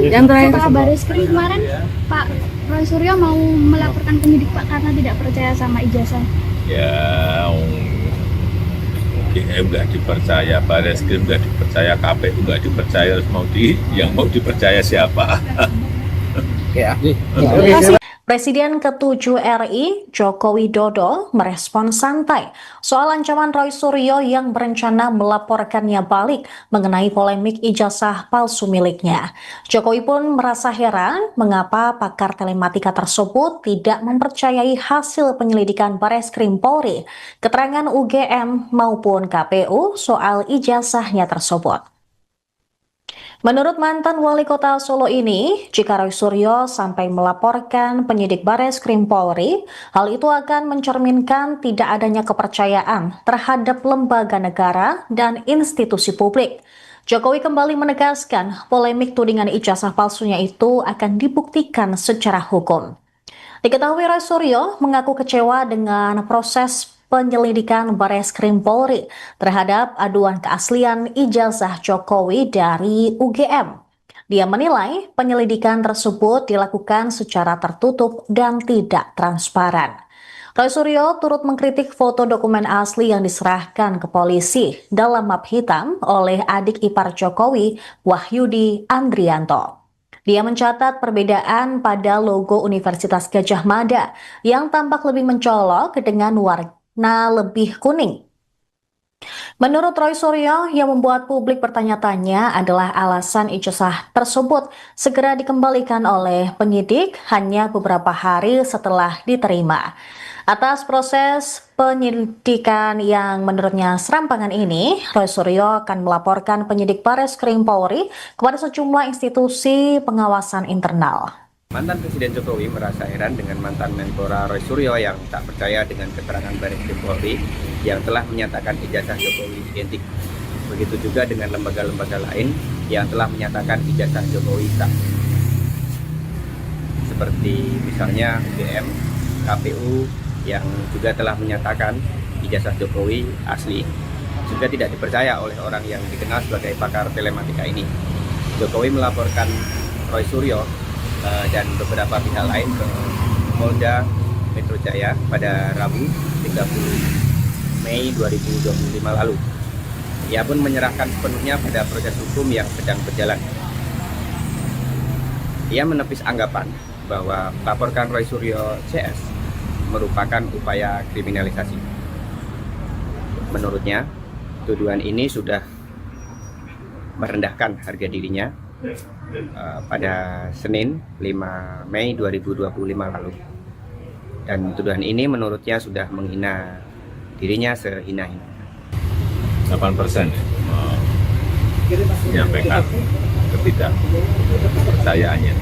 Speaker 4: Pak Barreskrim kemarin Pak Roy Suryo mau melaporkan penyidik Pak karena tidak percaya sama ijazah.
Speaker 3: Ya, UGM nggak dipercaya, Barreskrim nggak dipercaya, KPU nggak dipercaya, yang mau dipercaya siapa?
Speaker 1: Presiden ke-7 RI, Joko Widodo, merespon santai soal ancaman Roy Suryo yang berencana melaporkannya balik mengenai polemik ijazah palsu miliknya. Jokowi pun merasa heran mengapa pakar telematika tersebut tidak mempercayai hasil penyelidikan Barreskrim Polri, keterangan UGM maupun KPU soal ijazahnya tersebut. Menurut mantan wali kota Solo ini, jika Roy Suryo sampai melaporkan penyidik Barreskrim Polri, hal itu akan mencerminkan tidak adanya kepercayaan terhadap lembaga negara dan institusi publik. Jokowi kembali menegaskan polemik tudingan ijazah palsunya itu akan dibuktikan secara hukum. Diketahui Roy Suryo mengaku kecewa dengan proses penyelidikan Barreskrim Polri terhadap aduan keaslian ijazah Jokowi dari UGM. Dia menilai penyelidikan tersebut dilakukan secara tertutup dan tidak transparan. Roy Suryo turut mengkritik foto dokumen asli yang diserahkan ke polisi dalam map hitam oleh adik ipar Jokowi, Wahyudi Andrianto. Dia mencatat perbedaan pada logo Universitas Gadjah Mada yang tampak lebih mencolok dengan warna lebih kuning. Menurut Roy Suryo, yang membuat publik bertanya-tanya adalah alasan ijazah tersebut segera dikembalikan oleh penyidik hanya beberapa hari setelah diterima. Atas proses penyelidikan yang menurutnya serampangan ini, Roy Suryo akan melaporkan penyidik Barreskrim Polri kepada sejumlah institusi pengawasan internal.
Speaker 2: Mantan Presiden Jokowi merasa heran dengan mantan Menpora Roy Suryo yang tak percaya dengan keterangan Barreskrim Polri yang telah menyatakan ijazah Jokowi identik. Begitu juga dengan lembaga-lembaga lain yang telah menyatakan ijazah Jokowi sah. Seperti misalnya UGM, KPU yang juga telah menyatakan ijazah Jokowi asli. Juga tidak dipercaya oleh orang yang dikenal sebagai pakar telematika ini. Jokowi melaporkan Roy Suryo dan beberapa pihak lain ke Polda Metro Jaya pada Rabu 30 Mei 2025 lalu. Ia pun menyerahkan sepenuhnya pada proses hukum yang sedang berjalan. Ia menepis anggapan bahwa melaporkan Roy Suryo CS merupakan upaya kriminalisasi. Menurutnya, tuduhan ini sudah merendahkan harga dirinya pada Senin 5 Mei 2025 lalu. Dan tuduhan ini menurutnya sudah menghina dirinya sehina-hina.
Speaker 3: 8% menyampaikan ketidakpercayaannya.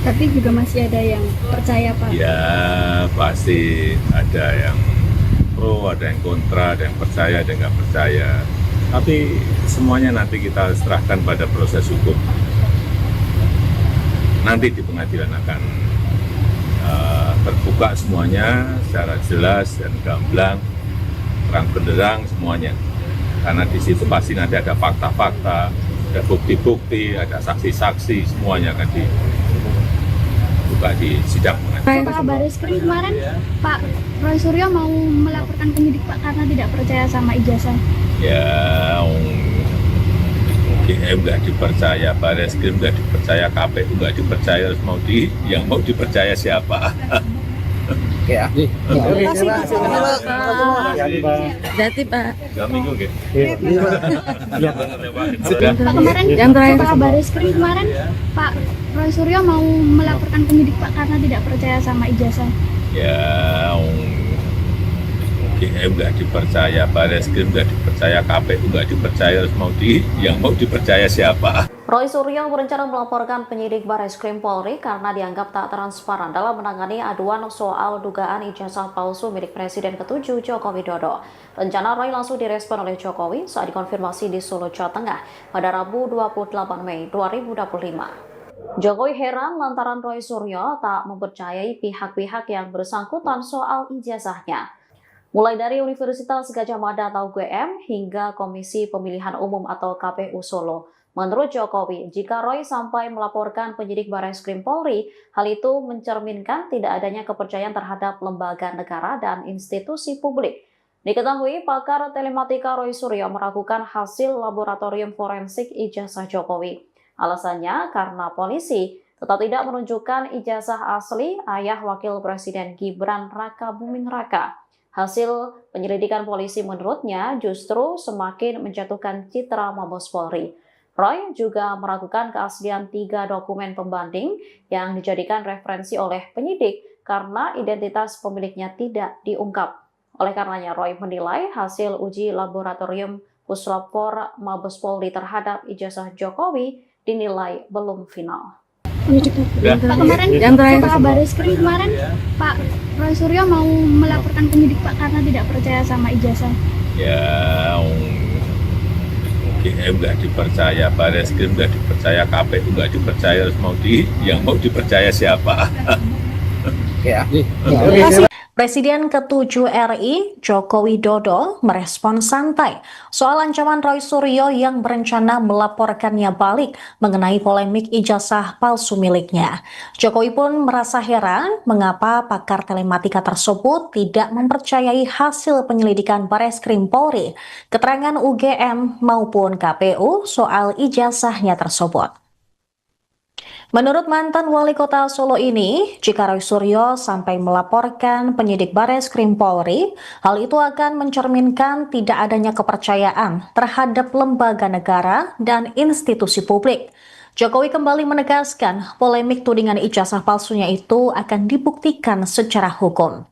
Speaker 4: Tapi juga masih ada yang percaya, Pak.
Speaker 3: Ya, pasti ada yang pro, ada yang kontra, ada yang percaya, ada yang nggak percaya. Tapi semuanya nanti kita serahkan pada proses hukum. Nanti di pengadilan akan terbuka semuanya secara jelas dan gamblang, terang benderang semuanya. Karena di situ pasti nanti ada fakta-fakta, ada bukti-bukti, ada saksi-saksi, semuanya akan dibuka di sidang.
Speaker 4: Pak Barreskrim kemarin Pak Roy Suryo mau melaporkan penyidik Pak karena tidak percaya sama ijazah.
Speaker 3: Ya, UGM nggak dipercaya, Barreskrim nggak dipercaya, KPU nggak dipercaya, yang mau dipercaya siapa?
Speaker 5: Oke ya. Oke, terima kasih Pak.
Speaker 7: Hati-hati, Pak.
Speaker 3: 2 minggu nggih.
Speaker 4: Pak, kemarin
Speaker 7: Yang terakhir.
Speaker 4: Pak Bareskrim kemarin Pak Roy Suryo mau melaporkan penyidik Pak karena tidak percaya sama ijazah.
Speaker 3: Ya, UGM nggak dipercaya, Bareskrim nggak dipercaya, KPU nggak dipercaya, terus yang mau dipercaya siapa?
Speaker 1: Roy Suryo berencana melaporkan penyidik Bareskrim Polri karena dianggap tak transparan dalam menangani aduan soal dugaan ijazah palsu milik Presiden ke-7 Joko Widodo. Rencana Roy langsung direspon oleh Jokowi saat dikonfirmasi di Solo, Jawa Tengah pada Rabu 28 Mei 2025. Jokowi heran lantaran Roy Suryo tak mempercayai pihak-pihak yang bersangkutan soal ijazahnya. Mulai dari Universitas Gadjah Mada atau UGM hingga Komisi Pemilihan Umum atau KPU Solo. Menurut Jokowi, jika Roy sampai melaporkan penyidik Bareskrim Polri, hal itu mencerminkan tidak adanya kepercayaan terhadap lembaga negara dan institusi publik. Diketahui, pakar telematika Roy Suryo meragukan hasil laboratorium forensik ijazah Jokowi. Alasannya karena polisi tetap tidak menunjukkan ijazah asli ayah Wakil Presiden Gibran Rakabuming Raka. Hasil penyelidikan polisi menurutnya justru semakin menjatuhkan citra Mabes Polri. Roy juga meragukan keaslian 3 dokumen pembanding yang dijadikan referensi oleh penyidik karena identitas pemiliknya tidak diungkap. Oleh karenanya, Roy menilai hasil uji laboratorium Puslapfor Mabes Polri terhadap ijazah Jokowi dinilai belum final.
Speaker 4: Pak, kemarin
Speaker 7: Yang terakhir.
Speaker 4: Pak Bareskrim kemarin Pak Roy Suryo mau melaporkan penyidik Pak karena tidak percaya sama ijazah.
Speaker 3: Ya, UGM nggak dipercaya, Bareskrim nggak dipercaya, KPU nggak dipercaya, terus yang mau dipercaya siapa?
Speaker 5: Oke ya.
Speaker 1: Presiden ke-7 RI, Joko Widodo, merespon santai soal ancaman Roy Suryo yang berencana melaporkannya balik mengenai polemik ijazah palsu miliknya. Jokowi pun merasa heran mengapa pakar telematika tersebut tidak mempercayai hasil penyelidikan Bareskrim Polri, keterangan UGM maupun KPU soal ijazahnya tersebut. Menurut mantan wali kota Solo ini, jika Roy Suryo sampai melaporkan penyidik Bareskrim Polri, hal itu akan mencerminkan tidak adanya kepercayaan terhadap lembaga negara dan institusi publik. Jokowi kembali menegaskan polemik tudingan ijazah palsunya itu akan dibuktikan secara hukum.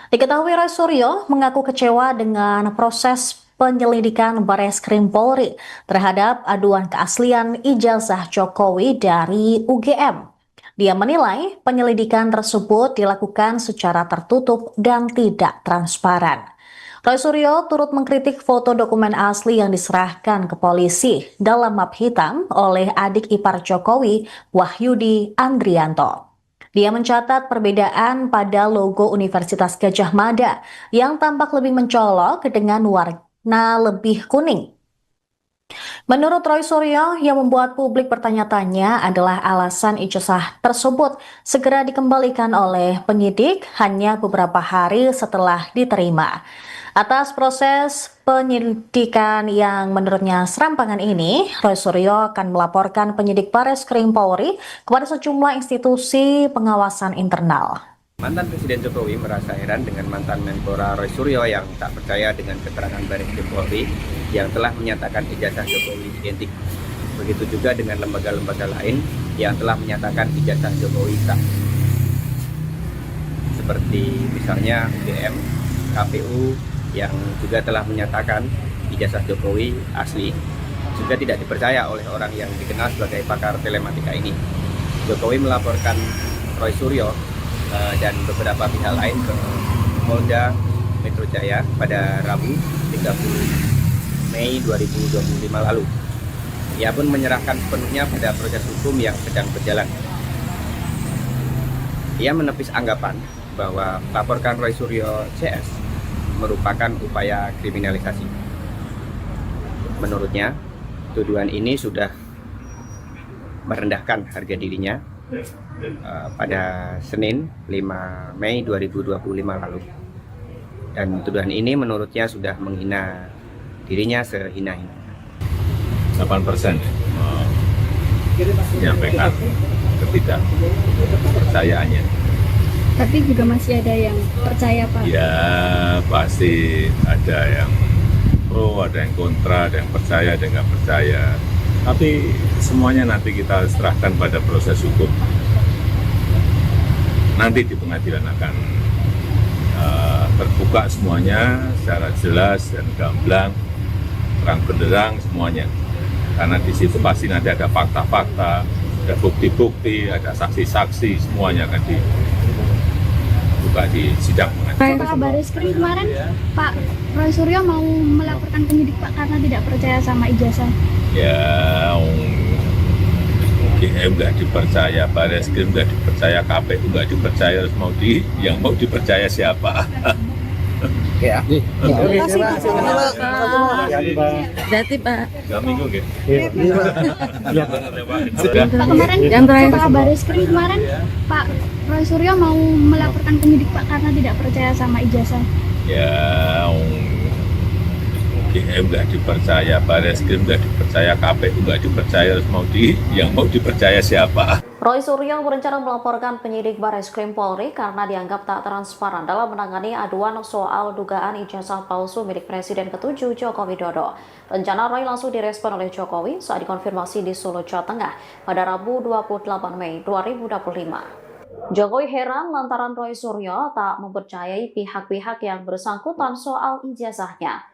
Speaker 1: Diketahui Roy Suryo mengaku kecewa dengan proses penyelidikan Bareskrim Polri terhadap aduan keaslian ijazah Jokowi dari UGM. Dia menilai penyelidikan tersebut dilakukan secara tertutup dan tidak transparan. Roy Suryo turut mengkritik foto dokumen asli yang diserahkan ke polisi dalam map hitam oleh adik ipar Jokowi, Wahyudi Andrianto. Dia mencatat perbedaan pada logo Universitas Gadjah Mada yang tampak lebih mencolok dengan warna lebih kuning. Menurut Roy Suryo, yang membuat publik bertanya-tanya adalah alasan ijazah tersebut segera dikembalikan oleh penyidik hanya beberapa hari setelah diterima. Atas proses penyelidikan yang menurutnya serampangan ini, Roy Suryo akan melaporkan penyidik Bareskrim Polri kepada sejumlah institusi pengawasan internal.
Speaker 2: Mantan Presiden Jokowi merasa heran dengan mantan Menpora Roy Suryo yang tak percaya dengan keterangan Bareskrim Polri yang telah menyatakan ijazah Jokowi identik. Begitu juga dengan lembaga-lembaga lain yang telah menyatakan ijazah Jokowi sah. Seperti misalnya UGM, KPU yang juga telah menyatakan ijazah Jokowi asli, juga tidak dipercaya oleh orang yang dikenal sebagai pakar telematika ini. Jokowi melaporkan Roy Suryo dan beberapa pihak lain ke Polda Metro Jaya pada Rabu 30 Mei 2025 lalu. Ia pun menyerahkan sepenuhnya pada proses hukum yang sedang berjalan. Ia menepis anggapan bahwa melaporkan Roy Suryo CS merupakan upaya kriminalisasi. Menurutnya, tuduhan ini sudah merendahkan harga dirinya pada Senin 5 Mei 2025 lalu. Dan tuduhan ini menurutnya sudah menghina dirinya sehina-hina.
Speaker 3: 8% menyampaikan ketidakpercayaannya.
Speaker 4: Tapi juga masih ada yang percaya Pak.
Speaker 3: Ya pasti ada yang pro, ada yang kontra, ada yang percaya, ada yang nggak percaya. Tapi semuanya nanti kita serahkan pada proses hukum. Nanti di pengadilan akan terbuka semuanya secara jelas dan gamblang, terang benderang semuanya. Karena di situ pasti nanti ada fakta-fakta, ada bukti-bukti, ada saksi-saksi, semuanya akan dibuka di sidang pengadilan.
Speaker 4: Pak Bareskrim kemarin Pak Roy Suryo mau melaporkan penyidik Pak karena tidak percaya sama ijazah.
Speaker 3: Ya, UGM nggak dipercaya, Bareskrim nggak dipercaya, KPU nggak dipercaya, terus yang mau dipercaya siapa?
Speaker 5: Oke ya. Oke, terima kasih Pak.
Speaker 7: Berarti Pak.
Speaker 3: 3 minggu gitu.
Speaker 4: Pak kemarin Pak Bareskrim kemarin Pak Roy Suryo mau melaporkan penyidik Pak karena tidak percaya sama ijazah.
Speaker 3: Ya, UGM nggak dipercaya, Bareskrim nggak dipercaya, KPU nggak dipercaya, terus yang mau dipercaya siapa?
Speaker 1: Roy Suryo berencana melaporkan penyidik Bareskrim Polri karena dianggap tak transparan dalam menangani aduan soal dugaan ijazah palsu milik Presiden ke-7 Joko Widodo. Rencana Roy langsung direspon oleh Jokowi saat dikonfirmasi di Solo, Jawa Tengah pada Rabu 28 Mei 2025. Jokowi heran lantaran Roy Suryo tak mempercayai pihak-pihak yang bersangkutan soal ijazahnya.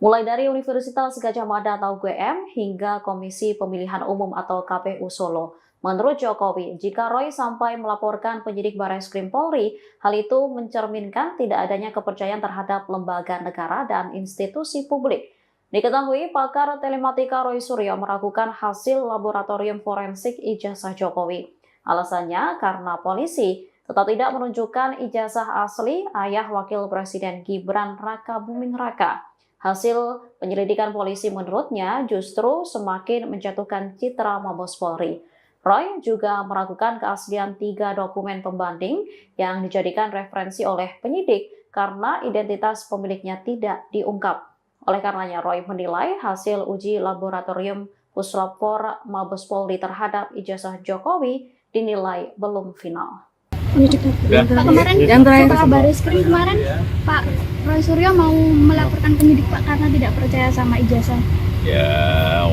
Speaker 1: Mulai dari Universitas Gadjah Mada atau UGM hingga Komisi Pemilihan Umum atau KPU Solo. Menurut Jokowi, jika Roy sampai melaporkan penyidik Bareskrim Polri, hal itu mencerminkan tidak adanya kepercayaan terhadap lembaga negara dan institusi publik. Diketahui pakar telematika Roy Suryo meragukan hasil laboratorium forensik ijazah Jokowi. Alasannya karena polisi tetap tidak menunjukkan ijazah asli ayah Wakil Presiden Gibran Raka Buming Raka. Hasil penyelidikan polisi menurutnya justru semakin menjatuhkan citra Mabes Polri. Roy juga meragukan keaslian 3 dokumen pembanding yang dijadikan referensi oleh penyidik karena identitas pemiliknya tidak diungkap. Oleh karenanya, Roy menilai hasil uji laboratorium Puslapor Mabes Polri terhadap ijazah Jokowi dinilai belum final.
Speaker 4: Pak kemarin Pak Bareskrim kemarin Pak Roy Suryo mau melaporkan penyidik Pak karena tidak percaya sama ijazah.
Speaker 3: Ya,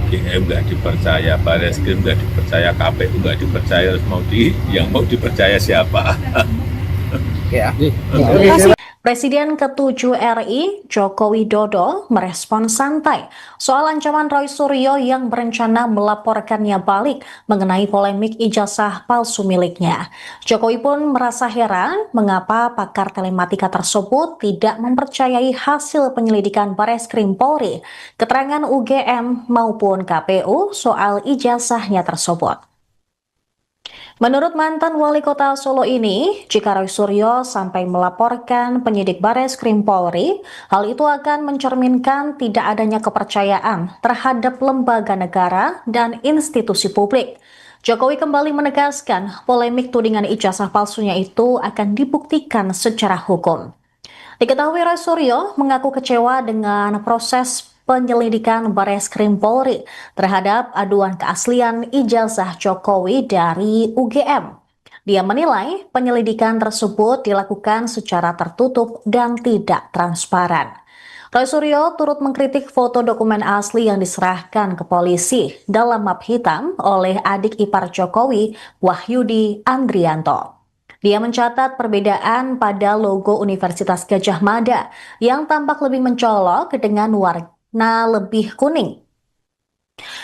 Speaker 3: UGM nggak dipercaya, Bareskrim nggak dipercaya, KPU nggak dipercaya, terus yang mau dipercaya siapa?
Speaker 5: Oke ya.
Speaker 1: Presiden ke-7 RI, Joko Widodo, merespon santai soal ancaman Roy Suryo yang berencana melaporkannya balik mengenai polemik ijazah palsu miliknya. Jokowi pun merasa heran mengapa pakar telematika tersebut tidak mempercayai hasil penyelidikan Bareskrim Polri, keterangan UGM maupun KPU soal ijazahnya tersebut. Menurut mantan wali kota Solo ini, jika Roy Suryo sampai melaporkan penyidik Bareskrim Polri, hal itu akan mencerminkan tidak adanya kepercayaan terhadap lembaga negara dan institusi publik. Jokowi kembali menegaskan polemik tudingan ijazah palsunya itu akan dibuktikan secara hukum. Diketahui Roy Suryo mengaku kecewa dengan proses penyelidikan Bareskrim Polri terhadap aduan keaslian ijazah Jokowi dari UGM. Dia menilai penyelidikan tersebut dilakukan secara tertutup dan tidak transparan. Roy Suryo turut mengkritik foto dokumen asli yang diserahkan ke polisi dalam map hitam oleh adik ipar Jokowi, Wahyudi Andrianto. Dia mencatat perbedaan pada logo Universitas Gadjah Mada yang tampak lebih mencolok dengan warna lebih kuning.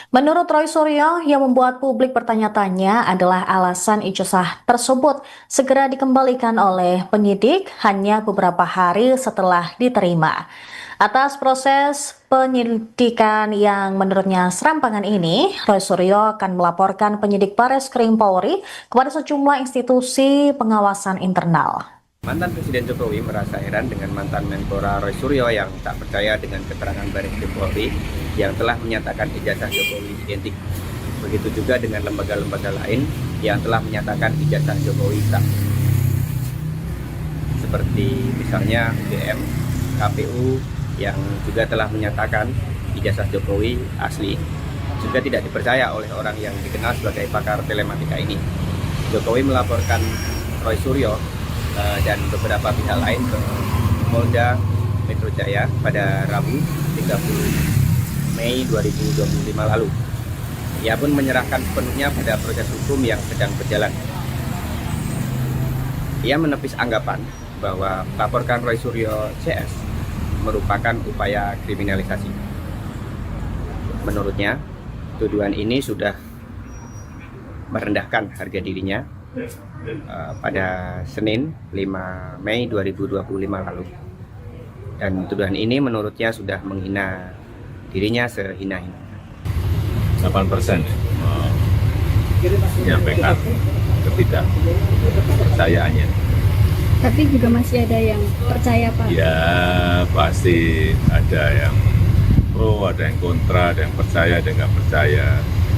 Speaker 1: Menurut Roy Suryo, yang membuat publik bertanya-tanya adalah alasan ijazah tersebut segera dikembalikan oleh penyidik hanya beberapa hari setelah diterima. Atas proses penyelidikan yang menurutnya serampangan ini, Roy Suryo akan melaporkan penyidik Bareskrim Polri kepada sejumlah institusi pengawasan internal.
Speaker 2: Mantan Presiden Jokowi merasa heran dengan mantan Menpora Roy Suryo yang tak percaya dengan keterangan Bareskrim Polri yang telah menyatakan ijazah Jokowi identik. Begitu juga dengan lembaga-lembaga lain yang telah menyatakan ijazah Jokowi sah. Seperti misalnya UGM, KPU yang juga telah menyatakan ijazah Jokowi asli. Juga tidak dipercaya oleh orang yang dikenal sebagai pakar telematika ini. Jokowi melaporkan Roy Suryo dan beberapa pihak lain ke Polda Metro Jaya pada Rabu 30 Mei 2025 lalu. Ia pun menyerahkan sepenuhnya pada proses hukum yang sedang berjalan. Ia menepis anggapan bahwa melaporkan Roy Suryo CS merupakan upaya kriminalisasi. Menurutnya, tuduhan ini sudah merendahkan harga dirinya pada Senin 5 Mei 2025 lalu. Dan tuduhan ini menurutnya sudah menghina dirinya sehina-hina.
Speaker 3: 8% menyampaikan ketidakpercayaannya.
Speaker 4: Tapi juga masih ada yang percaya, Pak.
Speaker 3: Ya pasti ada yang pro, ada yang kontra, ada yang percaya, ada yang nggak percaya.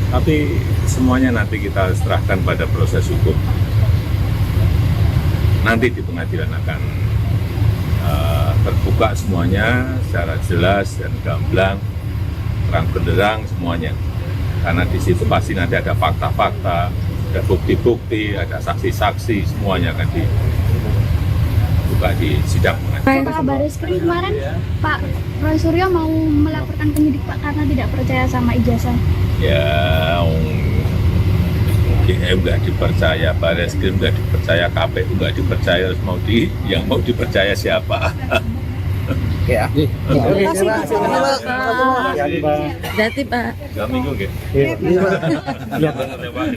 Speaker 3: Tapi semuanya nanti kita serahkan pada proses hukum. Nanti di pengadilan akan terbuka semuanya secara jelas dan gamblang, terang benderang semuanya. Karena di situ pasti nanti ada fakta-fakta, ada bukti-bukti, ada saksi-saksi, semuanya akan dibuka di sidang pengadilan.
Speaker 4: Pak Bareskrim kemarin, Pak Roy Suryo mau melaporkan penyidik Pak karena tidak percaya sama ijazah.
Speaker 3: Ya, UGM nggak dipercaya, Bareskrim nggak dipercaya, KPU nggak dipercaya, yang mau dipercaya siapa?
Speaker 5: Ya.
Speaker 6: Terima kasih, Pak.
Speaker 7: Berarti Pak.
Speaker 3: 2 minggu nggih?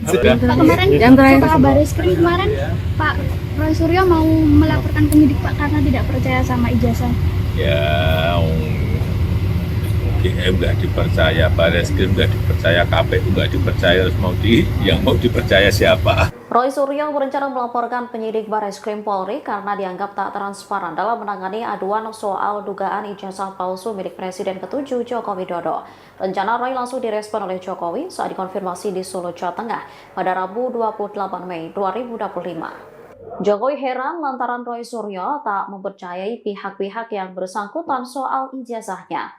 Speaker 4: Pak kemarin,
Speaker 7: Yang terakhir.
Speaker 4: Pak Bareskrim kemarin, Pak Roy Suryo mau melaporkan penyidik Pak karena tidak percaya sama ijazah.
Speaker 3: Ya, UGM nggak dipercaya, Bareskrim nggak dipercaya, KPU nggak dipercaya, yang mau dipercaya siapa?
Speaker 1: Roy Suryo berencana melaporkan penyidik Bareskrim Polri karena dianggap tak transparan dalam menangani aduan soal dugaan ijazah palsu milik Presiden ke-7 Joko Widodo. Rencana Roy langsung direspon oleh Jokowi saat dikonfirmasi di Solo, Jawa Tengah pada Rabu 28 Mei 2025. Jokowi heran lantaran Roy Suryo tak mempercayai pihak-pihak yang bersangkutan soal ijazahnya.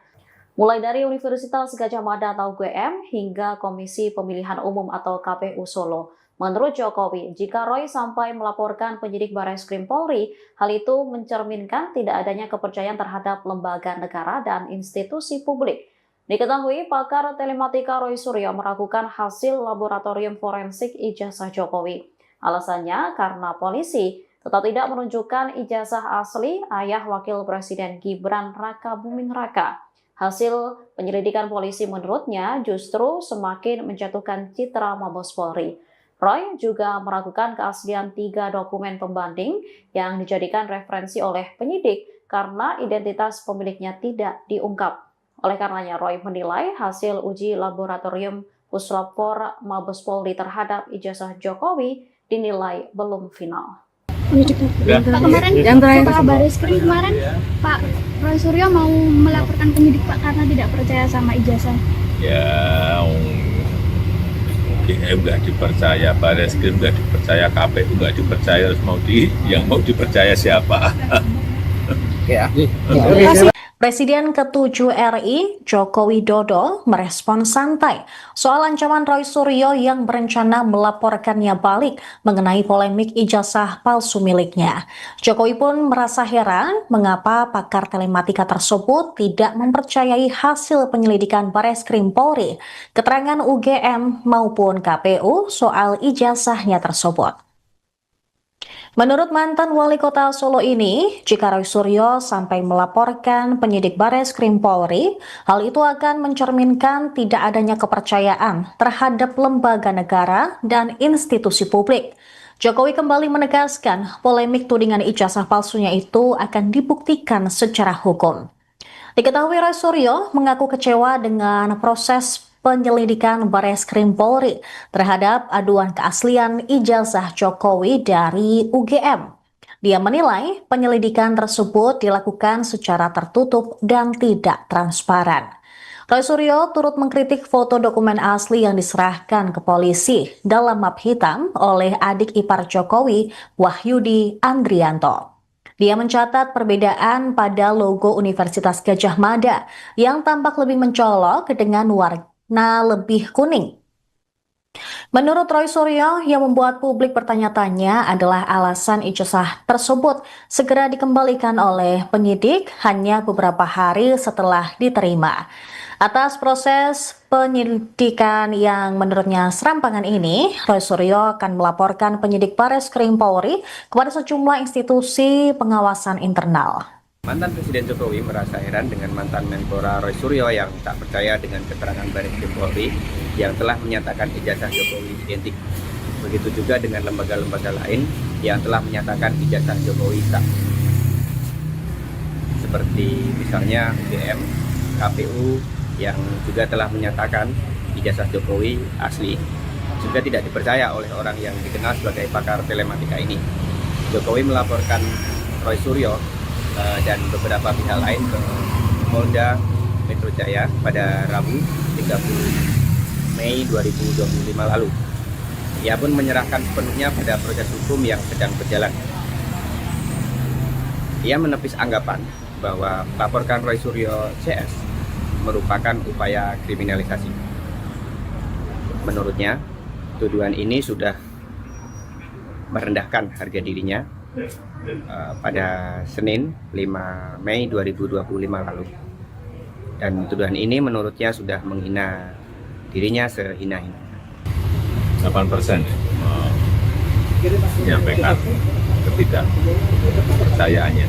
Speaker 1: Mulai dari Universitas Gadjah Mada atau UGM hingga Komisi Pemilihan Umum atau KPU Solo. Menurut Jokowi, jika Roy sampai melaporkan penyidik Bareskrim Polri, hal itu mencerminkan tidak adanya kepercayaan terhadap lembaga negara dan institusi publik. Diketahui, pakar telematika Roy Suryo meragukan hasil laboratorium forensik ijazah Jokowi. Alasannya karena polisi tetap tidak menunjukkan ijazah asli ayah Wakil Presiden Gibran Raka Buming Raka. Hasil penyelidikan polisi menurutnya justru semakin menjatuhkan citra Mabes Polri. Roy juga meragukan keaslian 3 dokumen pembanding yang dijadikan referensi oleh penyidik karena identitas pemiliknya tidak diungkap. Oleh karenanya, Roy menilai hasil uji laboratorium Puslapfor Mabes Polri terhadap ijazah Jokowi dinilai belum final.
Speaker 4: Pak kemarin,
Speaker 7: Yang terakhir.
Speaker 4: Pak Bareskrim kemarin, Pak Roy Suryo mau melaporkan penyidik Pak karena tidak percaya sama ijazah.
Speaker 3: Ya, UGM nggak dipercaya, Bareskrim nggak dipercaya, KPU nggak dipercaya, yang mau dipercaya siapa?
Speaker 5: Ya.
Speaker 1: Presiden ke-7 RI, Joko Widodo, merespon santai soal ancaman Roy Suryo yang berencana melaporkannya balik mengenai polemik ijazah palsu miliknya. Jokowi pun merasa heran mengapa pakar telematika tersebut tidak mempercayai hasil penyelidikan Bareskrim Polri, keterangan UGM maupun KPU soal ijazahnya tersebut. Menurut mantan wali kota Solo ini, jika Roy Suryo sampai melaporkan penyidik Bareskrim Polri, hal itu akan mencerminkan tidak adanya kepercayaan terhadap lembaga negara dan institusi publik. Jokowi kembali menegaskan polemik tudingan ijazah palsunya itu akan dibuktikan secara hukum. Diketahui Roy Suryo mengaku kecewa dengan proses penyelidikan Bareskrim Polri terhadap aduan keaslian ijazah Jokowi dari UGM. Dia menilai penyelidikan tersebut dilakukan secara tertutup dan tidak transparan. Roy Suryo turut mengkritik foto dokumen asli yang diserahkan ke polisi dalam map hitam oleh adik ipar Jokowi, Wahyudi Andrianto. Dia mencatat perbedaan pada logo Universitas Gadjah Mada yang tampak lebih mencolok dengan warna lebih kuning. Menurut Roy Suryo, yang membuat publik bertanya-tanya adalah alasan ijazah tersebut segera dikembalikan oleh penyidik hanya beberapa hari setelah diterima. Atas proses penyidikan yang menurutnya serampangan ini, Roy Suryo akan melaporkan penyidik Bareskrim Polri kepada sejumlah institusi pengawasan internal.
Speaker 2: Mantan Presiden Jokowi merasa heran dengan mantan Menpora Roy Suryo yang tak percaya dengan keterangan Bareskrim Polri yang telah menyatakan ijazah Jokowi identik. Begitu juga dengan lembaga-lembaga lain yang telah menyatakan ijazah Jokowi sah. Seperti misalnya UGM, KPU yang juga telah menyatakan ijazah Jokowi asli, juga tidak dipercaya oleh orang yang dikenal sebagai pakar telematika ini. Jokowi melaporkan Roy Suryo dan beberapa pihak lain ke Polda Metro Jaya pada Rabu 30 Mei 2025 lalu. Ia pun menyerahkan sepenuhnya pada proses hukum yang sedang berjalan. Ia menepis anggapan bahwa melaporkan Roy Suryo CS merupakan upaya kriminalisasi. Menurutnya, tuduhan ini sudah merendahkan harga dirinya pada Senin 5 Mei 2025 lalu. Dan tuduhan ini menurutnya sudah menghina dirinya sehina-hina.
Speaker 3: 8% menyampaikan ketidakpercayaannya.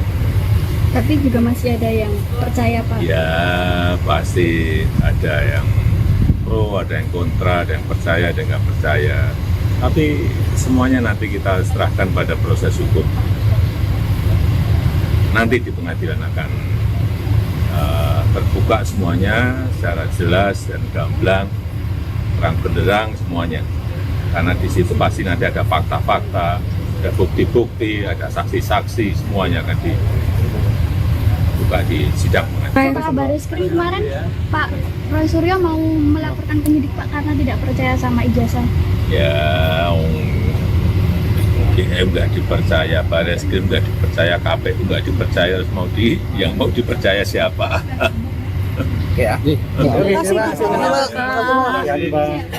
Speaker 4: Tapi juga masih ada yang percaya, Pak.
Speaker 3: Ya pasti ada yang pro, ada yang kontra, ada yang percaya, ada yang nggak percaya. Tapi semuanya nanti kita serahkan pada proses hukum. Nanti di pengadilan akan terbuka semuanya secara jelas dan gamblang, terang benderang semuanya. Karena di situ pasti nanti ada fakta-fakta, ada bukti-bukti, ada saksi-saksi, semuanya akan dibuka di sidang pengadilan.
Speaker 4: Pak Bareskrim kemarin, Pak Roy Suryo mau melaporkan penyidik Pak karena tidak percaya sama ijazah.
Speaker 3: Ya, UGM nggak dipercaya, Bareskrim nggak dipercaya, KPU nggak dipercaya, terus yang mau dipercaya siapa?
Speaker 5: Oke ya.
Speaker 6: Terima kasih, Pak.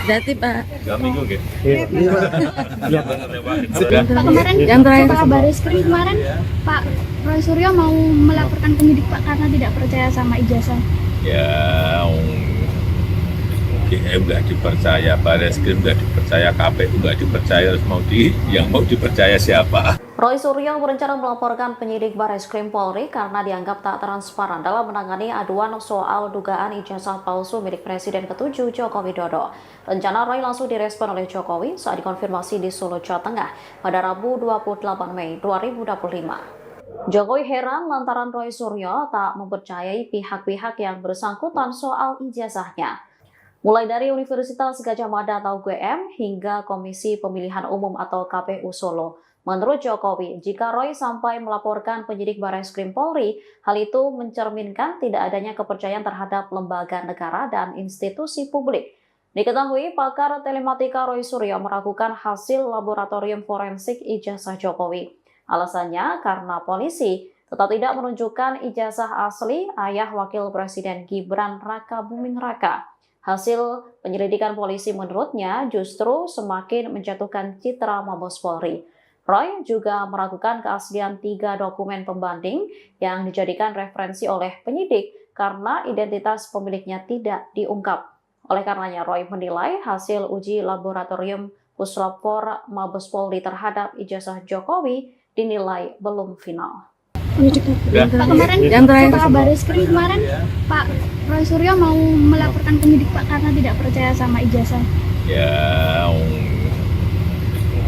Speaker 7: Jati Pak.
Speaker 3: 3 minggu gitu.
Speaker 4: Pak kemarin,
Speaker 7: Yang terakhir.
Speaker 4: Pak Bareskrim kemarin, Pak Roy Suryo mau melaporkan penyidik Pak karena tidak percaya sama ijazah.
Speaker 3: Ya, UGM nggak dipercaya, Bareskrim nggak dipercaya, KPU nggak dipercaya, terus yang mau dipercaya siapa?
Speaker 1: Roy Suryo berencana melaporkan penyidik Bareskrim Polri karena dianggap tak transparan dalam menangani aduan soal dugaan ijazah palsu milik Presiden ke-7 Joko Widodo. Rencana Roy langsung direspon oleh Jokowi saat dikonfirmasi di Solo, Jawa Tengah pada Rabu 28 Mei 2025. Jokowi heran lantaran Roy Suryo tak mempercayai pihak-pihak yang bersangkutan soal ijazahnya. Mulai dari Universitas Gadjah Mada atau UGM hingga Komisi Pemilihan Umum atau KPU Solo. Menurut Jokowi, jika Roy sampai melaporkan penyidik Bareskrim Polri, hal itu mencerminkan tidak adanya kepercayaan terhadap lembaga negara dan institusi publik. Diketahui pakar telematika Roy Suryo meragukan hasil laboratorium forensik ijazah Jokowi. Alasannya karena polisi tetap tidak menunjukkan ijazah asli ayah Wakil Presiden Gibran Raka Buming Raka. Hasil penyelidikan polisi menurutnya justru semakin menjatuhkan citra Mabes Polri. Roy juga meragukan keaslian 3 dokumen pembanding yang dijadikan referensi oleh penyidik karena identitas pemiliknya tidak diungkap. Oleh karenanya, Roy menilai hasil uji laboratorium Puslapor Mabes Polri terhadap ijazah Jokowi dinilai belum final.
Speaker 4: Pak kemarin,
Speaker 7: Yang terakhir.
Speaker 4: Pak Bareskrim kemarin, Pak Roy Suryo mau melaporkan penyidik Pak karena tidak percaya sama ijazah.
Speaker 3: Ya,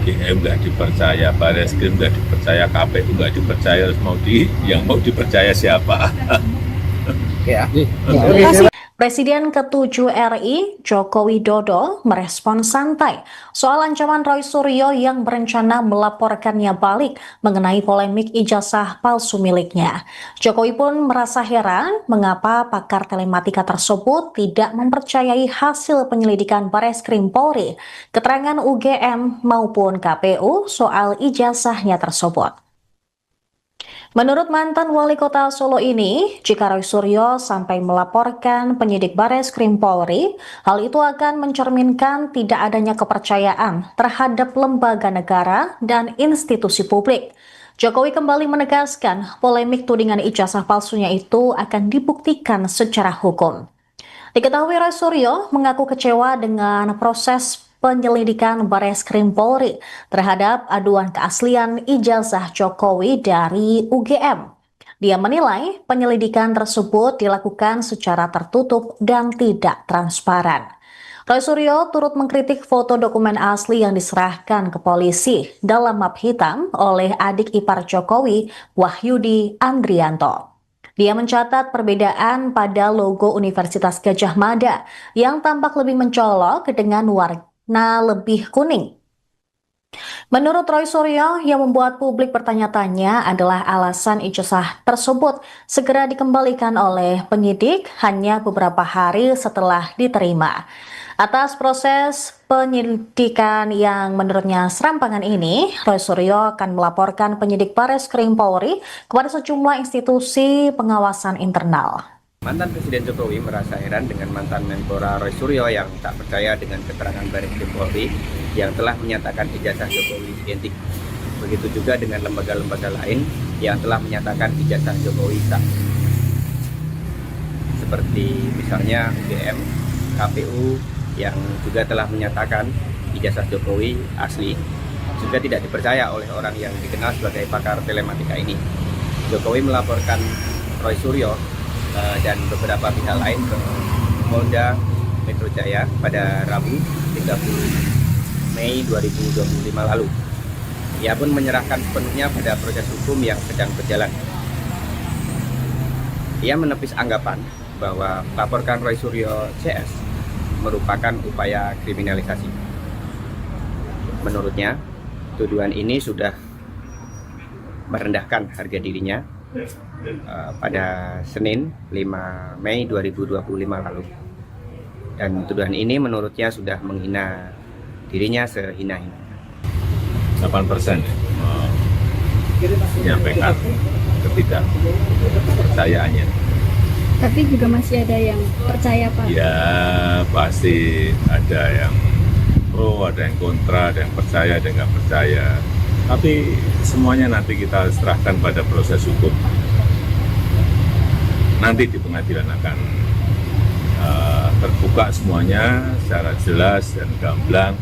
Speaker 3: UGM nggak dipercaya, Bareskrim nggak dipercaya, KPU nggak dipercaya, terus yang mau dipercaya siapa?
Speaker 5: Oke ya.
Speaker 6: Terima kasih.
Speaker 1: Presiden ke-7 RI, Joko Widodo, merespon santai soal ancaman Roy Suryo yang berencana melaporkannya balik mengenai polemik ijazah palsu miliknya. Jokowi pun merasa heran mengapa pakar telematika tersebut tidak mempercayai hasil penyelidikan Bareskrim Polri, keterangan UGM maupun KPU soal ijazahnya tersebut. Menurut mantan wali kota Solo ini, jika Roy Suryo sampai melaporkan penyidik Bareskrim Polri, hal itu akan mencerminkan tidak adanya kepercayaan terhadap lembaga negara dan institusi publik. Jokowi kembali menegaskan polemik tudingan ijazah palsunya itu akan dibuktikan secara hukum. Diketahui Roy Suryo mengaku kecewa dengan proses penyelidikan Bareskrim Polri terhadap aduan keaslian ijazah Jokowi dari UGM. Dia menilai penyelidikan tersebut dilakukan secara tertutup dan tidak transparan. Roy Suryo turut mengkritik foto dokumen asli yang diserahkan ke polisi dalam map hitam oleh adik ipar Jokowi, Wahyudi Andrianto. Dia mencatat perbedaan pada logo Universitas Gadjah Mada yang tampak lebih mencolok dengan warna lebih kuning. Menurut Roy Suryo, yang membuat publik bertanya-tanya adalah alasan ijazah tersebut segera dikembalikan oleh penyidik hanya beberapa hari setelah diterima. Atas proses penyelidikan yang menurutnya serampangan ini, Roy Suryo akan melaporkan penyidik Bareskrim Polri kepada sejumlah institusi pengawasan internal.
Speaker 2: Mantan Presiden Jokowi merasa heran dengan mantan Menpora Roy Suryo yang tak percaya dengan keterangan Bareskrim Polri yang telah menyatakan ijazah Jokowi identik. Begitu juga dengan lembaga-lembaga lain yang telah menyatakan ijazah Jokowi sah. Seperti misalnya UGM, KPU, yang juga telah menyatakan ijazah Jokowi asli, juga tidak dipercaya oleh orang yang dikenal sebagai pakar telematika ini. Jokowi melaporkan Roy Suryo dan beberapa pihak lain ke Polda Metro Jaya pada Rabu 30 Mei 2025 lalu. Ia pun menyerahkan sepenuhnya pada proses hukum yang sedang berjalan. Ia menepis anggapan bahwa melaporkan Roy Suryo CS merupakan upaya kriminalisasi. Menurutnya, tuduhan ini sudah merendahkan harga dirinya pada Senin 5 Mei 2025 lalu. Dan tuduhan ini menurutnya sudah menghina dirinya sehina-hina.
Speaker 3: 8% menyampaikan ketidakpercayaannya.
Speaker 4: Tapi juga masih ada yang percaya, Pak.
Speaker 3: Ya pasti ada yang pro, ada yang kontra, ada yang percaya, ada yang nggak percaya. Tapi semuanya nanti kita serahkan pada proses hukum. Nanti di pengadilan akan terbuka semuanya secara jelas dan gamblang,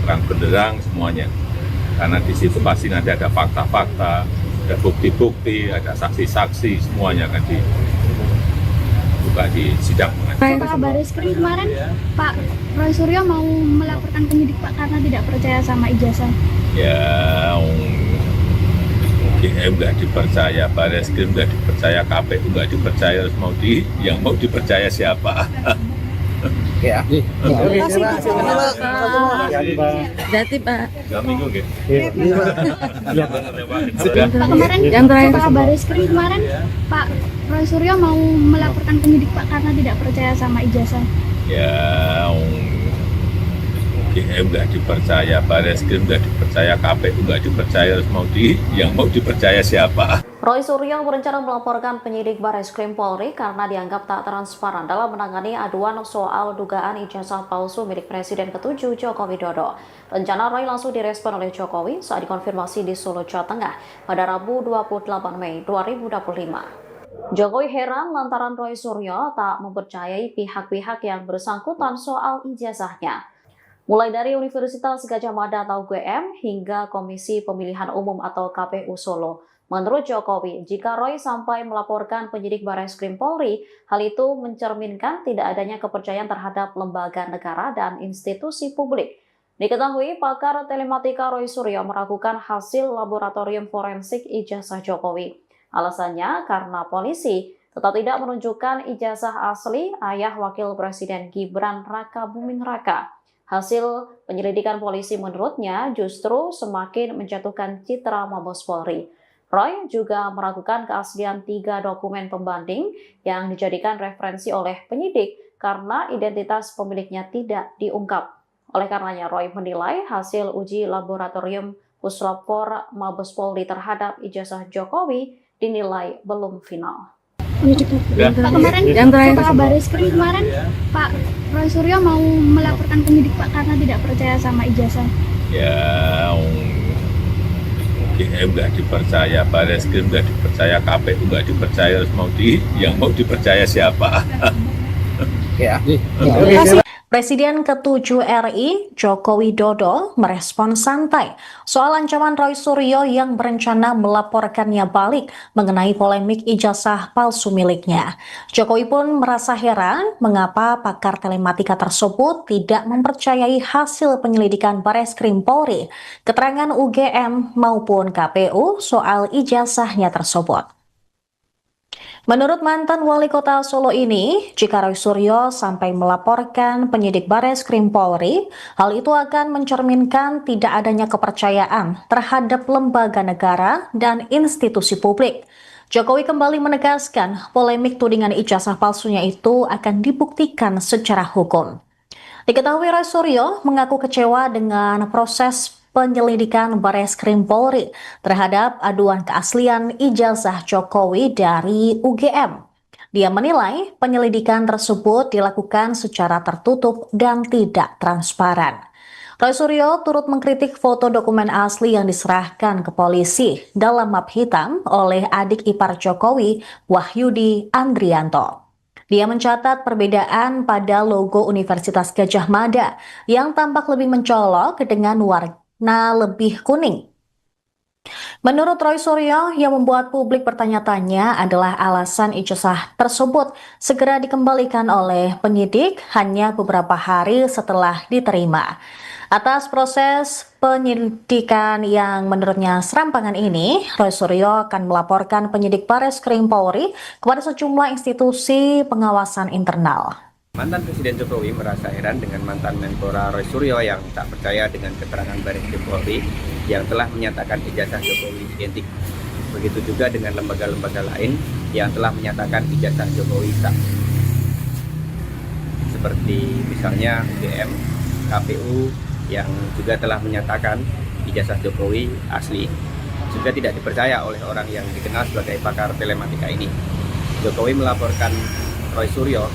Speaker 3: terang benderang semuanya. Karena di situ pasti nanti ada fakta-fakta, ada bukti-bukti, ada saksi-saksi, semuanya akan dibuka di sidang.
Speaker 4: Pak Bareskrim kemarin, Pak Roy Suryo mau melaporkan penyidik Pak karena tidak percaya sama ijazah.
Speaker 3: Ya, UGM nggak dipercaya, Bareskrim nggak dipercaya, KPU nggak dipercaya, terus yang mau dipercaya siapa?
Speaker 5: Ya.
Speaker 6: Oke, terima kasih Pak.
Speaker 7: Jati Pak.
Speaker 3: 3 minggu gitu.
Speaker 4: Pak kemarin,
Speaker 7: Yang terakhir.
Speaker 4: Pak Bareskrim kemarin, Pak Roy Suryo mau melaporkan penyidik Pak karena tidak percaya sama ijazah.
Speaker 3: Ya, UGM nggak dipercaya, Bareskrim nggak dipercaya, KPU nggak dipercaya, terus yang mau dipercaya siapa?
Speaker 1: Roy Suryo berencana melaporkan penyidik Bareskrim Polri karena dianggap tak transparan dalam menangani aduan soal dugaan ijazah palsu milik Presiden ke-7 Joko Widodo. Rencana Roy langsung direspon oleh Jokowi saat dikonfirmasi di Solo, Jawa Tengah pada Rabu 28 Mei 2025. Jokowi heran lantaran Roy Suryo tak mempercayai pihak-pihak yang bersangkutan soal ijazahnya. Mulai dari Universitas Gadjah Mada atau UGM hingga Komisi Pemilihan Umum atau KPU Solo. Menurut Jokowi, jika Roy sampai melaporkan penyidik Bareskrim Polri, hal itu mencerminkan tidak adanya kepercayaan terhadap lembaga negara dan institusi publik. Diketahui pakar telematika Roy Suryo meragukan hasil laboratorium forensik ijazah Jokowi. Alasannya karena polisi tetap tidak menunjukkan ijazah asli ayah Wakil Presiden Gibran Raka Buming Raka. Hasil penyelidikan polisi menurutnya justru semakin menjatuhkan citra Mabes Polri. Roy juga meragukan keaslian 3 dokumen pembanding yang dijadikan referensi oleh penyidik karena identitas pemiliknya tidak diungkap. Oleh karenanya, Roy menilai hasil uji laboratorium Puslap IV Mabes Polri terhadap ijazah Jokowi dinilai belum final.
Speaker 4: Pak, kemarin
Speaker 7: Yang terakhir.
Speaker 4: Pak Bareskrim kemarin Pak Roy Suryo mau melaporkan penyidik Pak karena tidak percaya sama ijazah.
Speaker 3: Ya, GM nggak dipercaya, Bareskrim nggak dipercaya, KPU nggak dipercaya, terus yang mau dipercaya siapa?
Speaker 1: Presiden ke-7 RI Joko Widodo merespon santai soal ancaman Roy Suryo yang berencana melaporkannya balik mengenai polemik ijazah palsu miliknya. Jokowi pun merasa heran mengapa pakar telematika tersebut tidak mempercayai hasil penyelidikan Bareskrim Polri, keterangan UGM maupun KPU soal ijazahnya tersebut. Menurut mantan wali kota Solo ini, jika Roy Suryo sampai melaporkan penyidik Bareskrim Polri, hal itu akan mencerminkan tidak adanya kepercayaan terhadap lembaga negara dan institusi publik. Jokowi kembali menegaskan polemik tudingan ijazah palsunya itu akan dibuktikan secara hukum. Diketahui Roy Suryo mengaku kecewa dengan proses penyelidikan Bareskrim Polri terhadap aduan keaslian ijazah Jokowi dari UGM. Dia menilai penyelidikan tersebut dilakukan secara tertutup dan tidak transparan. Roy Suryo turut mengkritik foto dokumen asli yang diserahkan ke polisi dalam map hitam oleh adik ipar Jokowi, Wahyudi Andrianto. Dia mencatat perbedaan pada logo Universitas Gadjah Mada yang tampak lebih mencolok dengan warna lebih kuning. Menurut Roy Suryo, yang membuat publik bertanya-tanya adalah alasan ijazah tersebut segera dikembalikan oleh penyidik hanya beberapa hari setelah diterima. Atas proses penyelidikan yang menurutnya serampangan ini, Roy Suryo akan melaporkan penyidik Bareskrim Polri kepada sejumlah institusi pengawasan internal.
Speaker 2: Mantan Presiden Jokowi merasa heran dengan mantan Menpora Roy Suryo yang tak percaya dengan keterangan Bareskrim Polri yang telah menyatakan ijazah Jokowi identik. Begitu juga dengan lembaga-lembaga lain yang telah menyatakan ijazah Jokowi sah. Seperti misalnya UGM, KPU yang juga telah menyatakan ijazah Jokowi asli. Juga tidak dipercaya oleh orang yang dikenal sebagai pakar telematika ini. Jokowi melaporkan Roy Suryo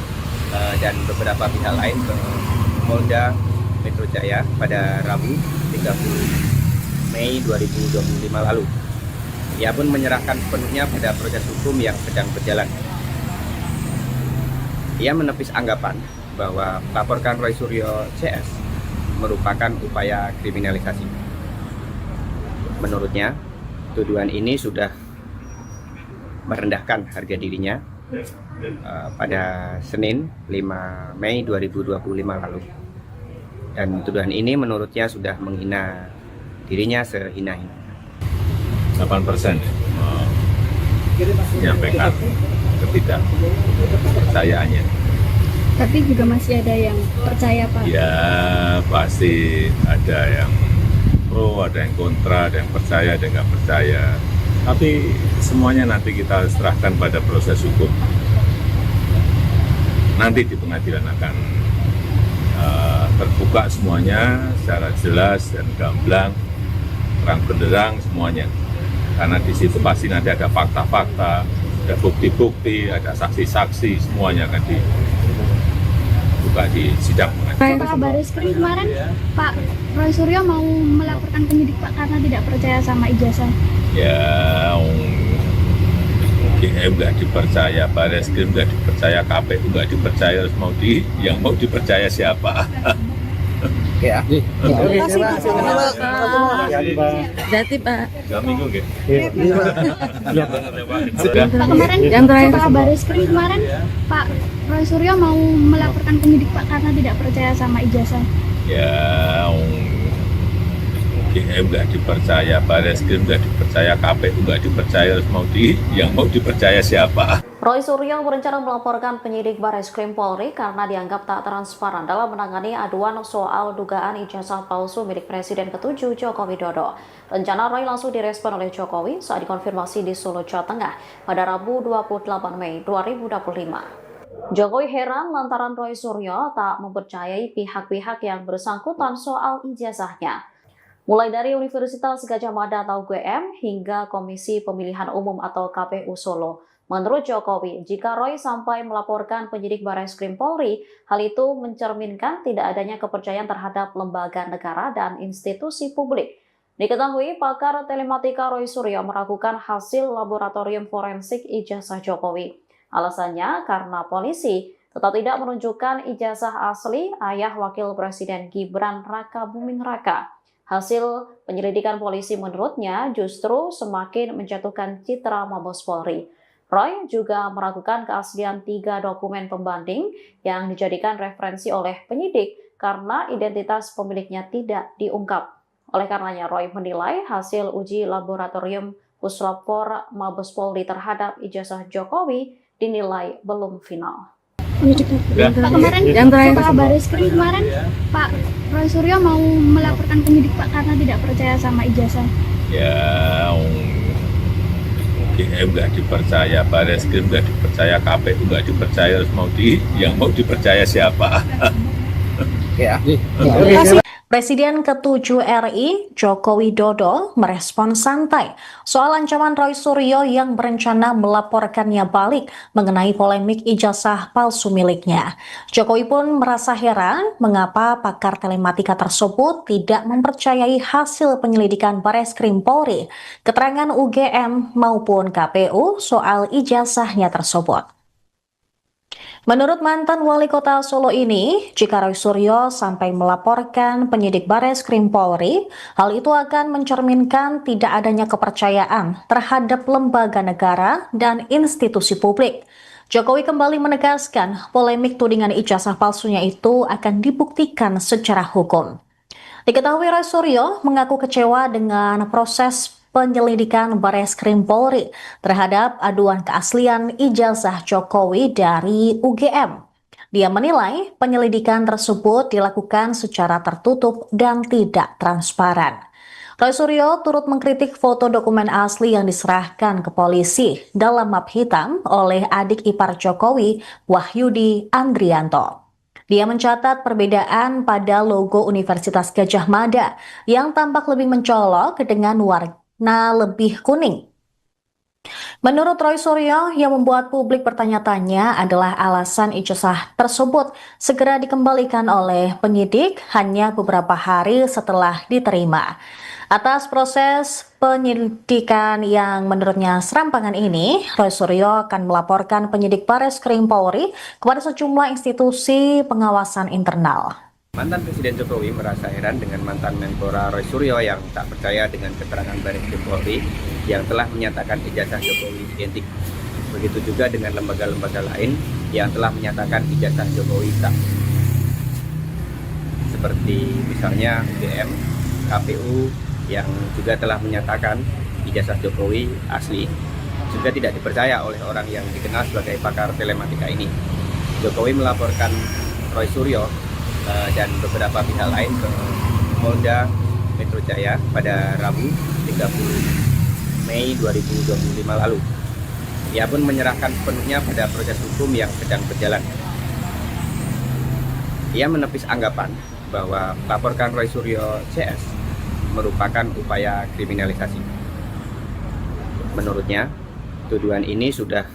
Speaker 2: dan beberapa pihak lain ke Polda Metro Jaya pada Rabu 30 Mei 2025 lalu. Ia pun menyerahkan sepenuhnya pada proses hukum yang sedang berjalan. Ia menepis anggapan bahwa melaporkan Roy Suryo CS merupakan upaya kriminalisasi. Menurutnya, tuduhan ini sudah merendahkan harga dirinya pada Senin 5 Mei 2025 lalu. Dan tuduhan ini menurutnya sudah menghina dirinya sehina-hina.
Speaker 3: 8% menyampaikan ketidakpercayaannya.
Speaker 4: Tapi juga masih ada yang percaya Pak.
Speaker 3: Ya pasti ada yang pro, ada yang kontra, ada yang percaya, ada yang nggak percaya. Tapi semuanya nanti kita serahkan pada proses hukum. Nanti di pengadilan akan terbuka semuanya secara jelas dan gamblang, terang benderang semuanya. Karena di situ pasti nanti ada fakta-fakta, ada bukti-bukti, ada saksi-saksi, semuanya akan dibuka di sidang.
Speaker 4: Pak Bareskrim kemarin Pak Roy Suryo mau melaporkan penyidik Pak karena tidak percaya sama ijazah.
Speaker 3: Ya, GM nggak dipercaya, Bareskrim nggak dipercaya, KPU nggak dipercaya, terus yang mau dipercaya siapa?
Speaker 7: Jati Pak.
Speaker 3: 2 minggu nggih?
Speaker 4: Pak, kemarin
Speaker 7: Yang terakhir.
Speaker 4: Pak Bareskrim kemarin Pak Roy Suryo mau melaporkan penyidik Pak karena tidak percaya sama ijazah.
Speaker 3: Ya, GM nggak dipercaya, Bareskrim nggak dipercaya, KPU nggak dipercaya, terus yang mau dipercaya siapa?
Speaker 1: Roy Suryo berencana melaporkan penyidik Bareskrim Polri karena dianggap tak transparan dalam menangani aduan soal dugaan ijazah palsu milik Presiden ke-7 Joko Widodo. Rencana Roy langsung direspon oleh Jokowi saat dikonfirmasi di Solo, Jawa Tengah pada Rabu 28 Mei 2025. Jokowi heran lantaran Roy Suryo tak mempercayai pihak-pihak yang bersangkutan soal ijazahnya. Mulai dari Universitas Gadjah Mada atau UGM hingga Komisi Pemilihan Umum atau KPU Solo. Menurut Jokowi, jika Roy sampai melaporkan penyidik Barreskrim Polri, hal itu mencerminkan tidak adanya kepercayaan terhadap lembaga negara dan institusi publik. Diketahui pakar telematika Roy Suryo meragukan hasil laboratorium forensik ijazah Jokowi. Alasannya karena polisi tetap tidak menunjukkan ijazah asli ayah Wakil Presiden Gibran Raka Buming Raka. Hasil penyelidikan polisi menurutnya justru semakin menjatuhkan citra Mabes Polri. Roy juga meragukan keaslian 3 dokumen pembanding yang dijadikan referensi oleh penyidik karena identitas pemiliknya tidak diungkap. Oleh karenanya, Roy menilai hasil uji laboratorium Puslapor Mabes Polri terhadap ijazah Jokowi dinilai belum final.
Speaker 4: Pak, kemarin setelah Barreskrim kemarin Pak Roy Suryo mau melaporkan penyidik Pak karena tidak percaya sama ijazah.
Speaker 3: Ya, UGM nggak dipercaya, Barreskrim nggak dipercaya, KPU nggak dipercaya, yang mau dipercaya siapa?
Speaker 1: Presiden ke-7 RI, Joko Widodo, merespon santai soal ancaman Roy Suryo yang berencana melaporkannya balik mengenai polemik ijazah palsu miliknya. Jokowi pun merasa heran mengapa pakar telematika tersebut tidak mempercayai hasil penyelidikan Barreskrim Polri, keterangan UGM maupun KPU soal ijazahnya tersebut. Menurut mantan wali kota Solo ini, jika Roy Suryo sampai melaporkan penyidik Barreskrim Polri, hal itu akan mencerminkan tidak adanya kepercayaan terhadap lembaga negara dan institusi publik. Jokowi kembali menegaskan polemik tudingan ijazah palsunya itu akan dibuktikan secara hukum. Diketahui Roy Suryo mengaku kecewa dengan proses penyelidikan Barreskrim Polri terhadap aduan keaslian ijazah Jokowi dari UGM. Dia menilai penyelidikan tersebut dilakukan secara tertutup dan tidak transparan. Roy Suryo turut mengkritik foto dokumen asli yang diserahkan ke polisi dalam map hitam oleh adik ipar Jokowi, Wahyudi Andrianto. Dia mencatat perbedaan pada logo Universitas Gadjah Mada yang tampak lebih mencolok dengan warna lebih kuning. Menurut Roy Suryo, yang membuat publik bertanya-tanya adalah alasan ijazah tersebut segera dikembalikan oleh penyidik hanya beberapa hari setelah diterima. Atas proses penyelidikan yang menurutnya serampangan ini, Roy Suryo akan melaporkan penyidik Barreskrim Polri kepada sejumlah institusi pengawasan internal.
Speaker 2: Mantan Presiden Jokowi merasa heran dengan mantan Menpora Roy Suryo yang tak percaya dengan keterangan Barreskrim Polri yang telah menyatakan ijazah Jokowi identik. Begitu juga dengan lembaga-lembaga lain yang telah menyatakan ijazah Jokowi sah. Seperti misalnya UGM, KPU yang juga telah menyatakan ijazah Jokowi asli, juga tidak dipercaya oleh orang yang dikenal sebagai pakar telematika ini. Jokowi melaporkan Roy Suryo dan beberapa pihak lain ke Polda Metro Jaya pada Rabu 30 Mei 2025 lalu. Ia pun menyerahkan sepenuhnya pada proses hukum yang sedang berjalan. Ia menepis anggapan bahwa melaporkan Roy Suryo CS merupakan upaya kriminalisasi. Menurutnya, tuduhan ini sudah